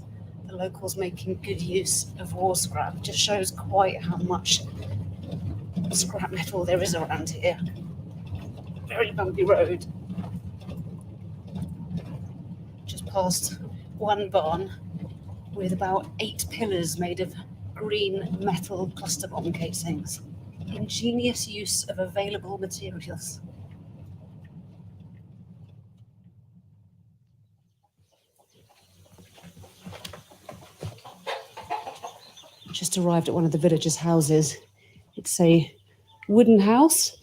The locals making good use of war scrap. Just shows quite how much scrap metal there is around here. Very bumpy road. Just past one barn with about 8 pillars made of green metal cluster bomb casings. Ingenious use of available materials. Just arrived at one of the villagers' houses. It's a wooden house.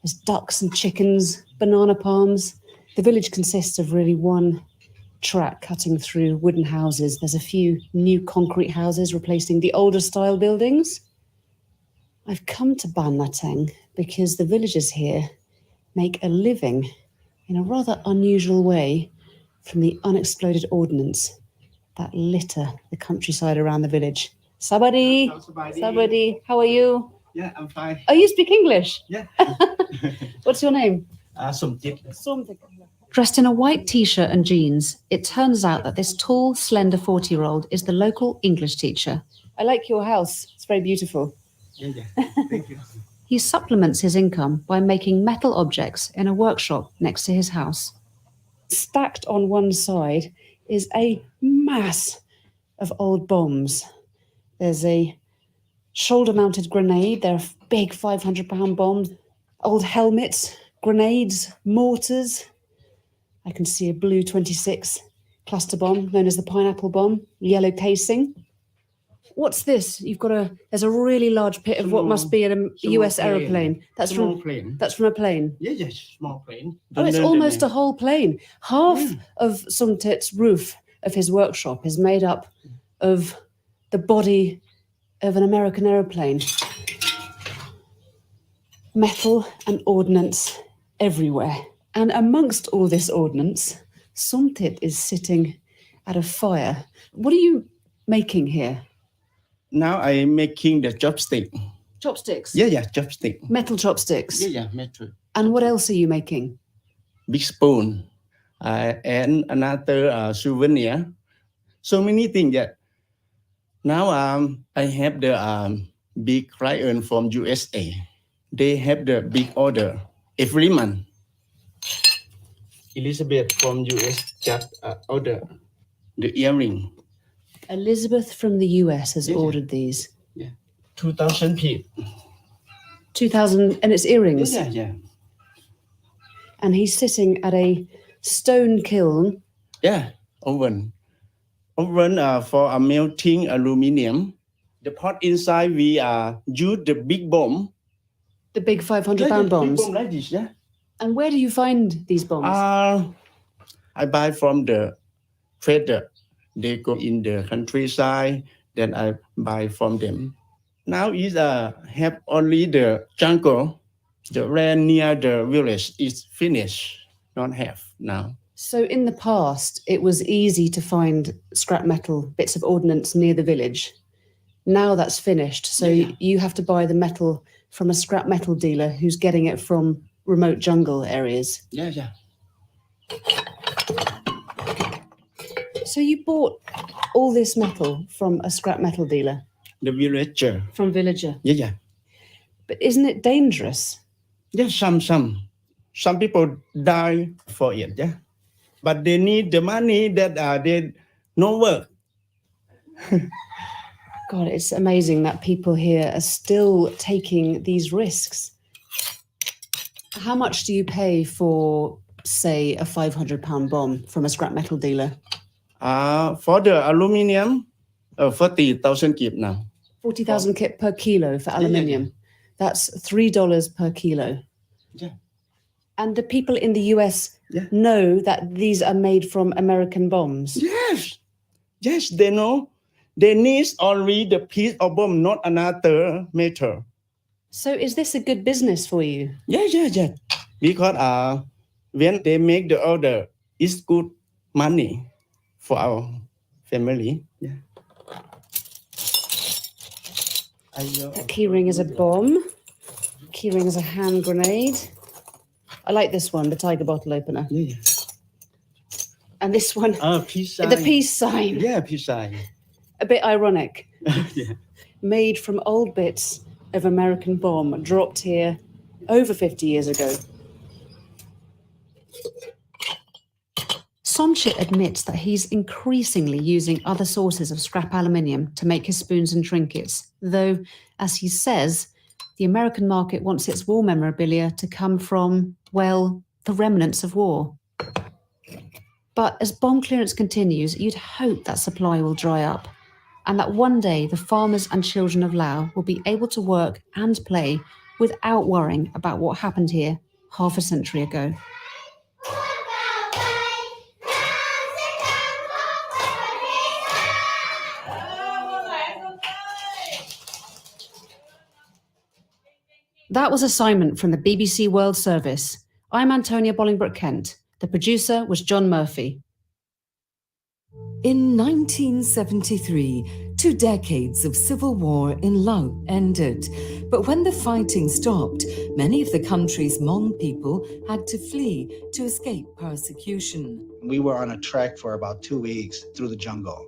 There's ducks and chickens, banana palms. The village consists of really one track cutting through wooden houses. There's a few new concrete houses replacing the older style buildings. I've come to Ban Nateng because the villagers here make a living in a rather unusual way from the unexploded ordnance that litter the countryside around the village. Sabadi, Sabadi, how are you? Yeah, I'm fine. Oh, you speak English? Yeah. What's your name? Somjit. Dressed in a white t-shirt and jeans, it turns out that this tall, slender 40-year-old is the local English teacher. I like your house. It's very beautiful. Yeah. Thank you. He supplements his income by making metal objects in a workshop next to his house. Stacked on one side is a mass of old bombs. There's a shoulder-mounted grenade. There are big 500-pound bombs, old helmets, grenades, mortars. I can see a blue 26 cluster bomb, known as the pineapple bomb, yellow casing. What's this? There's a really large pit of what must be a US aeroplane. That's from a plane. Yeah, small plane. Oh, it's almost a whole plane. Half of Sumtit's roof of his workshop is made up of the body of an American aeroplane. Metal and ordnance everywhere. And amongst all this ordnance, Sumtit is sitting at a fire. What are you making here? Now I'm making the chopstick. Chopsticks? Yeah, chopstick. Metal chopsticks? Yeah, metal. And what else are you making? Big spoon. And another souvenir. So many things that now I have the big client from USA. They have the big order every month. Elizabeth from US just ordered the earring. Elizabeth from the US has ordered these. Yeah. 2,000 feet. 2,000, and it's earrings? Yeah. And he's sitting at a stone kiln. Yeah, oven. Oven for melting aluminium. The pot inside we use the big bomb. The big 500-pound bombs? Big bomb like this, yeah. And where do you find these bombs? I buy from the trader. They go in the countryside, then I buy from them. Now is have only the jungle, the land near the village is finished, not have now. So in the past, it was easy to find scrap metal, bits of ordnance near the village. Now that's finished, so you have to buy the metal from a scrap metal dealer who's getting it from remote jungle areas. Yeah. So you bought all this metal from a scrap metal dealer? The villager. From villager? Yeah. But isn't it dangerous? Yeah, some people die for it, yeah. But they need the money that they no work. God, it's amazing that people here are still taking these risks. How much do you pay for, say, a 500-pound bomb from a scrap metal dealer? For the aluminium, 40,000 kip now. 40,000 kip per kilo for aluminium. That's $3 per kilo. Yeah. And the people in the US know that these are made from American bombs. Yes, they know. They need only the piece of bomb, not another metal. So is this a good business for you? Yeah. Because when they make the order, it's good money for our family. Yeah. That keyring is a bomb. Keyring is a hand grenade. I like this one, the tiger bottle opener. Yeah. And this one, peace the peace sign. Yeah, peace sign. A bit ironic. Yeah. Made from old bits of American bomb dropped here over 50 years ago. Somchit admits that he's increasingly using other sources of scrap aluminium to make his spoons and trinkets, though, as he says, the American market wants its war memorabilia to come from, well, the remnants of war. But as bomb clearance continues, you'd hope that supply will dry up, and that one day the farmers and children of Laos will be able to work and play without worrying about what happened here half a century ago. That was Assignment from the BBC World Service. I'm Antonia Bolingbroke-Kent. The producer was John Murphy. In 1973, 2 decades of civil war in Laos ended. But when the fighting stopped, many of the country's Hmong people had to flee to escape persecution. We were on a trek for about 2 weeks through the jungle,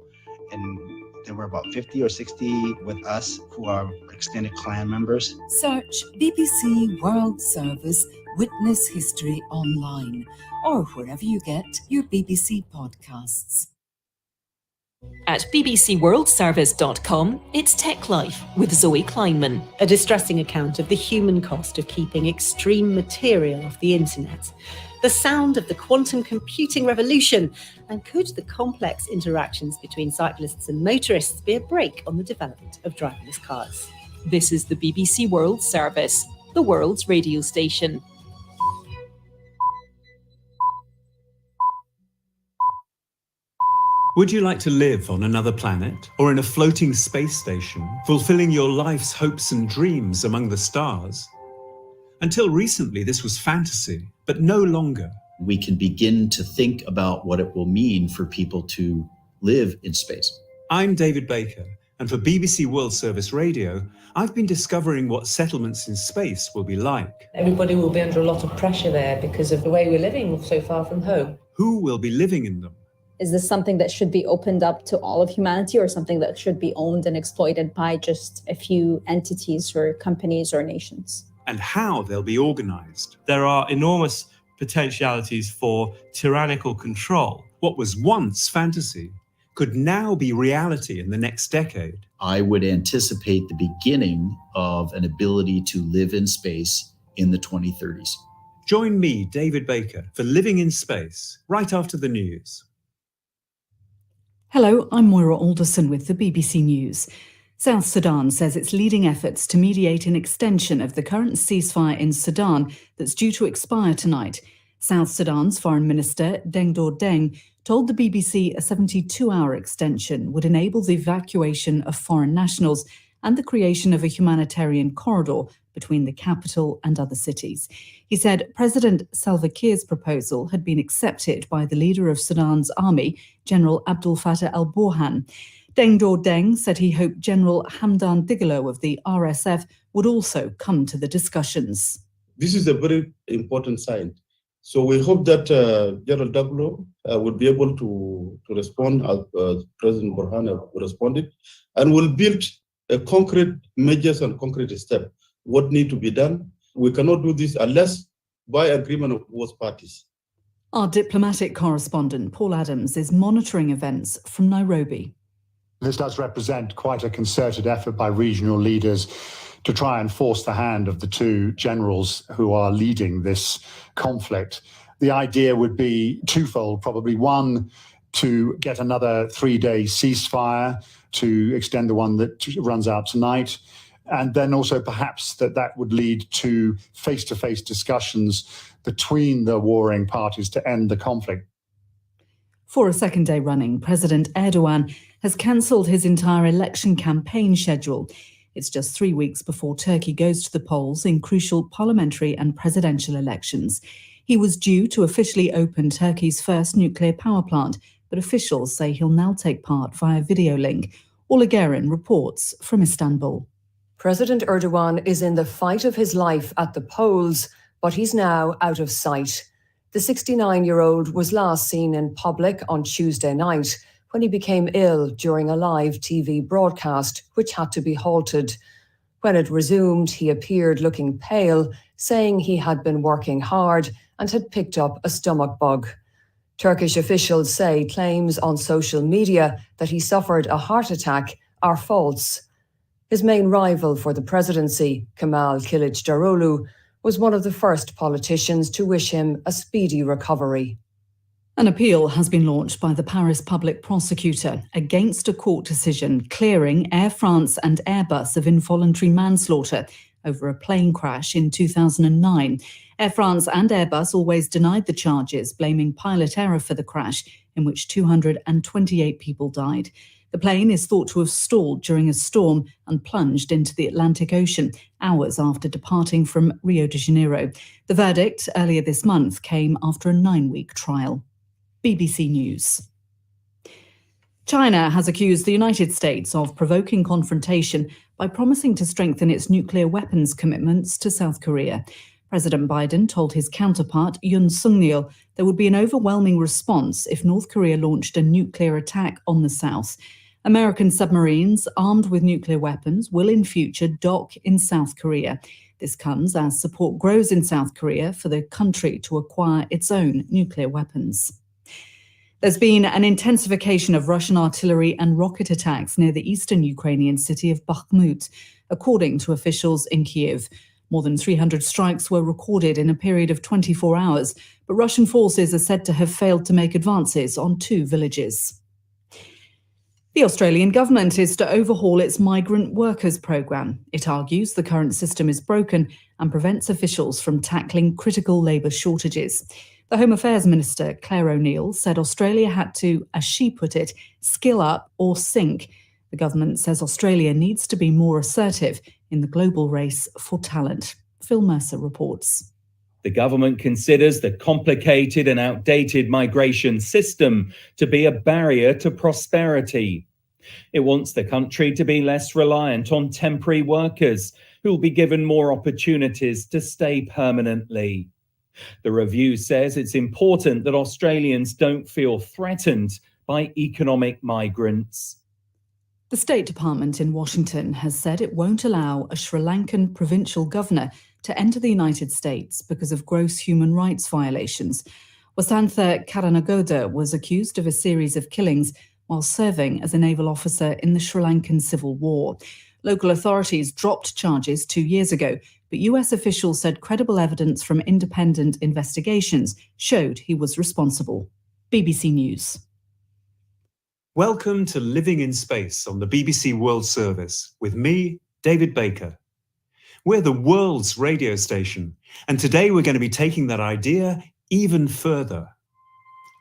and there were about 50 or 60 with us who are extended clan members. Search BBC World Service Witness History online, or wherever you get your BBC podcasts. At bbcworldservice.com, it's Tech Life with Zoe Kleinman. A distressing account of the human cost of keeping extreme material off the internet. The sound of the quantum computing revolution. And could the complex interactions between cyclists and motorists be a brake on the development of driverless cars? This is the BBC World Service, the world's radio station. Would you like to live on another planet or in a floating space station, fulfilling your life's hopes and dreams among the stars? Until recently, this was fantasy, but no longer. We can begin to think about what it will mean for people to live in space. I'm David Baker, and for BBC World Service Radio, I've been discovering what settlements in space will be like. Everybody will be under a lot of pressure there because of the way we're living so far from home. Who will be living in them? Is this something that should be opened up to all of humanity, or something that should be owned and exploited by just a few entities or companies or nations? And how they'll be organized. There are enormous potentialities for tyrannical control. What was once fantasy could now be reality in the next decade. I would anticipate the beginning of an ability to live in space in the 2030s. Join me, David Baker, for Living in Space, right after the news. Hello, I'm Moira Alderson with the BBC News. South Sudan says it's leading efforts to mediate an extension of the current ceasefire in Sudan that's due to expire tonight. South Sudan's Foreign Minister, Deng Dor Deng, told the BBC a 72-hour extension would enable the evacuation of foreign nationals and the creation of a humanitarian corridor between the capital and other cities. He said President Salva Kiir's proposal had been accepted by the leader of Sudan's army, General Abdel Fattah al-Burhan. Deng Dor Deng said he hoped General Hamdan Dagalo of the RSF would also come to the discussions. This is a very important sign. So we hope that General Dagalo will be able to respond as President Burhan responded, and will build a concrete measures and concrete step. What need to be done? We cannot do this unless by agreement of both parties. Our diplomatic correspondent, Paul Adams, is monitoring events from Nairobi. This does represent quite a concerted effort by regional leaders to try and force the hand of the two generals who are leading this conflict. The idea would be twofold, probably. One, to get another 3-day ceasefire, to extend the one that runs out tonight. And then also perhaps that would lead to face-to-face discussions between the warring parties to end the conflict. For a second day running, President Erdogan has cancelled his entire election campaign schedule. It's just 3 weeks before Turkey goes to the polls in crucial parliamentary and presidential elections. He was due to officially open Turkey's first nuclear power plant, but officials say he'll now take part via video link. Ola Gerin reports from Istanbul. President Erdogan is in the fight of his life at the polls, but he's now out of sight. The 69-year-old was last seen in public on Tuesday night when he became ill during a live TV broadcast, which had to be halted. When it resumed, he appeared looking pale, saying he had been working hard and had picked up a stomach bug. Turkish officials say claims on social media that he suffered a heart attack are false. His main rival for the presidency, Kemal Kılıçdaroğlu, was one of the first politicians to wish him a speedy recovery. An appeal has been launched by the Paris public prosecutor against a court decision clearing Air France and Airbus of involuntary manslaughter over a plane crash in 2009. Air France and Airbus always denied the charges, blaming pilot error for the crash, in which 228 people died. The plane is thought to have stalled during a storm and plunged into the Atlantic Ocean hours after departing from Rio de Janeiro. The verdict earlier this month came after a 9-week trial. BBC News. China has accused the United States of provoking confrontation by promising to strengthen its nuclear weapons commitments to South Korea. President Biden told his counterpart, Yoon Suk-yeol, there would be an overwhelming response if North Korea launched a nuclear attack on the South. American submarines armed with nuclear weapons will in future dock in South Korea. This comes as support grows in South Korea for the country to acquire its own nuclear weapons. There's been an intensification of Russian artillery and rocket attacks near the eastern Ukrainian city of Bakhmut, according to officials in Kyiv. More than 300 strikes were recorded in a period of 24 hours, but Russian forces are said to have failed to make advances on 2 villages. The Australian government is to overhaul its migrant workers programme. It argues the current system is broken and prevents officials from tackling critical labour shortages. The Home Affairs Minister, Claire O'Neill, said Australia had to, as she put it, skill up or sink. The government says Australia needs to be more assertive in the global race for talent. Phil Mercer reports. The government considers the complicated and outdated migration system to be a barrier to prosperity. It wants the country to be less reliant on temporary workers who will be given more opportunities to stay permanently. The review says it's important that Australians don't feel threatened by economic migrants. The State Department in Washington has said it won't allow a Sri Lankan provincial governor to enter the United States because of gross human rights violations. Wasantha Kalinago was accused of a series of killings while serving as a naval officer in the Sri Lankan Civil War. Local authorities dropped charges 2 years ago, but US officials said credible evidence from independent investigations showed he was responsible. BBC News. Welcome to Living in Space on the BBC World Service with me, David Baker. We're the world's radio station, and today we're going to be taking that idea even further.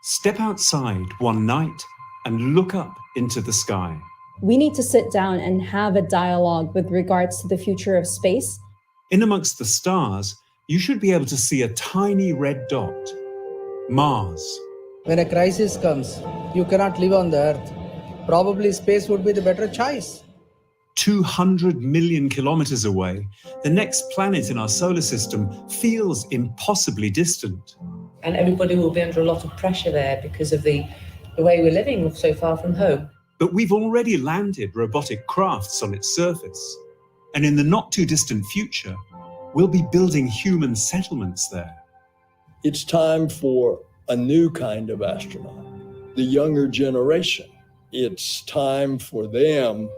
Step outside one night and look up into the sky. We need to sit down and have a dialogue with regards to the future of space. In amongst the stars, you should be able to see a tiny red dot. Mars. When a crisis comes, you cannot live on the Earth. Probably space would be the better choice. 200 million kilometers away, the next planet in our solar system feels impossibly distant. And everybody will be under a lot of pressure there because of the way we're living so far from home. But we've already landed robotic crafts on its surface. And in the not too distant future, we'll be building human settlements there. It's time for a new kind of astronaut, the younger generation. It's time for them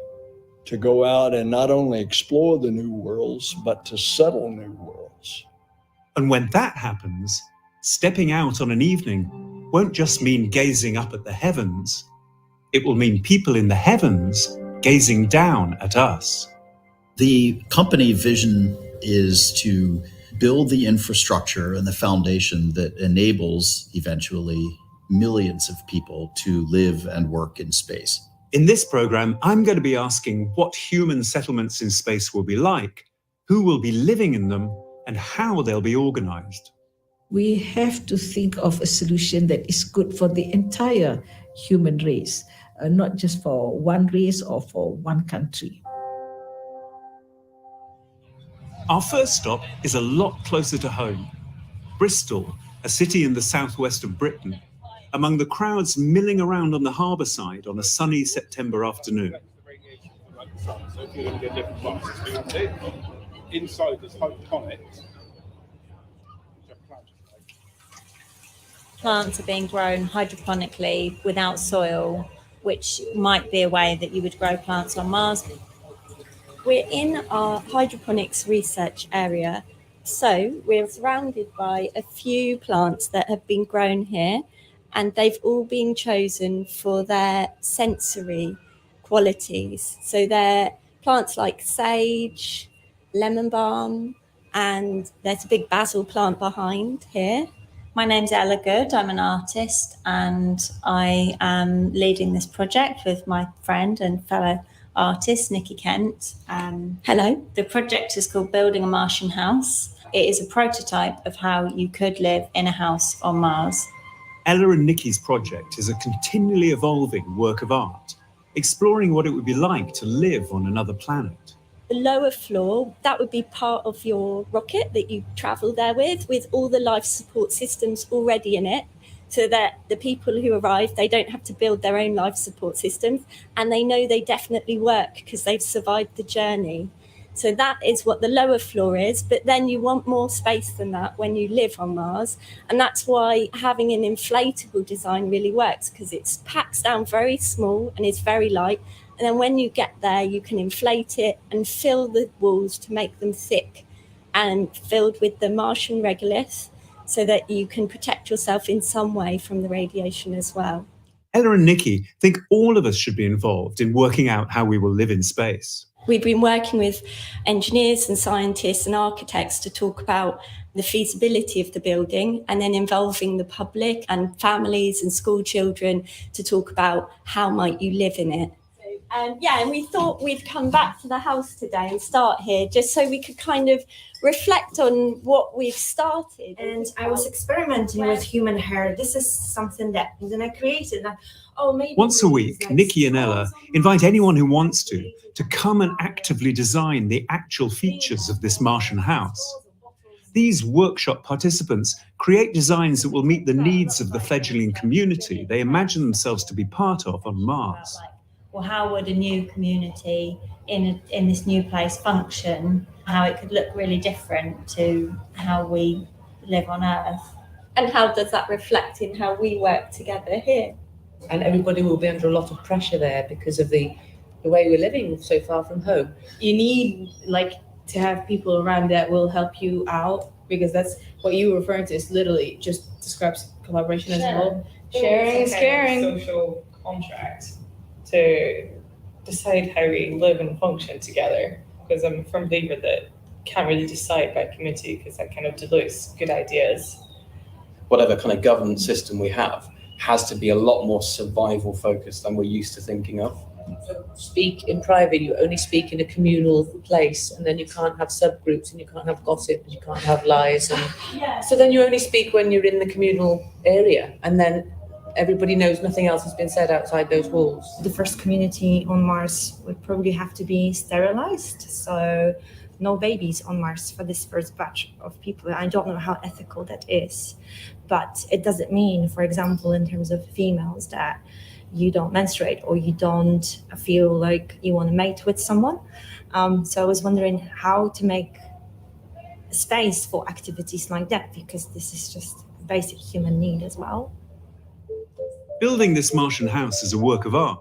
to go out and not only explore the new worlds, but to settle new worlds. And when that happens, stepping out on an evening won't just mean gazing up at the heavens. It will mean people in the heavens gazing down at us. The company vision is to build the infrastructure and the foundation that enables eventually millions of people to live and work in space. In this program, I'm going to be asking what human settlements in space will be like, who will be living in them, and how they'll be organized. We have to think of a solution that is good for the entire human race, not just for one race or for one country. Our first stop is a lot closer to home. Bristol, a city in the southwest of Britain, among the crowds milling around on the harbour side on a sunny September afternoon. Inside there's hydroponics. Plants are being grown hydroponically without soil, which might be a way that you would grow plants on Mars. We're in our hydroponics research area, so we're surrounded by a few plants that have been grown here, and they've all been chosen for their sensory qualities. So they're plants like sage, lemon balm, and there's a big basil plant behind here. My name's Ella Good, I'm an artist, and I am leading this project with my friend and fellow artist, Nikki Kent. Hello. The project is called Building a Martian House. It is a prototype of how you could live in a house on Mars. Ella and Nikki's project is a continually evolving work of art, exploring what it would be like to live on another planet. The lower floor, that would be part of your rocket that you travel there with all the life support systems already in it, so that the people who arrive, they don't have to build their own life support systems, and they know they definitely work because they've survived the journey. So that is what the lower floor is, but then you want more space than that when you live on Mars. And that's why having an inflatable design really works, because it packs down very small and it's very light. And then when you get there, you can inflate it and fill the walls to make them thick and filled with the Martian regolith, so that you can protect yourself in some way from the radiation as well. Ella and Nikki think all of us should be involved in working out how we will live in space. We've been working with engineers and scientists and architects to talk about the feasibility of the building, and then involving the public and families and school children to talk about how might you live in it. And we thought we'd come back to the house today and start here just so we could kind of reflect on what we've started. And I was experimenting with human hair. This is something that then I created. Maybe once a week, Nikki and Ella invite anyone who wants to come and actively design the actual features of this Martian house. These workshop participants create designs that will meet the needs of the fledgling community they imagine themselves to be part of on Mars. Well, how would a new community in this new place function? How it could look really different to how we live on Earth. And how does that reflect in how we work together here? And everybody will be under a lot of pressure there because of the way we're living so far from home. You need to have people around that will help you out, because that's what you were referring to is literally just describes collaboration as well. Sharing is caring. Social contract to decide how we live and function together, because I'm a firm believer that can't really decide by committee, because that kind of dilutes good ideas. Whatever kind of governance system we have has to be a lot more survival focused than we're used to thinking of. So speak in private, you only speak in a communal place, and then you can't have subgroups, and you can't have gossip, and you can't have lies, and so then you only speak when you're in the communal area, and then everybody knows nothing else has been said outside those walls. The first community on Mars would probably have to be sterilized, so no babies on Mars for this first batch of people. I don't know how ethical that is, but it doesn't mean, for example, in terms of females, that you don't menstruate or you don't feel like you want to mate with someone. So I was wondering how to make space for activities like that, because this is just a basic human need as well. Building this Martian house is a work of art,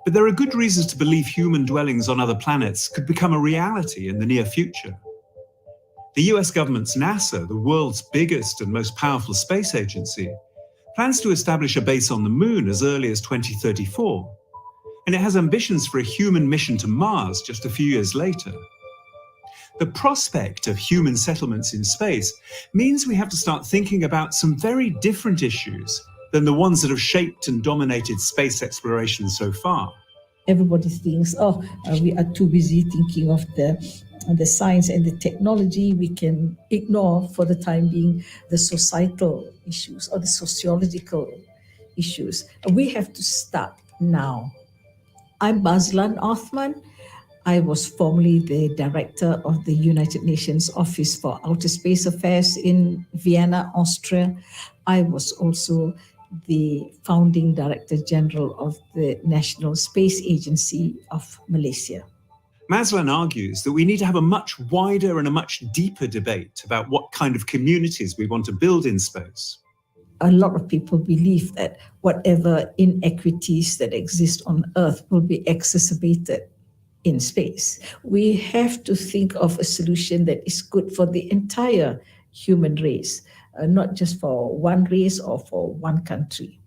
but there are good reasons to believe human dwellings on other planets could become a reality in the near future. The US government's NASA, the world's biggest and most powerful space agency, plans to establish a base on the moon as early as 2034, and it has ambitions for a human mission to Mars just a few years later. The prospect of human settlements in space means we have to start thinking about some very different issues than the ones that have shaped and dominated space exploration so far. Everybody thinks, we are too busy thinking of the science and the technology. We can ignore for the time being the societal issues or the sociological issues. We have to start now. I'm Bazlan Othman. I was formerly the director of the United Nations Office for Outer Space Affairs in Vienna, Austria. I was also the founding Director General of the National Space Agency of Malaysia. Mazlan argues that we need to have a much wider and a much deeper debate about what kind of communities we want to build in space. A lot of people believe that whatever inequities that exist on Earth will be exacerbated in space. We have to think of a solution that is good for the entire human race, not just for one race or for one country.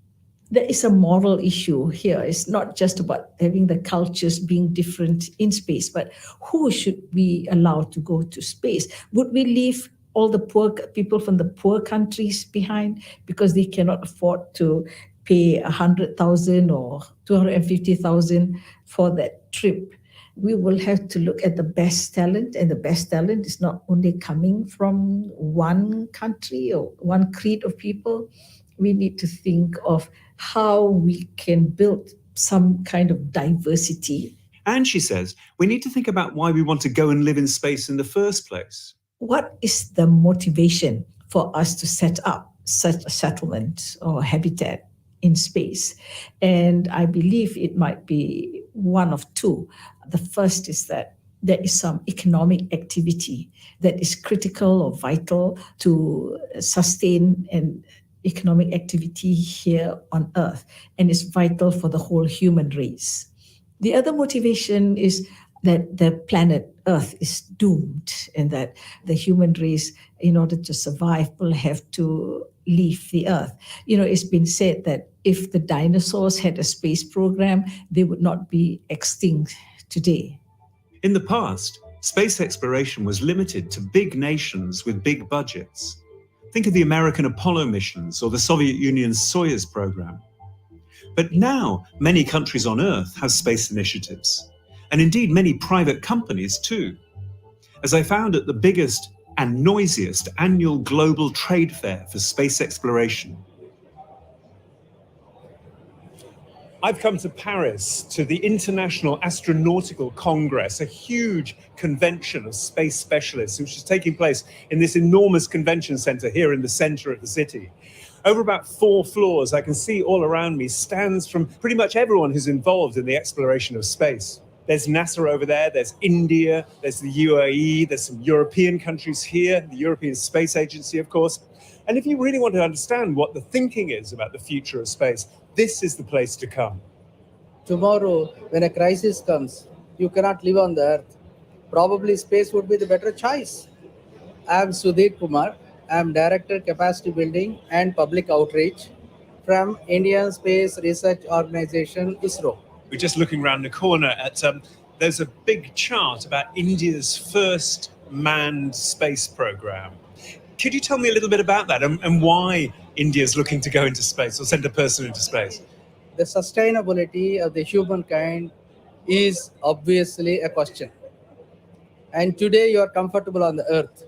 There is a moral issue here. It's not just about having the cultures being different in space, but who should be allowed to go to space? Would we leave all the poor people from the poor countries behind because they cannot afford to pay 100,000 or 250,000 for that trip? We will have to look at the best talent, and the best talent is not only coming from one country or one creed of people. We need to think of how we can build some kind of diversity. And she says, we need to think about why we want to go and live in space in the first place. What is the motivation for us to set up such a settlement or habitat in space? And I believe it might be one of two. The first is that there is some economic activity that is critical or vital to sustain an economic activity here on Earth, and is vital for the whole human race. The other motivation is that the planet Earth is doomed, and that the human race, in order to survive, will have to leave the Earth. It's been said that if the dinosaurs had a space program, they would not be extinct today. In the past, space exploration was limited to big nations with big budgets. Think of the American Apollo missions or the Soviet Union's Soyuz program. But now, many countries on Earth have space initiatives, and indeed many private companies too. As I found at the biggest and noisiest annual global trade fair for space exploration. I've come to Paris to the International Astronautical Congress, a huge convention of space specialists, which is taking place in this enormous convention center here in the center of the city. Over about 4 floors, I can see all around me stands from pretty much everyone who's involved in the exploration of space. There's NASA over there, there's India, there's the UAE, there's some European countries here, the European Space Agency, of course. And if you really want to understand what the thinking is about the future of space, this is the place to come. Tomorrow, when a crisis comes, you cannot live on the Earth. Probably space would be the better choice. I am Sudhir Kumar. I am Director Capacity Building and Public Outreach from Indian Space Research Organization, ISRO. We're just looking around the corner at, there's a big chart about India's first manned space program. Could you tell me a little bit about that and why India's looking to go into space or send a person into space? The sustainability of the humankind is obviously a question. And today you are comfortable on the Earth.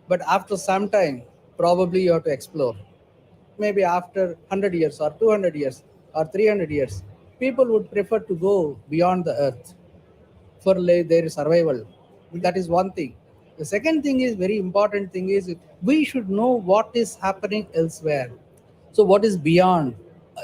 But after some time, probably you have to explore. Maybe after 100 years or 200 years or 300 years, people would prefer to go beyond the Earth for their survival. That is one thing. The second thing is very important thing is we should know what is happening elsewhere. So what is beyond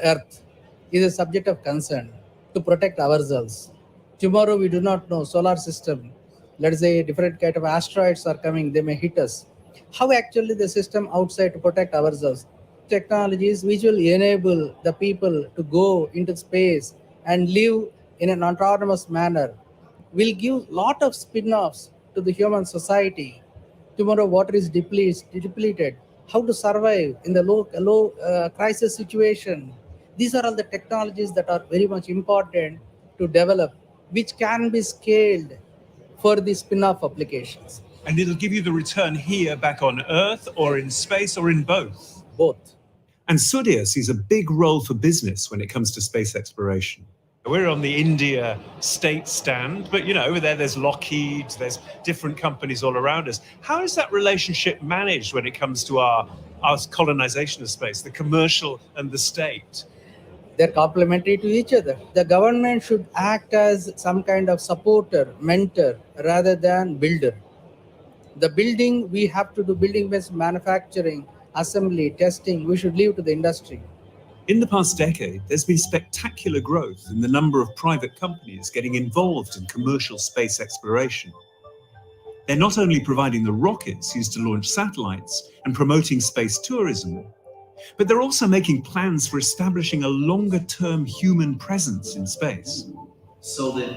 Earth is a subject of concern to protect ourselves. Tomorrow we do not know solar system. Let's say different kind of asteroids are coming, they may hit us. How actually the system outside to protect ourselves? Technologies which will enable the people to go into space and live in an autonomous manner will give lot of spin-offs to the human society. Tomorrow water is depleted. how to survive in the low crisis situation. These are all the technologies that are very much important to develop, which can be scaled for the spin-off applications. And it'll give you the return here back on Earth or in space or in both? Both. And Sudhir sees a big role for business when it comes to space exploration. We're on the India state stand, but over there's Lockheed, there's different companies all around us. How is that relationship managed when it comes to our colonization of space, the commercial and the state? They're complementary to each other. The government should act as some kind of supporter, mentor, rather than builder. The building, we have to do building-based manufacturing, assembly, testing, we should leave to the industry. In the past decade, there's been spectacular growth in the number of private companies getting involved in commercial space exploration. They're not only providing the rockets used to launch satellites and promoting space tourism, but they're also making plans for establishing a longer-term human presence in space. So that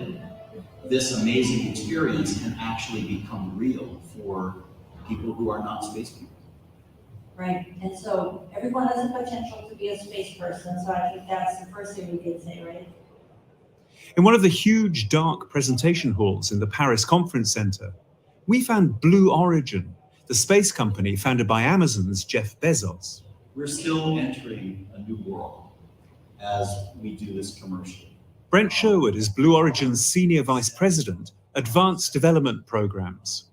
this amazing experience can actually become real for people who are not space people. Right, and so everyone has the potential to be a space person, so I think that's the first thing we can say, right? In one of the huge dark presentation halls in the Paris Conference Center, we found Blue Origin, the space company founded by Amazon's Jeff Bezos. We're still entering a new world as we do this commercially. Brent Sherwood is Blue Origin's Senior Vice President, Advanced Development Programs.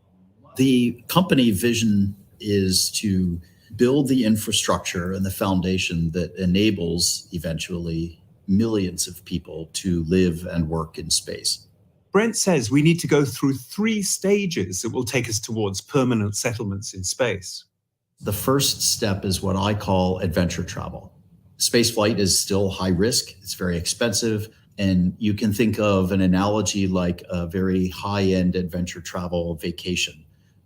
The company vision is to build the infrastructure and the foundation that enables eventually millions of people to live and work in space. Brent says we need to go through 3 stages that will take us towards permanent settlements in space. The first step is what I call adventure travel. Spaceflight is still high risk, it's very expensive, and you can think of an analogy like a very high-end adventure travel vacation,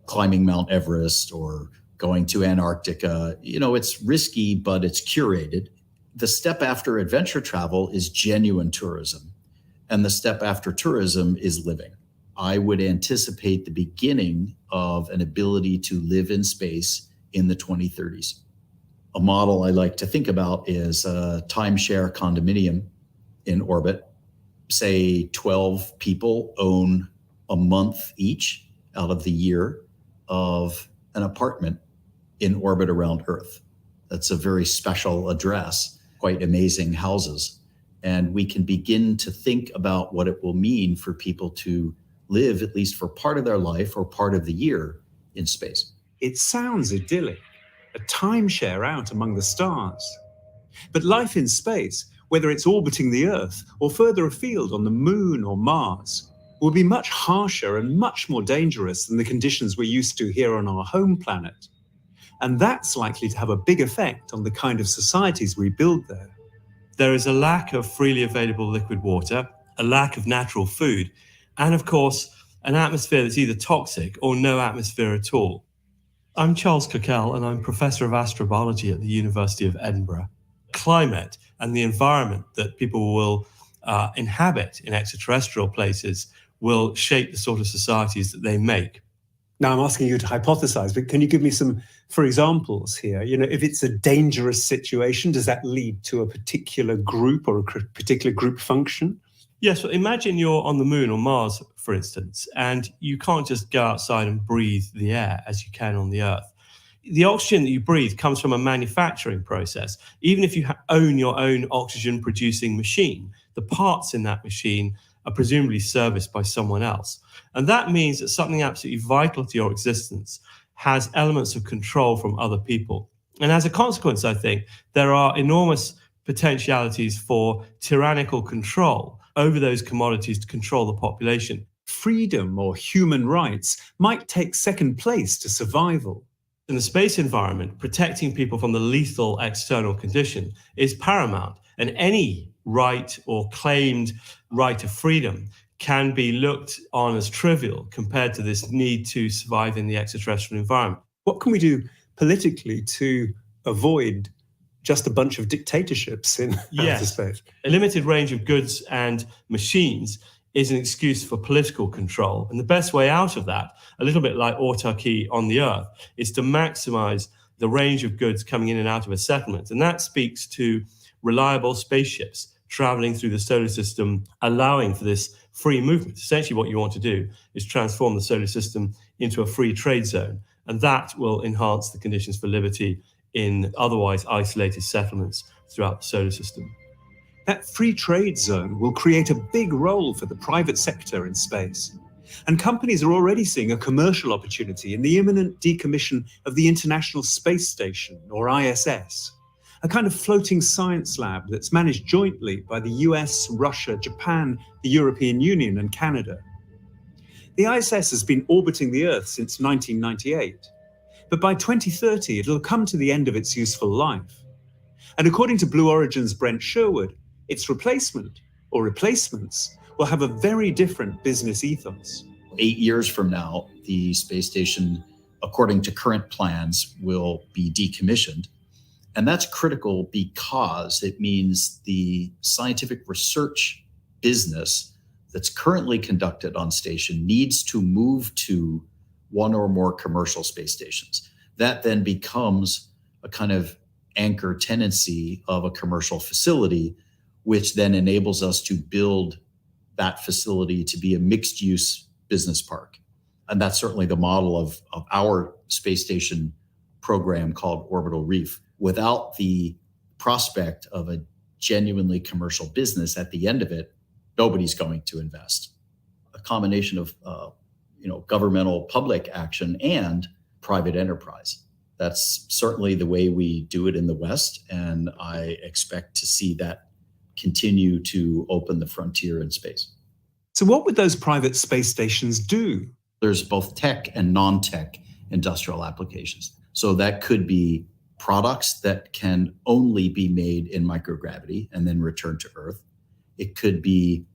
climbing Mount Everest or going to Antarctica. It's risky, but it's curated. The step after adventure travel is genuine tourism. And the step after tourism is living. I would anticipate the beginning of an ability to live in space in the 2030s. A model I like to think about is a timeshare condominium in orbit. Say 12 people own a month each out of the year of an apartment in orbit around Earth. That's a very special address, quite amazing houses. And we can begin to think about what it will mean for people to live, at least for part of their life or part of the year, in space. It sounds idyllic, a timeshare out among the stars. But life in space, whether it's orbiting the Earth or further afield on the Moon or Mars, will be much harsher and much more dangerous than the conditions we're used to here on our home planet. And that's likely to have a big effect on the kind of societies we build there. There is a lack of freely available liquid water, a lack of natural food, and of course, an atmosphere that's either toxic or no atmosphere at all. I'm Charles Cockell, and I'm Professor of Astrobiology at the University of Edinburgh. Climate and the environment that people will inhabit in extraterrestrial places will shape the sort of societies that they make. Now, I'm asking you to hypothesize, but can you give me some, for examples here? If it's a dangerous situation, does that lead to a particular group or a particular group function? Yes, well, imagine you're on the Moon or Mars, for instance, and you can't just go outside and breathe the air as you can on the Earth. The oxygen that you breathe comes from a manufacturing process. Even if you own your own oxygen-producing machine, the parts in that machine are presumably serviced by someone else. And that means that something absolutely vital to your existence has elements of control from other people. And as a consequence, I think, there are enormous potentialities for tyrannical control over those commodities to control the population. Freedom or human rights might take second place to survival. In the space environment, protecting people from the lethal external condition is paramount, and any right or claimed right of freedom can be looked on as trivial compared to this need to survive in the extraterrestrial environment. What can we do politically to avoid just a bunch of dictatorships in outer space? A limited range of goods and machines is an excuse for political control. And the best way out of that, a little bit like autarky on the Earth, is to maximize the range of goods coming in and out of a settlement. And that speaks to reliable spaceships traveling through the solar system, allowing for this free movement. Essentially, what you want to do is transform the solar system into a free trade zone, and that will enhance the conditions for liberty in otherwise isolated settlements throughout the solar system. That free trade zone will create a big role for the private sector in space. And companies are already seeing a commercial opportunity in the imminent decommission of the International Space Station, or ISS, a kind of floating science lab that's managed jointly by the US, Russia, Japan, the European Union, and Canada. The ISS has been orbiting the Earth since 1998, but by 2030 it'll come to the end of its useful life. And according to Blue Origin's Brent Sherwood, its replacement, or replacements, will have a very different business ethos. 8 years from now, the space station, according to current plans, will be decommissioned. And that's critical because it means the scientific research business that's currently conducted on station needs to move to one or more commercial space stations. That then becomes a kind of anchor tenancy of a commercial facility, which then enables us to build that facility to be a mixed-use business park. And that's certainly the model of our space station program called Orbital Reef. Without the prospect of a genuinely commercial business at the end of it, nobody's going to invest. A combination of governmental public action and private enterprise. That's certainly the way we do it in the West, and I expect to see that continue to open the frontier in space. So what would those private space stations do? There's both tech and non-tech industrial applications. So that could be products that can only be made in microgravity and then returned to Earth. It could be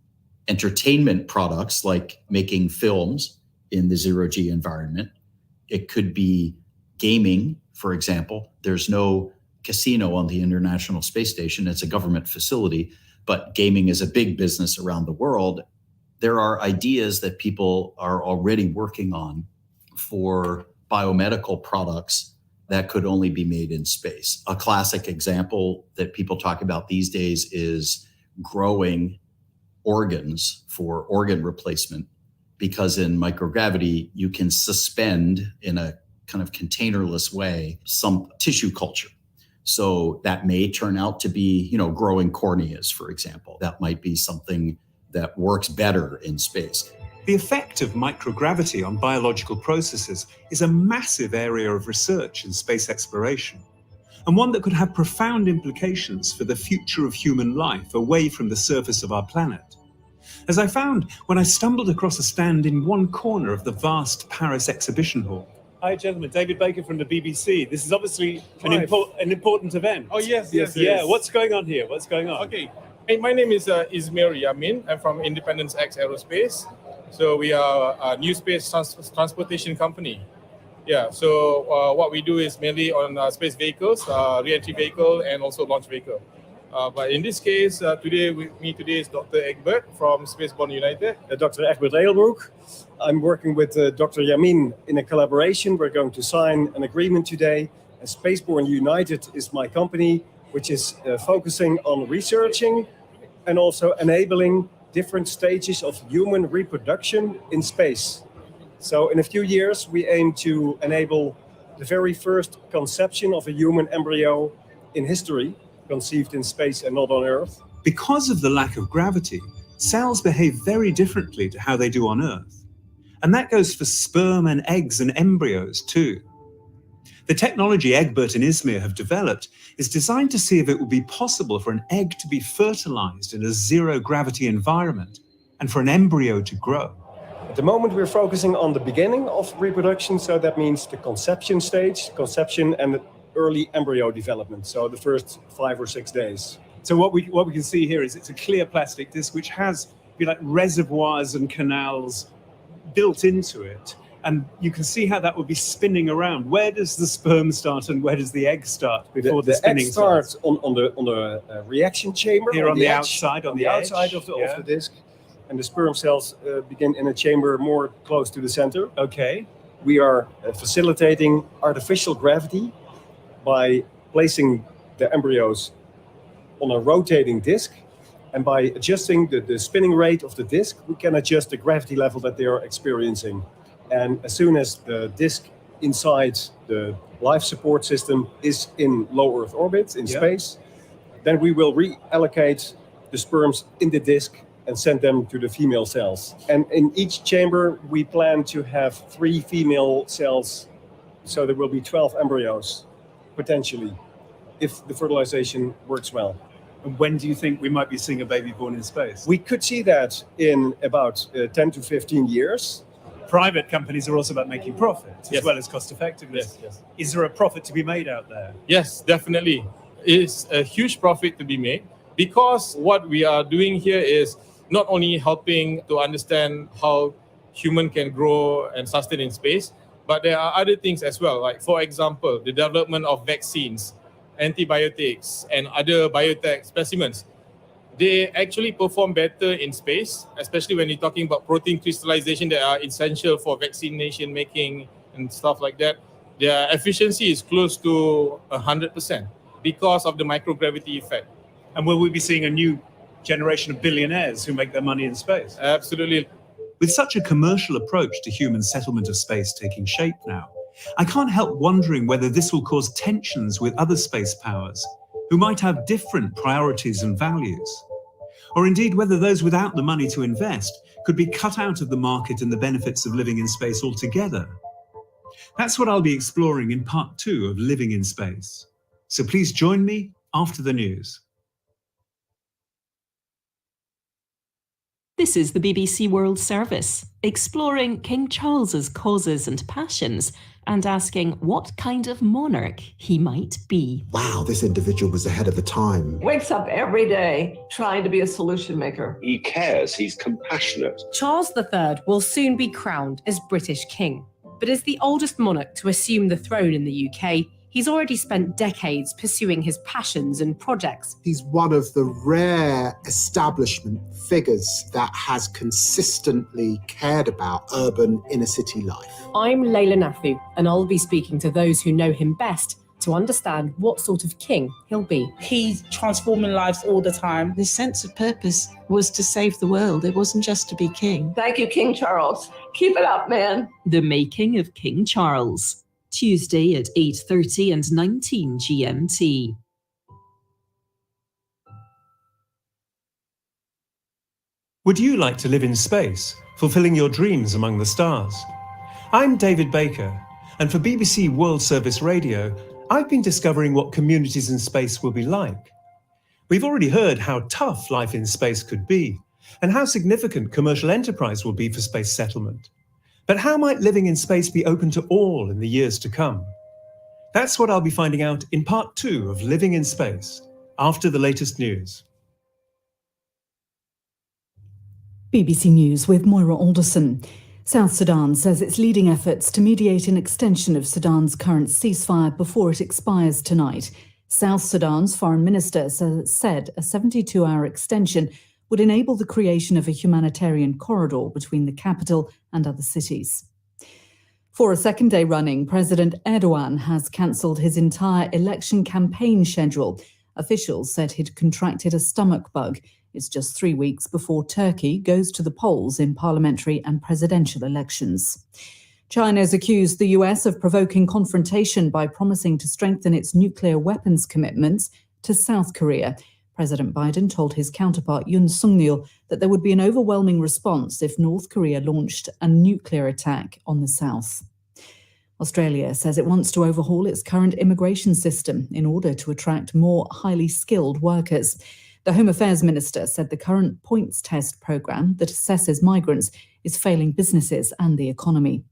entertainment products like making films in the zero-G environment. It could be gaming, for example. There's no casino on the International Space Station. It's a government facility, but gaming is a big business around the world. There are ideas that people are already working on for biomedical products that could only be made in space. A classic example that people talk about these days is growing organs for organ replacement, because in microgravity, you can suspend in a kind of containerless way some tissue culture. So that may turn out to be, growing corneas, for example. That might be something that works better in space. The effect of microgravity on biological processes is a massive area of research in space exploration, and one that could have profound implications for the future of human life away from the surface of our planet. As I found when I stumbled across a stand in one corner of the vast Paris exhibition hall. Hi, gentlemen. David Baker from the BBC. This is obviously an important event. Oh, yes. Yeah, what's going on here? What's going on? Okay. Hey, my name is Ismail Yamin. I'm from Independence X Aerospace. So we are a new space transportation company. Yeah, so what we do is mainly on space vehicles, re-entry vehicle, and also launch vehicle. But in this case, today with me is Dr. Egbert from Spaceborne United. Dr. Egbert Eilbroek. I'm working with Dr. Yamin in a collaboration. We're going to sign an agreement today. And Spaceborne United is my company, which is focusing on researching and also enabling different stages of human reproduction in space. So in a few years, we aim to enable the very first conception of a human embryo in history, conceived in space and not on Earth. Because of the lack of gravity, cells behave very differently to how they do on Earth. And that goes for sperm and eggs and embryos too. The technology Egbert and Ismail have developed is designed to see if it would be possible for an egg to be fertilized in a zero-gravity environment and for an embryo to grow. At the moment, we're focusing on the beginning of reproduction, so that means the conception stage, conception and the early embryo development, so the first 5 or 6 days. So what we can see here is it's a clear plastic disc which has reservoirs and canals built into it. And you can see how that would be spinning around. Where does the sperm start and where does the egg start before the spinning egg starts? On the reaction chamber. Here on the outside of the disc. And the sperm cells begin in a chamber more close to the center. Okay. We are facilitating artificial gravity by placing the embryos on a rotating disc, and by adjusting the spinning rate of the disc, we can adjust the gravity level that they are experiencing. And as soon as the disc inside the life support system is in low Earth orbit, in space, then we will reallocate the sperms in the disc and send them to the female cells. And in each chamber, we plan to have 3 female cells, so there will be 12 embryos, potentially, if the fertilization works well. And when do you think we might be seeing a baby born in space? We could see that in about 10 to 15 years. Private companies are also about making profit as well as cost effectiveness. Yes. Is there a profit to be made out there? Yes, definitely. It's a huge profit to be made, because what we are doing here is not only helping to understand how human can grow and sustain in space, but there are other things as well. Like, for example, the development of vaccines, antibiotics, and other biotech specimens. They actually perform better in space, especially when you're talking about protein crystallization that are essential for vaccination making and stuff like that. Their efficiency is close to 100% because of the microgravity effect. And will we be seeing a new generation of billionaires who make their money in space? Absolutely. With such a commercial approach to human settlement of space taking shape now, I can't help wondering whether this will cause tensions with other space powers who might have different priorities and values. Or indeed whether those without the money to invest could be cut out of the market and the benefits of living in space altogether. That's what I'll be exploring in part 2 of Living in Space. So please join me after the news. This is the BBC World Service, exploring King Charles's causes and passions and asking what kind of monarch he might be. Wow, this individual was ahead of the time. Wakes up every day trying to be a solution maker. He cares, he's compassionate. Charles III will soon be crowned as British King, but as the oldest monarch to assume the throne in the UK, he's already spent decades pursuing his passions and projects. He's one of the rare establishment figures that has consistently cared about urban inner city life. I'm Layla Nathu, and I'll be speaking to those who know him best to understand what sort of king he'll be. He's transforming lives all the time. His sense of purpose was to save the world. It wasn't just to be king. Thank you, King Charles. Keep it up, man. The Making of King Charles, Tuesday at 8:30 and 19 GMT. Would you like to live in space, fulfilling your dreams among the stars? I'm David Baker, and for BBC World Service Radio, I've been discovering what communities in space will be like. We've already heard how tough life in space could be, and how significant commercial enterprise will be for space settlement. But how might living in space be open to all in the years to come? That's what I'll be finding out in part 2 of Living in Space, after the latest news. BBC News with Moira Alderson. South Sudan says it's leading efforts to mediate an extension of Sudan's current ceasefire before it expires tonight. South Sudan's foreign minister said a 72-hour extension would enable the creation of a humanitarian corridor between the capital and other cities. For a second day running, President Erdogan has cancelled his entire election campaign schedule. Officials said he'd contracted a stomach bug. It's just 3 weeks before Turkey goes to the polls in parliamentary and presidential elections. China has accused the US of provoking confrontation by promising to strengthen its nuclear weapons commitments to South Korea. President Biden told his counterpart Yoon Suk-yeol that there would be an overwhelming response if North Korea launched a nuclear attack on the South. Australia says it wants to overhaul its current immigration system in order to attract more highly skilled workers. The Home Affairs Minister said the current points test programme that assesses migrants is failing businesses and the economy.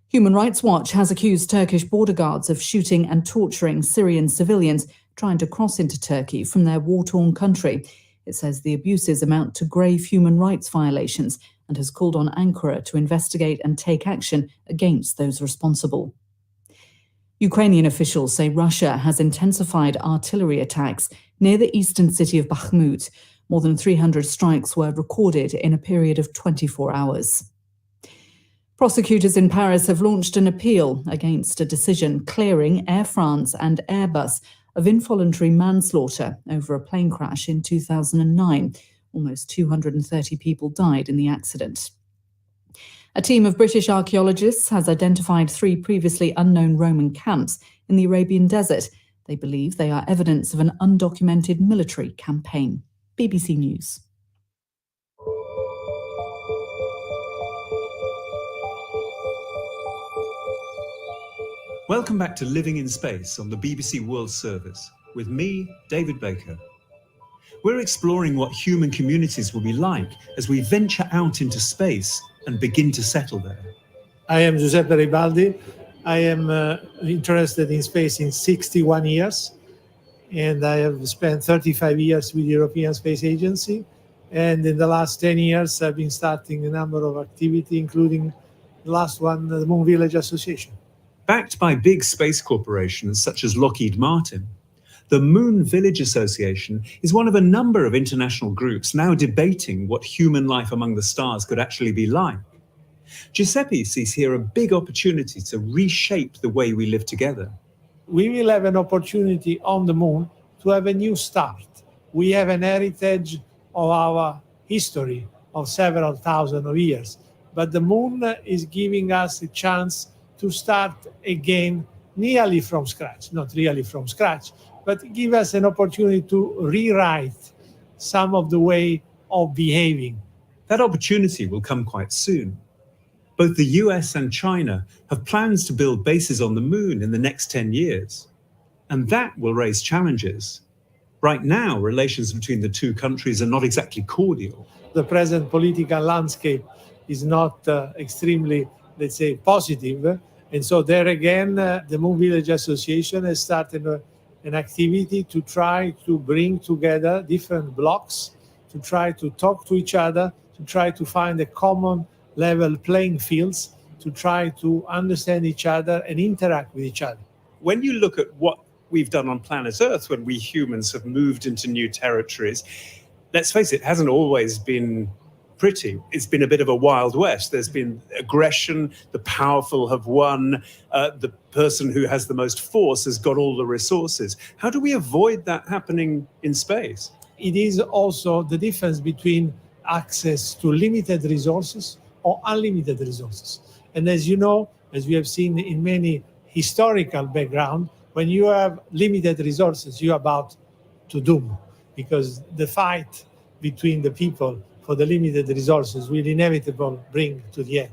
Human Rights Watch has accused Turkish border guards of shooting and torturing Syrian civilians trying to cross into Turkey from their war-torn country. It says the abuses amount to grave human rights violations and has called on Ankara to investigate and take action against those responsible. Ukrainian officials say Russia has intensified artillery attacks near the eastern city of Bakhmut. More than 300 strikes were recorded in a period of 24 hours. Prosecutors in Paris have launched an appeal against a decision clearing Air France and Airbus of involuntary manslaughter over a plane crash in 2009. Almost 230 people died in the accident. A team of British archaeologists has identified 3 previously unknown Roman camps in the Arabian desert. They believe they are evidence of an undocumented military campaign. BBC News. Welcome back to Living in Space on the BBC World Service with me, David Baker. We're exploring what human communities will be like as we venture out into space and begin to settle there. I am Giuseppe Ribaldi. I am interested in space in 61 years, and I have spent 35 years with the European Space Agency. And in the last 10 years, I've been starting a number of activities, including the last one, the Moon Village Association. Backed by big space corporations such as Lockheed Martin, the Moon Village Association is one of a number of international groups now debating what human life among the stars could actually be like. Giuseppe sees here a big opportunity to reshape the way we live together. We will have an opportunity on the moon to have a new start. We have an heritage of our history of several thousand of years, but the moon is giving us a chance to start again nearly from scratch, not really from scratch, but give us an opportunity to rewrite some of the way of behaving. That opportunity will come quite soon. Both the US and China have plans to build bases on the moon in the next 10 years, and that will raise challenges. Right now, relations between the two countries are not exactly cordial. The present political landscape is not extremely, let's say, positive. And so there again, the Moon Village Association has started an activity to try to bring together different blocks, to try to talk to each other, to try to find a common level playing fields, to try to understand each other and interact with each other. When you look at what we've done on planet Earth, when we humans have moved into new territories, let's face it, hasn't always been pretty. It's been a bit of a Wild West. There's been aggression, the powerful have won, the person who has the most force has got all the resources. How do we avoid that happening in space? It is also the difference between access to limited resources or unlimited resources. And as you know, as we have seen in many historical background, when you have limited resources, you're about to doom, because the fight between the people for the limited resources will inevitably bring to the end.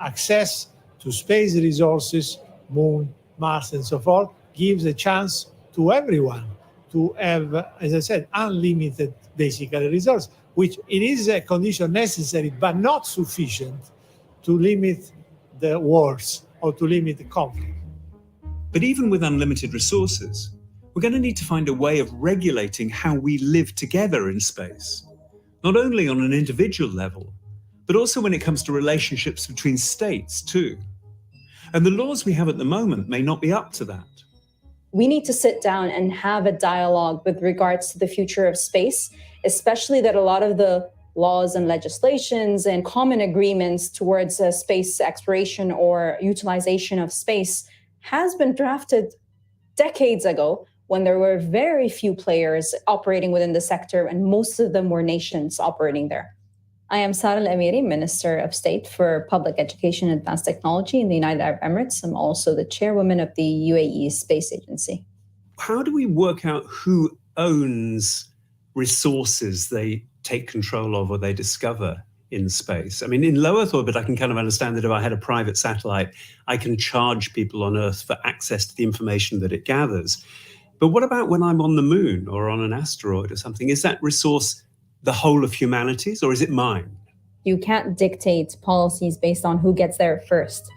Access to space resources, Moon, Mars, and so forth, gives a chance to everyone to have, as I said, unlimited basically resources, which it is a condition necessary but not sufficient to limit the wars or to limit the conflict. But even with unlimited resources, we're going to need to find a way of regulating how we live together in space. Not only on an individual level, but also when it comes to relationships between states too. And the laws we have at the moment may not be up to that. We need to sit down and have a dialogue with regards to the future of space, especially that a lot of the laws and legislations and common agreements towards space exploration or utilization of space has been drafted decades ago, when there were very few players operating within the sector, and most of them were nations operating there. I am Sara Al-Amiri, Minister of State for Public Education and Advanced Technology in the United Arab Emirates. I'm also the chairwoman of the UAE Space Agency. How do we work out who owns resources they take control of or they discover in space? I mean, in low Earth orbit, I can kind of understand that if I had a private satellite, I can charge people on Earth for access to the information that it gathers. But what about when I'm on the moon or on an asteroid or something? Is that resource the whole of humanity's, or is it mine? You can't dictate policies based on who gets there first.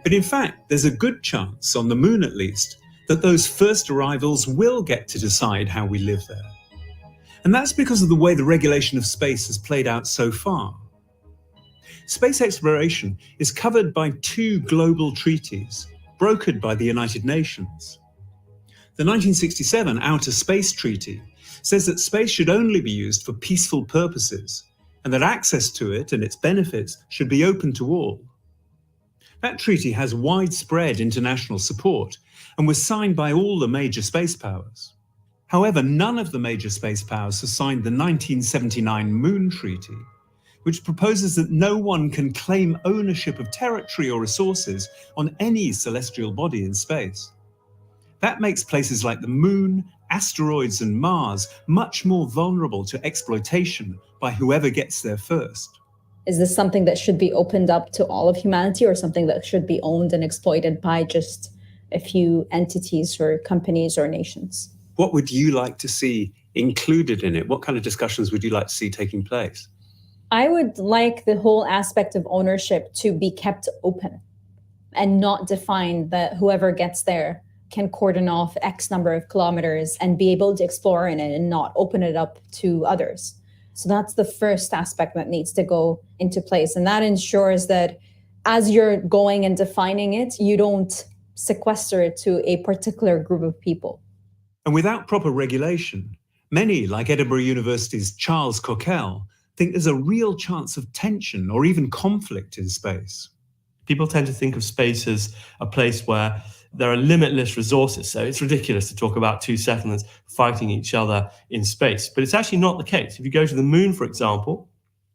But in fact, there's a good chance, on the moon at least, that those first arrivals will get to decide how we live there. And that's because of the way the regulation of space has played out so far. Space exploration is covered by 2 global treaties, brokered by the United Nations. The 1967 Outer Space Treaty says that space should only be used for peaceful purposes, and that access to it and its benefits should be open to all. That treaty has widespread international support and was signed by all the major space powers. However, none of the major space powers has signed the 1979 Moon Treaty, which proposes that no one can claim ownership of territory or resources on any celestial body in space. That makes places like the Moon, asteroids, and Mars much more vulnerable to exploitation by whoever gets there first. Is this something that should be opened up to all of humanity, or something that should be owned and exploited by just a few entities or companies or nations? What would you like to see included in it? What kind of discussions would you like to see taking place? I would like the whole aspect of ownership to be kept open and not defined that whoever gets there can cordon off X number of kilometers and be able to explore in it and not open it up to others. So that's the first aspect that needs to go into place. And that ensures that as you're going and defining it, you don't sequester it to a particular group of people. And without proper regulation, many, like Edinburgh University's Charles Cockell, think there's a real chance of tension or even conflict in space. People tend to think of space as a place where there are limitless resources. So it's ridiculous to talk about two settlements fighting each other in space. But it's actually not the case. If you go to the moon, for example,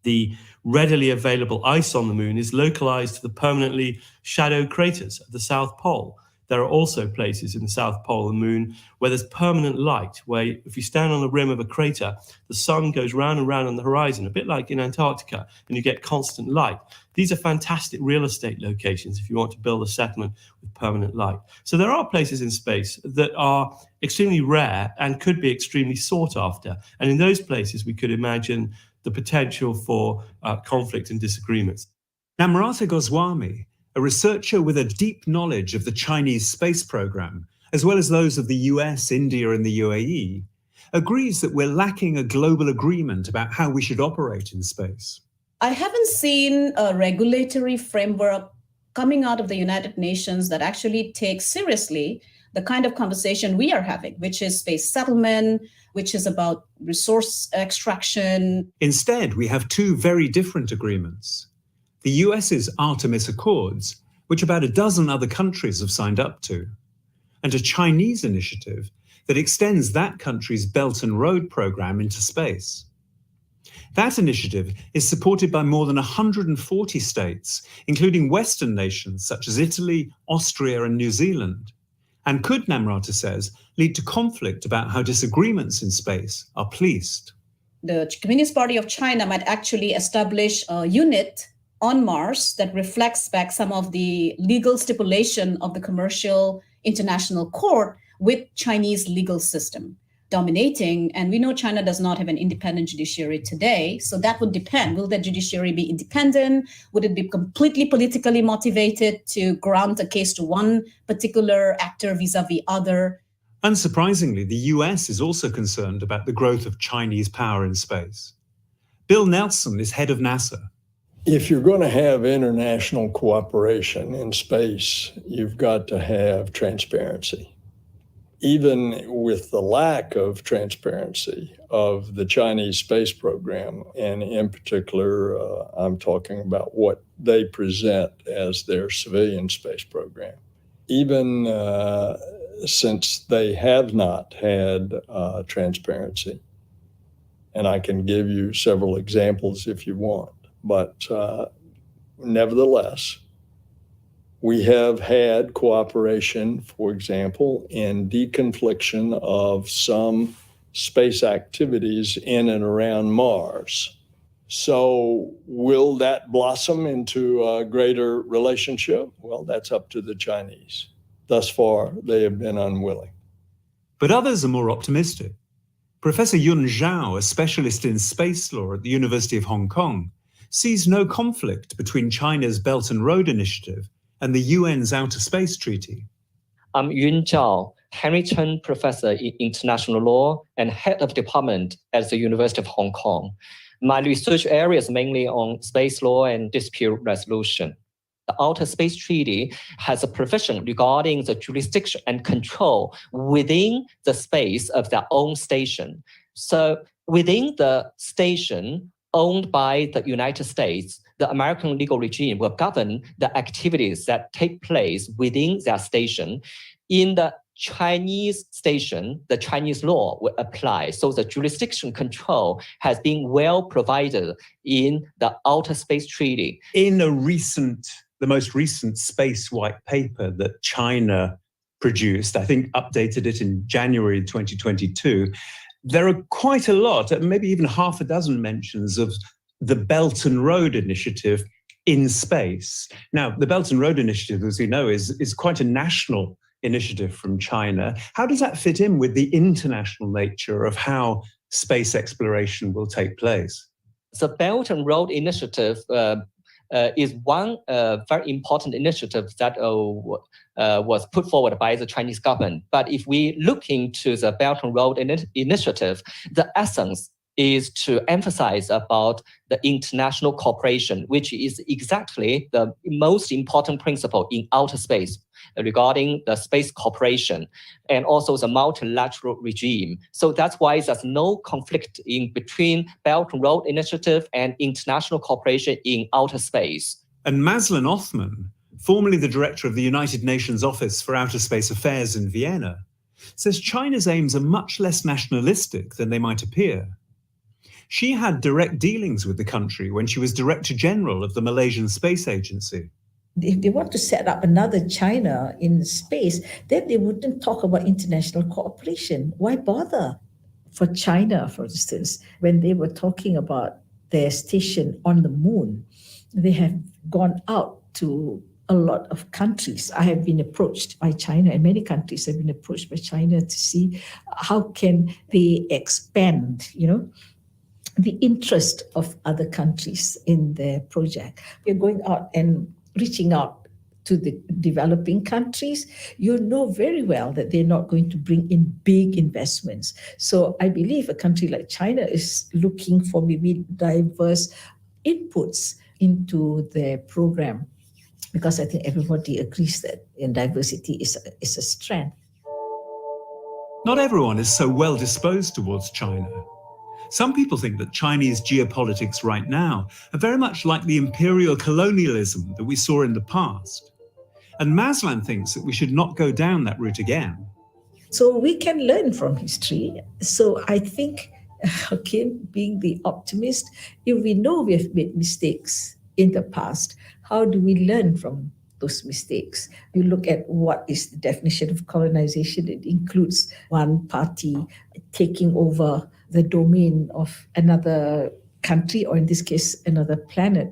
the readily available ice on the moon is localized to the permanently shadowed craters at the South Pole. There are also places in the South Pole of the moon where there's permanent light, where if you stand on the rim of a crater, the sun goes round and round on the horizon, a bit like in Antarctica, and you get constant light. These are fantastic real estate locations if you want to build a settlement with permanent light. So there are places in space that are extremely rare and could be extremely sought after. And in those places, we could imagine the potential for conflict and disagreements. Namrata Goswami, a researcher with a deep knowledge of the Chinese space program, as well as those of the US, India, and the UAE, agrees that we're lacking a global agreement about how we should operate in space. I haven't seen a regulatory framework coming out of the United Nations that actually takes seriously the kind of conversation we are having, which is space settlement, which is about resource extraction. Instead, we have two very different agreements. The US's Artemis Accords, which about a dozen other countries have signed up to, and a Chinese initiative that extends that country's Belt and Road program into space. That initiative is supported by more than 140 states, including Western nations such as Italy, Austria, and New Zealand, and could, Namrata says, lead to conflict about how disagreements in space are policed. The Communist Party of China might actually establish a unit on Mars that reflects back some of the legal stipulation of the Commercial International Court with Chinese legal system dominating. And we know China does not have an independent judiciary today. So that would depend. Will that judiciary be independent? Would it be completely politically motivated to grant a case to one particular actor vis-a-vis other? Unsurprisingly, the US is also concerned about the growth of Chinese power in space. Bill Nelson is head of NASA. If you're going to have international cooperation in space, you've got to have transparency. Even with the lack of transparency of the Chinese space program, and in particular, I'm talking about what they present as their civilian space program. Even since they have not had transparency, and I can give you several examples if you want, but nevertheless, we have had cooperation, for example, in deconfliction of some space activities in and around Mars. So will that blossom into a greater relationship? Well, that's up to the Chinese. Thus far, they have been unwilling. But others are more optimistic. Professor Yun Zhao, a specialist in space law at the University of Hong Kong, sees no conflict between China's Belt and Road Initiative and the UN's Outer Space Treaty. I'm Yun Zhao, Hamilton Professor in International Law and Head of Department at the University of Hong Kong. My research area is mainly on space law and dispute resolution. The Outer Space Treaty has a provision regarding the jurisdiction and control within the space of their own station. So within the station, owned by the United States, the American legal regime will govern the activities that take place within their station. In the Chinese station, the Chinese law will apply. So the jurisdiction control has been well provided in the Outer Space Treaty. In the most recent space white paper that China produced, I think updated it in January 2022, there are quite a lot, maybe even half a dozen mentions of the Belt and Road Initiative in space. Now, the Belt and Road Initiative, as we know, is quite a national initiative from China. How does that fit in with the international nature of how space exploration will take place? The Belt and Road Initiative is one very important initiative that was put forward by the Chinese government. But if we look into the Belt and Road Initiative, the essence is to emphasize about the international cooperation, which is exactly the most important principle in outer space regarding the space cooperation and also the multilateral regime. So that's why there's no conflict in between Belt and Road Initiative and international cooperation in outer space. And Mazlan Othman, formerly the director of the United Nations Office for Outer Space Affairs in Vienna, says China's aims are much less nationalistic than they might appear. She had direct dealings with the country when she was Director General of the Malaysian Space Agency. If they want to set up another China in space, then they wouldn't talk about international cooperation. Why bother? For China, for instance, when they were talking about their station on the moon, they have gone out to a lot of countries. I have been approached by China, and many countries have been approached by China to see how can they expand, the interest of other countries in their project. We're going out and reaching out to the developing countries. You know very well that they're not going to bring in big investments. So I believe a country like China is looking for maybe diverse inputs into their program, because I think everybody agrees that diversity is a strength. Not everyone is so well disposed towards China. Some people think that Chinese geopolitics right now are very much like the imperial colonialism that we saw in the past. And Mazlan thinks that we should not go down that route again. So we can learn from history. So I think, again, being the optimist, if we know we have made mistakes in the past, how do we learn from those mistakes? You look at what is the definition of colonization. It includes one party taking over the domain of another country, or in this case, another planet.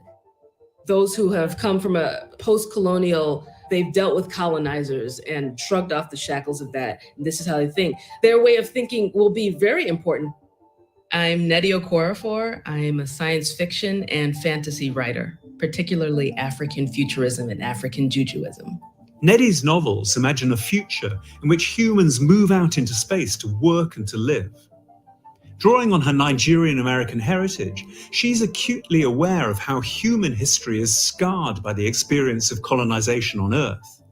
Those who have come from a post-colonial, they've dealt with colonizers and shrugged off the shackles of that. And this is how they think. Their way of thinking will be very important. I'm Nnedi Okorafor. I'm a science fiction and fantasy writer, particularly African futurism and African Jujuism. Nnedi's novels imagine a future in which humans move out into space to work and to live. Drawing on her Nigerian-American heritage, she's acutely aware of how human history is scarred by the experience of colonization on Earth.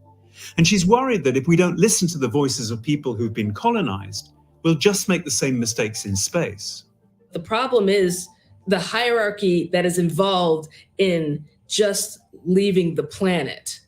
And she's worried that if we don't listen to the voices of people who've been colonized, we'll just make the same mistakes in space. The problem is the hierarchy that is involved in just leaving the planet.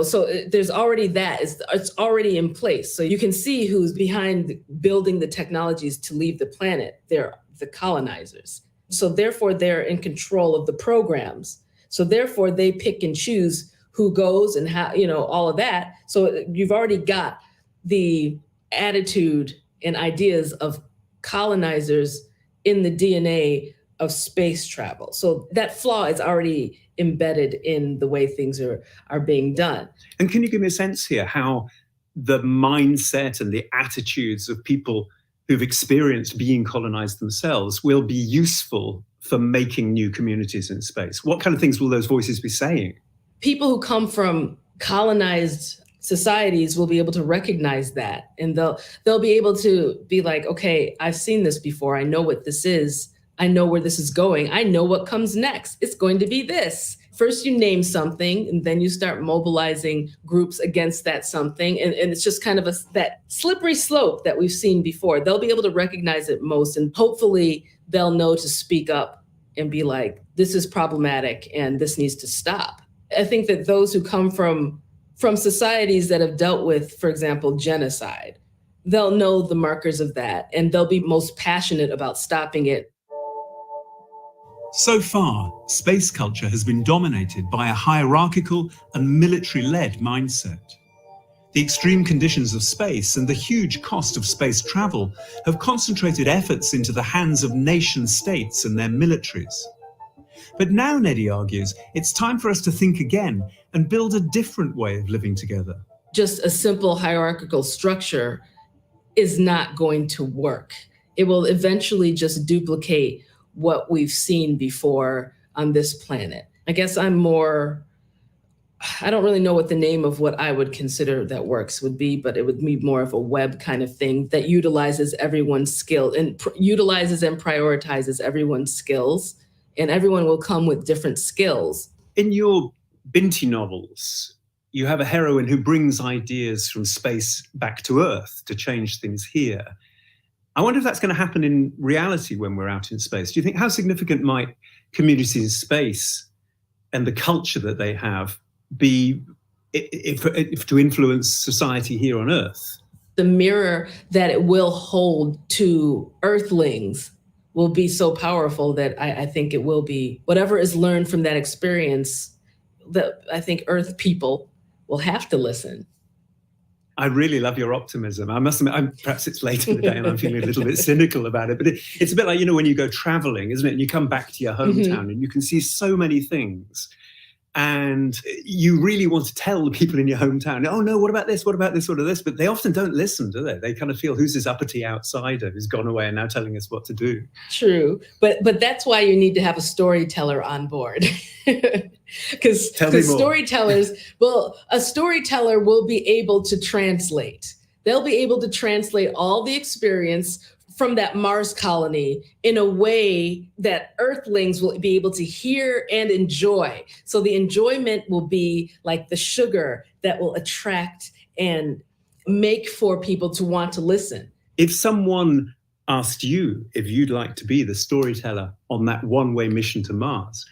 So there's already that. It's already in place. So you can see who's behind building the technologies to leave the planet. They're the colonizers. So therefore, they're in control of the programs. So therefore, they pick and choose who goes and how, all of that. So you've already got the attitude and ideas of colonizers in the DNA of space travel. So that flaw is already embedded in the way things are being done. And can you give me a sense here how the mindset and the attitudes of people who've experienced being colonized themselves will be useful for making new communities in space? What kind of things will those voices be saying? People who come from colonized societies will be able to recognize that, and they'll be able to be like, okay, I've seen this before. I know what this is. I know where this is going. I know what comes next. It's going to be this. First, you name something, and then you start mobilizing groups against that something. And it's just kind of that slippery slope that we've seen before. They'll be able to recognize it most, and hopefully they'll know to speak up and be like, this is problematic and this needs to stop. I think that those who come from societies that have dealt with, for example, genocide, they'll know the markers of that and they'll be most passionate about stopping it. So far, space culture has been dominated by a hierarchical and military-led mindset. The extreme conditions of space and the huge cost of space travel have concentrated efforts into the hands of nation-states and their militaries. But now, Neddy argues, it's time for us to think again and build a different way of living together. Just a simple hierarchical structure is not going to work. It will eventually just duplicate what we've seen before on this planet. I guess I don't really know what the name of what I would consider that works would be, but it would be more of a web kind of thing that utilizes everyone's skill and utilizes and prioritizes everyone's skills, and everyone will come with different skills. In your Binti novels, you have a heroine who brings ideas from space back to Earth to change things here. I wonder if that's going to happen in reality when we're out in space. Do you think, how significant might communities in space and the culture that they have be if to influence society here on Earth? The mirror that it will hold to Earthlings will be so powerful that I think it will be, whatever is learned from that experience, that I think Earth people will have to listen. I really love your optimism. I must admit, perhaps it's late in the day and I'm feeling a little bit cynical about it, but it's a bit like, when you go traveling, isn't it? And you come back to your hometown and you can see so many things. And you really want to tell the people in your hometown, oh no, what about this? What about this? What about this? But they often don't listen, do they? They kind of feel, who's this uppity outsider who's gone away and now telling us what to do? True. But that's why you need to have a storyteller on board. Because storytellers, a storyteller will be able to translate. They'll be able to translate all the experience from that Mars colony in a way that Earthlings will be able to hear and enjoy. So the enjoyment will be like the sugar that will attract and make for people to want to listen. If someone asked you if you'd like to be the storyteller on that one-way mission to Mars,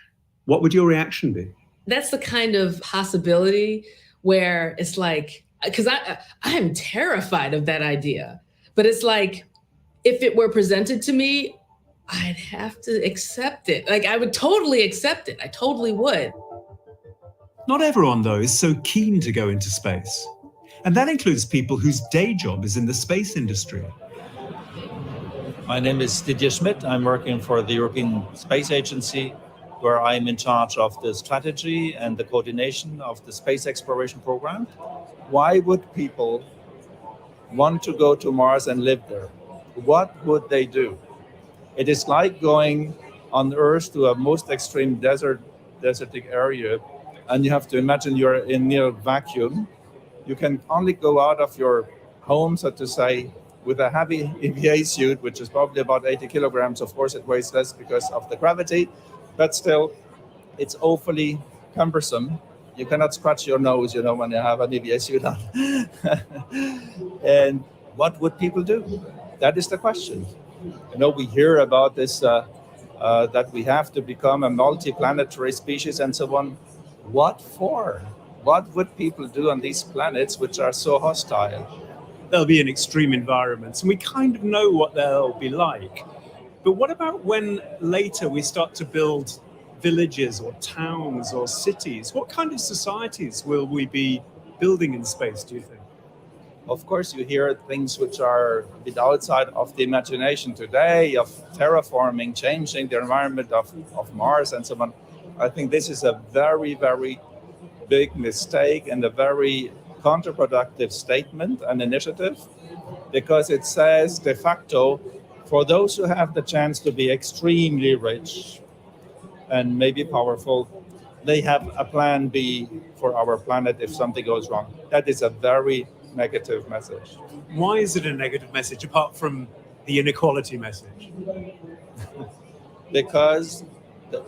what would your reaction be? That's the kind of possibility where it's like, because I am terrified of that idea, but it's like, if it were presented to me, I'd have to accept it. Like, I would totally accept it. I totally would. Not everyone, though, is so keen to go into space. And that includes people whose day job is in the space industry. My name is Didier Schmidt. I'm working for the European Space Agency, where I'm in charge of the strategy and the coordination of the space exploration program. Why would people want to go to Mars and live there? What would they do? It is like going on Earth to a most extreme desertic area, and you have to imagine you're in near vacuum. You can only go out of your home, so to say, with a heavy EVA suit, which is probably about 80 kilograms. Of course, it weighs less because of the gravity, but still, it's awfully cumbersome. You cannot scratch your nose, when you have an EVA suit on. And what would people do? That is the question. We hear about this, that we have to become a multi-planetary species and so on. What for? What would people do on these planets which are so hostile? They'll be in extreme environments, and we kind of know what they'll be like. But what about when later we start to build villages or towns or cities? What kind of societies will we be building in space, do you think? Of course, you hear things which are a bit outside of the imagination today, of terraforming, changing the environment of Mars and so on. I think this is a very, very big mistake and a very counterproductive statement and initiative, because it says de facto, for those who have the chance to be extremely rich and maybe powerful, they have a plan B for our planet if something goes wrong. That is a very negative message. Why is it a negative message, apart from the inequality message? Because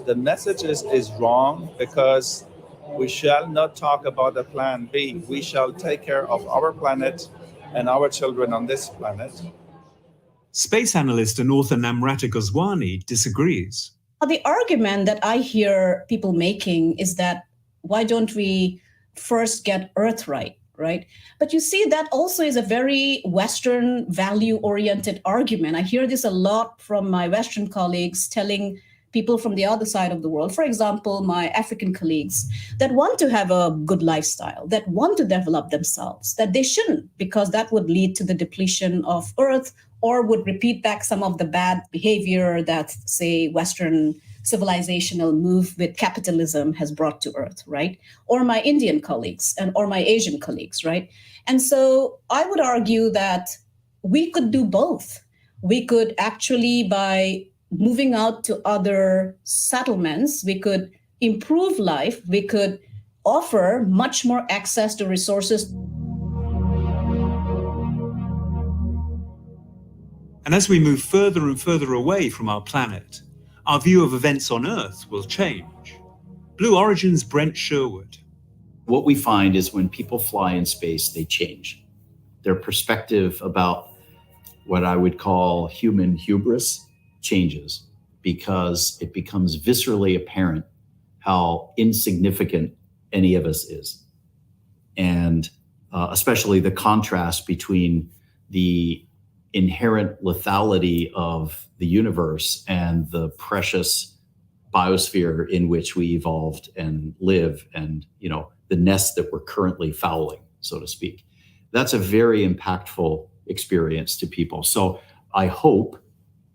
the message is wrong, because we shall not talk about a plan B. We shall take care of our planet and our children on this planet. Space analyst and author Namrata Goswami disagrees. The argument that I hear people making is that why don't we first get Earth right? But you see, that also is a very Western value-oriented argument. I hear this a lot from my Western colleagues telling people from the other side of the world, for example, my African colleagues, that want to have a good lifestyle, that want to develop themselves, that they shouldn't, because that would lead to the depletion of Earth or would repeat back some of the bad behavior that, say, Western civilizational move with capitalism has brought to Earth, right? Or my Indian colleagues or my Asian colleagues, right? And so I would argue that we could do both. We could actually, by moving out to other settlements, we could improve life, we could offer much more access to resources. And as we move further and further away from our planet, our view of events on Earth will change. Blue Origin's Brent Sherwood. What we find is when people fly in space, they change. Their perspective about what I would call human hubris changes, because it becomes viscerally apparent how insignificant any of us is. And especially the contrast between the inherent lethality of the universe and the precious biosphere in which we evolved and live, and the nest that we're currently fouling, so to speak. That's a very impactful experience to people. So I hope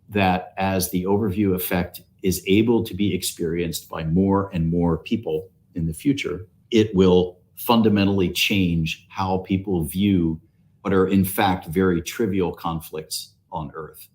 that as the overview effect is able to be experienced by more and more people in the future, it will fundamentally change how people view what are in fact very trivial conflicts on Earth,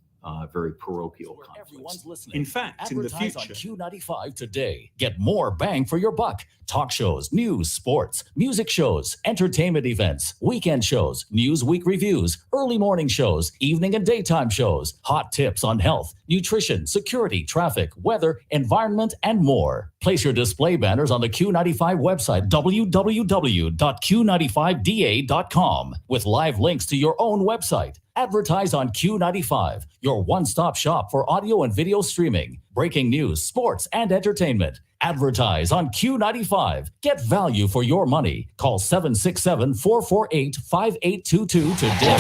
very parochial conflicts. In fact, in the future, on Q95 today. Get more bang for your buck. Talk shows, news, sports, music shows, entertainment events, weekend shows, Newsweek reviews, early morning shows, evening and daytime shows, hot tips on health, nutrition, security, traffic, weather, environment, and more. Place your display banners on the Q95 website, www.q95da.com, with live links to your own website. Advertise on Q95, your one-stop shop for audio and video streaming, breaking news, sports, and entertainment. Advertise on Q95. Get value for your money. Call 767-448-5822 today.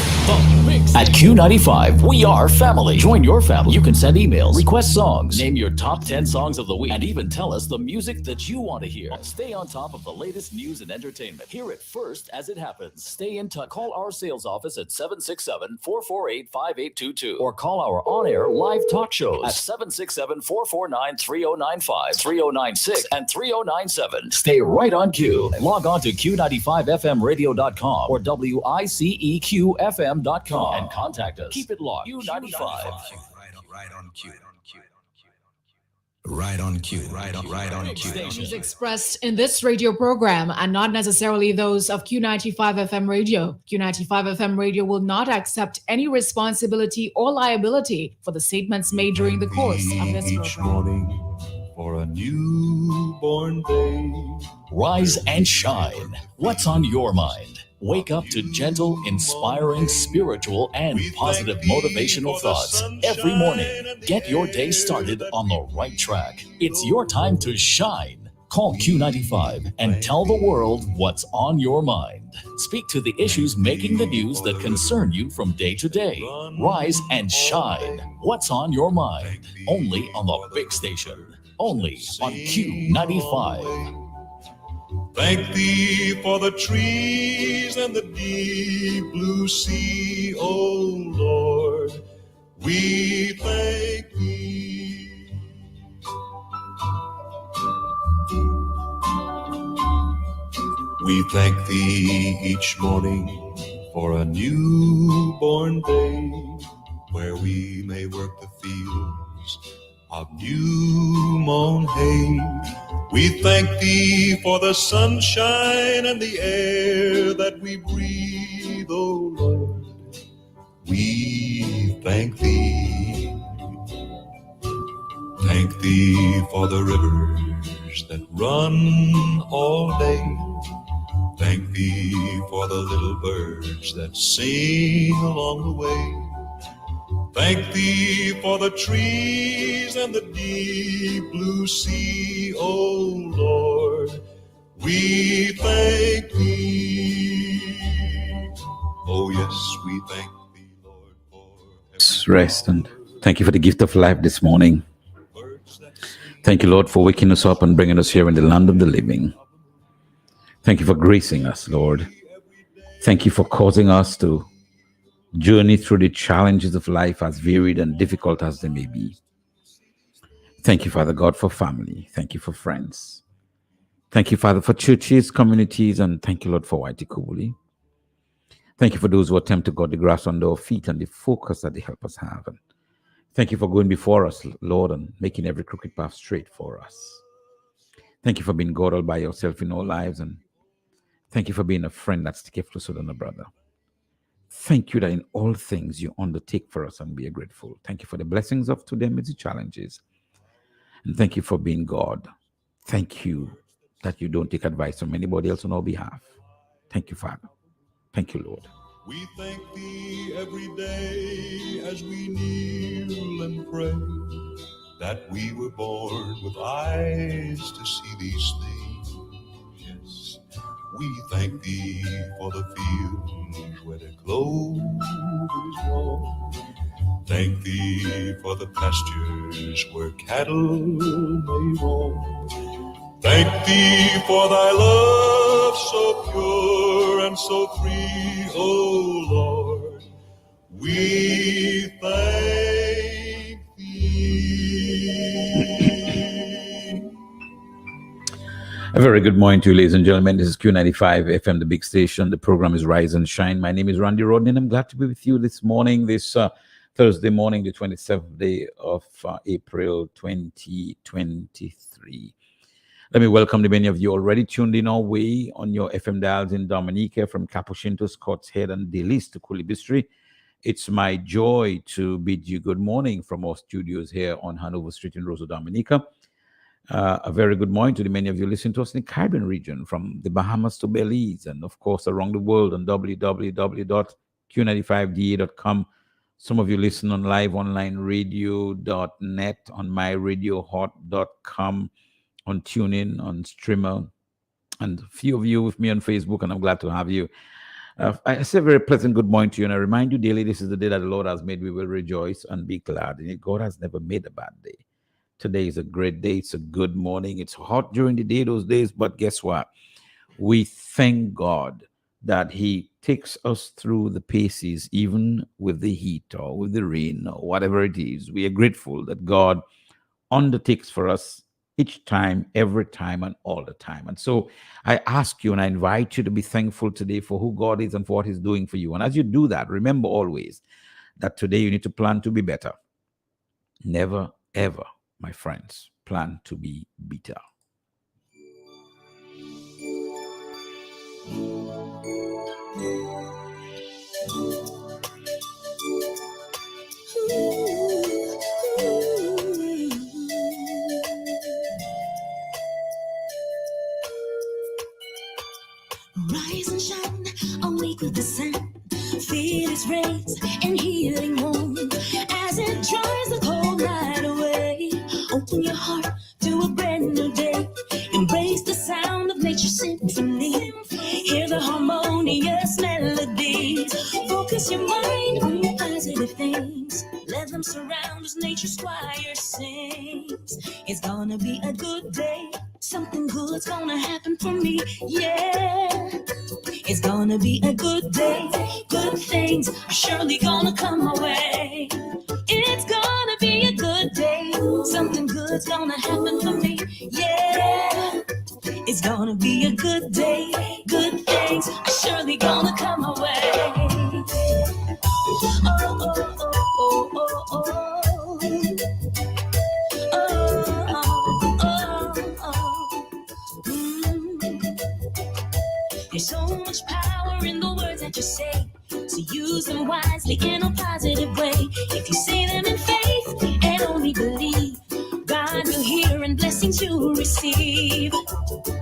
At Q95, we are family. Join your family. You can send emails, request songs, name your top 10 songs of the week, and even tell us the music that you want to hear. Stay on top of the latest news and entertainment. Hear it first as it happens. Stay in touch. Call our sales office at 767-448-5822 or call our on-air live talk shows at 767-449-3095, 3096, and 3097. Stay right on Q. Log on to Q95FMradio.com or WICEQFM.com and contact us. Keep it locked. Q95. Right on Q. Right on cue. Right on cue. Views expressed in this radio program are not necessarily those of Q95 FM radio. Q95 FM radio will not accept any responsibility or liability for the statements made during the course of this program. For a newborn day. Rise and shine. What's on your mind? Wake up to gentle, inspiring, spiritual, and positive motivational thoughts every morning. Get your day started on the right track. It's your time to shine. Call Q95 and tell the world what's on your mind. Speak to the issues making the news that concern you from day to day. Rise and shine. What's on your mind? Only on the big station. Only on Q95. Thank thee for the trees and the deep blue sea, O Lord. We thank thee. We thank thee each morning for a newborn day, where we may work the fields of new mown hay. We thank thee for the sunshine and the air that we breathe, O Lord. We thank thee. Thank thee for the rivers that run all day. Thank thee for the little birds that sing along the way. Thank thee for the trees and the deep blue sea, O Lord. We thank thee. Oh yes, we thank thee, Lord, for rest, and thank you for the gift of life this morning. Thank you, Lord, for waking us up and bringing us here in the land of the living. Thank you for gracing us, Lord. Thank you for causing us to journey through the challenges of life, as varied and difficult as they may be. Thank you, Father God, for family. Thank you for friends. Thank you, Father, for churches, communities, and thank you, Lord, for Whitey Kubuli. Thank you for those who attempt to guard the grass under our feet and the focus that they help us have. And thank you for going before us, Lord, and making every crooked path straight for us. Thank you for being God all by yourself in our lives, and thank you for being a friend that's closer than a brother. Thank you that in all things you undertake for us, and we are grateful. Thank you for the blessings of today amidst the challenges. And thank you for being God. Thank you that you don't take advice from anybody else on our behalf. Thank you, Father. Thank you, Lord. We thank thee every day as we kneel and pray, that we were born with eyes to see these things. Yes, we thank thee for the fields where the clover is grown. Thank thee for the pastures where cattle may roam. Thank thee for thy love so pure and so free, O Lord. We thank thee. A very good morning to you, ladies and gentlemen. This is Q95 FM, the big station. The program is Rise and Shine. My name is Randy Rodney, and I'm glad to be with you this morning, this Thursday morning, the 27th day of April 2023. Let me welcome the many of you already tuned in our way on your FM dials in Dominica, from Capuchin to Scott's Head and Delis to Kulibistri. It's my joy to bid you good morning from our studios here on Hanover Street in Rosa Dominica. A very good morning to the many of you listening to us in the Caribbean region, from the Bahamas to Belize, and of course around the world on www.q95da.com. Some of you listen on liveonlineradio.net, on myradiohot.com, on TuneIn, on Streamer, and a few of you with me on Facebook, and I'm glad to have you. I say a very pleasant good morning to you, and I remind you daily, this is the day that the Lord has made. We will rejoice and be glad in it. God has never made a bad day. Today is a great day. It's a good morning. It's hot during the day those days, but guess what? We thank God that He takes us through the paces, even with the heat or with the rain or whatever it is. We are grateful that God undertakes for us each time, every time, and all the time. And so I ask you and I invite you to be thankful today for who God is and for what He's doing for you. And as you do that, remember always that today you need to plan to be better. Never, ever, my friends, plan to be bitter. Rise and shine, awake with the sun. Feel its rays and healing warm as it dries the cold night away. Open your heart to a brand new day. Embrace the sound of nature's symphony. Hear the harmonious melodies. Focus your mind on the positive things. Let them surround as nature's choir sings. It's gonna be a good day. Something good's gonna happen for me, yeah. It's gonna be a good day. Good things are surely gonna come my way. It's gonna be a good day. Something good's gonna happen for me, yeah. It's gonna be a good day. Good things are surely gonna come my way. Oh, oh, oh, oh, oh, oh. There's so much power in the words that you say, so use them wisely in a positive way. If you say them in faith and only believe, God will hear and blessings you'll receive.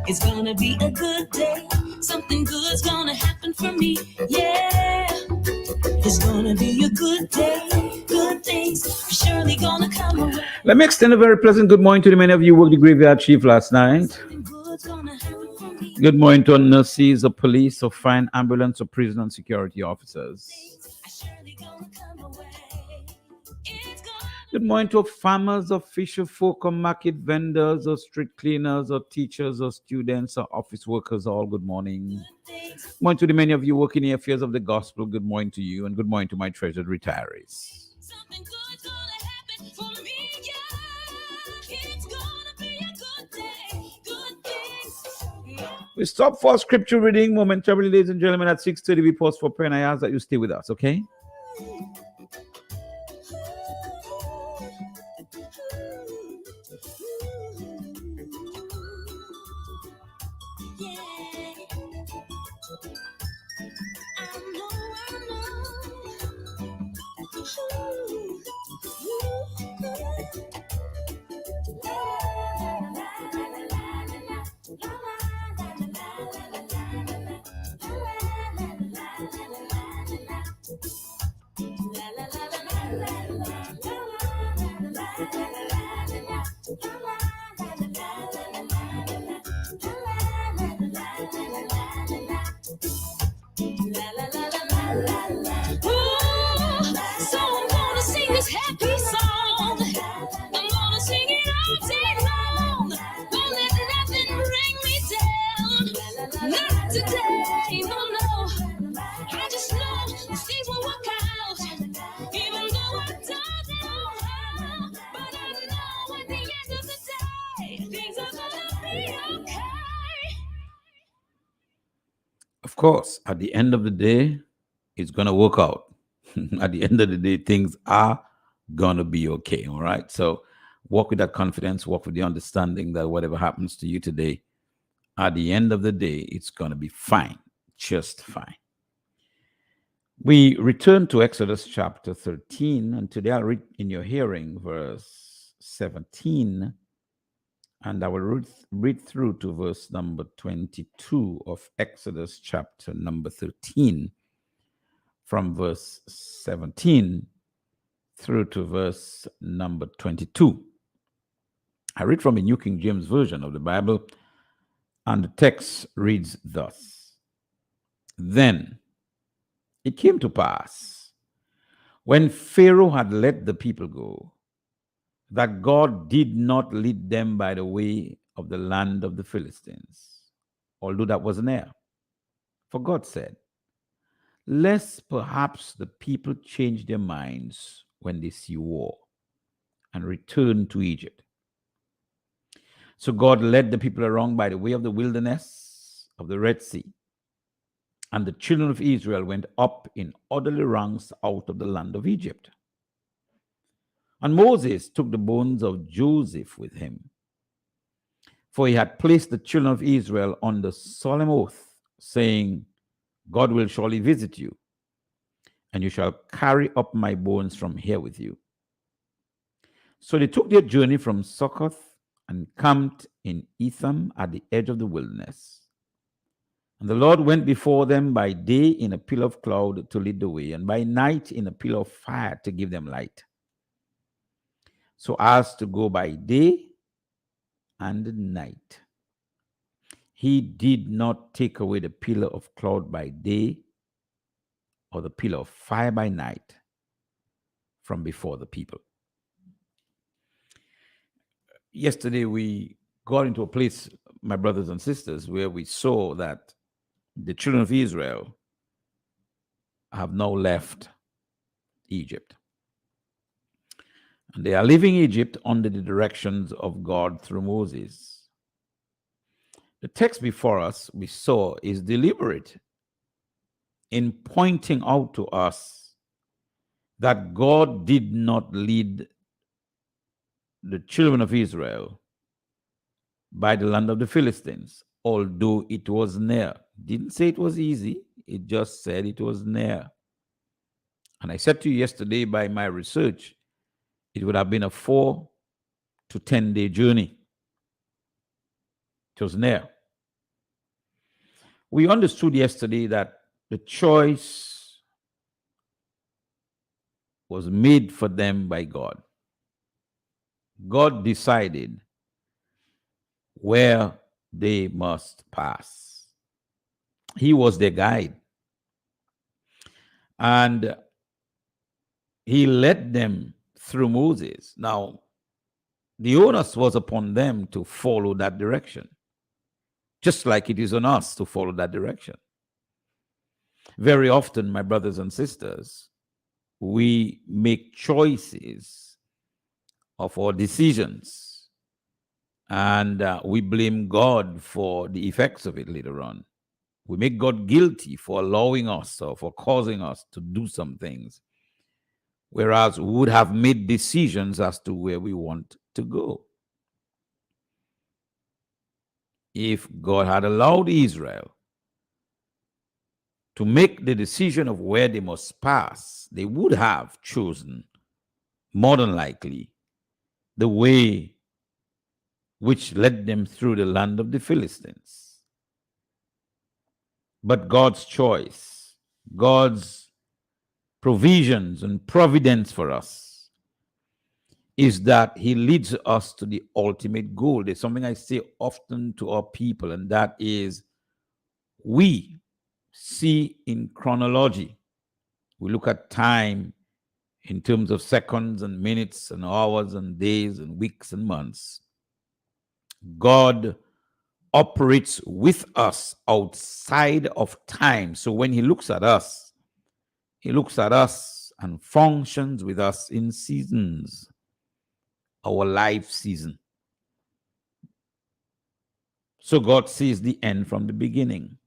It's gonna be a good day. Something good's gonna happen for me, yeah. It's gonna be a good day. Good things are surely gonna come away. Let me extend a very pleasant good morning to the many of you who worked the graveyard shift last night. Good morning to our nurses, or police, or fire ambulance, or prison and security officers. Good morning to farmers, or fisher folk, or market vendors, or street cleaners, or teachers, or students, or office workers. All good morning. Good morning to the many of you working in the affairs of the gospel. Good morning to you, and good morning to my treasured retirees. We stop for scripture reading momentarily, ladies and gentlemen. At 6:30, we pause for prayer, and I ask that you stay with us, okay? So I'm gonna sing this happy song. I'm gonna sing it all day long. Won't let nothing bring me down. Not today, no, no. I just know things will work out. Even though I don't know how. But I know at the end of the day, things are gonna be okay. Of course, at the end of the day, it's going to work out. At the end of the day, things are going to be okay. All right. So walk with that confidence, walk with the understanding that whatever happens to you today, at the end of the day, it's going to be fine, just fine. We return to Exodus chapter 13, and today I'll read in your hearing verse 17, and I will read through to verse number 22 of Exodus chapter number 13. From verse 17 through to verse number 22. I read from the New King James Version of the Bible, and the text reads thus. Then it came to pass, when Pharaoh had let the people go, that God did not lead them by the way of the land of the Philistines, although that was an error. For God said, lest perhaps the people change their minds when they see war and return to Egypt. So God led the people along by the way of the wilderness of the Red Sea. And the children of Israel went up in orderly ranks out of the land of Egypt. And Moses took the bones of Joseph with him, for he had placed the children of Israel under solemn oath, saying, God will surely visit you, and you shall carry up my bones from here with you. So they took their journey from Succoth and camped in Etham at the edge of the wilderness. And the Lord went before them by day in a pillar of cloud to lead the way, and by night in a pillar of fire to give them light, so as to go by day and night. He did not take away the pillar of cloud by day or the pillar of fire by night from before the people. Yesterday, we got into a place, my brothers and sisters, where we saw that the children of Israel have now left Egypt. And they are leaving Egypt under the directions of God through Moses. The text before us, we saw, is deliberate in pointing out to us that God did not lead the children of Israel by the land of the Philistines, although it was near. Didn't say it was easy, it just said it was near. And I said to you yesterday, by my research, it would have been a 4 to 10-day journey. It was near. We understood yesterday that the choice was made for them by God. God decided where they must pass. He was their guide. And he led them through Moses. Now, the onus was upon them to follow that direction, just like it is on us to follow that direction. Very often, my brothers and sisters, we make choices of our decisions, and we blame God for the effects of it later on. We make God guilty for allowing us or for causing us to do some things, whereas we would have made decisions as to where we want to go. If God had allowed Israel to make the decision of where they must pass, they would have chosen, more than likely, the way which led them through the land of the Philistines. But God's choice, God's provisions and providence for us is that he leads us to the ultimate goal. There's something I say often to our people, and that is we see in chronology. We look at time in terms of seconds and minutes and hours and days and weeks and months. God operates with us outside of time. So when he looks at us and functions with us in seasons, our life season. So God sees the end from the beginning.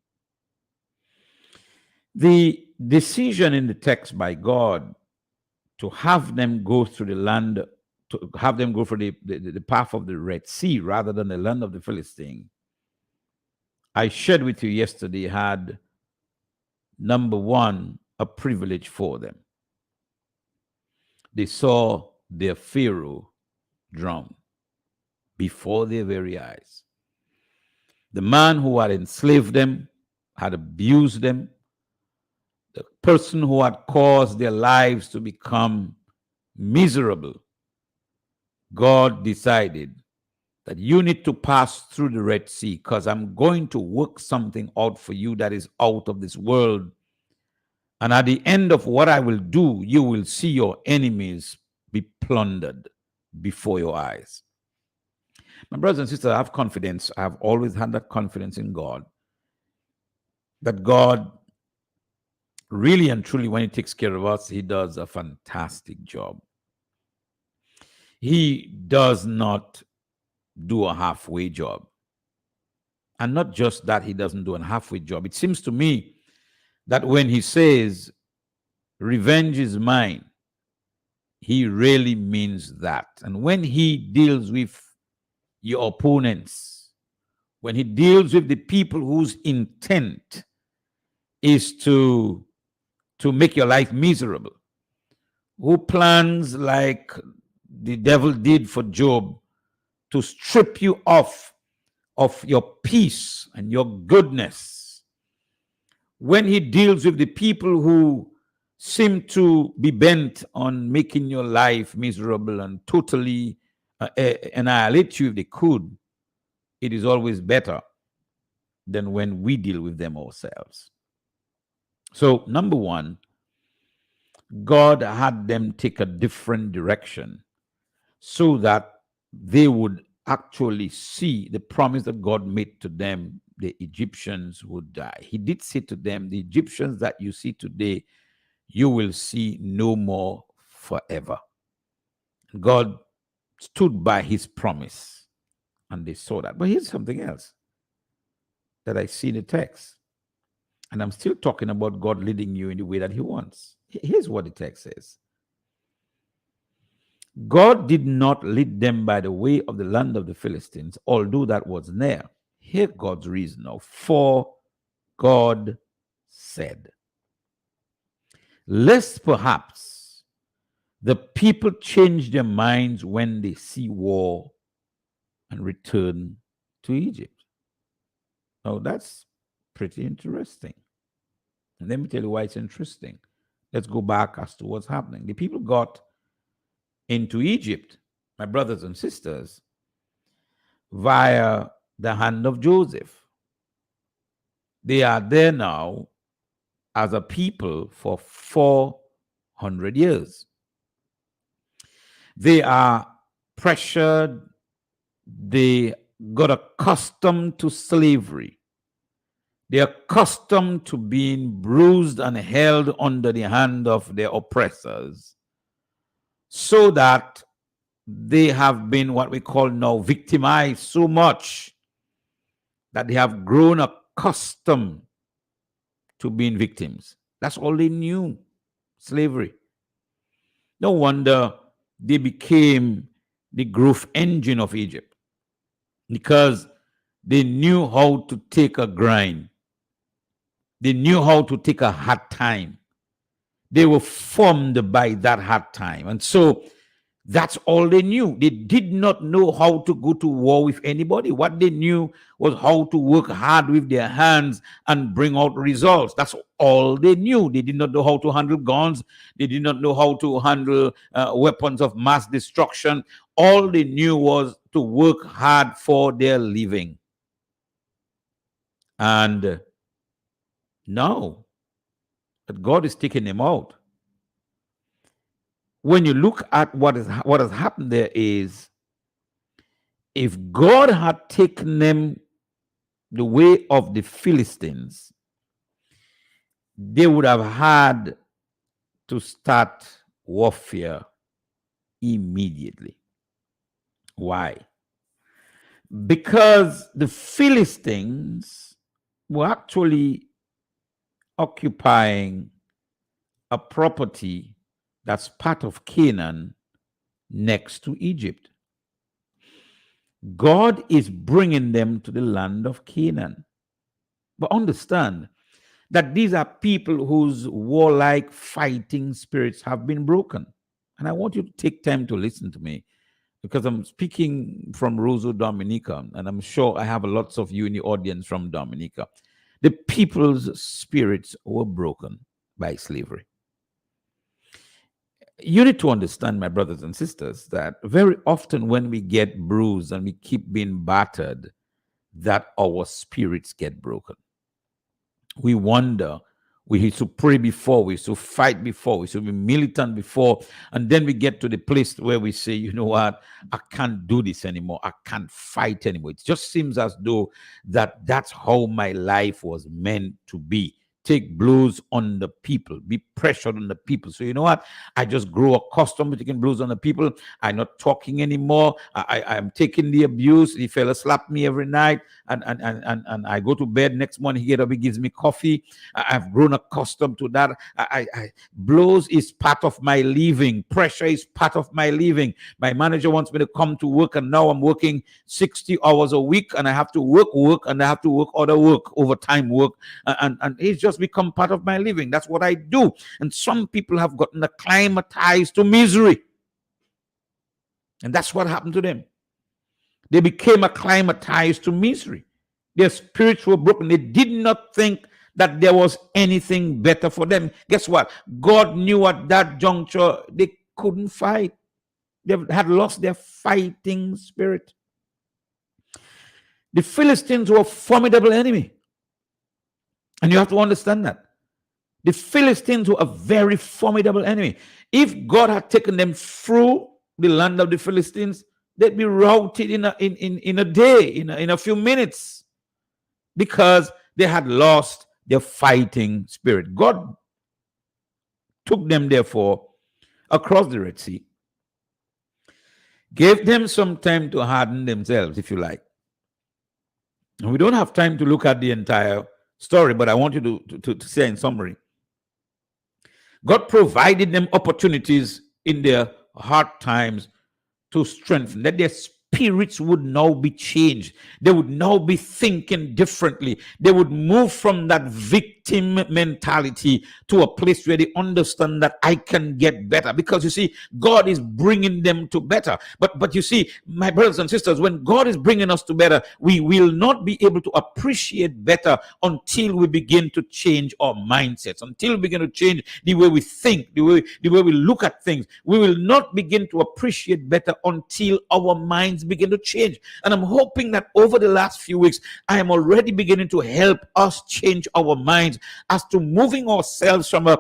The decision in the text by God to have them go through the land, to have them go for the path of the Red Sea rather than the land of the Philistine, I shared with you yesterday, had, number one, a privilege for them. They saw their Pharaoh drown before their very eyes. The man who had enslaved them, had abused them, the person who had caused their lives to become miserable, God decided that you need to pass through the Red Sea because I'm going to work something out for you that is out of this world. And at the end of what I will do, you will see your enemies be plundered before your eyes. My brothers and sisters, I have confidence. I have always had that confidence in God, that God really and truly, when he takes care of us, he does a fantastic job. He does not do a halfway job. And not just that he doesn't do a halfway job. It seems to me that when he says, revenge is mine, he really means that. And when he deals with your opponents, when he deals with the people whose intent is to make your life miserable, who plans like the devil did for Job to strip you off of your peace and your goodness, when he deals with the people who seem to be bent on making your life miserable and totally annihilate you if they could, it is always better than when we deal with them ourselves. So, number one, God had them take a different direction so that they would actually see the promise that God made to them. The Egyptians would die. He did say to them, the Egyptians that you see today, you will see no more forever. God stood by his promise, and they saw that. But here's something else that I see in the text. And I'm still talking about God leading you in the way that he wants. Here's what the text says. God did not lead them by the way of the land of the Philistines, although that was near. Hear God's reason now. For God said, lest perhaps the people change their minds when they see war and return to Egypt. Now that's pretty interesting. And let me tell you why it's interesting. Let's go back as to what's happening. The people got into Egypt, my brothers and sisters, via the hand of Joseph. They are there now as a people for 400 years. They are pressured. They got accustomed to slavery. They are accustomed to being bruised and held under the hand of their oppressors, so that they have been what we call now victimized so much that they have grown accustomed to being victims. That's all they knew, slavery. No wonder they became the growth engine of Egypt, because they knew how to take a grind. They knew how to take a hard time. They were formed by that hard time. And so that's all they knew. They did not know how to go to war with anybody. What they knew was how to work hard with their hands and bring out results. That's all they knew. They did not know how to handle guns. They did not know how to handle weapons of mass destruction. All they knew was to work hard for their living. And now that God is taking them out, when you look at what has happened there is, if God had taken them the way of the Philistines, they would have had to start warfare immediately. Why? Because the Philistines were actually occupying a property that's part of Canaan next to Egypt. God is bringing them to the land of Canaan. But understand that these are people whose warlike fighting spirits have been broken. And I want you to take time to listen to me, because I'm speaking from Roseau, Dominica, and I'm sure I have lots of you in the audience from Dominica. The people's spirits were broken by slavery. You need to understand, my brothers and sisters, that very often when we get bruised and we keep being battered, that our spirits get broken. We wonder, we used to pray before, we used to fight before, we used to be militant before, and then we get to the place where we say, you know what, I can't do this anymore, I can't fight anymore. It just seems as though that's how my life was meant to be. Take blows on the people, be pressured on the people. So you know what? I just grow accustomed to taking blows on the people. I'm not talking anymore. I'm taking the abuse. The fella slap me every night, and I go to bed. Next morning he get up, he gives me coffee. I've grown accustomed to that. Blows is part of my living. Pressure is part of my living. My manager wants me to come to work, and now I'm working 60 hours a week, and I have to work, and I have to work other work, overtime work, and it's just become part of my living. That's what I do. And some people have gotten acclimatized to misery. And that's what happened to them. They became acclimatized to misery. Their spirits were broken. They did not think that there was anything better for them. Guess what? God knew at that juncture they couldn't fight. They had lost their fighting spirit. The Philistines were a formidable enemy. And you have to understand that. The Philistines were a very formidable enemy. If God had taken them through the land of the Philistines, they'd be routed in a day, in a few minutes, because they had lost their fighting spirit. God took them, therefore, across the Red Sea, gave them some time to harden themselves, if you like. And we don't have time to look at the entire story, but I want you to say in summary, God provided them opportunities in their hard times to strengthen, that their spirits would now be changed. They would now be thinking differently. They would move from that victim victim mentality to a place where they understand that I can get better, because you see, God is bringing them to better. But you see, my brothers and sisters, when God is bringing us to better, we will not be able to appreciate better until we begin to change our mindsets, until we begin to change the way we think, the way we look at things. We will not begin to appreciate better until our minds begin to change. And I'm hoping that over the last few weeks, I am already beginning to help us change our minds as to moving ourselves from a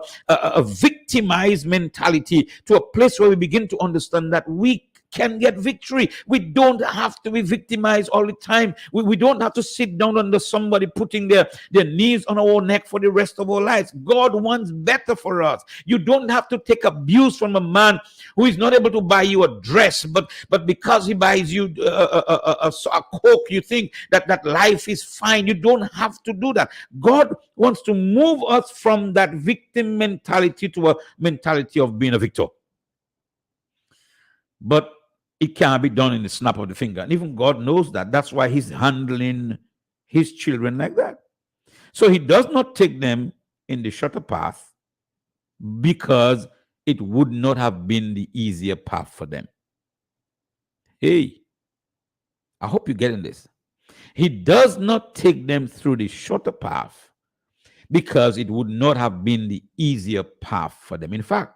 victimized mentality to a place where we begin to understand that we can get victory. We don't have to be victimized all the time. We don't have to sit down under somebody putting their knees on our neck for the rest of our lives. God wants better for us. You don't have to take abuse from a man who is not able to buy you a dress, but because he buys you a Coke, you think that life is fine. You don't have to do that. God wants to move us from that victim mentality to a mentality of being a victor. But it can't be done in the snap of the finger. And even God knows that. That's why he's handling his children like that. So he does not take them in the shorter path because it would not have been the easier path for them. Hey, I hope you're getting this. He does not take them through the shorter path because it would not have been the easier path for them. In fact,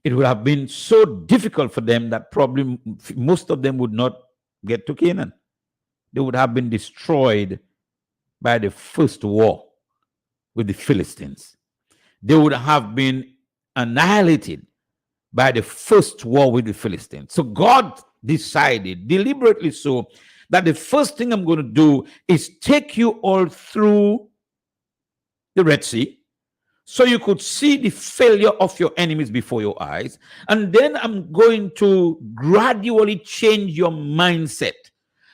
it would have been so difficult for them that probably most of them would not get to Canaan. They would have been destroyed by the first war with the Philistines. They would have been annihilated by the first war with the Philistines. So God decided, deliberately so, that the first thing I'm going to do is take you all through the Red Sea, so you could see the failure of your enemies before your eyes. And then I'm going to gradually change your mindset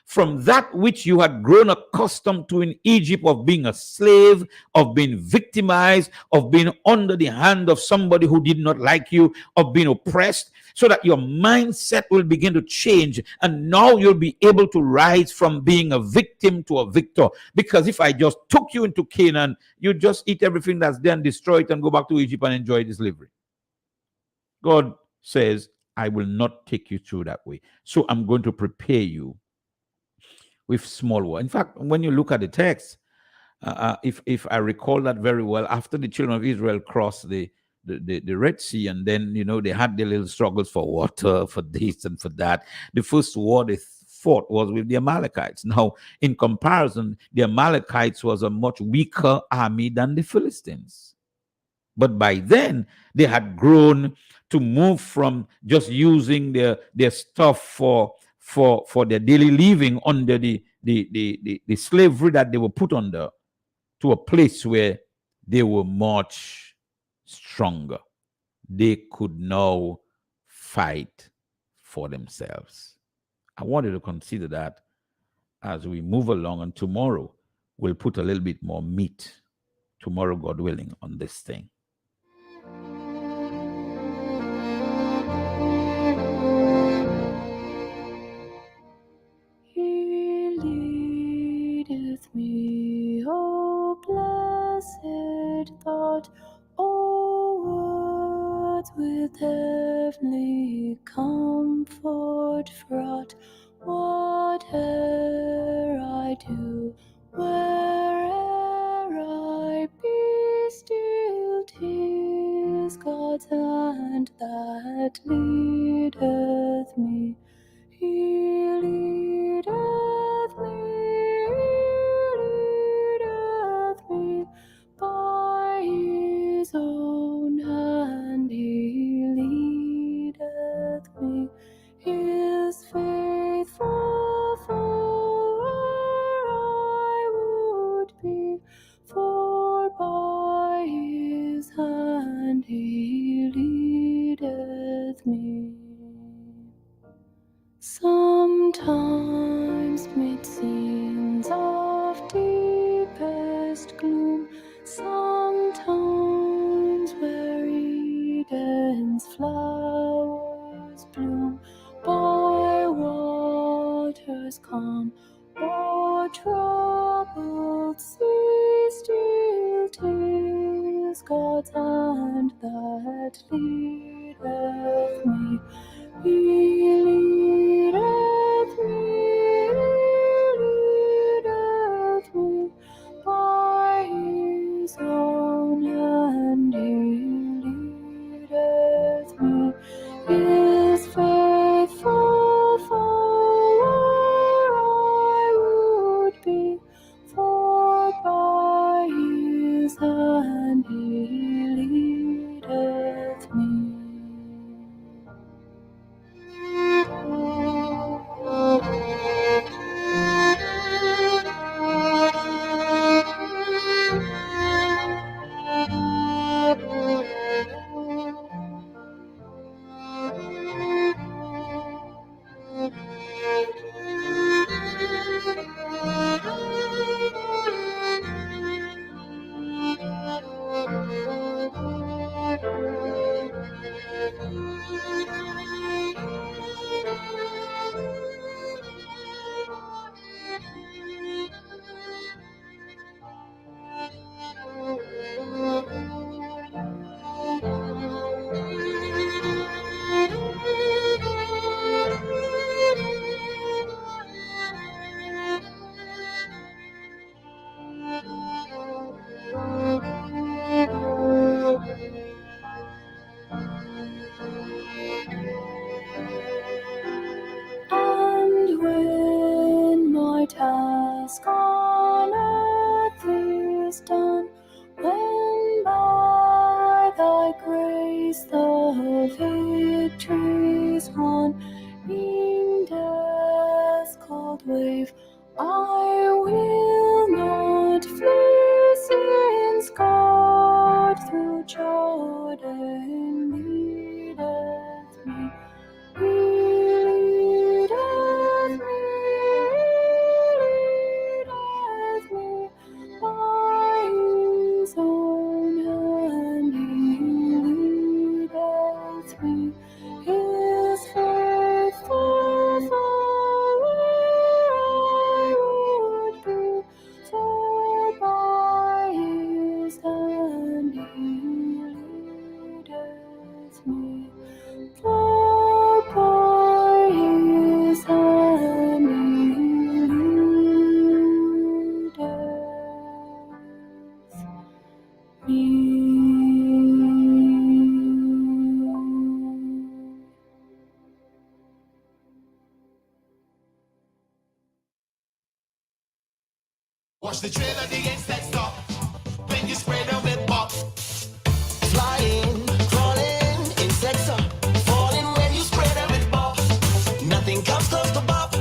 from that which you had grown accustomed to in Egypt, of being a slave, of being victimized, of being under the hand of somebody who did not like you, of being oppressed, so that your mindset will begin to change. And now you'll be able to rise from being a victim to a victor. Because if I just took you into Canaan, you just eat everything that's there and destroy it and go back to Egypt and enjoy the slavery. God says, I will not take you through that way. So I'm going to prepare you with small war. In fact, when you look at the text, if I recall that very well, after the children of Israel crossed the Red Sea, and then they had their little struggles for water, for this and for that. The first war they fought was with the Amalekites. Now, in comparison, the Amalekites was a much weaker army than the Philistines. But by then, they had grown to move from just using their stuff for their daily living under the slavery that they were put under, to a place where they were much stronger. They could now fight for themselves. I wanted to consider that as we move along, and tomorrow we'll put a little bit more meat, tomorrow, God willing, on this thing. He leadeth me, O blessed thought, O words with heavenly comfort fraught. Whate'er I do, where'er I be, still 'tis God's hand that leadeth me. He leadeth me by his own hand. He leadeth me, his faithful follower I would be, for by his hand he leadeth me. Sometimes mid scenes of deepest gloom, sometimes where Eden's flowers bloom, by waters calm or troubled sea, still was haunting death's cold wave. I will not flee, since God through Jordan leadeth me. He leadeth me by his own hand. He leadeth me. His faithful follower I would be, so by his hand he leadeth me. For by his hand he leadeth me. Watch the trail of the insects stop when you spray them with pop. Flying, crawling, insects are falling when you spray them with pop. Nothing comes close to Bob.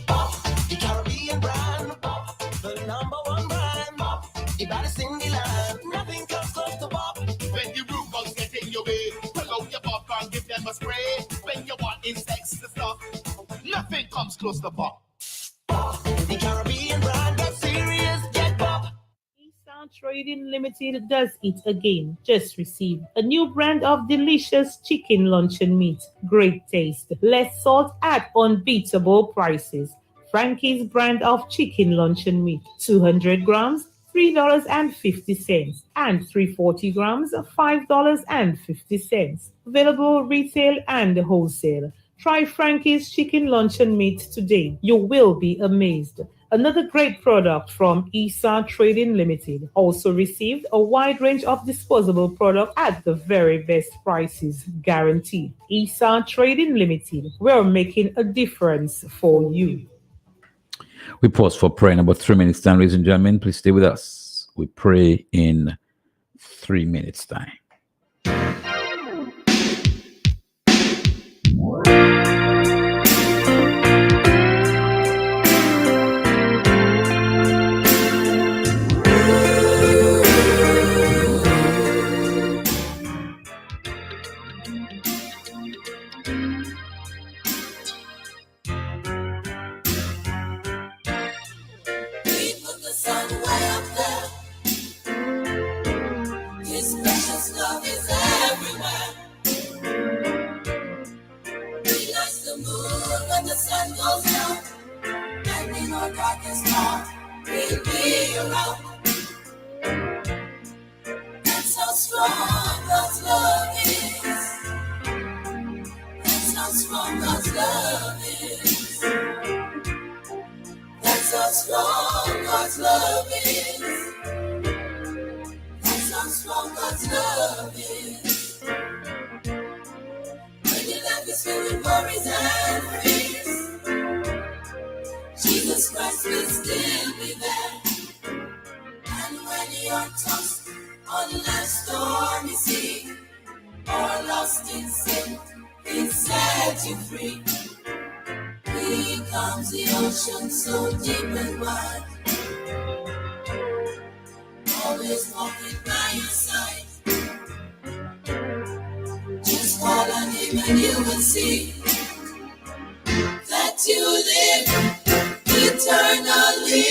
Bob, the Caribbean brand. Bob, the #1 brand. Bob, the baddest in the land. Nothing comes close to Bob. When the root bugs get in your way, pull out your Bob and give them a spray. When you want insects to stop, nothing comes close to Bob. Bob, the Caribbean brand. Get serious, get Bob. Trading Limited does it again. Just received a new brand of delicious chicken luncheon meat. Great taste, less salt at unbeatable prices. Frankie's brand of chicken luncheon meat, 200 grams, $3.50, and 340 grams, $5.50. Available retail and wholesale. Try Frankie's chicken luncheon meat today. You will be amazed. Another great product from ESA Trading Limited. Also received a wide range of disposable products at the very best prices, guaranteed. ESA Trading Limited. We're making a difference for you. We pause for prayer in about 3 minutes time, ladies and gentlemen. Please stay with us. We pray in 3 minutes time. Jesus Christ will still be there. And when you're tossed on life's stormy sea, or lost in sin, He set you free. He comes the ocean so deep and wide, always walking by your side. Just call on Him and you will see that you live eternally.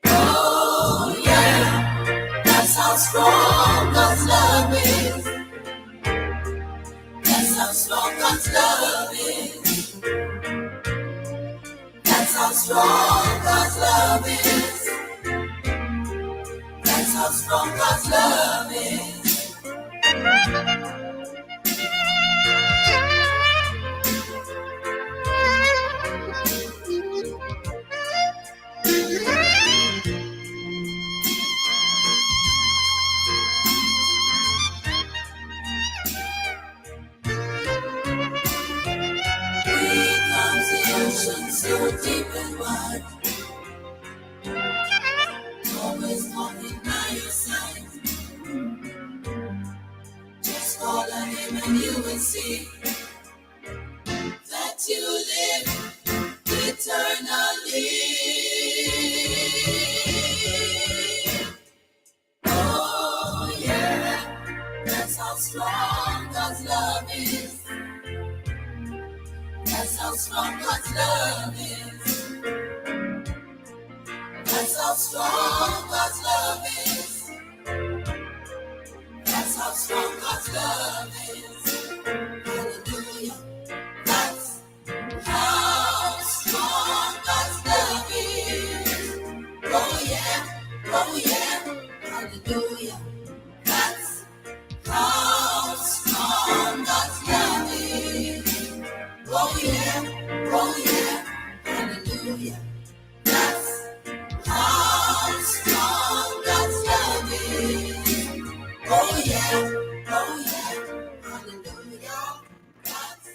Oh yeah, that's how strong God's love is. That's how strong God's love is. That's how strong God's love is. That's how strong God's love is. So deep and wide, always walking by your side. Him and you will see that you live eternally. Oh yeah, that's how strong God's love is. That's how strong God's love is. That's how strong God's love is. That's how strong God's love is. Hallelujah. That's how strong God's love is. Oh yeah, oh yeah. Hallelujah. That's how strong God's love is. Oh yeah, oh yeah. Hallelujah. That's how strong God's love is. Oh yeah, oh yeah. Hallelujah. That's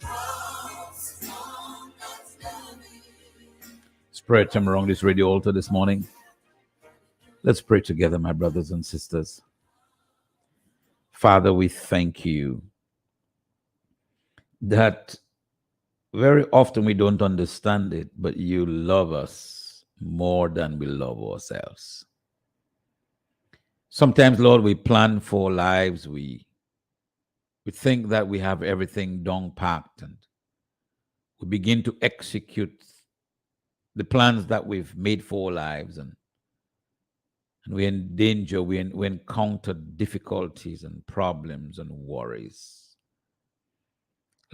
how strong God's love is. Spread time around this radio altar this morning. Let's pray together, my brothers and sisters. Father, we thank you that very often we don't understand it, but you love us more than we love ourselves. Sometimes, Lord, we plan for lives. We think that we have everything down packed, and we begin to execute the plans that we've made for our lives, and we're in danger. We encounter difficulties and problems and worries.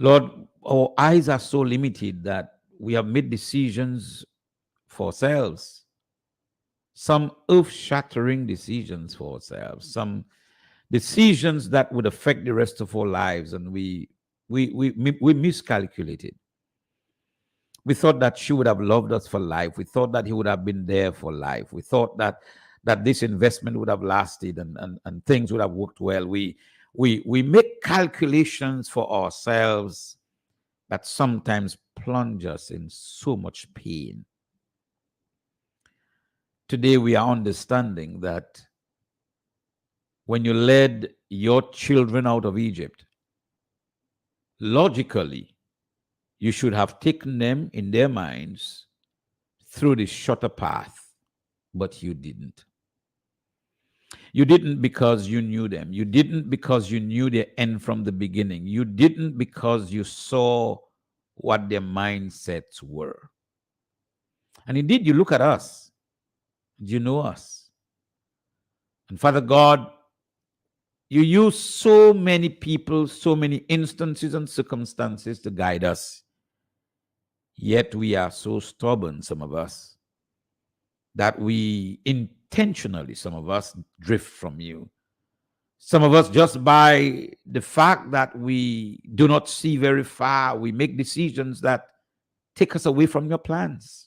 Lord, our eyes are so limited that we have made decisions for ourselves, some earth-shattering decisions for ourselves, some decisions that would affect the rest of our lives, and we miscalculated. We thought that she would have loved us for life. We thought that he would have been there for life. We thought that this investment would have lasted and things would have worked well. We make calculations for ourselves that sometimes plunge us in so much pain. Today we are understanding that when you led your children out of Egypt, logically, you should have taken them in their minds through the shorter path, but you didn't. You didn't because you knew them. You didn't because you knew their end from the beginning. You didn't because you saw what their mindsets were. And indeed, you look at us. You know us. And Father God, you use so many people, so many instances and circumstances to guide us. Yet we are so stubborn, some of us, that we intentionally, some of us, drift from you. Some of us, just by the fact that we do not see very far, we make decisions that take us away from your plans.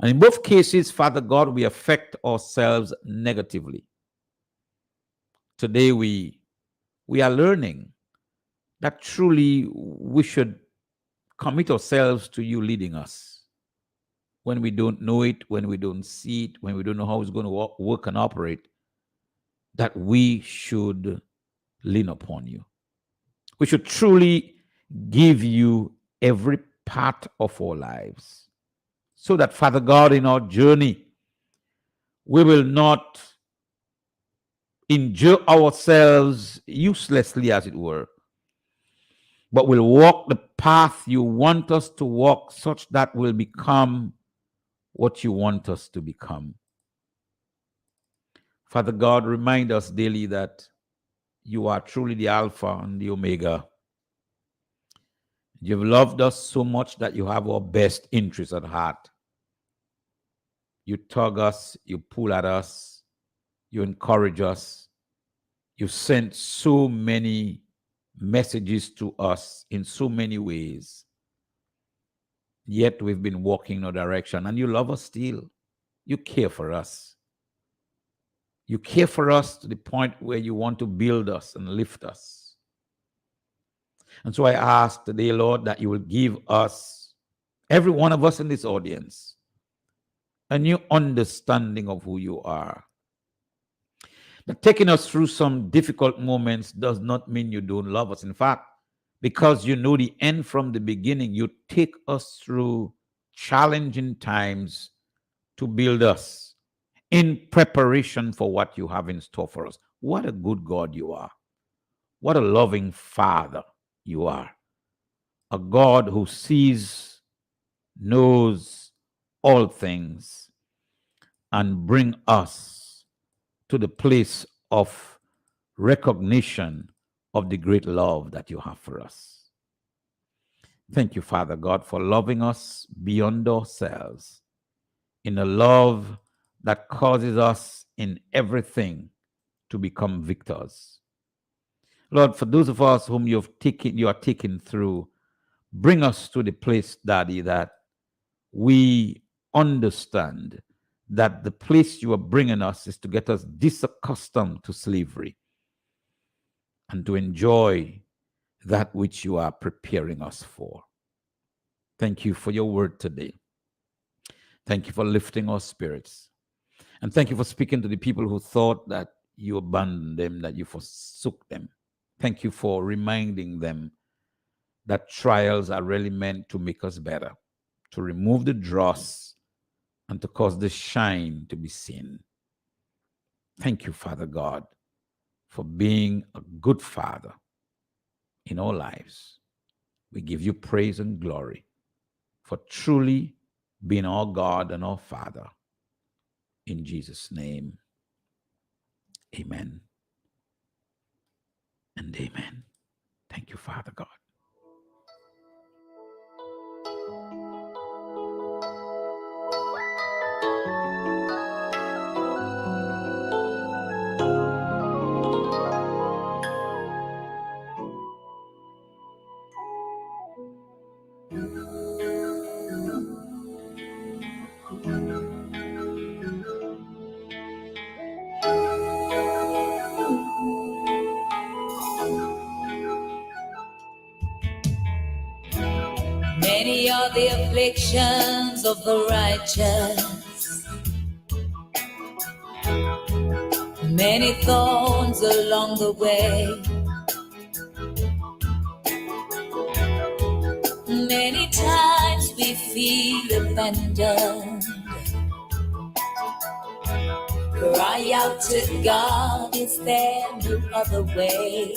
And in both cases, Father God, we affect ourselves negatively. Today we are learning that truly we should commit ourselves to you leading us. When we don't know it, when we don't see it, when we don't know how it's going to work and operate, that we should lean upon you. We should truly give you every part of our lives, so that, Father God, in our journey, we will not injure ourselves uselessly, as it were, but will walk the path you want us to walk, such that we'll become what you want us to become. Father God, remind us daily that you are truly the Alpha and the Omega. You've loved us so much that you have our best interests at heart. You tug us, you pull at us, you encourage us. You sent so many messages to us in so many ways. Yet we've been walking in a direction, and you love us still. You care for us. You care for us to the point where you want to build us and lift us. And so I ask today, Lord, that you will give us, every one of us in this audience, a new understanding of who you are. That taking us through some difficult moments does not mean you don't love us. In fact, because you know the end from the beginning, you take us through challenging times to build us in preparation for what you have in store for us. What a good God you are. What a loving Father you are. A God who sees, knows all things, and bring us to the place of recognition of the great love that you have for us. Thank you, Father God, for loving us beyond ourselves in a love that causes us in everything to become victors. Lord, for those of us whom you are taking through, bring us to the place, Daddy, that we understand that the place you are bringing us is to get us disaccustomed to slavery and to enjoy that which you are preparing us for. Thank you for your word today. Thank you for lifting our spirits. And thank you for speaking to the people who thought that you abandoned them, that you forsook them. Thank you for reminding them that trials are really meant to make us better, to remove the dross and to cause the shine to be seen. Thank you, Father God, for being a good Father in our lives. We give you praise and glory for truly being our God and our Father. In Jesus' name, amen and amen. Thank you, Father God. Many are the afflictions of the righteous, many thorns along the way, many times we feel abandoned. Cry out to God, is there no other way?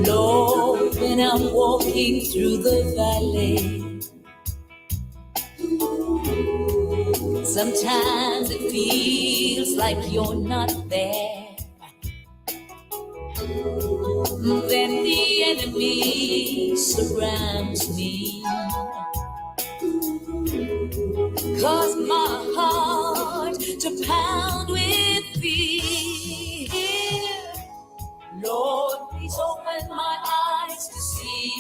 Lord, when I'm walking through the valley, sometimes it feels like you're not there. Then the enemy surrounds me, cause my heart to pound with fear. Lord, please open my eyes to see.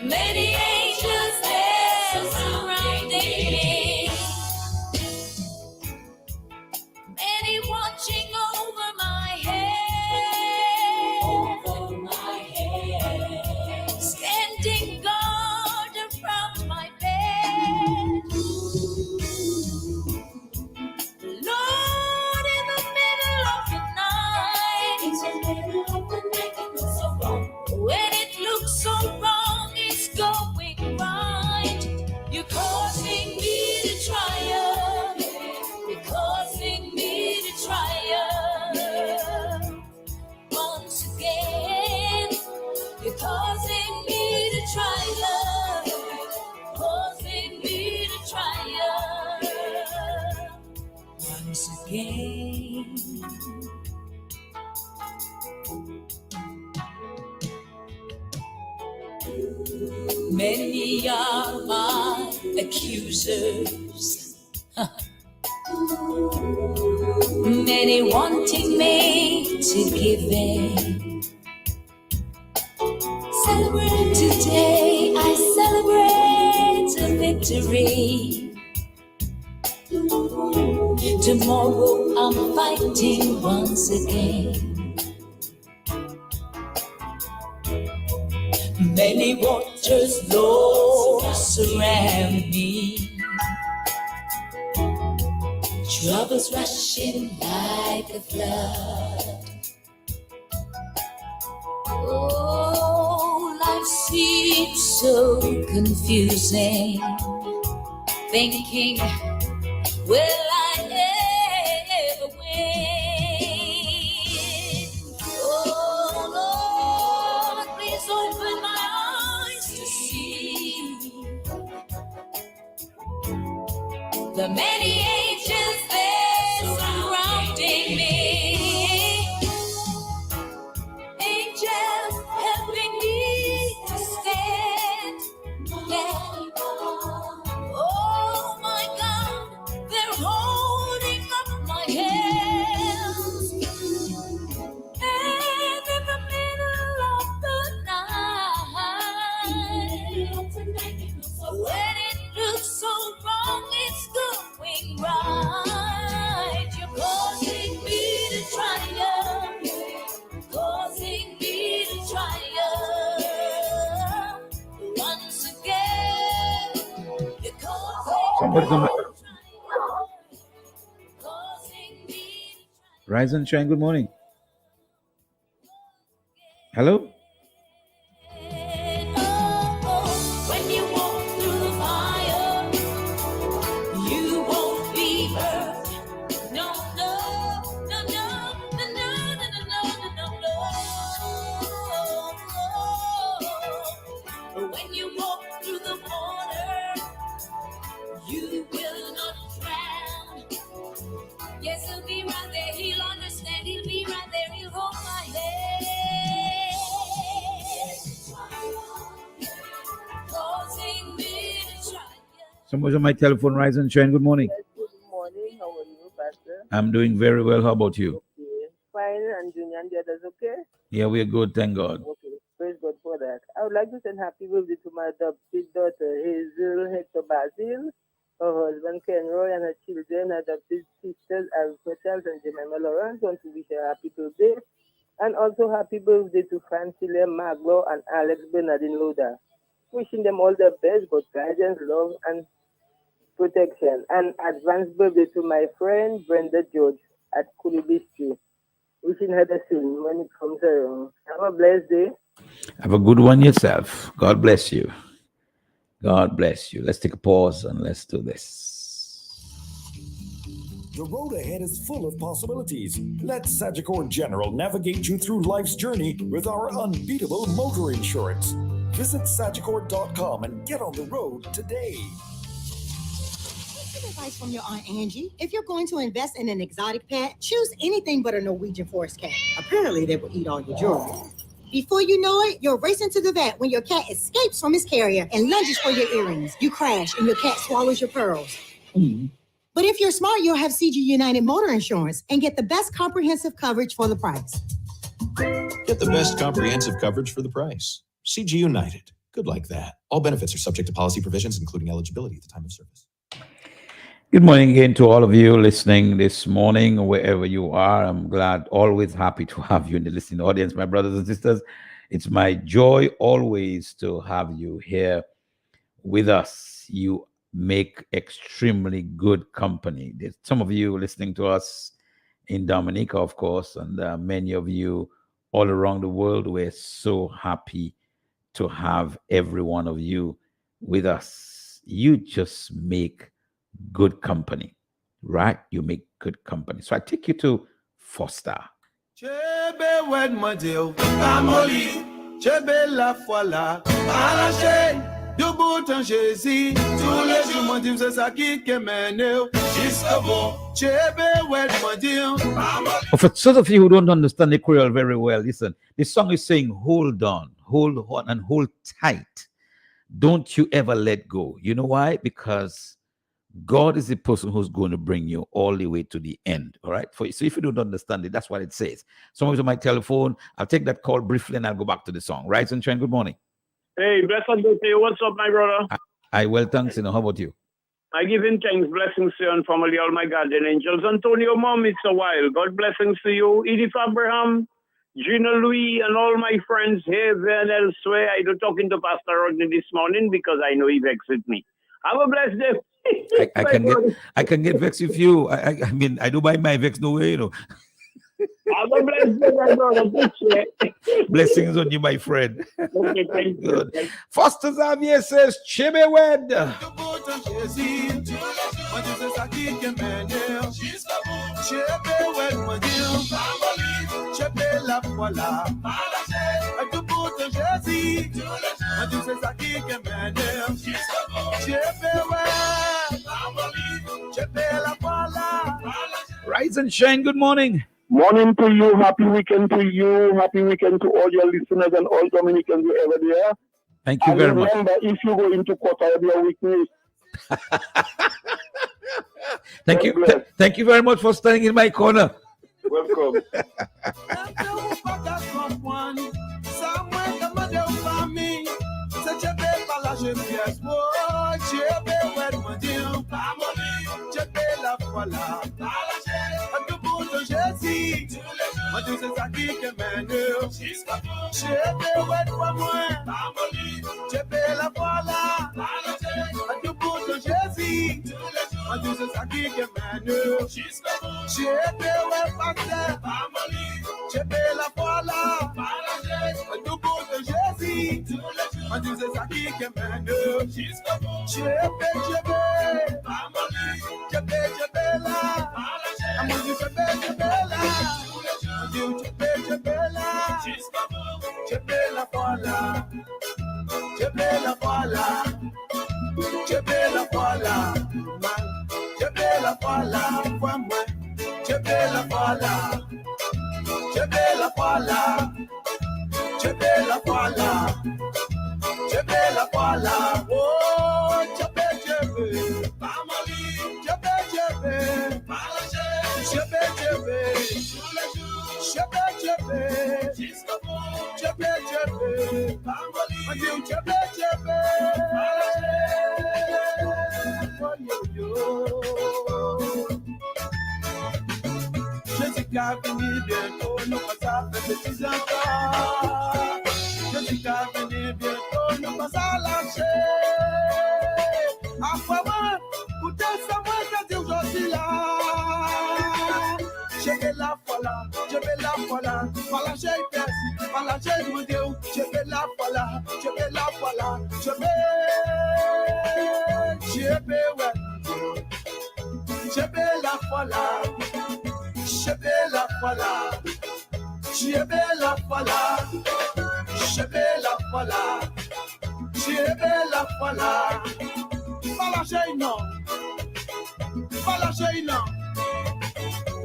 Many angels there surrounding me, many watching over my head, standing guard around my bed. Lord, in the middle of the night, when it looks so wrong, it's going right. You're causing me to triumph. You're causing me to triumph. Once again, you're causing me to triumph. Causing me to triumph. Once again. Many are my accusers, many wanting me to give in. Celebrate today, I celebrate a victory. Tomorrow I'm fighting once again. Many waters, Lord, surround me, Troubles rushing like a flood. Oh, life seems so confusing. Thinking, will I ever win? Oh Lord, please open my eyes to see the many angels there surrounding me. Angels helping me to stand. Oh my God, they're holding up my hands. And in the middle of the night, when it looks so wrong, it's going right. You're causing me to triumph, causing me to triumph once again. You're Somebody's on my... causing me. Rise and shine. Good morning. Hello. When you walk through the fire, you won't be hurt. No, no, no, no, no, no, no, no, no, no. When you walk through the water, you will not drown. Yes, he'll be right there. He'll understand. He'll be right there. He'll hold my hand. Causing me to try. Somebody's on my telephone. Rise and shine. Good morning. Good morning. How are you, Pastor? I'm doing very well. How about you? Okay. Fine, and Junior and the others okay? Yeah, we're good. Thank God. Okay. Praise God for that. I would like to send happy birthday to my adopted daughter, Hazel Hector Basil, her husband, Ken Roy, and her children, adopted sisters, Alpha Charles and Jemima Lawrence. Want to wish her happy birthday. And also happy birthday to Francilia Maglo and Alex Bernardine Loda. Wishing them all the best, God guidance, love, and protection. And advanced birthday to my friend Brenda George at Coolibee Street. Wishing her the same when it comes around. Have a blessed day. Have a good one yourself. God bless you. God bless you. Let's take a pause and let's do this. The road ahead is full of possibilities. Let Sagicor General navigate you through life's journey with our unbeatable motor insurance. Visit Sagicor.com and get on the road today. Some advice from your Aunt Angie. If you're going to invest in an exotic pet, choose anything but a Norwegian forest cat. Apparently, they will eat all your jewelry. Before you know it, you're racing to the vet when your cat escapes from his carrier and lunges for your earrings. You crash and your cat swallows your pearls. But if you're smart, you'll have CG United Motor Insurance and get the best comprehensive coverage for the price. Get the best comprehensive coverage for the price. CG United. Good like that. All benefits are subject to policy provisions, including eligibility at the time of service. Good morning again to all of you listening this morning, wherever you are. I'm glad, always happy to have you in the listening audience, my brothers and sisters. It's my joy always to have you here with us. You make extremely good company. There's some of you listening to us in Dominica, of course, and many of you all around the world. We're so happy to have every one of you with us. You just make good company, right? You make good company. So I take you to Foster. Chebe wed model, Amoli, Chebe la fola, Alache, Dubutan Jezi, tous les jours mon Dieu c'est ça qui mène, jusqu'à bon, Chebe wed model, For those of you who don't understand the Creole very well, listen, this song is saying, hold on, and hold tight. Don't you ever let go. You know why? Because God is the person who's going to bring you all the way to the end. All right. So if you don't understand it, that's what it says. Someone's on my telephone. I'll take that call briefly and I'll go back to the song. Rise and shine. Good morning. Hey, blessed day to you. What's up, my brother? I well, thanks. How about you? I give him thanks, blessings to you and family, all my guardian angels. Antonio, mom, it's a while. God blessings to you. Edith Abraham, Gina Louis, and all my friends here and elsewhere. I do talking to Pastor Rodney this morning because I know he vexed with me. Have a blessed day. I can get vexed with you. I mean, I don't buy my vex no way, you know. I'm going to bless you, my brother. Appreciate. Blessings on you, my friend. Okay, thank you. Good. Foster Xavier says, Chibewed. Rise and shine, good morning. Morning to you. Happy weekend to you. Happy weekend to all your listeners and all Dominicans wherever they are. Thank you very much. Remember, if you go into court, I'll be a witness. Thank you. Thank you very much for standing in my corner. Welcome.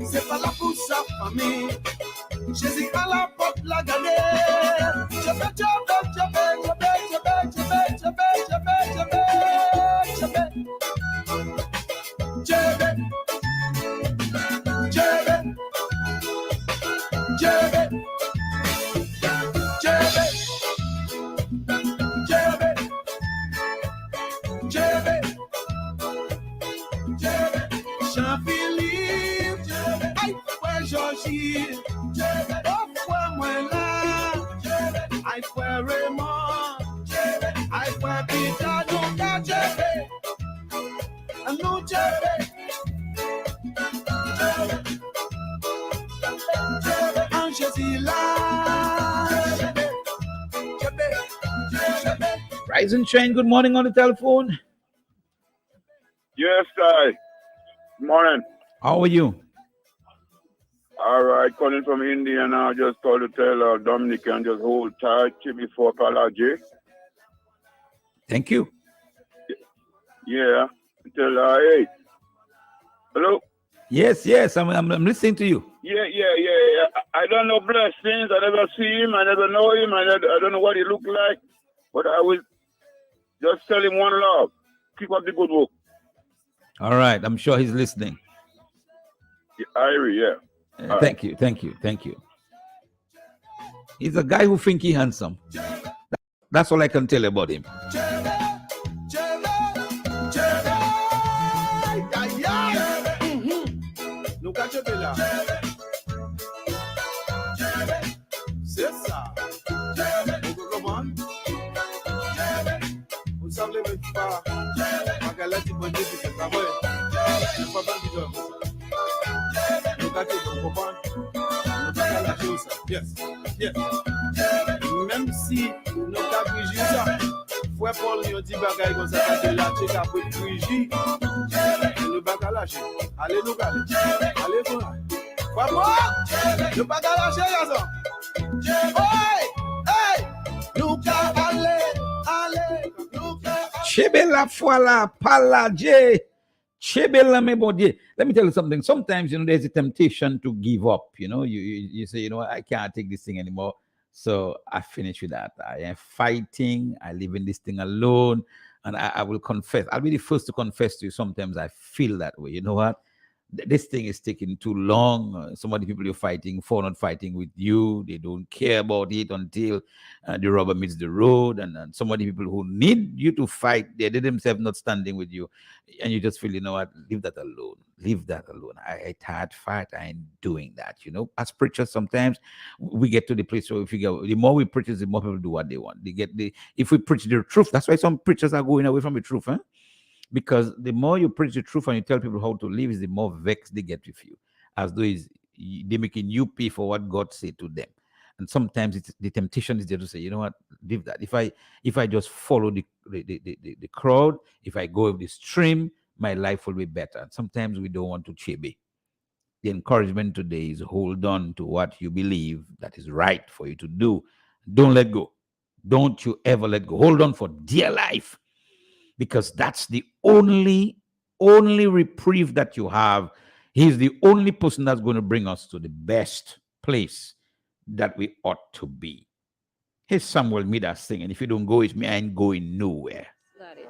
C'est pas la pousse à famille. Jésus à la porte la galère. Rise and shine, good morning on the telephone. Yes, guy. Morning. How are you? All right, calling from India now. Just called to tell Dominican just hold tight before Palaji. Thank you. Yeah. Tell hey. Hello? Yes, I'm listening to you. Yeah. I don't know blessings. I never see him. I never know him. I don't know what he look like. But I will just tell him one love. Keep up the good work. All right. I'm sure he's listening. Irie, yeah. Thank you. He's a guy who think he handsome. That's all I can tell you about him. Même si nous avons corrigé ça, Frère Paul nous dit bagaille comme ça, parce que la check après corriger, nous pas lâcher. Allez nous aller. Allez nous. Frère Paul, nous pas lâcher ça. Hey, nous allez. Chebe la foi la palaje. Chebe la me bon Dieu. Let me tell you something. Sometimes, there's a temptation to give up. You say, I can't take this thing anymore. So I finish with that. I am fighting. I live in this thing alone. And I will confess. I'll be the first to confess to you. Sometimes I feel that way. You know what? This thing is taking too long. Some of the people you're fighting for not fighting with you. They don't care about it until the rubber meets the road. And some of the people who need you to fight, they themselves not standing with you. And you just feel, you know what, leave that alone. Leave that alone. I can't fight. I ain't doing that. As preachers, sometimes we get to the place where we figure the more we preach, the more people do what they want. If we preach the truth, that's why some preachers are going away from the truth, huh? Because the more you preach the truth and you tell people how to live, is the more vexed they get with you, as though they're making you pay for what God said to them. And sometimes the temptation is there to say, you know what, leave that. If I just follow the crowd, if I go with the stream, my life will be better. And sometimes we don't want to chebe. The encouragement today is hold on to what you believe that is right for you to do. Don't let go. Don't you ever let go. Hold on for dear life. Because that's the only reprieve that you have. He's the only person that's going to bring us to the best place that we ought to be. Hey, Samuel made us sing, and if you don't go with me, I ain't going nowhere. Got it.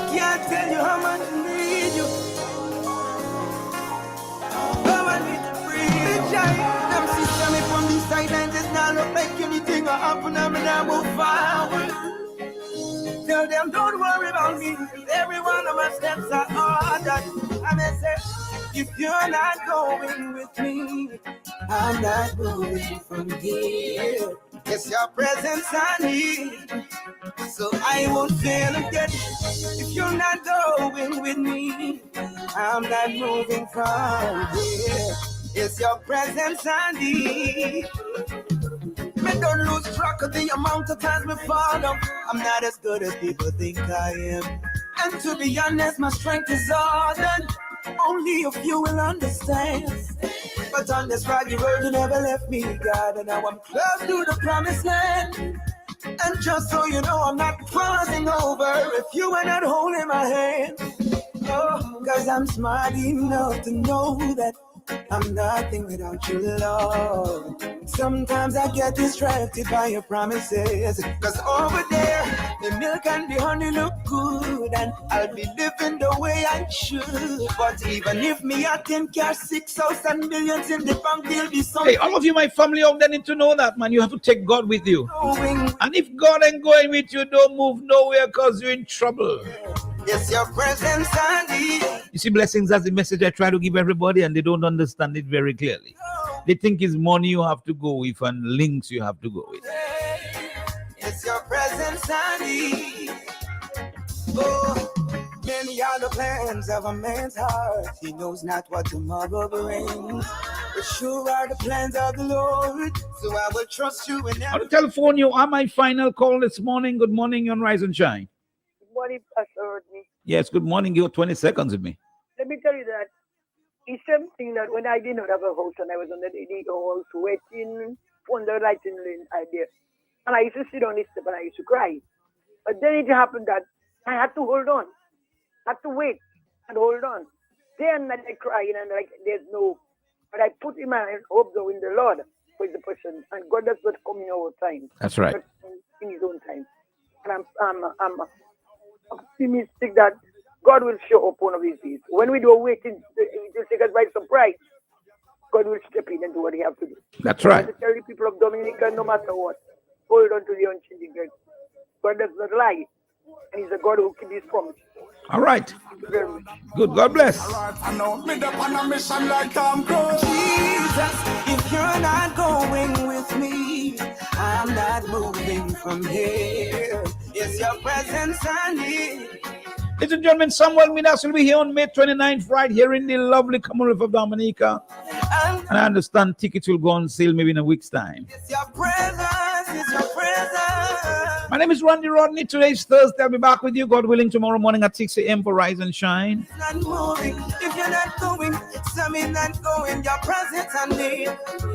Can't tell you how much I need you. Oh, I need to breathe. Them sisters me from the sideline just now look like anything will happen. I'm gonna move forward. Tell them don't worry about me. Every one of my steps are ordered. I may say, if you're not going with me, I'm not moving from here. It's your presence I need, so I won't fail again. If you're not going with me, I'm not moving from here. It's your presence I need. Me don't lose track of the amount of times me fall down. I'm not as good as people think I am. And to be honest, my strength is all done. Only a few will understand. But on this rocky road, you never left me, God. And now I'm close to the promised land. And just so you know, I'm not crossing over if you are not holding my hand. Oh, cause I'm smart enough to know that I'm nothing without you, Lord. Sometimes I get distracted by your promises. Cause over there, the milk and the honey look good. And I'll be living the way I should. But even if me I think you're 6,000 millions in the bank, there'll be something. Hey, all of you, my family out there need to know that, man. You have to take God with you. And if God ain't going with you, don't move nowhere because you're in trouble. Yes, your presence I need. You see, blessings, that's the message I try to give everybody, and they don't understand it very clearly. They think it's money you have to go with and links you have to go with. It's your presence I need. Oh, many are the plans of a man's heart. He knows not what tomorrow brings. But sure are the plans of the Lord. So I will trust you in On the telephone, you are my final call this morning. Good morning on Rise and Shine. Good morning, Pastor Rodney. Yes, good morning. You have 20 seconds with me. Let me tell you that it's something that when I did not have a house and I was on the house waiting on the lighting lane idea. And I used to sit on this step and I used to cry. But then it happened that I had to hold on. I had to wait and hold on. Then I cried and like there's no, but I put in my hope though in the Lord for the person. And God does not come in our time. That's right. But in his own time. And I'm optimistic that God will show up one of these days. When we do waiting, it will take us by surprise. God will step in and do what he has to do. That's right. I tell the people of Dominica, no matter what, hold on to the unchanging God. God does not lie. And he's a God who keeps his promise. All right. Good. God bless. I know me on a mission like Tom Cruise. Jesus, if you're not going with me, I'm not moving. from here. It's your presence I need. Ladies and gentlemen, Samuel Midas will be here on May 29th, right here in the lovely Commonwealth of Dominica. And I understand tickets will go on sale maybe in a week's time. It's your presence, it's your presence. My name is Randy Rodney. Today is Thursday. I'll be back with you, God willing, tomorrow morning at 6 a.m. for Rise and Shine. It's not moving. If you're not going, something's not going. Your presence I need.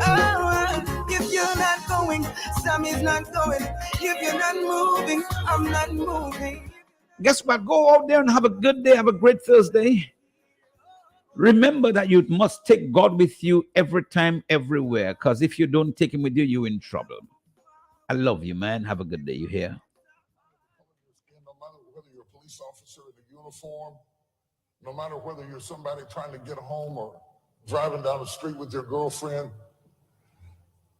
Oh, if you're not going, something's not going. If you're not moving, I'm not moving. Guess what? Go out there and have a good day. Have a great Thursday. Remember that you must take God with you every time, everywhere. Because if you don't take him with you, you're in trouble. I love you, man. Have a good day. You hear? No matter whether you're a police officer in a uniform, no matter whether you're somebody trying to get home or driving down the street with your girlfriend,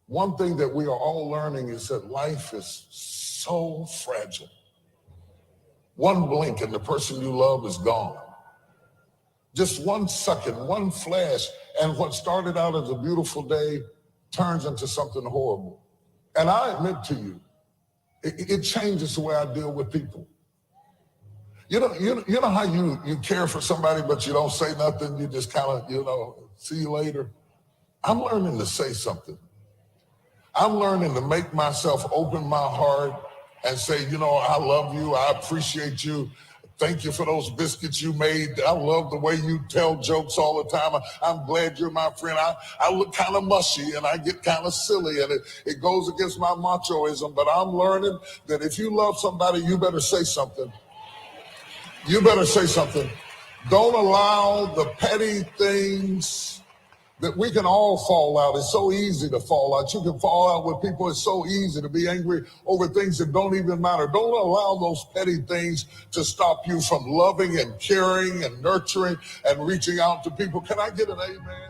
one thing that we are all learning is that life is so fragile. One blink and the person you love is gone. Just 1 second, one flash, and what started out as a beautiful day turns into something horrible. And I admit to you, it changes the way I deal with people. You know how you care for somebody, but you don't say nothing, you just kind of, see you later. I'm learning to say something. I'm learning to make myself open my heart and say, I love you, I appreciate you. Thank you for those biscuits you made. I love the way you tell jokes all the time. I'm glad you're my friend. I look kind of mushy and I get kind of silly and it goes against my machoism, but I'm learning that if you love somebody, you better say something. You better say something. Don't allow the petty things that we can all fall out. It's so easy to fall out. You can fall out with people. It's so easy to be angry over things that don't even matter. Don't allow those petty things to stop you from loving and caring and nurturing and reaching out to people. Can I get an amen?